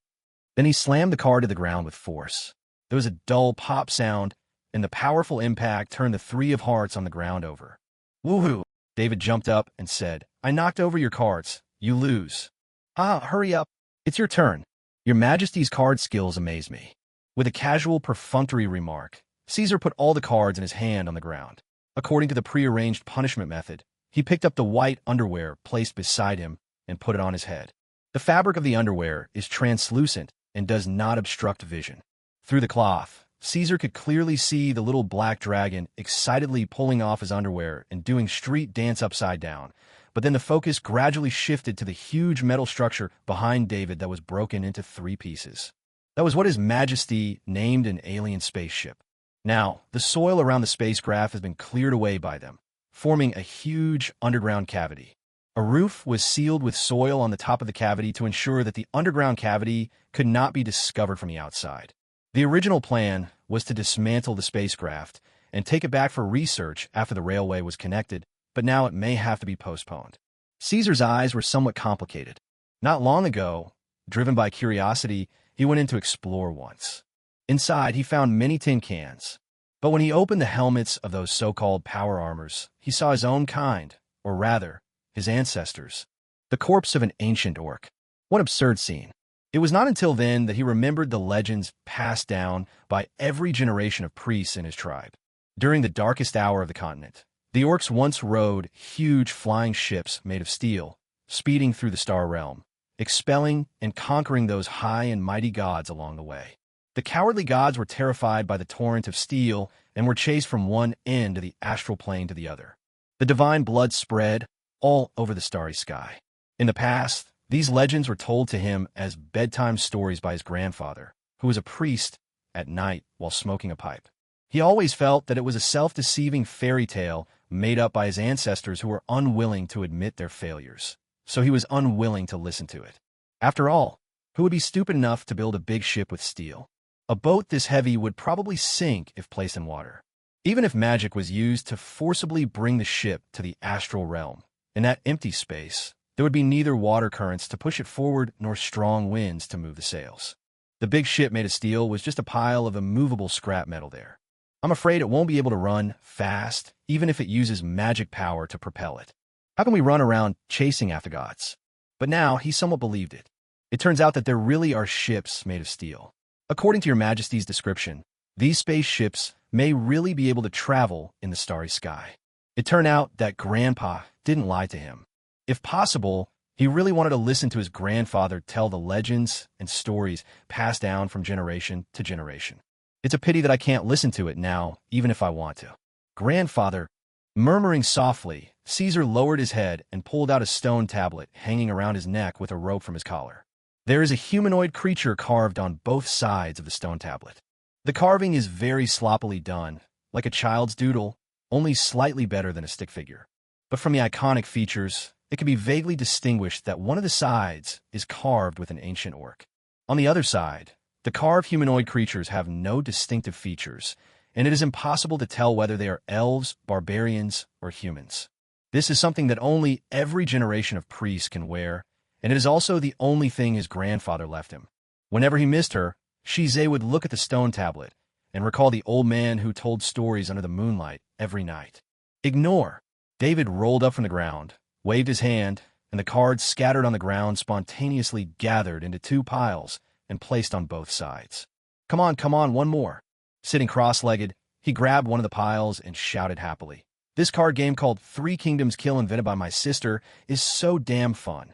Then he slammed the card to the ground with force. There was a dull pop sound, and the powerful impact turned the 3 of hearts on the ground over. "Woohoo!" David jumped up and said, "I knocked over your cards. You lose." "Ah, hurry up. It's your turn. Your Majesty's card skills amaze me." With a casual, perfunctory remark, Caesar put all the cards in his hand on the ground. According to the prearranged punishment method, he picked up the white underwear placed beside him and put it on his head. The fabric of the underwear is translucent and does not obstruct vision. Through the cloth, Caesar could clearly see the little black dragon excitedly pulling off his underwear and doing street dance upside down, but then the focus gradually shifted to the huge metal structure behind David that was broken into 3 pieces. That was what His Majesty named an alien spaceship. Now, the soil around the spacecraft has been cleared away by them, forming a huge underground cavity. A roof was sealed with soil on the top of the cavity to ensure that the underground cavity could not be discovered from the outside. The original plan was to dismantle the spacecraft and take it back for research after the railway was connected, but now it may have to be postponed. Caesar's eyes were somewhat complicated. Not long ago, driven by curiosity, he went in to explore once. Inside, he found many tin cans. But when he opened the helmets of those so-called power armors, he saw his own kind, or rather, his ancestors. The corpse of an ancient orc. What absurd scene. It was not until then that he remembered the legends passed down by every generation of priests in his tribe. During the darkest hour of the continent, the orcs once rode huge flying ships made of steel, speeding through the star realm, expelling and conquering those high and mighty gods along the way. The cowardly gods were terrified by the torrent of steel and were chased from one end of the astral plane to the other. The divine blood spread all over the starry sky. In the past, these legends were told to him as bedtime stories by his grandfather, who was a priest at night while smoking a pipe. He always felt that it was a self-deceiving fairy tale made up by his ancestors who were unwilling to admit their failures, so he was unwilling to listen to it. After all, who would be stupid enough to build a big ship with steel? A boat this heavy would probably sink if placed in water. Even if magic was used to forcibly bring the ship to the astral realm, in that empty space, there would be neither water currents to push it forward nor strong winds to move the sails. The big ship made of steel was just a pile of immovable scrap metal there. I'm afraid it won't be able to run fast, even if it uses magic power to propel it. How can we run around chasing after gods? But now he somewhat believed it. It turns out that there really are ships made of steel. According to Your Majesty's description, these spaceships may really be able to travel in the starry sky. It turned out that Grandpa didn't lie to him. If possible, he really wanted to listen to his grandfather tell the legends and stories passed down from generation to generation. It's a pity that I can't listen to it now, even if I want to. Grandfather, murmuring softly, Caesar lowered his head and pulled out a stone tablet hanging around his neck with a rope from his collar. There is a humanoid creature carved on both sides of the stone tablet. The carving is very sloppily done, like a child's doodle, only slightly better than a stick figure. But from the iconic features, it can be vaguely distinguished that one of the sides is carved with an ancient orc. On the other side, the carved humanoid creatures have no distinctive features, and it is impossible to tell whether they are elves, barbarians, or humans. This is something that only every generation of priests can wear, and it is also the only thing his grandfather left him. Whenever he missed her, Shize would look at the stone tablet and recall the old man who told stories under the moonlight every night. Ignore. David rolled up from the ground, waved his hand, and the cards scattered on the ground spontaneously gathered into 2 piles and placed on both sides. Come on, one more. Sitting cross-legged, he grabbed one of the piles and shouted happily. This card game called 3 Kingdoms Kill invented by my sister is so damn fun.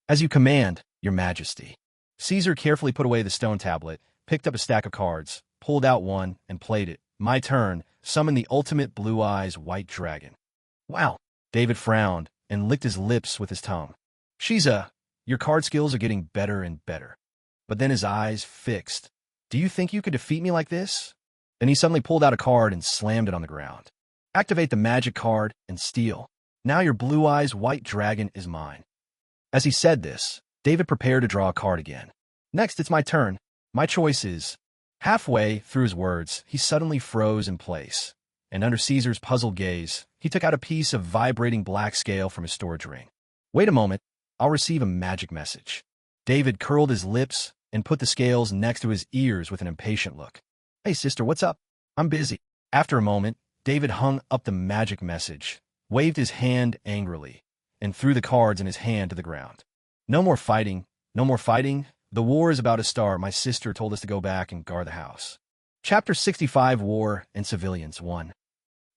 As you command, Your Majesty. Caesar carefully put away the stone tablet, picked up a stack of cards, pulled out one, and played it. My turn. Summon the ultimate blue eyes white dragon. Wow. David frowned and licked his lips with his tongue. Shiza, your card skills are getting better and better. But then his eyes fixed. Do you think you could defeat me like this? Then he suddenly pulled out a card and slammed it on the ground. Activate the magic card and steal. Now your blue eyes white dragon is mine. As he said this, David prepared to draw a card again. Next, it's my turn. My choice is... Halfway through his words, he suddenly froze in place. and under Caesar's puzzled gaze, he took out a piece of vibrating black scale from his storage ring. Wait a moment, I'll receive a magic message. David curled his lips and put the scales next to his ears with an impatient look. Hey, sister, what's up? I'm busy. After a moment, David hung up the magic message, waved his hand angrily, and threw the cards in his hand to the ground. No more fighting. No more fighting. The war is about to start. My sister told us to go back and guard the house. Chapter 65, War and Civilians 1.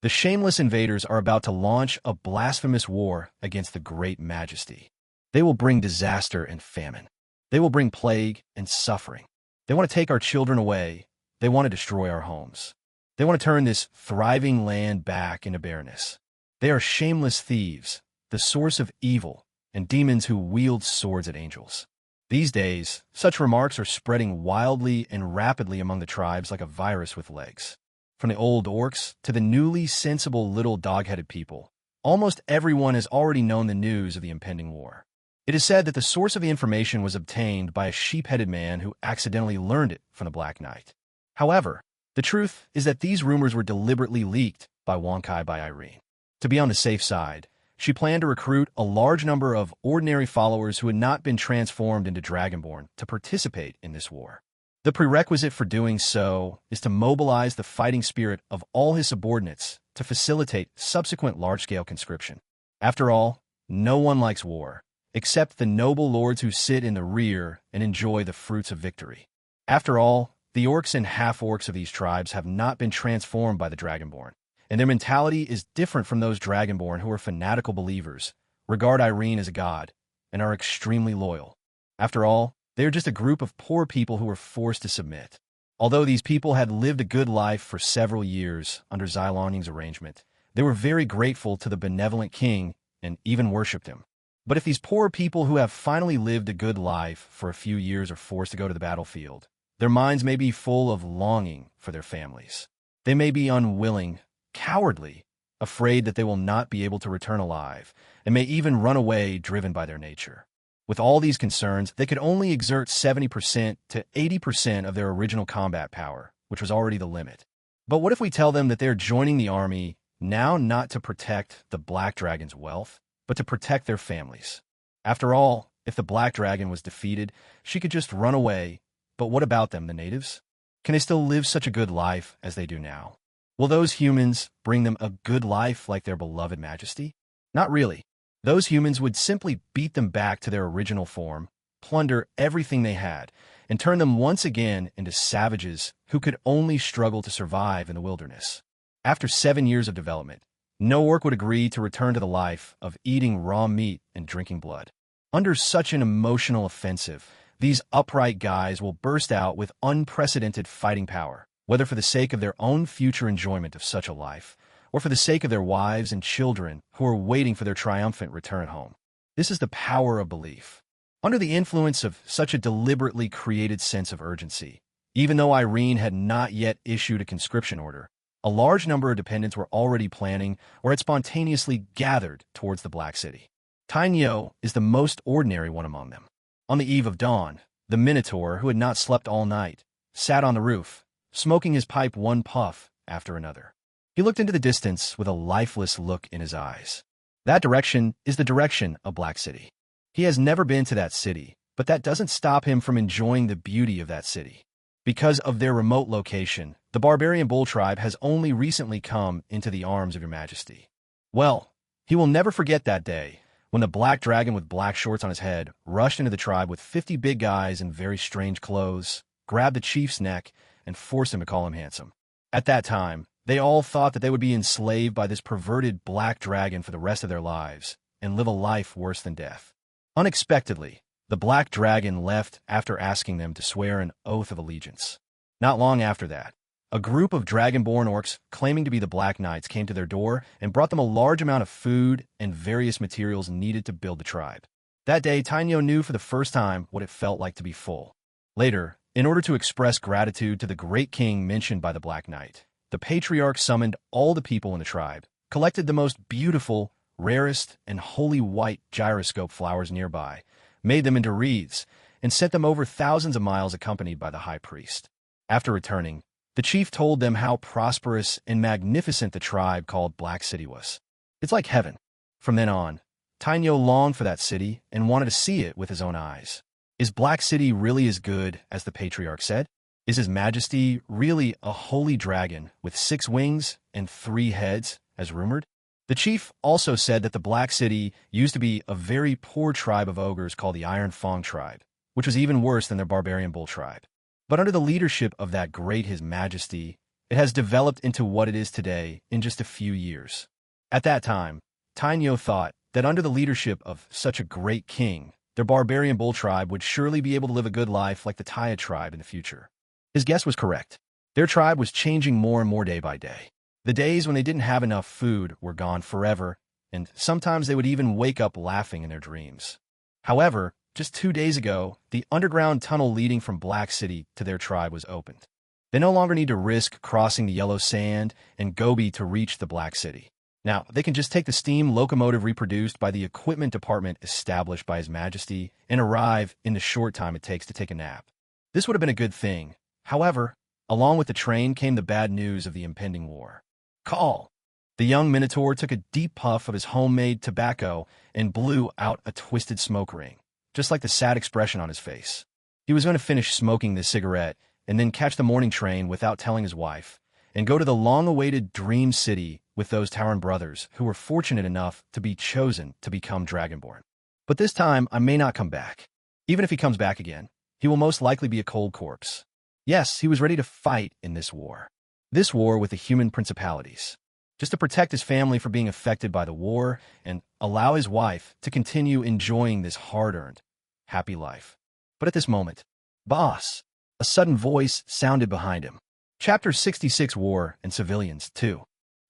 The shameless invaders are about to launch a blasphemous war against the great majesty. They will bring disaster and famine. They will bring plague and suffering. They want to take our children away. They want to destroy our homes. They want to turn this thriving land back into barrenness. They are shameless thieves, the source of evil, and demons who wield swords at angels. These days, such remarks are spreading wildly and rapidly among the tribes like a virus with legs. From the old orcs to the newly sensible little dog-headed people, almost everyone has already known the news of the impending war. It is said that the source of the information was obtained by a sheep-headed man who accidentally learned it from the Black Knight. However, the truth is that these rumors were deliberately leaked by Wonkai by Irene. To be on the safe side, she planned to recruit a large number of ordinary followers who had not been transformed into Dragonborn to participate in this war. The prerequisite for doing so is to mobilize the fighting spirit of all his subordinates to facilitate subsequent large-scale conscription. After all, no one likes war, except the noble lords who sit in the rear and enjoy the fruits of victory. After all, the orcs and half-orcs of these tribes have not been transformed by the Dragonborn, and their mentality is different from those Dragonborn who are fanatical believers, regard Irene as a god, and are extremely loyal. After all, they are just a group of poor people who were forced to submit. Although these people had lived a good life for several years under Xyloning's arrangement, they were very grateful to the benevolent king and even worshipped him. But if these poor people who have finally lived a good life for a few years are forced to go to the battlefield, their minds may be full of longing for their families. They may be unwilling, cowardly, afraid that they will not be able to return alive, and may even run away driven by their nature. With all these concerns, they could only exert 70% to 80% of their original combat power, which was already the limit. But what if we tell them that they're joining the army now not to protect the Black Dragon's wealth, but to protect their families? After all, if the Black Dragon was defeated, she could just run away. But what about them, the natives? Can they still live such a good life as they do now? Will those humans bring them a good life like their beloved majesty? Not really. Those humans would simply beat them back to their original form, plunder everything they had, and turn them once again into savages who could only struggle to survive in the wilderness. After 7 years of development, no orc would agree to return to the life of eating raw meat and drinking blood. Under such an emotional offensive, these upright guys will burst out with unprecedented fighting power, whether for the sake of their own future enjoyment of such a life, or for the sake of their wives and children who are waiting for their triumphant return home. This is the power of belief. Under the influence of such a deliberately created sense of urgency, even though Irene had not yet issued a conscription order, a large number of dependents were already planning or had spontaneously gathered towards the Black City. Tainyo is the most ordinary one among them. On the eve of dawn, the Minotaur, who had not slept all night, sat on the roof, smoking his pipe one puff after another. He looked into the distance with a lifeless look in his eyes. That direction is the direction of Black City. He has never been to that city, but that doesn't stop him from enjoying the beauty of that city. Because of their remote location, the barbarian bull tribe has only recently come into the arms of your majesty. Well, he will never forget that day when the black dragon with black shorts on his head rushed into the tribe with 50 big guys in very strange clothes, grabbed the chief's neck, and forced him to call him handsome. At that time, they all thought that they would be enslaved by this perverted black dragon for the rest of their lives and live a life worse than death. Unexpectedly, the black dragon left after asking them to swear an oath of allegiance. Not long after that, a group of dragonborn orcs claiming to be the Black Knights came to their door and brought them a large amount of food and various materials needed to build the tribe. That day, Tainyo knew for the first time what it felt like to be full. Later, in order to express gratitude to the great king mentioned by the Black Knight, the patriarch summoned all the people in the tribe, collected the most beautiful, rarest, and holy white gyroscope flowers nearby, made them into wreaths, and sent them over thousands of miles accompanied by the high priest. After returning, The chief told them how prosperous and magnificent the tribe called Black City was. It's like heaven. From then on, Tainyo longed for that city and wanted to see it with his own eyes. Is Black City really as good as the patriarch said? Is His Majesty really a holy dragon with 6 wings and 3 heads, as rumored? The chief also said that the Black City used to be a very poor tribe of ogres called the Iron Fang tribe, which was even worse than their barbarian bull tribe. But under the leadership of that great His Majesty, it has developed into what it is today in just a few years. At that time, Tainyo thought that under the leadership of such a great king, their barbarian bull tribe would surely be able to live a good life like the Taya tribe in the future. His guess was correct. Their tribe was changing more and more day by day. The days when they didn't have enough food were gone forever, and sometimes they would even wake up laughing in their dreams. However, just 2 days ago, the underground tunnel leading from Black City to their tribe was opened. They no longer need to risk crossing the yellow sand and Gobi to reach the Black City. Now, they can just take the steam locomotive reproduced by the equipment department established by His Majesty and arrive in the short time it takes to take a nap. This would have been a good thing. However, along with the train came the bad news of the impending war. Call! The young Minotaur took a deep puff of his homemade tobacco and blew out a twisted smoke ring, just like the sad expression on his face. He was going to finish smoking this cigarette and then catch the morning train without telling his wife, and go to the long-awaited Dream City with those Tauren brothers who were fortunate enough to be chosen to become Dragonborn. But this time, I may not come back. Even if he comes back again, he will most likely be a cold corpse. Yes, he was ready to fight in this war. This war with the human principalities. Just to protect his family from being affected by the war and allow his wife to continue enjoying this hard-earned, happy life. But at this moment, boss, a sudden voice sounded behind him. Chapter 66 War and Civilians 2.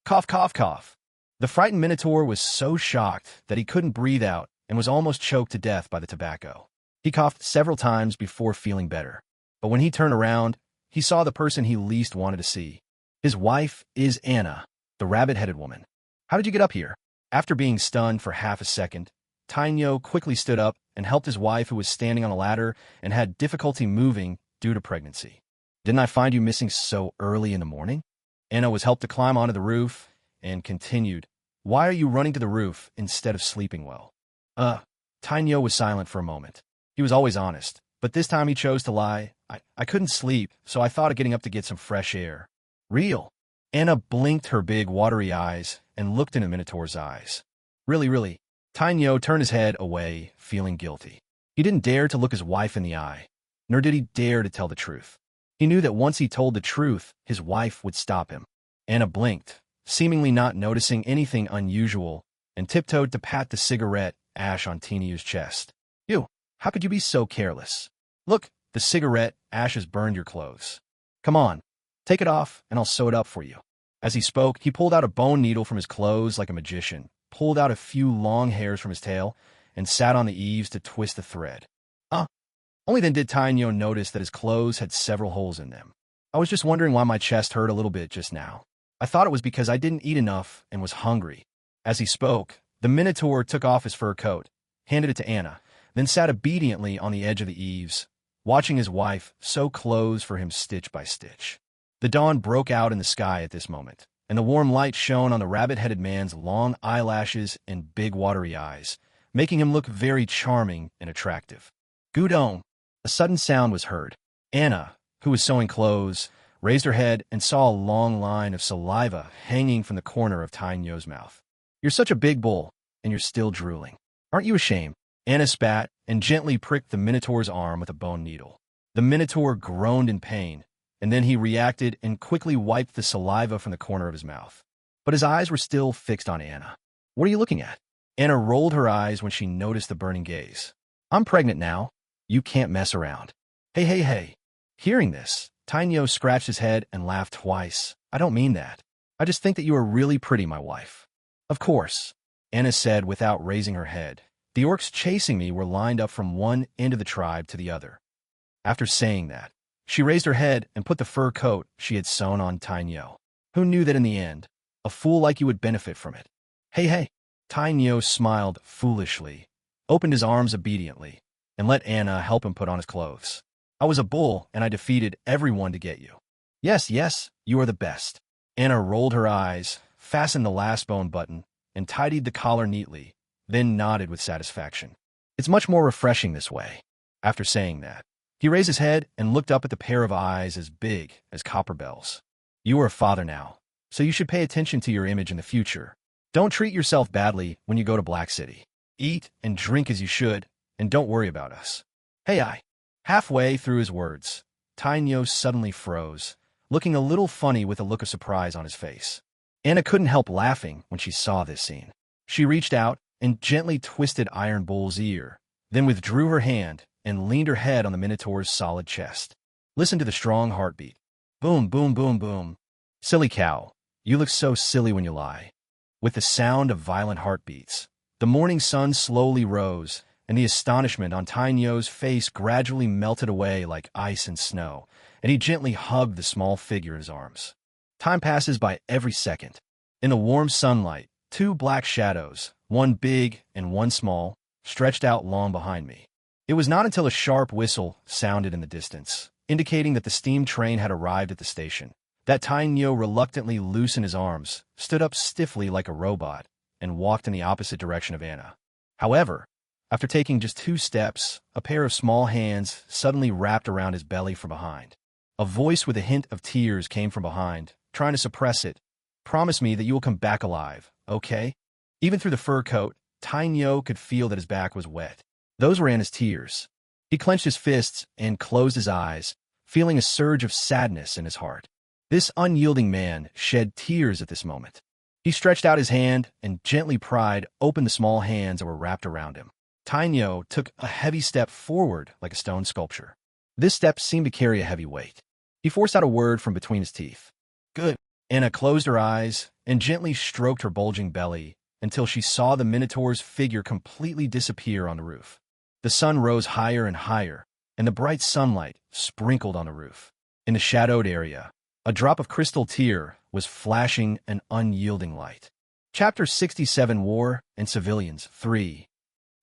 Cough, cough, cough. The frightened Minotaur was so shocked that he couldn't breathe out and was almost choked to death by the tobacco. He coughed several times before feeling better. But when he turned around, he saw the person he least wanted to see. His wife is Anna, the rabbit-headed woman. How did you get up here? After being stunned for half a second, Tainyo quickly stood up and helped his wife, who was standing on a ladder and had difficulty moving due to pregnancy. Didn't I find you missing so early in the morning? Anna was helped to climb onto the roof and continued, Why are you running to the roof instead of sleeping well? Tainyo was silent for a moment. He was always honest, but this time he chose to lie. I couldn't sleep, so I thought of getting up to get some fresh air. Real? Anna blinked her big, watery eyes and looked into Minotaur's eyes. Really? Tainyo turned his head away, feeling guilty. He didn't dare to look his wife in the eye, nor did he dare to tell the truth. He knew that once he told the truth, his wife would stop him. Anna blinked, seemingly not noticing anything unusual, and tiptoed to pat the cigarette ash on Tainyo's chest. You, how could you be so careless? Look, the cigarette ash has burned your clothes. Come on, take it off and I'll sew it up for you. As he spoke, he pulled out a bone needle from his clothes like a magician, pulled out a few long hairs from his tail, and sat on the eaves to twist the thread. Only then did Tainyo notice that his clothes had several holes in them. I was just wondering why my chest hurt a little bit just now. I thought it was because I didn't eat enough and was hungry. As he spoke, the Minotaur took off his fur coat, handed it to Anna, then sat obediently on the edge of the eaves, watching his wife sew clothes for him stitch by stitch. The dawn broke out in the sky at this moment, and the warm light shone on the rabbit-headed man's long eyelashes and big watery eyes, making him look very charming and attractive. Gudon! A sudden sound was heard. Anna, who was sewing clothes, raised her head and saw a long line of saliva hanging from the corner of Tainyo's mouth. You're such a big bull, and you're still drooling. Aren't you ashamed? Anna spat and gently pricked the Minotaur's arm with a bone needle. The Minotaur groaned in pain, and then he reacted and quickly wiped the saliva from the corner of his mouth. But his eyes were still fixed on Anna. What are you looking at? Anna rolled her eyes when she noticed the burning gaze. I'm pregnant now. You can't mess around. Hey. Hearing this, Tainyo scratched his head and laughed twice. I don't mean that. I just think that you are really pretty, my wife. Of course, Anna said without raising her head. The orcs chasing me were lined up from one end of the tribe to the other. After saying that, she raised her head and put the fur coat she had sewn on Tainyo. Who knew that in the end, a fool like you would benefit from it? Hey. Tainyo smiled foolishly, opened his arms obediently, and let Anna help him put on his clothes. I was a bull, and I defeated everyone to get you. Yes, yes, you are the best. Anna rolled her eyes, fastened the last bone button, and tidied the collar neatly, then nodded with satisfaction. It's much more refreshing this way. After saying that, he raised his head and looked up at the pair of eyes as big as copper bells. You are a father now, so you should pay attention to your image in the future. Don't treat yourself badly when you go to Black City. Eat and drink as you should, and don't worry about us. Hey, I. Halfway through his words, Tainyo suddenly froze, looking a little funny with a look of surprise on his face. Anna couldn't help laughing when she saw this scene. She reached out and gently twisted Iron Bull's ear, then withdrew her hand and leaned her head on the Minotaur's solid chest. Listen to the strong heartbeat. Boom, boom, boom, boom. Silly cow, you look so silly when you lie. With the sound of violent heartbeats, the morning sun slowly rose, and the astonishment on Tainyo's face gradually melted away like ice and snow, and he gently hugged the small figure in his arms. Time passes by every second. In the warm sunlight, two black shadows, one big and one small, stretched out long behind me. It was not until a sharp whistle sounded in the distance, indicating that the steam train had arrived at the station, that Tainyo reluctantly loosened his arms, stood up stiffly like a robot, and walked in the opposite direction of Anna. However, after taking just 2 steps, a pair of small hands suddenly wrapped around his belly from behind. A voice with a hint of tears came from behind, trying to suppress it. Promise me that you will come back alive, okay? Even through the fur coat, Tainyo could feel that his back was wet. Those were Anna's tears. He clenched his fists and closed his eyes, feeling a surge of sadness in his heart. This unyielding man shed tears at this moment. He stretched out his hand and gently pried open the small hands that were wrapped around him. Tainyo took a heavy step forward like a stone sculpture. This step seemed to carry a heavy weight. He forced out a word from between his teeth. Good. Anna closed her eyes and gently stroked her bulging belly until she saw the Minotaur's figure completely disappear on the roof. The sun rose higher and higher, and the bright sunlight sprinkled on the roof. In the shadowed area, a drop of crystal tear was flashing an unyielding light. Chapter 67 War and Civilians 3.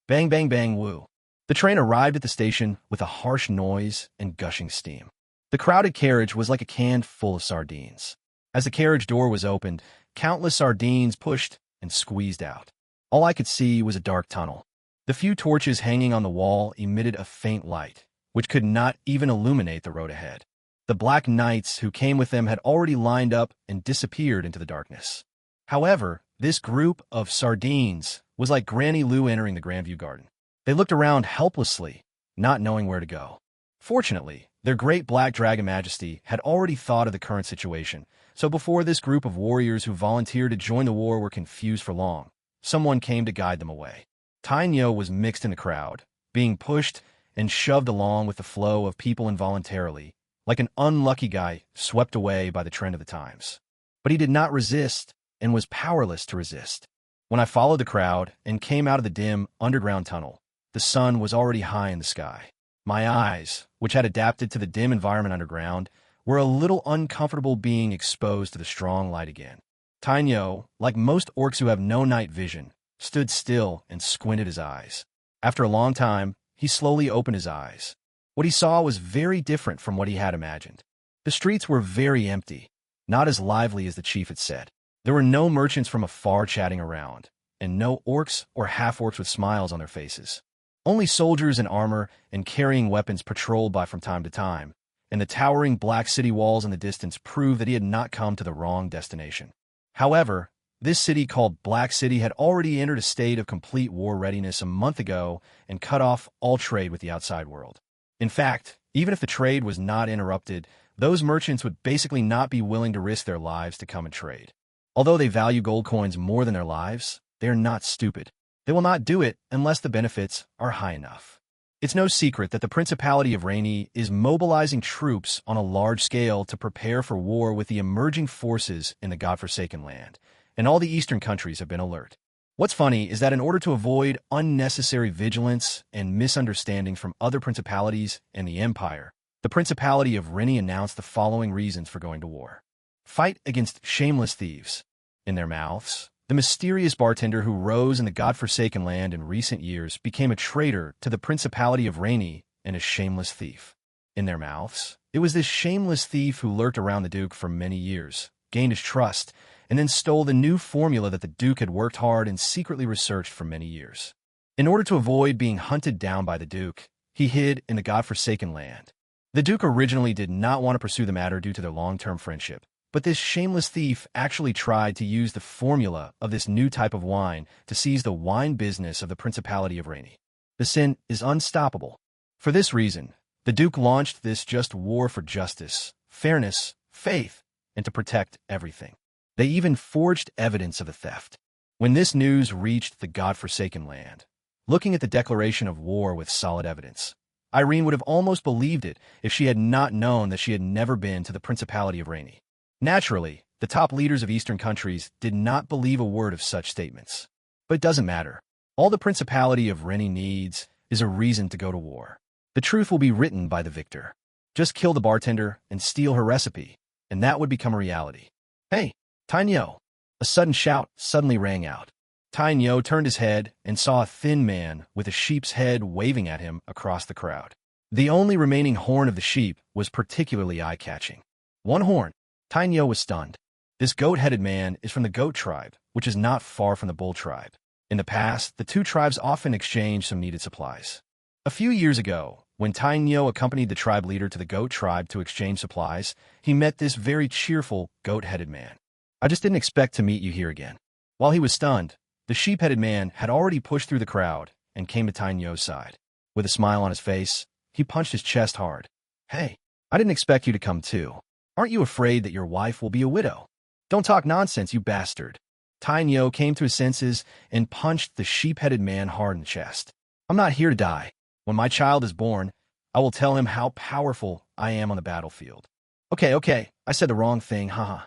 Bang, bang, bang, woo. The train arrived at the station with a harsh noise and gushing steam. The crowded carriage was like a can full of sardines. As the carriage door was opened, countless sardines pushed and squeezed out. All I could see was a dark tunnel. The few torches hanging on the wall emitted a faint light, which could not even illuminate the road ahead. The black knights who came with them had already lined up and disappeared into the darkness. However, this group of sardines was like Granny Lou entering the Grandview Garden. They looked around helplessly, not knowing where to go. Fortunately, their great black dragon majesty had already thought of the current situation, so before this group of warriors who volunteered to join the war were confused for long, someone came to guide them away. Tainyo was mixed in the crowd, being pushed and shoved along with the flow of people involuntarily, like an unlucky guy swept away by the trend of the times. But he did not resist and was powerless to resist. When I followed the crowd and came out of the dim underground tunnel, the sun was already high in the sky. My eyes, which had adapted to the dim environment underground, were a little uncomfortable being exposed to the strong light again. Tainyo, like most orcs who have no night vision, stood still and squinted his eyes. After a long time, he slowly opened his eyes. What he saw was very different from what he had imagined. The streets were very empty, not as lively as the chief had said. There were no merchants from afar chatting around, and no orcs or half-orcs with smiles on their faces. Only soldiers in armor and carrying weapons patrolled by from time to time, and the towering black city walls in the distance proved that he had not come to the wrong destination. However, this city called Black City had already entered a state of complete war readiness a month ago and cut off all trade with the outside world. In fact, even if the trade was not interrupted, those merchants would basically not be willing to risk their lives to come and trade. Although they value gold coins more than their lives, they are not stupid. They will not do it unless the benefits are high enough. It's no secret that the Principality of Rainy is mobilizing troops on a large scale to prepare for war with the emerging forces in the godforsaken land, and all the eastern countries have been alert. What's funny is that in order to avoid unnecessary vigilance and misunderstandings from other principalities and the Empire, the Principality of Rainy announced the following reasons for going to war. Fight against shameless thieves. In their mouths, the mysterious bartender who rose in the godforsaken land in recent years became a traitor to the Principality of Rainy and a shameless thief. In their mouths, It was this shameless thief who lurked around the Duke for many years, gained his trust, and then stole the new formula that the Duke had worked hard and secretly researched for many years. In order to avoid being hunted down by the Duke, he hid in the godforsaken land. The Duke originally did not want to pursue the matter due to their long-term friendship, but this shameless thief actually tried to use the formula of this new type of wine to seize the wine business of the Principality of Rainy. The sin is unstoppable. For this reason, the Duke launched this just war for justice, fairness, faith, and to protect everything. They even forged evidence of the theft. When this news reached the godforsaken land, looking at the declaration of war with solid evidence, Irene would have almost believed it if she had not known that she had never been to the Principality of Rainy. Naturally, the top leaders of Eastern countries did not believe a word of such statements. But it doesn't matter. All the Principality of Rainy needs is a reason to go to war. The truth will be written by the victor. Just kill the bartender and steal her recipe, and that would become a reality. Hey, Tainyo! A sudden shout suddenly rang out. Tainyo turned his head and saw a thin man with a sheep's head waving at him across the crowd. The only remaining horn of the sheep was particularly eye-catching. One horn. Tainyo was stunned. This goat-headed man is from the goat tribe, which is not far from the bull tribe. In the past, the two tribes often exchanged some needed supplies. A few years ago, when Tainyo accompanied the tribe leader to the goat tribe to exchange supplies, he met this very cheerful, goat-headed man. I just didn't expect to meet you here again. While he was stunned, the sheep-headed man had already pushed through the crowd and came to Tainyo's side. With a smile on his face, he punched his chest hard. Hey, I didn't expect you to come too. Aren't you afraid that your wife will be a widow? Don't talk nonsense, you bastard. Tainyo came to his senses and punched the sheep-headed man hard in the chest. I'm not here to die. When my child is born, I will tell him how powerful I am on the battlefield. Okay, I said the wrong thing, haha.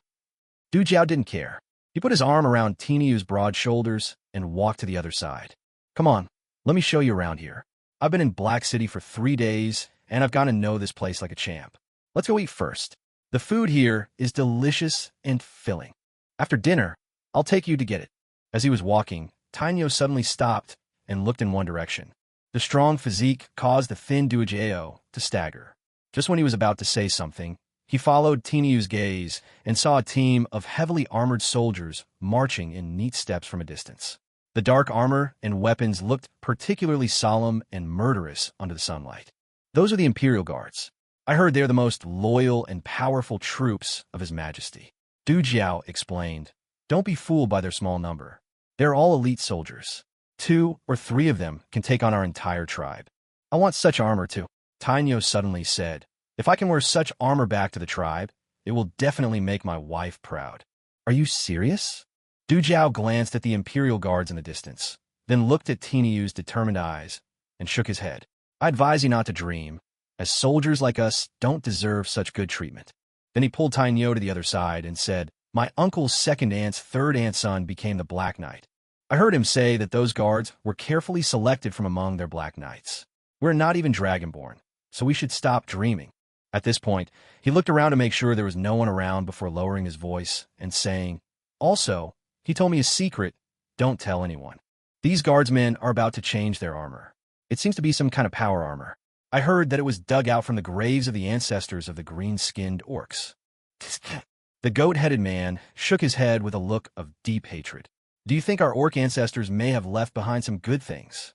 Du Jiao didn't care. He put his arm around Tinyu's broad shoulders and walked to the other side. Come on, let me show you around here. I've been in Black City for 3 days, and I've gotten to know this place like a champ. Let's go eat first. The food here is delicious and filling. After dinner, I'll take you to get it. As he was walking, Tainyo suddenly stopped and looked in one direction. The strong physique caused the thin Du Jiao to stagger. Just when he was about to say something, he followed Tinyu's gaze and saw a team of heavily armored soldiers marching in neat steps from a distance. The dark armor and weapons looked particularly solemn and murderous under the sunlight. Those are the Imperial Guards. I heard they're the most loyal and powerful troops of His Majesty. Du Jiao explained. Don't be fooled by their small number. They're all elite soldiers. 2 or 3 of them can take on our entire tribe. I want such armor too. Tainyo suddenly said, if I can wear such armor back to the tribe, it will definitely make my wife proud. Are you serious? Du Jiao glanced at the Imperial Guards in the distance, then looked at Tinyu's determined eyes and shook his head. I advise you not to dream, as soldiers like us don't deserve such good treatment. Then he pulled Tainyo to the other side and said, my uncle's second aunt's third aunt's son became the Black Knight. I heard him say that those guards were carefully selected from among their Black Knights. We're not even Dragonborn, so we should stop dreaming. At this point, he looked around to make sure there was no one around before lowering his voice and saying, also, he told me a secret, don't tell anyone. These guardsmen are about to change their armor. It seems to be some kind of power armor. I heard that it was dug out from the graves of the ancestors of the green-skinned orcs. The goat-headed man shook his head with a look of deep hatred. Do you think our orc ancestors may have left behind some good things?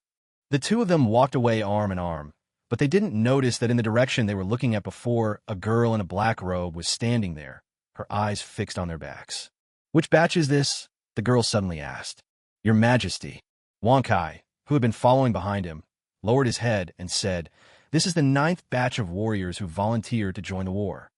The two of them walked away arm in arm, but they didn't notice that in the direction they were looking at before, a girl in a black robe was standing there, her eyes fixed on their backs. Which batch is this? The girl suddenly asked. Your Majesty. Wang Kai, who had been following behind him, lowered his head and said, this is the 9th batch of warriors who volunteered to join the war.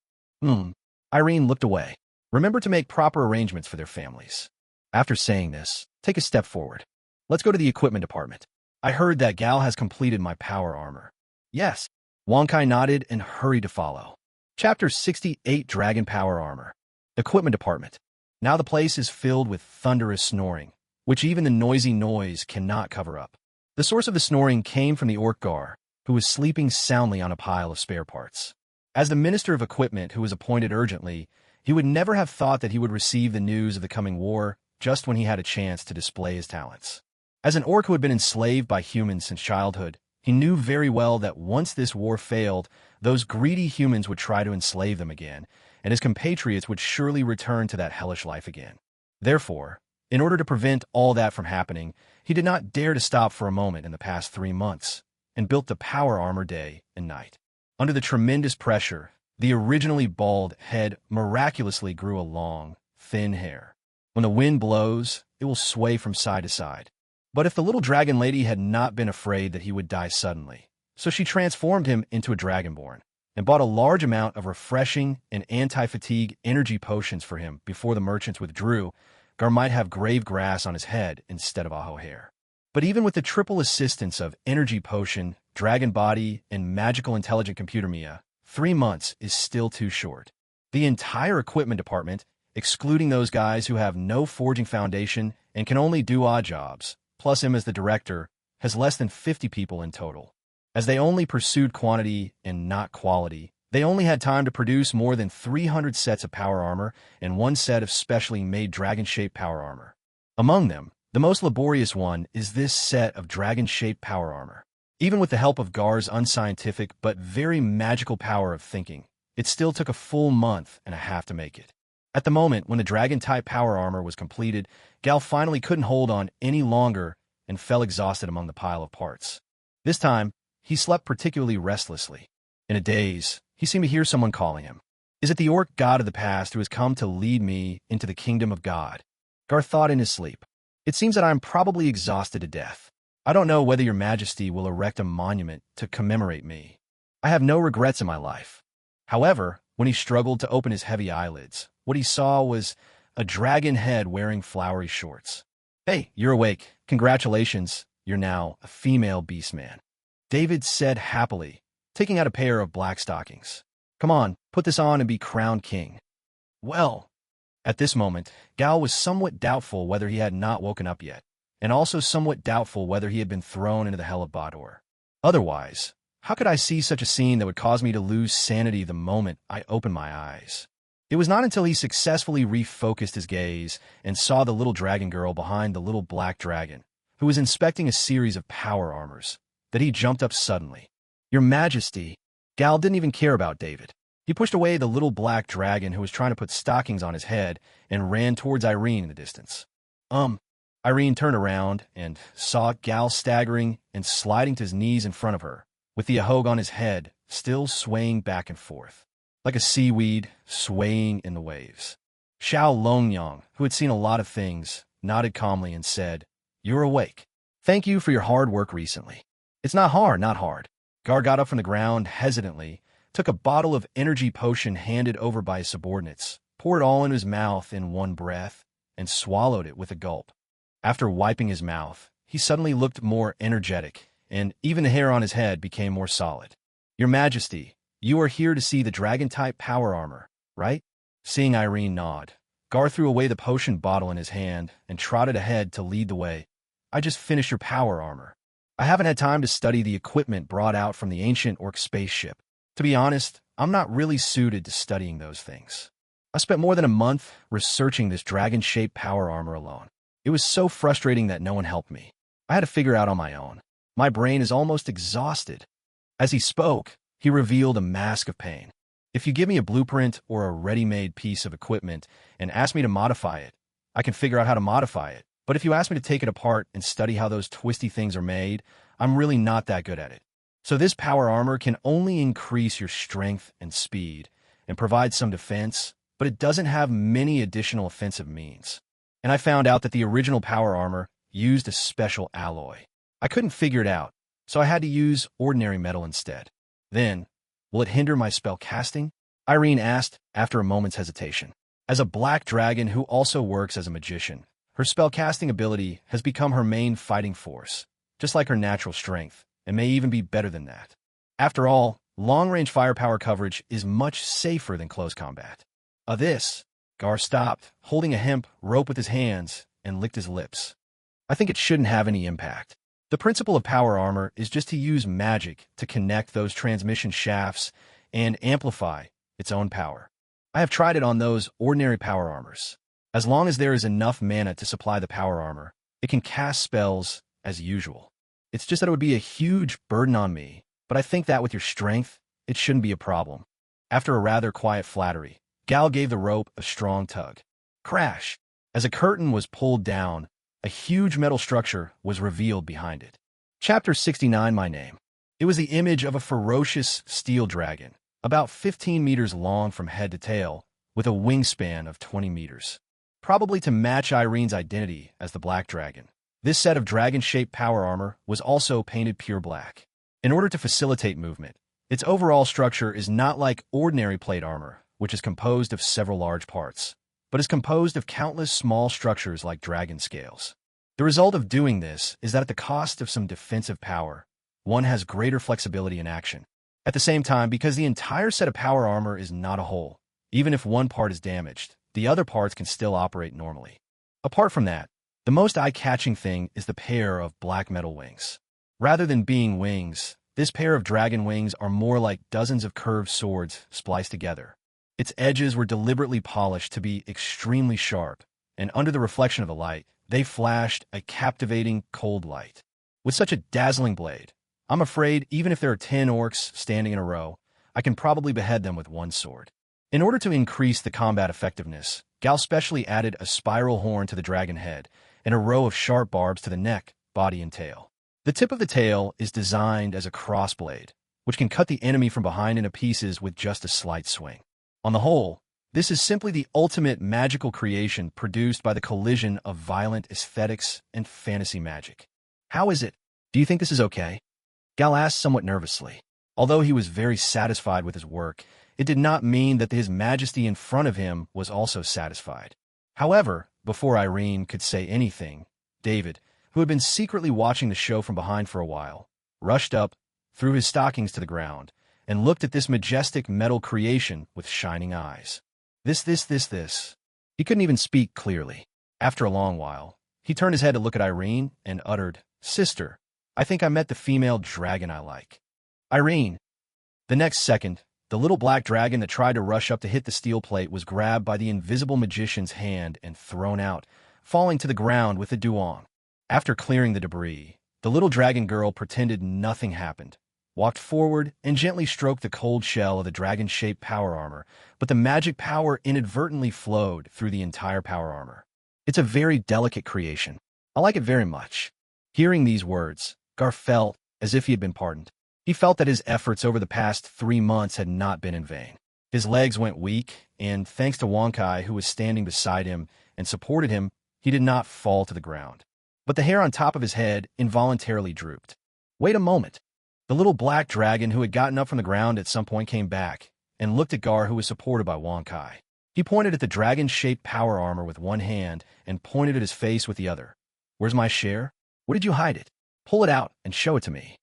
Irene looked away. Remember to make proper arrangements for their families. After saying this, take a step forward. Let's go to the equipment department. I heard that gal has completed my power armor. Yes. Wang Kai nodded and hurried to follow. Chapter 68 Dragon Power Armor. Equipment department. Now the place is filled with thunderous snoring, which even the noisy noise cannot cover up. The source of the snoring came from the orc gar, who was sleeping soundly on a pile of spare parts. As the Minister of Equipment who was appointed urgently, he would never have thought that he would receive the news of the coming war just when he had a chance to display his talents. As an orc who had been enslaved by humans since childhood, He knew very well that once this war failed, those greedy humans would try to enslave them again, and his compatriots would surely return to that hellish life again. Therefore, in order to prevent all that from happening, he did not dare to stop for a moment in the past 3 months, and built the power armor day and night. Under the tremendous pressure, the originally bald head miraculously grew a long, thin hair. When the wind blows, it will sway from side to side. But if the little dragon lady had not been afraid that he would die suddenly, so she transformed him into a dragonborn, and bought a large amount of refreshing and anti-fatigue energy potions for him before the merchants withdrew, Gar might have grave grass on his head instead of aho hair. But even with the triple assistance of energy potion, dragon body, and magical intelligent computer Mia, 3 months is still too short. The entire equipment department, excluding those guys who have no forging foundation and can only do odd jobs, plus him as the director, has less than 50 people in total. As they only pursued quantity and not quality, they only had time to produce more than 300 sets of power armor and 1 set of specially made dragon-shaped power armor. Among them, the most laborious one is this set of dragon-shaped power armor. Even with the help of Gar's unscientific but very magical power of thinking, it still took a full month and a half to make it. At the moment when the dragon-type power armor was completed, Gal finally couldn't hold on any longer and fell exhausted among the pile of parts. This time, he slept particularly restlessly. In a daze, he seemed to hear someone calling him. Is it the orc god of the past who has come to lead me into the kingdom of God? Gar thought in his sleep. It seems that I am probably exhausted to death. I don't know whether your majesty will erect a monument to commemorate me. I have no regrets in my life. However, when he struggled to open his heavy eyelids, what he saw was a dragon head wearing flowery shorts. Hey, you're awake. Congratulations, you're now a female beastman. David said happily, taking out a pair of black stockings. Come on, put this on and be crowned king. Well, at this moment, Gal was somewhat doubtful whether he had not woken up yet, and also somewhat doubtful whether he had been thrown into the hell of Bador. Otherwise, how could I see such a scene that would cause me to lose sanity the moment I opened my eyes? It was not until he successfully refocused his gaze and saw the little dragon girl behind the little black dragon, who was inspecting a series of power armors, that he jumped up suddenly. Your Majesty. Gal didn't even care about David. He pushed away the little black dragon who was trying to put stockings on his head and ran towards Irene in the distance. Irene turned around and saw Gal staggering and sliding to his knees in front of her, with the ahog on his head still swaying back and forth, like a seaweed swaying in the waves. Xiao Longyang, who had seen a lot of things, nodded calmly and said, You're awake. Thank you for your hard work recently. It's not hard, not hard. Gar got up from the ground hesitantly, took a bottle of energy potion handed over by his subordinates, poured it all into his mouth in one breath, and swallowed it with a gulp. After wiping his mouth, he suddenly looked more energetic, and even the hair on his head became more solid. Your Majesty, you are here to see the dragon-type power armor, right? Seeing Irene nod, Gar threw away the potion bottle in his hand and trotted ahead to lead the way. I just finished your power armor. I haven't had time to study the equipment brought out from the ancient orc spaceship. To be honest, I'm not really suited to studying those things. I spent more than a month researching this dragon-shaped power armor alone. It was so frustrating that no one helped me. I had to figure out on my own. My brain is almost exhausted. As he spoke, he revealed a mask of pain. If you give me a blueprint or a ready-made piece of equipment and ask me to modify it, I can figure out how to modify it. But if you ask me to take it apart and study how those twisty things are made, I'm really not that good at it. So this power armor can only increase your strength and speed and provide some defense, but it doesn't have many additional offensive means. And I found out that the original power armor used a special alloy. I couldn't figure it out, so I had to use ordinary metal instead. Then, will it hinder my spell casting? Irene asked after a moment's hesitation. As a black dragon who also works as a magician, her spellcasting ability has become her main fighting force, just like her natural strength, and may even be better than that. After all, long-range firepower coverage is much safer than close combat. Gar stopped, holding a hemp rope with his hands, and licked his lips. I think it shouldn't have any impact. The principle of power armor is just to use magic to connect those transmission shafts and amplify its own power. I have tried it on those ordinary power armors. As long as there is enough mana to supply the power armor, it can cast spells as usual. It's just that it would be a huge burden on me, but I think that with your strength, it shouldn't be a problem. After a rather quiet flattery, Gal gave the rope a strong tug. Crash! As a curtain was pulled down, a huge metal structure was revealed behind it. Chapter 69, My Name. It was the image of a ferocious steel dragon, about 15 meters long from head to tail, with a wingspan of 20 meters. Probably to match Irene's identity as the Black Dragon. This set of dragon-shaped power armor was also painted pure black. In order to facilitate movement, its overall structure is not like ordinary plate armor, which is composed of several large parts, but is composed of countless small structures like dragon scales. The result of doing this is that at the cost of some defensive power, one has greater flexibility in action. At the same time, because the entire set of power armor is not a whole, even if one part is damaged, the other parts can still operate normally. Apart from that, the most eye-catching thing is the pair of black metal wings. Rather than being wings, this pair of dragon wings are more like dozens of curved swords spliced together. Its edges were deliberately polished to be extremely sharp, and under the reflection of the light, they flashed a captivating, cold light. With such a dazzling blade, I'm afraid even if there are 10 orcs standing in a row, I can probably behead them with one sword. In order to increase the combat effectiveness, Gal specially added a spiral horn to the dragon head and a row of sharp barbs to the neck, body, and tail. The tip of the tail is designed as a crossblade, which can cut the enemy from behind into pieces with just a slight swing. On the whole, this is simply the ultimate magical creation produced by the collision of violent aesthetics and fantasy magic. How is it? Do you think this is okay? Gal asked somewhat nervously. Although he was very satisfied with his work, it did not mean that his majesty in front of him was also satisfied. However, before Irene could say anything, David, who had been secretly watching the show from behind for a while, rushed up, threw his stockings to the ground, and looked at this majestic metal creation with shining eyes. This. He couldn't even speak clearly. After a long while, he turned his head to look at Irene and uttered, "Sister, I think I met the female dragon I like." Irene. The next second, the little black dragon that tried to rush up to hit the steel plate was grabbed by the invisible magician's hand and thrown out, falling to the ground with a duong. After clearing the debris, the little dragon girl pretended nothing happened, walked forward and gently stroked the cold shell of the dragon-shaped power armor, but the magic power inadvertently flowed through the entire power armor. It's a very delicate creation. I like it very much. Hearing these words, Gar felt as if he had been pardoned. He felt that his efforts over the past 3 months had not been in vain. His legs went weak, and thanks to Wonkai, who was standing beside him and supported him, he did not fall to the ground. But the hair on top of his head involuntarily drooped. Wait a moment. The little black dragon who had gotten up from the ground at some point came back and looked at Gar, who was supported by Wonkai. He pointed at the dragon-shaped power armor with one hand and pointed at his face with the other. "Where's my share? Where did you hide it? Pull it out and show it to me."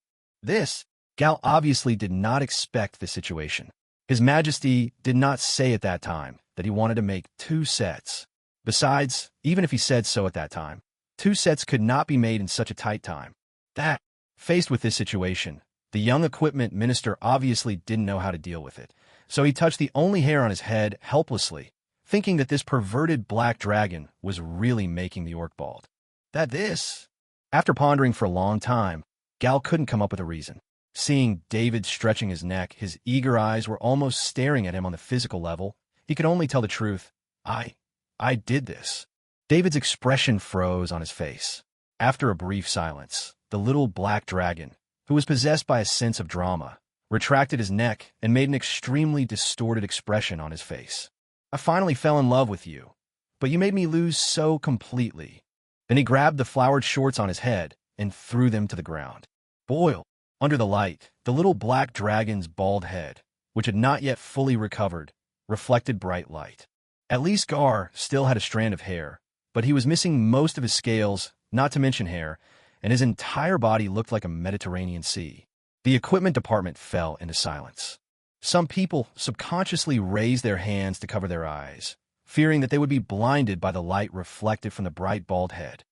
Gal obviously did not expect this situation. His Majesty did not say at that time that he wanted to make 2 sets. Besides, even if he said so at that time, 2 sets could not be made in such a tight time. Faced with this situation, the young equipment minister obviously didn't know how to deal with it, so he touched the only hair on his head helplessly, thinking that this perverted black dragon was really making the orc bald. After pondering for a long time, Gal couldn't come up with a reason. Seeing David stretching his neck, his eager eyes were almost staring at him on the physical level. He could only tell the truth. I did this. David's expression froze on his face. After a brief silence, the little black dragon, who was possessed by a sense of drama, retracted his neck and made an extremely distorted expression on his face. "I finally fell in love with you, but you made me lose so completely." Then he grabbed the flowered shorts on his head and threw them to the ground. Under the light, the little black dragon's bald head, which had not yet fully recovered, reflected bright light. At least Gar still had a strand of hair, but he was missing most of his scales, not to mention hair, and his entire body looked like a Mediterranean sea. The equipment department fell into silence. Some people subconsciously raised their hands to cover their eyes, fearing that they would be blinded by the light reflected from the bright bald head.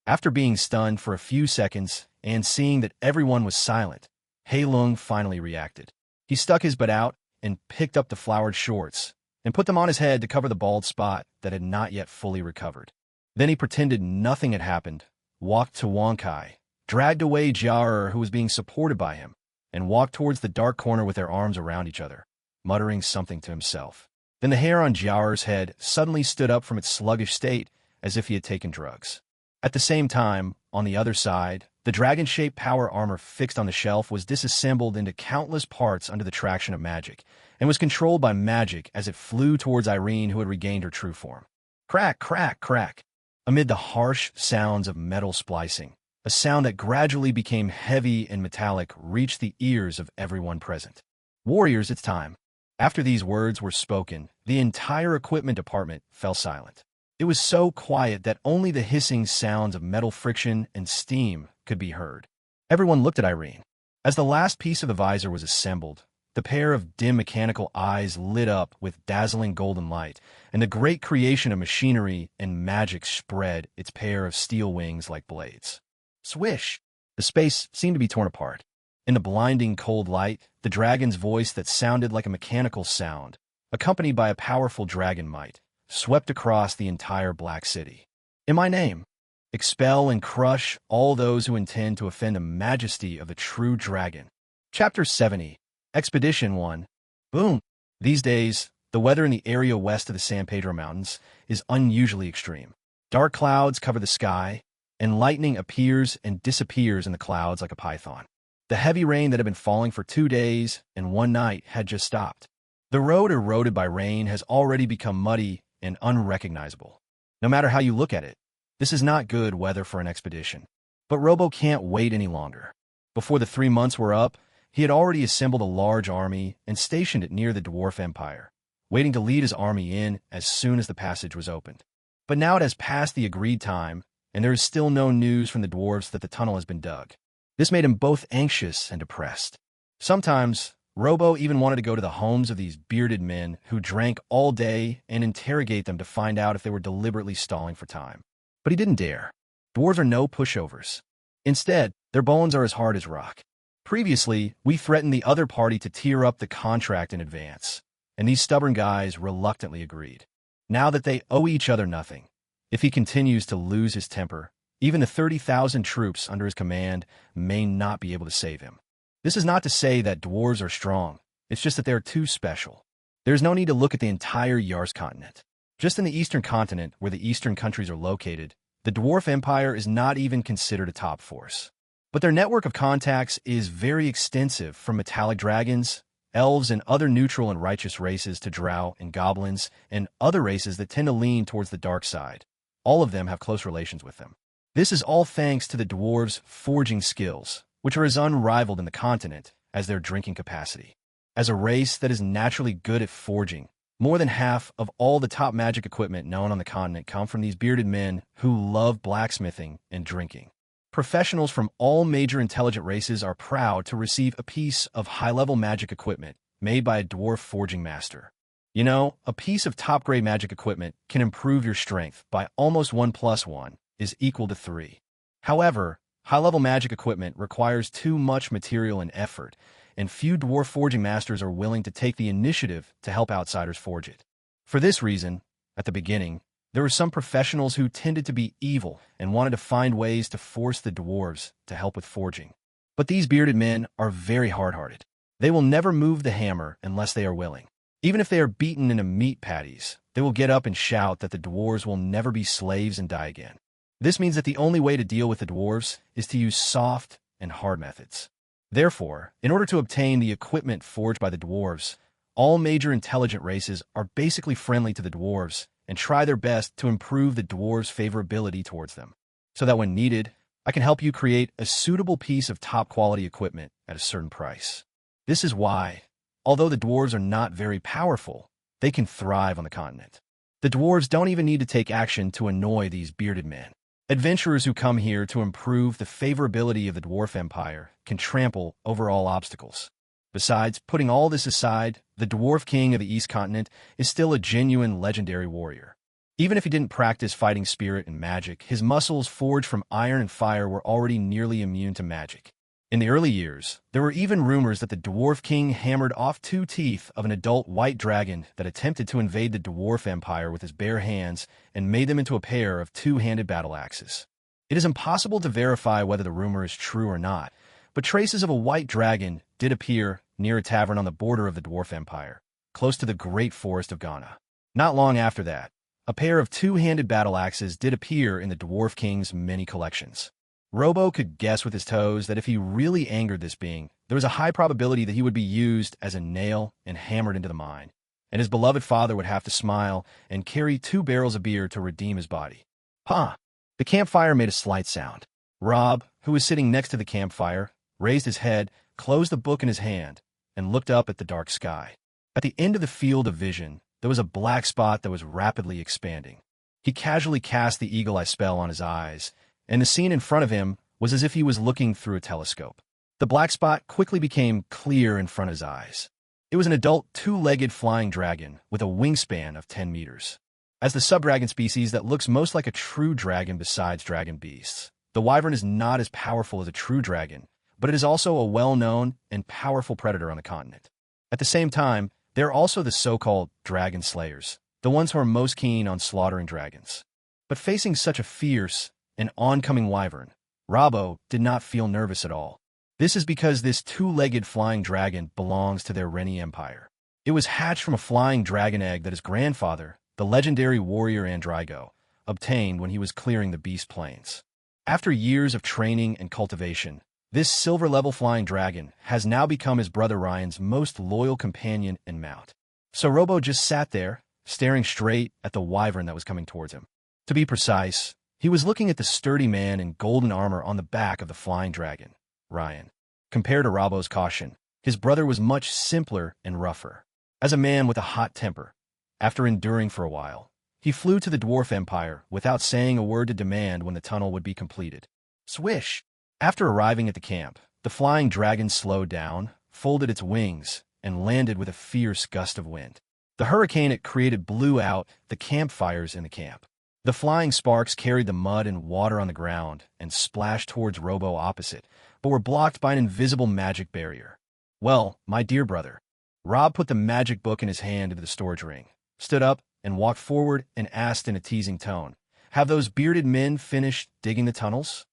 After being stunned for a few seconds and seeing that everyone was silent, Hei Lung finally reacted. He stuck his butt out and picked up the flowered shorts and put them on his head to cover the bald spot that had not yet fully recovered. Then he pretended nothing had happened, walked to Wonkai, dragged away Jiaer, who was being supported by him, and walked towards the dark corner with their arms around each other, muttering something to himself. Then the hair on Jiaer's head suddenly stood up from its sluggish state as if he had taken drugs. At the same time, on the other side, the dragon-shaped power armor fixed on the shelf was disassembled into countless parts under the traction of magic, and was controlled by magic as it flew towards Irene, who had regained her true form. Crack, crack, crack. Amid the harsh sounds of metal splicing, a sound that gradually became heavy and metallic reached the ears of everyone present. Warriors, it's time. After these words were spoken, the entire equipment department fell silent. It was so quiet that only the hissing sounds of metal friction and steam could be heard. Everyone looked at Irene. As the last piece of the visor was assembled, the pair of dim mechanical eyes lit up with dazzling golden light, and the great creation of machinery and magic spread its pair of steel wings like blades. Swish! The space seemed to be torn apart. In the blinding cold light, the dragon's voice that sounded like a mechanical sound, accompanied by a powerful dragon might, swept across the entire Black City. In my name, expel and crush all those who intend to offend the majesty of the true dragon. Chapter 70. Expedition 1. Boom! These days, the weather in the area west of the San Pedro Mountains is unusually extreme. Dark clouds cover the sky, and lightning appears and disappears in the clouds like a python. The heavy rain that had been falling for 2 days and 1 night had just stopped. The road eroded by rain has already become muddy and unrecognizable. No matter how you look at it, this is not good weather for an expedition. But Robo can't wait any longer. Before the 3 months were up, he had already assembled a large army and stationed it near the Dwarf Empire, waiting to lead his army in as soon as the passage was opened. But now it has passed the agreed time, and there is still no news from the dwarves that the tunnel has been dug. This made him both anxious and depressed. Sometimes, Robo even wanted to go to the homes of these bearded men who drank all day and interrogate them to find out if they were deliberately stalling for time. But he didn't dare. Dwarves are no pushovers. Instead, their bones are as hard as rock. Previously, we threatened the other party to tear up the contract in advance, and these stubborn guys reluctantly agreed. Now that they owe each other nothing, if he continues to lose his temper, even the 30,000 troops under his command may not be able to save him. This is not to say that dwarves are strong, it's just that they're too special. There's no need to look at the entire Yars continent. Just in the eastern continent, where the eastern countries are located, the Dwarf Empire is not even considered a top force. But their network of contacts is very extensive, from metallic dragons, elves, and other neutral and righteous races to drow and goblins, and other races that tend to lean towards the dark side. All of them have close relations with them. This is all thanks to the dwarves' forging skills, which are as unrivaled in the continent as their drinking capacity. As a race that is naturally good at forging, more than half of all the top magic equipment known on the continent come from these bearded men who love blacksmithing and drinking. Professionals from all major intelligent races are proud to receive a piece of high-level magic equipment made by a dwarf forging master. You know, a piece of top-grade magic equipment can improve your strength by almost 1 + 1 is equal to 3. However, high-level magic equipment requires too much material and effort, and few dwarf forging masters are willing to take the initiative to help outsiders forge it. For this reason, at the beginning, there were some professionals who tended to be evil and wanted to find ways to force the dwarves to help with forging. But these bearded men are very hard-hearted. They will never move the hammer unless they are willing. Even if they are beaten into meat patties, they will get up and shout that the dwarves will never be slaves and die again. This means that the only way to deal with the dwarves is to use soft and hard methods. Therefore, in order to obtain the equipment forged by the dwarves, all major intelligent races are basically friendly to the dwarves and try their best to improve the dwarves' favorability towards them, so that when needed, I can help you create a suitable piece of top-quality equipment at a certain price. This is why, although the dwarves are not very powerful, they can thrive on the continent. The dwarves don't even need to take action to annoy these bearded men. Adventurers who come here to improve the favorability of the Dwarf Empire can trample over all obstacles. Besides, putting all this aside, the Dwarf King of the East Continent is still a genuine legendary warrior. Even if he didn't practice fighting spirit and magic, his muscles forged from iron and fire were already nearly immune to magic. In the early years, there were even rumors that the Dwarf King hammered off 2 teeth of an adult white dragon that attempted to invade the Dwarf Empire with his bare hands and made them into a pair of 2-handed battle axes. It is impossible to verify whether the rumor is true or not, but traces of a white dragon did appear near a tavern on the border of the Dwarf Empire, close to the Great Forest of Ghana. Not long after that, a pair of two-handed battle axes did appear in the Dwarf King's many collections. Robo could guess with his toes that if he really angered this being, there was a high probability that he would be used as a nail and hammered into the mine, and his beloved father would have to smile and carry 2 barrels of beer to redeem his body. Huh! The campfire made a slight sound. Rob, who was sitting next to the campfire, raised his head, closed the book in his hand, and looked up at the dark sky. At the end of the field of vision, there was a black spot that was rapidly expanding. He casually cast the eagle-eye spell on his eyes, and the scene in front of him was as if he was looking through a telescope. The black spot quickly became clear in front of his eyes. It was an adult 2-legged flying dragon with a wingspan of 10 meters. As the subdragon species that looks most like a true dragon besides dragon beasts, the wyvern is not as powerful as a true dragon, but it is also a well-known and powerful predator on the continent. At the same time, they are also the so-called dragon slayers, the ones who are most keen on slaughtering dragons. But facing such a fierce and oncoming wyvern, Robbo did not feel nervous at all. This is because this 2-legged flying dragon belongs to their Rennie Empire. It was hatched from a flying dragon egg that his grandfather, the legendary warrior Andrigo, obtained when he was clearing the Beast Plains. After years of training and cultivation, this silver-level flying dragon has now become his brother Ryan's most loyal companion and mount. So Robo just sat there, staring straight at the wyvern that was coming towards him. To be precise, he was looking at the sturdy man in golden armor on the back of the flying dragon, Ryan. Compared to Robbo's caution, his brother was much simpler and rougher. As a man with a hot temper, after enduring for a while, he flew to the Dwarf Empire without saying a word to demand when the tunnel would be completed. Swish! After arriving at the camp, the flying dragon slowed down, folded its wings, and landed with a fierce gust of wind. The hurricane it created blew out the campfires in the camp. The flying sparks carried the mud and water on the ground and splashed towards Robo opposite, but were blocked by an invisible magic barrier. Well, my dear brother, Rob put the magic book in his hand into the storage ring, stood up, and walked forward and asked in a teasing tone, "Have those bearded men finished digging the tunnels?"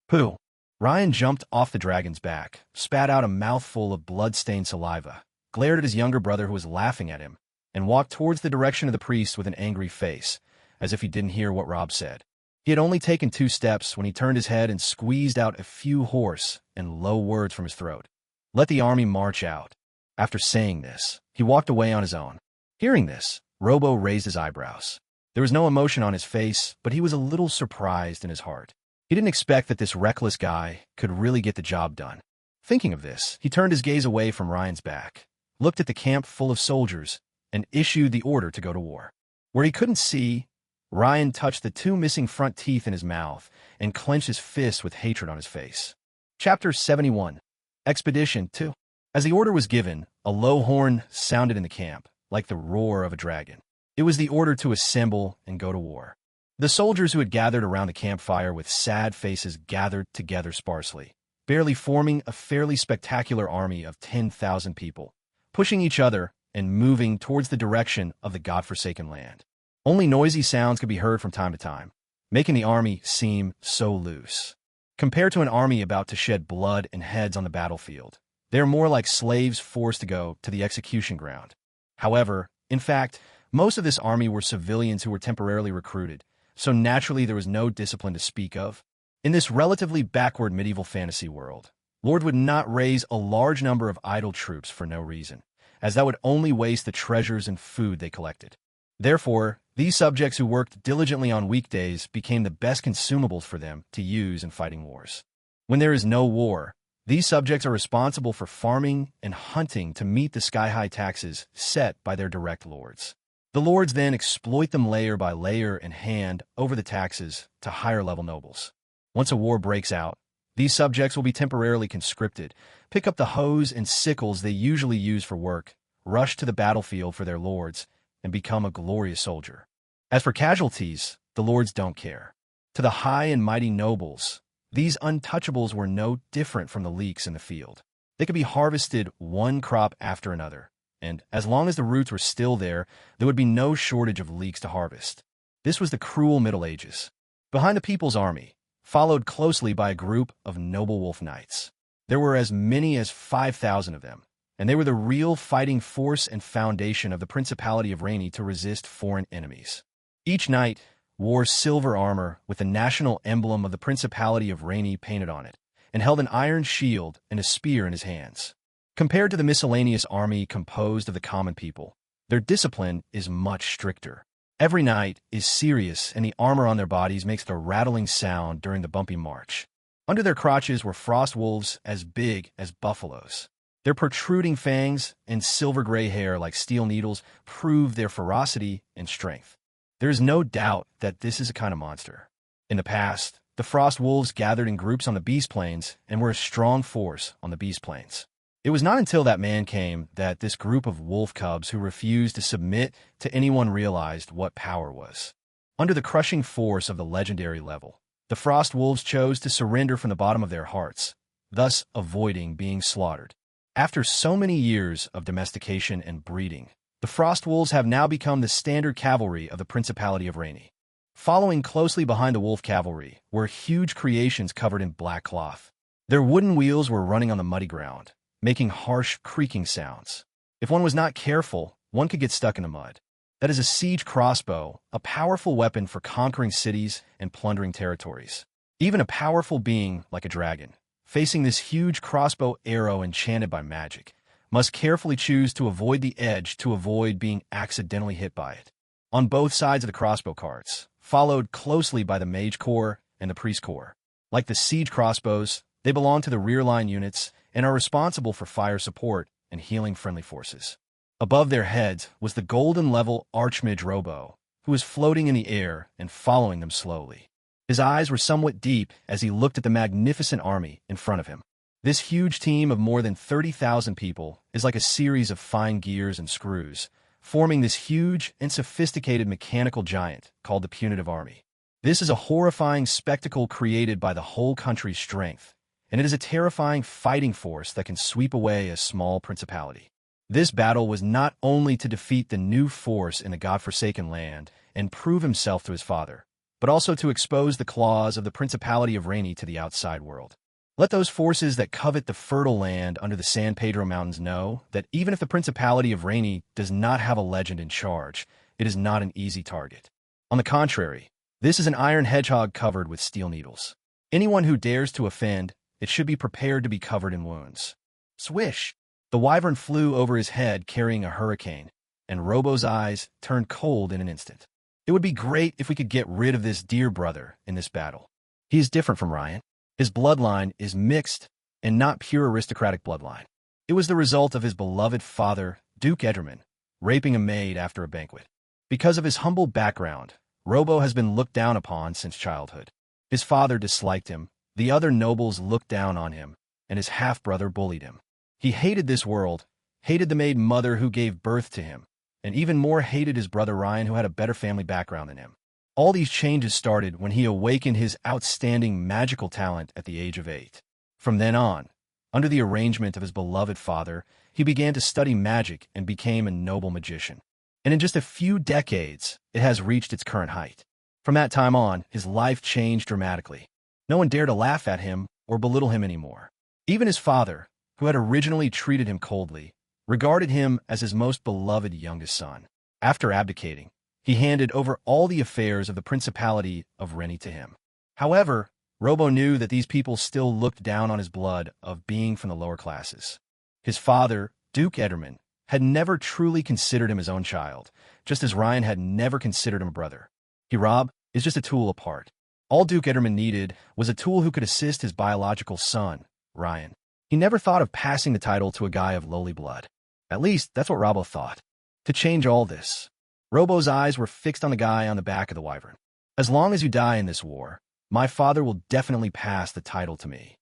"Pooh." Ryan jumped off the dragon's back, spat out a mouthful of blood-stained saliva, glared at his younger brother who was laughing at him, and walked towards the direction of the priest with an angry face, as if he didn't hear what Rob said. He had only taken 2 steps when he turned his head and squeezed out a few hoarse and low words from his throat. "Let the army march out." After saying this, he walked away on his own. Hearing this, Robo raised his eyebrows. There was no emotion on his face, but he was a little surprised in his heart. He didn't expect that this reckless guy could really get the job done. Thinking of this, he turned his gaze away from Ryan's back, looked at the camp full of soldiers, and issued the order to go to war. Where he couldn't see, Ryan touched the 2 missing front teeth in his mouth and clenched his fist with hatred on his face. Chapter 71. Expedition 2. As the order was given, a low horn sounded in the camp, like the roar of a dragon. It was the order to assemble and go to war. The soldiers who had gathered around the campfire with sad faces gathered together sparsely, barely forming a fairly spectacular army of 10,000 people, pushing each other and moving towards the direction of the godforsaken land. Only noisy sounds could be heard from time to time, making the army seem so loose. Compared to an army about to shed blood and heads on the battlefield, they are more like slaves forced to go to the execution ground. However, in fact, most of this army were civilians who were temporarily recruited, so naturally there was no discipline to speak of. In this relatively backward medieval fantasy world, Lord would not raise a large number of idle troops for no reason, as that would only waste the treasures and food they collected. Therefore, these subjects who worked diligently on weekdays became the best consumables for them to use in fighting wars. When there is no war, these subjects are responsible for farming and hunting to meet the sky-high taxes set by their direct lords. The lords then exploit them layer by layer and hand over the taxes to higher-level nobles. Once a war breaks out, these subjects will be temporarily conscripted, pick up the hoes and sickles they usually use for work, rush to the battlefield for their lords, and become a glorious soldier. As for casualties, the lords don't care. To the high and mighty nobles, these untouchables were no different from the leeks in the field. They could be harvested one crop after another, and as long as the roots were still there would be no shortage of leeks to harvest. This was the cruel Middle Ages. Behind the People's Army, followed closely by a group of noble wolf knights. There were as many as 5,000 of them, and they were the real fighting force and foundation of the Principality of Rainy to resist foreign enemies. Each knight wore silver armor with the national emblem of the Principality of Rainy painted on it, and held an iron shield and a spear in his hands. Compared to the miscellaneous army composed of the common people, their discipline is much stricter. Every knight is serious, and the armor on their bodies makes the rattling sound during the bumpy march. Under their crotches were frost wolves as big as buffaloes. Their protruding fangs and silver-gray hair like steel needles prove their ferocity and strength. There is no doubt that this is a kind of monster. In the past, the frost wolves gathered in groups on the Beast Plains and were a strong force on the Beast Plains. It was not until that man came that this group of wolf cubs who refused to submit to anyone realized what power was. Under the crushing force of the legendary level, the frost wolves chose to surrender from the bottom of their hearts, thus avoiding being slaughtered. After so many years of domestication and breeding, the frost wolves have now become the standard cavalry of the Principality of Rainy. Following closely behind the wolf cavalry were huge creations covered in black cloth. Their wooden wheels were running on the muddy ground, making harsh, creaking sounds. If one was not careful, one could get stuck in the mud. That is a siege crossbow, a powerful weapon for conquering cities and plundering territories. Even a powerful being like a dragon, facing this huge crossbow arrow enchanted by magic, must carefully choose to avoid the edge to avoid being accidentally hit by it. On both sides of the crossbow carts, followed closely by the mage corps and the priest corps. Like the siege crossbows, they belong to the rear line units and are responsible for fire support and healing friendly forces. Above their heads was the golden-level Archmage Robo, who was floating in the air and following them slowly. His eyes were somewhat deep as he looked at the magnificent army in front of him. This huge team of more than 30,000 people is like a series of fine gears and screws, forming this huge and sophisticated mechanical giant called the Punitive Army. This is a horrifying spectacle created by the whole country's strength, and it is a terrifying fighting force that can sweep away a small principality. This battle was not only to defeat the new force in the godforsaken land and prove himself to his father, but also to expose the claws of the Principality of Rainy to the outside world. Let those forces that covet the fertile land under the San Pedro Mountains know that even if the Principality of Rainy does not have a legend in charge, it is not an easy target. On the contrary, this is an iron hedgehog covered with steel needles. Anyone who dares to offend, it should be prepared to be covered in wounds. Swish! The wyvern flew over his head carrying a hurricane, and Robo's eyes turned cold in an instant. It would be great if we could get rid of this dear brother in this battle. He is different from Ryan. His bloodline is mixed and not pure aristocratic bloodline. It was the result of his beloved father, Duke Ederman, raping a maid after a banquet. Because of his humble background, Robo has been looked down upon since childhood. His father disliked him, the other nobles looked down on him, and his half-brother bullied him. He hated this world, hated the maid mother who gave birth to him, and even more hated his brother Ryan, who had a better family background than him. All these changes started when he awakened his outstanding magical talent at the age of 8. From then on, under the arrangement of his beloved father, he began to study magic and became a noble magician. And in just a few decades, it has reached its current height. From that time on, his life changed dramatically. No one dared to laugh at him or belittle him anymore. Even his father, who had originally treated him coldly, regarded him as his most beloved youngest son. After abdicating, he handed over all the affairs of the Principality of Rennie to him. However, Robo knew that these people still looked down on his blood of being from the lower classes. His father, Duke Ederman, had never truly considered him his own child, just as Ryan had never considered him a brother. Rob is just a tool apart. All Duke Ederman needed was a tool who could assist his biological son, Ryan. He never thought of passing the title to a guy of lowly blood. At least, that's what Robo thought. To change all this, Robo's eyes were fixed on the guy on the back of the wyvern. As long as you die in this war, my father will definitely pass the title to me.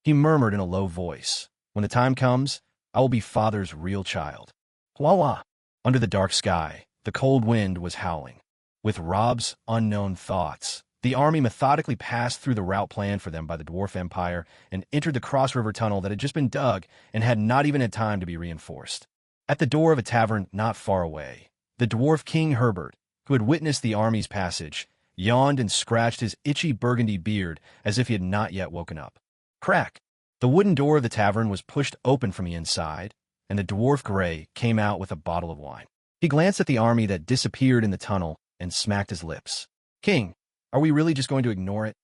He murmured in a low voice, when the time comes, I will be father's real child. Wah-wah. Under the dark sky, the cold wind was howling. With Rob's unknown thoughts, the army methodically passed through the route planned for them by the Dwarf Empire and entered the Cross River Tunnel that had just been dug and had not even had time to be reinforced. At the door of a tavern not far away, the dwarf King Herbert, who had witnessed the army's passage, yawned and scratched his itchy burgundy beard as if he had not yet woken up. Crack! The wooden door of the tavern was pushed open from the inside, and the dwarf Gray came out with a bottle of wine. He glanced at the army that disappeared in the tunnel and smacked his lips. King, are we really just going to ignore it?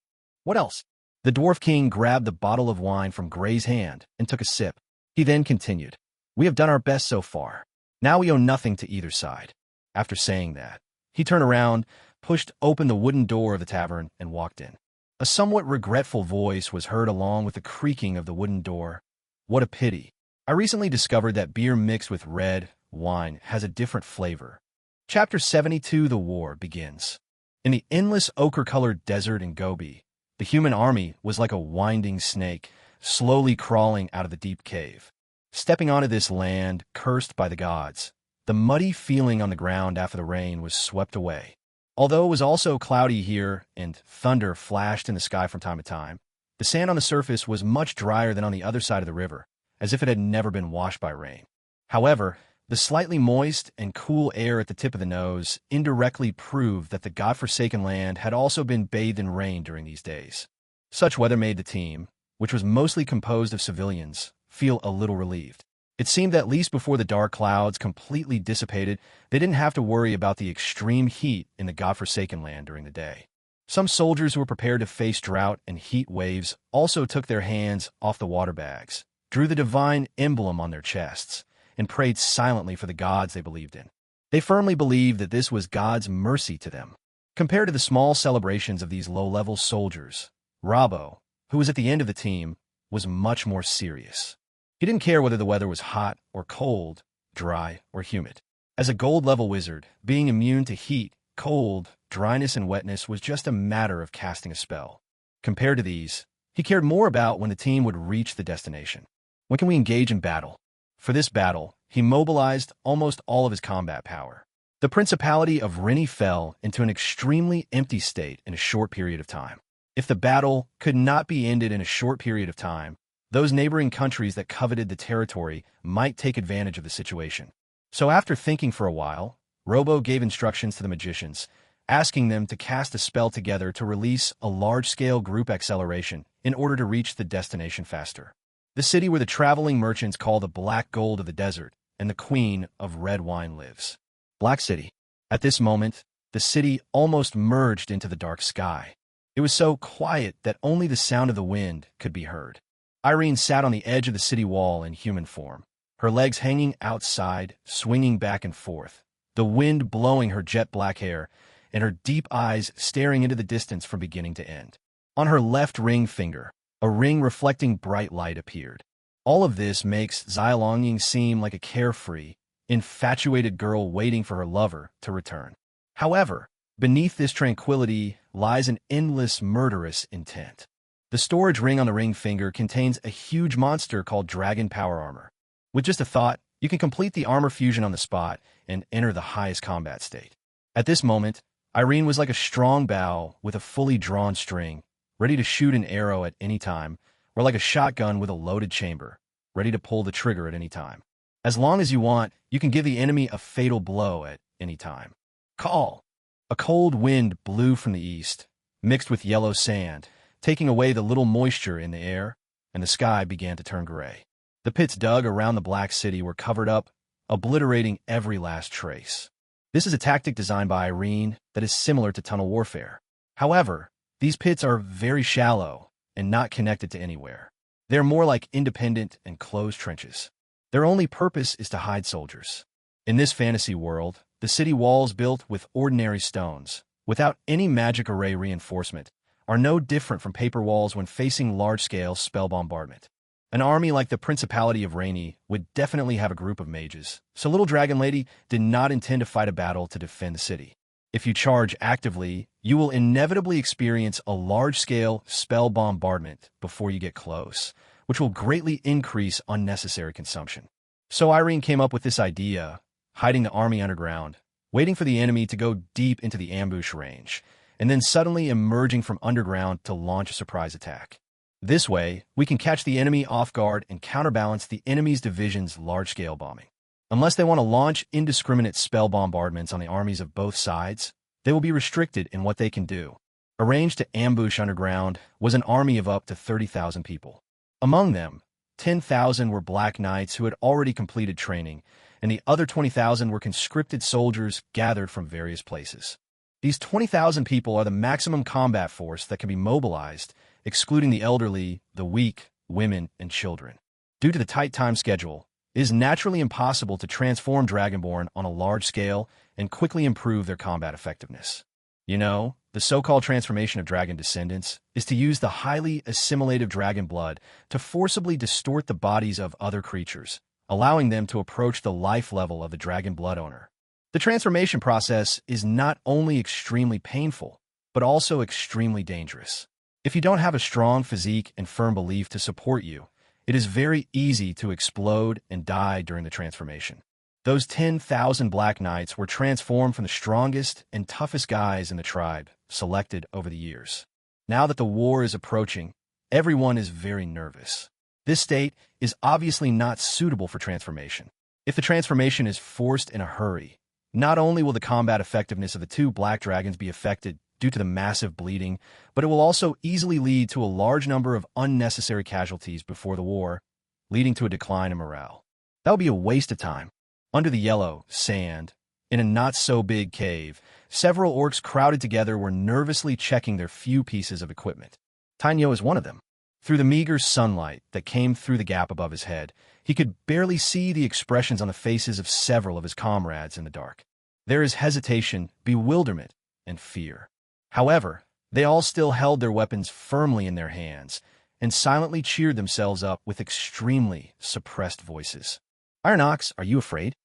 What else? The dwarf king grabbed the bottle of wine from Gray's hand and took a sip. He then continued, We have done our best so far. Now we owe nothing to either side. After saying that, he turned around, pushed open the wooden door of the tavern, and walked in. A somewhat regretful voice was heard along with the creaking of the wooden door. What a pity. I recently discovered that beer mixed with red wine has a different flavor. Chapter 72, The War, begins. In the endless ochre-colored desert in Gobi, the human army was like a winding snake, slowly crawling out of the deep cave. Stepping onto this land cursed by the gods, the muddy feeling on the ground after the rain was swept away. Although it was also cloudy here and thunder flashed in the sky from time to time, the sand on the surface was much drier than on the other side of the river, as if it had never been washed by rain. However, the slightly moist and cool air at the tip of the nose indirectly proved that the godforsaken land had also been bathed in rain during these days. Such weather made the team, which was mostly composed of civilians, feel a little relieved. It seemed that at least before the dark clouds completely dissipated, they didn't have to worry about the extreme heat in the godforsaken land during the day. Some soldiers who were prepared to face drought and heat waves also took their hands off the water bags, drew the divine emblem on their chests, and prayed silently for the gods they believed in. They firmly believed that this was God's mercy to them. Compared to the small celebrations of these low-level soldiers, Robbo, who was at the end of the team, was much more serious. He didn't care whether the weather was hot or cold, dry or humid. As a gold-level wizard, being immune to heat, cold, dryness, and wetness was just a matter of casting a spell. Compared to these, he cared more about when the team would reach the destination. When can we engage in battle? For this battle, he mobilized almost all of his combat power. The Principality of Rennie fell into an extremely empty state in a short period of time. If the battle could not be ended in a short period of time, those neighboring countries that coveted the territory might take advantage of the situation. So after thinking for a while, Robo gave instructions to the magicians, asking them to cast a spell together to release a large-scale group acceleration in order to reach the destination faster. The city where the traveling merchants call the Black Gold of the desert and the Queen of Red Wine lives. Black City. At this moment, the city almost merged into the dark sky. It was so quiet that only the sound of the wind could be heard. Irene sat on the edge of the city wall in human form, her legs hanging outside, swinging back and forth, the wind blowing her jet-black hair, and her deep eyes staring into the distance from beginning to end. On her left ring finger, a ring reflecting bright light appeared. All of this makes Xiaolongying seem like a carefree, infatuated girl waiting for her lover to return. However, beneath this tranquility lies an endless murderous intent. The storage ring on the ring finger contains a huge monster called Dragon Power Armor. With just a thought, you can complete the armor fusion on the spot and enter the highest combat state. At this moment, Irene was like a strong bow with a fully drawn string, ready to shoot an arrow at any time, or like a shotgun with a loaded chamber, ready to pull the trigger at any time. As long as you want, you can give the enemy a fatal blow at any time. Call! A cold wind blew from the east, mixed with yellow sand, taking away the little moisture in the air, and the sky began to turn gray. The pits dug around the Black City were covered up, obliterating every last trace. This is a tactic designed by Irene that is similar to tunnel warfare. However, these pits are very shallow and not connected to anywhere. They're more like independent and closed trenches. Their only purpose is to hide soldiers. In this fantasy world, the city walls built with ordinary stones, without any magic array reinforcement, are no different from paper walls when facing large-scale spell bombardment. An army like the Principality of Rennie would definitely have a group of mages, so Little Dragon Lady did not intend to fight a battle to defend the city. If you charge actively, you will inevitably experience a large-scale spell bombardment before you get close, which will greatly increase unnecessary consumption. So Irene came up with this idea, hiding the army underground, waiting for the enemy to go deep into the ambush range, and then suddenly emerging from underground to launch a surprise attack. This way, we can catch the enemy off guard and counterbalance the enemy's division's large-scale bombing. Unless they want to launch indiscriminate spell bombardments on the armies of both sides, They will be restricted in what they can do. Arranged to ambush underground was an army of up to 30,000 people. Among them, 10,000 were Black Knights who had already completed training, and the other 20,000 were conscripted soldiers gathered from various places. These 20,000 people are the maximum combat force that can be mobilized, excluding the elderly, the weak, women, and children. Due to the tight time schedule, it is naturally impossible to transform Dragonborn on a large scale and quickly improve their combat effectiveness. You know, the so-called transformation of dragon descendants is to use the highly assimilative dragon blood to forcibly distort the bodies of other creatures, allowing them to approach the life level of the dragon blood owner. The transformation process is not only extremely painful, but also extremely dangerous. If you don't have a strong physique and firm belief to support you, it is very easy to explode and die during the transformation. Those 10,000 Black Knights were transformed from the strongest and toughest guys in the tribe, selected over the years. Now that the war is approaching, everyone is very nervous. This state is obviously not suitable for transformation. If the transformation is forced in a hurry, not only will the combat effectiveness of the two black dragons be affected due to the massive bleeding, but it will also easily lead to a large number of unnecessary casualties before the war, leading to a decline in morale. That would be a waste of time. Under the yellow sand, in a not-so-big cave, several orcs crowded together were nervously checking their few pieces of equipment. Tainyo is one of them. Through the meager sunlight that came through the gap above his head, he could barely see the expressions on the faces of several of his comrades in the dark. There is hesitation, bewilderment, and fear. However, they all still held their weapons firmly in their hands and silently cheered themselves up with extremely suppressed voices. Iron Ox, are you afraid?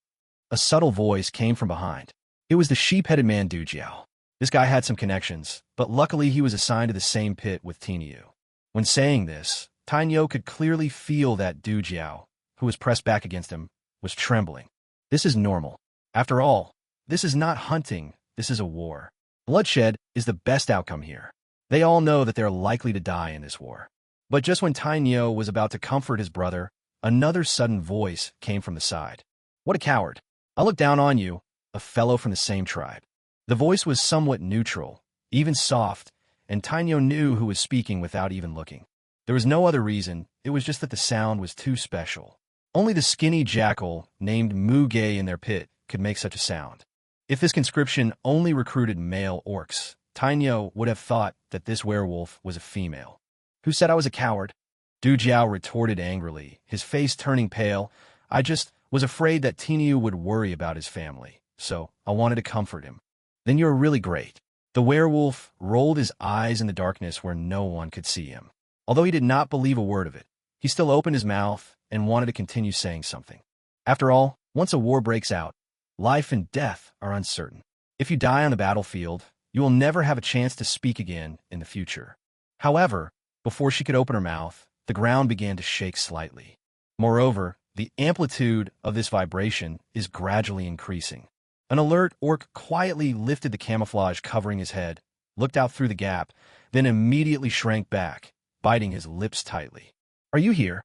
A subtle voice came from behind. It was the sheep-headed man Du Jiao. This guy had some connections, but luckily he was assigned to the same pit with Tinyu. When saying this, Tainyo could clearly feel that Du Jiao, who was pressed back against him, was trembling. This is normal. After all, this is not hunting, this is a war. Bloodshed is the best outcome here. They all know that they're likely to die in this war. But just when Tainyo was about to comfort his brother, another sudden voice came from the side. What a coward. I look down on you, a fellow from the same tribe. The voice was somewhat neutral, even soft, and Tainyo knew who was speaking without even looking. There was no other reason, it was just that the sound was too special. Only the skinny jackal named Muge in their pit could make such a sound. If this conscription only recruited male orcs, Tainyo would have thought that this werewolf was a female. Who said I was a coward? Du Jiao retorted angrily, his face turning pale. I just was afraid that Tinyu would worry about his family, so I wanted to comfort him. Then you're really great. The werewolf rolled his eyes in the darkness where no one could see him. Although he did not believe a word of it, he still opened his mouth and wanted to continue saying something. After all, once a war breaks out, life and death are uncertain. If you die on the battlefield, you will never have a chance to speak again in the future. However, before she could open her mouth, the ground began to shake slightly. Moreover, the amplitude of this vibration is gradually increasing. An alert orc quietly lifted the camouflage covering his head, looked out through the gap, then immediately shrank back, biting his lips tightly. Are you here?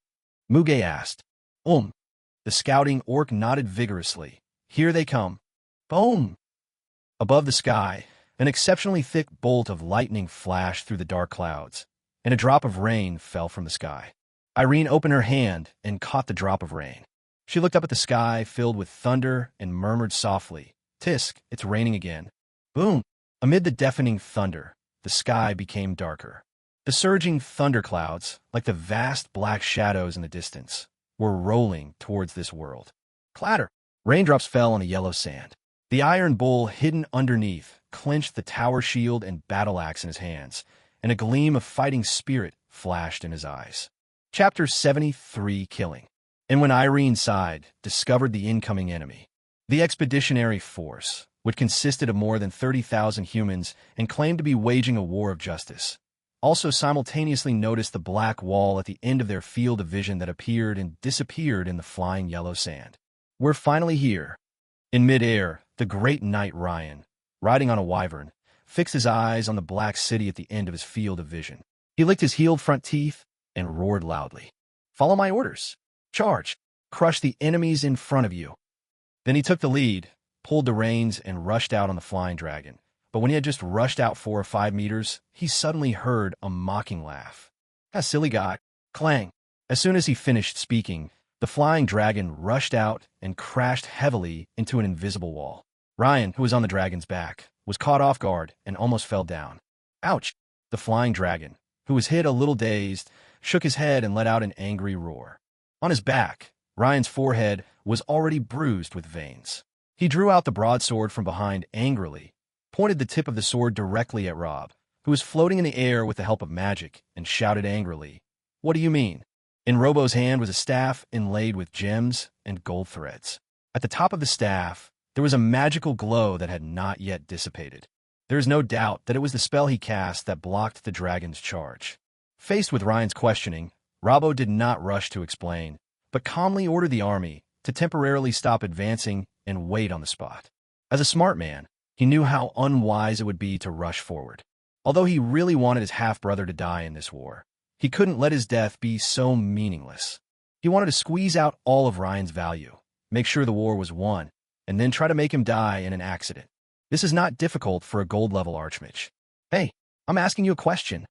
Muge asked. The scouting orc nodded vigorously. Here they come. Boom! Above the sky, an exceptionally thick bolt of lightning flashed through the dark clouds, and a drop of rain fell from the sky. Irene opened her hand and caught the drop of rain. She looked up at the sky filled with thunder and murmured softly, Tisk, it's raining again. Boom! Amid the deafening thunder, the sky became darker. The surging thunderclouds, like the vast black shadows in the distance, were rolling towards this world. Clatter! Raindrops fell on the yellow sand. The iron bull hidden underneath clenched the tower shield and battle axe in his hands, and a gleam of fighting spirit flashed in his eyes. Chapter 73, Killing. And when Irene sighed, discovered the incoming enemy. The expeditionary force, which consisted of more than 30,000 humans and claimed to be waging a war of justice, also simultaneously noticed the black wall at the end of their field of vision that appeared and disappeared in the flying yellow sand. We're finally here. In midair, the great knight Ryan, riding on a wyvern, fixed his eyes on the black city at the end of his field of vision. He licked his healed front teeth and roared loudly. Follow my orders. Charge. Crush the enemies in front of you. Then he took the lead, pulled the reins, and rushed out on the flying dragon, but when he had just rushed out 4 or 5 meters, he suddenly heard a mocking laugh. "That silly guy." Clang! As soon as he finished speaking, the flying dragon rushed out and crashed heavily into an invisible wall. Ryan, who was on the dragon's back, was caught off guard and almost fell down. "Ouch!" The flying dragon, who was hit a little dazed, shook his head and let out an angry roar. On his back, Ryan's forehead was already bruised with veins. He drew out the broadsword from behind angrily, pointed the tip of the sword directly at Rob, who was floating in the air with the help of magic, and shouted angrily, "What do you mean?" In Robo's hand was a staff inlaid with gems and gold threads. At the top of the staff, there was a magical glow that had not yet dissipated. There is no doubt that it was the spell he cast that blocked the dragon's charge. Faced with Ryan's questioning, Robbo did not rush to explain, but calmly ordered the army to temporarily stop advancing and wait on the spot. As a smart man, he knew how unwise it would be to rush forward. Although he really wanted his half-brother to die in this war, he couldn't let his death be so meaningless. He wanted to squeeze out all of Ryan's value, make sure the war was won, and then try to make him die in an accident. This is not difficult for a gold-level archmage. "Hey, I'm asking you a question."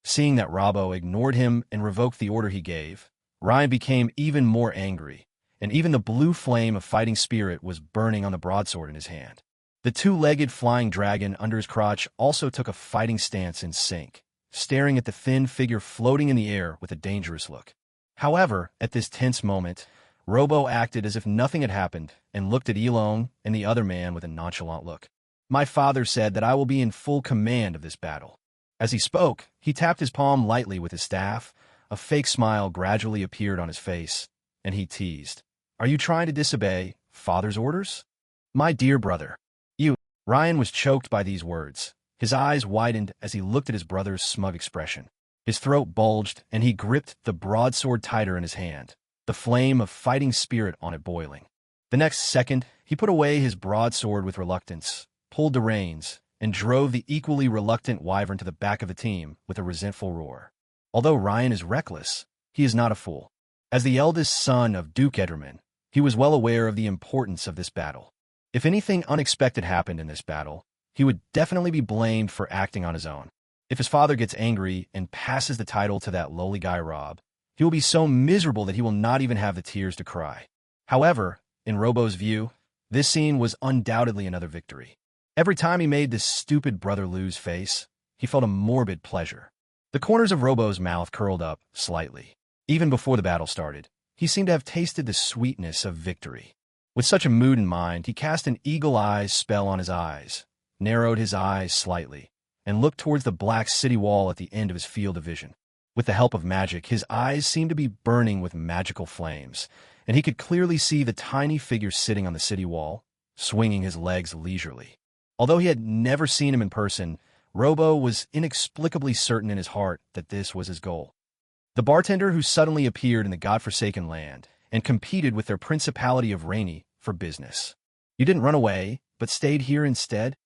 Seeing that Robbo ignored him and revoked the order he gave, Ryan became even more angry, and even the blue flame of fighting spirit was burning on the broadsword in his hand. The two-legged flying dragon under his crotch also took a fighting stance in sync, staring at the thin figure floating in the air with a dangerous look. However, at this tense moment, Robbo acted as if nothing had happened and looked at Elong and the other man with a nonchalant look. "My father said that I will be in full command of this battle." As he spoke, he tapped his palm lightly with his staff. A fake smile gradually appeared on his face, and he teased, "Are you trying to disobey father's orders?" "My dear brother." Ryan was choked by these words. His eyes widened as he looked at his brother's smug expression. His throat bulged, and he gripped the broadsword tighter in his hand, the flame of fighting spirit on it boiling. The next second, he put away his broadsword with reluctance, pulled the reins, and drove the equally reluctant wyvern to the back of the team with a resentful roar. Although Ryan is reckless, he is not a fool. As the eldest son of Duke Ederman, he was well aware of the importance of this battle. If anything unexpected happened in this battle, he would definitely be blamed for acting on his own. If his father gets angry and passes the title to that lowly guy Rob, he will be so miserable that he will not even have the tears to cry. However, in Robo's view, this scene was undoubtedly another victory. Every time he made this stupid brother lose face, he felt a morbid pleasure. The corners of Robo's mouth curled up slightly. Even before the battle started, he seemed to have tasted the sweetness of victory. With such a mood in mind, he cast an eagle-eyes spell on his eyes, narrowed his eyes slightly, and looked towards the black city wall at the end of his field of vision. With the help of magic, his eyes seemed to be burning with magical flames, and he could clearly see the tiny figure sitting on the city wall, swinging his legs leisurely. Although he had never seen him in person, Robo was inexplicably certain in his heart that this was his goal. The bartender who suddenly appeared in the godforsaken land and competed with their Principality of Rainy for business. "You didn't run away, but stayed here instead?"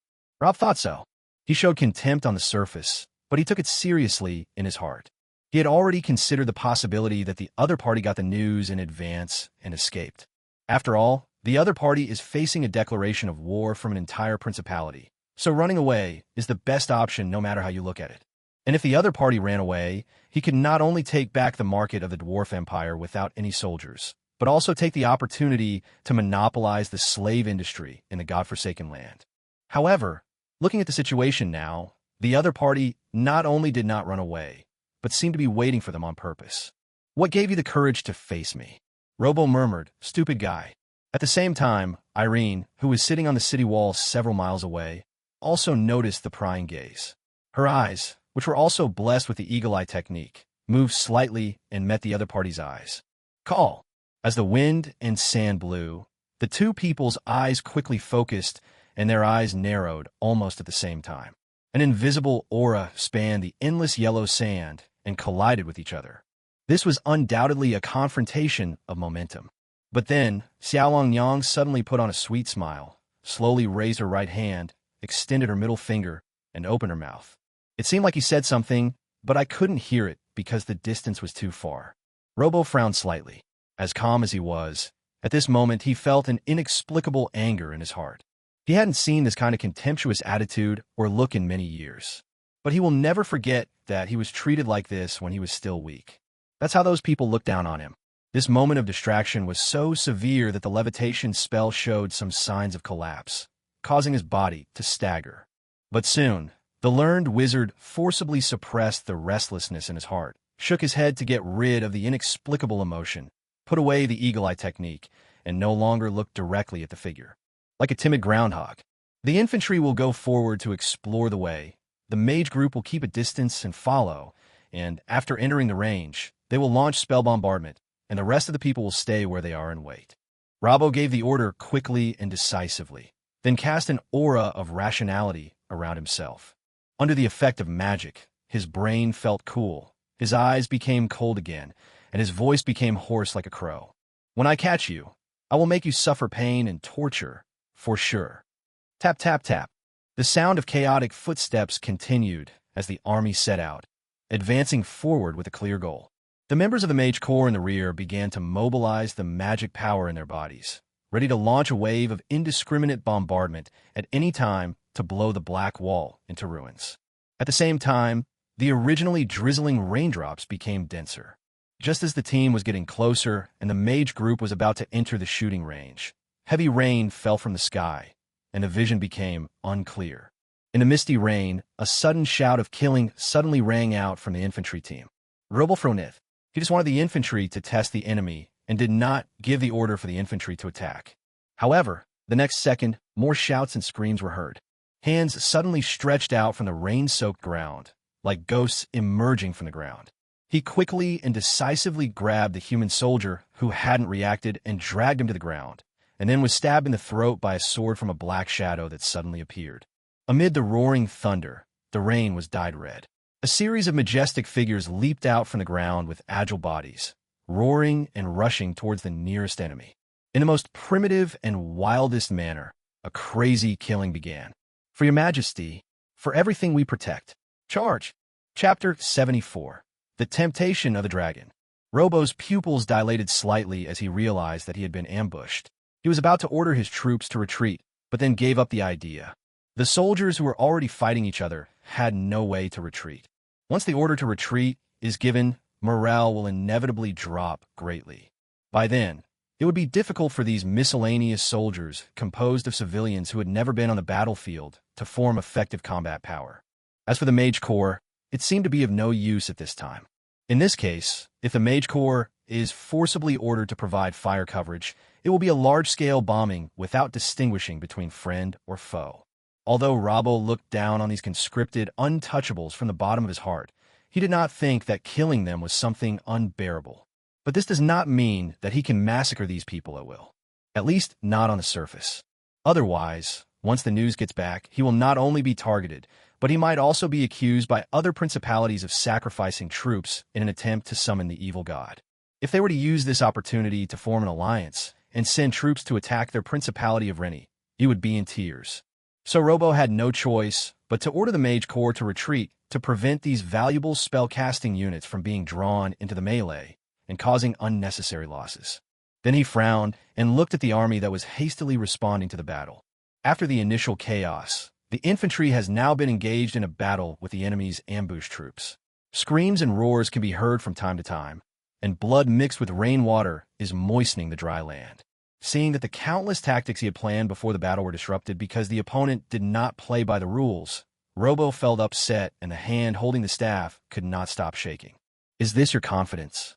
Rob thought so. He showed contempt on the surface, but he took it seriously in his heart. He had already considered the possibility that the other party got the news in advance and escaped. After all, the other party is facing a declaration of war from an entire principality, so running away is the best option no matter how you look at it. And if the other party ran away, he could not only take back the market of the Dwarf Empire without any soldiers, but also take the opportunity to monopolize the slave industry in the godforsaken land. However, looking at the situation now, the other party not only did not run away, but seemed to be waiting for them on purpose. "What gave you the courage to face me?" Robo murmured, "Stupid guy." At the same time, Irene, who was sitting on the city wall several miles away, also noticed the prying gaze. Her eyes, which were also blessed with the eagle-eye technique, moved slightly and met the other party's eyes. "Call." As the wind and sand blew, the two people's eyes quickly focused and their eyes narrowed almost at the same time. An invisible aura spanned the endless yellow sand and collided with each other. This was undoubtedly a confrontation of momentum. But then, Xiaolong Yang suddenly put on a sweet smile, slowly raised her right hand, extended her middle finger, and opened her mouth. It seemed like he said something, but I couldn't hear it because the distance was too far. Robo frowned slightly. As calm as he was, at this moment he felt an inexplicable anger in his heart. He hadn't seen this kind of contemptuous attitude or look in many years. But he will never forget that he was treated like this when he was still weak. That's how those people looked down on him. This moment of distraction was so severe that the levitation spell showed some signs of collapse, causing his body to stagger. But soon, the learned wizard forcibly suppressed the restlessness in his heart, shook his head to get rid of the inexplicable emotion, put away the eagle-eye technique, and no longer looked directly at the figure. Like a timid groundhog, the infantry will go forward to explore the way. The mage group will keep a distance and follow, and after entering the range, they will launch spell bombardment, and the rest of the people will stay where they are and wait. Robbo gave the order quickly and decisively, then cast an aura of rationality around himself. Under the effect of magic, his brain felt cool, his eyes became cold again, and his voice became hoarse like a crow. When I catch you, I will make you suffer pain and torture, for sure. Tap, tap, tap. The sound of chaotic footsteps continued as the army set out, advancing forward with a clear goal. The members of the Mage Corps in the rear began to mobilize the magic power in their bodies, ready to launch a wave of indiscriminate bombardment at any time to blow the black wall into ruins. At the same time, the originally drizzling raindrops became denser. Just as the team was getting closer and the mage group was about to enter the shooting range, heavy rain fell from the sky, and the vision became unclear. In the misty rain, a sudden shout of killing suddenly rang out from the infantry team. Robelfronith. He just wanted the infantry to test the enemy and did not give the order for the infantry to attack. However, the next second, more shouts and screams were heard. Hands suddenly stretched out from the rain-soaked ground, like ghosts emerging from the ground. He quickly and decisively grabbed the human soldier who hadn't reacted and dragged him to the ground, and then was stabbed in the throat by a sword from a black shadow that suddenly appeared. Amid the roaring thunder, the rain was dyed red. A series of majestic figures leaped out from the ground with agile bodies, roaring and rushing towards the nearest enemy. In the most primitive and wildest manner, a crazy killing began. For your majesty, for everything we protect. Charge! Chapter 74. The Temptation of the Dragon. Robo's pupils dilated slightly as he realized that he had been ambushed. He was about to order his troops to retreat, but then gave up the idea. The soldiers who were already fighting each other had no way to retreat. Once the order to retreat is given, morale will inevitably drop greatly. By then, it would be difficult for these miscellaneous soldiers, composed of civilians who had never been on the battlefield, to form effective combat power. As for the Mage Corps, it seemed to be of no use at this time. In this case, if the Mage Corps is forcibly ordered to provide fire coverage, it will be a large-scale bombing without distinguishing between friend or foe. Although Robbo looked down on these conscripted untouchables from the bottom of his heart, he did not think that killing them was something unbearable. But this does not mean that he can massacre these people at will. At least not on the surface. Otherwise, once the news gets back, he will not only be targeted, but he might also be accused by other principalities of sacrificing troops in an attempt to summon the evil god. If they were to use this opportunity to form an alliance and send troops to attack their principality of Rennie, he would be in tears. So Robo had no choice but to order the Mage Corps to retreat to prevent these valuable spell-casting units from being drawn into the melee and causing unnecessary losses. Then he frowned and looked at the army that was hastily responding to the battle. After the initial chaos, the infantry has now been engaged in a battle with the enemy's ambush troops. Screams and roars can be heard from time to time, and blood mixed with rainwater is moistening the dry land. Seeing that the countless tactics he had planned before the battle were disrupted because the opponent did not play by the rules, Robo felt upset and the hand holding the staff could not stop shaking. Is this your confidence?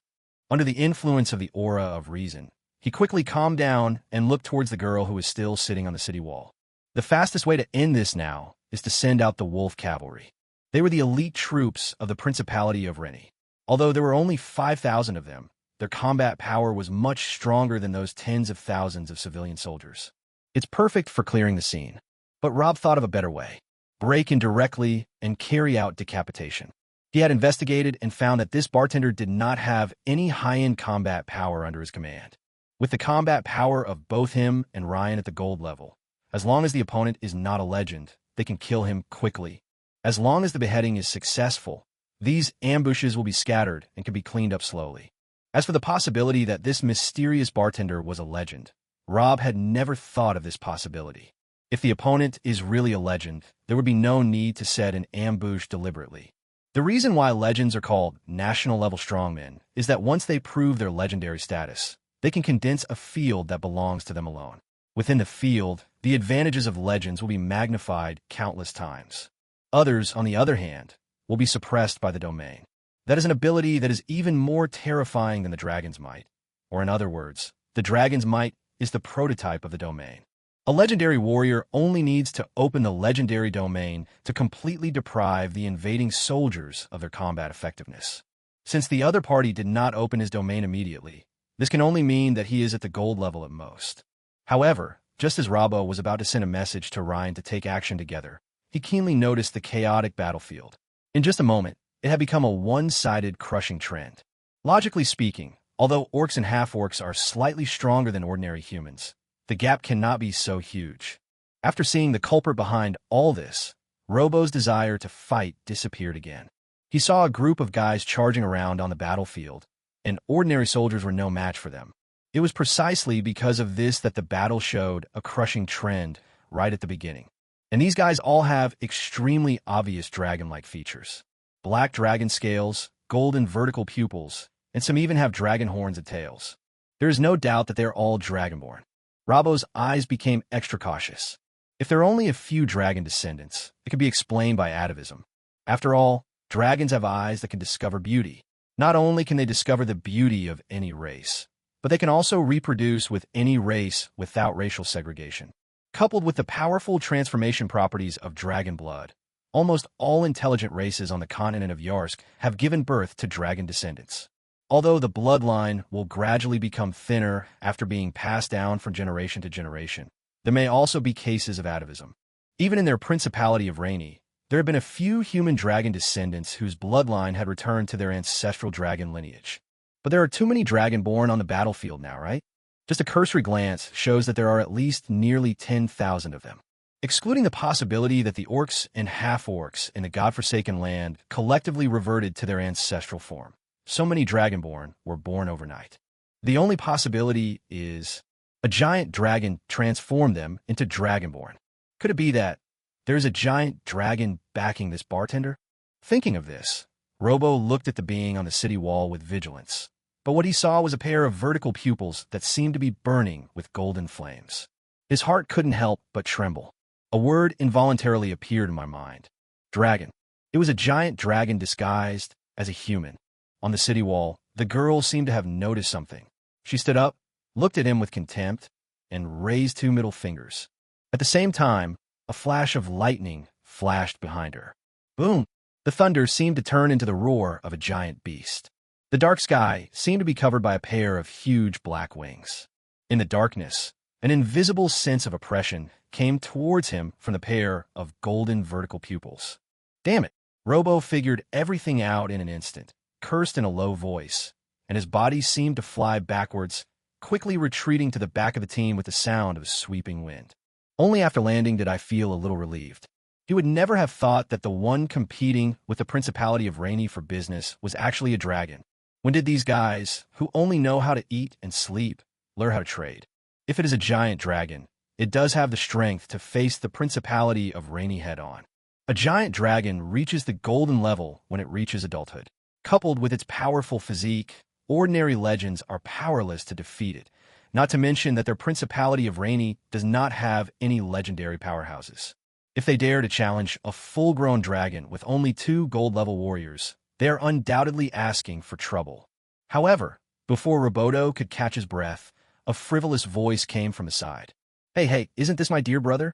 Under the influence of the aura of reason, he quickly calmed down and looked towards the girl who was still sitting on the city wall. The fastest way to end this now is to send out the Wolf Cavalry. They were the elite troops of the Principality of Rennie. Although there were only 5,000 of them, their combat power was much stronger than those tens of thousands of civilian soldiers. It's perfect for clearing the scene. But Rob thought of a better way. Break in directly and carry out decapitation. He had investigated and found that this bartender did not have any high-end combat power under his command. With the combat power of both him and Ryan at the gold level, as long as the opponent is not a legend, they can kill him quickly. As long as the beheading is successful, these ambushes will be scattered and can be cleaned up slowly. As for the possibility that this mysterious bartender was a legend, Rob had never thought of this possibility. If the opponent is really a legend, there would be no need to set an ambush deliberately. The reason why legends are called national-level strongmen is that once they prove their legendary status, they can condense a field that belongs to them alone. Within the field, the advantages of legends will be magnified countless times. Others, on the other hand, will be suppressed by the domain. That is an ability that is even more terrifying than the dragon's might. Or in other words, the dragon's might is the prototype of the domain. A legendary warrior only needs to open the legendary domain to completely deprive the invading soldiers of their combat effectiveness. Since the other party did not open his domain immediately, this can only mean that he is at the gold level at most. However, just as Rabo was about to send a message to Ryan to take action together, he keenly noticed the chaotic battlefield. In just a moment, it had become a one-sided crushing trend. Logically speaking, although orcs and half-orcs are slightly stronger than ordinary humans, the gap cannot be so huge. After seeing the culprit behind all this, Robo's desire to fight disappeared again. He saw a group of guys charging around on the battlefield, and ordinary soldiers were no match for them. It was precisely because of this that the battle showed a crushing trend right at the beginning. And these guys all have extremely obvious dragon-like features. Black dragon scales, golden vertical pupils, and some even have dragon horns and tails. There is no doubt that they are all dragonborn. Rabo's eyes became extra cautious. If there are only a few dragon descendants, it could be explained by atavism. After all, dragons have eyes that can discover beauty. Not only can they discover the beauty of any race, but they can also reproduce with any race without racial segregation. Coupled with the powerful transformation properties of dragon blood, almost all intelligent races on the continent of Yarsk have given birth to dragon descendants. Although the bloodline will gradually become thinner after being passed down from generation to generation, there may also be cases of atavism. Even in their Principality of Rainy, there have been a few human dragon descendants whose bloodline had returned to their ancestral dragon lineage. But there are too many dragonborn on the battlefield now, right? Just a cursory glance shows that there are at least nearly 10,000 of them. Excluding the possibility that the orcs and half-orcs in the godforsaken land collectively reverted to their ancestral form. So many dragonborn were born overnight. The only possibility is a giant dragon transformed them into dragonborn. Could it be that there's a giant dragon backing this bartender? Thinking of this, Robo looked at the being on the city wall with vigilance. But what he saw was a pair of vertical pupils that seemed to be burning with golden flames. His heart couldn't help but tremble. A word involuntarily appeared in my mind. Dragon. It was a giant dragon disguised as a human. On the city wall, the girl seemed to have noticed something. She stood up, looked at him with contempt, and raised two middle fingers. At the same time, a flash of lightning flashed behind her. Boom! The thunder seemed to turn into the roar of a giant beast. The dark sky seemed to be covered by a pair of huge black wings. In the darkness, an invisible sense of oppression came towards him from the pair of golden vertical pupils. Damn it! Robo figured everything out in an instant, cursed in a low voice, and his body seemed to fly backwards, quickly retreating to the back of the team with the sound of sweeping wind. Only after landing did I feel a little relieved. He would never have thought that the one competing with the Principality of Rainy for business was actually a dragon. When did these guys, who only know how to eat and sleep, learn how to trade? If it is a giant dragon, it does have the strength to face the Principality of Rainy head-on. A giant dragon reaches the golden level when it reaches adulthood. Coupled with its powerful physique, ordinary legends are powerless to defeat it, not to mention that their Principality of Rainy does not have any legendary powerhouses. If they dare to challenge a full-grown dragon with only 2 gold-level warriors, they are undoubtedly asking for trouble. However, before Roboto could catch his breath, a frivolous voice came from his side. Hey, isn't this my dear brother?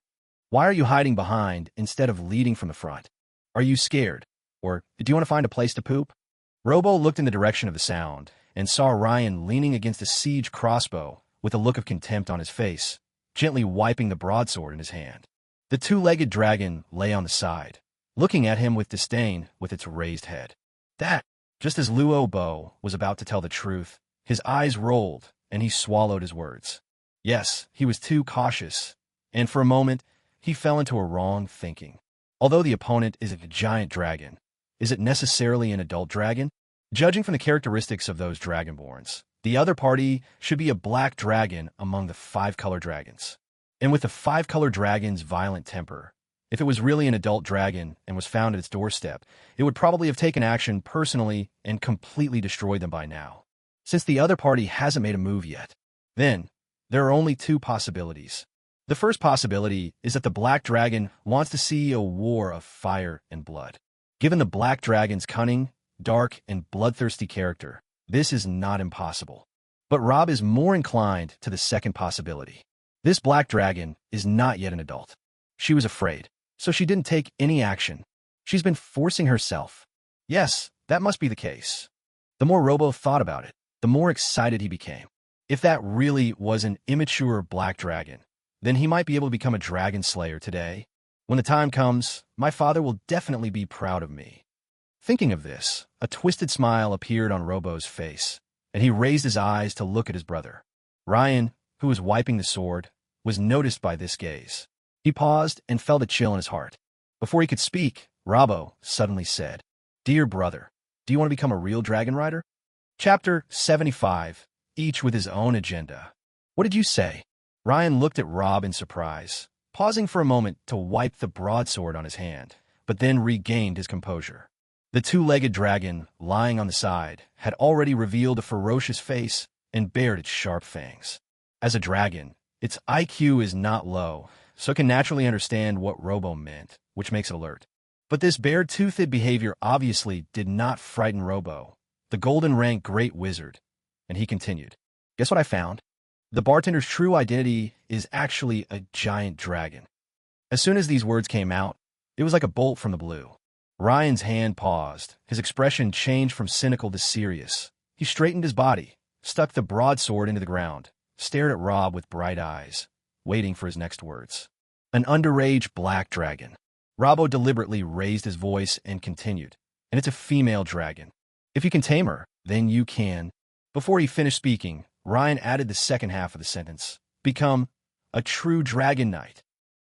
Why are you hiding behind instead of leading from the front? Are you scared? Or do you want to find a place to poop? Robo looked in the direction of the sound and saw Ryan leaning against a siege crossbow with a look of contempt on his face, gently wiping the broadsword in his hand. The 2-legged dragon lay on the side, looking at him with disdain with its raised head. Just as Luo Bo was about to tell the truth, his eyes rolled and he swallowed his words. Yes, he was too cautious, and for a moment, he fell into a wrong thinking. Although the opponent is a giant dragon, is it necessarily an adult dragon? Judging from the characteristics of those dragonborns, the other party should be a black dragon among the 5 color dragons. And with the five-color dragon's violent temper, if it was really an adult dragon and was found at its doorstep, it would probably have taken action personally and completely destroyed them by now. Since the other party hasn't made a move yet, then there are only two possibilities. The first possibility is that the black dragon wants to see a war of fire and blood. Given the black dragon's cunning, dark, and bloodthirsty character, this is not impossible. But Rob is more inclined to the second possibility. This black dragon is not yet an adult. She was afraid, so she didn't take any action. She's been forcing herself. Yes, that must be the case. The more Robo thought about it, the more excited he became. If that really was an immature black dragon, then he might be able to become a dragon slayer today. When the time comes, my father will definitely be proud of me. Thinking of this, a twisted smile appeared on Robo's face, and he raised his eyes to look at his brother. Ryan, who was wiping the sword, was noticed by this gaze. He paused and felt a chill in his heart. Before he could speak, Robo suddenly said, "Dear brother, do you want to become a real dragon rider?" Chapter 75, each with his own agenda. What did you say? Ryan looked at Rob in surprise, pausing for a moment to wipe the broadsword on his hand, but then regained his composure. The two-legged dragon, lying on the side, had already revealed a ferocious face and bared its sharp fangs. As a dragon, its IQ is not low, so it can naturally understand what Robo meant, which makes it alert. But this bare-toothed behavior obviously did not frighten Robo, the golden-rank great wizard, and he continued. Guess what I found? The bartender's true identity is actually a giant dragon. As soon as these words came out, it was like a bolt from the blue. Ryan's hand paused. His expression changed from cynical to serious. He straightened his body, stuck the broadsword into the ground, stared at Rob with bright eyes, waiting for his next words. An underage black dragon. Robbo deliberately raised his voice and continued. And it's a female dragon. If you can tame her, then you can. Before he finished speaking, Ryan added the second half of the sentence. Become a true dragon knight.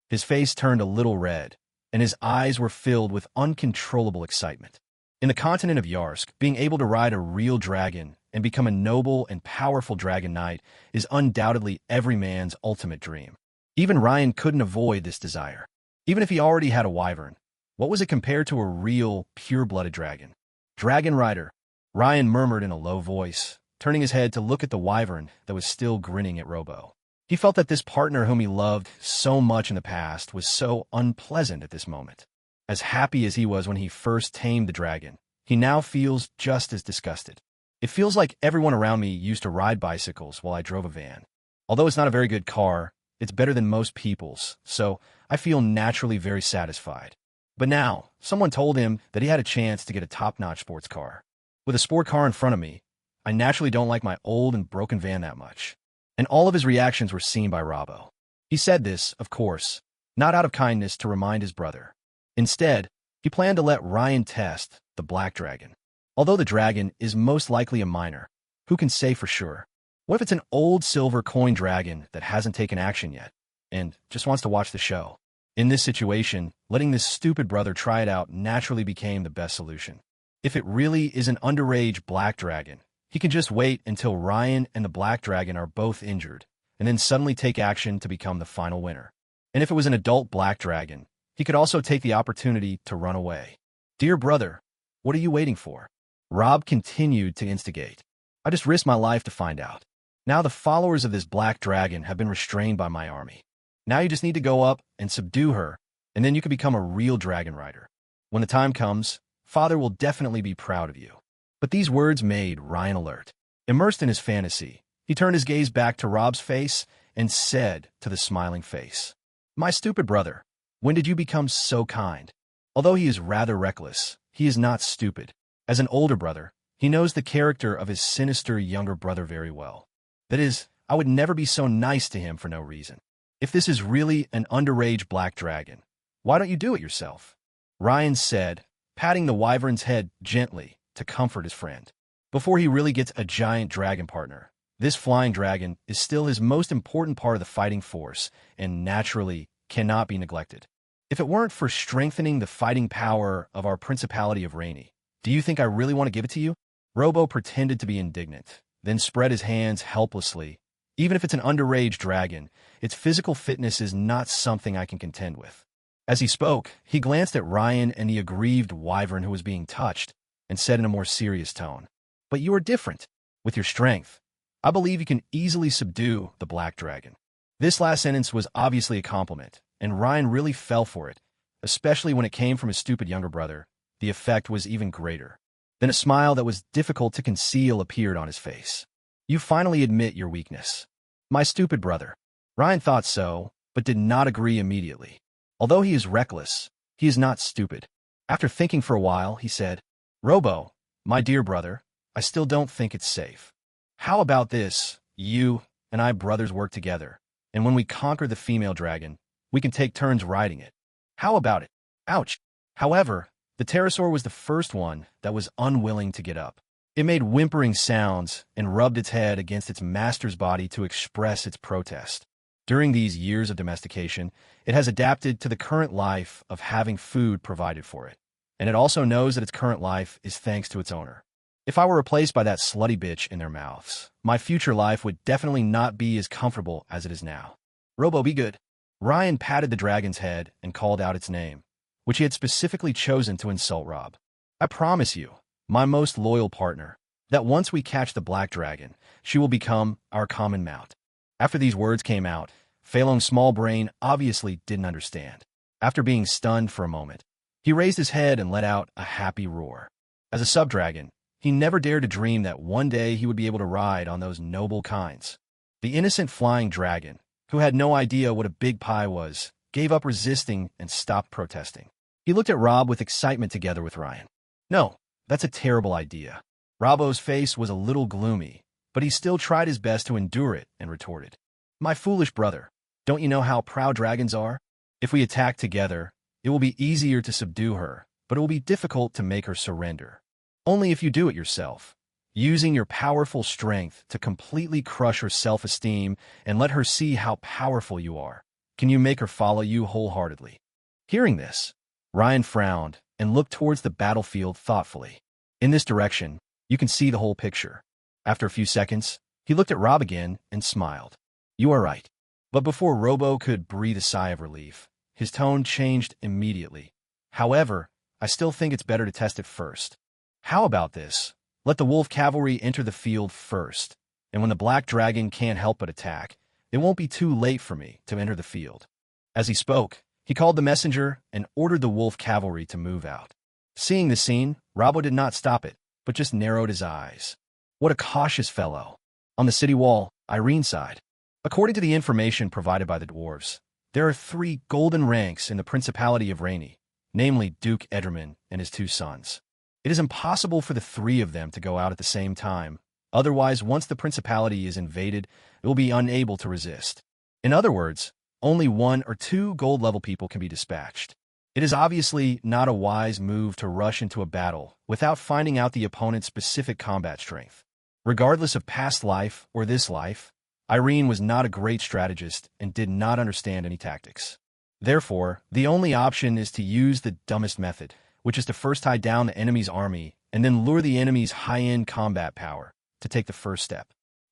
His face turned a little red, and his eyes were filled with uncontrollable excitement. In the continent of Yarsk, being able to ride a real dragon and become a noble and powerful dragon knight is undoubtedly every man's ultimate dream. Even Ryan couldn't avoid this desire. Even if he already had a wyvern, what was it compared to a real, pure-blooded dragon? Dragon rider, Ryan murmured in a low voice, turning his head to look at the wyvern that was still grinning at Robo. He felt that this partner whom he loved so much in the past was so unpleasant at this moment. As happy as he was when he first tamed the dragon, he now feels just as disgusted. It feels like everyone around me used to ride bicycles while I drove a van. Although it's not a very good car, it's better than most people's, so I feel naturally very satisfied. But now, someone told him that he had a chance to get a top-notch sports car. With a sport car in front of me, I naturally don't like my old and broken van that much. And all of his reactions were seen by Robbo. He said this, of course, not out of kindness to remind his brother. Instead, he planned to let Ryan test the black dragon. Although the dragon is most likely a minor, who can say for sure? What if it's an old silver coin dragon that hasn't taken action yet, and just wants to watch the show? In this situation, letting this stupid brother try it out naturally became the best solution. If it really is an underage black dragon, he can just wait until Ryan and the black dragon are both injured, and then suddenly take action to become the final winner. And if it was an adult black dragon, he could also take the opportunity to run away. Dear brother, what are you waiting for? Rob continued to instigate. I just risked my life to find out. Now the followers of this black dragon have been restrained by my army. Now you just need to go up and subdue her, and then you can become a real dragon rider. When the time comes, Father will definitely be proud of you. But these words made Ryan alert. Immersed in his fantasy, he turned his gaze back to Rob's face and said to the smiling face, My stupid brother, when did you become so kind? Although he is rather reckless, he is not stupid. As an older brother, he knows the character of his sinister younger brother very well. That is, I would never be so nice to him for no reason. If this is really an underage black dragon, why don't you do it yourself? Ryan said, patting the wyvern's head gently to comfort his friend. Before he really gets a giant dragon partner, this flying dragon is still his most important part of the fighting force and naturally cannot be neglected. If it weren't for strengthening the fighting power of our Principality of Rainy, do you think I really want to give it to you? Robo pretended to be indignant, then spread his hands helplessly, Even if it's an underage dragon, its physical fitness is not something I can contend with. As he spoke, he glanced at Ryan and the aggrieved wyvern who was being touched, and said in a more serious tone, "But you are different. With your strength, I believe you can easily subdue the black dragon." This last sentence was obviously a compliment, and Ryan really fell for it, especially when it came from his stupid younger brother. The effect was even greater. Then a smile that was difficult to conceal appeared on his face. "You finally admit your weakness." "My stupid brother." Ryan thought so, but did not agree immediately. Although he is reckless, he is not stupid. After thinking for a while, he said, "Robo, my dear brother, I still don't think it's safe. How about this? You and I brothers work together, and when we conquer the female dragon, we can take turns riding it. How about it?" Ouch. However, the pterosaur was the first one that was unwilling to get up. It made whimpering sounds and rubbed its head against its master's body to express its protest. During these years of domestication, it has adapted to the current life of having food provided for it, and it also knows that its current life is thanks to its owner. If I were replaced by that slutty bitch in their mouths, my future life would definitely not be as comfortable as it is now. "Robo, be good." Ryan patted the dragon's head and called out its name, which he had specifically chosen to insult Rob. "I promise you, my most loyal partner, that once we catch the black dragon, she will become our common mount." After these words came out, Fei Long's small brain obviously didn't understand. After being stunned for a moment, he raised his head and let out a happy roar. As a sub-dragon, he never dared to dream that one day he would be able to ride on those noble kinds. The innocent flying dragon, who had no idea what a big pie was, gave up resisting and stopped protesting. He looked at Rob with excitement together with Ryan. "No, that's a terrible idea." Robbo's face was a little gloomy, but he still tried his best to endure it and retorted, "My foolish brother, don't you know how proud dragons are? If we attack together, it will be easier to subdue her, but it will be difficult to make her surrender. Only if you do it yourself, using your powerful strength to completely crush her self-esteem and let her see how powerful you are, can you make her follow you wholeheartedly." Hearing this, Ryan frowned and looked towards the battlefield thoughtfully. In this direction, you can see the whole picture. After a few seconds, he looked at Rob again and smiled. "You are right." But before Robo could breathe a sigh of relief, his tone changed immediately. "However, I still think it's better to test it first. How about this? Let the wolf cavalry enter the field first, and when the black dragon can't help but attack, it won't be too late for me to enter the field." As he spoke, he called the messenger and ordered the wolf cavalry to move out. Seeing the scene, Robbo did not stop it, but just narrowed his eyes. What a cautious fellow. On the city wall, Irene sighed. According to the information provided by the dwarves, there are 3 golden ranks in the Principality of Rainy, namely Duke Edraman and his 2 sons. It is impossible for the 3 of them to go out at the same time. Otherwise, once the principality is invaded, it will be unable to resist. In other words, only 1 or 2 gold-level people can be dispatched. It is obviously not a wise move to rush into a battle without finding out the opponent's specific combat strength. Regardless of past life or this life, Irene was not a great strategist and did not understand any tactics. Therefore, the only option is to use the dumbest method, which is to first tie down the enemy's army and then lure the enemy's high-end combat power to take the first step.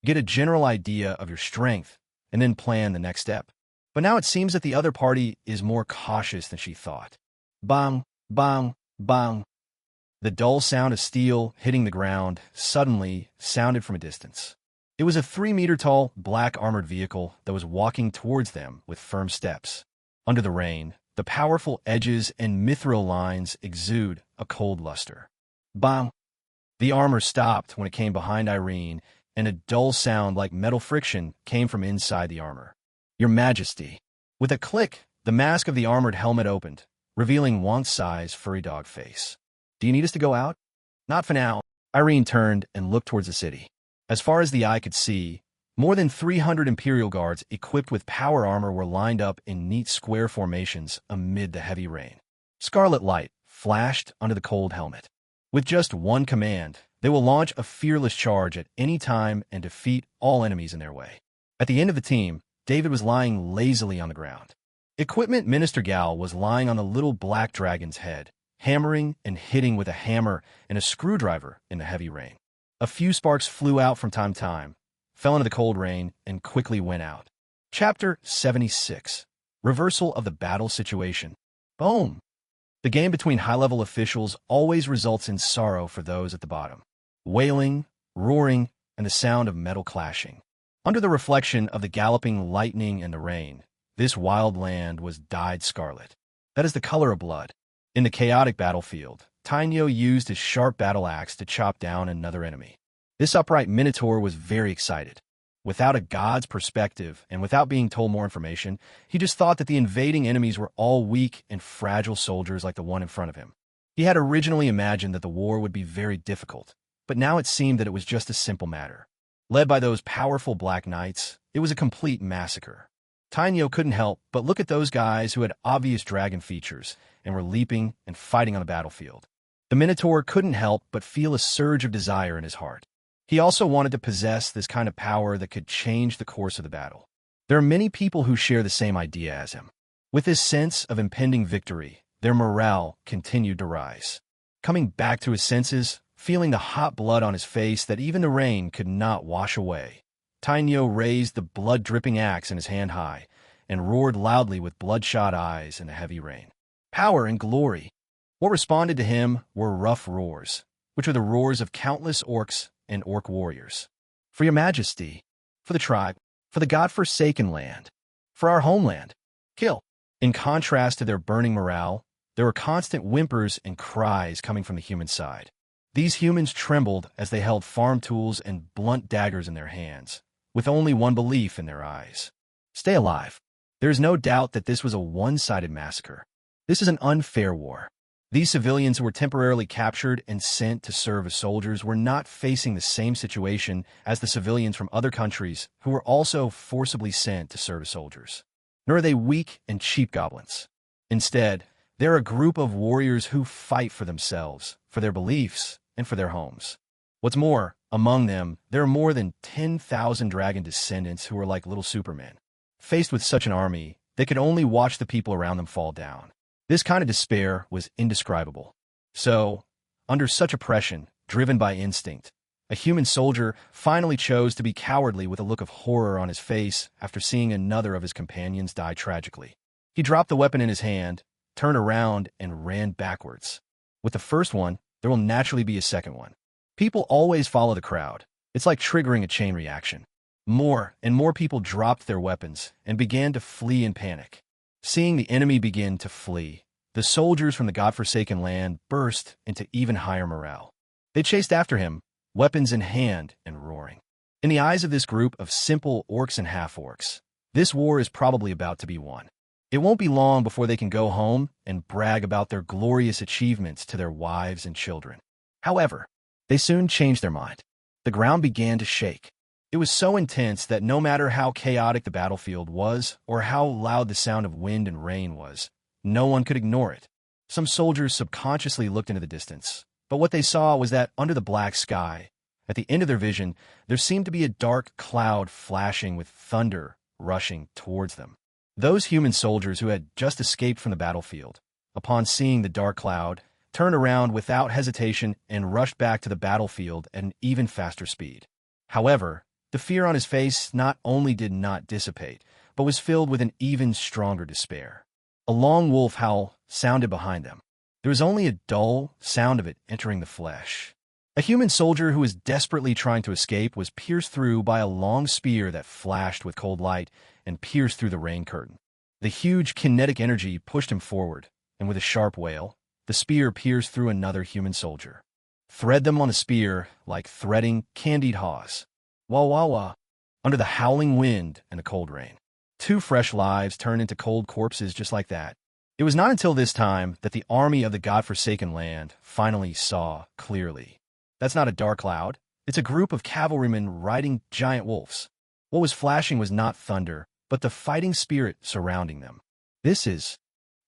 Get a general idea of your strength and then plan the next step. But now it seems that the other party is more cautious than she thought. Bang, bang, bang. The dull sound of steel hitting the ground suddenly sounded from a distance. It was a 3-meter-tall, black-armored vehicle that was walking towards them with firm steps. Under the rain, the powerful edges and mithril lines exude a cold luster. Bang! The armor stopped when it came behind Irene, and a dull sound like metal friction came from inside the armor. "Your Majesty." With a click, the mask of the armored helmet opened, revealing Wonk-Sai's furry dog face. "Do you need us to go out?" "Not for now." Irene turned and looked towards the city. As far as the eye could see, more than 300 Imperial Guards equipped with power armor were lined up in neat square formations amid the heavy rain. Scarlet light flashed under the cold helmet. With just one command, they will launch a fearless charge at any time and defeat all enemies in their way. At the end of the team, David was lying lazily on the ground. Equipment Minister Gal was lying on the little black dragon's head, hammering and hitting with a hammer and a screwdriver in the heavy rain. A few sparks flew out from time to time, fell into the cold rain, and quickly went out. Chapter 76. Reversal of the battle situation. Boom! The game between high-level officials always results in sorrow for those at the bottom. Wailing, roaring, and the sound of metal clashing. Under the reflection of the galloping lightning and the rain, this wild land was dyed scarlet. That is the color of blood. In the chaotic battlefield, Tainyo used his sharp battle axe to chop down another enemy. This upright minotaur was very excited. Without a god's perspective and without being told more information, he just thought that the invading enemies were all weak and fragile soldiers like the one in front of him. He had originally imagined that the war would be very difficult, but now it seemed that it was just a simple matter. Led by those powerful black knights, it was a complete massacre. Tainyo couldn't help but look at those guys who had obvious dragon features and were leaping and fighting on the battlefield. The Minotaur couldn't help but feel a surge of desire in his heart. He also wanted to possess this kind of power that could change the course of the battle. There are many people who share the same idea as him. With this sense of impending victory, their morale continued to rise. Coming back to his senses, feeling the hot blood on his face that even the rain could not wash away, Tainyo raised the blood-dripping axe in his hand high and roared loudly with bloodshot eyes in the heavy rain. Power and glory! What responded to him were rough roars, which were the roars of countless orcs and orc warriors. For your majesty, for the tribe, for the god-forsaken land, for our homeland, kill. In contrast to their burning morale, there were constant whimpers and cries coming from the human side. These humans trembled as they held farm tools and blunt daggers in their hands, with only one belief in their eyes. Stay alive. There is no doubt that this was a one-sided massacre. This is an unfair war. These civilians who were temporarily captured and sent to serve as soldiers were not facing the same situation as the civilians from other countries who were also forcibly sent to serve as soldiers. Nor are they weak and cheap goblins. Instead, they're a group of warriors who fight for themselves, for their beliefs, and for their homes. What's more, among them, there are more than 10,000 dragon descendants who are like little supermen. Faced with such an army, they could only watch the people around them fall down. This kind of despair was indescribable. So, under such oppression, driven by instinct, a human soldier finally chose to be cowardly with a look of horror on his face after seeing another of his companions die tragically. He dropped the weapon in his hand, turned around, and ran backwards. With the first one, there will naturally be a second one. People always follow the crowd. It's like triggering a chain reaction. More and more people dropped their weapons and began to flee in panic. Seeing the enemy begin to flee, the soldiers from the godforsaken land burst into even higher morale. They chased after him, weapons in hand and roaring. In the eyes of this group of simple orcs and half-orcs, this war is probably about to be won. It won't be long before they can go home and brag about their glorious achievements to their wives and children. However, they soon changed their mind. The ground began to shake. It was so intense that no matter how chaotic the battlefield was or how loud the sound of wind and rain was, no one could ignore it. Some soldiers subconsciously looked into the distance, but what they saw was that under the black sky, at the end of their vision, there seemed to be a dark cloud flashing with thunder rushing towards them. Those human soldiers who had just escaped from the battlefield, upon seeing the dark cloud, turned around without hesitation and rushed back to the battlefield at an even faster speed. However, the fear on his face not only did not dissipate, but was filled with an even stronger despair. A long wolf howl sounded behind them. There was only a dull sound of it entering the flesh. A human soldier who was desperately trying to escape was pierced through by a long spear that flashed with cold light and pierced through the rain curtain. The huge kinetic energy pushed him forward, and with a sharp wail, the spear pierced through another human soldier. Thread them on the spear like threading candied haws. Wah wah wah, under the howling wind and the cold rain. 2 fresh lives turned into cold corpses just like that. It was not until this time that the army of the godforsaken land finally saw clearly. That's not a dark cloud. It's a group of cavalrymen riding giant wolves. What was flashing was not thunder, but the fighting spirit surrounding them. This is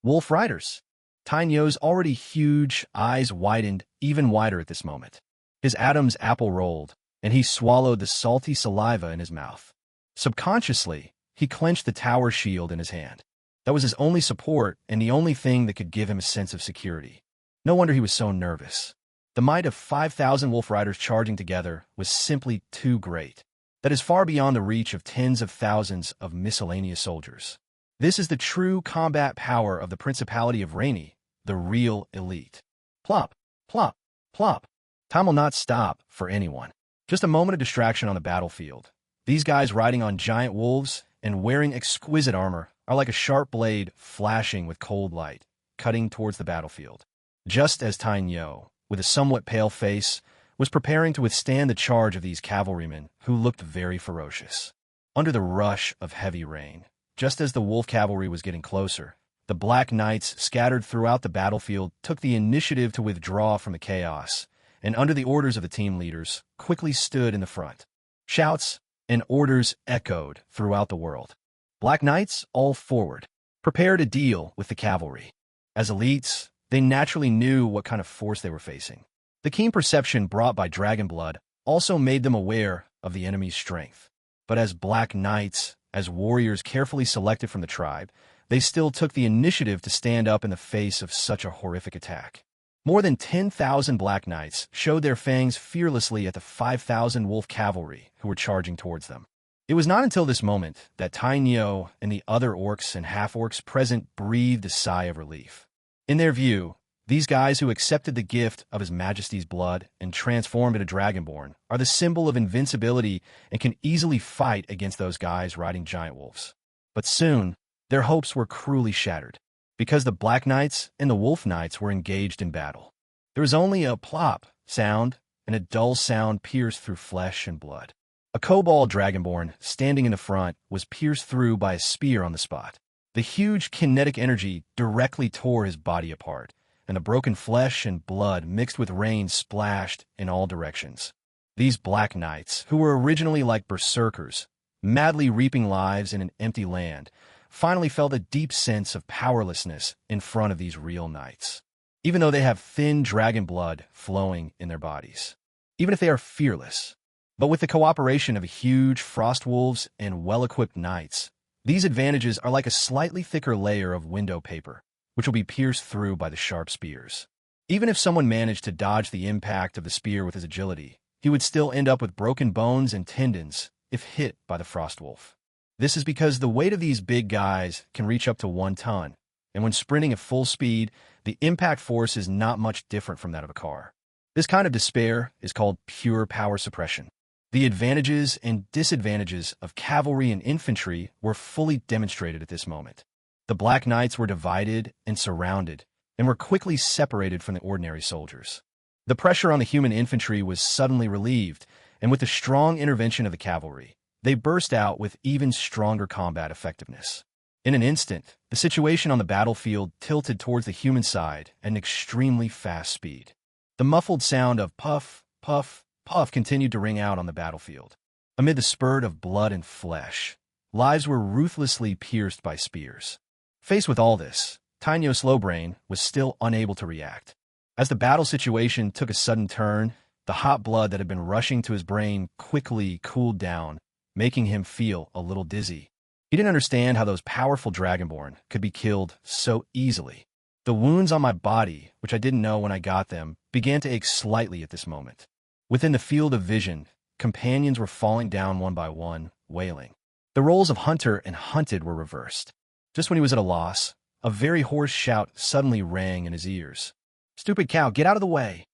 wolf riders. Tainyo's already huge eyes widened even wider at this moment. His Adam's apple rolled, and he swallowed the salty saliva in his mouth. Subconsciously, he clenched the tower shield in his hand. That was his only support and the only thing that could give him a sense of security. No wonder he was so nervous. The might of 5,000 wolf riders charging together was simply too great. that is far beyond the reach of tens of thousands of miscellaneous soldiers. This is the true combat power of the Principality of Rainy, the real elite. Plop, plop, plop. Time will not stop for anyone. Just a moment of distraction on the battlefield. These guys riding on giant wolves and wearing exquisite armor are like a sharp blade flashing with cold light, cutting towards the battlefield. Just as Tainyo, with a somewhat pale face, was preparing to withstand the charge of these cavalrymen who looked very ferocious. Under the rush of heavy rain, just as the wolf cavalry was getting closer, the Black Knights scattered throughout the battlefield took the initiative to withdraw from the chaos, and under the orders of the team leaders, quickly stood in the front. Shouts and orders echoed throughout the world. Black Knights, all forward. Prepare to deal with the cavalry. As elites, they naturally knew what kind of force they were facing. The keen perception brought by dragon blood also made them aware of the enemy's strength. But as Black Knights, as warriors carefully selected from the tribe, they still took the initiative to stand up in the face of such a horrific attack. More than 10,000 Black Knights showed their fangs fearlessly at the 5,000 wolf cavalry who were charging towards them. It was not until this moment that Tainyo and the other orcs and half-orcs present breathed a sigh of relief. In their view, these guys who accepted the gift of His Majesty's blood and transformed into Dragonborn are the symbol of invincibility and can easily fight against those guys riding giant wolves. But soon, their hopes were cruelly shattered, because the Black Knights and the Wolf Knights were engaged in battle. There was only a plop sound, and a dull sound pierced through flesh and blood. A kobold Dragonborn, standing in the front, was pierced through by a spear on the spot. The huge kinetic energy directly tore his body apart, and the broken flesh and blood mixed with rain splashed in all directions. These Black Knights, who were originally like berserkers, madly reaping lives in an empty land, finally felt a deep sense of powerlessness in front of these real knights. Even though they have thin dragon blood flowing in their bodies. Even if they are fearless. But with the cooperation of huge frost wolves and well-equipped knights, these advantages are like a slightly thicker layer of window paper, which will be pierced through by the sharp spears. Even if someone managed to dodge the impact of the spear with his agility, he would still end up with broken bones and tendons if hit by the frost wolf. This is because the weight of these big guys can reach up to 1 ton, and when sprinting at full speed, the impact force is not much different from that of a car. This kind of despair is called pure power suppression. The advantages and disadvantages of cavalry and infantry were fully demonstrated at this moment. The Black Knights were divided and surrounded, and were quickly separated from the ordinary soldiers. The pressure on the human infantry was suddenly relieved, and with the strong intervention of the cavalry, they burst out with even stronger combat effectiveness. In an instant, the situation on the battlefield tilted towards the human side at an extremely fast speed. The muffled sound of puff, puff, puff continued to ring out on the battlefield. Amid the spurt of blood and flesh, lives were ruthlessly pierced by spears. Faced with all this, Tainyo Slowbrain was still unable to react. As the battle situation took a sudden turn, the hot blood that had been rushing to his brain quickly cooled down, making him feel a little dizzy. He didn't understand how those powerful Dragonborn could be killed so easily. The wounds on my body, which I didn't know when I got them, began to ache slightly at this moment. Within the field of vision, companions were falling down one by one, wailing. The roles of hunter and hunted were reversed. Just when he was at a loss, a very hoarse shout suddenly rang in his ears. "Stupid cow, get out of the way!"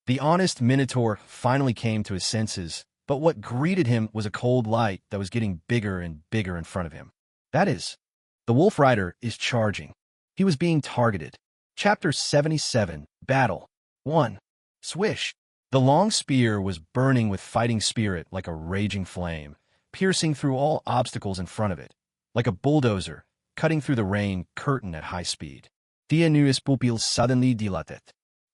The honest Minotaur finally came to his senses, but what greeted him was a cold light that was getting bigger and bigger in front of him. That is, the Wolf Rider is charging. He was being targeted. Chapter 77, Battle 1. Swish. The long spear was burning with fighting spirit like a raging flame, piercing through all obstacles in front of it, like a bulldozer, cutting through the rain curtain at high speed. The nuis pupils suddenly dilated.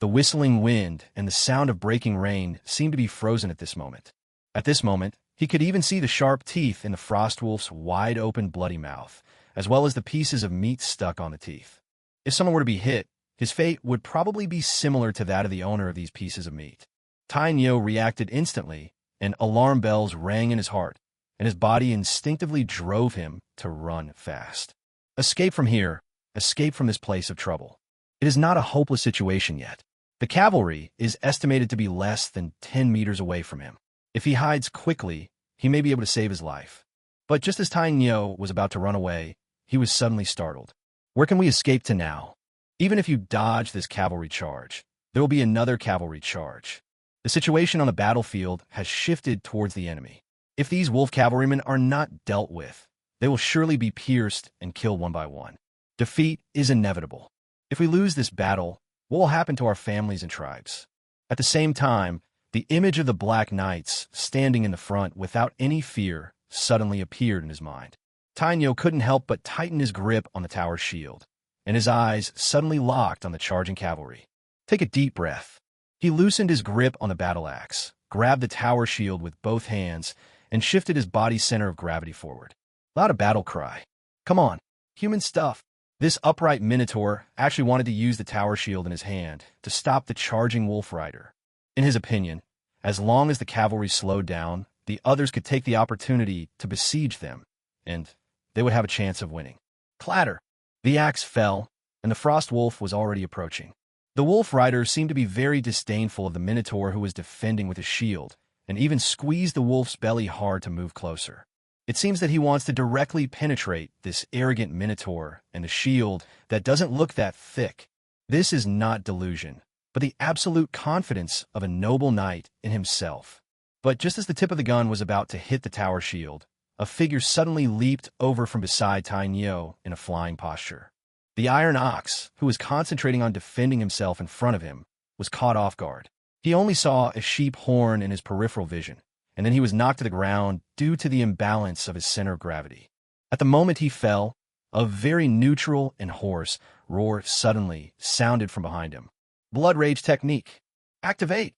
The whistling wind and the sound of breaking rain seemed to be frozen at this moment. At this moment, he could even see the sharp teeth in the Frostwolf's wide-open bloody mouth, as well as the pieces of meat stuck on the teeth. If someone were to be hit, his fate would probably be similar to that of the owner of these pieces of meat. Tainyo reacted instantly, and alarm bells rang in his heart, and his body instinctively drove him to run fast. Escape from here, escape from this place of trouble. It is not a hopeless situation yet. The cavalry is estimated to be less than 10 meters away from him. If he hides quickly, he may be able to save his life. But just as Tainyo was about to run away, he was suddenly startled. Where can we escape to now? Even if you dodge this cavalry charge, there will be another cavalry charge. The situation on the battlefield has shifted towards the enemy. If these wolf cavalrymen are not dealt with, they will surely be pierced and killed one by one. Defeat is inevitable. If we lose this battle, what will happen to our families and tribes? At the same time, the image of the Black Knights standing in the front without any fear suddenly appeared in his mind. Tainyo couldn't help but tighten his grip on the tower's shield, and his eyes suddenly locked on the charging cavalry. Take a deep breath. He loosened his grip on the battle axe, grabbed the tower shield with both hands, and shifted his body's center of gravity forward. Loud a battle cry. Come on, human stuff. This upright minotaur actually wanted to use the tower shield in his hand to stop the charging wolf rider. In his opinion, as long as the cavalry slowed down, the others could take the opportunity to besiege them, and they would have a chance of winning. Clatter! The axe fell, and the frost wolf was already approaching. The wolf rider seemed to be very disdainful of the minotaur who was defending with his shield, and even squeezed the wolf's belly hard to move closer. It seems that he wants to directly penetrate this arrogant minotaur and the shield that doesn't look that thick. This is not delusion, but the absolute confidence of a noble knight in himself. But just as the tip of the gun was about to hit the tower shield, a figure suddenly leaped over from beside Tainyo in a flying posture. The iron ox, who was concentrating on defending himself in front of him, was caught off guard. He only saw a sheep horn in his peripheral vision, and then he was knocked to the ground due to the imbalance of his center of gravity. At the moment he fell, a very neutral and hoarse roar suddenly sounded from behind him. Blood Rage Technique. Activate!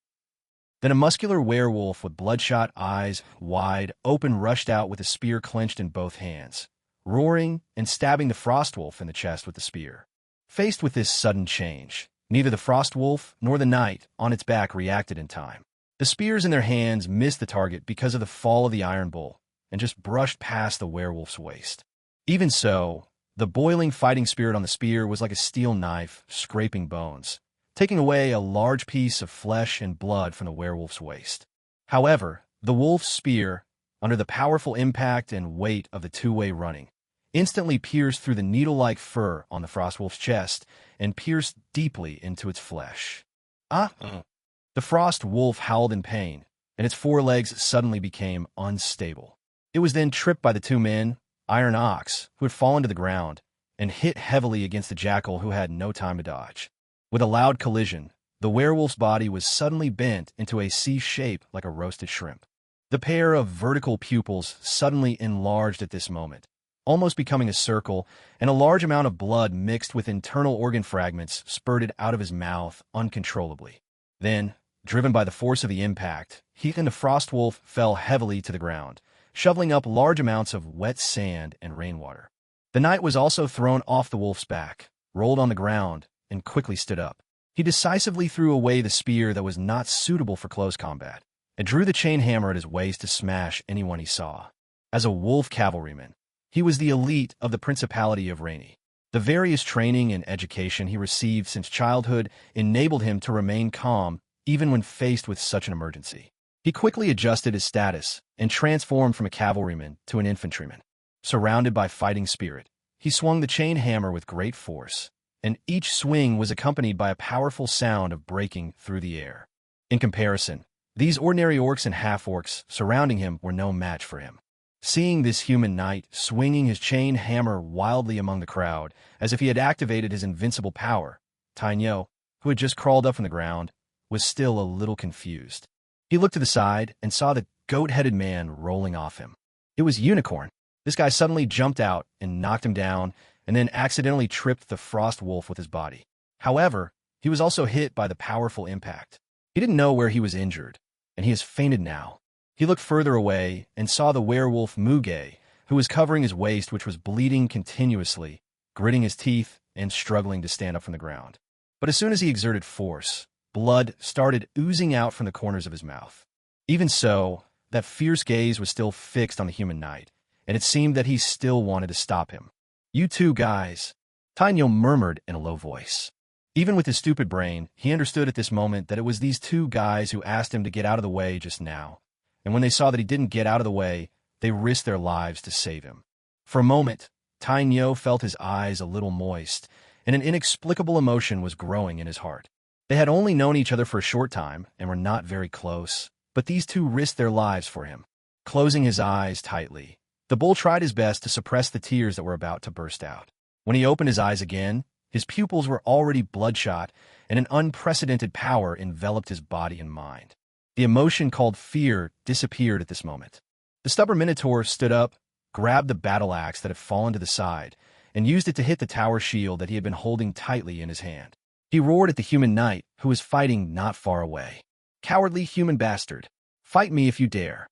Then a muscular werewolf with bloodshot eyes wide open rushed out with a spear clenched in both hands, roaring and stabbing the frost wolf in the chest with the spear. Faced with this sudden change, neither the frost wolf nor the knight on its back reacted in time. The spears in their hands missed the target because of the fall of the iron bull and just brushed past the werewolf's waist. Even so, the boiling fighting spirit on the spear was like a steel knife scraping bones, taking away a large piece of flesh and blood from the werewolf's waist. However, the wolf's spear, under the powerful impact and weight of the two-way running, instantly pierced through the needle-like fur on the frost wolf's chest and pierced deeply into its flesh. The frost wolf howled in pain, and its forelegs suddenly became unstable. It was then tripped by the two men, Iron Ox, who had fallen to the ground, and hit heavily against the jackal who had no time to dodge. With a loud collision, the werewolf's body was suddenly bent into a C shape like a roasted shrimp. The pair of vertical pupils suddenly enlarged at this moment, almost becoming a circle, and a large amount of blood mixed with internal organ fragments spurted out of his mouth uncontrollably. Then, driven by the force of the impact, he and the frost wolf fell heavily to the ground, shoveling up large amounts of wet sand and rainwater. The knight was also thrown off the wolf's back, rolled on the ground, and quickly stood up. He decisively threw away the spear that was not suitable for close combat, and drew the chain hammer at his waist to smash anyone he saw. As a wolf cavalryman, he was the elite of the Principality of Rainy. The various training and education he received since childhood enabled him to remain calm even when faced with such an emergency. He quickly adjusted his status and transformed from a cavalryman to an infantryman. Surrounded by fighting spirit, he swung the chain hammer with great force, and each swing was accompanied by a powerful sound of breaking through the air. In comparison, these ordinary orcs and half-orcs surrounding him were no match for him. Seeing this human knight swinging his chain hammer wildly among the crowd as if he had activated his invincible power, Tainyo, who had just crawled up from the ground, was still a little confused. He looked to the side and saw the goat-headed man rolling off him. It was Unicorn. This guy suddenly jumped out and knocked him down, and then accidentally tripped the frost wolf with his body. However, he was also hit by the powerful impact. He didn't know where he was injured, and he has fainted now. He looked further away and saw the werewolf Muge, who was covering his waist, which was bleeding continuously, gritting his teeth and struggling to stand up from the ground. But as soon as he exerted force, blood started oozing out from the corners of his mouth. Even so, that fierce gaze was still fixed on the human knight, and it seemed that he still wanted to stop him. "You two guys," Tainyo murmured in a low voice. Even with his stupid brain, he understood at this moment that it was these two guys who asked him to get out of the way just now, and when they saw that he didn't get out of the way, they risked their lives to save him. For a moment, Tainyo felt his eyes a little moist, and an inexplicable emotion was growing in his heart. They had only known each other for a short time and were not very close, but these two risked their lives for him. Closing his eyes tightly, the bull tried his best to suppress the tears that were about to burst out. When he opened his eyes again, his pupils were already bloodshot, and an unprecedented power enveloped his body and mind. The emotion called fear disappeared at this moment. The stubborn minotaur stood up, grabbed the battle axe that had fallen to the side, and used it to hit the tower shield that he had been holding tightly in his hand. He roared at the human knight, who was fighting not far away. "Cowardly human bastard! Fight me if you dare!"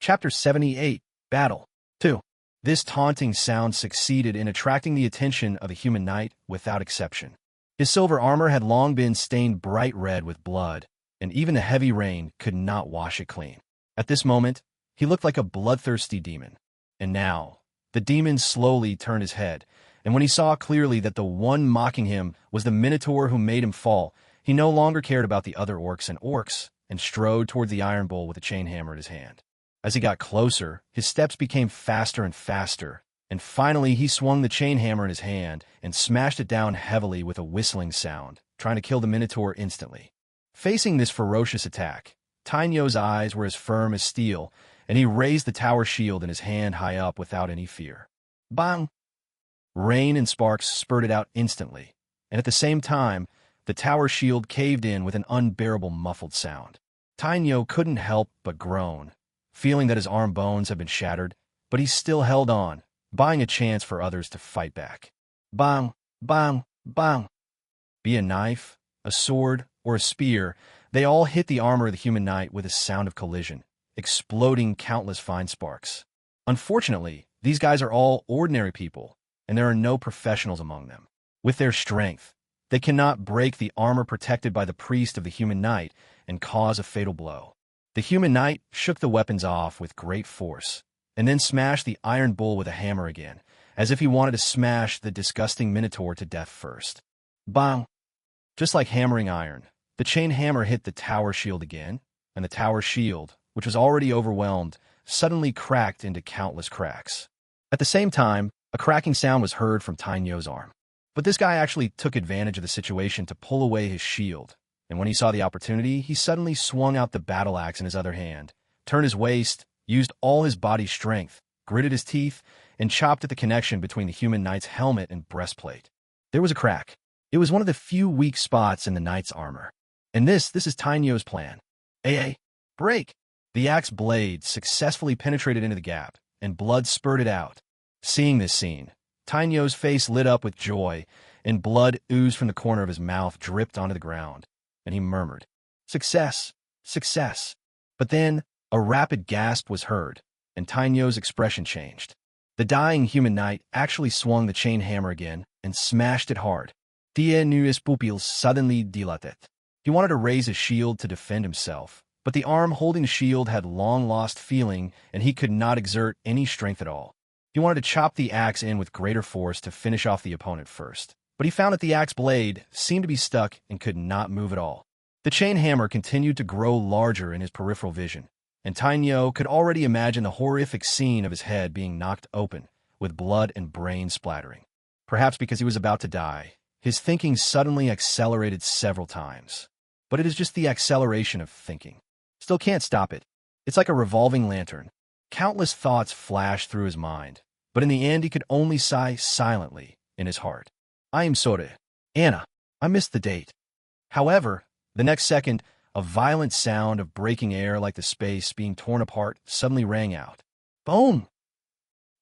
Chapter 78, Battle 2. This taunting sound succeeded in attracting the attention of the human knight without exception. His silver armor had long been stained bright red with blood, and even the heavy rain could not wash it clean. At this moment, he looked like a bloodthirsty demon. And now, the demon slowly turned his head, and when he saw clearly that the one mocking him was the minotaur who made him fall, he no longer cared about the other orcs and strode toward the iron bull with a chain hammer in his hand. As he got closer, his steps became faster and faster, and finally he swung the chain hammer in his hand and smashed it down heavily with a whistling sound, trying to kill the minotaur instantly. Facing this ferocious attack, Tainyo's eyes were as firm as steel, and he raised the tower shield in his hand high up without any fear. Bang! Rain and sparks spurted out instantly, and at the same time, the tower shield caved in with an unbearable muffled sound. Tainyo couldn't help but groan, feeling that his arm bones had been shattered, but he still held on, buying a chance for others to fight back. Bang! Bang! Bang! Be a knife, a sword, or a spear, they all hit the armor of the human knight with a sound of collision, exploding countless fine sparks. Unfortunately, these guys are all ordinary people, and there are no professionals among them. With their strength, they cannot break the armor protected by the priest of the human knight and cause a fatal blow. The human knight shook the weapons off with great force, and then smashed the iron bull with a hammer again, as if he wanted to smash the disgusting minotaur to death first. Bang! Just like hammering iron, the chain hammer hit the tower shield again, and the tower shield, which was already overwhelmed, suddenly cracked into countless cracks. At the same time, a cracking sound was heard from Tainyo's arm. But this guy actually took advantage of the situation to pull away his shield, and when he saw the opportunity, he suddenly swung out the battle axe in his other hand, turned his waist, used all his body's strength, gritted his teeth, and chopped at the connection between the human knight's helmet and breastplate. There was a crack. It was one of the few weak spots in the knight's armor. And this is Tainyo's plan. Break! The axe blade successfully penetrated into the gap, and blood spurted out. Seeing this scene, Tainyo's face lit up with joy, and blood oozed from the corner of his mouth dripped onto the ground, and he murmured, "Success! Success!" But then, a rapid gasp was heard, and Tainyo's expression changed. The dying human knight actually swung the chain hammer again and smashed it hard. Tainyo's pupils suddenly dilated. He wanted to raise his shield to defend himself, but the arm holding the shield had long lost feeling, and he could not exert any strength at all. He wanted to chop the axe in with greater force to finish off the opponent first, but he found that the axe blade seemed to be stuck and could not move at all. The chain hammer continued to grow larger in his peripheral vision, and Tainyo could already imagine the horrific scene of his head being knocked open, with blood and brain splattering. Perhaps because he was about to die, his thinking suddenly accelerated several times. But it is just the acceleration of thinking. Still can't stop it. It's like a revolving lantern. Countless thoughts flashed through his mind, but in the end he could only sigh silently in his heart. "I am sorry, Anna. I missed the date." However, the next second, a violent sound of breaking air like the space being torn apart suddenly rang out. Boom!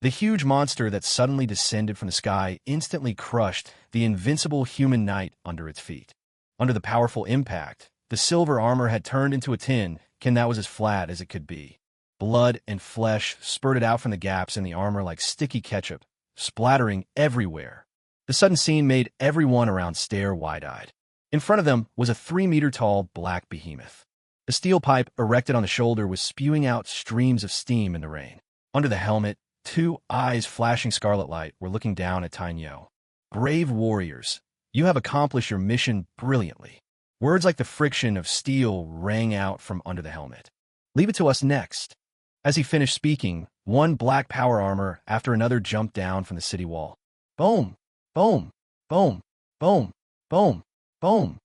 The huge monster that suddenly descended from the sky instantly crushed the invincible human knight under its feet. Under the powerful impact, the silver armor had turned into a tin can that was as flat as it could be. Blood and flesh spurted out from the gaps in the armor like sticky ketchup, splattering everywhere. The sudden scene made everyone around stare wide-eyed. In front of them was a 3-meter-tall black behemoth. The steel pipe erected on the shoulder was spewing out streams of steam in the rain. Under the helmet, 2 eyes flashing scarlet light were looking down at Tainyo. "Brave warriors, you have accomplished your mission brilliantly." Words like the friction of steel rang out from under the helmet. Leave it to us next. As he finished speaking, one black power armor after another jumped down from the city wall. Boom! Boom! Boom! Boom! Boom! Boom!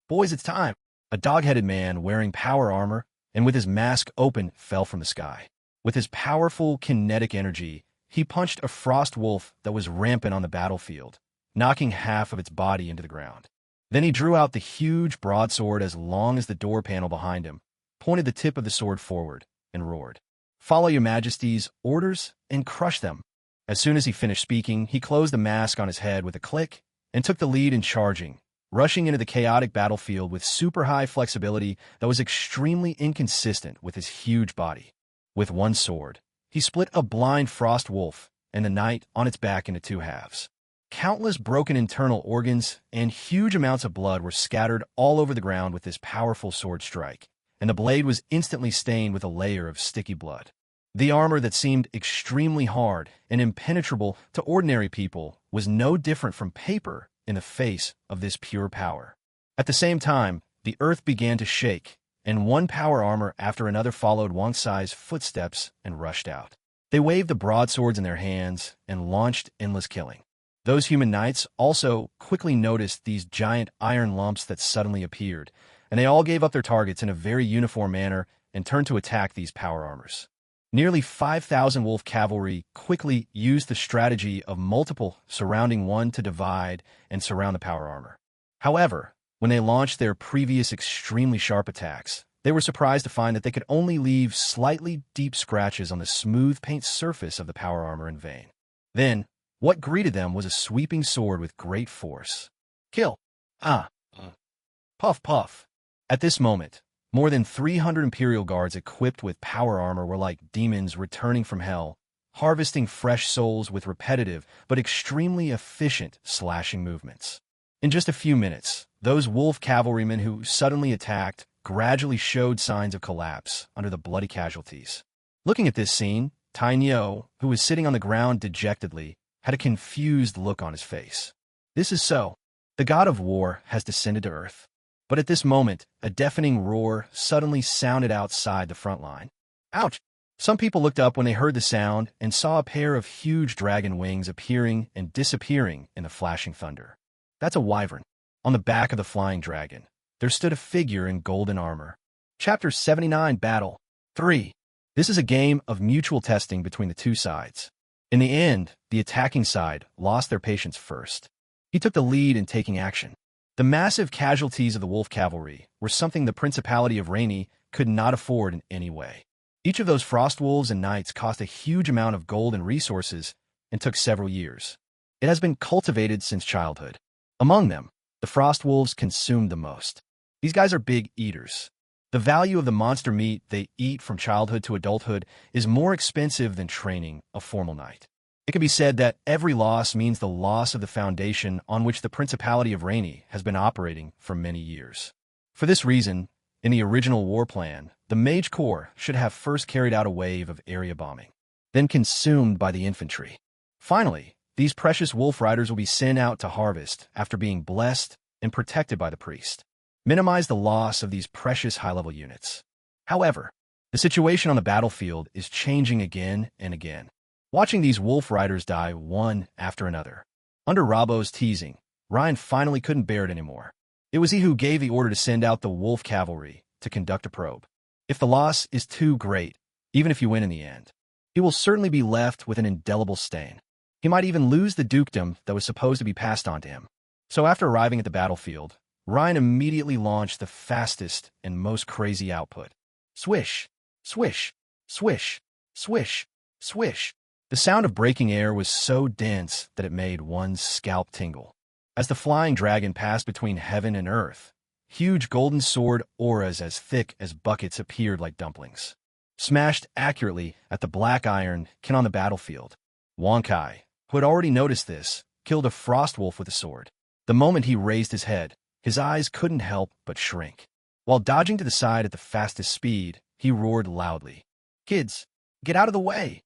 Boys, it's time! A dog-headed man wearing power armor and with his mask open fell from the sky. With his powerful kinetic energy, he punched a frost wolf that was rampant on the battlefield, knocking half of its body into the ground. Then he drew out the huge broadsword as long as the door panel behind him, pointed the tip of the sword forward, and roared, "Follow your majesty's orders and crush them." As soon as he finished speaking, he closed the mask on his head with a click and took the lead in charging, rushing into the chaotic battlefield with super high flexibility that was extremely inconsistent with his huge body. With one sword, he split a blind frost wolf and the knight on its back into two halves. Countless broken internal organs and huge amounts of blood were scattered all over the ground with this powerful sword strike, and the blade was instantly stained with a layer of sticky blood. The armor that seemed extremely hard and impenetrable to ordinary people was no different from paper in the face of this pure power. At the same time, the earth began to shake, and one power armor after another followed Wang Sai's footsteps and rushed out. They waved the broadswords in their hands and launched endless killing. Those human knights also quickly noticed these giant iron lumps that suddenly appeared, and they all gave up their targets in a very uniform manner and turned to attack these power armors. Nearly 5,000 wolf cavalry quickly used the strategy of multiple surrounding one to divide and surround the power armor. However, when they launched their previous extremely sharp attacks, they were surprised to find that they could only leave slightly deep scratches on the smooth paint surface of the power armor in vain. Then, what greeted them was a sweeping sword with great force. Kill! Puff, puff. At this moment, more than 300 Imperial guards equipped with power armor were like demons returning from hell, harvesting fresh souls with repetitive but extremely efficient slashing movements. In just a few minutes, those wolf cavalrymen who suddenly attacked gradually showed signs of collapse under the bloody casualties. Looking at this scene, Tai Nio, who was sitting on the ground dejectedly, had a confused look on his face. This is so. The god of war has descended to earth. But at this moment, a deafening roar suddenly sounded outside the front line. Ouch! Some people looked up when they heard the sound and saw a pair of huge dragon wings appearing and disappearing in the flashing thunder. That's a wyvern. On the back of the flying dragon, there stood a figure in golden armor. Chapter 79 Battle 3. This is a game of mutual testing between the two sides. In the end, the attacking side lost their patience first. He took the lead in taking action. The massive casualties of the wolf cavalry were something the Principality of Rainy could not afford in any way. Each of those frost wolves and knights cost a huge amount of gold and resources and took several years. It has been cultivated since childhood. Among them, the frost wolves consumed the most. These guys are big eaters. The value of the monster meat they eat from childhood to adulthood is more expensive than training a formal knight. It can be said that every loss means the loss of the foundation on which the Principality of Rainy has been operating for many years. For this reason, in the original war plan, the Mage Corps should have first carried out a wave of area bombing, then consumed by the infantry. Finally, these precious wolf riders will be sent out to harvest after being blessed and protected by the priest. Minimize the loss of these precious high-level units. However, the situation on the battlefield is changing again and again. Watching these wolf riders die one after another. Under Rabo's teasing, Ryan finally couldn't bear it anymore. It was he who gave the order to send out the wolf cavalry to conduct a probe. If the loss is too great, even if you win in the end, he will certainly be left with an indelible stain. He might even lose the dukedom that was supposed to be passed on to him. So after arriving at the battlefield, Ryan immediately launched the fastest and most crazy output. Swish, swish, swish, swish, swish. The sound of breaking air was so dense that it made one's scalp tingle. As the flying dragon passed between heaven and earth, huge golden sword auras as thick as buckets appeared like dumplings. Smashed accurately at the black iron kin on the battlefield. Wang Kai, who had already noticed this, killed a frost wolf with a sword. The moment he raised his head, his eyes couldn't help but shrink. While dodging to the side at the fastest speed, he roared loudly, "Kids, get out of the way!"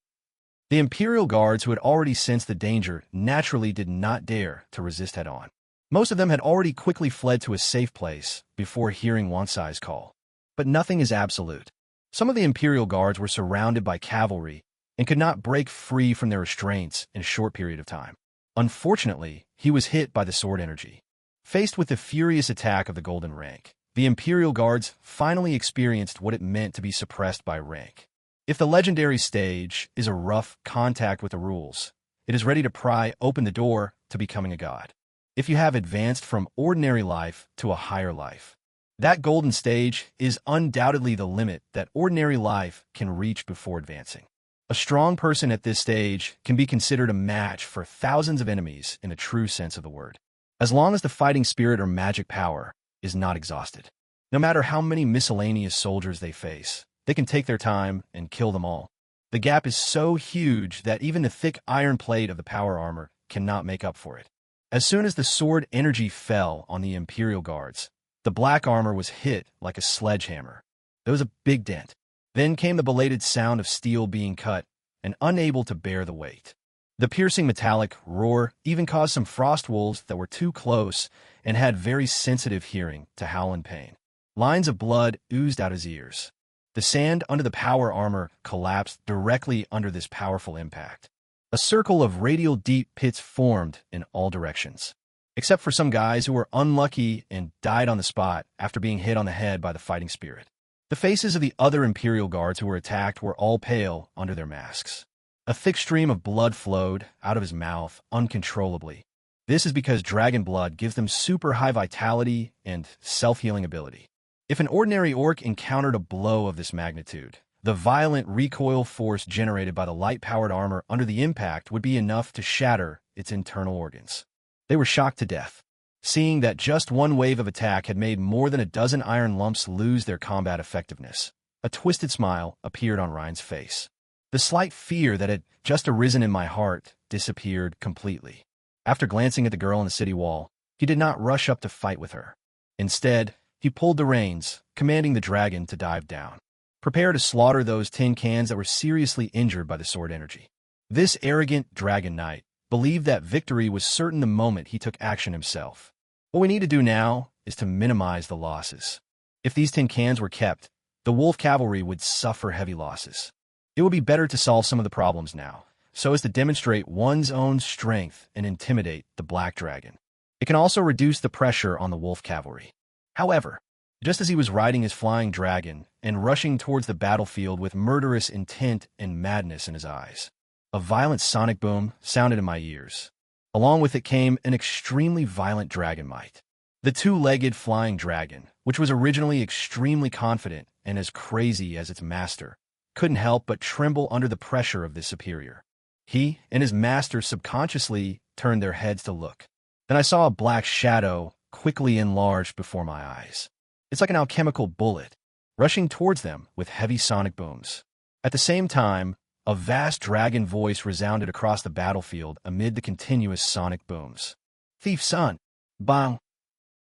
The Imperial guards who had already sensed the danger naturally did not dare to resist head-on. Most of them had already quickly fled to a safe place before hearing Wansai's call. But nothing is absolute. Some of the Imperial Guards were surrounded by cavalry and could not break free from their restraints in a short period of time. Unfortunately, he was hit by the sword energy. Faced with the furious attack of the Golden Rank, the Imperial Guards finally experienced what it meant to be suppressed by rank. If the legendary stage is a rough contact with the rules, it is ready to pry open the door to becoming a god. If you have advanced from ordinary life to a higher life, that golden stage is undoubtedly the limit that ordinary life can reach before advancing. A strong person at this stage can be considered a match for thousands of enemies in the true sense of the word, as long as the fighting spirit or magic power is not exhausted. No matter how many miscellaneous soldiers they face, they can take their time and kill them all. The gap is so huge that even the thick iron plate of the power armor cannot make up for it. As soon as the sword energy fell on the Imperial Guards, the black armor was hit like a sledgehammer. There was a big dent. Then came the belated sound of steel being cut and unable to bear the weight. The piercing metallic roar even caused some frost wolves that were too close and had very sensitive hearing to howl in pain. Lines of blood oozed out his ears. The sand under the power armor collapsed directly under this powerful impact. A circle of radial deep pits formed in all directions, except for some guys who were unlucky and died on the spot after being hit on the head by the fighting spirit. The faces of the other Imperial Guards who were attacked were all pale under their masks. A thick stream of blood flowed out of his mouth uncontrollably. This is because dragon blood gives them super high vitality and self-healing ability. If an ordinary orc encountered a blow of this magnitude, the violent recoil force generated by the light-powered armor under the impact would be enough to shatter its internal organs. They were shocked to death, seeing that just one wave of attack had made more than a dozen iron lumps lose their combat effectiveness. A twisted smile appeared on Ryan's face. The slight fear that had just arisen in my heart disappeared completely. After glancing at the girl on the city wall, he did not rush up to fight with her. Instead, he pulled the reins, commanding the dragon to dive down. Prepare to slaughter those tin cans that were seriously injured by the sword energy. This arrogant dragon knight believed that victory was certain the moment he took action himself. What we need to do now is to minimize the losses. If these tin cans were kept, the wolf cavalry would suffer heavy losses. It would be better to solve some of the problems now, so as to demonstrate one's own strength and intimidate the black dragon. It can also reduce the pressure on the wolf cavalry. However, just as he was riding his flying dragon and rushing towards the battlefield with murderous intent and madness in his eyes, a violent sonic boom sounded in my ears. Along with it came an extremely violent dragon might. The two-legged flying dragon, which was originally extremely confident and as crazy as its master, couldn't help but tremble under the pressure of this superior. He and his master subconsciously turned their heads to look. Then I saw a black shadow quickly enlarged before my eyes. It's like an alchemical bullet, rushing towards them with heavy sonic booms. At the same time, a vast dragon voice resounded across the battlefield amid the continuous sonic booms. Thief son! Bang!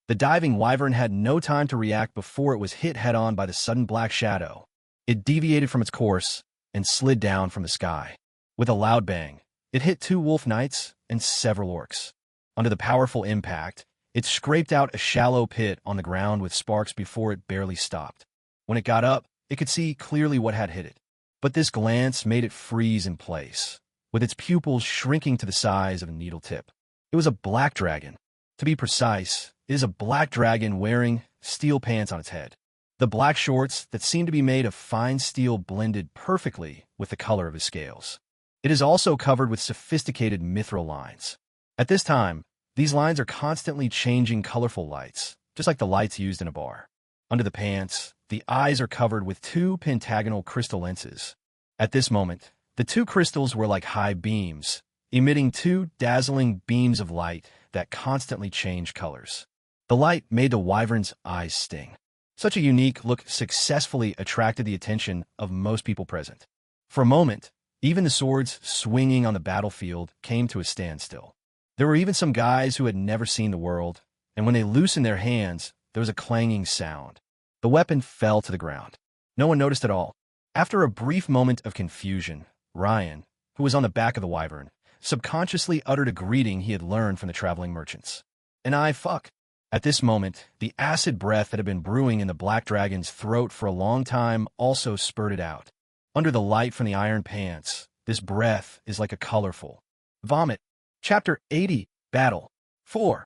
The diving wyvern had no time to react before it was hit head-on by the sudden black shadow. It deviated from its course and slid down from the sky. With a loud bang, it hit two wolf knights and several orcs. Under the powerful impact, it scraped out a shallow pit on the ground with sparks before it barely stopped. When it got up, it could see clearly what had hit it. But this glance made it freeze in place, with its pupils shrinking to the size of a needle tip. It was a black dragon. To be precise, it is a black dragon wearing steel pants on its head. The black shorts that seemed to be made of fine steel blended perfectly with the color of his scales. It is also covered with sophisticated mithril lines. At this time, these lines are constantly changing colorful lights, just like the lights used in a bar. Under the pants, the eyes are covered with two pentagonal crystal lenses. At this moment, the two crystals were like high beams, emitting two dazzling beams of light that constantly changed colors. The light made the wyvern's eyes sting. Such a unique look successfully attracted the attention of most people present. For a moment, even the swords swinging on the battlefield came to a standstill. There were even some guys who had never seen the world, and when they loosened their hands, there was a clanging sound. The weapon fell to the ground. No one noticed at all. After a brief moment of confusion, Ryan, who was on the back of the wyvern, subconsciously uttered a greeting he had learned from the traveling merchants. "And I fuck." At this moment, the acid breath that had been brewing in the black dragon's throat for a long time also spurted out. Under the light from the iron pants, this breath is like a colorful vomit. Chapter 80, Battle 4.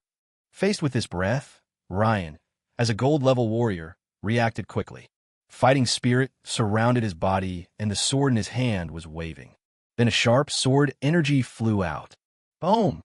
Faced with this breath, Ryan, as a gold-level warrior, reacted quickly. Fighting spirit surrounded his body, and the sword in his hand was waving. Then a sharp sword energy flew out. Boom!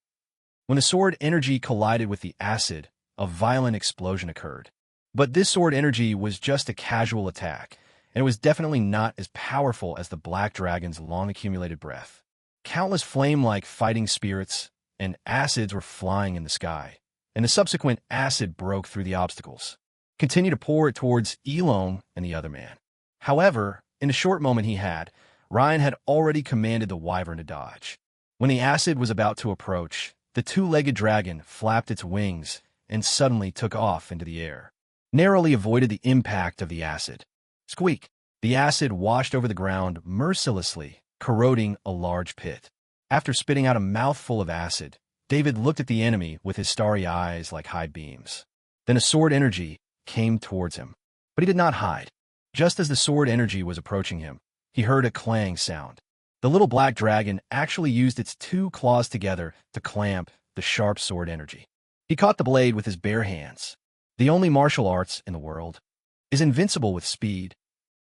When the sword energy collided with the acid, a violent explosion occurred. But this sword energy was just a casual attack, and it was definitely not as powerful as the black dragon's long-accumulated breath. Countless flame-like fighting spirits and acids were flying in the sky, and the subsequent acid broke through the obstacles, continued to pour it towards Elon and the other man. However, in the short moment he had, Ryan had already commanded the wyvern to dodge. When the acid was about to approach, the two-legged dragon flapped its wings and suddenly took off into the air, narrowly avoided the impact of the acid. Squeak! The acid washed over the ground mercilessly, corroding a large pit. After spitting out a mouthful of acid, David looked at the enemy with his starry eyes like high beams. Then a sword energy came towards him. But he did not hide. Just as the sword energy was approaching him, he heard a clang sound. The little black dragon actually used its two claws together to clamp the sharp sword energy. He caught the blade with his bare hands. The only martial arts in the world is invincible with speed,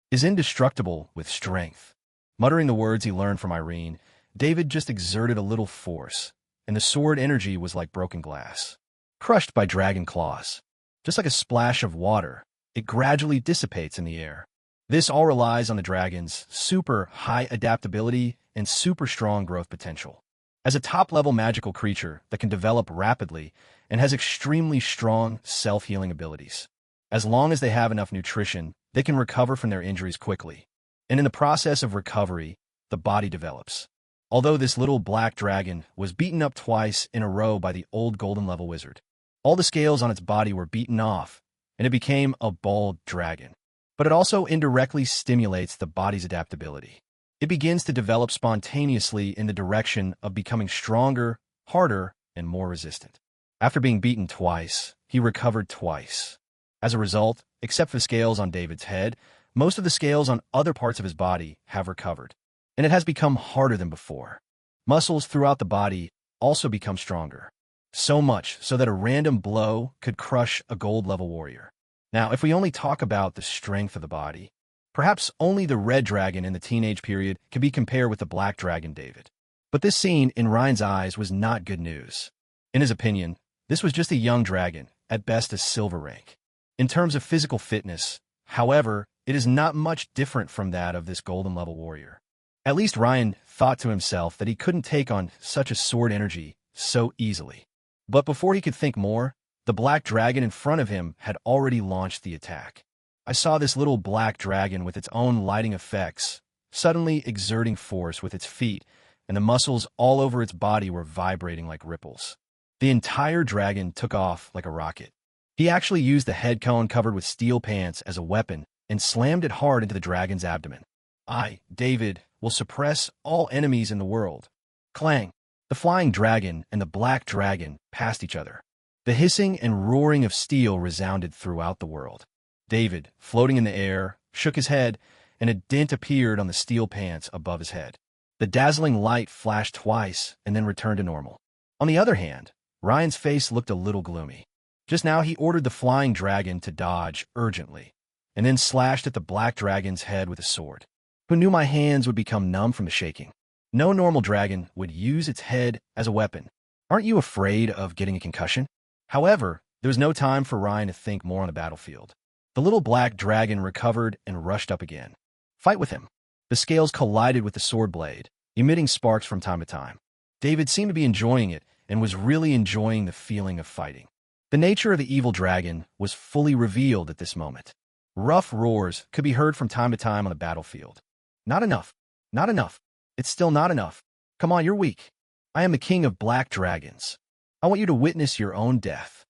is indestructible with strength. Muttering the words he learned from Irene, David just exerted a little force, and the sword energy was like broken glass, crushed by dragon claws. Just like a splash of water, it gradually dissipates in the air. This all relies on the dragon's super high adaptability and super strong growth potential. As a top-level magical creature that can develop rapidly and has extremely strong self-healing abilities. As long as they have enough nutrition, they can recover from their injuries quickly. And in the process of recovery, the body develops. Although this little black dragon was beaten up twice in a row by the old golden-level wizard, all the scales on its body were beaten off, and it became a bald dragon. But it also indirectly stimulates the body's adaptability. It begins to develop spontaneously in the direction of becoming stronger, harder, and more resistant. After being beaten twice, he recovered twice. As a result, except for the scales on David's head, most of the scales on other parts of his body have recovered, and it has become harder than before. Muscles throughout the body also become stronger, so much so that a random blow could crush a gold-level warrior. Now, if we only talk about the strength of the body, perhaps only the red dragon in the teenage period can be compared with the black dragon David. But this scene, in Ryan's eyes, was not good news. In his opinion, this was just a young dragon, at best a silver rank. In terms of physical fitness, however, it is not much different from that of this golden-level warrior. At least Ryan thought to himself that he couldn't take on such a sword energy so easily. But before he could think more, the black dragon in front of him had already launched the attack. I saw this little black dragon with its own lighting effects, suddenly exerting force with its feet, and the muscles all over its body were vibrating like ripples. The entire dragon took off like a rocket. He actually used the head cone covered with steel pants as a weapon and slammed it hard into the dragon's abdomen. I, David, will suppress all enemies in the world. Clang! The flying dragon and the black dragon passed each other. The hissing and roaring of steel resounded throughout the world. David, floating in the air, shook his head, and a dent appeared on the steel pants above his head. The dazzling light flashed twice and then returned to normal. On the other hand, Ryan's face looked a little gloomy. Just now he ordered the flying dragon to dodge urgently, and then slashed at the black dragon's head with a sword. Who knew my hands would become numb from the shaking? No normal dragon would use its head as a weapon. Aren't you afraid of getting a concussion? However, there was no time for Ryan to think more on the battlefield. The little black dragon recovered and rushed up again. Fight with him. The scales collided with the sword blade, emitting sparks from time to time. David seemed to be enjoying it and was really enjoying the feeling of fighting. The nature of the evil dragon was fully revealed at this moment. Rough roars could be heard from time to time on the battlefield. Not enough. Not enough. It's still not enough. Come on, you're weak. I am the king of black dragons. I want you to witness your own death.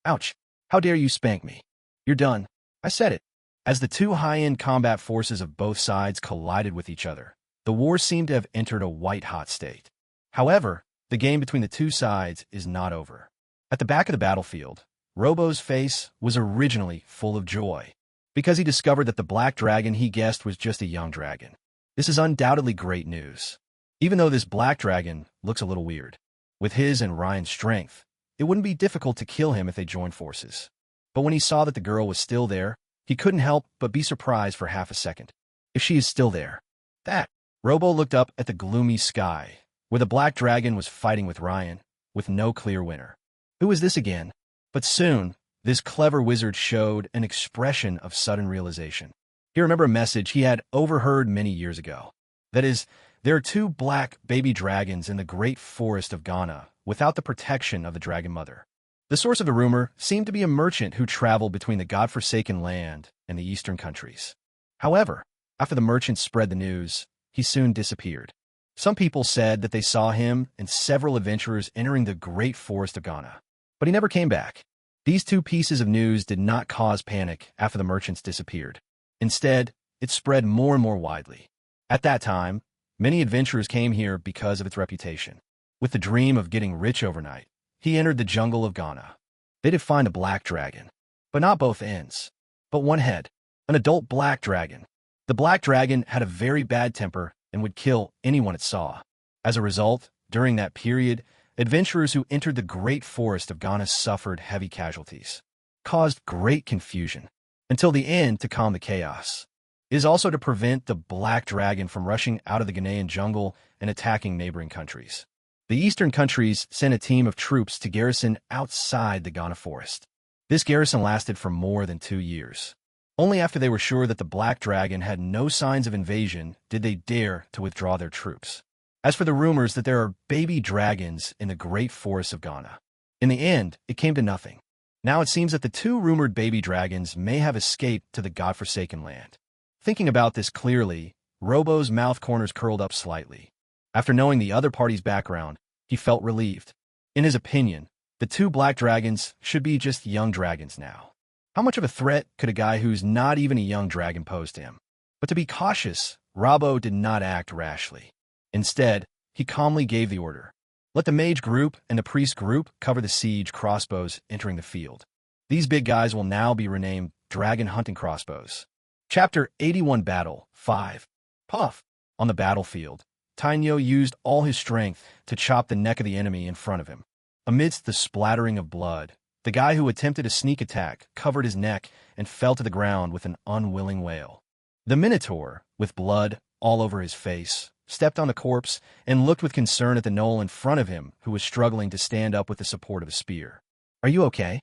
Ouch. How dare you spank me? You're done. I said it. As the two high-end combat forces of both sides collided with each other, the war seemed to have entered a white-hot state. However, the game between the two sides is not over. At the back of the battlefield, Robo's face was originally full of joy, because he discovered that the black dragon he guessed was just a young dragon. This is undoubtedly great news. Even though this black dragon looks a little weird, with his and Ryan's strength, it wouldn't be difficult to kill him if they joined forces. But when he saw that the girl was still there, he couldn't help but be surprised for half a second. If she is still there, that. Robo looked up at the gloomy sky, where the black dragon was fighting with Ryan, with no clear winner. Who is this again? But soon, this clever wizard showed an expression of sudden realization. He remembered a message he had overheard many years ago. That is, there are 2 black baby dragons in the great forest of Ghana without the protection of the dragon mother. The source of the rumor seemed to be a merchant who traveled between the godforsaken land and the eastern countries. However, after the merchant spread the news, he soon disappeared. Some people said that they saw him and several adventurers entering the great forest of Ghana, but he never came back. These 2 pieces of news did not cause panic after the merchants disappeared. Instead, it spread more and more widely. At that time, many adventurers came here because of its reputation. With the dream of getting rich overnight, he entered the jungle of Ghana. They did find a black dragon, but not both ends, but one head, an adult black dragon. The black dragon had a very bad temper and would kill anyone it saw. As a result, during that period, adventurers who entered the great forest of Ghana suffered heavy casualties, caused great confusion, until the end to calm the chaos. It is also to prevent the black dragon from rushing out of the Ghanaian jungle and attacking neighboring countries. The eastern countries sent a team of troops to garrison outside the Ghana forest. This garrison lasted for more than 2 years. Only after they were sure that the black dragon had no signs of invasion did they dare to withdraw their troops. As for the rumors that there are baby dragons in the great forests of Ghana, in the end, it came to nothing. Now it seems that the 2 rumored baby dragons may have escaped to the godforsaken land. Thinking about this clearly, Robo's mouth corners curled up slightly. After knowing the other party's background, he felt relieved. In his opinion, the 2 black dragons should be just young dragons now. How much of a threat could a guy who's not even a young dragon pose to him? But to be cautious, Robo did not act rashly. Instead, he calmly gave the order. Let the mage group and the priest group cover the siege crossbows entering the field. These big guys will now be renamed Dragon Hunting Crossbows. Chapter 81 Battle 5 Puff. On the battlefield, Tainyo used all his strength to chop the neck of the enemy in front of him. Amidst the splattering of blood, the guy who attempted a sneak attack covered his neck and fell to the ground with an unwilling wail. The Minotaur, with blood all over his face, stepped on the corpse and looked with concern at the gnoll in front of him who was struggling to stand up with the support of a spear. Are you okay?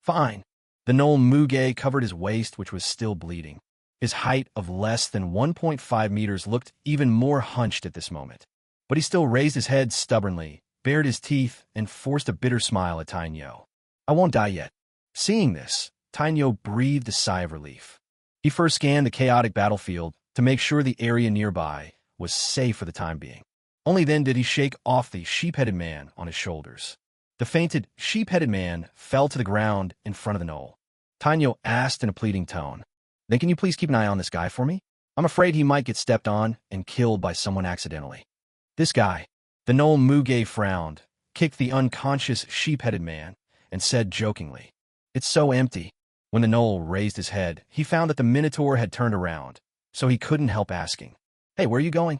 Fine. The gnoll Muge covered his waist, which was still bleeding. His height of less than 1.5 meters looked even more hunched at this moment. But he still raised his head stubbornly, bared his teeth, and forced a bitter smile at Tainyo. I won't die yet. Seeing this, Tainyo breathed a sigh of relief. He first scanned the chaotic battlefield to make sure the area nearby was safe for the time being. Only then did he shake off the sheep-headed man on his shoulders. The fainted, sheep-headed man fell to the ground in front of the gnoll. Tainyo asked in a pleading tone, "Then can you please keep an eye on this guy for me? I'm afraid he might get stepped on and killed by someone accidentally." This guy, the gnoll Muge frowned, kicked the unconscious sheep-headed man, and said jokingly, "It's so empty." When the gnoll raised his head, he found that the Minotaur had turned around, so he couldn't help asking, "Hey, where are you going?"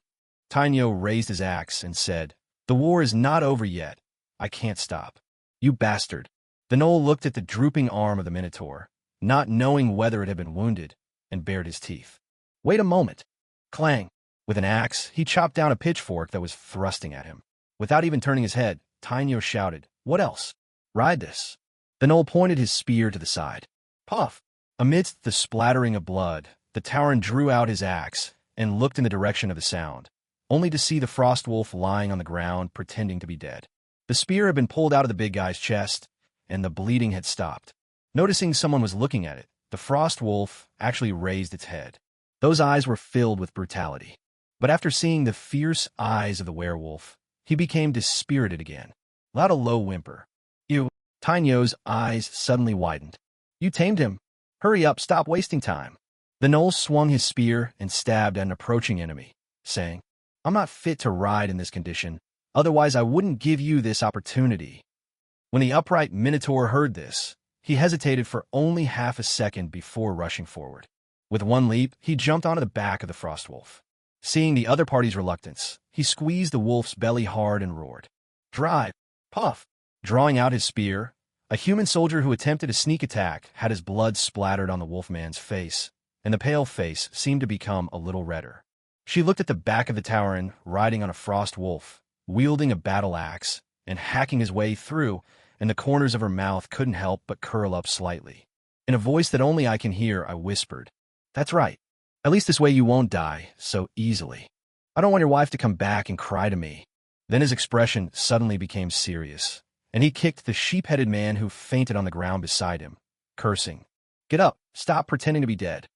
Tainyo raised his axe and said, "The war is not over yet. I can't stop." "You bastard." The gnoll looked at the drooping arm of the Minotaur, not knowing whether it had been wounded, and bared his teeth. "Wait a moment." Clang. With an axe, he chopped down a pitchfork that was thrusting at him. Without even turning his head, Tainyo shouted, "What else? Ride this." The gnoll pointed his spear to the side. Puff. Amidst the splattering of blood, the Tauren drew out his axe and looked in the direction of the sound, only to see the frost wolf lying on the ground pretending to be dead. The spear had been pulled out of the big guy's chest, and the bleeding had stopped. Noticing someone was looking at it, the frost wolf actually raised its head. Those eyes were filled with brutality. But after seeing the fierce eyes of the werewolf, he became dispirited again. Let out a low whimper. "You." Tainyo's eyes suddenly widened. "You tamed him. Hurry up, stop wasting time." The gnoll swung his spear and stabbed at an approaching enemy, saying, "I'm not fit to ride in this condition, otherwise I wouldn't give you this opportunity." When the upright Minotaur heard this, he hesitated for only half a second before rushing forward. With one leap, he jumped onto the back of the frost wolf. Seeing the other party's reluctance, he squeezed the wolf's belly hard and roared, "Drive! Puff!" Drawing out his spear, a human soldier who attempted a sneak attack had his blood splattered on the wolfman's face, and the pale face seemed to become a little redder. She looked at the back of the Tauren riding on a frost wolf, wielding a battle axe, and hacking his way through, and the corners of her mouth couldn't help but curl up slightly. In a voice that only I can hear, I whispered, "That's right. At least this way you won't die so easily. I don't want your wife to come back and cry to me." Then his expression suddenly became serious, and he kicked the sheep-headed man who fainted on the ground beside him, cursing, "Get up, stop pretending to be dead."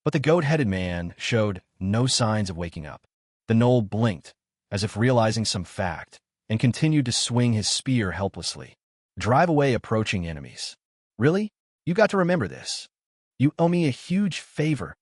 But the goat-headed man showed no signs of waking up. The gnoll blinked, as if realizing some fact, and continued to swing his spear helplessly. Drive away approaching enemies. Really? You got to remember this. You owe me a huge favor.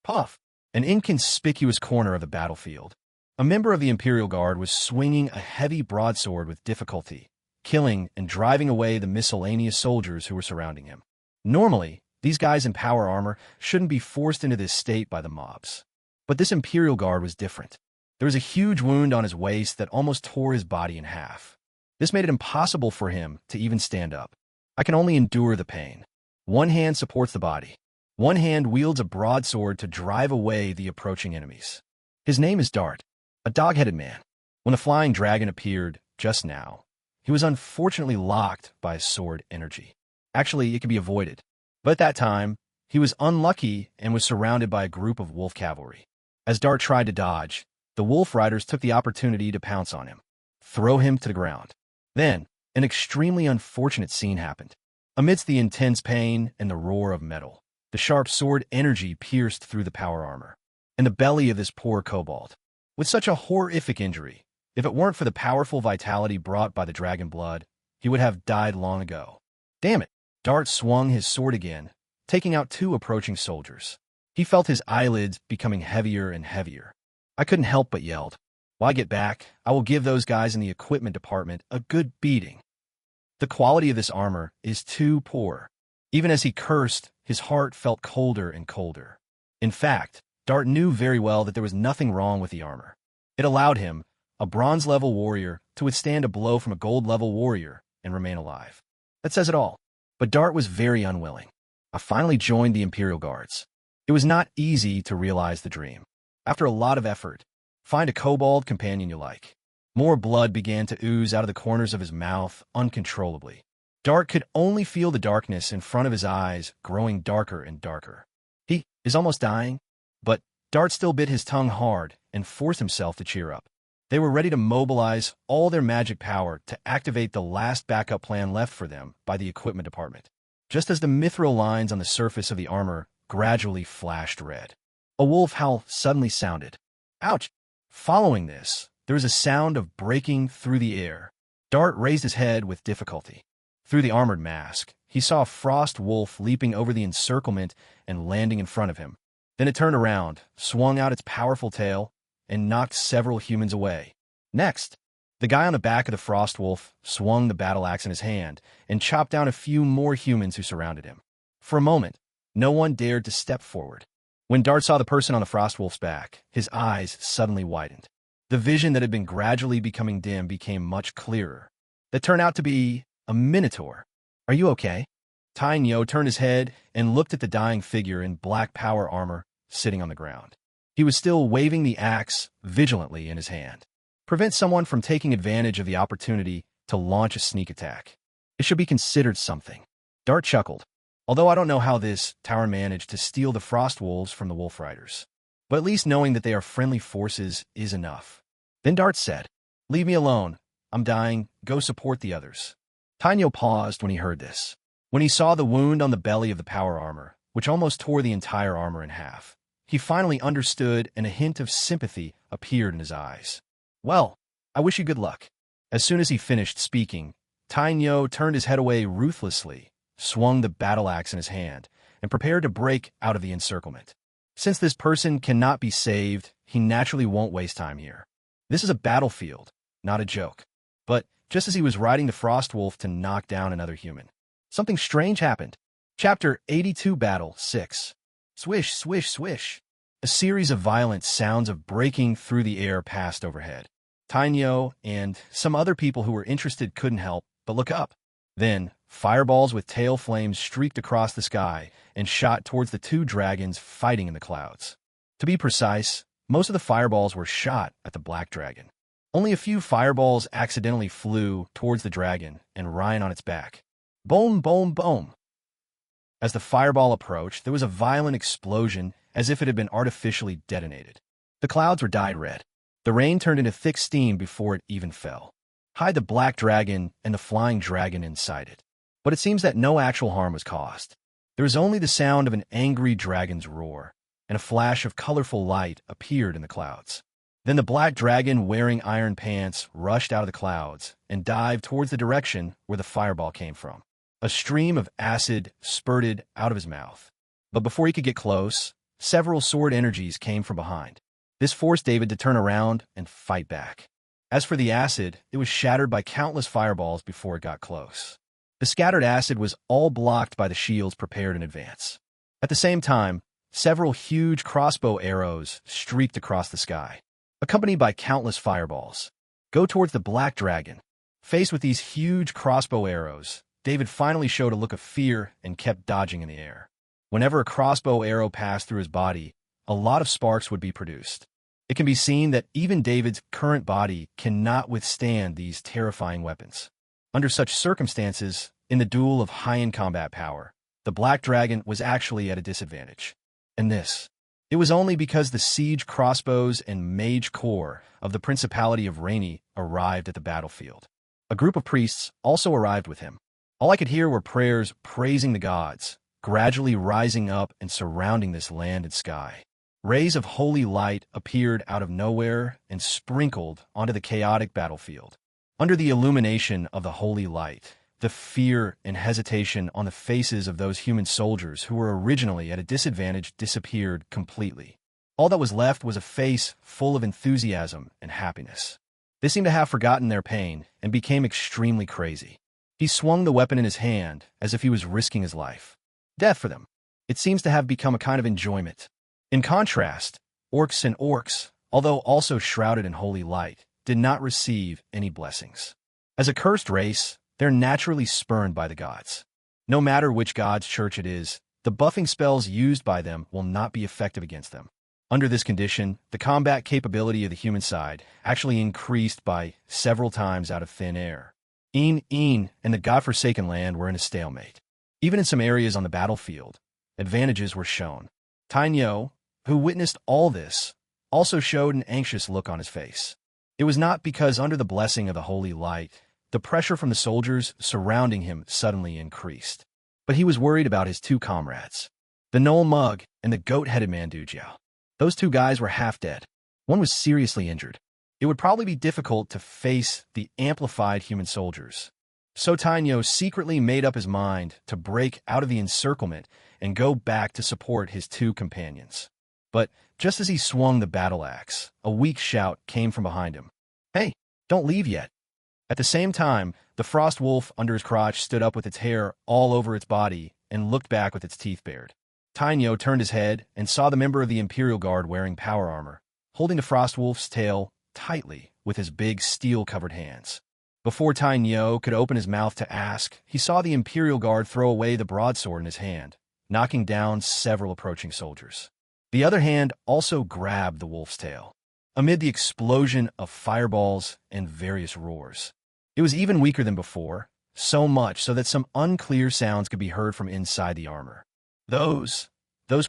Puff! An inconspicuous corner of the battlefield. A member of the Imperial Guard was swinging a heavy broadsword with difficulty, killing and driving away the miscellaneous soldiers who were surrounding him. Normally, these guys in power armor shouldn't be forced into this state by the mobs. But this Imperial Guard was different. There was a huge wound on his waist that almost tore his body in half. This made it impossible for him to even stand up. I can only endure the pain. One hand supports the body. One hand wields a broadsword to drive away the approaching enemies. His name is Dart, a dog-headed man. When the flying dragon appeared just now, he was unfortunately locked by his sword energy. Actually, it could be avoided. But at that time, he was unlucky and was surrounded by a group of wolf cavalry. As Dart tried to dodge, the wolf riders took the opportunity to pounce on him, throw him to the ground. Then, an extremely unfortunate scene happened. Amidst the intense pain and the roar of metal, the sharp sword energy pierced through the power armor, and the belly of this poor kobold. With such a horrific injury, if it weren't for the powerful vitality brought by the dragon blood, he would have died long ago. Damn it! Dart swung his sword again, taking out two approaching soldiers. He felt his eyelids becoming heavier and heavier. I couldn't help but yelled, "When I get back, I will give those guys in the equipment department a good beating." The quality of this armor is too poor. Even as he cursed, his heart felt colder and colder. In fact, Dart knew very well that there was nothing wrong with the armor. It allowed him, a bronze-level warrior, to withstand a blow from a gold-level warrior and remain alive. That says it all. But Dart was very unwilling. I finally joined the Imperial Guards. It was not easy to realize the dream. After a lot of effort, find a kobold companion you like. More blood began to ooze out of the corners of his mouth uncontrollably. Dart could only feel the darkness in front of his eyes growing darker and darker. He is almost dying, but Dart still bit his tongue hard and forced himself to cheer up. They were ready to mobilize all their magic power to activate the last backup plan left for them by the equipment department. Just as the mithril lines on the surface of the armor gradually flashed red, a wolf howl suddenly sounded. Ouch! Following this, there was a sound of breaking through the air. Dart raised his head with difficulty. Through the armored mask, he saw a frost wolf leaping over the encirclement and landing in front of him. Then it turned around, swung out its powerful tail, and knocked several humans away. Next, the guy on the back of the frost wolf swung the battle axe in his hand and chopped down a few more humans who surrounded him. For a moment, no one dared to step forward. When Dart saw the person on the frost wolf's back, his eyes suddenly widened. The vision that had been gradually becoming dim became much clearer. That turned out to be a minotaur. "Are you okay?" Tainyo turned his head and looked at the dying figure in black power armor sitting on the ground. He was still waving the axe vigilantly in his hand. Prevent someone from taking advantage of the opportunity to launch a sneak attack. It should be considered something. Dart chuckled. Although I don't know how this tower managed to steal the frost wolves from the wolf riders. But at least knowing that they are friendly forces is enough. Then Dart said, "Leave me alone. I'm dying. Go support the others." Tainyo paused when he heard this. When he saw the wound on the belly of the power armor, which almost tore the entire armor in half, he finally understood and a hint of sympathy appeared in his eyes. "Well, I wish you good luck." As soon as he finished speaking, Tainyo turned his head away ruthlessly, swung the battle axe in his hand, and prepared to break out of the encirclement. Since this person cannot be saved, he naturally won't waste time here. This is a battlefield, not a joke. But just as he was riding the frost wolf to knock down another human, something strange happened. Chapter 82 Battle 6. Swish, swish, swish. A series of violent sounds of breaking through the air passed overhead. Tainyo and some other people who were interested couldn't help but look up. Then, fireballs with tail flames streaked across the sky and shot towards the two dragons fighting in the clouds. To be precise, most of the fireballs were shot at the black dragon. Only a few fireballs accidentally flew towards the dragon and Ryan on its back. Boom, boom, boom. As the fireball approached, there was a violent explosion as if it had been artificially detonated. The clouds were dyed red. The rain turned into thick steam before it even fell. Hide the black dragon and the flying dragon inside it. But it seems that no actual harm was caused. There was only the sound of an angry dragon's roar, and a flash of colorful light appeared in the clouds. Then the black dragon, wearing iron pants, rushed out of the clouds and dived towards the direction where the fireball came from. A stream of acid spurted out of his mouth. But before he could get close, several sword energies came from behind. This forced David to turn around and fight back. As for the acid, it was shattered by countless fireballs before it got close. The scattered acid was all blocked by the shields prepared in advance. At the same time, several huge crossbow arrows streaked across the sky, accompanied by countless fireballs. Go towards the black dragon. Faced with these huge crossbow arrows, David finally showed a look of fear and kept dodging in the air. Whenever a crossbow arrow passed through his body, a lot of sparks would be produced. It can be seen that even David's current body cannot withstand these terrifying weapons. Under such circumstances, in the duel of high-end combat power, the black dragon was actually at a disadvantage. And it was only because the siege crossbows and mage corps of the Principality of Rainy arrived at the battlefield. A group of priests also arrived with him. All I could hear were prayers praising the gods, gradually rising up and surrounding this land and sky. Rays of holy light appeared out of nowhere and sprinkled onto the chaotic battlefield. Under the illumination of the holy light, the fear and hesitation on the faces of those human soldiers who were originally at a disadvantage disappeared completely. All that was left was a face full of enthusiasm and happiness. They seemed to have forgotten their pain and became extremely crazy. He swung the weapon in his hand as if he was risking his life. Death for them. It seems to have become a kind of enjoyment. In contrast, orcs, although also shrouded in holy light, did not receive any blessings. As a cursed race, they're naturally spurned by the gods. No matter which god's church it is, the buffing spells used by them will not be effective against them. Under this condition, the combat capability of the human side actually increased by several times out of thin air. Een and the godforsaken land were in a stalemate. Even in some areas on the battlefield, advantages were shown. Tainyo, who witnessed all this, also showed an anxious look on his face. It was not because under the blessing of the holy light, the pressure from the soldiers surrounding him suddenly increased. But he was worried about his two comrades, the Knoll Mug and the goat-headed man Dujiao. Those two guys were half dead. One was seriously injured. It would probably be difficult to face the amplified human soldiers. So Tainyo secretly made up his mind to break out of the encirclement and go back to support his two companions. But just as he swung the battle axe, a weak shout came from behind him. "Hey, don't leave yet." At the same time, the frost wolf under his crotch stood up with its hair all over its body and looked back with its teeth bared. Tainyo turned his head and saw the member of the Imperial Guard wearing power armor, holding the frost wolf's tail tightly with his big steel-covered hands. Before Tainyo could open his mouth to ask, he saw the Imperial Guard throw away the broadsword in his hand, knocking down several approaching soldiers. The other hand also grabbed the wolf's tail. Amid the explosion of fireballs and various roars, it was even weaker than before, so much so that some unclear sounds could be heard from inside the armor. Those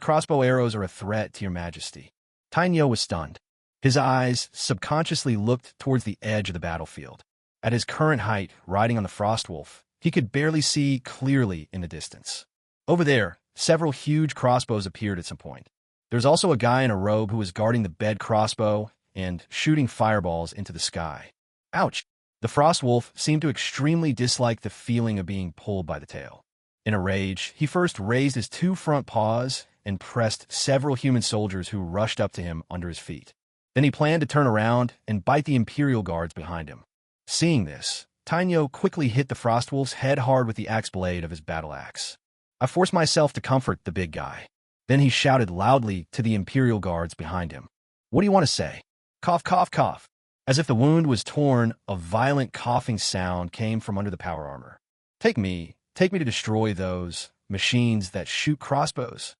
crossbow arrows are a threat to your majesty." Tainyo was stunned. His eyes subconsciously looked towards the edge of the battlefield. At his current height, riding on the Frostwolf, he could barely see clearly in the distance. Over there, several huge crossbows appeared at some point. There's also a guy in a robe who was guarding the bed crossbow and shooting fireballs into the sky. Ouch! The Frostwolf seemed to extremely dislike the feeling of being pulled by the tail. In a rage, he first raised his two front paws and pressed several human soldiers who rushed up to him under his feet. Then he planned to turn around and bite the Imperial Guards behind him. Seeing this, Tainyo quickly hit the Frostwolf's head hard with the axe blade of his battle axe. I forced myself to comfort the big guy. Then he shouted loudly to the Imperial guards behind him. What do you want to say? Cough, cough, cough. As if the wound was torn, a violent coughing sound came from under the power armor. Take me to destroy those machines that shoot crossbows.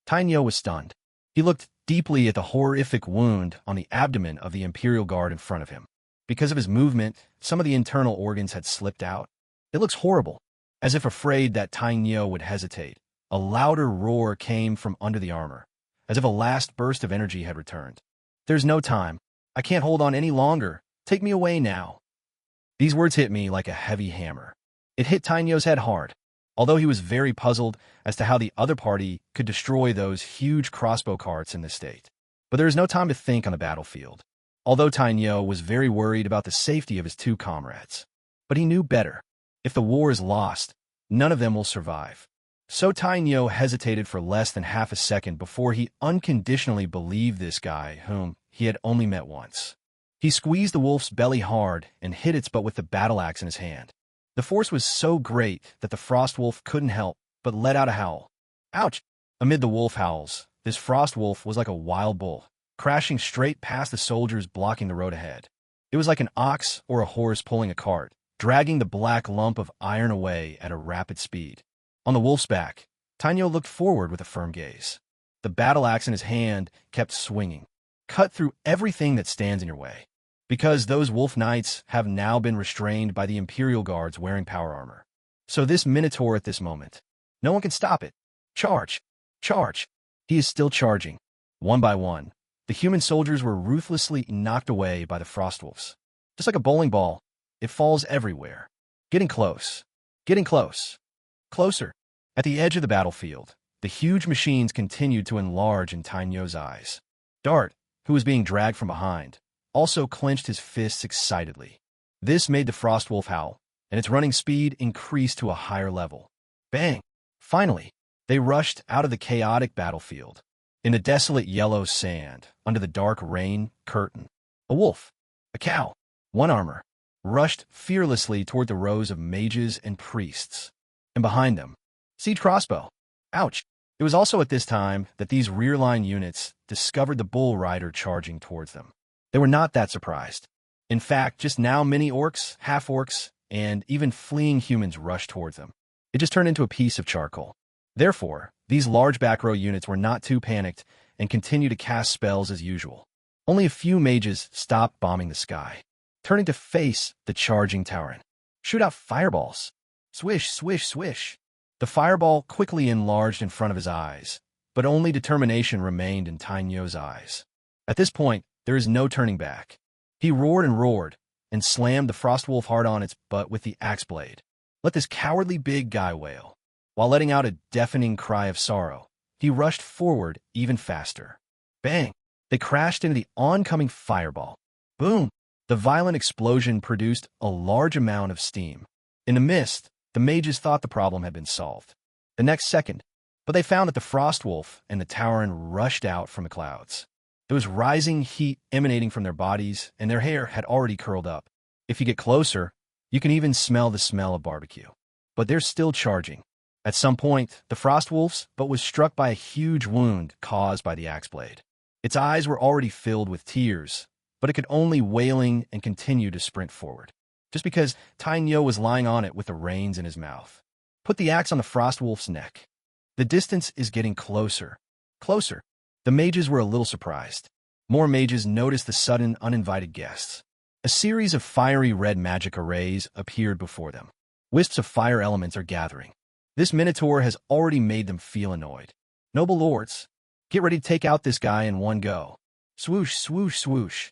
Tainyo was stunned. He looked deeply at the horrific wound on the abdomen of the Imperial guard in front of him. Because of his movement, some of the internal organs had slipped out. It looks horrible. As if afraid that Tainyo would hesitate, a louder roar came from under the armor, as if a last burst of energy had returned. There's no time. I can't hold on any longer. Take me away now. These words hit me like a heavy hammer. It hit Tainyo's head hard, although he was very puzzled as to how the other party could destroy those huge crossbow carts in this state. But there is no time to think on the battlefield, although Tainyo was very worried about the safety of his two comrades. But he knew better. If the war is lost, none of them will survive. So Tainyo hesitated for less than half a second before he unconditionally believed this guy, whom he had only met once. He squeezed the wolf's belly hard and hit its butt with the battle axe in his hand. The force was so great that the frost wolf couldn't help but let out a howl. Ouch! Amid the wolf howls, this frost wolf was like a wild bull, crashing straight past the soldiers blocking the road ahead. It was like an ox or a horse pulling a cart, dragging the black lump of iron away at a rapid speed. On the wolf's back, Tainyo looked forward with a firm gaze. The battle axe in his hand kept swinging. Cut through everything that stands in your way. Because those wolf knights have now been restrained by the Imperial guards wearing power armor. So this Minotaur at this moment, no one can stop it. Charge! Charge! He is still charging. One by one, the human soldiers were ruthlessly knocked away by the Frostwolves. Just like a bowling ball, it falls everywhere. Getting close. Getting close. Closer. At the edge of the battlefield, the huge machines continued to enlarge in Tainyo's eyes. Dart, who was being dragged from behind, also clenched his fists excitedly. This made the Frostwolf howl, and its running speed increased to a higher level. Bang! Finally, they rushed out of the chaotic battlefield. In the desolate yellow sand, under the dark rain curtain, a wolf, a cow, one armor, rushed fearlessly toward the rows of mages and priests. And behind them, siege crossbow. Ouch! It was also at this time that these rear-line units discovered the bull rider charging towards them. They were not that surprised. In fact, just now many orcs, half-orcs, and even fleeing humans rushed towards them. It just turned into a piece of charcoal. Therefore, these large back row units were not too panicked and continued to cast spells as usual. Only a few mages stopped bombing the sky, turning to face the charging Tauren. Shoot out fireballs. Swish, swish, swish. The fireball quickly enlarged in front of his eyes, but only determination remained in Tainyo's eyes. At this point, there is no turning back. He roared and slammed the Frostwolf hard on its butt with the axe blade. Let this cowardly big guy wail. While letting out a deafening cry of sorrow, he rushed forward even faster. Bang! They crashed into the oncoming fireball. Boom! The violent explosion produced a large amount of steam. In the mist, the mages thought the problem had been solved. The next second, but they found that the Frostwolf and the Tauren rushed out from the clouds. There was rising heat emanating from their bodies, and their hair had already curled up. If you get closer, you can even smell the smell of barbecue. But they're still charging. At some point, the Frostwolf's butt was struck by a huge wound caused by the axe blade. Its eyes were already filled with tears, but it could only wailing and continue to sprint forward. Just because Tainyo was lying on it with the reins in his mouth. Put the axe on the Frostwolf's neck. The distance is getting closer. Closer. The mages were a little surprised. More mages noticed the sudden, uninvited guests. A series of fiery red magic arrays appeared before them. Wisps of fire elements are gathering. This Minotaur has already made them feel annoyed. Noble lords, get ready to take out this guy in one go. Swoosh, swoosh, swoosh.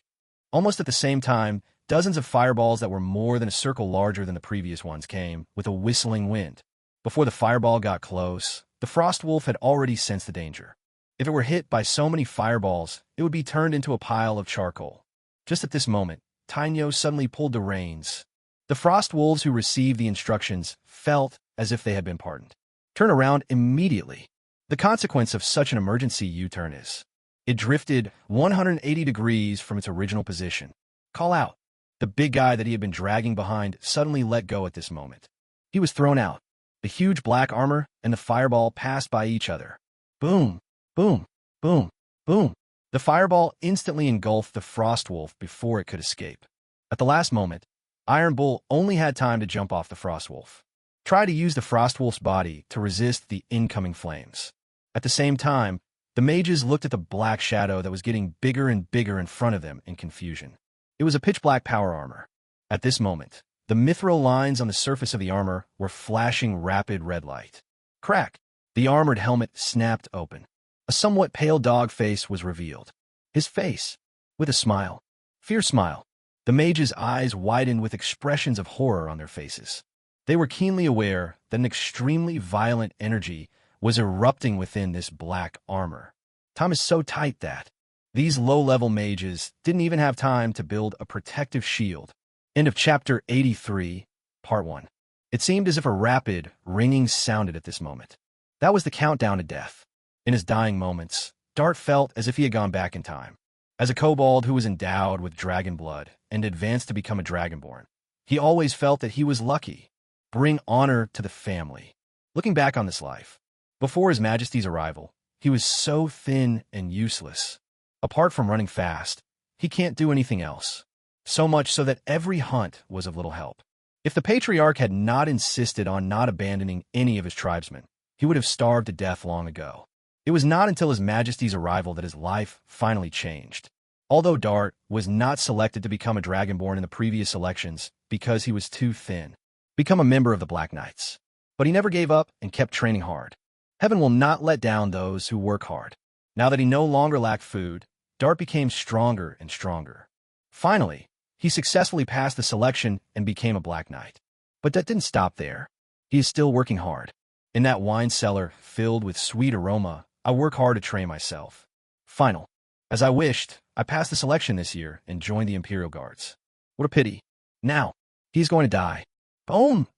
Almost at the same time, dozens of fireballs that were more than a circle larger than the previous ones came, with a whistling wind. Before the fireball got close, the Frostwolf had already sensed the danger. If it were hit by so many fireballs, it would be turned into a pile of charcoal. Just at this moment, Tainyo suddenly pulled the reins. The Frostwolves who received the instructions felt as if they had been pardoned. Turn around immediately. The consequence of such an emergency U-turn is, it drifted 180 degrees from its original position. Call out. The big guy that he had been dragging behind suddenly let go at this moment. He was thrown out. The huge black armor and the fireball passed by each other. Boom, boom, boom, boom. The fireball instantly engulfed the Frost Wolf before it could escape. At the last moment, Iron Bull only had time to jump off the Frost Wolf. Try to use the Frost Wolf's body to resist the incoming flames. At the same time, the mages looked at the black shadow that was getting bigger and bigger in front of them in confusion. It was a pitch-black power armor. At this moment, the mithril lines on the surface of the armor were flashing rapid red light. Crack! The armored helmet snapped open. A somewhat pale dog face was revealed. His face, with a smile. Fierce smile. The mages' eyes widened with expressions of horror on their faces. They were keenly aware that an extremely violent energy was erupting within this black armor. Time is so tight that these low-level mages didn't even have time to build a protective shield. End of Chapter 83, Part 1. It seemed as if a rapid, ringing sounded at this moment. That was the countdown to death. In his dying moments, Dart felt as if he had gone back in time. As a kobold who was endowed with dragon blood and advanced to become a dragonborn, he always felt that he was lucky. Bring honor to the family. Looking back on this life, before His Majesty's arrival, he was so thin and useless. Apart from running fast, he can't do anything else. So much so that every hunt was of little help. If the Patriarch had not insisted on not abandoning any of his tribesmen, he would have starved to death long ago. It was not until His Majesty's arrival that his life finally changed. Although Dart was not selected to become a Dragonborn in the previous elections because he was too thin, become a member of the Black Knights. But he never gave up and kept training hard. Heaven will not let down those who work hard. Now that he no longer lacked food, Dart became stronger and stronger. Finally, he successfully passed the selection and became a Black Knight. But that didn't stop there. He is still working hard. In that wine cellar filled with sweet aroma, I work hard to train myself. Final. As I wished, I passed the selection this year and joined the Imperial Guards. What a pity. Now, he's going to die. Boom!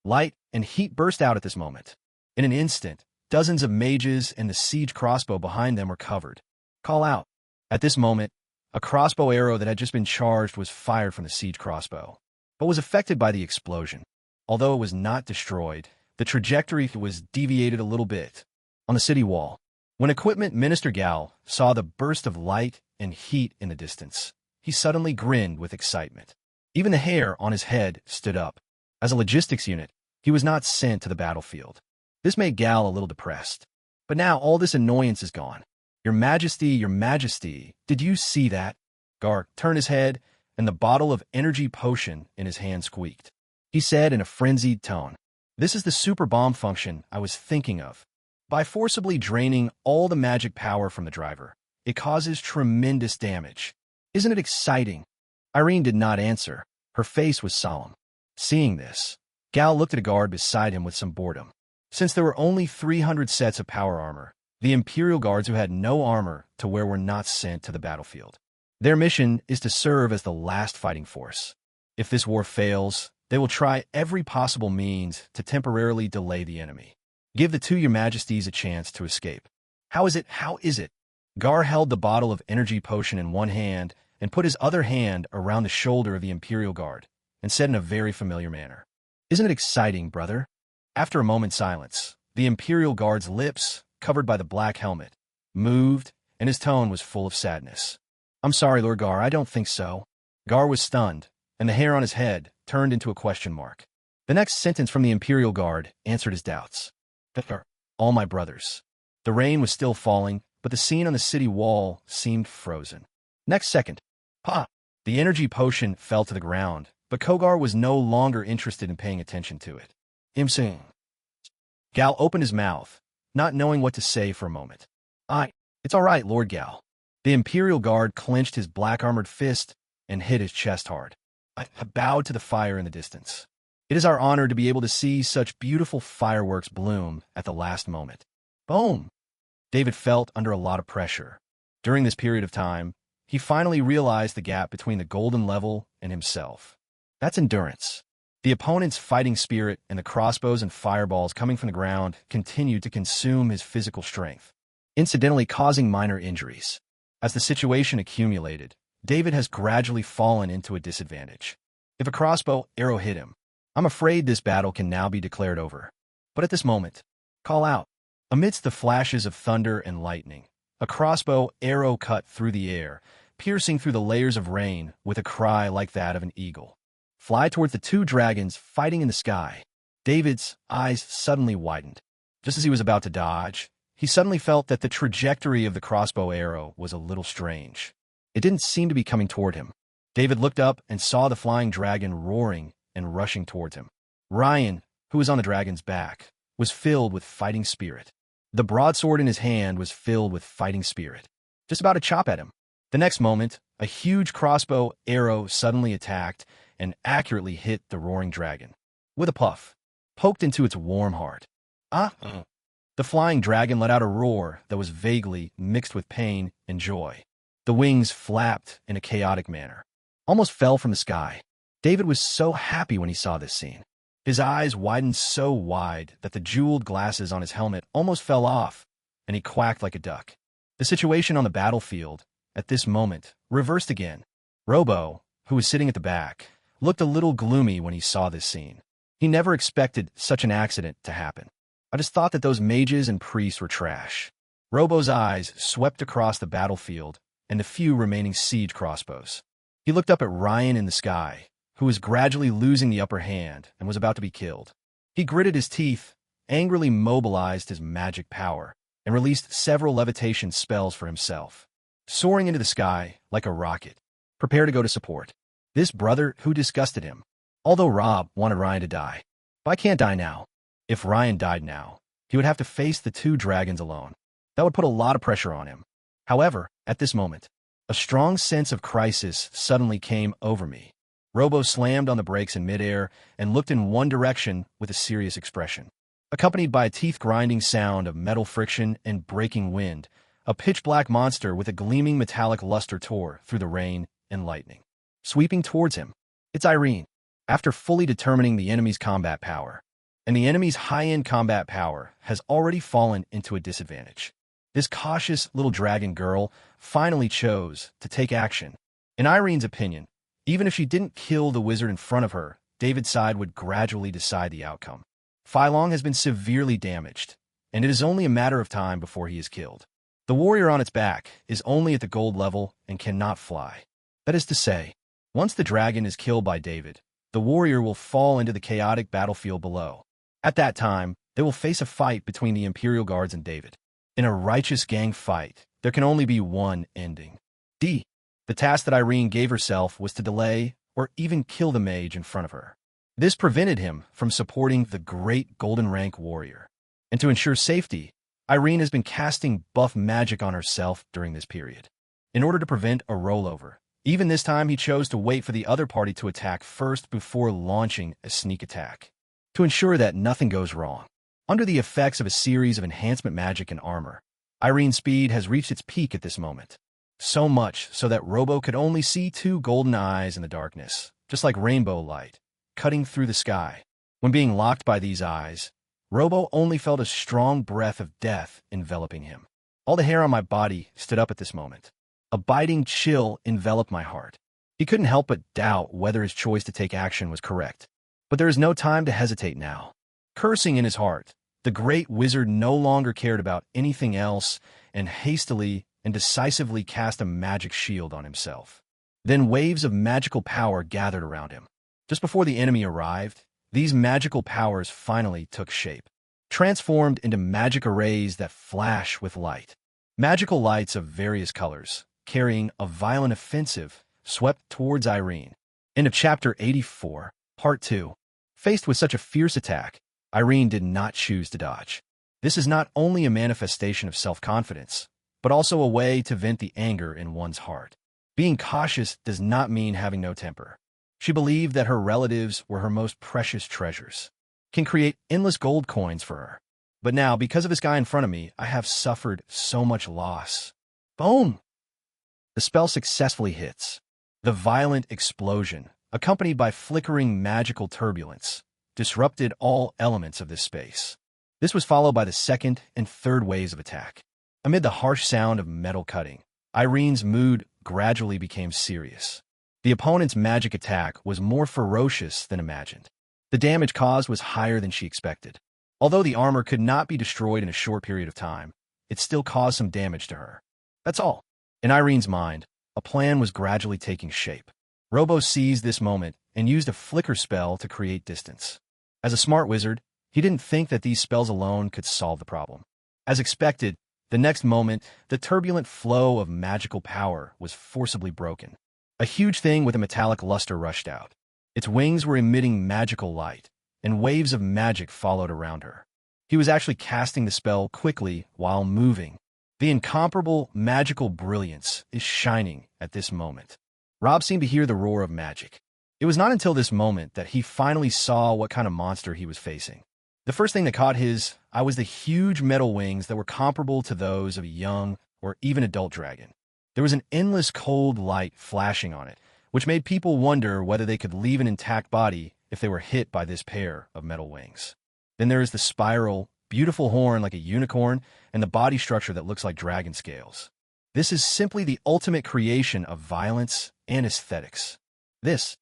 Light and heat burst out at this moment. In an instant, dozens of mages and the siege crossbow behind them were covered. Call out. At this moment, a crossbow arrow that had just been charged was fired from the siege crossbow, but was affected by the explosion. Although it was not destroyed, the trajectory was deviated a little bit. On the city wall, when Equipment Minister Gal saw the burst of light and heat in the distance, he suddenly grinned with excitement. Even the hair on his head stood up. As a logistics unit, he was not sent to the battlefield. This made Gal a little depressed. But now all this annoyance is gone. Your Majesty, did you see that? Gar turned his head, and the bottle of energy potion in his hand squeaked. He said in a frenzied tone, "This is the super bomb function I was thinking of. By forcibly draining all the magic power from the driver, it causes tremendous damage. Isn't it exciting?" Irene did not answer. Her face was solemn. Seeing this, Gal looked at a guard beside him with some boredom. Since there were only 300 sets of power armor, the Imperial Guards who had no armor to wear were not sent to the battlefield. Their mission is to serve as the last fighting force. If this war fails, they will try every possible means to temporarily delay the enemy. Give the two Your Majesties a chance to escape. How is it? Gar held the bottle of energy potion in one hand and put his other hand around the shoulder of the Imperial Guard and said in a very familiar manner, "Isn't it exciting, brother?" After a moment's silence, the Imperial Guard's lips, covered by the black helmet, moved, and his tone was full of sadness. "I'm sorry, Lord Gar, I don't think so." Gar was stunned, and the hair on his head turned into a question mark. The next sentence from the Imperial Guard answered his doubts. "All my brothers." The rain was still falling, but the scene on the city wall seemed frozen. Next second, pop! The energy potion fell to the ground, but Kogar was no longer interested in paying attention to it. "Imsing." Gal opened his mouth, not knowing what to say for a moment. It's all right, Lord Gal." The Imperial Guard clenched his black-armored fist and hit his chest hard. I bowed to the fire in the distance. It is our honor to be able to see such beautiful fireworks bloom at the last moment. Boom! David felt under a lot of pressure. During this period of time, he finally realized the gap between the golden level and himself. That's endurance. The opponent's fighting spirit and the crossbows and fireballs coming from the ground continued to consume his physical strength, incidentally causing minor injuries. As the situation accumulated, David has gradually fallen into a disadvantage. If a crossbow arrow hit him, I'm afraid this battle can now be declared over. But at this moment, call out. Amidst the flashes of thunder and lightning, a crossbow arrow cut through the air, piercing through the layers of rain with a cry like that of an eagle. Fly towards the two dragons fighting in the sky. David's eyes suddenly widened. Just as he was about to dodge, he suddenly felt that the trajectory of the crossbow arrow was a little strange. It didn't seem to be coming toward him. David looked up and saw the flying dragon roaring and rushing towards him. Ryan, who was on the dragon's back, was filled with fighting spirit. The broadsword in his hand was filled with fighting spirit, just about to chop at him. The next moment, a huge crossbow arrow suddenly attacked and accurately hit the roaring dragon. With a puff, poked into its warm heart. The flying dragon let out a roar that was vaguely mixed with pain and joy. The wings flapped in a chaotic manner, almost fell from the sky. David was so happy when he saw this scene. His eyes widened so wide that the jeweled glasses on his helmet almost fell off, and he quacked like a duck. The situation on the battlefield, at this moment, reversed again. Robo, who was sitting at the back, looked a little gloomy when he saw this scene. He never expected such an accident to happen. I just thought that those mages and priests were trash. Robo's eyes swept across the battlefield and the few remaining siege crossbows. He looked up at Ryan in the sky, who was gradually losing the upper hand and was about to be killed. He gritted his teeth, angrily mobilized his magic power, and released several levitation spells for himself. Soaring into the sky like a rocket, prepare to go to support. This brother who disgusted him. Although Rob wanted Ryan to die. But I can't die now. If Ryan died now, he would have to face the two dragons alone. That would put a lot of pressure on him. However, at this moment, a strong sense of crisis suddenly came over me. Robo slammed on the brakes in midair and looked in one direction with a serious expression. Accompanied by a teeth-grinding sound of metal friction and breaking wind, a pitch-black monster with a gleaming metallic luster tore through the rain and lightning. Sweeping towards him, it's Irene. After fully determining the enemy's combat power, and the enemy's high-end combat power has already fallen into a disadvantage. This cautious little dragon girl finally chose to take action. In Irene's opinion, even if she didn't kill the wizard in front of her, David's side would gradually decide the outcome. Phylong has been severely damaged, and it is only a matter of time before he is killed. The warrior on its back is only at the gold level and cannot fly. That is to say, once the dragon is killed by David, the warrior will fall into the chaotic battlefield below. At that time, they will face a fight between the Imperial Guards and David. In a righteous gang fight, there can only be one ending. The task that Irene gave herself was to delay or even kill the mage in front of her. This prevented him from supporting the great golden rank warrior. And to ensure safety, Irene has been casting buff magic on herself during this period. In order to prevent a rollover, even this time he chose to wait for the other party to attack first before launching a sneak attack. To ensure that nothing goes wrong. Under the effects of a series of enhancement magic and armor, Irene's speed has reached its peak at this moment. So much so that Robo could only see two golden eyes in the darkness, just like rainbow light, cutting through the sky. When being locked by these eyes, Robo only felt a strong breath of death enveloping him. All the hair on my body stood up at this moment. A biting chill enveloped my heart. He couldn't help but doubt whether his choice to take action was correct. But there is no time to hesitate now. Cursing in his heart, the great wizard no longer cared about anything else and hastily and decisively cast a magic shield on himself. Then waves of magical power gathered around him. Just before the enemy arrived, these magical powers finally took shape, transformed into magic arrays that flash with light. Magical lights of various colors, carrying a violent offensive, swept towards Irene. End of Chapter 84, Part 2. Faced with such a fierce attack, Irene did not choose to dodge. This is not only a manifestation of self-confidence, but also a way to vent the anger in one's heart. Being cautious does not mean having no temper. She believed that her relatives were her most precious treasures, can create endless gold coins for her. But now, because of this guy in front of me, I have suffered so much loss. Boom! The spell successfully hits. The violent explosion, accompanied by flickering magical turbulence, disrupted all elements of this space. This was followed by the second and third waves of attack. Amid the harsh sound of metal cutting, Irene's mood gradually became serious. The opponent's magic attack was more ferocious than imagined. The damage caused was higher than she expected. Although the armor could not be destroyed in a short period of time, it still caused some damage to her. That's all. In Irene's mind, a plan was gradually taking shape. Robo seized this moment and used a flicker spell to create distance. As a smart wizard, he didn't think that these spells alone could solve the problem. As expected, the next moment, the turbulent flow of magical power was forcibly broken. A huge thing with a metallic luster rushed out. Its wings were emitting magical light, and waves of magic followed around her. He was actually casting the spell quickly while moving. The incomparable magical brilliance is shining at this moment. Rob seemed to hear the roar of magic. It was not until this moment that he finally saw what kind of monster he was facing. The first thing that caught his eye was the huge metal wings that were comparable to those of a young or even adult dragon. There was an endless cold light flashing on it, which made people wonder whether they could leave an intact body if they were hit by this pair of metal wings. Then there is the spiral, beautiful horn like a unicorn, and the body structure that looks like dragon scales. This is simply the ultimate creation of violence and aesthetics. Is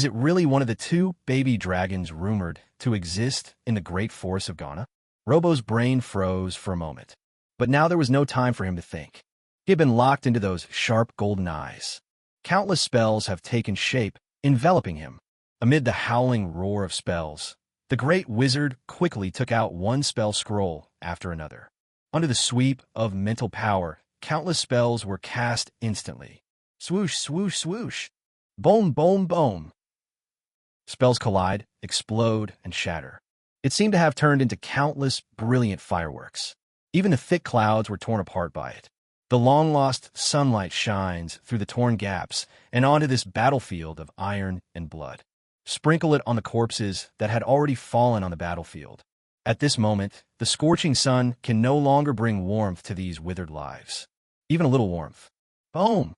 it really one of the two baby dragons rumored to exist in the great forests of Ghana? Robo's brain froze for a moment. But now there was no time for him to think. He had been locked into those sharp golden eyes. Countless spells have taken shape, enveloping him. Amid the howling roar of spells, the great wizard quickly took out one spell scroll after another. Under the sweep of mental power, countless spells were cast instantly. Swoosh, swoosh, swoosh. Boom, boom, boom. Spells collide, explode, and shatter. It seemed to have turned into countless brilliant fireworks. Even the thick clouds were torn apart by it. The long-lost sunlight shines through the torn gaps and onto this battlefield of iron and blood. Sprinkle it on the corpses that had already fallen on the battlefield. At this moment, the scorching sun can no longer bring warmth to these withered lives. Even a little warmth. Boom!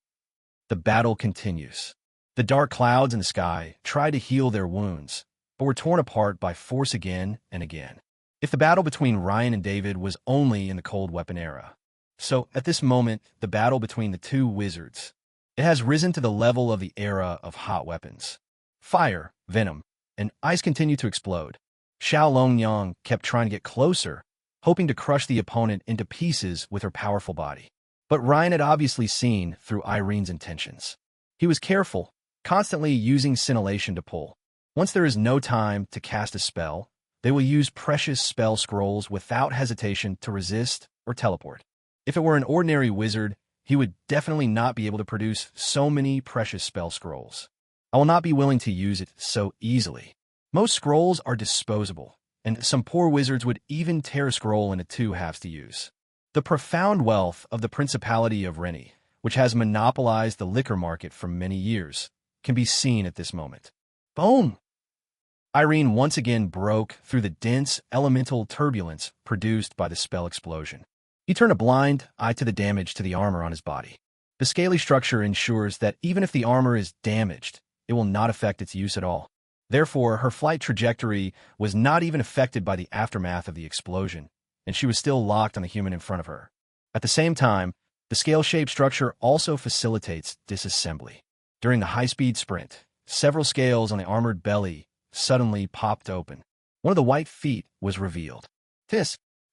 The battle continues. The dark clouds in the sky try to heal their wounds, but were torn apart by force again and again. If the battle between Ryan and David was only in the cold weapon era, so at this moment, the battle between the two wizards, it has risen to the level of the era of hot weapons. Fire, venom, and ice continue to explode. Xiao Longyang kept trying to get closer, hoping to crush the opponent into pieces with her powerful body. But Ryan had obviously seen through Irene's intentions. He was careful, constantly using scintillation to pull. Once there is no time to cast a spell, they will use precious spell scrolls without hesitation to resist or teleport. If it were an ordinary wizard, he would definitely not be able to produce so many precious spell scrolls. I will not be willing to use it so easily. Most scrolls are disposable, and some poor wizards would even tear a scroll into two halves to use. The profound wealth of the Principality of Rennie, which has monopolized the liquor market for many years, can be seen at this moment. Boom! Irene once again broke through the dense, elemental turbulence produced by the spell explosion. He turned a blind eye to the damage to the armor on his body. The scaly structure ensures that even if the armor is damaged, it will not affect its use at all. Therefore, her flight trajectory was not even affected by the aftermath of the explosion, and she was still locked on the human in front of her. At the same time, the scale-shaped structure also facilitates disassembly. During the high-speed sprint, several scales on the armored belly suddenly popped open. One of the white feet was revealed.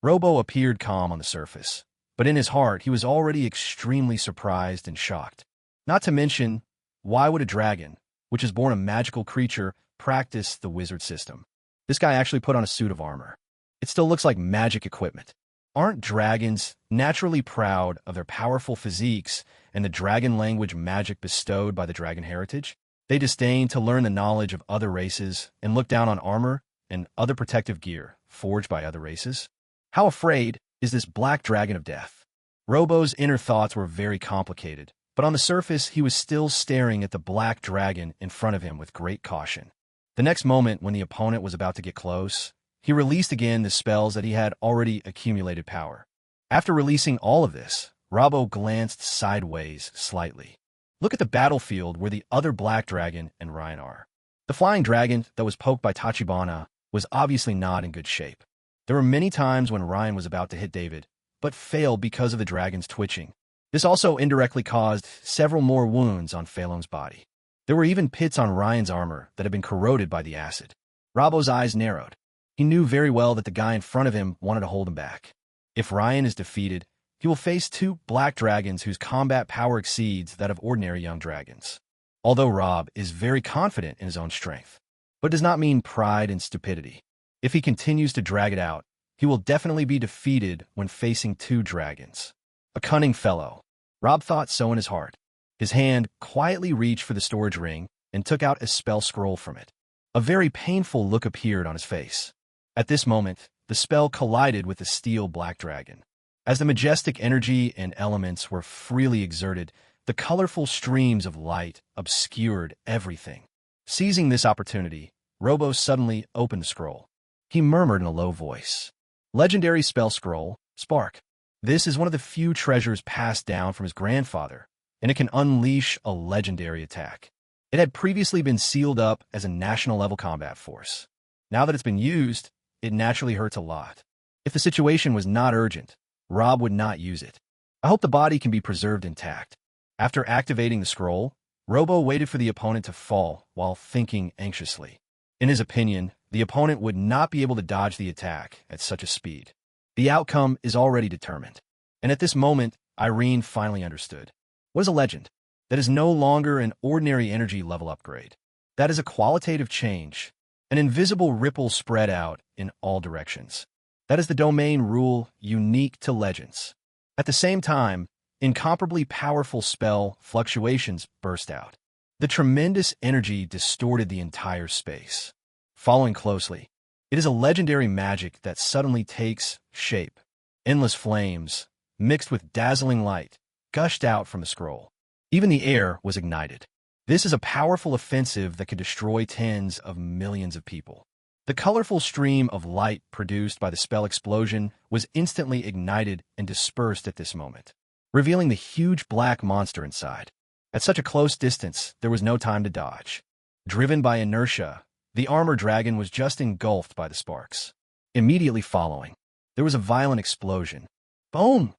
Robo appeared calm on the surface, but in his heart he was already extremely surprised and shocked. Not to mention, why would a dragon, which is born a magical creature, practice the wizard system? This guy actually put on a suit of armor. It still looks like magic equipment. Aren't dragons naturally proud of their powerful physiques and the dragon language magic bestowed by the dragon heritage? They disdain to learn the knowledge of other races and look down on armor and other protective gear forged by other races. How afraid is this black dragon of death? Robo's inner thoughts were very complicated, but on the surface he was still staring at the black dragon in front of him with great caution. The next moment, when the opponent was about to get close, he released again the spells that he had already accumulated power. After releasing all of this, Robo glanced sideways slightly. Look at the battlefield where the other black dragon and Ryan are. The flying dragon that was poked by Tachibana was obviously not in good shape. There were many times when Ryan was about to hit David, but failed because of the dragon's twitching. This also indirectly caused several more wounds on Phalom's body. There were even pits on Ryan's armor that had been corroded by the acid. Robbo's eyes narrowed. He knew very well that the guy in front of him wanted to hold him back. If Ryan is defeated, he will face two black dragons whose combat power exceeds that of ordinary young dragons. Although Rob is very confident in his own strength, but does not mean pride and stupidity. If he continues to drag it out, he will definitely be defeated when facing two dragons. A cunning fellow. Rob thought so in his heart. His hand quietly reached for the storage ring and took out a spell scroll from it. A very painful look appeared on his face. At this moment, the spell collided with the steel black dragon. As the majestic energy and elements were freely exerted, the colorful streams of light obscured everything. Seizing this opportunity, Robo suddenly opened the scroll. He murmured in a low voice, "Legendary spell scroll, Spark. This is one of the few treasures passed down from his grandfather, and it can unleash a legendary attack. It had previously been sealed up as a national-level combat force. Now that it's been used, it naturally hurts a lot. If the situation was not urgent, Rob would not use it. I hope the body can be preserved intact." After activating the scroll, Robo waited for the opponent to fall while thinking anxiously. In his opinion, the opponent would not be able to dodge the attack at such a speed. The outcome is already determined. And at this moment, Irene finally understood. What is a legend? That is no longer an ordinary energy level upgrade. That is a qualitative change, an invisible ripple spread out in all directions. That is the domain rule unique to legends. At the same time, incomparably powerful spell fluctuations burst out. The tremendous energy distorted the entire space. Following closely, it is a legendary magic that suddenly takes shape. Endless flames, mixed with dazzling light, gushed out from the scroll. Even the air was ignited. This is a powerful offensive that could destroy tens of millions of people. The colorful stream of light produced by the spell explosion was instantly ignited and dispersed at this moment, revealing the huge black monster inside. At such a close distance, there was no time to dodge. Driven by inertia, the armor dragon was just engulfed by the sparks. Immediately following, there was a violent explosion. Boom!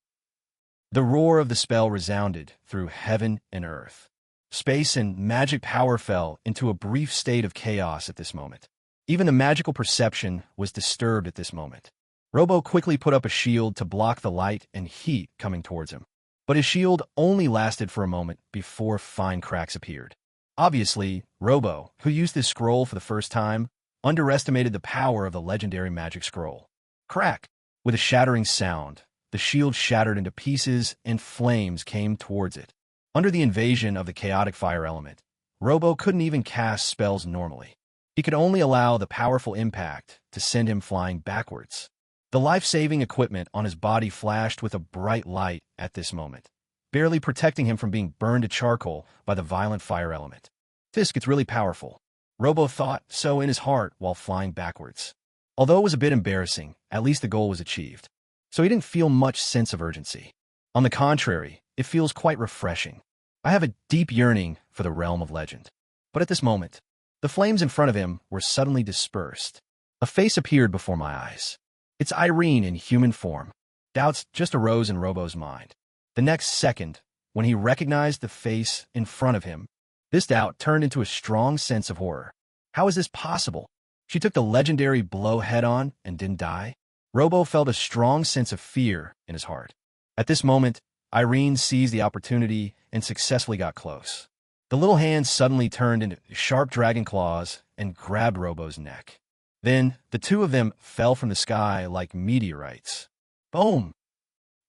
The roar of the spell resounded through heaven and earth. Space and magic power fell into a brief state of chaos at this moment. Even the magical perception was disturbed at this moment. Robo quickly put up a shield to block the light and heat coming towards him. But his shield only lasted for a moment before fine cracks appeared. Obviously, Robo, who used this scroll for the first time, underestimated the power of the legendary magic scroll. Crack! With a shattering sound, the shield shattered into pieces and flames came towards it. Under the invasion of the chaotic fire element, Robo couldn't even cast spells normally. He could only allow the powerful impact to send him flying backwards. The life-saving equipment on his body flashed with a bright light at this moment, barely protecting him from being burned to charcoal by the violent fire element. This gets really powerful. Robo thought so in his heart while flying backwards. Although it was a bit embarrassing, at least the goal was achieved. So he didn't feel much sense of urgency. On the contrary, it feels quite refreshing. I have a deep yearning for the realm of legend. But at this moment, the flames in front of him were suddenly dispersed. A face appeared before my eyes. It's Irene in human form. Doubts just arose in Robo's mind. The next second, when he recognized the face in front of him, this doubt turned into a strong sense of horror. How is this possible? She took the legendary blow head-on and didn't die? Robo felt a strong sense of fear in his heart. At this moment, Irene seized the opportunity and successfully got close. The little hand suddenly turned into sharp dragon claws and grabbed Robo's neck. Then, the two of them fell from the sky like meteorites. Boom!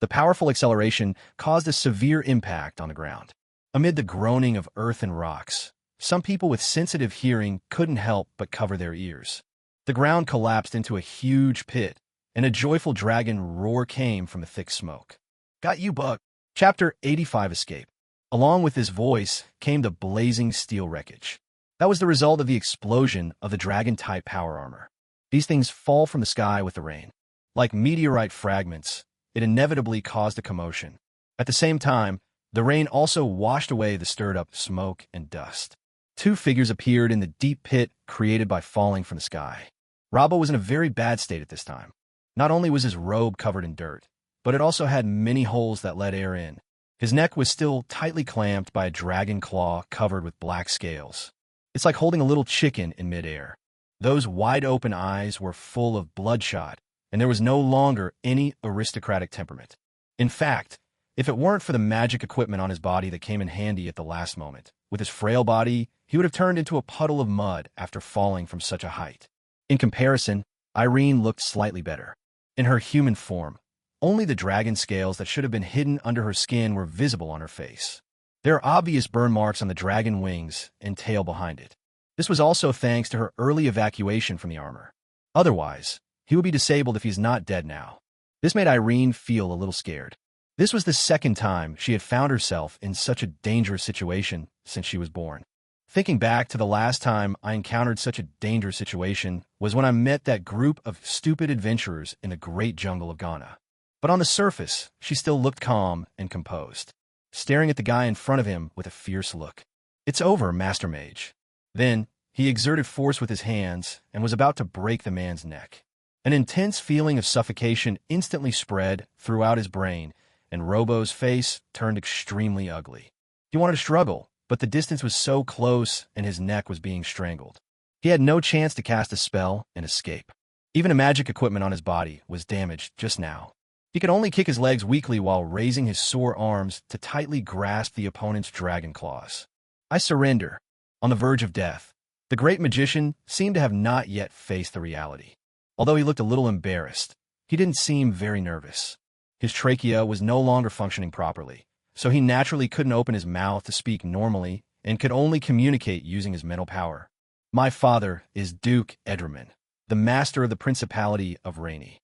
The powerful acceleration caused a severe impact on the ground. Amid the groaning of earth and rocks, some people with sensitive hearing couldn't help but cover their ears. The ground collapsed into a huge pit, and a joyful dragon roar came from the thick smoke. Got you, Bug. Chapter 85 Escape. Along with his voice came the blazing steel wreckage. That was the result of the explosion of the dragon-type power armor. These things fall from the sky with the rain. Like meteorite fragments, it inevitably caused a commotion. At the same time, the rain also washed away the stirred-up smoke and dust. Two figures appeared in the deep pit created by falling from the sky. Robbo was in a very bad state at this time. Not only was his robe covered in dirt, but it also had many holes that let air in. His neck was still tightly clamped by a dragon claw covered with black scales. It's like holding a little chicken in midair. Those wide-open eyes were full of bloodshot, and there was no longer any aristocratic temperament. In fact, if it weren't for the magic equipment on his body that came in handy at the last moment, with his frail body, he would have turned into a puddle of mud after falling from such a height. In comparison, Irene looked slightly better. In her human form, only the dragon scales that should have been hidden under her skin were visible on her face. There are obvious burn marks on the dragon wings and tail behind it. This was also thanks to her early evacuation from the armor. Otherwise, he would be disabled if he's not dead now. This made Irene feel a little scared. This was the second time she had found herself in such a dangerous situation since she was born. Thinking back to the last time I encountered such a dangerous situation was when I met that group of stupid adventurers in the great jungle of Ghana. But on the surface, she still looked calm and composed, staring at the guy in front of him with a fierce look. "It's over, Master Mage." Then, he exerted force with his hands and was about to break the man's neck. An intense feeling of suffocation instantly spread throughout his brain, and Robo's face turned extremely ugly. He wanted to struggle, but the distance was so close and his neck was being strangled. He had no chance to cast a spell and escape. Even the magic equipment on his body was damaged just now. He could only kick his legs weakly while raising his sore arms to tightly grasp the opponent's dragon claws. "I surrender." On the verge of death, the great magician seemed to have not yet faced the reality. Although he looked a little embarrassed, he didn't seem very nervous. His trachea was no longer functioning properly, so he naturally couldn't open his mouth to speak normally and could only communicate using his mental power. "My father is Duke Edraman, the master of the Principality of Rainy.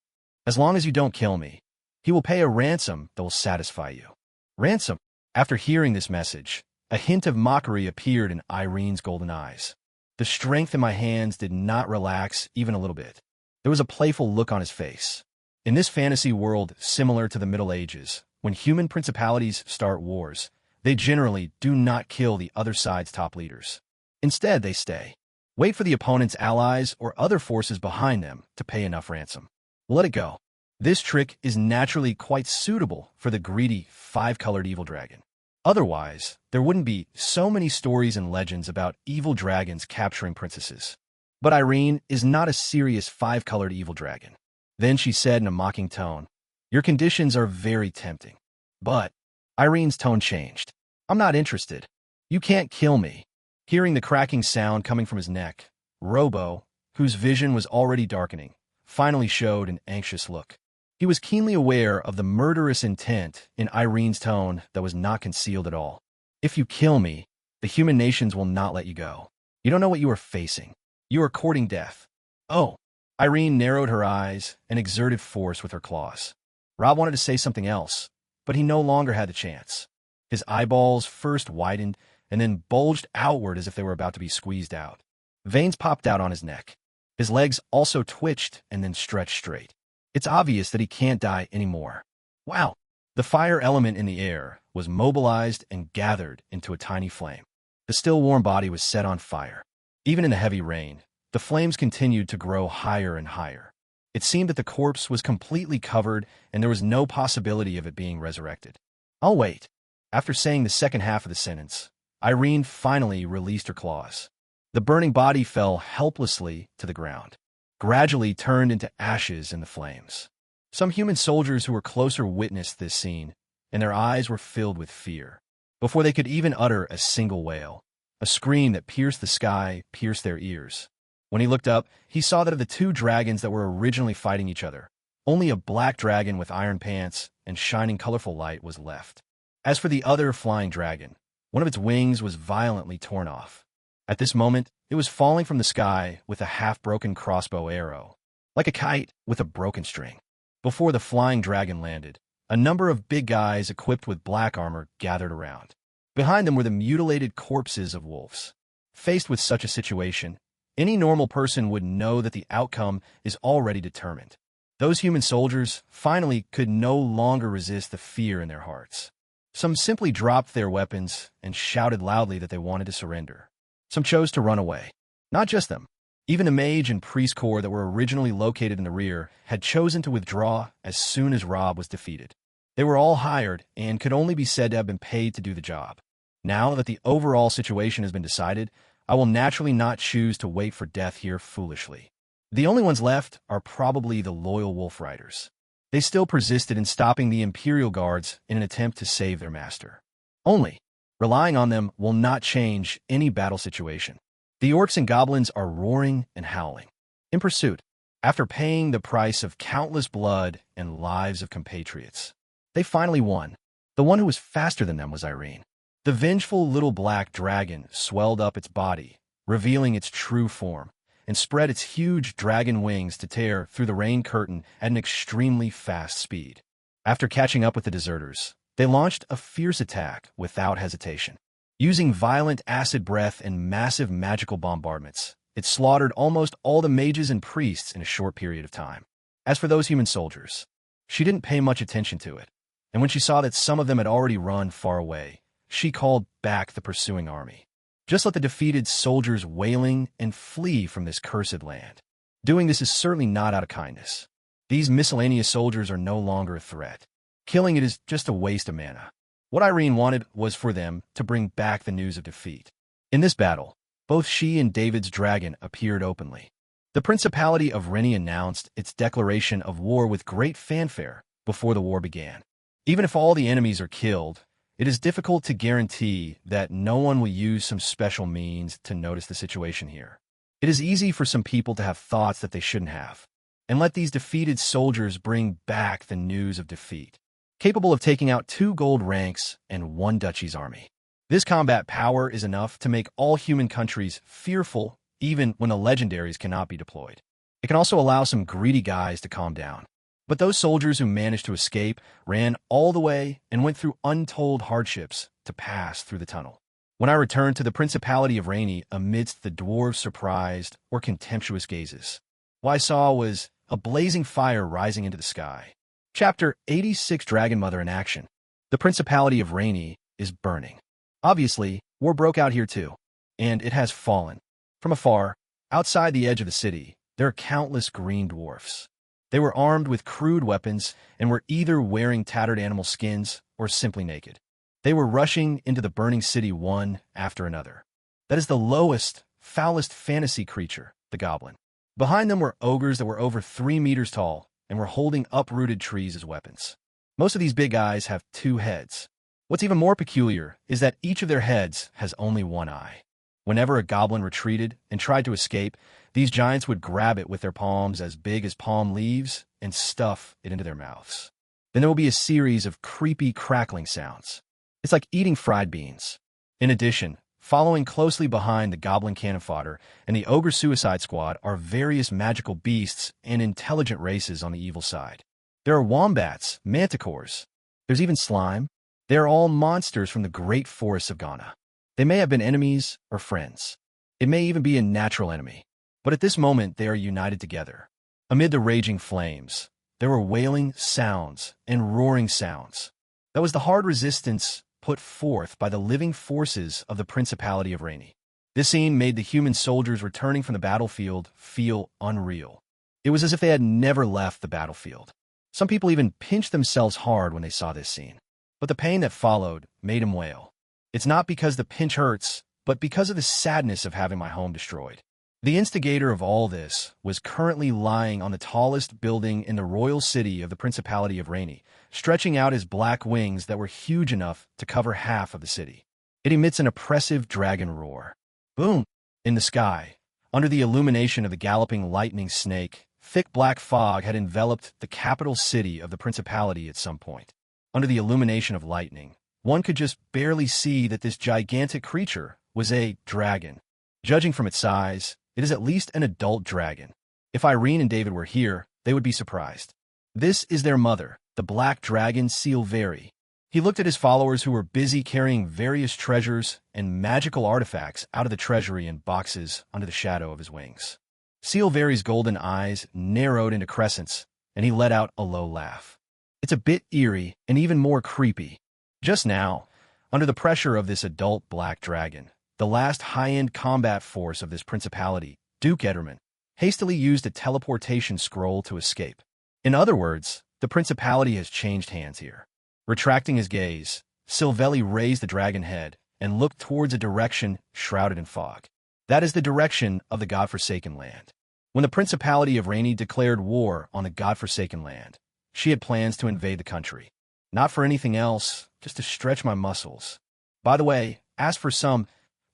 As long as you don't kill me, he will pay a ransom that will satisfy you." Ransom? After hearing this message, a hint of mockery appeared in Irene's golden eyes. The strength in my hands did not relax even a little bit. There was a playful look on his face. In this fantasy world similar to the Middle Ages, when human principalities start wars, they generally do not kill the other side's top leaders. Instead, they stay. Wait for the opponent's allies or other forces behind them to pay enough ransom. Let it go. This trick is naturally quite suitable for the greedy, five-colored evil dragon. Otherwise, there wouldn't be so many stories and legends about evil dragons capturing princesses. But Irene is not a serious five-colored evil dragon. Then she said in a mocking tone, "Your conditions are very tempting." But Irene's tone changed. "I'm not interested. You can't kill me." Hearing the cracking sound coming from his neck, Robo, whose vision was already darkening, finally showed an anxious look. He was keenly aware of the murderous intent in Irene's tone that was not concealed at all. "If you kill me, the human nations will not let you go. You don't know what you are facing. You are courting death." "Oh." Irene narrowed her eyes and exerted force with her claws. Rob wanted to say something else, but he no longer had the chance. His eyeballs first widened and then bulged outward as if they were about to be squeezed out. Veins popped out on his neck. His legs also twitched and then stretched straight. It's obvious that he can't die anymore. Wow! The fire element in the air was mobilized and gathered into a tiny flame. The still warm body was set on fire. Even in the heavy rain, the flames continued to grow higher and higher. It seemed that the corpse was completely covered and there was no possibility of it being resurrected. "I'll wait." After saying the second half of the sentence, Irene finally released her claws. The burning body fell helplessly to the ground, gradually turned into ashes in the flames. Some human soldiers who were closer witnessed this scene, and their eyes were filled with fear. Before they could even utter a single wail, a scream that pierced the sky pierced their ears. When he looked up, he saw that of the two dragons that were originally fighting each other, only a black dragon with iron pants and shining colorful light was left. As for the other flying dragon, one of its wings was violently torn off. At this moment, it was falling from the sky with a half-broken crossbow arrow, like a kite with a broken string. Before the flying dragon landed, a number of big guys equipped with black armor gathered around. Behind them were the mutilated corpses of wolves. Faced with such a situation, any normal person would know that the outcome is already determined. Those human soldiers finally could no longer resist the fear in their hearts. Some simply dropped their weapons and shouted loudly that they wanted to surrender. Some chose to run away. Not just them. Even the mage and priest corps that were originally located in the rear had chosen to withdraw as soon as Rob was defeated. They were all hired and could only be said to have been paid to do the job. Now that the overall situation has been decided, I will naturally not choose to wait for death here foolishly. The only ones left are probably the loyal wolf riders. They still persisted in stopping the Imperial Guards in an attempt to save their master. Only, relying on them will not change any battle situation. The orcs and goblins are roaring and howling. In pursuit, after paying the price of countless blood and lives of compatriots. They finally won. The one who was faster than them was Irene. The vengeful little black dragon swelled up its body, revealing its true form, and spread its huge dragon wings to tear through the rain curtain at an extremely fast speed. After catching up with the deserters, they launched a fierce attack without hesitation. Using violent acid breath and massive magical bombardments, it slaughtered almost all the mages and priests in a short period of time. As for those human soldiers, she didn't pay much attention to it, and when she saw that some of them had already run far away, she called back the pursuing army. Just let the defeated soldiers wailing and flee from this cursed land. Doing this is certainly not out of kindness. These miscellaneous soldiers are no longer a threat. Killing it is just a waste of mana. What Irene wanted was for them to bring back the news of defeat. In this battle, both she and David's dragon appeared openly. The Principality of Rennie announced its declaration of war with great fanfare before the war began. Even if all the enemies are killed, it is difficult to guarantee that no one will use some special means to notice the situation here. It is easy for some people to have thoughts that they shouldn't have, and let these defeated soldiers bring back the news of defeat, capable of taking out 2 gold ranks and 1 duchy's army. This combat power is enough to make all human countries fearful even when the legendaries cannot be deployed. It can also allow some greedy guys to calm down. But those soldiers who managed to escape ran all the way and went through untold hardships to pass through the tunnel. When I returned to the Principality of Rennie amidst the dwarves' surprised or contemptuous gazes, what I saw was a blazing fire rising into the sky. Chapter 86, Dragon Mother in Action. The Principality of Rennie is burning. Obviously, war broke out here too, and it has fallen. From afar, outside the edge of the city, there are countless green dwarfs. They were armed with crude weapons and were either wearing tattered animal skins or simply naked. They were rushing into the burning city one after another. That is the lowest, foulest fantasy creature, the goblin. Behind them were ogres that were over 3 meters tall and were holding uprooted trees as weapons. Most of these big guys have 2 heads. What's even more peculiar is that each of their heads has only 1 eye. Whenever a goblin retreated and tried to escape, these giants would grab it with their palms as big as palm leaves and stuff it into their mouths. Then there will be a series of creepy crackling sounds. It's like eating fried beans. In addition, following closely behind the goblin cannon fodder and the ogre suicide squad are various magical beasts and intelligent races on the evil side. There are wombats, manticores. There's even slime. They are all monsters from the great forests of Ghana. They may have been enemies or friends. It may even be a natural enemy. But at this moment, they are united together. Amid the raging flames, there were wailing sounds and roaring sounds. That was the hard resistance put forth by the living forces of the Principality of Rennie. This scene made the human soldiers returning from the battlefield feel unreal. It was as if they had never left the battlefield. Some people even pinched themselves hard when they saw this scene. But the pain that followed made them wail. It's not because the pinch hurts, but because of the sadness of having my home destroyed. The instigator of all this was currently lying on the tallest building in the royal city of the Principality of Rennie, stretching out his black wings that were huge enough to cover half of the city. It emits an oppressive dragon roar. Boom! In the sky, under the illumination of the galloping lightning snake, thick black fog had enveloped the capital city of the Principality at some point. Under the illumination of lightning, one could just barely see that this gigantic creature was a dragon. Judging from its size, it is at least an adult dragon. If Irene and David were here, they would be surprised. This is their mother, the black dragon Silveri. He looked at his followers who were busy carrying various treasures and magical artifacts out of the treasury in boxes under the shadow of his wings. Silveri's golden eyes narrowed into crescents, and he let out a low laugh. It's a bit eerie and even more creepy. Just now, under the pressure of this adult black dragon, the last high-end combat force of this principality, Duke Ederman, hastily used a teleportation scroll to escape. In other words, the principality has changed hands here. Retracting his gaze, Silvelli raised the dragon head and looked towards a direction shrouded in fog. That is the direction of the godforsaken land. When the Principality of Rainy declared war on the godforsaken land, she had plans to invade the country. Not for anything else, just to stretch my muscles. By the way, ask for some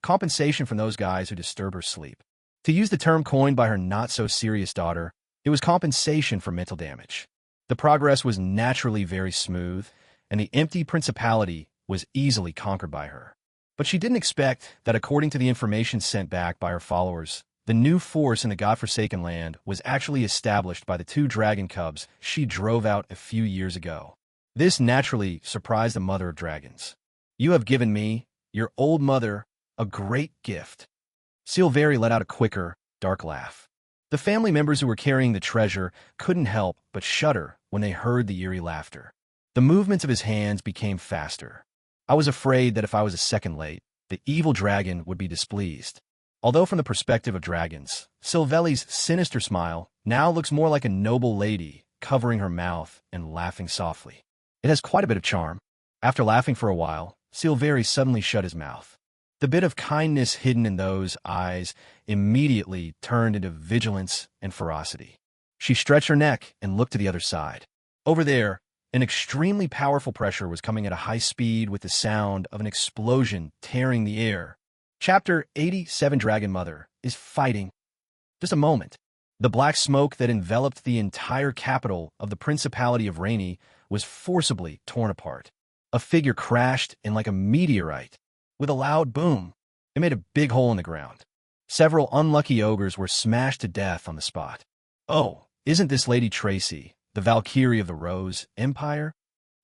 compensation from those guys who disturb her sleep. To use the term coined by her not-so-serious daughter, it was compensation for mental damage. The progress was naturally very smooth, and the empty principality was easily conquered by her. But she didn't expect that according to the information sent back by her followers, the new force in the godforsaken land was actually established by the 2 dragon cubs she drove out a few years ago. This naturally surprised the mother of dragons. "You have given me, your old mother, a great gift." Silveri let out a quicker, dark laugh. The family members who were carrying the treasure couldn't help but shudder when they heard the eerie laughter. The movements of his hands became faster. I was afraid that if I was a second late, the evil dragon would be displeased. Although from the perspective of dragons, Silvelli's sinister smile now looks more like a noble lady covering her mouth and laughing softly. It has quite a bit of charm. After laughing for a while, Silveri suddenly shut his mouth. The bit of kindness hidden in those eyes immediately turned into vigilance and ferocity. She stretched her neck and looked to the other side. Over there, an extremely powerful pressure was coming at a high speed with the sound of an explosion tearing the air. Chapter 87 Dragon Mother is fighting. Just a moment. The black smoke that enveloped the entire capital of the Principality of Rainy was forcibly torn apart. A figure crashed in like a meteorite. With a loud boom, it made a big hole in the ground. Several unlucky ogres were smashed to death on the spot. "Oh, isn't this Lady Tracy, the Valkyrie of the Rose Empire?"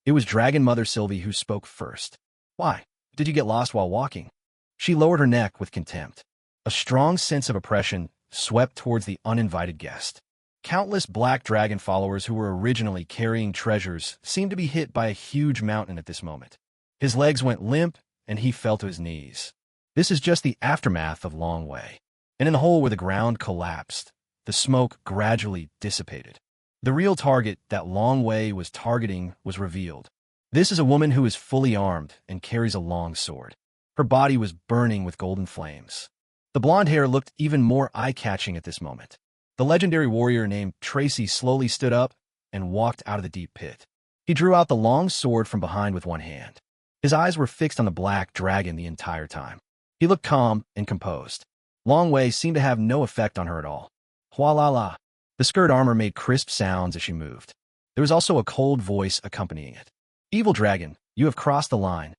It was Dragon Mother Sylvie who spoke first. "Why, did you get lost while walking?" She lowered her neck with contempt. A strong sense of oppression swept towards the uninvited guest. Countless black dragon followers who were originally carrying treasures seemed to be hit by a huge mountain at this moment. His legs went limp, and he fell to his knees. This is just the aftermath of Long Way. And in the hole where the ground collapsed, the smoke gradually dissipated. The real target that Long Way was targeting was revealed. This is a woman who is fully armed and carries a long sword. Her body was burning with golden flames. The blonde hair looked even more eye-catching at this moment. The legendary warrior named Tracy slowly stood up and walked out of the deep pit. He drew out the long sword from behind with one hand. His eyes were fixed on the black dragon the entire time. He looked calm and composed. Long Way seemed to have no effect on her at all. Hua la la. The skirt armor made crisp sounds as she moved. There was also a cold voice accompanying it. "Evil dragon, you have crossed the line."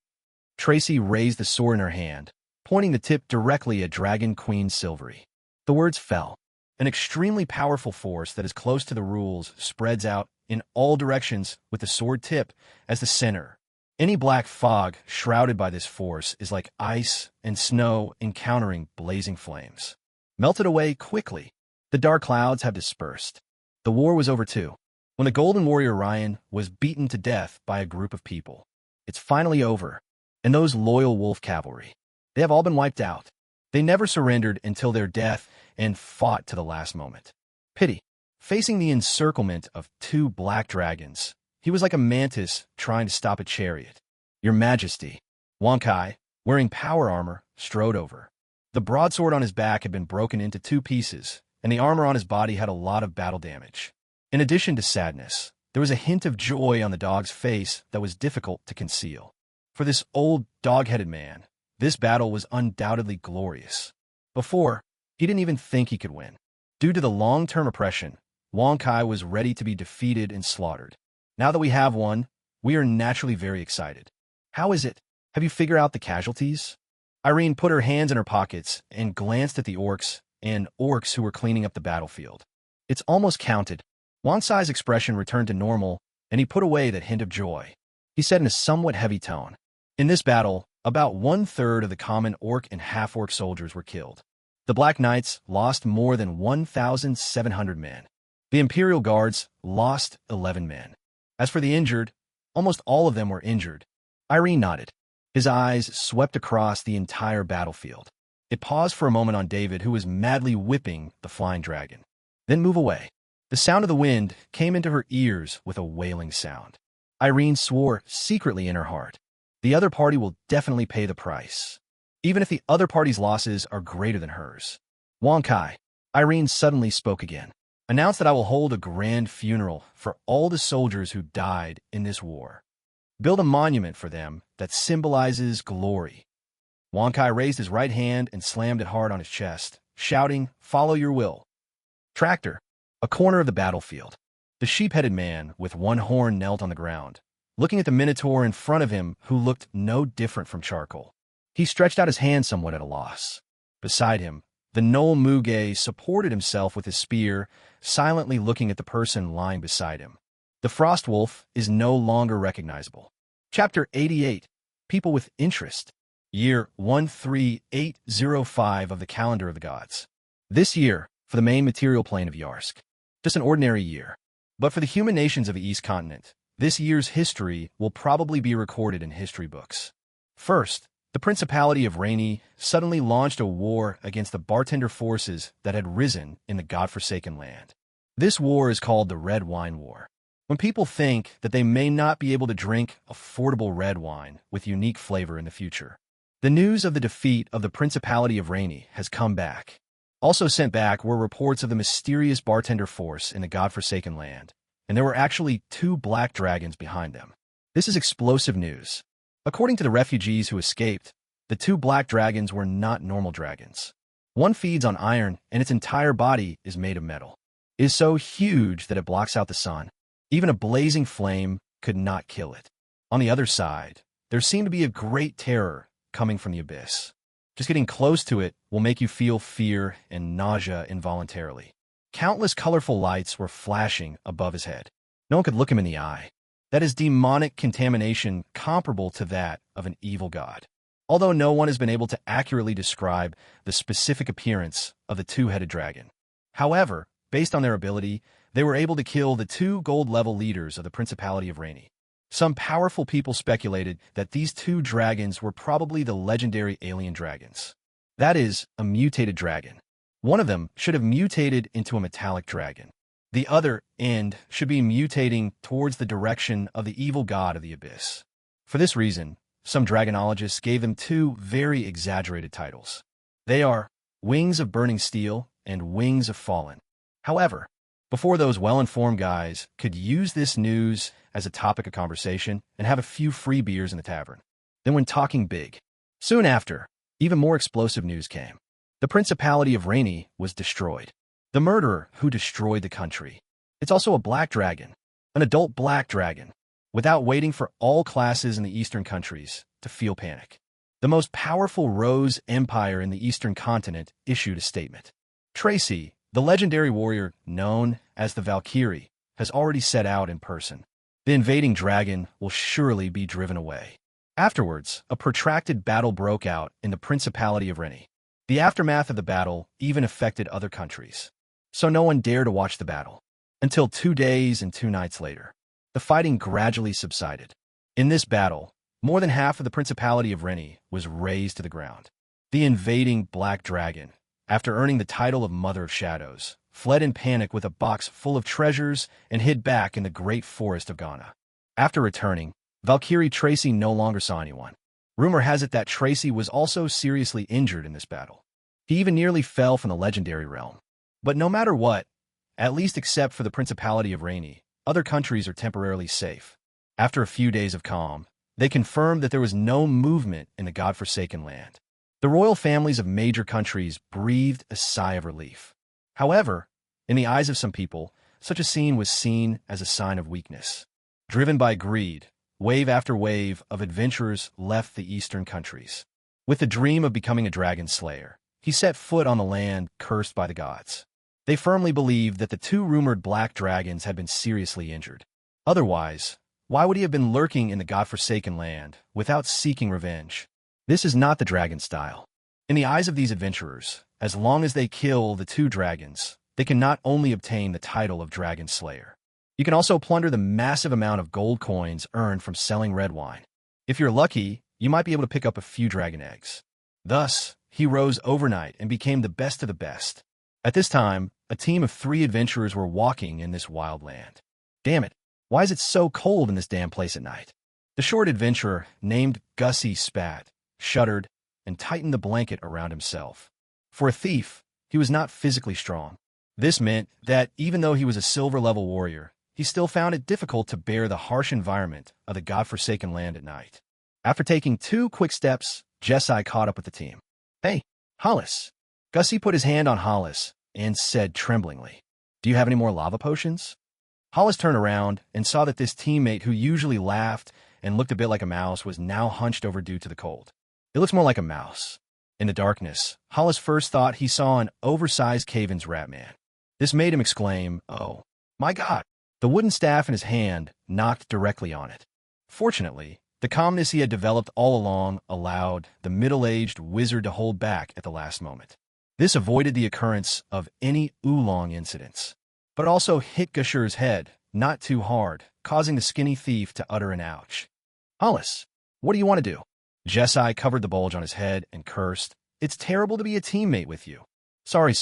Tracy raised the sword in her hand, pointing the tip directly at Dragon Queen Silvery. The words fell. An extremely powerful force that is close to the rules spreads out in all directions with the sword tip as the center. Any black fog shrouded by this force is like ice and snow encountering blazing flames. Melted away quickly. The dark clouds have dispersed. The war was over too. When the Golden Warrior Ryan was beaten to death by a group of people. It's finally over. And those loyal wolf cavalry, they have all been wiped out. They never surrendered until their death and fought to the last moment. Pity. Facing the encirclement of 2 black dragons, he was like a mantis trying to stop a chariot. "Your Majesty." Wankai, wearing power armor, strode over. The broadsword on his back had been broken into 2 pieces, and the armor on his body had a lot of battle damage. In addition to sadness, there was a hint of joy on the dog's face that was difficult to conceal. For this old, dog-headed man, this battle was undoubtedly glorious. Before, he didn't even think he could win. Due to the long-term oppression, Wankai was ready to be defeated and slaughtered. Now that we have won, we are naturally very excited. "How is it? Have you figured out the casualties?" Irene put her hands in her pockets and glanced at the orcs who were cleaning up the battlefield. "It's almost counted." Wansai's expression returned to normal, and he put away that hint of joy. He said in a somewhat heavy tone, "In this battle, about 1/3 of the common orc and half-orc soldiers were killed. The Black Knights lost more than 1,700 men. The Imperial Guards lost 11 men. As for the injured, almost all of them were injured." Irene nodded. His eyes swept across the entire battlefield. It paused for a moment on David, who was madly whipping the flying dragon. Then move away. The sound of the wind came into her ears with a wailing sound. Irene swore secretly in her heart. The other party will definitely pay the price, even if the other party's losses are greater than hers. Wang Kai, Irene suddenly spoke again. Announce that I will hold a grand funeral for all the soldiers who died in this war. Build a monument for them that symbolizes glory. Wang Kai raised his right hand and slammed it hard on his chest, shouting, "Follow your will." Tractor, a corner of the battlefield. The sheep-headed man with one horn knelt on the ground, looking at the minotaur in front of him who looked no different from charcoal. He stretched out his hand somewhat at a loss. Beside him, the Noel Muge supported himself with his spear, silently looking at the person lying beside him. The frost wolf is no longer recognizable. Chapter 88. People with Interest. Year 13805 of the Calendar of the Gods. This year, for the main material plane of Yarsk. Just an ordinary year. But for the human nations of the East Continent, this year's history will probably be recorded in history books. First, the Principality of Rainy suddenly launched a war against the bartender forces that had risen in the godforsaken land. This war is called the Red Wine War. When people think that they may not be able to drink affordable red wine with unique flavor in the future, the news of the defeat of the Principality of Rainy has come back. Also sent back were reports of the mysterious bartender force in the godforsaken land, and there were actually 2 black dragons behind them. This is explosive news. According to the refugees who escaped, the 2 black dragons were not normal dragons. One feeds on iron, and its entire body is made of metal. It is so huge that it blocks out the sun. Even a blazing flame could not kill it. On the other side, there seemed to be a great terror coming from the abyss. Just getting close to it will make you feel fear and nausea involuntarily. Countless colorful lights were flashing above his head. No one could look him in the eye. That is demonic contamination comparable to that of an evil god. Although no one has been able to accurately describe the specific appearance of the 2-headed dragon. However, based on their ability, they were able to kill the 2 gold-level leaders of the Principality of Rainy. Some powerful people speculated that these 2 dragons were probably the legendary alien dragons. That is, a mutated dragon. One of them should have mutated into a metallic dragon. The other end should be mutating towards the direction of the evil god of the abyss. For this reason, some dragonologists gave them 2 very exaggerated titles. They are Wings of Burning Steel and Wings of Fallen. However, before those well-informed guys could use this news as a topic of conversation and have a few free beers in the tavern, then went talking big. Soon after, even more explosive news came. The Principality of Rainy was destroyed. The murderer who destroyed the country. It's also a black dragon, an adult black dragon, without waiting for all classes in the eastern countries to feel panic. The most powerful Rose Empire in the eastern continent issued a statement. Tracy, the legendary warrior known as the Valkyrie, has already set out in person. The invading dragon will surely be driven away. Afterwards, a protracted battle broke out in the Principality of Rainy. The aftermath of the battle even affected other countries. So no one dared to watch the battle. Until 2 days and 2 nights later, the fighting gradually subsided. In this battle, more than half of the Principality of Rainy was razed to the ground. The invading Black Dragon, after earning the title of Mother of Shadows, fled in panic with a box full of treasures and hid back in the great forest of Ghana. After returning, Valkyrie Tracy no longer saw anyone. Rumor has it that Tracy was also seriously injured in this battle. He even nearly fell from the legendary realm. But no matter what, at least except for the Principality of Rainy, other countries are temporarily safe. After a few days of calm, they confirmed that there was no movement in the godforsaken land. The royal families of major countries breathed a sigh of relief. However, in the eyes of some people, such a scene was seen as a sign of weakness. Driven by greed, wave after wave of adventurers left the eastern countries. With the dream of becoming a dragon slayer, he set foot on the land cursed by the gods. They firmly believed that the 2 rumored black dragons had been seriously injured. Otherwise, why would he have been lurking in the godforsaken land without seeking revenge? This is not the dragon style. In the eyes of these adventurers, as long as they kill the 2 dragons, they can not only obtain the title of Dragon Slayer. You can also plunder the massive amount of gold coins earned from selling red wine. If you're lucky, you might be able to pick up a few dragon eggs. Thus, he rose overnight and became the best of the best. At this time, a team of 3 adventurers were walking in this wild land. Damn it, Why is it so cold in this damn place at night? The short adventurer, named Gussie, spat, shuddered, and tightened the blanket around himself. For a thief, he was not physically strong. This meant that even though he was a silver-level warrior, he still found it difficult to bear the harsh environment of the godforsaken land at night. After taking 2 quick steps, Jesai caught up with the team. "Hey, Hollis." Gussie put his hand on Hollis and said tremblingly, "Do you have any more lava potions?" Hollis turned around and saw that this teammate who usually laughed and looked a bit like a mouse was now hunched over due to the cold. It looks more like a mouse. In the darkness, Hollis first thought he saw an oversized Caven's rat man. This made him exclaim, "Oh, my God." The wooden staff in his hand knocked directly on it. Fortunately, the calmness he had developed all along allowed the middle-aged wizard to hold back at the last moment. This avoided the occurrence of any oolong incidents, but also hit Gushur's head, not too hard, causing the skinny thief to utter an ouch. "Hollis, what do you want to do?" Jesai covered the bulge on his head and cursed, "It's terrible to be a teammate with you." Sorry.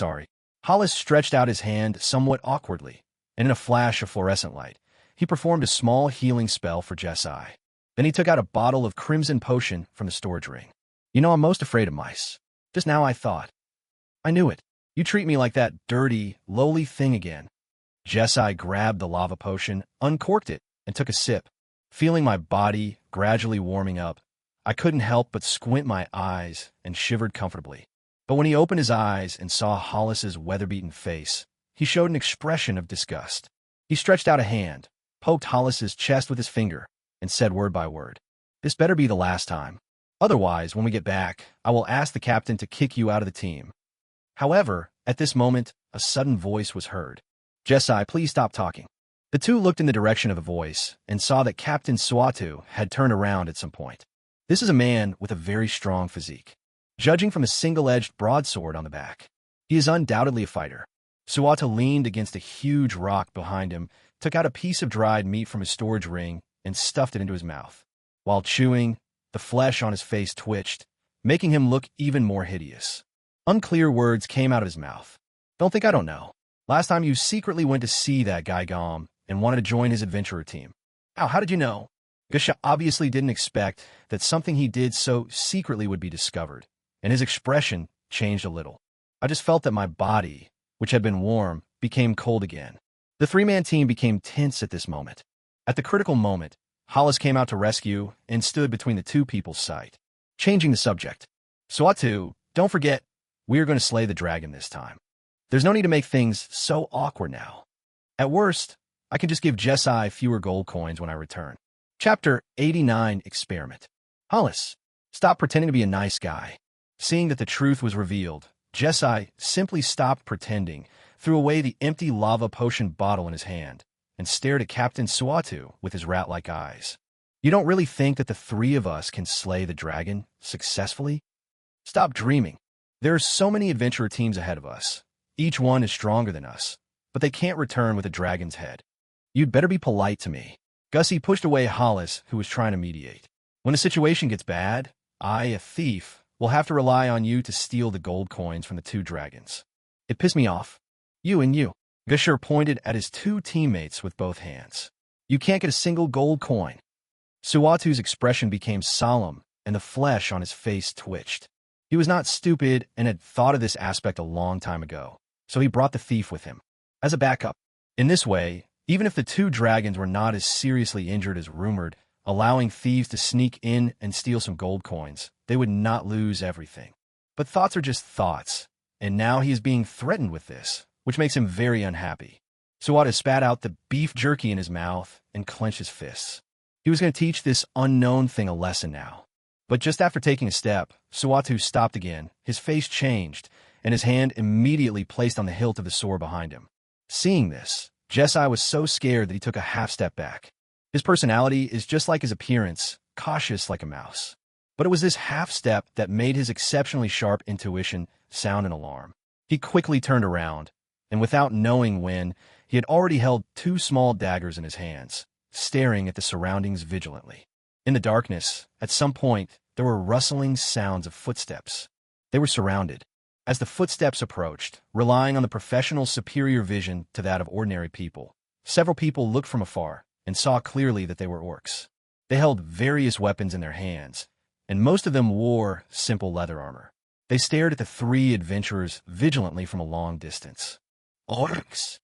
Hollis stretched out his hand somewhat awkwardly, and in a flash of fluorescent light, he performed a small healing spell for Jesai. Then he took out a bottle of crimson potion from the storage ring. "You know, I'm most afraid of mice. Just now I thought. I knew it. You treat me like that dirty, lowly thing again." Jesai grabbed the lava potion, uncorked it, and took a sip. Feeling my body gradually warming up, I couldn't help but squint my eyes and shivered comfortably. But when he opened his eyes and saw Hollis's weather-beaten face, he showed an expression of disgust. He stretched out a hand, poked Hollis's chest with his finger, and said word by word, "This better be the last time. Otherwise, when we get back, I will ask the captain to kick you out of the team." However, at this moment, a sudden voice was heard. "Jesai, please stop talking." The two looked in the direction of the voice and saw that Captain Suatu had turned around at some point. This is a man with a very strong physique. Judging from a single-edged broadsword on the back, he is undoubtedly a fighter. Suatu leaned against a huge rock behind him, took out a piece of dried meat from his storage ring, and stuffed it into his mouth. While chewing, the flesh on his face twitched, making him look even more hideous. Unclear words came out of his mouth. "Don't think I don't know. Last time you secretly went to see that guy Gom and wanted to join his adventurer team. Ow, how did you know?" Gusha obviously didn't expect that something he did so secretly would be discovered, and his expression changed a little. I just felt that my body, which had been warm, became cold again. The 3-man team became tense at this moment. At the critical moment, Hollis came out to rescue and stood between the two people's sight. Changing the subject. "Suatu, don't forget, we are going to slay the dragon this time. There's no need to make things so awkward now. At worst, I can just give Jesai fewer gold coins when I return." Chapter 89 Experiment. "Hollis, stop pretending to be a nice guy." Seeing that the truth was revealed, Jesai simply stopped pretending, threw away the empty lava potion bottle in his hand, and stared at Captain Suatu with his rat-like eyes. "You don't really think that the 3 of us can slay the dragon successfully? Stop dreaming. There are so many adventurer teams ahead of us. Each one is stronger than us, but they can't return with a dragon's head. You'd better be polite to me." Gussie pushed away Hollis, who was trying to mediate. "When the situation gets bad, I, a thief, will have to rely on you to steal the gold coins from the 2 dragons. It pissed me off. You and you." Gushur pointed at his 2 teammates with both hands. "You can't get a single gold coin." Suatu's expression became solemn, and the flesh on his face twitched. He was not stupid and had thought of this aspect a long time ago, so he brought the thief with him as a backup. In this way, even if the 2 dragons were not as seriously injured as rumored, allowing thieves to sneak in and steal some gold coins, they would not lose everything. But thoughts are just thoughts, and now he is being threatened with this, which makes him very unhappy. Suatu spat out the beef jerky in his mouth and clenched his fists. He was going to teach this unknown thing a lesson now. But just after taking a step, Suatu stopped again, his face changed, and his hand immediately placed on the hilt of the sword behind him. Seeing this, Jesai was so scared that he took a half-step back. His personality is just like his appearance, cautious like a mouse. But it was this half-step that made his exceptionally sharp intuition sound an alarm. He quickly turned around, and without knowing when, he had already held 2 small daggers in his hands, staring at the surroundings vigilantly. In the darkness, at some point, there were rustling sounds of footsteps. They were surrounded. As the footsteps approached, relying on the professional's superior vision to that of ordinary people, several people looked from afar and saw clearly that they were orcs. They held various weapons in their hands, and most of them wore simple leather armor. They stared at the three adventurers vigilantly from a long distance. Orcs!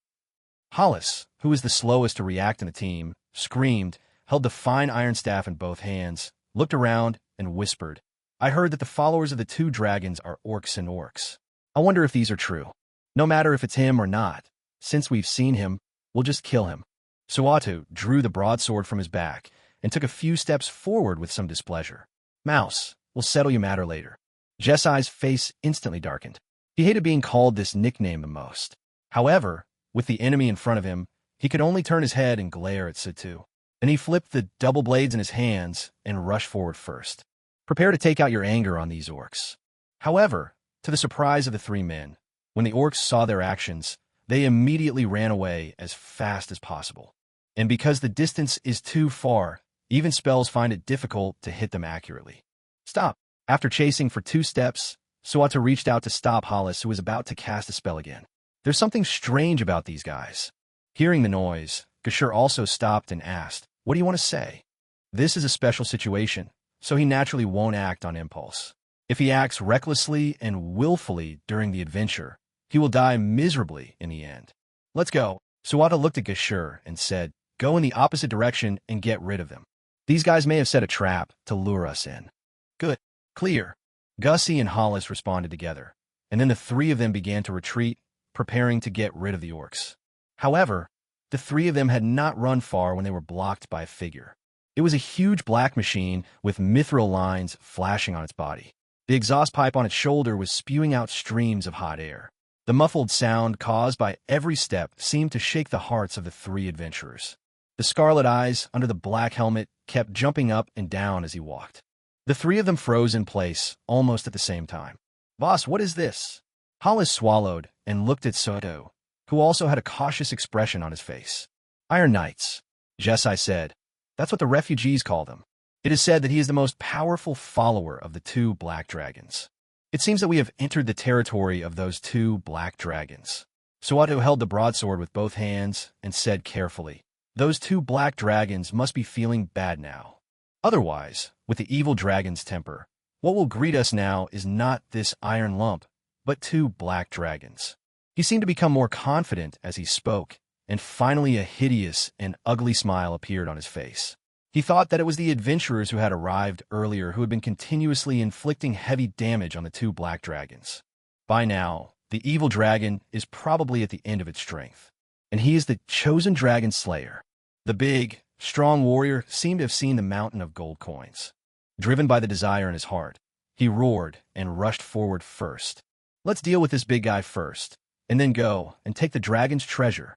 Hollis, who was the slowest to react in the team, screamed, held the fine iron staff in both hands, looked around, and whispered, "I heard that the followers of the two dragons are orcs and orcs. I wonder if these are true. No matter if it's him or not, since we've seen him, we'll just kill him." Suatu drew the broadsword from his back and took a few steps forward with some displeasure. "Mouse, we'll settle your matter later." Jesai's face instantly darkened. He hated being called this nickname the most. However, with the enemy in front of him, he could only turn his head and glare at Sutu. Then he flipped the double blades in his hands and rushed forward first. "Prepare to take out your anger on these orcs." However, to the surprise of the three men, when the orcs saw their actions, they immediately ran away as fast as possible. And because the distance is too far, even spells find it difficult to hit them accurately. "Stop." After chasing for 2 steps, Suatu reached out to stop Hollis, who was about to cast a spell again. "There's something strange about these guys." Hearing the noise, Gashur also stopped and asked, "What do you want to say?" This is a special situation, so he naturally won't act on impulse. If he acts recklessly and willfully during the adventure, he will die miserably in the end. "Let's go." Suatu looked at Gashur and said, "Go in the opposite direction and get rid of them. These guys may have set a trap to lure us in." "Good. Clear." Gussie and Hollis responded together, and then the three of them began to retreat, preparing to get rid of the orcs. However, the three of them had not run far when they were blocked by a figure. It was a huge black machine with mithril lines flashing on its body. The exhaust pipe on its shoulder was spewing out streams of hot air. The muffled sound caused by every step seemed to shake the hearts of the three adventurers. The scarlet eyes under the black helmet kept jumping up and down as he walked. The three of them froze in place almost at the same time. "Boss, what is this?" Hollis swallowed and looked at Soto, who also had a cautious expression on his face. "Iron Knights," Jesai said. "That's what the refugees call them. It is said that he is the most powerful follower of the two black dragons. It seems that we have entered the territory of those two black dragons." Suatu held the broadsword with both hands and said carefully, "Those two black dragons must be feeling bad now. Otherwise, with the evil dragon's temper, what will greet us now is not this iron lump, but two black dragons." He seemed to become more confident as he spoke, and finally a hideous and ugly smile appeared on his face. He thought that it was the adventurers who had arrived earlier who had been continuously inflicting heavy damage on the two black dragons. By now, the evil dragon is probably at the end of its strength, and he is the chosen dragon slayer. The big, strong warrior seemed to have seen the mountain of gold coins. Driven by the desire in his heart, he roared and rushed forward first. "Let's deal with this big guy first, and then go and take the dragon's treasure."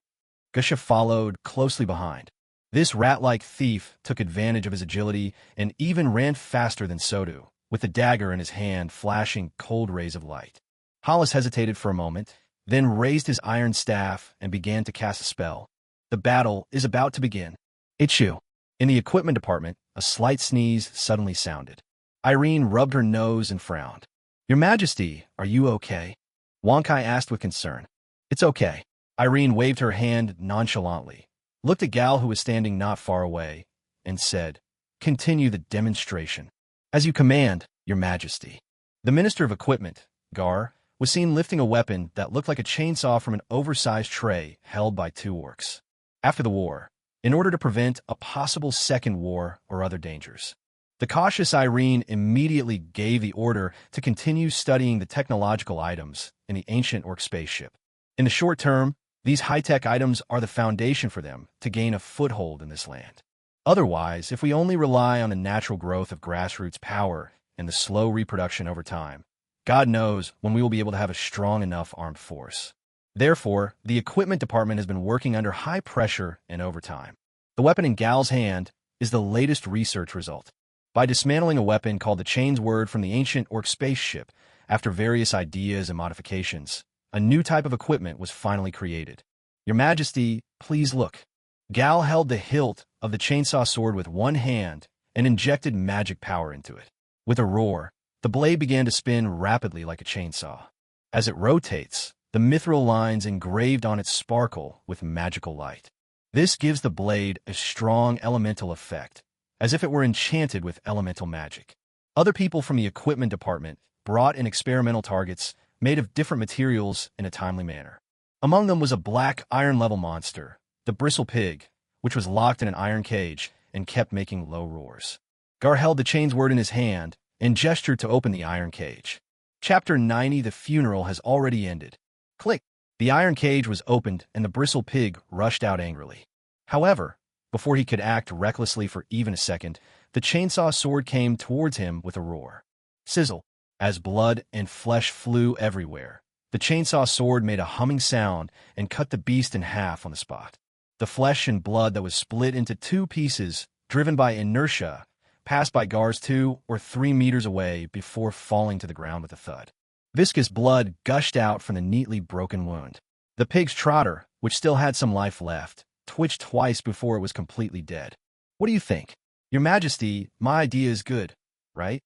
Gusha followed closely behind. This rat-like thief took advantage of his agility and even ran faster than Sotu, with the dagger in his hand flashing cold rays of light. Hollis hesitated for a moment, then raised his iron staff and began to cast a spell. The battle is about to begin. "Ichu." In the equipment department, a slight sneeze suddenly sounded. Irene rubbed her nose and frowned. "Your Majesty, are you okay?" Wankai asked with concern. "It's okay." Irene waved her hand nonchalantly, looked at Gal, who was standing not far away, and said, "Continue the demonstration." "As you command, Your Majesty." The Minister of Equipment, Gar, was seen lifting a weapon that looked like a chainsaw from an oversized tray held by two orcs. After the war, in order to prevent a possible second war or other dangers, the cautious Irene immediately gave the order to continue studying the technological items in the ancient orc spaceship. In the short term, these high-tech items are the foundation for them to gain a foothold in this land. Otherwise, if we only rely on the natural growth of grassroots power and the slow reproduction over time, God knows when we will be able to have a strong enough armed force. Therefore, the equipment department has been working under high pressure and overtime. The weapon in Gal's hand is the latest research result. By dismantling a weapon called the Chain's Word from the ancient orc spaceship, after various ideas and modifications, a new type of equipment was finally created. "Your Majesty, please look." Gal held the hilt of the chainsaw sword with one hand and injected magic power into it. With a roar, the blade began to spin rapidly like a chainsaw. As it rotates, the mithril lines engraved on it sparkle with magical light. This gives the blade a strong elemental effect, as if it were enchanted with elemental magic. Other people from the equipment department brought in experimental targets made of different materials in a timely manner. Among them was a black iron-level monster, the bristle pig, which was locked in an iron cage and kept making low roars. Gar held the chain's word in his hand and gestured to open the iron cage. Chapter 90, The Funeral, has already ended. Click. The iron cage was opened and the bristle pig rushed out angrily. However, before he could act recklessly for even a second, the chainsaw sword came towards him with a roar. Sizzle. As blood and flesh flew everywhere, the chainsaw sword made a humming sound and cut the beast in half on the spot. The flesh and blood that was split into two pieces, driven by inertia, passed by Gar's 2 or 3 meters away before falling to the ground with a thud. Viscous blood gushed out from the neatly broken wound. The pig's trotter, which still had some life left, twitched twice before it was completely dead. What do you think? Your Majesty, my idea is good, right?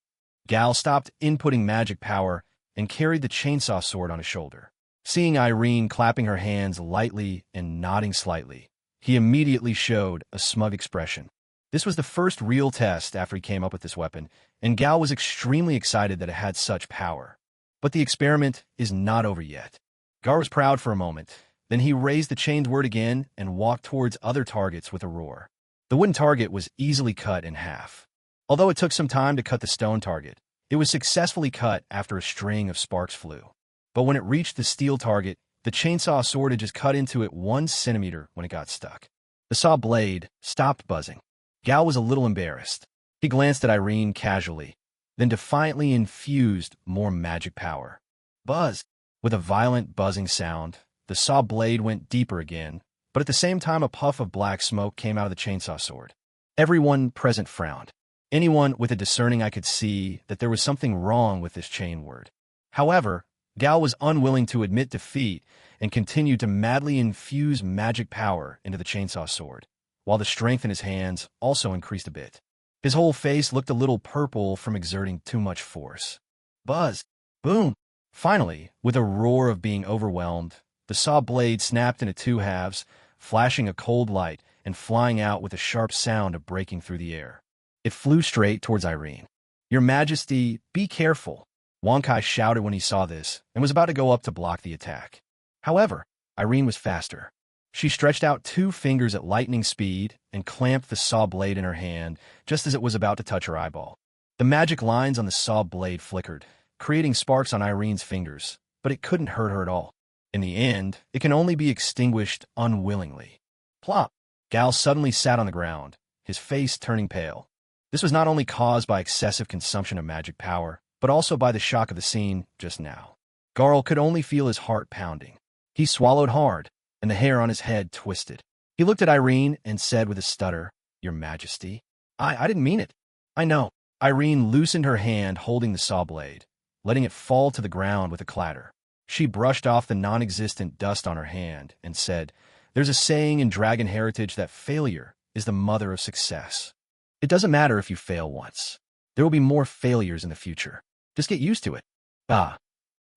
Gal stopped inputting magic power and carried the chainsaw sword on his shoulder. Seeing Irene clapping her hands lightly and nodding slightly, he immediately showed a smug expression. This was the first real test after he came up with this weapon, and Gal was extremely excited that it had such power. But the experiment is not over yet. Gar was proud for a moment. Then he raised the chain's word again and walked towards other targets with a roar. The wooden target was easily cut in half. Although it took some time to cut the stone target, it was successfully cut after a string of sparks flew. But when it reached the steel target, the chainsaw sword had just cut into it 1 centimeter when it got stuck. The saw blade stopped buzzing. Gal was a little embarrassed. He glanced at Irene casually, then defiantly infused more magic power. Buzz! With a violent buzzing sound, the saw blade went deeper again, but at the same time a puff of black smoke came out of the chainsaw sword. Everyone present frowned. Anyone with a discerning eye could see that there was something wrong with this chain word. However, Gal was unwilling to admit defeat and continued to madly infuse magic power into the chainsaw sword, while the strength in his hands also increased a bit. His whole face looked a little purple from exerting too much force. Buzz! Boom! Finally, with a roar of being overwhelmed, the saw blade snapped into 2 halves, flashing a cold light and flying out with a sharp sound of breaking through the air. It flew straight towards Irene. Your Majesty, be careful, Wonkai shouted when he saw this and was about to go up to block the attack. However, Irene was faster. She stretched out 2 fingers at lightning speed and clamped the saw blade in her hand just as it was about to touch her eyeball. The magic lines on the saw blade flickered, creating sparks on Irene's fingers, but it couldn't hurt her at all. In the end, it can only be extinguished unwillingly. Plop! Gal suddenly sat on the ground, his face turning pale. This was not only caused by excessive consumption of magic power, but also by the shock of the scene just now. Garl could only feel his heart pounding. He swallowed hard, and the hair on his head twisted. He looked at Irene and said with a stutter, Your Majesty, I didn't mean it. I know. Irene loosened her hand holding the saw blade, letting it fall to the ground with a clatter. She brushed off the non-existent dust on her hand and said, There's a saying in dragon heritage that failure is the mother of success. It doesn't matter if you fail once. There will be more failures in the future. Just get used to it. Ah.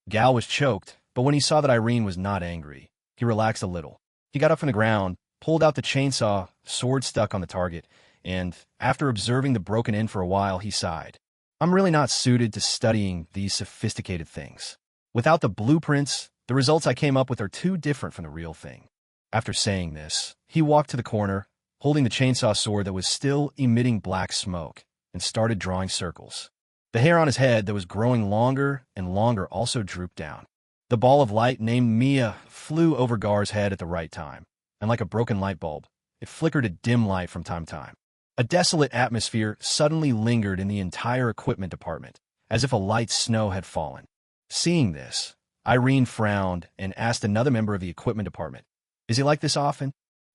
Gal was choked, but when he saw that Irene was not angry, he relaxed a little. He got up from the ground, pulled out the chainsaw, sword stuck on the target, and, after observing the broken end for a while, he sighed. I'm really not suited to studying these sophisticated things. Without the blueprints, the results I came up with are too different from the real thing. After saying this, he walked to the corner, holding the chainsaw sword that was still emitting black smoke, and started drawing circles. The hair on his head that was growing longer and longer also drooped down. The ball of light named Mia flew over Gar's head at the right time, and like a broken light bulb, it flickered a dim light from time to time. A desolate atmosphere suddenly lingered in the entire equipment department, as if a light snow had fallen. Seeing this, Irene frowned and asked another member of the equipment department, Is he like this often?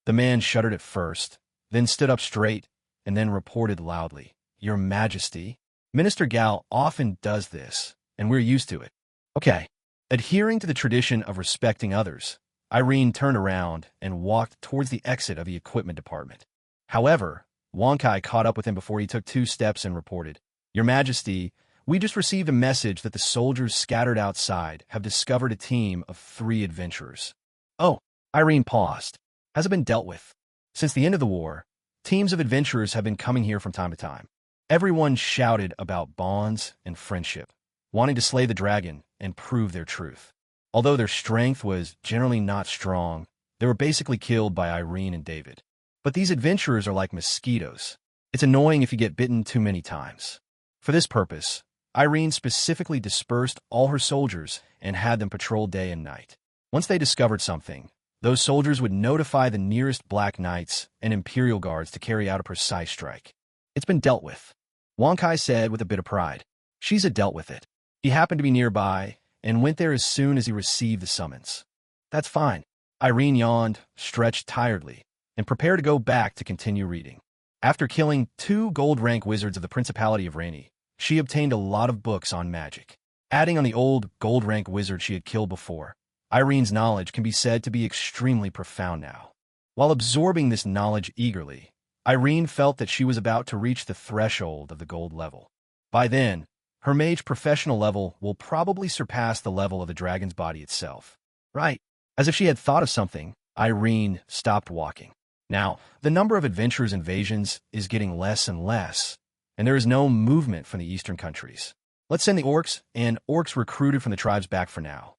The man shuddered at first, then stood up straight, and then reported loudly, Your Majesty, Minister Gal often does this, and we're used to it. Okay. Adhering to the tradition of respecting others, Irene turned around and walked towards the exit of the equipment department. However, Wonkai caught up with him before he took 2 steps and reported, Your Majesty, we just received a message that the soldiers scattered outside have discovered a team of 3 adventurers. Oh, Irene paused. Has it been dealt with? Since the end of the war, teams of adventurers have been coming here from time to time. Everyone shouted about bonds and friendship, wanting to slay the dragon and prove their truth. Although their strength was generally not strong, they were basically killed by Irene and David. But these adventurers are like mosquitoes. It's annoying if you get bitten too many times. For this purpose, Irene specifically dispersed all her soldiers and had them patrol day and night. Once they discovered something, those soldiers would notify the nearest Black Knights and Imperial Guards to carry out a precise strike. It's been dealt with, Wang Kai said with a bit of pride. She's dealt with it. He happened to be nearby and went there as soon as he received the summons. That's fine. Irene yawned, stretched tiredly, and prepared to go back to continue reading. After killing 2 gold-rank wizards of the Principality of Rainy, she obtained a lot of books on magic. Adding on the old gold-rank wizard she had killed before, Irene's knowledge can be said to be extremely profound now. While absorbing this knowledge eagerly, Irene felt that she was about to reach the threshold of the gold level. By then, her mage professional level will probably surpass the level of the dragon's body itself. Right. As if she had thought of something, Irene stopped walking. Now, the number of adventurers' invasions is getting less and less, and there is no movement from the eastern countries. Let's send the orcs and orcs recruited from the tribes back for now.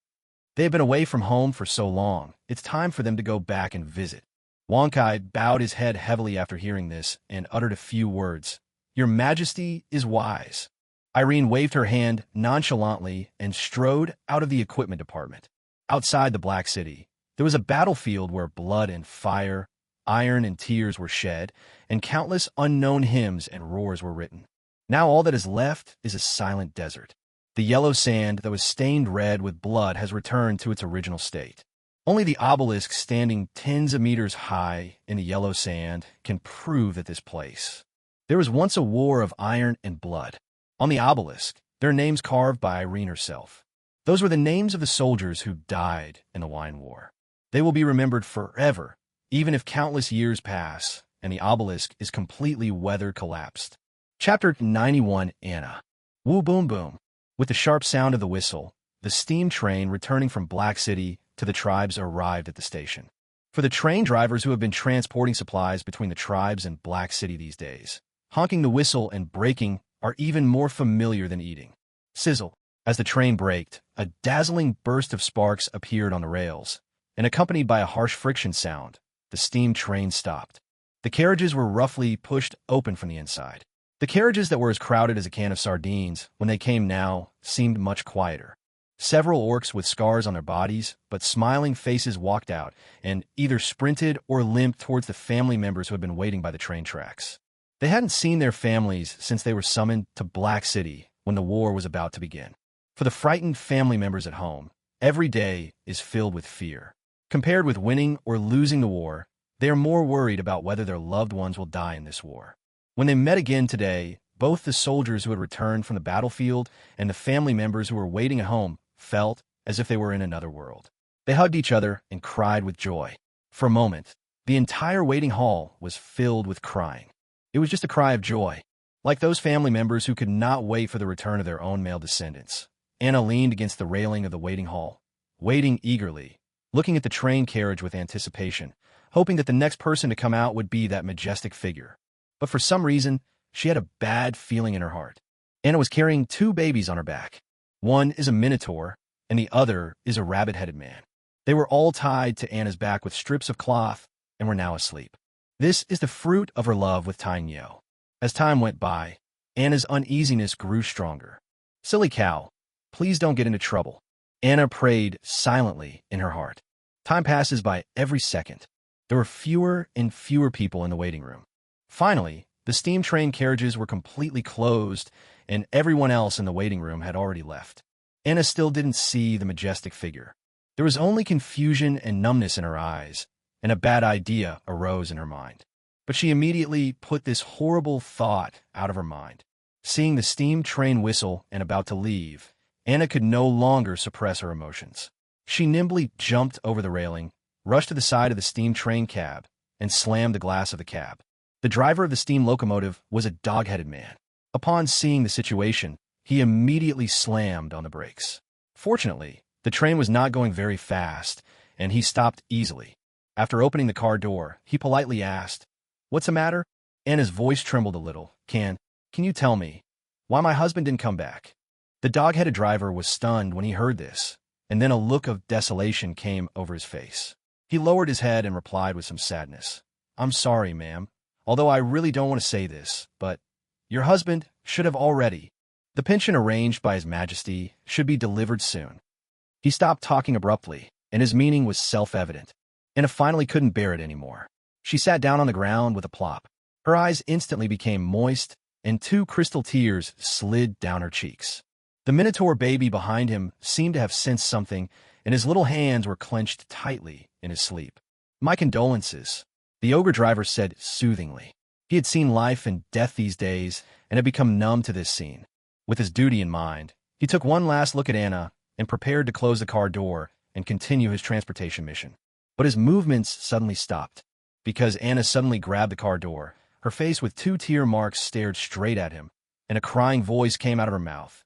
They have been away from home for so long, it's time for them to go back and visit. Wang Kai bowed his head heavily after hearing this and uttered a few words. Your Majesty is wise. Irene waved her hand nonchalantly and strode out of the equipment department. Outside the Black City, there was a battlefield where blood and fire, iron and tears were shed, and countless unknown hymns and roars were written. Now all that is left is a silent desert. The yellow sand that was stained red with blood has returned to its original state. Only the obelisk standing tens of meters high in the yellow sand can prove that this place. There was once a war of iron and blood. On the obelisk, there are names carved by Irene herself. Those were the names of the soldiers who died in the Wine War. They will be remembered forever, even if countless years pass and the obelisk is completely weather collapsed. Chapter 91 Anna. Woo boom boom. With the sharp sound of the whistle, the steam train returning from Black City to the tribes arrived at the station. For the train drivers who have been transporting supplies between the tribes and Black City these days, honking the whistle and braking are even more familiar than eating. Sizzle. As the train braked, a dazzling burst of sparks appeared on the rails, and accompanied by a harsh friction sound, the steam train stopped. The carriages were roughly pushed open from the inside. The carriages that were as crowded as a can of sardines when they came now seemed much quieter. Several orcs with scars on their bodies, but smiling faces walked out and either sprinted or limped towards the family members who had been waiting by the train tracks. They hadn't seen their families since they were summoned to Black City when the war was about to begin. For the frightened family members at home, every day is filled with fear. Compared with winning or losing the war, they are more worried about whether their loved ones will die in this war. When they met again today, both the soldiers who had returned from the battlefield and the family members who were waiting at home felt as if they were in another world. They hugged each other and cried with joy. For a moment, the entire waiting hall was filled with crying. It was just a cry of joy, like those family members who could not wait for the return of their own male descendants. Anna leaned against the railing of the waiting hall, waiting eagerly, looking at the train carriage with anticipation, hoping that the next person to come out would be that majestic figure. But for some reason, she had a bad feeling in her heart. Anna was carrying 2 babies on her back. One is a minotaur, and the other is a rabbit-headed man. They were all tied to Anna's back with strips of cloth and were now asleep. This is the fruit of her love with Tying Yo. As time went by, Anna's uneasiness grew stronger. Silly cow, please don't get into trouble. Anna prayed silently in her heart. Time passes by every second. There were fewer and fewer people in the waiting room. Finally, the steam train carriages were completely closed, and everyone else in the waiting room had already left. Anna still didn't see the majestic figure. There was only confusion and numbness in her eyes, and a bad idea arose in her mind. But she immediately put this horrible thought out of her mind. Seeing the steam train whistle and about to leave, Anna could no longer suppress her emotions. She nimbly jumped over the railing, rushed to the side of the steam train cab, and slammed the glass of the cab. The driver of the steam locomotive was a dog-headed man. Upon seeing the situation, he immediately slammed on the brakes. Fortunately, the train was not going very fast, and he stopped easily. After opening the car door, he politely asked, "What's the matter?" Anna's voice trembled a little. Can you tell me why my husband didn't come back?" The dog-headed driver was stunned when he heard this, and then a look of desolation came over his face. He lowered his head and replied with some sadness, "I'm sorry, ma'am. Although I really don't want to say this, but your husband should have already. The pension arranged by His Majesty should be delivered soon." He stopped talking abruptly, and his meaning was self-evident. Anna finally couldn't bear it anymore. She sat down on the ground with a plop. Her eyes instantly became moist, and 2 crystal tears slid down her cheeks. The Minotaur baby behind him seemed to have sensed something, and his little hands were clenched tightly in his sleep. "My condolences," the ogre driver said soothingly. He had seen life and death these days and had become numb to this scene. With his duty in mind, he took one last look at Anna and prepared to close the car door and continue his transportation mission. But his movements suddenly stopped, because Anna suddenly grabbed the car door. Her face with 2 tear marks stared straight at him, and a crying voice came out of her mouth.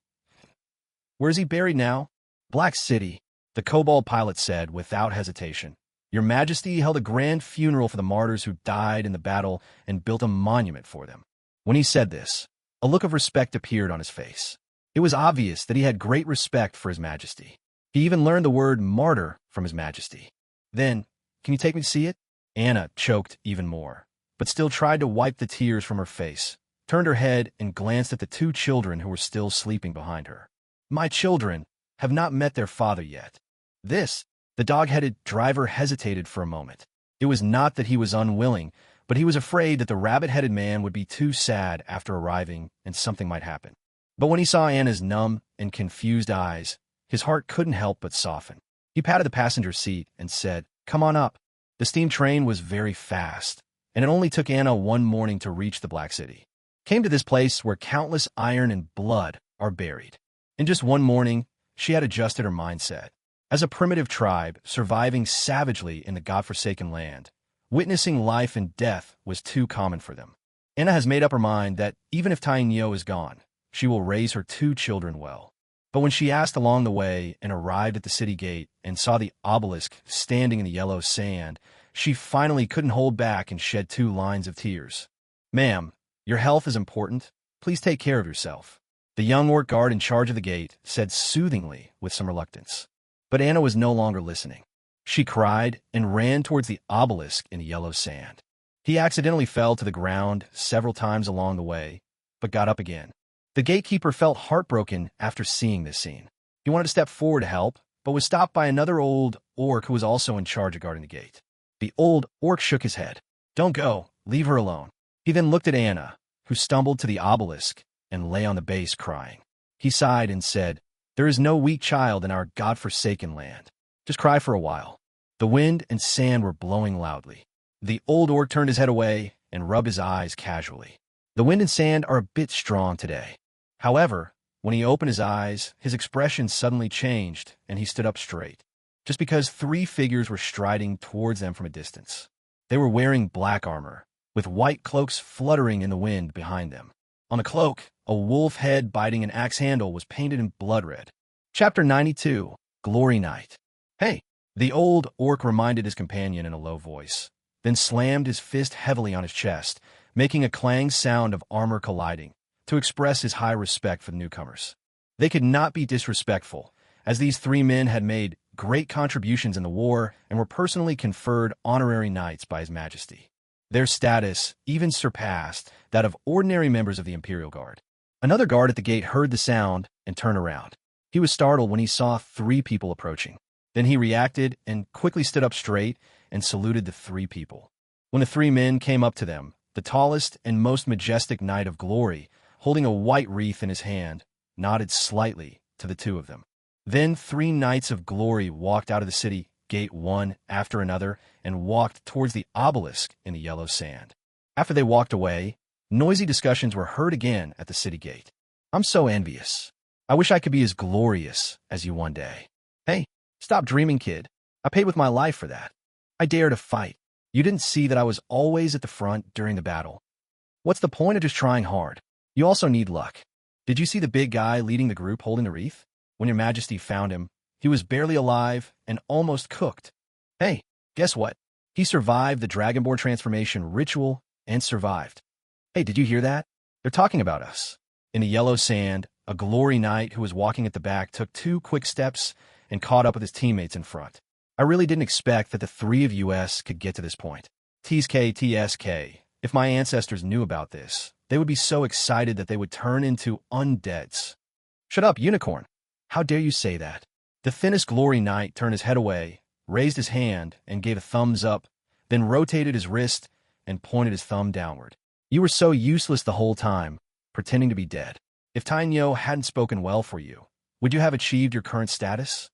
"Where is he buried now?" "Black City," the kobold pilot said without hesitation. "Your Majesty held a grand funeral for the martyrs who died in the battle and built a monument for them." When he said this, a look of respect appeared on his face. It was obvious that he had great respect for His Majesty. He even learned the word martyr from His Majesty. "Then, can you take me to see it?" Anna choked even more, but still tried to wipe the tears from her face, turned her head and glanced at the 2 children who were still sleeping behind her. "My children have not met their father yet." The dog-headed driver hesitated for a moment. It was not that he was unwilling, but he was afraid that the rabbit-headed man would be too sad after arriving and something might happen. But when he saw Anna's numb and confused eyes, his heart couldn't help but soften. He patted the passenger seat and said, "Come on up." The steam train was very fast, and it only took Anna one morning to reach the Black City. Came to this place where countless iron and blood are buried. In just one morning, she had adjusted her mindset. As a primitive tribe surviving savagely in the godforsaken land, witnessing life and death was too common for them. Anna has made up her mind that even if Tainyo is gone, she will raise her 2 children well. But when she asked along the way and arrived at the city gate and saw the obelisk standing in the yellow sand, she finally couldn't hold back and shed 2 lines of tears. "Ma'am, your health is important. Please take care of yourself," the young orc guard in charge of the gate said soothingly with some reluctance. But Anna was no longer listening. She cried and ran towards the obelisk in the yellow sand. He accidentally fell to the ground several times along the way, but got up again. The gatekeeper felt heartbroken after seeing this scene. He wanted to step forward to help, but was stopped by another old orc who was also in charge of guarding the gate. The old orc shook his head. "Don't go. Leave her alone." He then looked at Anna, who stumbled to the obelisk and lay on the base crying. He sighed and said, "There is no weak child in our godforsaken land. Just cry for a while." The wind and sand were blowing loudly. The old orc turned his head away and rubbed his eyes casually. The wind and sand are a bit strong today. However, when he opened his eyes, his expression suddenly changed and he stood up straight, just because 3 figures were striding towards them from a distance. They were wearing black armor, with white cloaks fluttering in the wind behind them. On the cloak, a wolf head biting an axe handle was painted in blood red. Chapter 92, Glory Night. "Hey," the old orc reminded his companion in a low voice, then slammed his fist heavily on his chest, making a clang sound of armor colliding, to express his high respect for the newcomers. They could not be disrespectful, as these 3 men had made great contributions in the war and were personally conferred honorary knights by His Majesty. Their status even surpassed that of ordinary members of the Imperial Guard. Another guard at the gate heard the sound and turned around. He was startled when he saw 3 people approaching. Then he reacted and quickly stood up straight and saluted the 3 people. When the 3 men came up to them, the tallest and most majestic knight of glory, holding a white wreath in his hand, nodded slightly to the 2 of them. Then 3 knights of glory walked out of the city gate one after another and walked towards the obelisk in the yellow sand. After they walked away, noisy discussions were heard again at the city gate. "I'm so envious. I wish I could be as glorious as you one day." "Hey, stop dreaming, kid. I paid with my life for that. I dare to fight. You didn't see that I was always at the front during the battle. What's the point of just trying hard? You also need luck. Did you see the big guy leading the group holding the wreath? When your Majesty found him, he was barely alive and almost cooked. Hey, guess what? He survived the Dragonborn transformation ritual and survived. Hey, did you hear that? They're talking about us. In the yellow sand, a glory knight who was walking at the back took 2 quick steps and caught up with his teammates in front. I really didn't expect that the 3 of us could get to this point. TSK. If my ancestors knew about this, they would be so excited that they would turn into undeads. Shut up, unicorn. How dare you say that? The thinnest glory knight turned his head away, raised his hand, and gave a thumbs up, then rotated his wrist and pointed his thumb downward. You were so useless the whole time, pretending to be dead. If Tainyo hadn't spoken well for you, would you have achieved your current status?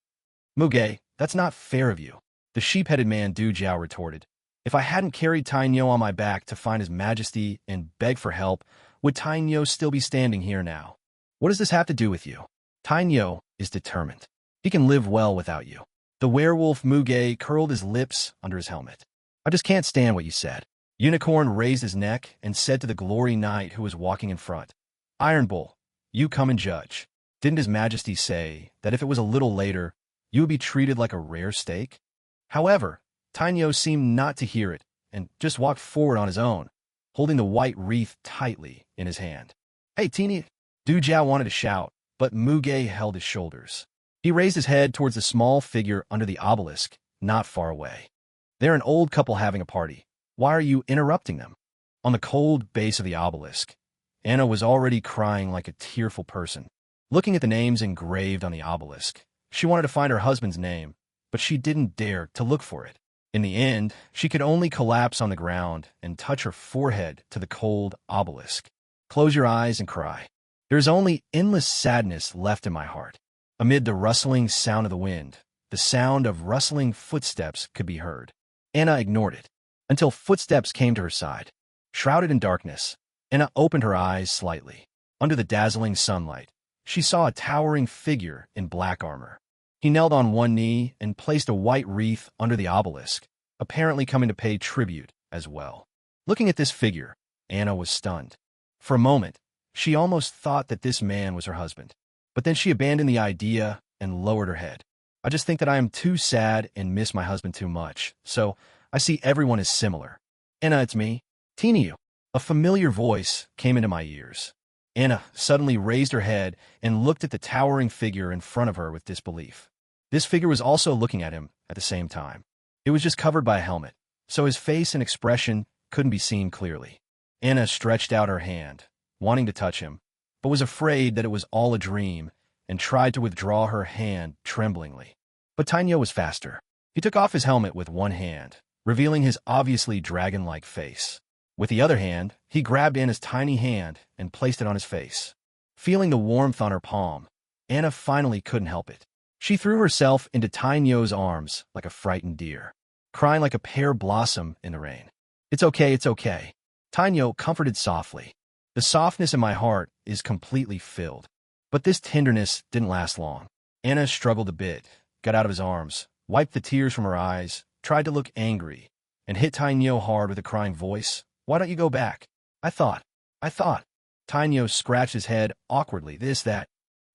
Muge, that's not fair of you. The sheep-headed man Du Jiao retorted. If I hadn't carried Tainyo on my back to find his majesty and beg for help, would Tainyo still be standing here now? What does this have to do with you? Tainyo is determined. He can live well without you. The werewolf Muge curled his lips under his helmet. I just can't stand what you said. Unicorn raised his neck and said to the glory knight who was walking in front, Iron Bull, you come and judge. Didn't his majesty say that if it was a little later, you would be treated like a rare steak? However, Tainyo seemed not to hear it and just walked forward on his own, holding the white wreath tightly in his hand. Hey, teeny! Du Jiao wanted to shout, but Muge held his shoulders. He raised his head towards the small figure under the obelisk, not far away. They're an old couple having a party. Why are you interrupting them? On the cold base of the obelisk, Anna was already crying like a tearful person. Looking at the names engraved on the obelisk, she wanted to find her husband's name, but she didn't dare to look for it. In the end, she could only collapse on the ground and touch her forehead to the cold obelisk. Close your eyes and cry. There is only endless sadness left in my heart. Amid the rustling sound of the wind, the sound of rustling footsteps could be heard. Anna ignored it, until footsteps came to her side. Shrouded in darkness, Anna opened her eyes slightly. Under the dazzling sunlight, she saw a towering figure in black armor. He knelt on one knee and placed a white wreath under the obelisk, apparently coming to pay tribute as well. Looking at this figure, Anna was stunned. For a moment, she almost thought that this man was her husband. But then she abandoned the idea and lowered her head. I just think that I am too sad and miss my husband too much, so I see everyone as similar. Anna, it's me, Tiniu. A familiar voice came into my ears. Anna suddenly raised her head and looked at the towering figure in front of her with disbelief. This figure was also looking at him at the same time. It was just covered by a helmet, so his face and expression couldn't be seen clearly. Anna stretched out her hand, wanting to touch him, but was afraid that it was all a dream and tried to withdraw her hand tremblingly. But Tainyo was faster. He took off his helmet with one hand, revealing his obviously dragon-like face. With the other hand, he grabbed Anna's tiny hand and placed it on his face. Feeling the warmth on her palm, Anna finally couldn't help it. She threw herself into Tainyo's arms like a frightened deer, crying like a pear blossom in the rain. It's okay, it's okay. Tainyo comforted softly. The softness in my heart is completely filled. But this tenderness didn't last long. Anna struggled a bit, got out of his arms, wiped the tears from her eyes, tried to look angry, and hit Tainyo hard with a crying voice. Why don't you go back? I thought. Tainyo scratched his head awkwardly, that.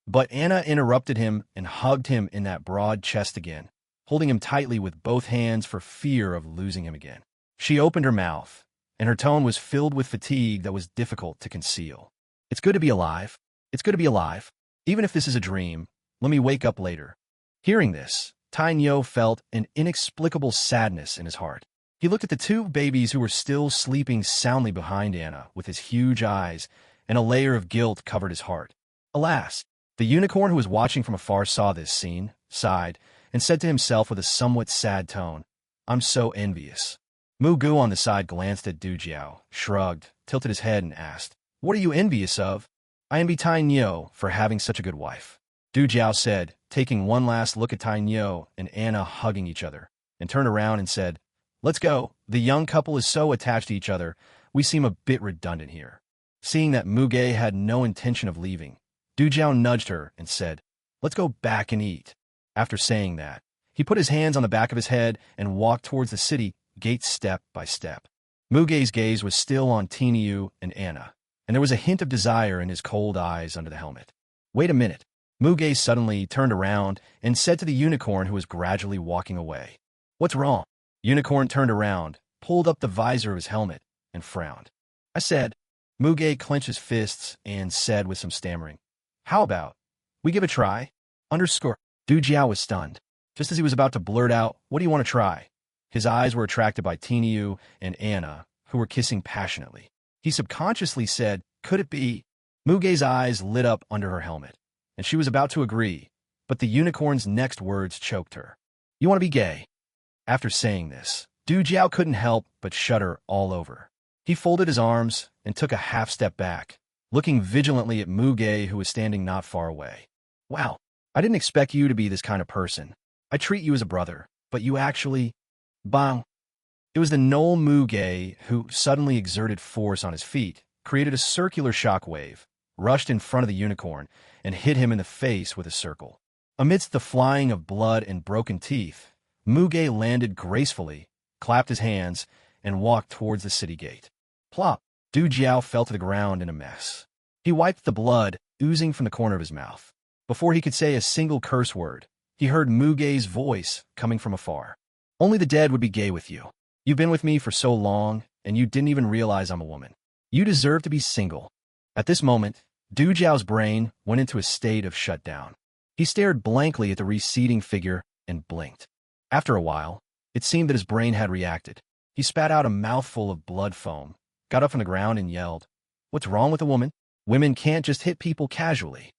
But Anna interrupted him and hugged him in that broad chest again, holding him tightly with both hands for fear of losing him again. She opened her mouth, and her tone was filled with fatigue that was difficult to conceal. It's good to be alive. It's good to be alive. Even if this is a dream, let me wake up later. Hearing this, Tainyo felt an inexplicable sadness in his heart. He looked at the 2 babies who were still sleeping soundly behind Anna with his huge eyes, and a layer of guilt covered his heart. Alas, the unicorn who was watching from afar saw this scene, sighed, and said to himself with a somewhat sad tone, I'm so envious. Mugu on the side glanced at Du Jiao, shrugged, tilted his head, and asked, What are you envious of? I envy Tainyo for having such a good wife. Du Jiao said, taking one last look at Tainyo and Anna hugging each other, and turned around and said, Let's go. The young couple is so attached to each other, we seem a bit redundant here. Seeing that Muge had no intention of leaving, Du Jiao nudged her and said, Let's go back and eat. After saying that, he put his hands on the back of his head and walked towards the city gate step by step. Muge's gaze was still on Tiniu and Anna, and there was a hint of desire in his cold eyes under the helmet. Wait a minute. Muge suddenly turned around and said to the unicorn who was gradually walking away, What's wrong? Unicorn turned around, pulled up the visor of his helmet, and frowned. I said. Muge clenched his fists and said with some stammering, "How about we give a try?" Underscore. Du Jiao was stunned. Just as he was about to blurt out, "What do you want to try?" his eyes were attracted by Tiniu and Anna, who were kissing passionately. He subconsciously said, "Could it be?" Muge's eyes lit up under her helmet, and she was about to agree, but the unicorn's next words choked her. "You want to be gay?" After saying this, Du Jiao couldn't help but shudder all over. He folded his arms and took a half step back, looking vigilantly at Muge, who was standing not far away. "Wow, I didn't expect you to be this kind of person. I treat you as a brother, but you actually... Bang!" It was the Knoll Muge who suddenly exerted force on his feet, created a circular shock wave, rushed in front of the unicorn, and hit him in the face with a circle. Amidst the flying of blood and broken teeth, Muge landed gracefully, clapped his hands, and walked towards the city gate. Plop! Du Jiao fell to the ground in a mess. He wiped the blood oozing from the corner of his mouth. Before he could say a single curse word, he heard Muge's voice coming from afar. "Only the dead would be gay with you. You've been with me for so long, and you didn't even realize I'm a woman. You deserve to be single." At this moment, Du Jiao's brain went into a state of shutdown. He stared blankly at the receding figure and blinked. After a while, it seemed that his brain had reacted. He spat out a mouthful of blood foam, got up from the ground and yelled, "What's wrong with a woman? Women can't just hit people casually."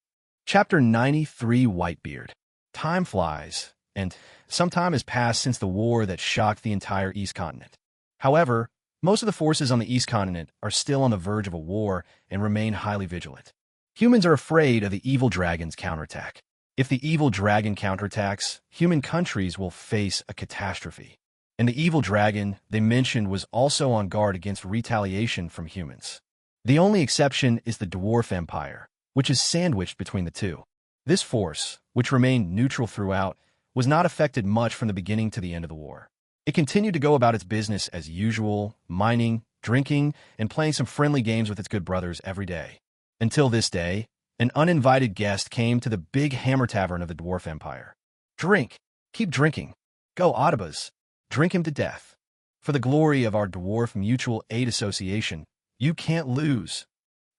Chapter 93, Whitebeard. Time flies, and some time has passed since the war that shocked the entire East Continent. However, most of the forces on the East Continent are still on the verge of a war and remain highly vigilant. Humans are afraid of the evil dragon's counterattack. If the evil dragon counterattacks, human countries will face a catastrophe. And the evil dragon they mentioned was also on guard against retaliation from humans. The only exception is the Dwarf Empire, which is sandwiched between the two. This force, which remained neutral throughout, was not affected much from the beginning to the end of the war. It continued to go about its business as usual, mining, drinking, and playing some friendly games with its good brothers every day. Until this day, an uninvited guest came to the Big Hammer Tavern of the Dwarf Empire. "Drink. Keep drinking. Go, Audibas. Drink him to death. For the glory of our Dwarf Mutual Aid Association, you can't lose.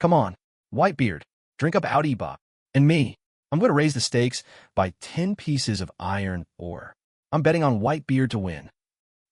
Come on, Whitebeard, drink up Audibas. And me, I'm going to raise the stakes by 10 pieces of iron ore. I'm betting on Whitebeard to win."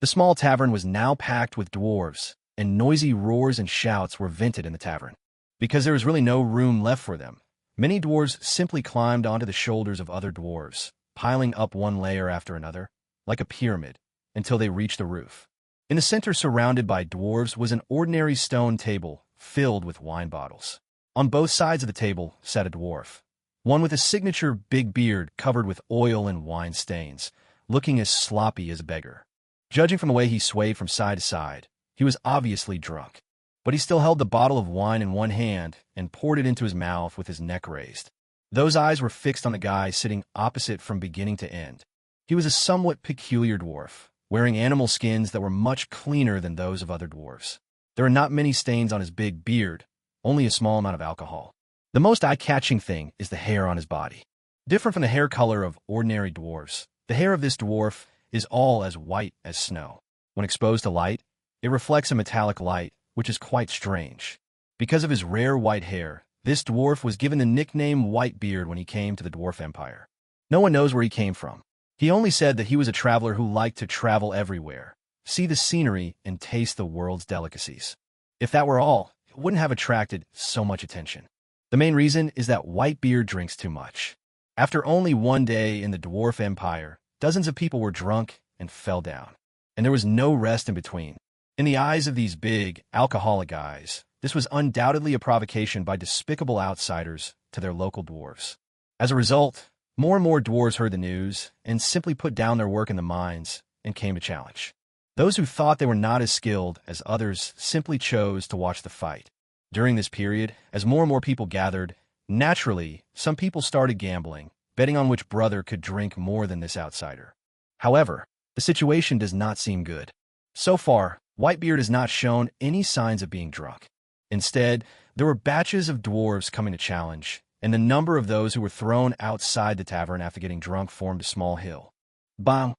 The small tavern was now packed with dwarves, and noisy roars and shouts were vented in the tavern. Because there was really no room left for them, many dwarves simply climbed onto the shoulders of other dwarves, piling up one layer after another, like a pyramid, until they reached the roof. In the center, surrounded by dwarves, was an ordinary stone table filled with wine bottles. On both sides of the table sat a dwarf, one with a signature big beard covered with oil and wine stains, looking as sloppy as a beggar. Judging from the way he swayed from side to side, he was obviously drunk, but he still held the bottle of wine in one hand and poured it into his mouth with his neck raised. Those eyes were fixed on the guy sitting opposite from beginning to end. He was a somewhat peculiar dwarf, wearing animal skins that were much cleaner than those of other dwarves. There are not many stains on his big beard, only a small amount of alcohol. The most eye-catching thing is the hair on his body. Different from the hair color of ordinary dwarves, the hair of this dwarf is all as white as snow. When exposed to light, it reflects a metallic light, which is quite strange. Because of his rare white hair, this dwarf was given the nickname Whitebeard when he came to the Dwarf Empire. No one knows where he came from. He only said that he was a traveler who liked to travel everywhere, see the scenery, and taste the world's delicacies. If that were all, it wouldn't have attracted so much attention. The main reason is that Whitebeard drinks too much. After only one day in the Dwarf Empire, dozens of people were drunk and fell down, and there was no rest in between. In the eyes of these big, alcoholic guys, this was undoubtedly a provocation by despicable outsiders to their local dwarves. As a result, more and more dwarves heard the news and simply put down their work in the mines and came to challenge. Those who thought they were not as skilled as others simply chose to watch the fight. During this period, as more and more people gathered, naturally, some people started gambling, betting on which brother could drink more than this outsider. However, the situation does not seem good. So far, Whitebeard has not shown any signs of being drunk. Instead, there were batches of dwarves coming to challenge, and the number of those who were thrown outside the tavern after getting drunk formed a small hill. Bang!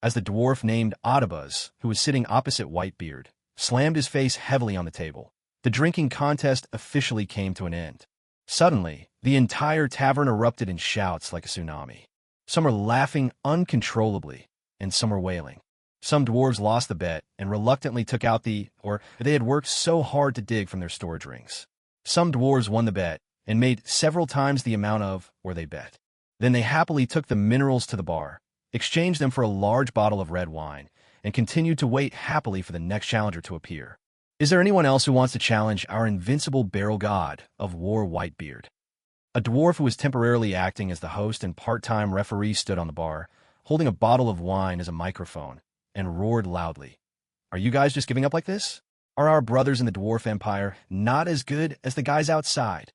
as the dwarf named Ottobuz, who was sitting opposite Whitebeard, slammed his face heavily on the table. The drinking contest officially came to an end. Suddenly, the entire tavern erupted in shouts like a tsunami. Some were laughing uncontrollably, and some were wailing. Some dwarves lost the bet and reluctantly took out they had worked so hard to dig from their storage rings. Some dwarves won the bet and made several times the amount they bet. Then they happily took the minerals to the bar, exchanged them for a large bottle of red wine, and continued to wait happily for the next challenger to appear. Is there anyone else who wants to challenge our invincible barrel god of war, Whitebeard? A dwarf who was temporarily acting as the host and part-time referee stood on the bar, holding a bottle of wine as a microphone, and roared loudly. Are you guys just giving up like this? Are our brothers in the dwarf empire not as good as the guys outside?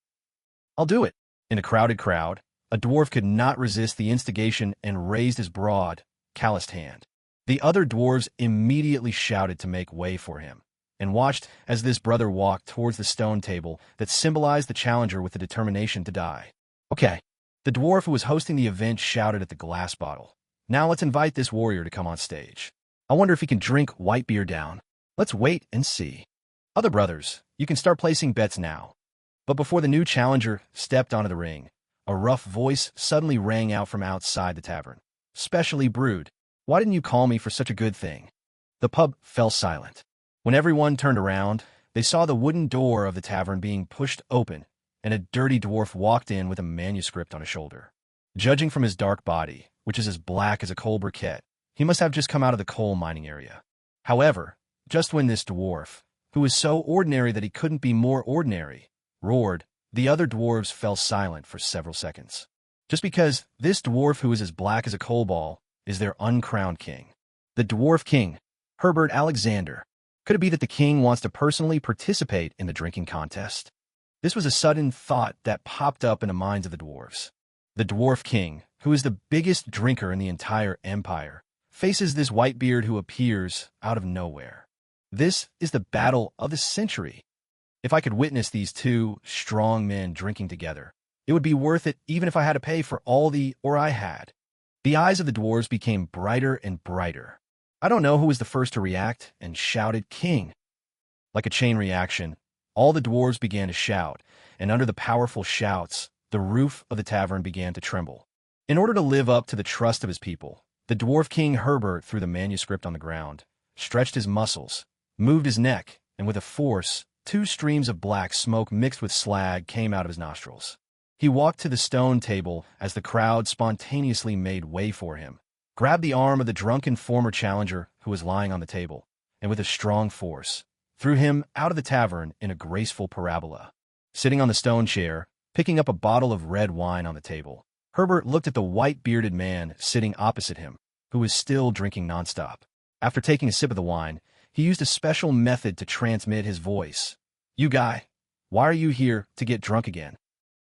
I'll do it. In a crowded crowd, a dwarf could not resist the instigation and raised his broad, calloused hand. The other dwarves immediately shouted to make way for him, and watched as this brother walked towards the stone table that symbolized the challenger with the determination to die. Okay. The dwarf who was hosting the event shouted at the glass bottle. Now let's invite this warrior to come on stage. I wonder if he can drink Whitebeard down. Let's wait and see. Other brothers, you can start placing bets now. But before the new challenger stepped onto the ring, a rough voice suddenly rang out from outside the tavern. Specially brewed. Why didn't you call me for such a good thing? The pub fell silent. When everyone turned around, they saw the wooden door of the tavern being pushed open, and a dirty dwarf walked in with a manuscript on his shoulder. Judging from his dark body, which is as black as a coal briquette, he must have just come out of the coal mining area. However, just when this dwarf, who was so ordinary that he couldn't be more ordinary, roared, the other dwarves fell silent for several seconds. Just because this dwarf who is as black as a coal ball is their uncrowned king. The dwarf king, Herbert Alexander. Could it be that the king wants to personally participate in the drinking contest? This was a sudden thought that popped up in the minds of the dwarves. The dwarf king, who is the biggest drinker in the entire empire, faces this Whitebeard who appears out of nowhere. This is the battle of the century. If I could witness these two strong men drinking together, it would be worth it even if I had to pay for all I had. The eyes of the dwarves became brighter and brighter. I don't know who was the first to react and shouted, "King!" Like a chain reaction, all the dwarves began to shout, and under the powerful shouts, the roof of the tavern began to tremble. In order to live up to the trust of his people, the dwarf king Herbert threw the manuscript on the ground, stretched his muscles, moved his neck, and with a force, 2 streams of black smoke mixed with slag came out of his nostrils. He walked to the stone table as the crowd spontaneously made way for him, grabbed the arm of the drunken former challenger who was lying on the table, and with a strong force, threw him out of the tavern in a graceful parabola. Sitting on the stone chair, picking up a bottle of red wine on the table, Herbert looked at the white-bearded man sitting opposite him, who was still drinking nonstop. After taking a sip of the wine, he used a special method to transmit his voice. "You guy, why are you here to get drunk again?"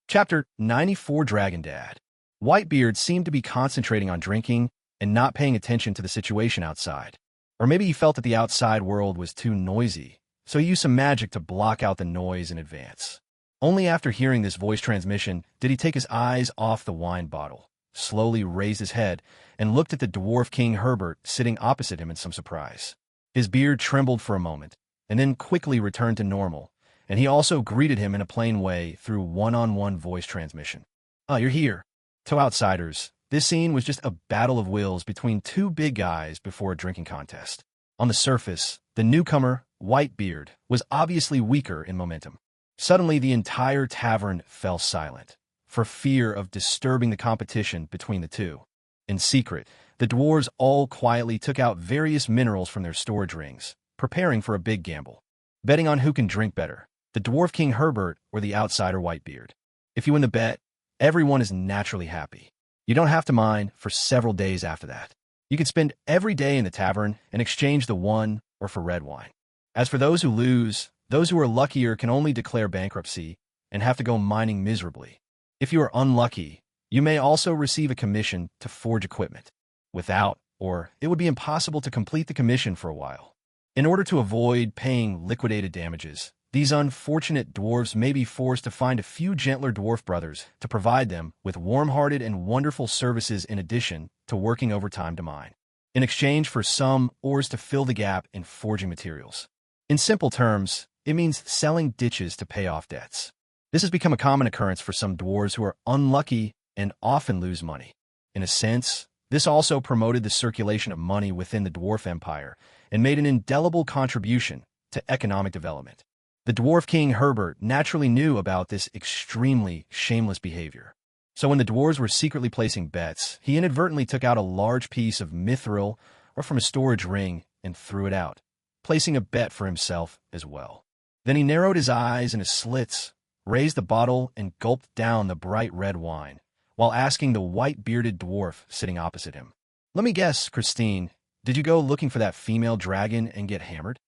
Chapter 94 Dragon Dad. Whitebeard seemed to be concentrating on drinking and not paying attention to the situation outside. Or maybe he felt that the outside world was too noisy, so he used some magic to block out the noise in advance. Only after hearing this voice transmission did he take his eyes off the wine bottle, slowly raised his head, and looked at the dwarf king Herbert sitting opposite him in some surprise. His beard trembled for a moment, and then quickly returned to normal, and he also greeted him in a plain way through one-on-one voice transmission. "Oh, you're here." To outsiders, this scene was just a battle of wills between 2 big guys before a drinking contest. On the surface, the newcomer, Whitebeard, was obviously weaker in momentum. Suddenly, the entire tavern fell silent, for fear of disturbing the competition between the two. In secret, the dwarves all quietly took out various minerals from their storage rings, preparing for a big gamble, betting on who can drink better, the dwarf king Herbert or the outsider Whitebeard. If you win the bet, everyone is naturally happy. You don't have to mine for several days after that. You can spend every day in the tavern and exchange the won or for red wine. As for those who lose, those who are luckier can only declare bankruptcy and have to go mining miserably. If you are unlucky, you may also receive a commission to forge equipment. Without, or it would be impossible to complete the commission for a while. In order to avoid paying liquidated damages, these unfortunate dwarves may be forced to find a few gentler dwarf brothers to provide them with warm-hearted and wonderful services in addition to working overtime to mine. in exchange for some ores to fill the gap in forging materials. In simple terms, it means selling ditches to pay off debts. This has become a common occurrence for some dwarves who are unlucky and often lose money. In a sense, this also promoted the circulation of money within the dwarf empire and made an indelible contribution to economic development. The dwarf king Herbert naturally knew about this extremely shameless behavior. So when the dwarves were secretly placing bets, he inadvertently took out a large piece of mithril or from a storage ring and threw it out, placing a bet for himself as well. Then he narrowed his eyes and his slits, raised the bottle, and gulped down the bright red wine, while asking the white-bearded dwarf sitting opposite him. "Let me guess, Christine, did you go looking for that female dragon and get hammered?"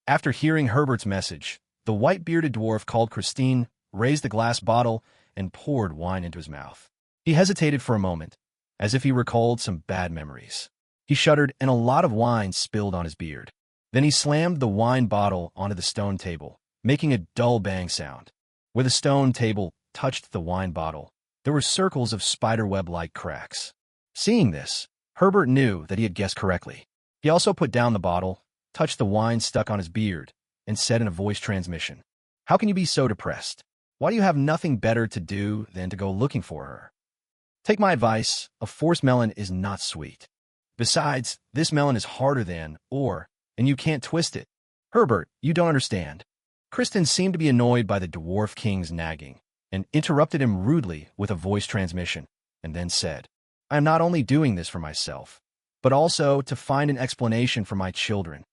After hearing Herbert's message, the white-bearded dwarf called Christine, raised the glass bottle, and poured wine into his mouth. He hesitated for a moment, as if he recalled some bad memories. He shuddered, and a lot of wine spilled on his beard. Then he slammed the wine bottle onto the stone table, making a dull bang sound. Where the stone table touched the wine bottle, there were circles of spiderweb-like cracks. Seeing this, Herbert knew that he had guessed correctly. He also put down the bottle, touched the wine stuck on his beard, and said in a voice transmission, "How can you be so depressed? Why do you have nothing better to do than to go looking for her? Take my advice, a forced melon is not sweet. Besides, this melon is harder than, and you can't twist it. Herbert, you don't understand." Kristen seemed to be annoyed by the dwarf king's nagging, and interrupted him rudely with a voice transmission, and then said, "I am not only doing this for myself, but also to find an explanation for my children.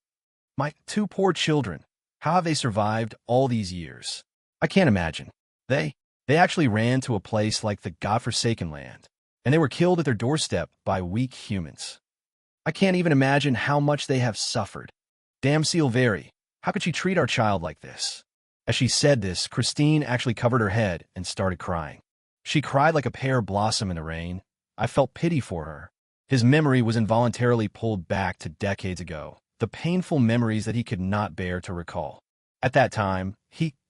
My 2 poor children, how have they survived all these years? I can't imagine. They actually ran to a place like the godforsaken land, and they were killed at their doorstep by weak humans. I can't even imagine how much they have suffered. Damn Silveri, how could she treat our child like this?" As she said this, Christine actually covered her head and started crying. She cried like a pear blossom in the rain. I felt pity for her. His memory was involuntarily pulled back to decades ago, the painful memories that he could not bear to recall. At that time,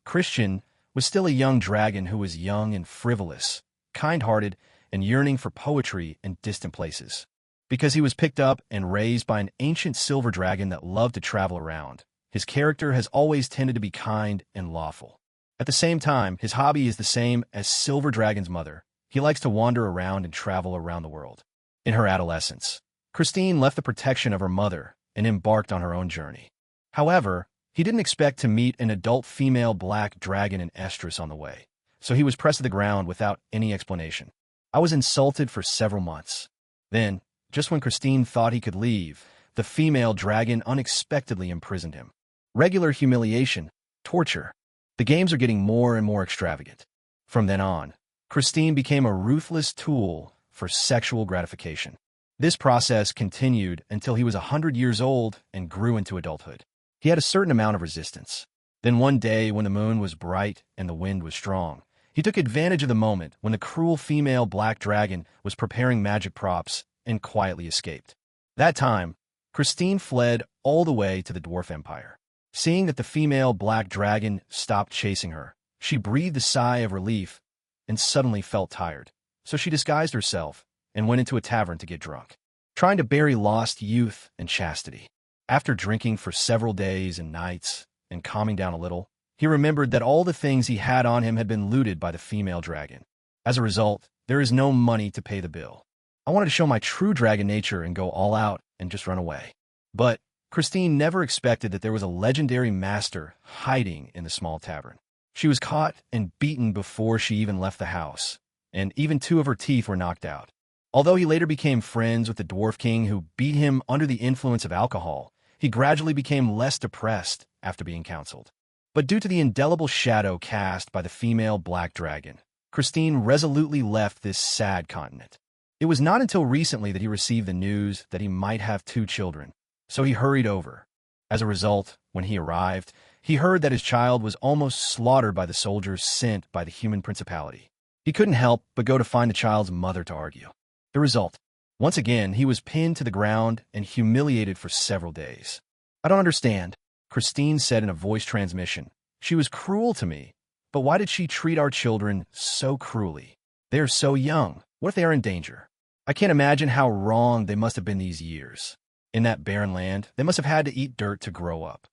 Christian, was still a young dragon who was young and frivolous, kind-hearted, and yearning for poetry in distant places. Because he was picked up and raised by an ancient silver dragon that loved to travel around, his character has always tended to be kind and lawful. At the same time, his hobby is the same as Silver Dragon's mother. He likes to wander around and travel around the world. In her adolescence, Christine left the protection of her mother and embarked on her own journey. However, he didn't expect to meet an adult female black dragon in estrus on the way, so he was pressed to the ground without any explanation. I was insulted for several months. Then, just when Christine thought he could leave, the female dragon unexpectedly imprisoned him. Regular humiliation, torture. The games are getting more and more extravagant. From then on, Christine became a ruthless tool for sexual gratification. This process continued until he was 100 years old and grew into adulthood. He had a certain amount of resistance. Then one day, when the moon was bright and the wind was strong, he took advantage of the moment when the cruel female black dragon was preparing magic props and quietly escaped. That time, Christine fled all the way to the dwarf empire. Seeing that the female black dragon stopped chasing her, she breathed a sigh of relief and suddenly felt tired. So she disguised herself and went into a tavern to get drunk, trying to bury lost youth and chastity. After drinking for several days and nights and calming down a little, he remembered that all the things he had on him had been looted by the female dragon. As a result, there is no money to pay the bill. I wanted to show my true dragon nature and go all out and just run away. But Christine never expected that there was a legendary master hiding in the small tavern. She was caught and beaten before she even left the house, and even 2 of her teeth were knocked out. Although he later became friends with the dwarf king who beat him under the influence of alcohol, he gradually became less depressed after being counseled. But due to the indelible shadow cast by the female black dragon, Christine resolutely left this sad continent. It was not until recently that he received the news that he might have 2 children, so he hurried over. As a result, when he arrived, he heard that his child was almost slaughtered by the soldiers sent by the human principality. He couldn't help but go to find the child's mother to argue. The result: once again, he was pinned to the ground and humiliated for several days. "I don't understand," Christine said in a voice transmission. "She was cruel to me, but why did she treat our children so cruelly? They are so young. What if they are in danger?" I can't imagine how wrong they must have been these years. In that barren land, they must have had to eat dirt to grow up.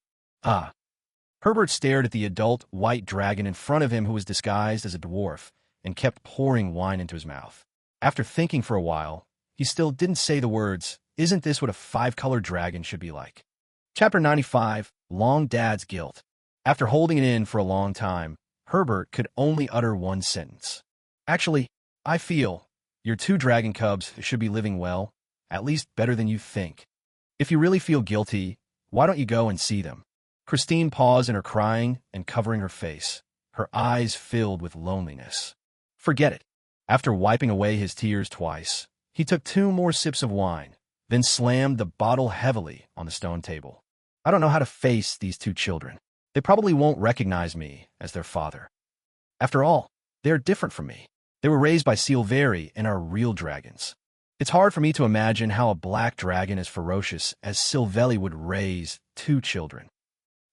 Ah. Herbert stared at the adult white dragon in front of him who was disguised as a dwarf and kept pouring wine into his mouth. After thinking for a while, he still didn't say the words, "Isn't this what a five-colored dragon should be like?" Chapter 95, Long Dad's Guilt. After holding it in for a long time, Herbert could only utter one sentence. Actually, I feel your two dragon cubs should be living well, at least better than you think. If you really feel guilty, why don't you go and see them? Christine paused in her crying and covering her face, her eyes filled with loneliness. Forget it. After wiping away his tears twice, he took 2 more sips of wine, then slammed the bottle heavily on the stone table. I don't know how to face these 2 children. They probably won't recognize me as their father. After all, they are different from me. They were raised by Silveri and are real dragons. It's hard for me to imagine how a black dragon as ferocious as Silveri would raise 2 children.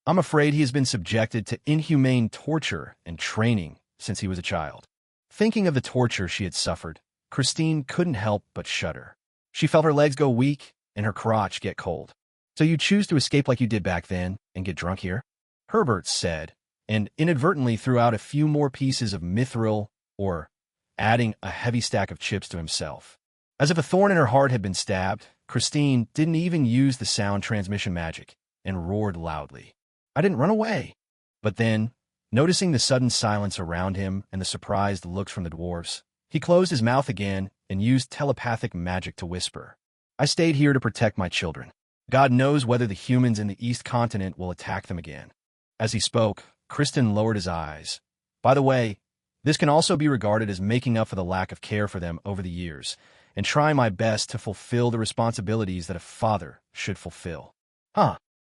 I'm afraid he has been subjected to inhumane torture and training since he was a child. Thinking of the torture she had suffered, Christine couldn't help but shudder. She felt her legs go weak and her crotch get cold. So you choose to escape like you did back then and get drunk here? Herbert said, and inadvertently threw out a few more pieces of mithril or adding a heavy stack of chips to himself. As if a thorn in her heart had been stabbed, Christine didn't even use the sound transmission magic and roared loudly. I didn't run away. But then, noticing the sudden silence around him and the surprised looks from the dwarves, he closed his mouth again and used telepathic magic to whisper. I stayed here to protect my children. God knows whether the humans in the East Continent will attack them again. As he spoke, Kristen lowered his eyes. By the way, this can also be regarded as making up for the lack of care for them over the years, and trying my best to fulfill the responsibilities that a father should fulfill.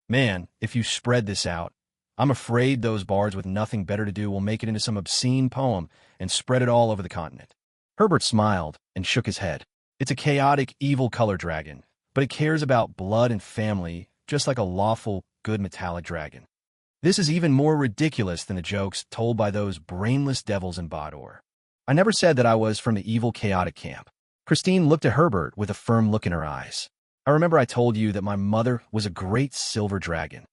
Man, if you spread this out, I'm afraid those bards with nothing better to do will make it into some obscene poem and spread it all over the continent. Herbert smiled and shook his head. It's a chaotic, evil color dragon, but it cares about blood and family just like a lawful, good metallic dragon. This is even more ridiculous than the jokes told by those brainless devils in Bador. I never said that I was from the evil, chaotic camp. Christine looked at Herbert with a firm look in her eyes. I remember I told you that my mother was a great silver dragon.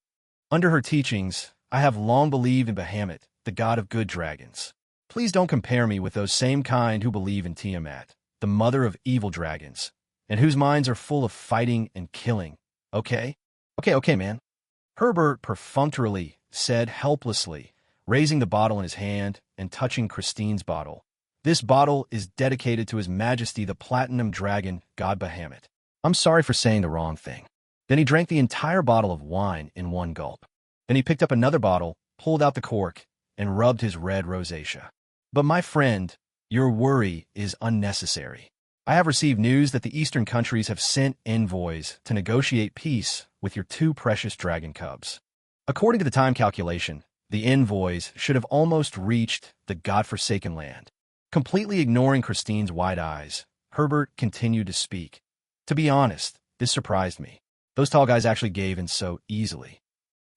Under her teachings, I have long believed in Bahamut, the god of good dragons. Please don't compare me with those same kind who believe in Tiamat, the mother of evil dragons, and whose minds are full of fighting and killing. Okay? Okay, man. Herbert perfunctorily said helplessly, raising the bottle in his hand and touching Christine's bottle. This bottle is dedicated to His Majesty the Platinum Dragon, God Bahamut. I'm sorry for saying the wrong thing. Then he drank the entire bottle of wine in one gulp. Then he picked up another bottle, pulled out the cork, and rubbed his red rosacea. But my friend, your worry is unnecessary. I have received news that the eastern countries have sent envoys to negotiate peace with your 2 precious dragon cubs. According to the time calculation, the envoys should have almost reached the godforsaken land. Completely ignoring Christine's wide eyes, Herbert continued to speak. To be honest, this surprised me. Those tall guys actually gave in so easily.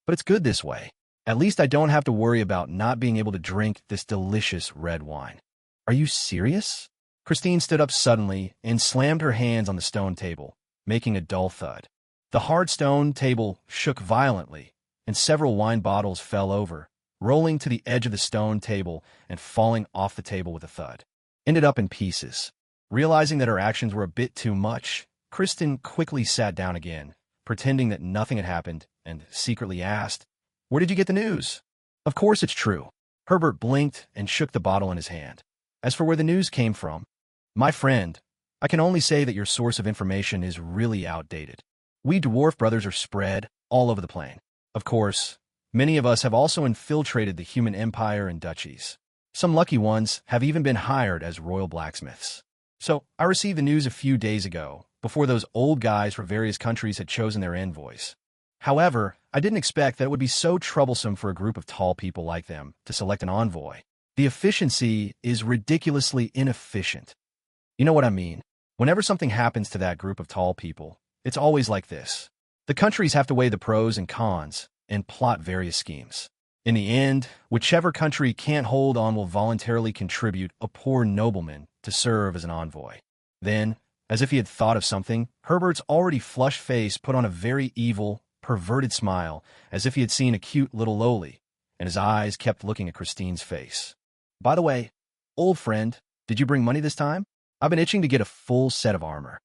But it's good this way. At least I don't have to worry about not being able to drink this delicious red wine. Are you serious? Christine stood up suddenly and slammed her hands on the stone table, making a dull thud. The hard stone table shook violently, and several wine bottles fell over, rolling to the edge of the stone table and falling off the table with a thud. Ended up in pieces. Realizing that her actions were a bit too much, Kristen quickly sat down again, pretending that nothing had happened, and secretly asked, "Where did you get the news?" Of course it's true. Herbert blinked and shook the bottle in his hand. As for where the news came from, my friend, I can only say that your source of information is really outdated. We dwarf brothers are spread all over the plane. Of course, many of us have also infiltrated the human empire and duchies. Some lucky ones have even been hired as royal blacksmiths. So I received the news a few days ago, before those old guys from various countries had chosen their envoys. However, I didn't expect that it would be so troublesome for a group of tall people like them to select an envoy. The efficiency is ridiculously inefficient. You know what I mean? Whenever something happens to that group of tall people, it's always like this. The countries have to weigh the pros and cons and plot various schemes. In the end, whichever country can't hold on will voluntarily contribute a poor nobleman to serve as an envoy. Then, As if he had thought of something, Herbert's already flushed face put on a very evil, perverted smile, as if he had seen a cute little loli, and his eyes kept looking at Christine's face. "By the way, old friend, did you bring money this time? I've been itching to get a full set of armor."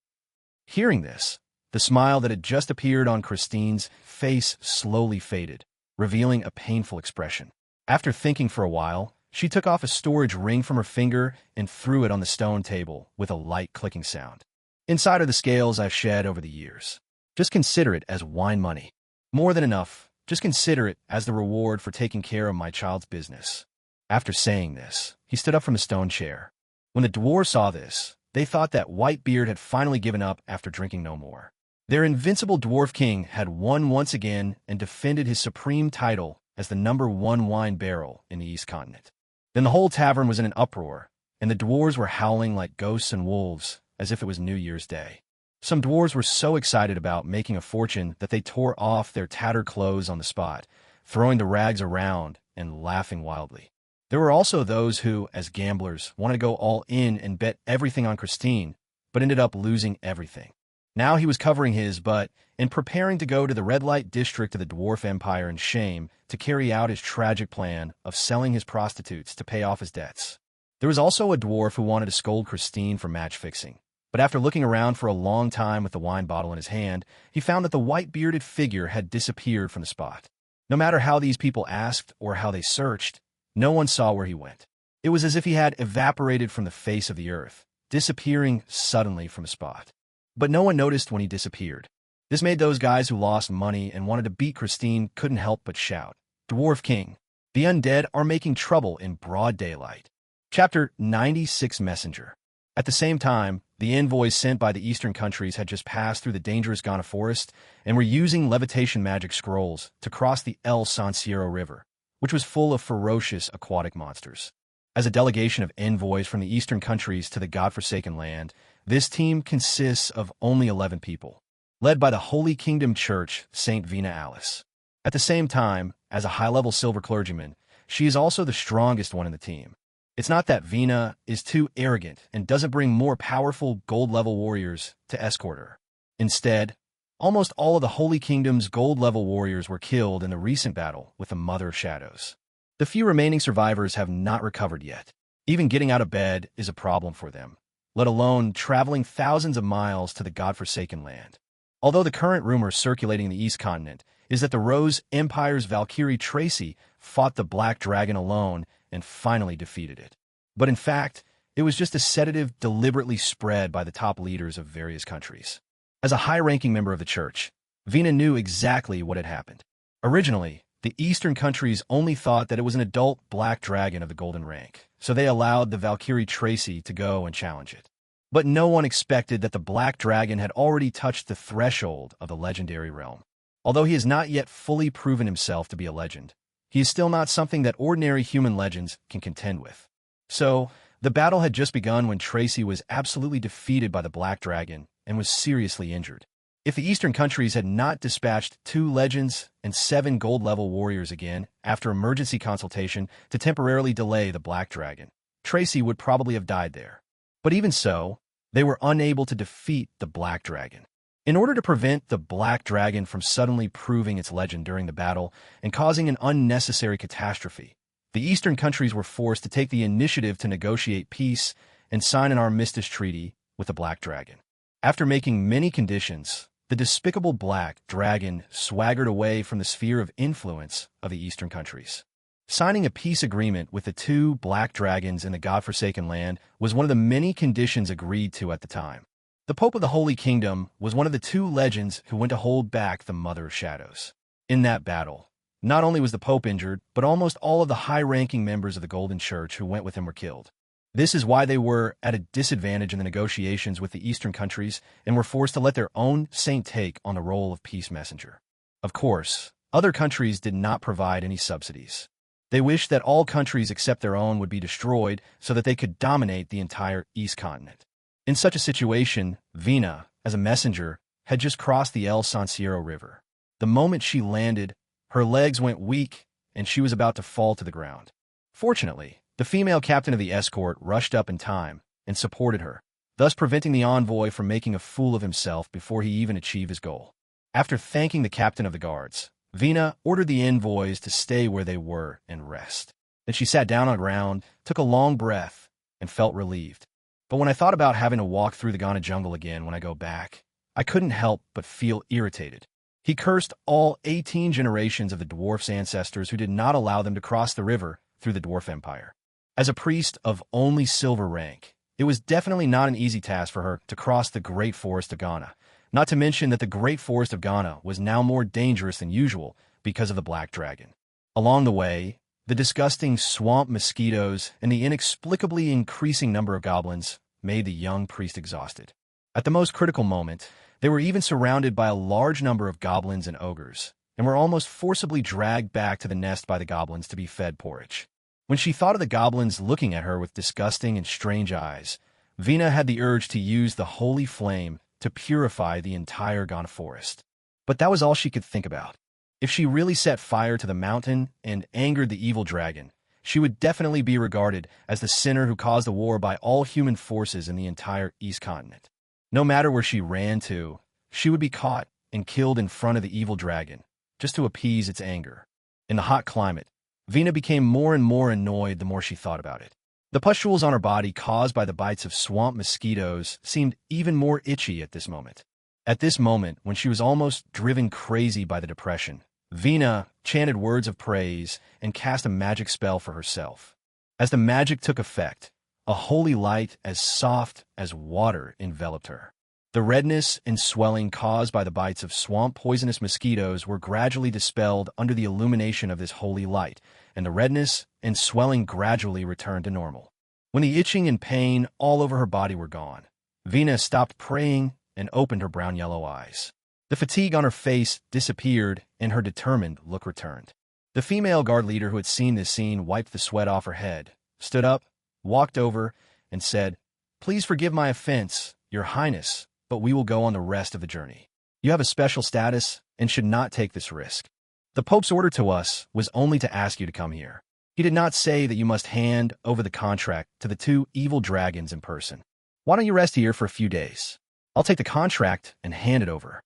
Hearing this, the smile that had just appeared on Christine's face slowly faded, revealing a painful expression. After thinking for a while, she took off a storage ring from her finger and threw it on the stone table with a light clicking sound. "Inside are the scales I've shed over the years. Just consider it as wine money. More than enough. Just consider it as the reward for taking care of my child's business." After saying this, he stood up from the stone chair. When the dwarves saw this, they thought that Whitebeard had finally given up after drinking no more. Their invincible dwarf king had won once again and defended his supreme title as the #1 wine barrel in the East Continent. Then the whole tavern was in an uproar, and the dwarves were howling like ghosts and wolves, as if it was New Year's Day. Some dwarves were so excited about making a fortune that they tore off their tattered clothes on the spot, throwing the rags around and laughing wildly. There were also those who, as gamblers, wanted to go all in and bet everything on Christine, but ended up losing everything. Now he was covering his butt and preparing to go to the red light district of the Dwarf Empire in shame to carry out his tragic plan of selling his prostitutes to pay off his debts. There was also a dwarf who wanted to scold Christine for match fixing, but after looking around for a long time with the wine bottle in his hand, he found that the white-bearded figure had disappeared from the spot. No matter how these people asked or how they searched, no one saw where he went. It was as if he had evaporated from the face of the earth, disappearing suddenly from the spot. But no one noticed when he disappeared. This made those guys who lost money and wanted to beat Christine couldn't help but shout, "Dwarf King, the undead are making trouble in broad daylight." Chapter 96 Messenger. At the same time, the envoys sent by the eastern countries had just passed through the dangerous Ghana forest and were using levitation magic scrolls to cross the El Sanciero River, which was full of ferocious aquatic monsters. As a delegation of envoys from the eastern countries to the godforsaken land, this team consists of only 11 people, led by the Holy Kingdom Church, St. Vina Alice. At the same time, as a high-level silver clergyman, she is also the strongest one in the team. It's not that Vina is too arrogant and doesn't bring more powerful gold-level warriors to escort her. Instead, almost all of the Holy Kingdom's gold-level warriors were killed in the recent battle with the Mother of Shadows. The few remaining survivors have not recovered yet. Even getting out of bed is a problem for them, let alone traveling thousands of miles to the godforsaken land. Although the current rumor circulating in the East Continent is that the Rose Empire's Valkyrie Tracy fought the Black Dragon alone and finally defeated it. But in fact, it was just a sedative deliberately spread by the top leaders of various countries. As a high-ranking member of the church, Vina knew exactly what had happened. Originally, the eastern countries only thought that it was an adult black dragon of the golden rank, so they allowed the Valkyrie Tracy to go and challenge it. But no one expected that the black dragon had already touched the threshold of the legendary realm. Although he has not yet fully proven himself to be a legend, he is still not something that ordinary human legends can contend with. So, the battle had just begun when Tracy was absolutely defeated by the black dragon and was seriously injured. If the eastern countries had not dispatched 2 legends and 7 gold-level warriors again after emergency consultation to temporarily delay the black dragon, Tracy would probably have died there. But even so, they were unable to defeat the black dragon. In order to prevent the black dragon from suddenly proving its legend during the battle and causing an unnecessary catastrophe, the eastern countries were forced to take the initiative to negotiate peace and sign an armistice treaty with the black dragon. After making many conditions, the despicable black dragon swaggered away from the sphere of influence of the eastern countries. Signing a peace agreement with the 2 black dragons in the godforsaken land was one of the many conditions agreed to at the time. The Pope of the Holy Kingdom was one of the 2 legends who went to hold back the Mother of Shadows. In that battle, not only was the Pope injured, but almost all of the high-ranking members of the Golden Church who went with him were killed. This is why they were at a disadvantage in the negotiations with the eastern countries and were forced to let their own saint take on the role of peace messenger. Of course, other countries did not provide any subsidies. They wished that all countries except their own would be destroyed so that they could dominate the entire East Continent. In such a situation, Vina, as a messenger, had just crossed the El Sanciero River. The moment she landed, her legs went weak and she was about to fall to the ground. Fortunately, the female captain of the escort rushed up in time and supported her, thus preventing the envoy from making a fool of himself before he even achieved his goal. After thanking the captain of the guards, Vina ordered the envoys to stay where they were and rest. Then she sat down on the ground, took a long breath, and felt relieved. But when I thought about having to walk through the Ghana jungle again when I go back, I couldn't help but feel irritated. He cursed all 18 generations of the dwarf's ancestors who did not allow them to cross the river through the dwarf empire. As a priest of only silver rank, it was definitely not an easy task for her to cross the Great Forest of Ghana, not to mention that the Great Forest of Ghana was now more dangerous than usual because of the Black Dragon. Along the way, the disgusting swamp mosquitoes and the inexplicably increasing number of goblins made the young priest exhausted. At the most critical moment, they were even surrounded by a large number of goblins and ogres, and were almost forcibly dragged back to the nest by the goblins to be fed porridge. When she thought of the goblins looking at her with disgusting and strange eyes, Vina had the urge to use the holy flame to purify the entire Ghana forest. But that was all she could think about. If she really set fire to the mountain and angered the evil dragon, she would definitely be regarded as the sinner who caused the war by all human forces in the entire East Continent. No matter where she ran to, she would be caught and killed in front of the evil dragon, just to appease its anger. In the hot climate, Vina became more and more annoyed the more she thought about it. The pustules on her body caused by the bites of swamp mosquitoes seemed even more itchy at this moment. At this moment, when she was almost driven crazy by the depression, Vina chanted words of praise and cast a magic spell for herself. As the magic took effect, a holy light as soft as water enveloped her. The redness and swelling caused by the bites of swamp poisonous mosquitoes were gradually dispelled under the illumination of this holy light, and the redness and swelling gradually returned to normal. When the itching and pain all over her body were gone, Vina stopped praying and opened her brown-yellow eyes. The fatigue on her face disappeared, and her determined look returned. The female guard leader who had seen this scene wiped the sweat off her head, stood up, walked over, and said, "Please forgive my offense, Your Highness, but we will go on the rest of the journey. You have a special status and should not take this risk. The Pope's order to us was only to ask you to come here. He did not say that you must hand over the contract to the two evil dragons in person. Why don't you rest here for a few days? I'll take the contract and hand it over.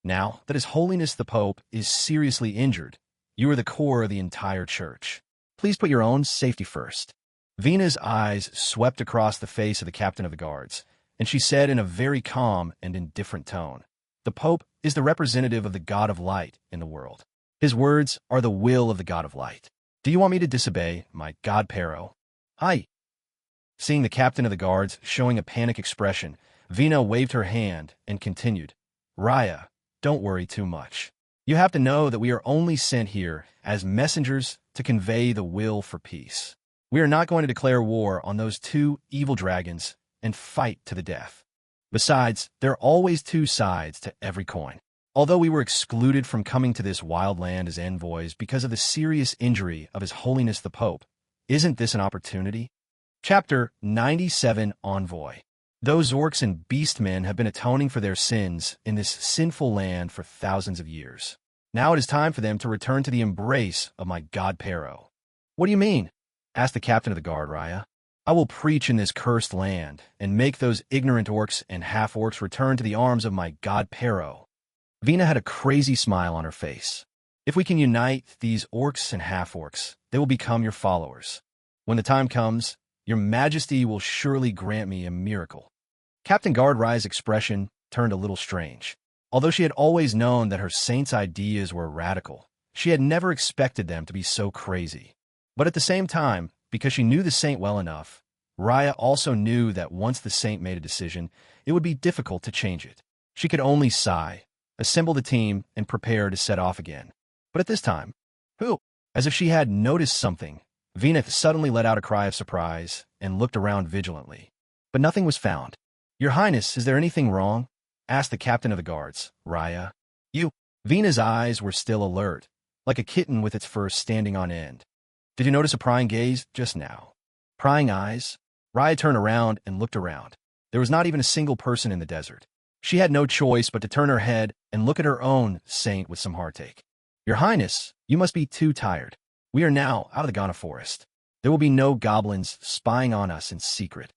Now that His Holiness the Pope is seriously injured, you are the core of the entire church. Please put your own safety first." Vina's eyes swept across the face of the captain of the guards, and she said in a very calm and indifferent tone, "The Pope is the representative of the God of Light in the world. His words are the will of the God of Light. Do you want me to disobey my God Pero?" "Aye." Seeing the captain of the guards showing a panic expression, Vina waved her hand and continued, "Raya, don't worry too much. You have to know that we are only sent here as messengers to convey the will for peace. We are not going to declare war on those two evil dragons and fight to the death. Besides, there are always two sides to every coin. Although we were excluded from coming to this wild land as envoys because of the serious injury of His Holiness the Pope, isn't this an opportunity?" Chapter 97 Envoy. Those orcs and beastmen have been atoning for their sins in this sinful land for thousands of years. Now it is time for them to return to the embrace of my God Pero. "What do you mean?" asked the captain of the guard, Raya. "I will preach in this cursed land and make those ignorant orcs and half-orcs return to the arms of my God Pero." Vina had a crazy smile on her face. "If we can unite these orcs and half-orcs, they will become your followers. When the time comes, your majesty will surely grant me a miracle." Captain Guard Raya's expression turned a little strange. Although she had always known that her saint's ideas were radical, she had never expected them to be so crazy. But at the same time, because she knew the saint well enough, Raya also knew that once the saint made a decision, it would be difficult to change it. She could only sigh, assemble the team, and prepare to set off again. But at this time, who? As if she had noticed something, Vina suddenly let out a cry of surprise and looked around vigilantly. But nothing was found. "Your Highness, is there anything wrong?" asked the captain of the guards, Raya. "You." Vina's eyes were still alert, like a kitten with its fur standing on end. "Did you notice a prying gaze just now?" "Prying eyes?" Raya turned around and looked around. There was not even a single person in the desert. She had no choice but to turn her head and look at her own saint with some heartache. "Your Highness, you must be too tired. We are now out of the Ghana forest. There will be no goblins spying on us in secret.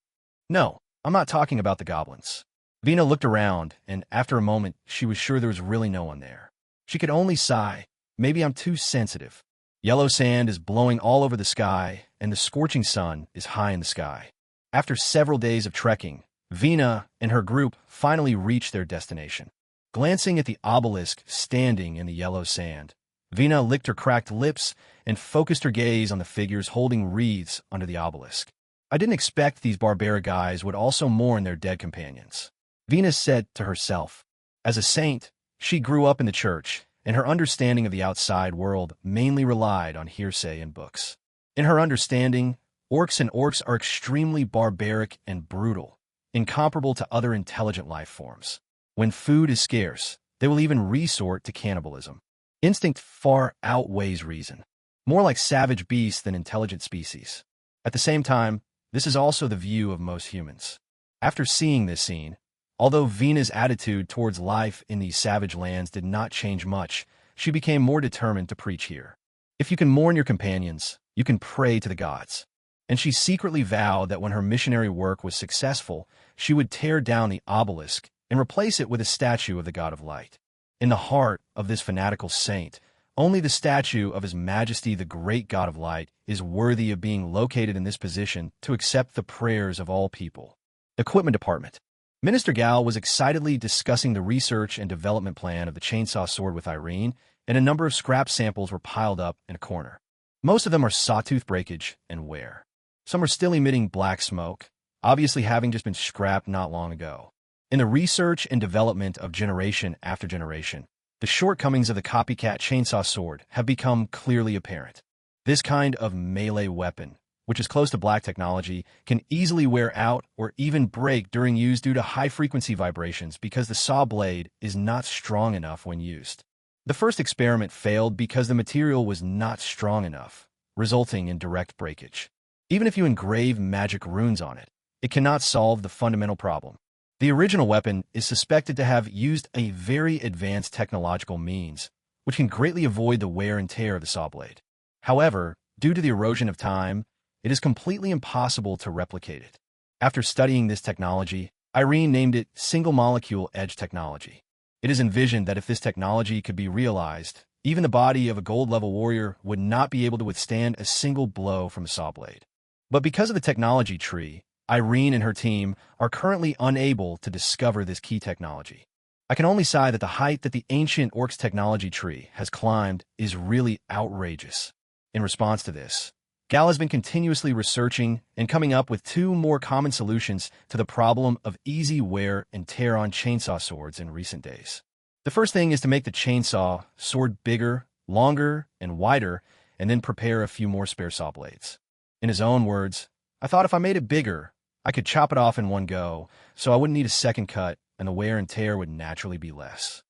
No, I'm not talking about the goblins. Vina looked around, and after a moment, she was sure there was really no one there. She could only sigh. Maybe I'm too sensitive. Yellow sand is blowing all over the sky, and the scorching sun is high in the sky. After several days of trekking, Vina and her group finally reached their destination. Glancing at the obelisk standing in the yellow sand, Vina licked her cracked lips and focused her gaze on the figures holding wreaths under the obelisk. I didn't expect these barbaric guys would also mourn their dead companions. Vina said to herself. As a saint, she grew up in the church, and her understanding of the outside world mainly relied on hearsay and books. In her understanding, orcs are extremely barbaric and brutal, incomparable to other intelligent life forms. When food is scarce, they will even resort to cannibalism. Instinct far outweighs reason, more like savage beasts than intelligent species. At the same time, this is also the view of most humans. After seeing this scene, although Vina's attitude towards life in these savage lands did not change much, she became more determined to preach here. If you can mourn your companions, you can pray to the gods. And she secretly vowed that when her missionary work was successful, she would tear down the obelisk and replace it with a statue of the god of light. In the heart of this fanatical saint, only the statue of His Majesty the great God of light is worthy of being located in this position to accept the prayers of all people. Equipment Department. Minister Gal was excitedly discussing the research and development plan of the chainsaw sword with Irene, and a number of scrap samples were piled up in a corner. Most of them are sawtooth breakage and wear. Some are still emitting black smoke, obviously having just been scrapped not long ago. In the research and development of generation after generation, the shortcomings of the copycat chainsaw sword have become clearly apparent. This kind of melee weapon, which is close to black technology, can easily wear out or even break during use due to high-frequency vibrations because the saw blade is not strong enough when used. The first experiment failed because the material was not strong enough, resulting in direct breakage. Even if you engrave magic runes on it, it cannot solve the fundamental problem. The original weapon is suspected to have used a very advanced technological means, which can greatly avoid the wear and tear of the saw blade. However, due to the erosion of time, it is completely impossible to replicate it. After studying this technology, Irene named it single-molecule edge technology. It is envisioned that if this technology could be realized, even the body of a gold-level warrior would not be able to withstand a single blow from a saw blade. But because of the technology tree, Irene and her team are currently unable to discover this key technology. I can only sigh that the height that the ancient orcs technology tree has climbed is really outrageous. In response to this, Gal has been continuously researching and coming up with two more common solutions to the problem of easy wear and tear on chainsaw swords in recent days. The first thing is to make the chainsaw sword bigger, longer, and wider, and then prepare a few more spare saw blades. In his own words, I thought if I made it bigger, I could chop it off in one go, so I wouldn't need a second cut, and the wear and tear would naturally be less.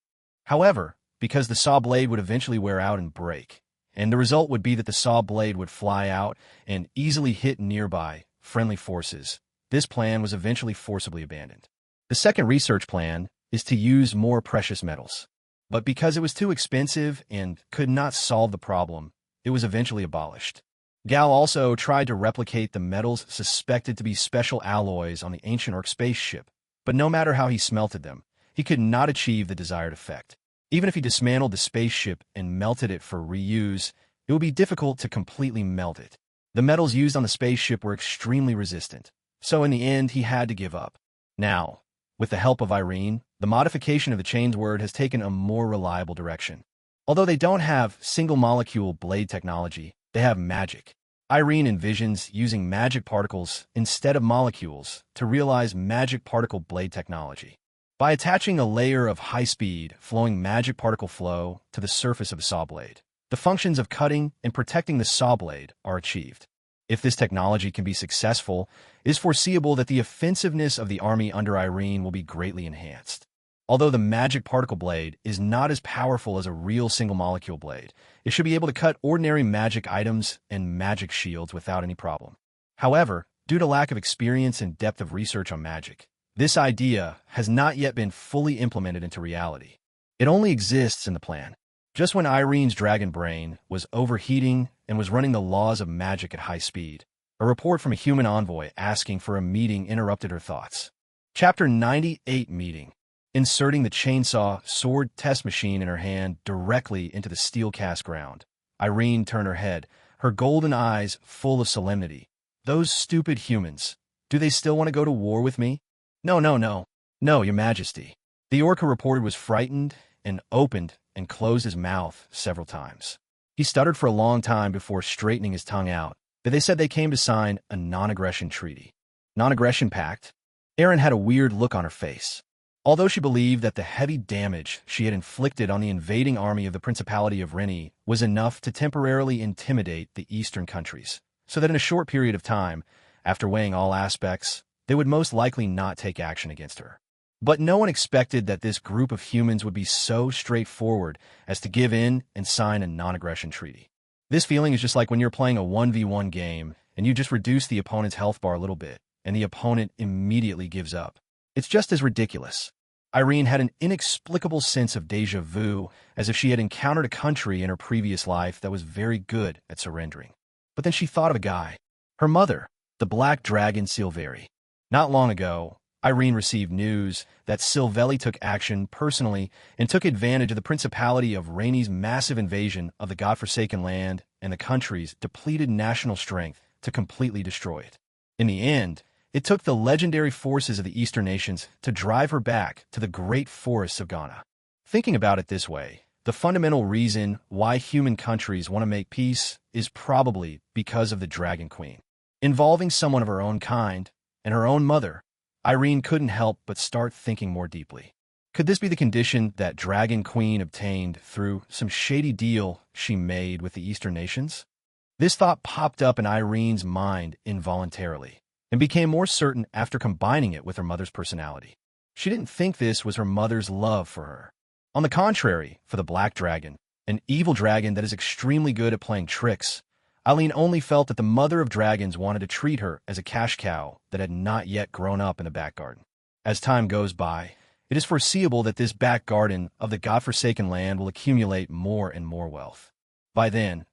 However, because the saw blade would eventually wear out and break, and the result would be that the saw blade would fly out and easily hit nearby, friendly forces, this plan was eventually forcibly abandoned. The second research plan is to use more precious metals. But because it was too expensive and could not solve the problem, it was eventually abolished. Gal also tried to replicate the metals suspected to be special alloys on the ancient orc spaceship, but no matter how he smelted them, he could not achieve the desired effect. Even if he dismantled the spaceship and melted it for reuse, it would be difficult to completely melt it. The metals used on the spaceship were extremely resistant, so in the end he had to give up. Now, with the help of Irene, the modification of the chain's word has taken a more reliable direction. Although they don't have single-molecule blade technology, they have magic. Irene envisions using magic particles instead of molecules to realize magic particle blade technology. By attaching a layer of high-speed, flowing magic particle flow to the surface of a saw blade, the functions of cutting and protecting the saw blade are achieved. If this technology can be successful, it is foreseeable that the offensiveness of the army under Irene will be greatly enhanced. Although the magic particle blade is not as powerful as a real single-molecule blade, it should be able to cut ordinary magic items and magic shields without any problem. However, due to lack of experience and depth of research on magic, this idea has not yet been fully implemented into reality. It only exists in the plan. Just when Irene's dragon brain was overheating and was running the laws of magic at high speed, A report from a human envoy asking for a meeting interrupted her thoughts. Chapter 98 Meeting. Inserting the chainsaw sword test machine in her hand directly into the steel cast ground, Irene turned her head, her golden eyes full of solemnity. Those stupid humans. Do they still want to go to war with me? No, no, no. No, Your Majesty. The Orca reporter was frightened and opened and closed his mouth several times. He stuttered for a long time before straightening his tongue out. But they said they came to sign a non-aggression treaty. Non-aggression pact? Erin had a weird look on her face. Although she believed that the heavy damage she had inflicted on the invading army of the Principality of Rini was enough to temporarily intimidate the eastern countries, so that in a short period of time, after weighing all aspects, they would most likely not take action against her. But no one expected that this group of humans would be so straightforward as to give in and sign a non-aggression treaty. This feeling is just like when you're playing a 1v1 game and you just reduce the opponent's health bar a little bit, and the opponent immediately gives up. It's just as ridiculous. Irene had an inexplicable sense of déjà vu, as if she had encountered a country in her previous life that was very good at surrendering. But then she thought of a guy. Her mother, the Black Dragon Silveri. Not long ago, Irene received news that Silvelli took action personally and took advantage of the Principality of Raini's massive invasion of the godforsaken land and the country's depleted national strength to completely destroy it. In the end, it took the legendary forces of the Eastern nations to drive her back to the great forests of Ghana. Thinking about it this way, the fundamental reason why human countries want to make peace is probably because of the Dragon Queen. Involving someone of her own kind and her own mother, Irene couldn't help but start thinking more deeply. Could this be the condition that Dragon Queen obtained through some shady deal she made with the Eastern nations? This thought popped up in Irene's mind involuntarily, and became more certain after combining it with her mother's personality. She didn't think this was her mother's love for her. On the contrary, for the Black Dragon, an evil dragon that is extremely good at playing tricks, Eileen only felt that the mother of dragons wanted to treat her as a cash cow that had not yet grown up in the back garden. As time goes by, it is foreseeable that this back garden of the godforsaken land will accumulate more and more wealth. By then,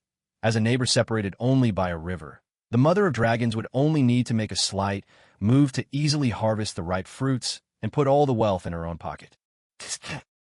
as a neighbor separated only by a river, the mother of dragons would only need to make a slight move to easily harvest the ripe fruits and put all the wealth in her own pocket.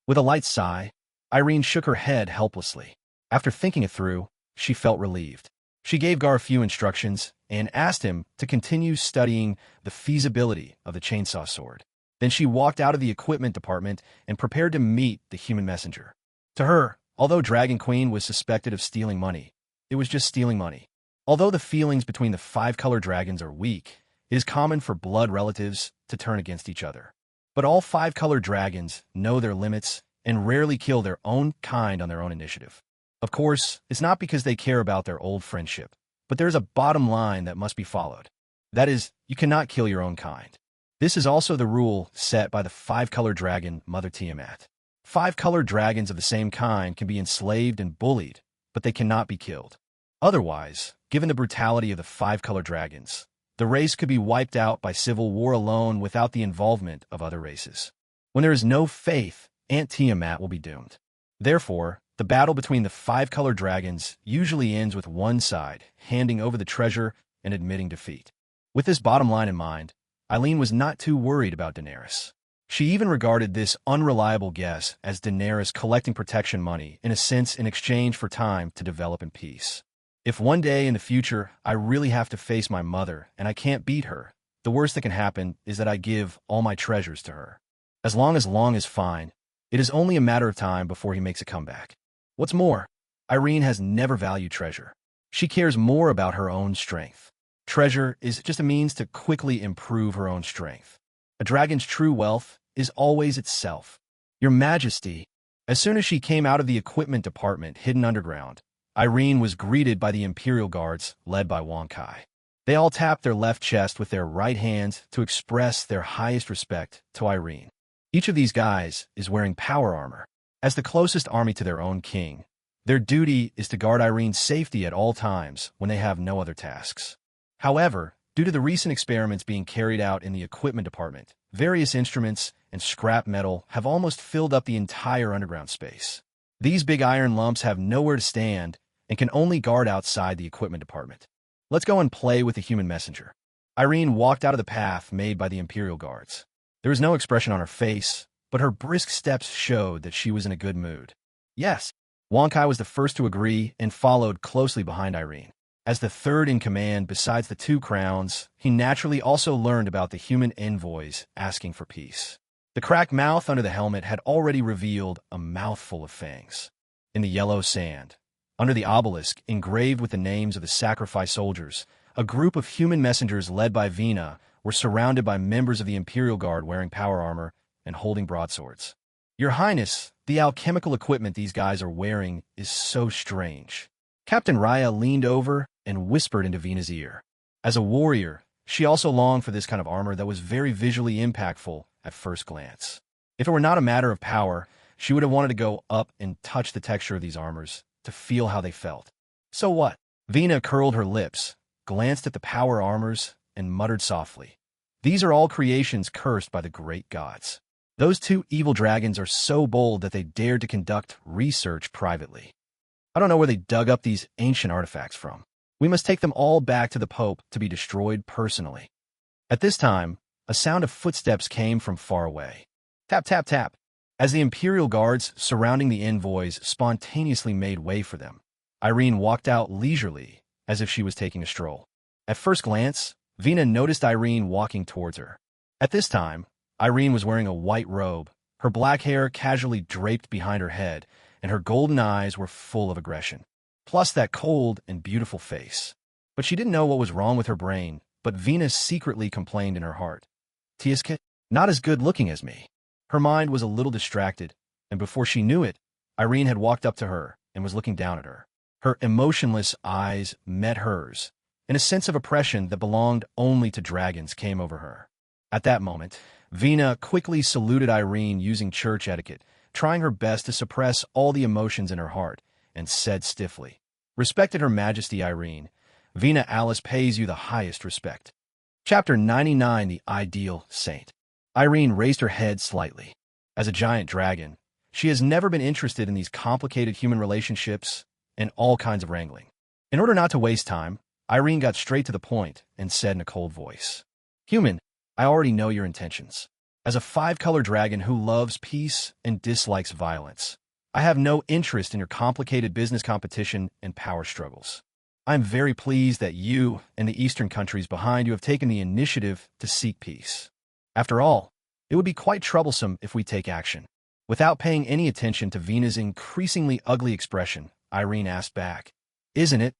With a light sigh, Irene shook her head helplessly. After thinking it through, she felt relieved. She gave Gar a few instructions and asked him to continue studying the feasibility of the chainsaw sword. Then she walked out of the equipment department and prepared to meet the human messenger. To her, although Dragon Queen was suspected of stealing money, it was just stealing money. Although the feelings between the five-color dragons are weak, it is common for blood relatives to turn against each other. But all five-color dragons know their limits and rarely kill their own kind on their own initiative. Of course, it's not because they care about their old friendship, but there's a bottom line that must be followed. That is, you cannot kill your own kind. This is also the rule set by the five-color dragon Mother Tiamat. Five-color dragons of the same kind can be enslaved and bullied, but they cannot be killed. Otherwise, given the brutality of the five-color dragons, the race could be wiped out by civil war alone without the involvement of other races. When there is no faith, Aunt Tiamat will be doomed. Therefore, the battle between the five-color dragons usually ends with one side handing over the treasure and admitting defeat. With this bottom line in mind, Eileen was not too worried about Daenerys. She even regarded this unreliable guess as Daenerys collecting protection money, in a sense in exchange for time to develop in peace. If one day in the future I really have to face my mother and I can't beat her, the worst that can happen is that I give all my treasures to her. As long is fine, it is only a matter of time before he makes a comeback. What's more, Irene has never valued treasure. She cares more about her own strength. Treasure is just a means to quickly improve her own strength. A dragon's true wealth is always itself. Your Majesty. As soon as she came out of the equipment department hidden underground, Irene was greeted by the Imperial Guards led by Wong Kai. They all tapped their left chest with their right hands to express their highest respect to Irene. Each of these guys is wearing power armor. As the closest army to their own king, their duty is to guard Irene's safety at all times when they have no other tasks. However, due to the recent experiments being carried out in the equipment department, various instruments and scrap metal have almost filled up the entire underground space. These big iron lumps have nowhere to stand and can only guard outside the equipment department. Let's go and play with the human messenger. Irene walked out of the path made by the Imperial Guards. There was no expression on her face, but her brisk steps showed that she was in a good mood. Yes, Wonkai was the first to agree and followed closely behind Irene. As the third in command besides the two crowns, he naturally also learned about the human envoys asking for peace. The cracked mouth under the helmet had already revealed a mouthful of fangs. In the yellow sand, under the obelisk engraved with the names of the sacrificed soldiers, a group of human messengers led by Vina were surrounded by members of the Imperial Guard wearing power armor and holding broadswords. Your Highness, the alchemical equipment these guys are wearing is so strange. Captain Raya leaned over and whispered into Vina's ear. As a warrior, she also longed for this kind of armor that was very visually impactful at first glance. If it were not a matter of power, she would have wanted to go up and touch the texture of these armors to feel how they felt. So what? Vina curled her lips, glanced at the power armors, and muttered softly. These are all creations cursed by the great gods. Those two evil dragons are so bold that they dared to conduct research privately. I don't know where they dug up these ancient artifacts from. We must take them all back to the Pope to be destroyed personally. At this time, a sound of footsteps came from far away. Tap, tap, tap. As the Imperial Guards surrounding the envoys spontaneously made way for them, Irene walked out leisurely, as if she was taking a stroll. At first glance, Vina noticed Irene walking towards her. At this time, Irene was wearing a white robe, her black hair casually draped behind her head, and her golden eyes were full of aggression. Plus that cold and beautiful face. But she didn't know what was wrong with her brain, but Vina secretly complained in her heart. Tiaska, not as good-looking as me. Her mind was a little distracted, and before she knew it, Irene had walked up to her and was looking down at her. Her emotionless eyes met hers, and a sense of oppression that belonged only to dragons came over her. At that moment, Vina quickly saluted Irene using church etiquette, trying her best to suppress all the emotions in her heart, and said stiffly, "Respected Her Majesty Irene, Vina Alice pays you the highest respect." Chapter 99, The Ideal Saint. Irene raised her head slightly. As a giant dragon, she has never been interested in these complicated human relationships and all kinds of wrangling. In order not to waste time, Irene got straight to the point and said in a cold voice, "Human, I already know your intentions. As a five-color dragon who loves peace and dislikes violence, I have no interest in your complicated business competition and power struggles. I am very pleased that you and the Eastern countries behind you have taken the initiative to seek peace. After all, it would be quite troublesome if we take action." Without paying any attention to Vina's increasingly ugly expression, Irene asked back, "Isn't it?"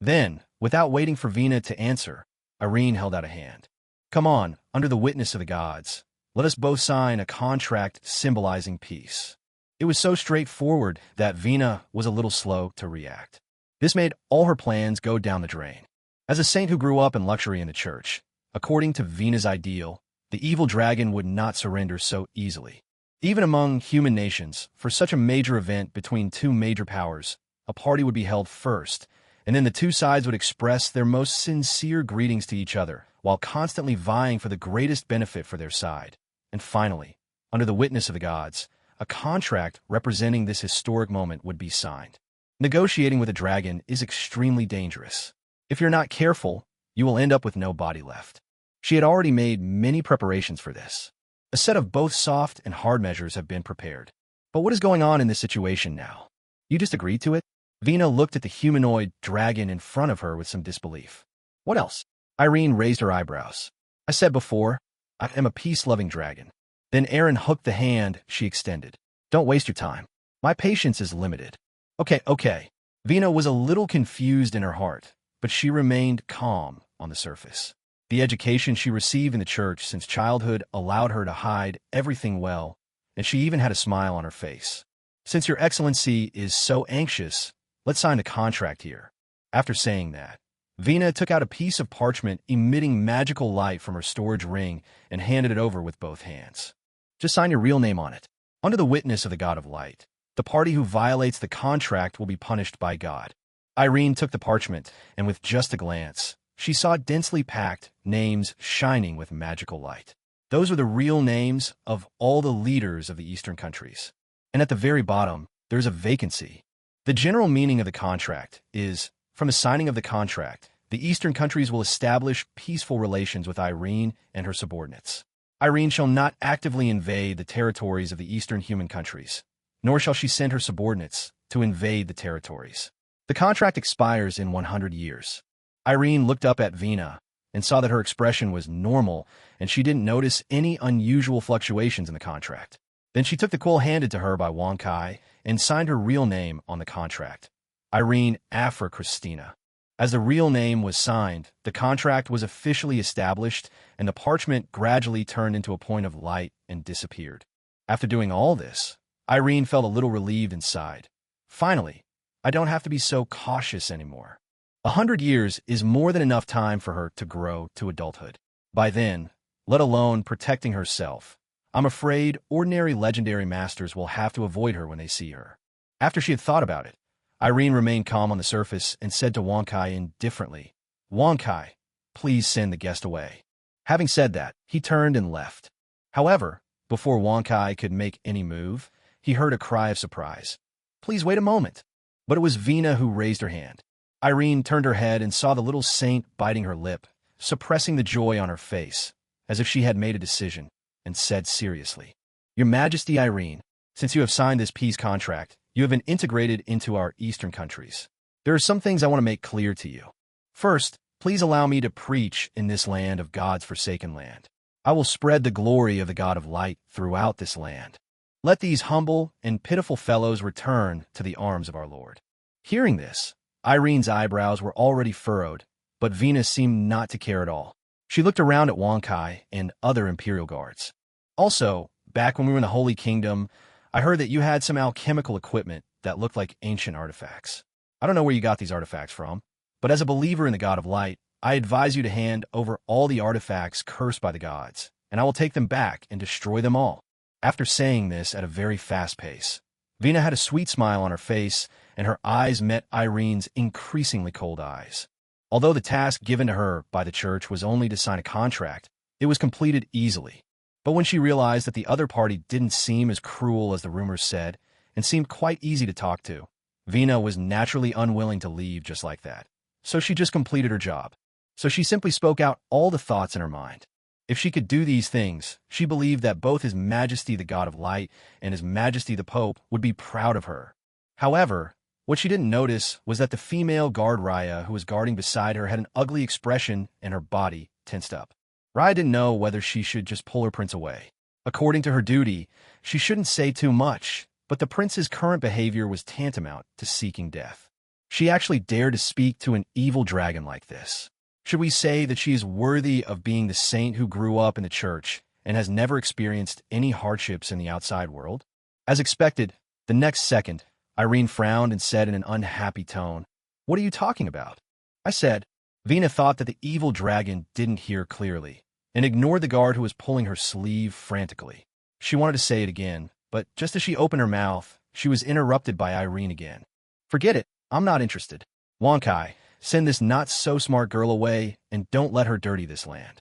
Then, without waiting for Vina to answer, Irene held out a hand. "Come on, under the witness of the gods. Let us both sign a contract symbolizing peace." It was so straightforward that Vina was a little slow to react. This made all her plans go down the drain. As a saint who grew up in luxury in the church, according to Vina's ideal, the evil dragon would not surrender so easily. Even among human nations, for such a major event between two major powers, a party would be held first, and then the two sides would express their most sincere greetings to each other, while constantly vying for the greatest benefit for their side. And finally, under the witness of the gods, a contract representing this historic moment would be signed. Negotiating with a dragon is extremely dangerous. If you're not careful, you will end up with no body left. She had already made many preparations for this. A set of both soft and hard measures have been prepared. But what is going on in this situation now? You just agreed to it? Vina looked at the humanoid dragon in front of her with some disbelief. What else? Irene raised her eyebrows. I said before, I am a peace-loving dragon. Then Aaron hooked the hand she extended. Don't waste your time. My patience is limited. Okay. Vina was a little confused in her heart, but she remained calm on the surface. The education she received in the church since childhood allowed her to hide everything well, and she even had a smile on her face. Since Your Excellency is so anxious, let's sign the contract here. After saying that, Vina took out a piece of parchment emitting magical light from her storage ring and handed it over with both hands. Just sign your real name on it. Under the witness of the God of Light, the party who violates the contract will be punished by God. Irene took the parchment, and with just a glance, she saw densely packed names shining with magical light. Those were the real names of all the leaders of the Eastern countries. And at the very bottom, there's a vacancy. The general meaning of the contract is, from the signing of the contract, The Eastern countries will establish peaceful relations with Irene and her subordinates. Irene shall not actively invade the territories of the Eastern human countries, nor shall she send her subordinates to invade the territories. The contract expires in 100 years. Irene looked up at Vina and saw that her expression was normal, and she didn't notice any unusual fluctuations in the contract. Then she took the quill handed to her by Wang Kai and signed her real name on the contract, Irene Afra Christina. As the real name was signed, the contract was officially established, and the parchment gradually turned into a point of light and disappeared. After doing all this, Irene felt a little relieved inside. Finally, I don't have to be so cautious anymore. 100 years is more than enough time for her to grow to adulthood. By then, let alone protecting herself, I'm afraid ordinary legendary masters will have to avoid her when they see her. After she had thought about it, Irene remained calm on the surface and said to Wang Kai indifferently, Wang Kai, please send the guest away. Having said that, he turned and left. However, before Wang Kai could make any move, he heard a cry of surprise. Please wait a moment. But it was Vina who raised her hand. Irene turned her head and saw the little saint biting her lip, suppressing the joy on her face, as if she had made a decision, and said seriously, Your Majesty Irene, since you have signed this peace contract, you have been integrated into our Eastern countries. There are some things I want to make clear to you. First, please allow me to preach in this land of God's forsaken land. I will spread the glory of the God of light throughout this land. Let these humble and pitiful fellows return to the arms of our Lord. Hearing this, Irene's eyebrows were already furrowed, but Vina seemed not to care at all. She looked around at Wang Kai and other imperial guards. Also, back when we were in the Holy Kingdom, I heard that you had some alchemical equipment that looked like ancient artifacts. I don't know where you got these artifacts from, but as a believer in the God of Light, I advise you to hand over all the artifacts cursed by the gods, and I will take them back and destroy them all. After saying this at a very fast pace, Vina had a sweet smile on her face, and her eyes met Irene's increasingly cold eyes. Although the task given to her by the church was only to sign a contract, it was completed easily. But when she realized that the other party didn't seem as cruel as the rumors said, and seemed quite easy to talk to, Vina was naturally unwilling to leave just like that. So she just completed her job. So she simply spoke out all the thoughts in her mind. If she could do these things, she believed that both His Majesty the God of Light and His Majesty the Pope would be proud of her. However, what she didn't notice was that the female guard Raya who was guarding beside her had an ugly expression and her body tensed up. Raya didn't know whether she should just pull her prince away. According to her duty, she shouldn't say too much, but the prince's current behavior was tantamount to seeking death. She actually dared to speak to an evil dragon like this. Should we say that she is worthy of being the saint who grew up in the church and has never experienced any hardships in the outside world? As expected, the next second, Irene frowned and said in an unhappy tone, What are you talking about? I said. Vina thought that the evil dragon didn't hear clearly and ignored the guard who was pulling her sleeve frantically. She wanted to say it again, but just as she opened her mouth, she was interrupted by Irene again. Forget it, I'm not interested. Wang Kai, send this not-so-smart girl away and don't let her dirty this land.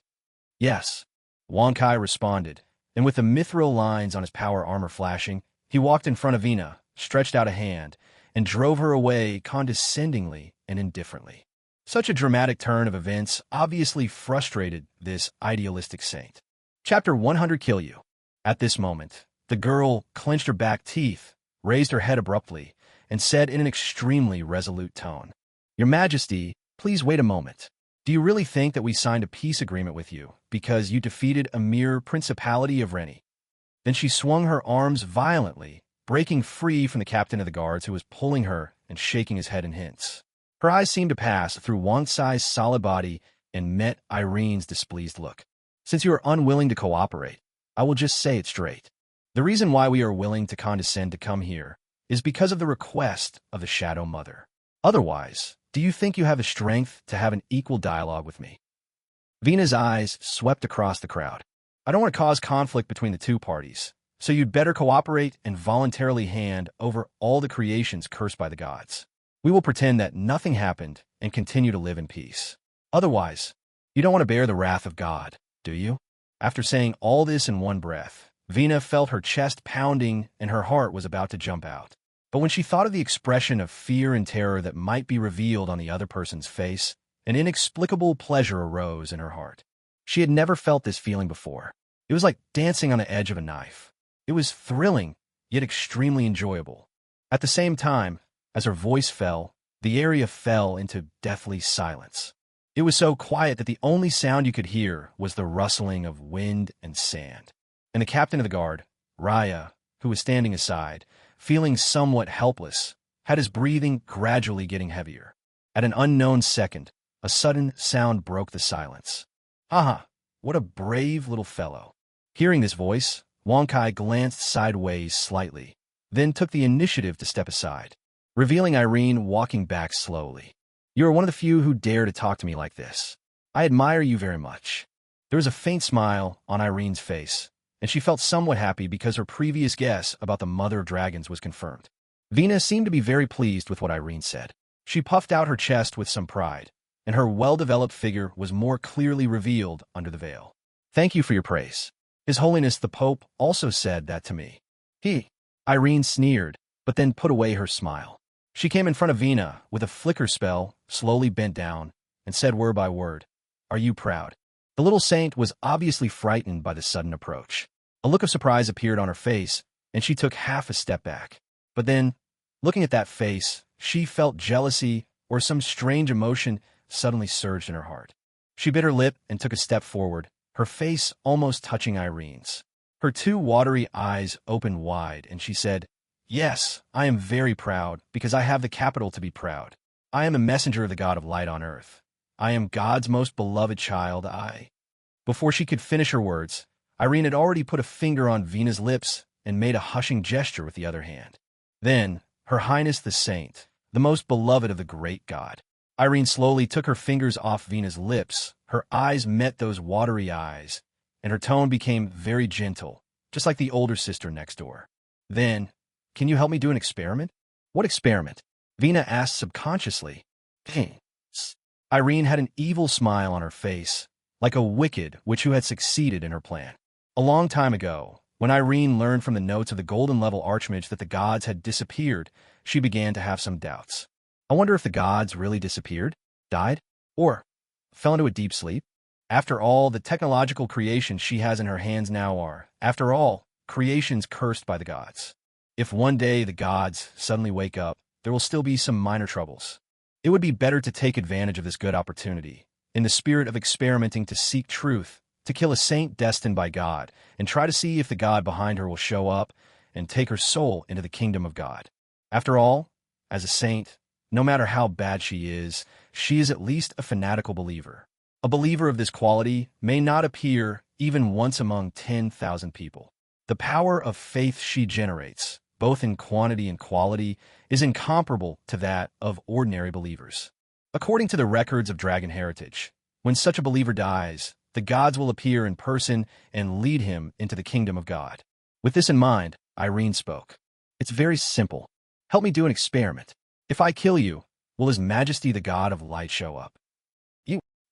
Yes, Wang Kai responded, and with the mithril lines on his power armor flashing, he walked in front of Vina, stretched out a hand, and drove her away condescendingly and indifferently. Such a dramatic turn of events obviously frustrated this idealistic saint. Chapter 100 Kill You. At this moment, the girl clenched her back teeth, raised her head abruptly, and said in an extremely resolute tone, Your Majesty, please wait a moment. Do you really think that we signed a peace agreement with you because you defeated a mere principality of Rennie? Then she swung her arms violently, breaking free from the captain of the guards who was pulling her and shaking his head in hints. Her eyes seemed to pass through Wang Sai's solid body and met Irene's displeased look. Since you are unwilling to cooperate, I will just say it straight. The reason why we are willing to condescend to come here is because of the request of the Shadow Mother. Otherwise, do you think you have the strength to have an equal dialogue with me? Vina's eyes swept across the crowd. I don't want to cause conflict between the two parties, so you'd better cooperate and voluntarily hand over all the creations cursed by the gods. We will pretend that nothing happened and continue to live in peace. Otherwise, you don't want to bear the wrath of God, do you? After saying all this in one breath, Vina felt her chest pounding and her heart was about to jump out. But when she thought of the expression of fear and terror that might be revealed on the other person's face, An inexplicable pleasure arose in her heart. She had never felt this feeling before. It was like dancing on the edge of a knife. It was thrilling, yet extremely enjoyable. At the same time, as her voice fell, the area fell into deathly silence. It was so quiet that the only sound you could hear was the rustling of wind and sand. And the captain of the guard, Raya, who was standing aside, feeling somewhat helpless, had his breathing gradually getting heavier. At an unknown second, a sudden sound broke the silence. "Haha, what a brave little fellow." Hearing this voice, Wonkai glanced sideways slightly, then took the initiative to step aside, revealing Irene walking back slowly. "You are one of the few who dare to talk to me like this. I admire you very much." There was a faint smile on Irene's face, and she felt somewhat happy because her previous guess about the mother of dragons was confirmed. Vina seemed to be very pleased with what Irene said. She puffed out her chest with some pride, and her well-developed figure was more clearly revealed under the veil. "Thank you for your praise. His Holiness the Pope also said that to me." Irene sneered, but then put away her smile. She came in front of Vina with a flicker spell, slowly bent down, and said word by word, "Are you proud?" The little saint was obviously frightened by the sudden approach. A look of surprise appeared on her face, and she took half a step back. But then, looking at that face, she felt jealousy or some strange emotion suddenly surged in her heart. She bit her lip and took a step forward, her face almost touching Irene's. Her two watery eyes opened wide, and she said, "Yes, I am very proud, because I have the capital to be proud. I am a messenger of the God of light on earth. I am God's most beloved child, Before she could finish her words, Irene had already put a finger on Vina's lips and made a hushing gesture with the other hand. Then, Her Highness the Saint, the most beloved of the great God. Irene slowly took her fingers off Vina's lips, her eyes met those watery eyes, and her tone became very gentle, just like the older sister next door. "Then, can you help me do an experiment?" "What experiment?" Vina asked subconsciously. "Thanks." Irene had an evil smile on her face, like a wicked witch who had succeeded in her plan. A long time ago, when Irene learned from the notes of the golden-level archmage that the gods had disappeared, she began to have some doubts. I wonder if the gods really disappeared, died, or fell into a deep sleep? After all, the technological creations she has in her hands now are, after all, creations cursed by the gods. If one day the gods suddenly wake up, there will still be some minor troubles. It would be better to take advantage of this good opportunity, in the spirit of experimenting to seek truth, to kill a saint destined by God, and try to see if the God behind her will show up and take her soul into the kingdom of God. After all, as a saint, no matter how bad she is at least a fanatical believer. A believer of this quality may not appear even once among 10,000 people. The power of faith she generates, both in quantity and quality, is incomparable to that of ordinary believers. According to the records of Dragon Heritage, when such a believer dies, the gods will appear in person and lead him into the kingdom of God. With this in mind, Irene spoke. "It's very simple. Help me do an experiment. If I kill you, will His Majesty the God of Light show up?"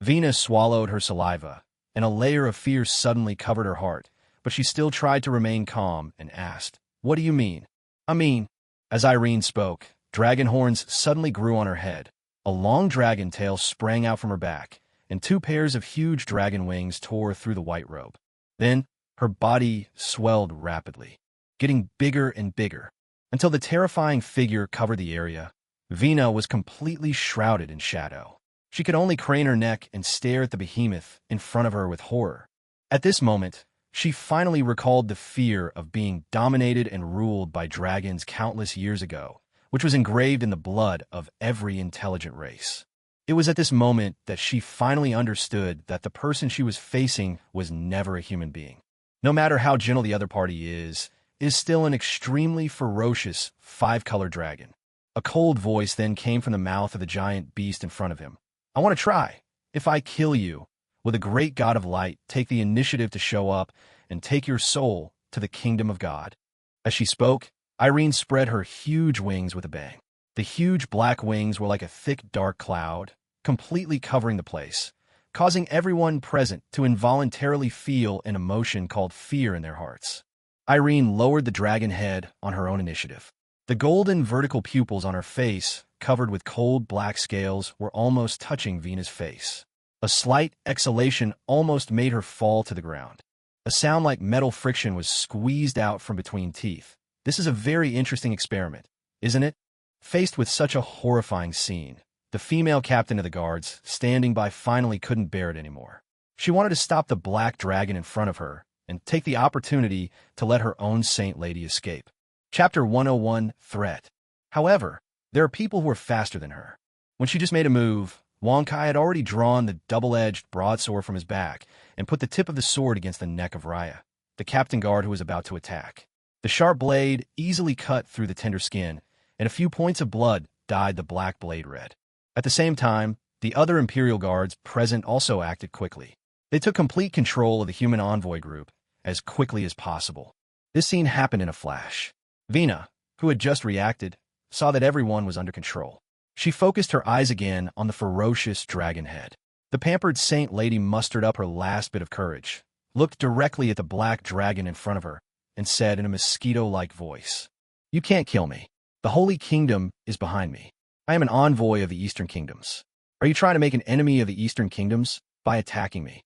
Vina swallowed her saliva, and a layer of fear suddenly covered her heart, but she still tried to remain calm and asked, "What do you mean?" "I mean," as Irene spoke, dragon horns suddenly grew on her head. A long dragon tail sprang out from her back, and two pairs of huge dragon wings tore through the white robe. Then, her body swelled rapidly, getting bigger and bigger, until the terrifying figure covered the area. Vina was completely shrouded in shadow. She could only crane her neck and stare at the behemoth in front of her with horror. At this moment, she finally recalled the fear of being dominated and ruled by dragons countless years ago, which was engraved in the blood of every intelligent race. It was at this moment that she finally understood that the person she was facing was never a human being. No matter how gentle the other party is still an extremely ferocious five-colored dragon. A cold voice then came from the mouth of the giant beast in front of him. "I want to try. If I kill you, will the great God of light take the initiative to show up and take your soul to the kingdom of God?" As she spoke, Irene spread her huge wings with a bang. The huge black wings were like a thick dark cloud, completely covering the place, causing everyone present to involuntarily feel an emotion called fear in their hearts. Irene lowered the dragon head on her own initiative. The golden vertical pupils on her face, covered with cold black scales, were almost touching Vina's face. A slight exhalation almost made her fall to the ground. A sound like metal friction was squeezed out from between teeth. This is a very interesting experiment, isn't it? Faced with such a horrifying scene, the female captain of the guards, standing by, finally couldn't bear it anymore. She wanted to stop the black dragon in front of her and take the opportunity to let her own saint lady escape. Chapter 101, Threat. However, there are people who are faster than her. When she just made a move, Wang Kai had already drawn the double-edged broadsword from his back and put the tip of the sword against the neck of Raya, the captain guard who was about to attack. The sharp blade easily cut through the tender skin, and a few points of blood dyed the black blade red. At the same time, the other Imperial guards present also acted quickly. They took complete control of the human envoy group as quickly as possible. This scene happened in a flash. Vina, who had just reacted, saw that everyone was under control. She focused her eyes again on the ferocious dragon head. The pampered saint lady mustered up her last bit of courage, looked directly at the black dragon in front of her, and said in a mosquito-like voice, "You can't kill me. The Holy Kingdom is behind me. I am an envoy of the Eastern Kingdoms. Are you trying to make an enemy of the Eastern Kingdoms by attacking me?"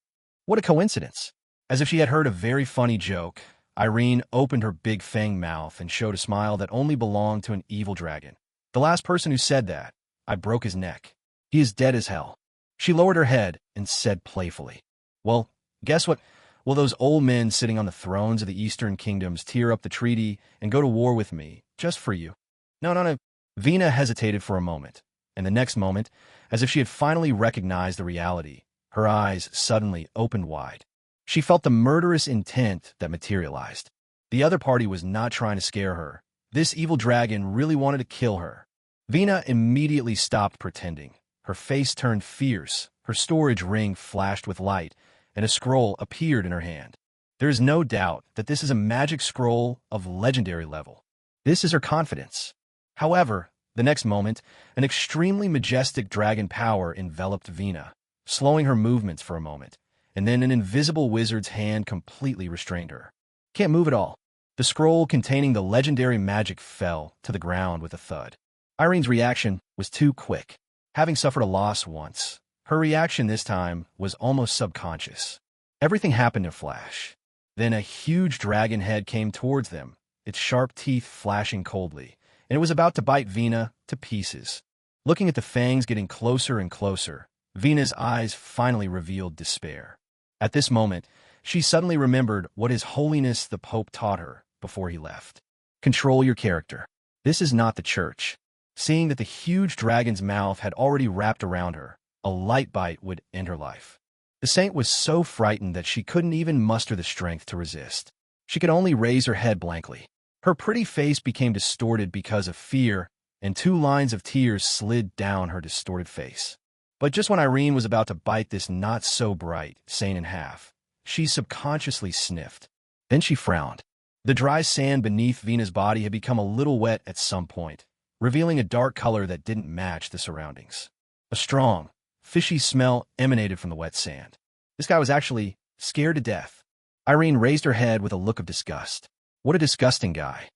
What a coincidence. As if she had heard a very funny joke, Irene opened her big fang mouth and showed a smile that only belonged to an evil dragon. The last person who said that, I broke his neck. He is dead as hell. She lowered her head and said playfully, "Well, guess what? Will those old men sitting on the thrones of the Eastern Kingdoms tear up the treaty and go to war with me, just for you?" No. Vina hesitated for a moment, and the next moment, as if she had finally recognized the reality, her eyes suddenly opened wide. She felt the murderous intent that materialized. The other party was not trying to scare her. This evil dragon really wanted to kill her. Vina immediately stopped pretending. Her face turned fierce, her storage ring flashed with light, and a scroll appeared in her hand. There is no doubt that this is a magic scroll of legendary level. This is her confidence. However, the next moment, an extremely majestic dragon power enveloped Vina, slowing her movements for a moment, and then an invisible wizard's hand completely restrained her. Can't move at all. The scroll containing the legendary magic fell to the ground with a thud. Irene's reaction was too quick. Having suffered a loss once, her reaction this time was almost subconscious. Everything happened in a flash. Then a huge dragon head came towards them, its sharp teeth flashing coldly, and it was about to bite Vina to pieces. Looking at the fangs getting closer and closer, Vina's eyes finally revealed despair. At this moment, she suddenly remembered what His Holiness the Pope taught her before he left. Control your character. This is not the church. Seeing that the huge dragon's mouth had already wrapped around her, a light bite would end her life. The saint was so frightened that she couldn't even muster the strength to resist. She could only raise her head blankly. Her pretty face became distorted because of fear, and 2 lines of tears slid down her distorted face. But just when Irene was about to bite this not-so-bright saint in half, she subconsciously sniffed. Then she frowned. The dry sand beneath Vina's body had become a little wet at some point, revealing a dark color that didn't match the surroundings. A strong, fishy smell emanated from the wet sand. This guy was actually scared to death. Irene raised her head with a look of disgust. What a disgusting guy.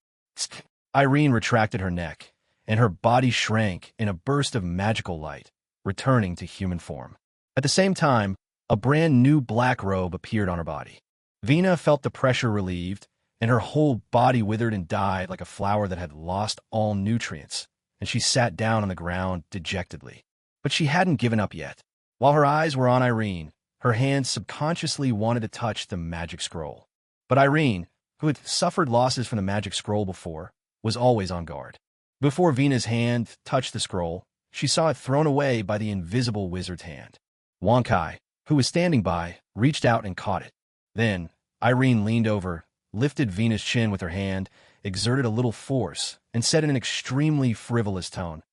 Irene retracted her neck, and her body shrank in a burst of magical light, returning to human form. At the same time, a brand new black robe appeared on her body. Vina felt the pressure relieved, and her whole body withered and died like a flower that had lost all nutrients, and she sat down on the ground dejectedly. But she hadn't given up yet. While her eyes were on Irene, her hands subconsciously wanted to touch the magic scroll. But Irene, who had suffered losses from the magic scroll before, was always on guard. Before Vina's hand touched the scroll, she saw it thrown away by the invisible wizard's hand. Wang Kai, who was standing by, reached out and caught it. Then, Irene leaned over, lifted Vina's chin with her hand, exerted a little force, and said in an extremely frivolous tone,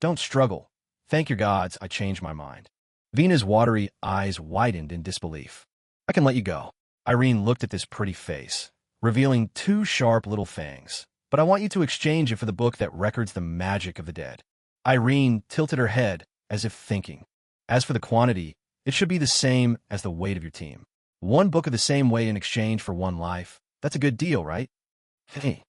"Don't struggle. Thank your gods, I changed my mind." Vina's watery eyes widened in disbelief. "I can let you go." Irene looked at this pretty face, revealing 2 sharp little fangs. "But I want you to exchange it for the book that records the magic of the dead." Irene tilted her head, as if thinking. "As for the quantity, it should be the same as the weight of your team. 1 book of the same weight in exchange for 1 life. That's a good deal, right? Hey,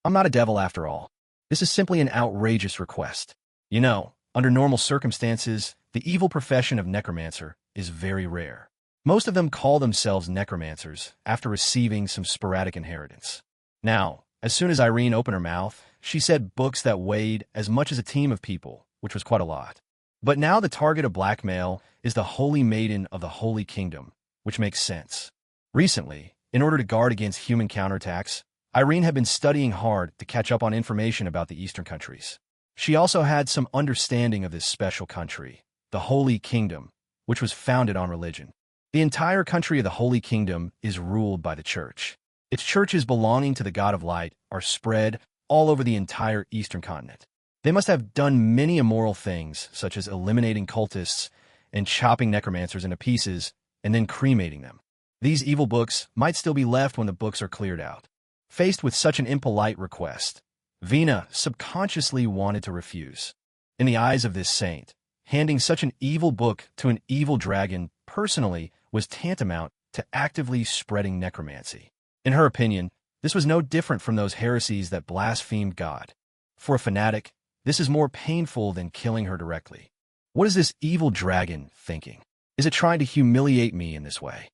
I'm not a devil after all." This is simply an outrageous request. You know, under normal circumstances, the evil profession of necromancer is very rare. Most of them call themselves necromancers after receiving some sporadic inheritance. Now, as soon as Irene opened her mouth, she said books that weighed as much as a team of people, which was quite a lot. But now the target of blackmail is the Holy Maiden of the Holy Kingdom, which makes sense. Recently, in order to guard against human counterattacks, Irene had been studying hard to catch up on information about the Eastern countries. She also had some understanding of this special country, the Holy Kingdom, which was founded on religion. The entire country of the Holy Kingdom is ruled by the Church. Its churches belonging to the God of Light are spread all over the entire Eastern continent. They must have done many immoral things, such as eliminating cultists and chopping necromancers into pieces and then cremating them. These evil books might still be left when the books are cleared out. Faced with such an impolite request, Vina subconsciously wanted to refuse. In the eyes of this saint, handing such an evil book to an evil dragon personally was tantamount to actively spreading necromancy. In her opinion, this was no different from those heresies that blasphemed God. For a fanatic, this is more painful than killing her directly. What is this evil dragon thinking? Is it trying to humiliate me in this way?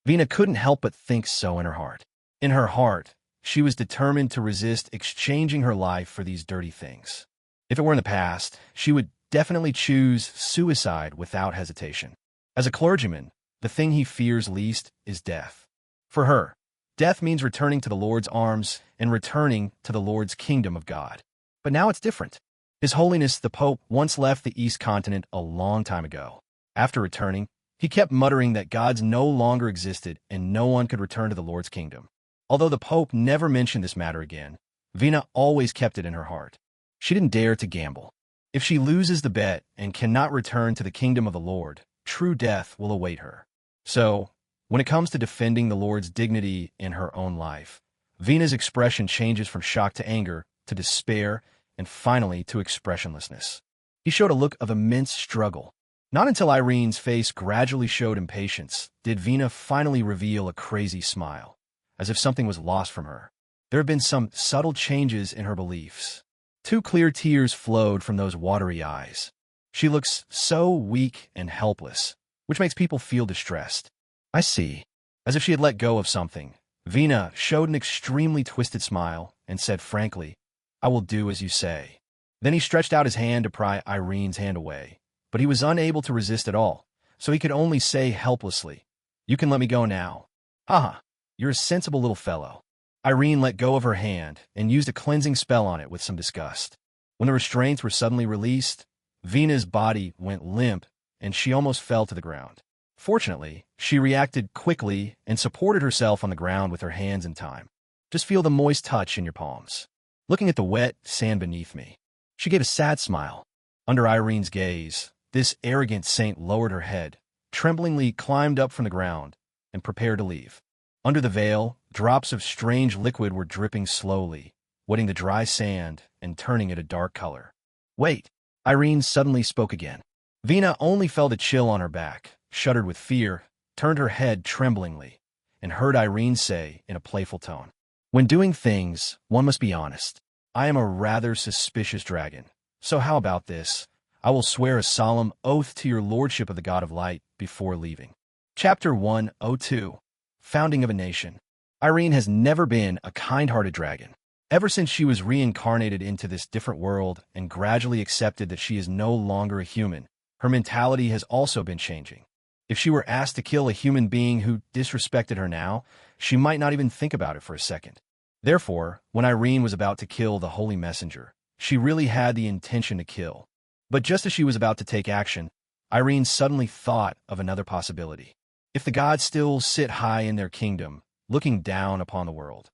Vina couldn't help but think so in her heart. In her heart, she was determined to resist exchanging her life for these dirty things. If it were in the past, she would definitely choose suicide without hesitation. As a clergyman, the thing he fears least is death. For her, death means returning to the Lord's arms and returning to the Lord's kingdom of God. But now it's different. His Holiness the Pope once left the East Continent a long time ago. After returning, he kept muttering that gods no longer existed and no one could return to the Lord's kingdom. Although the Pope never mentioned this matter again, Vina always kept it in her heart. She didn't dare to gamble. If she loses the bet and cannot return to the kingdom of the Lord, true death will await her. So, when it comes to defending the Lord's dignity in her own life, Vina's expression changes from shock to anger, to despair, and finally to expressionlessness. He showed a look of immense struggle. Not until Irene's face gradually showed impatience did Vina finally reveal a crazy smile, as if something was lost from her. There have been some subtle changes in her beliefs. 2 clear tears flowed from those watery eyes. She looks so weak and helpless, which makes people feel distressed. I see. As if she had let go of something, Vina showed an extremely twisted smile and said frankly, "I will do as you say." Then he stretched out his hand to pry Irene's hand away, but he was unable to resist at all, so he could only say helplessly, "You can let me go now." "Haha, you're a sensible little fellow." Irene let go of her hand and used a cleansing spell on it with some disgust. When the restraints were suddenly released, Vina's body went limp and she almost fell to the ground. Fortunately, she reacted quickly and supported herself on the ground with her hands in time. "Just feel the moist touch in your palms. Looking at the wet sand beneath me." She gave a sad smile. Under Irene's gaze, this arrogant saint lowered her head, tremblingly climbed up from the ground, and prepared to leave. Under the veil, drops of strange liquid were dripping slowly, wetting the dry sand and turning it a dark color. "Wait," Irene suddenly spoke again. Vina only felt a chill on her back, shuddered with fear, turned her head tremblingly, and heard Irene say in a playful tone, "When doing things, one must be honest. I am a rather suspicious dragon, so how about this? I will swear a solemn oath to your lordship of the God of Light before leaving." Chapter 102. Founding of a Nation. Irene has never been a kind-hearted dragon. Ever since she was reincarnated into this different world and gradually accepted that she is no longer a human, her mentality has also been changing. If she were asked to kill a human being who disrespected her now, she might not even think about it for a second. Therefore, when Irene was about to kill the Holy Messenger, she really had the intention to kill. But just as she was about to take action, Irene suddenly thought of another possibility. If the gods still sit high in their kingdom, looking down upon the world,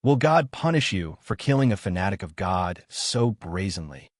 will God punish you for killing a fanatic of God so brazenly?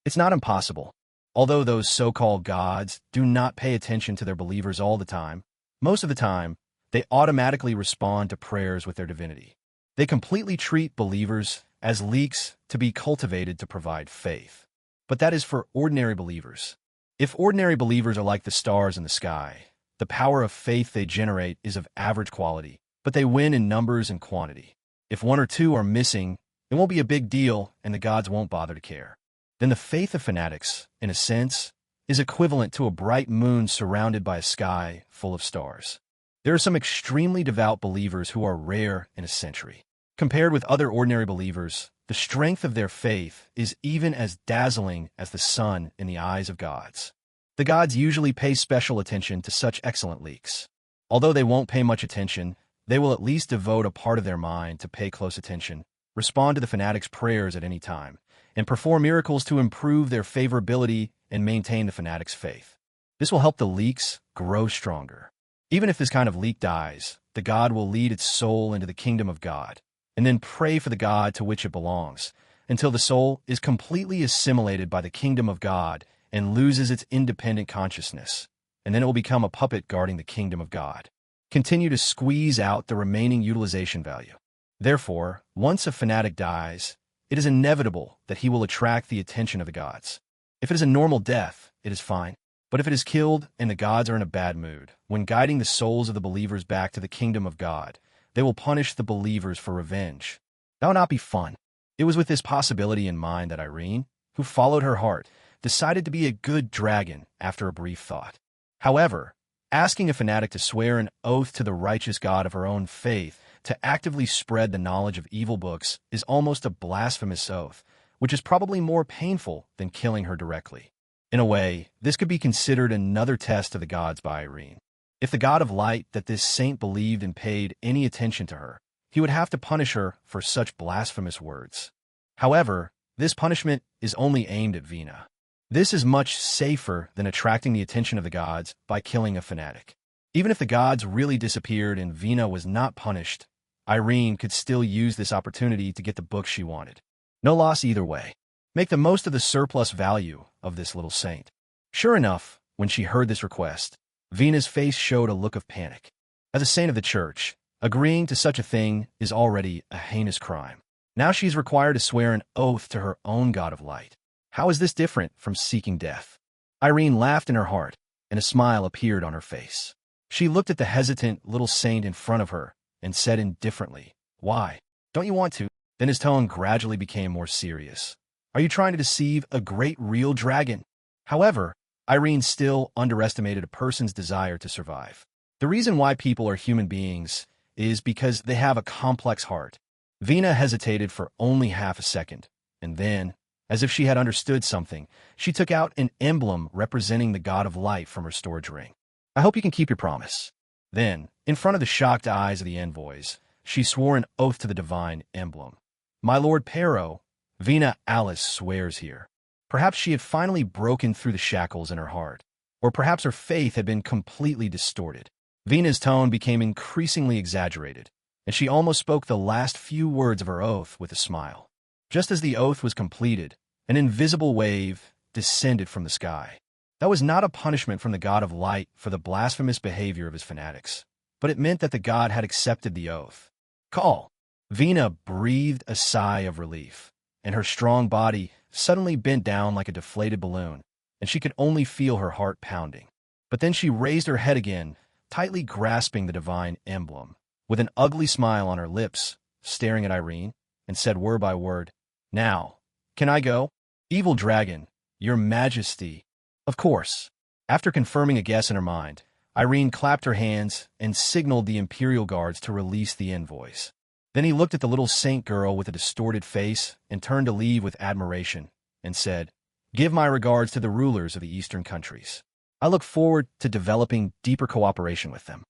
It's not impossible. Although those so-called gods do not pay attention to their believers all the time, most of the time, they automatically respond to prayers with their divinity. They completely treat believers as leeks to be cultivated to provide faith. But that is for ordinary believers. If ordinary believers are like the stars in the sky, the power of faith they generate is of average quality, but they win in numbers and quantity. If 1 or 2 are missing, It won't be a big deal, and the gods won't bother to care. Then the faith of fanatics, in a sense, is equivalent to a bright moon surrounded by a sky full of stars. There are some extremely devout believers who are rare in a century. Compared with other ordinary believers, the strength of their faith is even as dazzling as the sun in the eyes of gods. The gods usually pay special attention to such excellent leaks. Although they won't pay much attention, they will at least devote a part of their mind to pay close attention, respond to the fanatic's prayers at any time, and perform miracles to improve their favorability and maintain the fanatic's faith. This will help the leeks grow stronger. Even if this kind of leek dies, the god will lead its soul into the kingdom of God, and then pray for the god to which it belongs, until the soul is completely assimilated by the kingdom of God and loses its independent consciousness, and then it will become a puppet guarding the kingdom of God. Continue to squeeze out the remaining utilization value. Therefore, once a fanatic dies, it is inevitable that he will attract the attention of the gods. If it is a normal death, it is fine. But if it is killed and the gods are in a bad mood, when guiding the souls of the believers back to the kingdom of God, they will punish the believers for revenge. That would not be fun. It was with this possibility in mind that Irene, who followed her heart, decided to be a good dragon after a brief thought. However, asking a fanatic to swear an oath to the righteous God of her own faith to actively spread the knowledge of evil books is almost a blasphemous oath, which is probably more painful than killing her directly. In a way, this could be considered another test of the gods by Irene. If the god of light that this saint believed and paid any attention to her, he would have to punish her for such blasphemous words. However, this punishment is only aimed at Vina. This is much safer than attracting the attention of the gods by killing a fanatic. Even if the gods really disappeared and Vina was not punished, Irene could still use this opportunity to get the book she wanted. No loss either way. Make the most of the surplus value of this little saint. Sure enough, when she heard this request, Vina's face showed a look of panic. As a saint of the church, agreeing to such a thing is already a heinous crime. Now she is required to swear an oath to her own god of light. How is this different from seeking death? Irene laughed in her heart, and a smile appeared on her face. She looked at the hesitant little saint in front of her and said indifferently, "Why? Don't you want to?" Then his tone gradually became more serious. "Are you trying to deceive a great real dragon?" However, Irene still underestimated a person's desire to survive. The reason why people are human beings is because they have a complex heart. Vina hesitated for only half a second, and then, as if she had understood something, she took out an emblem representing the god of light from her storage ring. "I hope you can keep your promise." Then, in front of the shocked eyes of the envoys, she swore an oath to the divine emblem. "My lord Pero, Vina Alice swears here." Perhaps she had finally broken through the shackles in her heart, or perhaps her faith had been completely distorted. Vina's tone became increasingly exaggerated, and she almost spoke the last few words of her oath with a smile. Just as the oath was completed, an invisible wave descended from the sky. That was not a punishment from the god of light for the blasphemous behavior of his fanatics, but it meant that the god had accepted the oath. "Call!" Vina breathed a sigh of relief, and her strong body suddenly bent down like a deflated balloon, and she could only feel her heart pounding. But then she raised her head again, tightly grasping the divine emblem, with an ugly smile on her lips, staring at Irene, and said word by word, "Now, can I go? Evil dragon, your majesty." Of course. After confirming a guess in her mind, Irene clapped her hands and signaled the imperial guards to release the envoys. Then he looked at the little saint girl with a distorted face and turned to leave with admiration and said, "Give my regards to the rulers of the eastern countries. I look forward to developing deeper cooperation with them.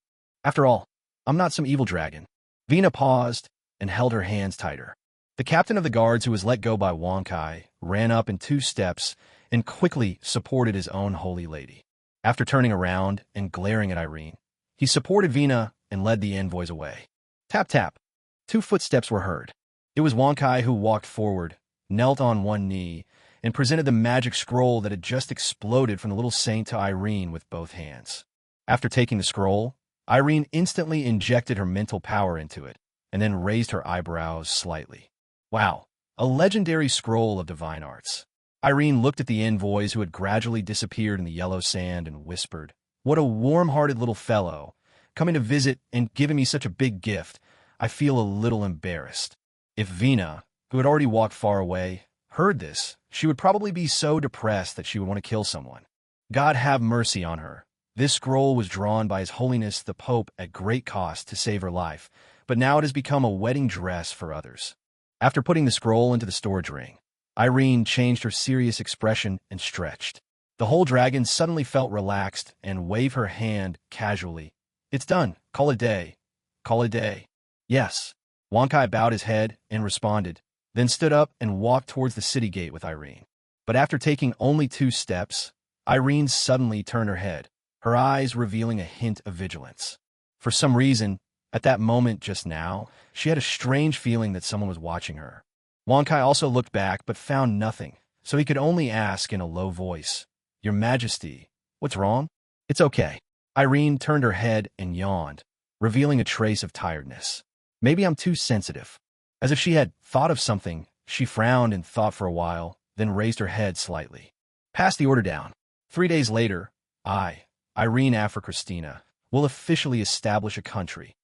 After all, I'm not some evil dragon." Vina paused and held her hands tighter. The captain of the guards, who was let go by Wonkai, ran up in 2 steps and quickly supported his own holy lady. After turning around and glaring at Irene, he supported Vina and led the envoys away. Tap tap. 2 footsteps were heard. It was Wonkai who walked forward, knelt on one knee, and presented the magic scroll that had just exploded from the little saint to Irene with both hands. After taking the scroll, Irene instantly injected her mental power into it, and then raised her eyebrows slightly. Wow, a legendary scroll of divine arts. Irene looked at the envoys who had gradually disappeared in the yellow sand and whispered, "What a warm-hearted little fellow, coming to visit and giving me such a big gift. I feel a little embarrassed." If Vina, who who had already walked far away, heard this, she would probably be so depressed that she would want to kill someone. God have mercy on her. This scroll was drawn by His Holiness the Pope at great cost to save her life, but now it has become a wedding dress for others. After putting the scroll into the storage ring, Irene changed her serious expression and stretched. The whole dragon suddenly felt relaxed and waved her hand casually. "It's done. Call it day. Call it day." "Yes." Wankai bowed his head and responded, then stood up and walked towards the city gate with Irene. But after taking only 2 steps, Irene suddenly turned her head, her eyes revealing a hint of vigilance. For some reason, at that moment just now, she had a strange feeling that someone was watching her. Wankai also looked back but found nothing, so he could only ask in a low voice, "Your Majesty, what's wrong?" "It's okay." Irene turned her head and yawned, revealing a trace of tiredness. "Maybe I'm too sensitive." As if she had thought of something, she frowned and thought for a while, then raised her head slightly. "Pass the order down." 3 days later, Irene Afro-Christina, will officially establish a country.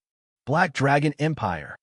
Black Dragon Empire.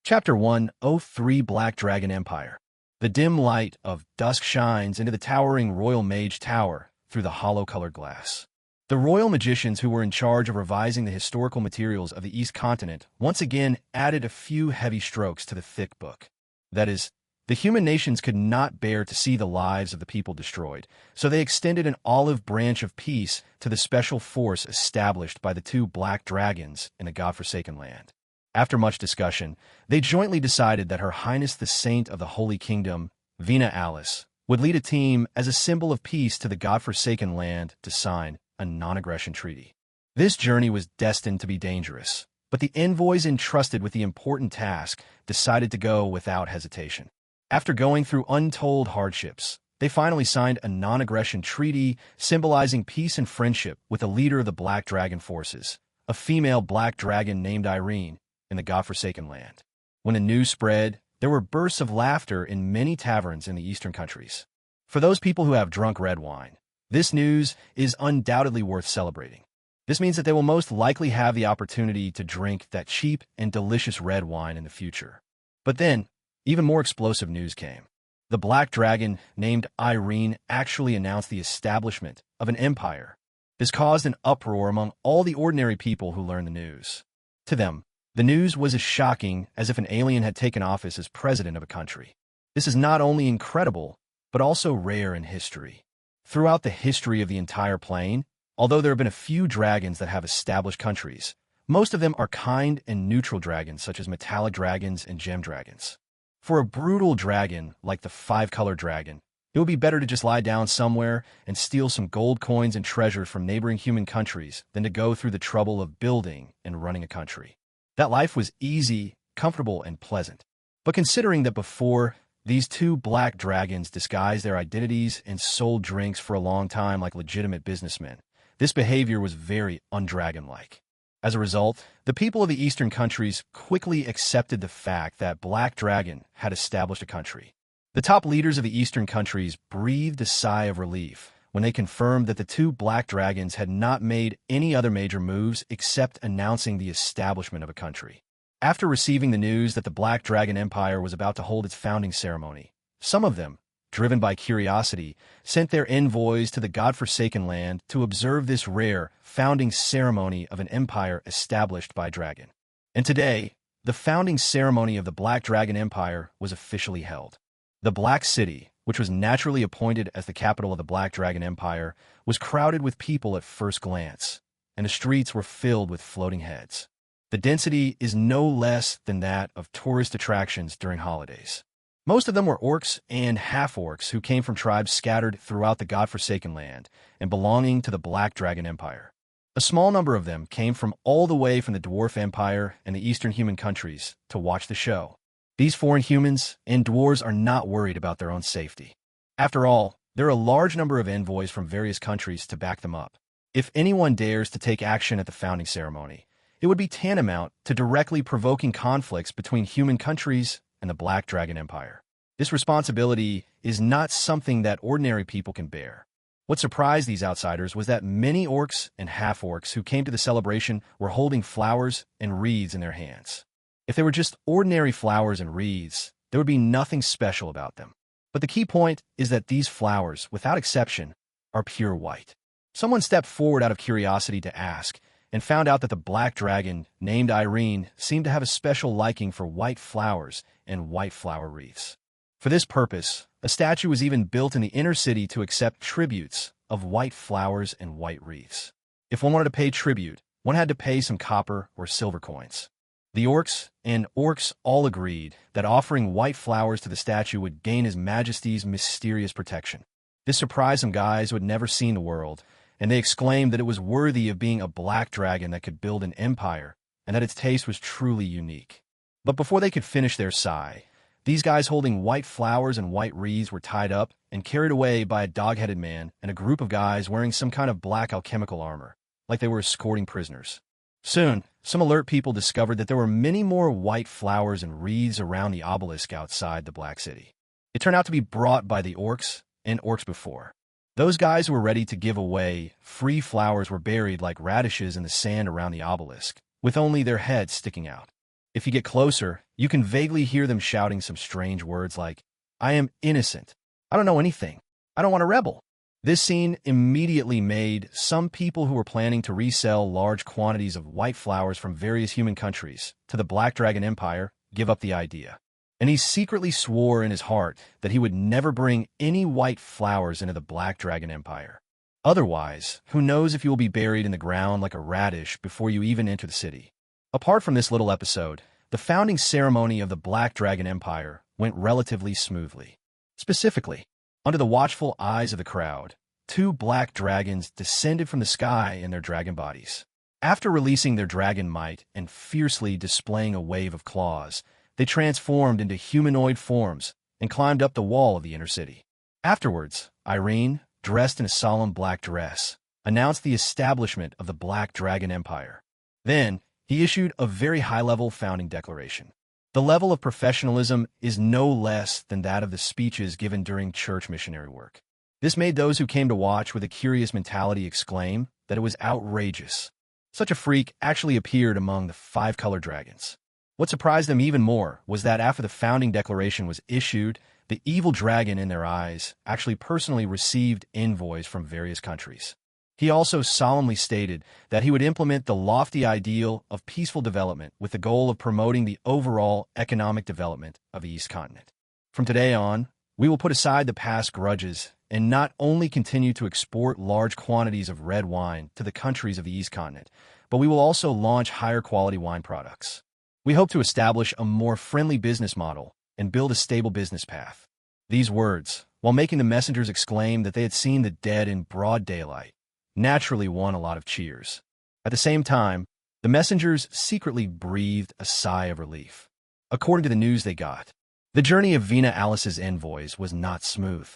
Chapter 103 Black Dragon Empire. The dim light of dusk shines into the towering Royal Mage Tower through the hollow-colored glass. The royal magicians who were in charge of revising the historical materials of the East Continent once again added a few heavy strokes to the thick book. That is, the human nations could not bear to see the lives of the people destroyed, so they extended an olive branch of peace to the special force established by the 2 black dragons in the godforsaken land. After much discussion, they jointly decided that Her Highness the Saint of the Holy Kingdom, Vina Alice, would lead a team as a symbol of peace to the godforsaken land to sign a non-aggression treaty. This journey was destined to be dangerous, but the envoys entrusted with the important task decided to go without hesitation. After going through untold hardships, they finally signed a non-aggression treaty symbolizing peace and friendship with the leader of the Black Dragon forces, a female black dragon named Irene, in the godforsaken land. When the news spread, there were bursts of laughter in many taverns in the eastern countries. For those people who have drunk red wine, this news is undoubtedly worth celebrating. This means that they will most likely have the opportunity to drink that cheap and delicious red wine in the future. But then, even more explosive news came. The black dragon, named Irene, actually announced the establishment of an empire. This caused an uproar among all the ordinary people who learned the news. To them, the news was as shocking as if an alien had taken office as president of a country. This is not only incredible, but also rare in history. Throughout the history of the entire plane, although there have been a few dragons that have established countries, most of them are kind and neutral dragons such as metallic dragons and gem dragons. For a brutal dragon like the 5-color dragon, it would be better to just lie down somewhere and steal some gold coins and treasures from neighboring human countries than to go through the trouble of building and running a country. That life was easy, comfortable, and pleasant. But considering that before, these 2 black dragons disguised their identities and sold drinks for a long time like legitimate businessmen, this behavior was very undragon-like. As a result, the people of the eastern countries quickly accepted the fact that Black Dragon had established a country. The top leaders of the eastern countries breathed a sigh of relief when they confirmed that the 2 black dragons had not made any other major moves except announcing the establishment of a country. After receiving the news that the Black Dragon Empire was about to hold its founding ceremony, some of them, driven by curiosity, sent their envoys to the godforsaken land to observe this rare founding ceremony of an empire established by a dragon. And today, the founding ceremony of the Black Dragon Empire was officially held. The Black City, which was naturally appointed as the capital of the Black Dragon Empire, was crowded with people at first glance, and the streets were filled with floating heads. The density is no less than that of tourist attractions during holidays. Most of them were orcs and half-orcs who came from tribes scattered throughout the godforsaken land and belonging to the Black Dragon Empire. A small number of them came from all the way from the Dwarf Empire and the eastern human countries to watch the show. These foreign humans and dwarves are not worried about their own safety. After all, there are a large number of envoys from various countries to back them up. If anyone dares to take action at the founding ceremony, it would be tantamount to directly provoking conflicts between human countries and the Black Dragon Empire. This responsibility is not something that ordinary people can bear. What surprised these outsiders was that many orcs and half-orcs who came to the celebration were holding flowers and wreaths in their hands. If they were just ordinary flowers and wreaths, there would be nothing special about them. But the key point is that these flowers, without exception, are pure white. Someone stepped forward out of curiosity to ask, and found out that the black dragon, named Irene, seemed to have a special liking for white flowers and white flower wreaths. For this purpose, a statue was even built in the inner city to accept tributes of white flowers and white wreaths. If one wanted to pay tribute, one had to pay some copper or silver coins. The orcs all agreed that offering white flowers to the statue would gain His Majesty's mysterious protection. This surprised some guys who had never seen the world, and they exclaimed that it was worthy of being a black dragon that could build an empire, and that its taste was truly unique. But before they could finish their sigh, these guys holding white flowers and white wreaths were tied up and carried away by a dog-headed man and a group of guys wearing some kind of black alchemical armor, like they were escorting prisoners. Soon, some alert people discovered that there were many more white flowers and wreaths around the obelisk outside the Black City. It turned out to be brought by the orcs and orcs before. Those guys who were ready to give away free flowers were buried like radishes in the sand around the obelisk, with only their heads sticking out. If you get closer, you can vaguely hear them shouting some strange words like, "I am innocent. I don't know anything. I don't want to rebel." This scene immediately made some people who were planning to resell large quantities of white flowers from various human countries to the Black Dragon Empire give up the idea. And he secretly swore in his heart that he would never bring any white flowers into the Black Dragon Empire. Otherwise, who knows if you will be buried in the ground like a radish before you even enter the city. Apart from this little episode, the founding ceremony of the Black Dragon Empire went relatively smoothly. Specifically, under the watchful eyes of the crowd, 2 black dragons descended from the sky in their dragon bodies. After releasing their dragon might and fiercely displaying a wave of claws, they transformed into humanoid forms and climbed up the wall of the inner city. Afterwards, Irene, dressed in a solemn black dress, announced the establishment of the Black Dragon Empire. Then, he issued a very high-level founding declaration. The level of professionalism is no less than that of the speeches given during church missionary work. This made those who came to watch with a curious mentality exclaim that it was outrageous. Such a freak actually appeared among the 5 color dragons. What surprised them even more was that after the founding declaration was issued, the evil dragon in their eyes actually personally received envoys from various countries. He also solemnly stated that he would implement the lofty ideal of peaceful development with the goal of promoting the overall economic development of the East Continent. From today on, we will put aside the past grudges and not only continue to export large quantities of red wine to the countries of the East Continent, but we will also launch higher quality wine products. We hope to establish a more friendly business model and build a stable business path. These words, while making the messengers exclaim that they had seen the dead in broad daylight, naturally won a lot of cheers. At the same time, the messengers secretly breathed a sigh of relief. According to the news they got, the journey of Vina Alice's envoys was not smooth.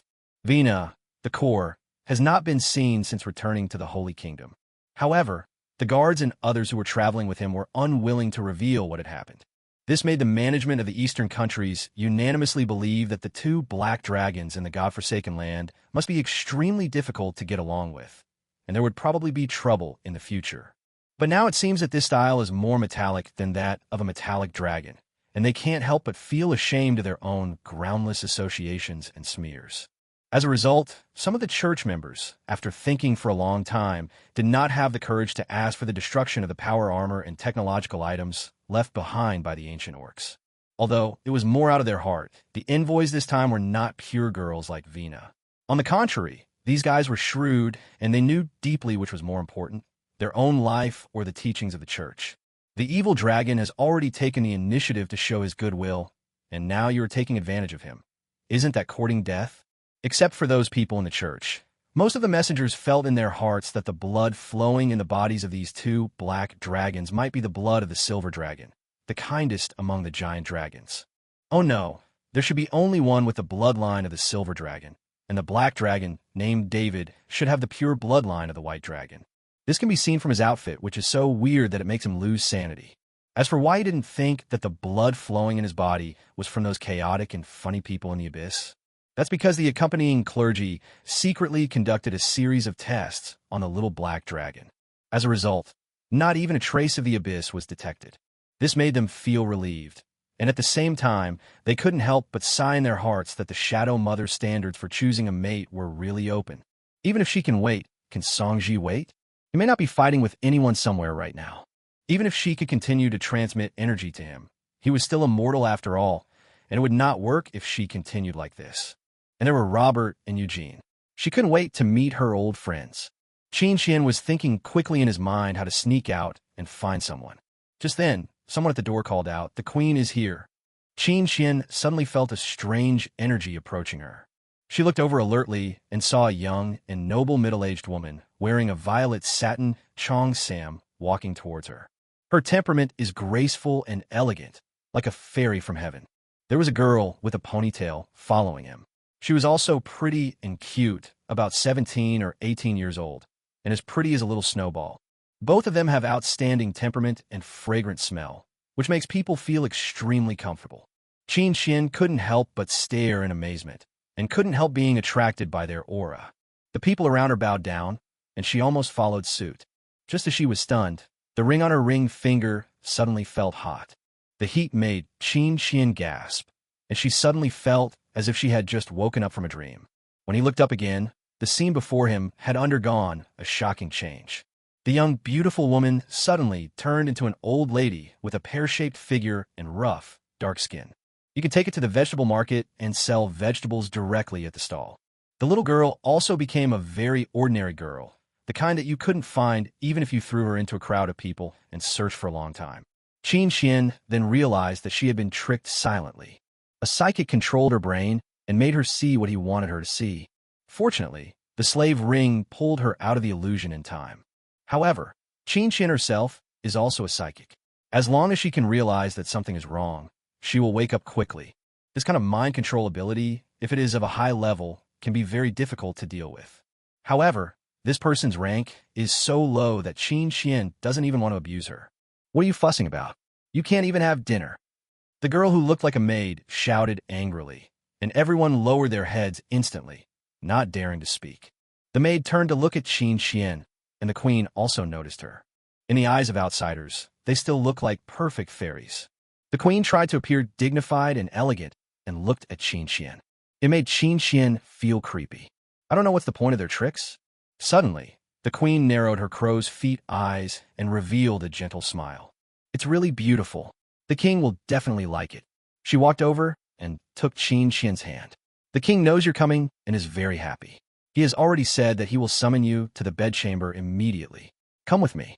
Vina, the core, has not been seen since returning to the Holy Kingdom. However, the guards and others who were traveling with him were unwilling to reveal what had happened. This made the management of the eastern countries unanimously believe that the 2 black dragons in the godforsaken land must be extremely difficult to get along with, and there would probably be trouble in the future. But now it seems that this style is more metallic than that of a metallic dragon, and they can't help but feel ashamed of their own groundless associations and smears. As a result, some of the church members, after thinking for a long time, did not have the courage to ask for the destruction of the power armor and technological items left behind by the ancient orcs. Although it was more out of their heart, the envoys this time were not pure girls like Vina. On the contrary, these guys were shrewd, and they knew deeply which was more important, their own life or the teachings of the church. The evil dragon has already taken the initiative to show his goodwill, and now you are taking advantage of him. Isn't that courting death? Except for those people in the church. Most of the messengers felt in their hearts that the blood flowing in the bodies of these 2 black dragons might be the blood of the silver dragon, the kindest among the giant dragons. Oh no, there should be only one with the bloodline of the silver dragon, and the black dragon, named David, should have the pure bloodline of the white dragon. This can be seen from his outfit, which is so weird that it makes him lose sanity. As for why he didn't think that the blood flowing in his body was from those chaotic and funny people in the abyss, that's because the accompanying clergy secretly conducted a series of tests on the little black dragon. As a result, not even a trace of the abyss was detected. This made them feel relieved, And at the same time, they couldn't help but sigh in their hearts that the Shadow Mother's standards for choosing a mate were really open. Even if she can wait, can Songji wait? He may not be fighting with anyone somewhere right now. Even if she could continue to transmit energy to him, he was still immortal after all, and it would not work if she continued like this. And there were Robert and Eugene. She couldn't wait to meet her old friends. Qin Xian was thinking quickly in his mind how to sneak out and find someone. Just then, someone at the door called out, "The queen is here." Qin Xian suddenly felt a strange energy approaching her. She looked over alertly and saw a young and noble middle-aged woman wearing a violet satin cheongsam walking towards her. Her temperament is graceful and elegant, like a fairy from heaven. There was a girl with a ponytail following him. She was also pretty and cute, about 17 or 18 years old, and as pretty as a little snowball. Both of them have outstanding temperament and fragrant smell, which makes people feel extremely comfortable. Qin Xian couldn't help but stare in amazement, and couldn't help being attracted by their aura. The people around her bowed down, and she almost followed suit. Just as she was stunned, the ring on her ring finger suddenly felt hot. The heat made Qin Xian gasp, and she suddenly felt as if she had just woken up from a dream. When he looked up again, the scene before him had undergone a shocking change. The young, beautiful woman suddenly turned into an old lady with a pear-shaped figure and rough, dark skin. You could take it to the vegetable market and sell vegetables directly at the stall. The little girl also became a very ordinary girl, the kind that you couldn't find even if you threw her into a crowd of people and searched for a long time. Qin Xian then realized that she had been tricked silently. A psychic controlled her brain and made her see what he wanted her to see. Fortunately, the slave ring pulled her out of the illusion in time. However, Qin Xian herself is also a psychic. As long as she can realize that something is wrong, she will wake up quickly. This kind of mind control ability, if it is of a high level, can be very difficult to deal with. However, this person's rank is so low that Qin Xian doesn't even want to abuse her. "What are you fussing about? You can't even have dinner." The girl who looked like a maid shouted angrily, and everyone lowered their heads instantly, not daring to speak. The maid turned to look at Qin Xian, and the queen also noticed her. In the eyes of outsiders, they still look like perfect fairies. The queen tried to appear dignified and elegant and looked at Qin Xian. It made Qin Xian feel creepy. I don't know what's the point of their tricks. Suddenly, the queen narrowed her crow's feet eyes and revealed a gentle smile. "It's really beautiful. The king will definitely like it." She walked over and took Qin Xian's hand. "The king knows you're coming and is very happy. He has already said that he will summon you to the bedchamber immediately. Come with me."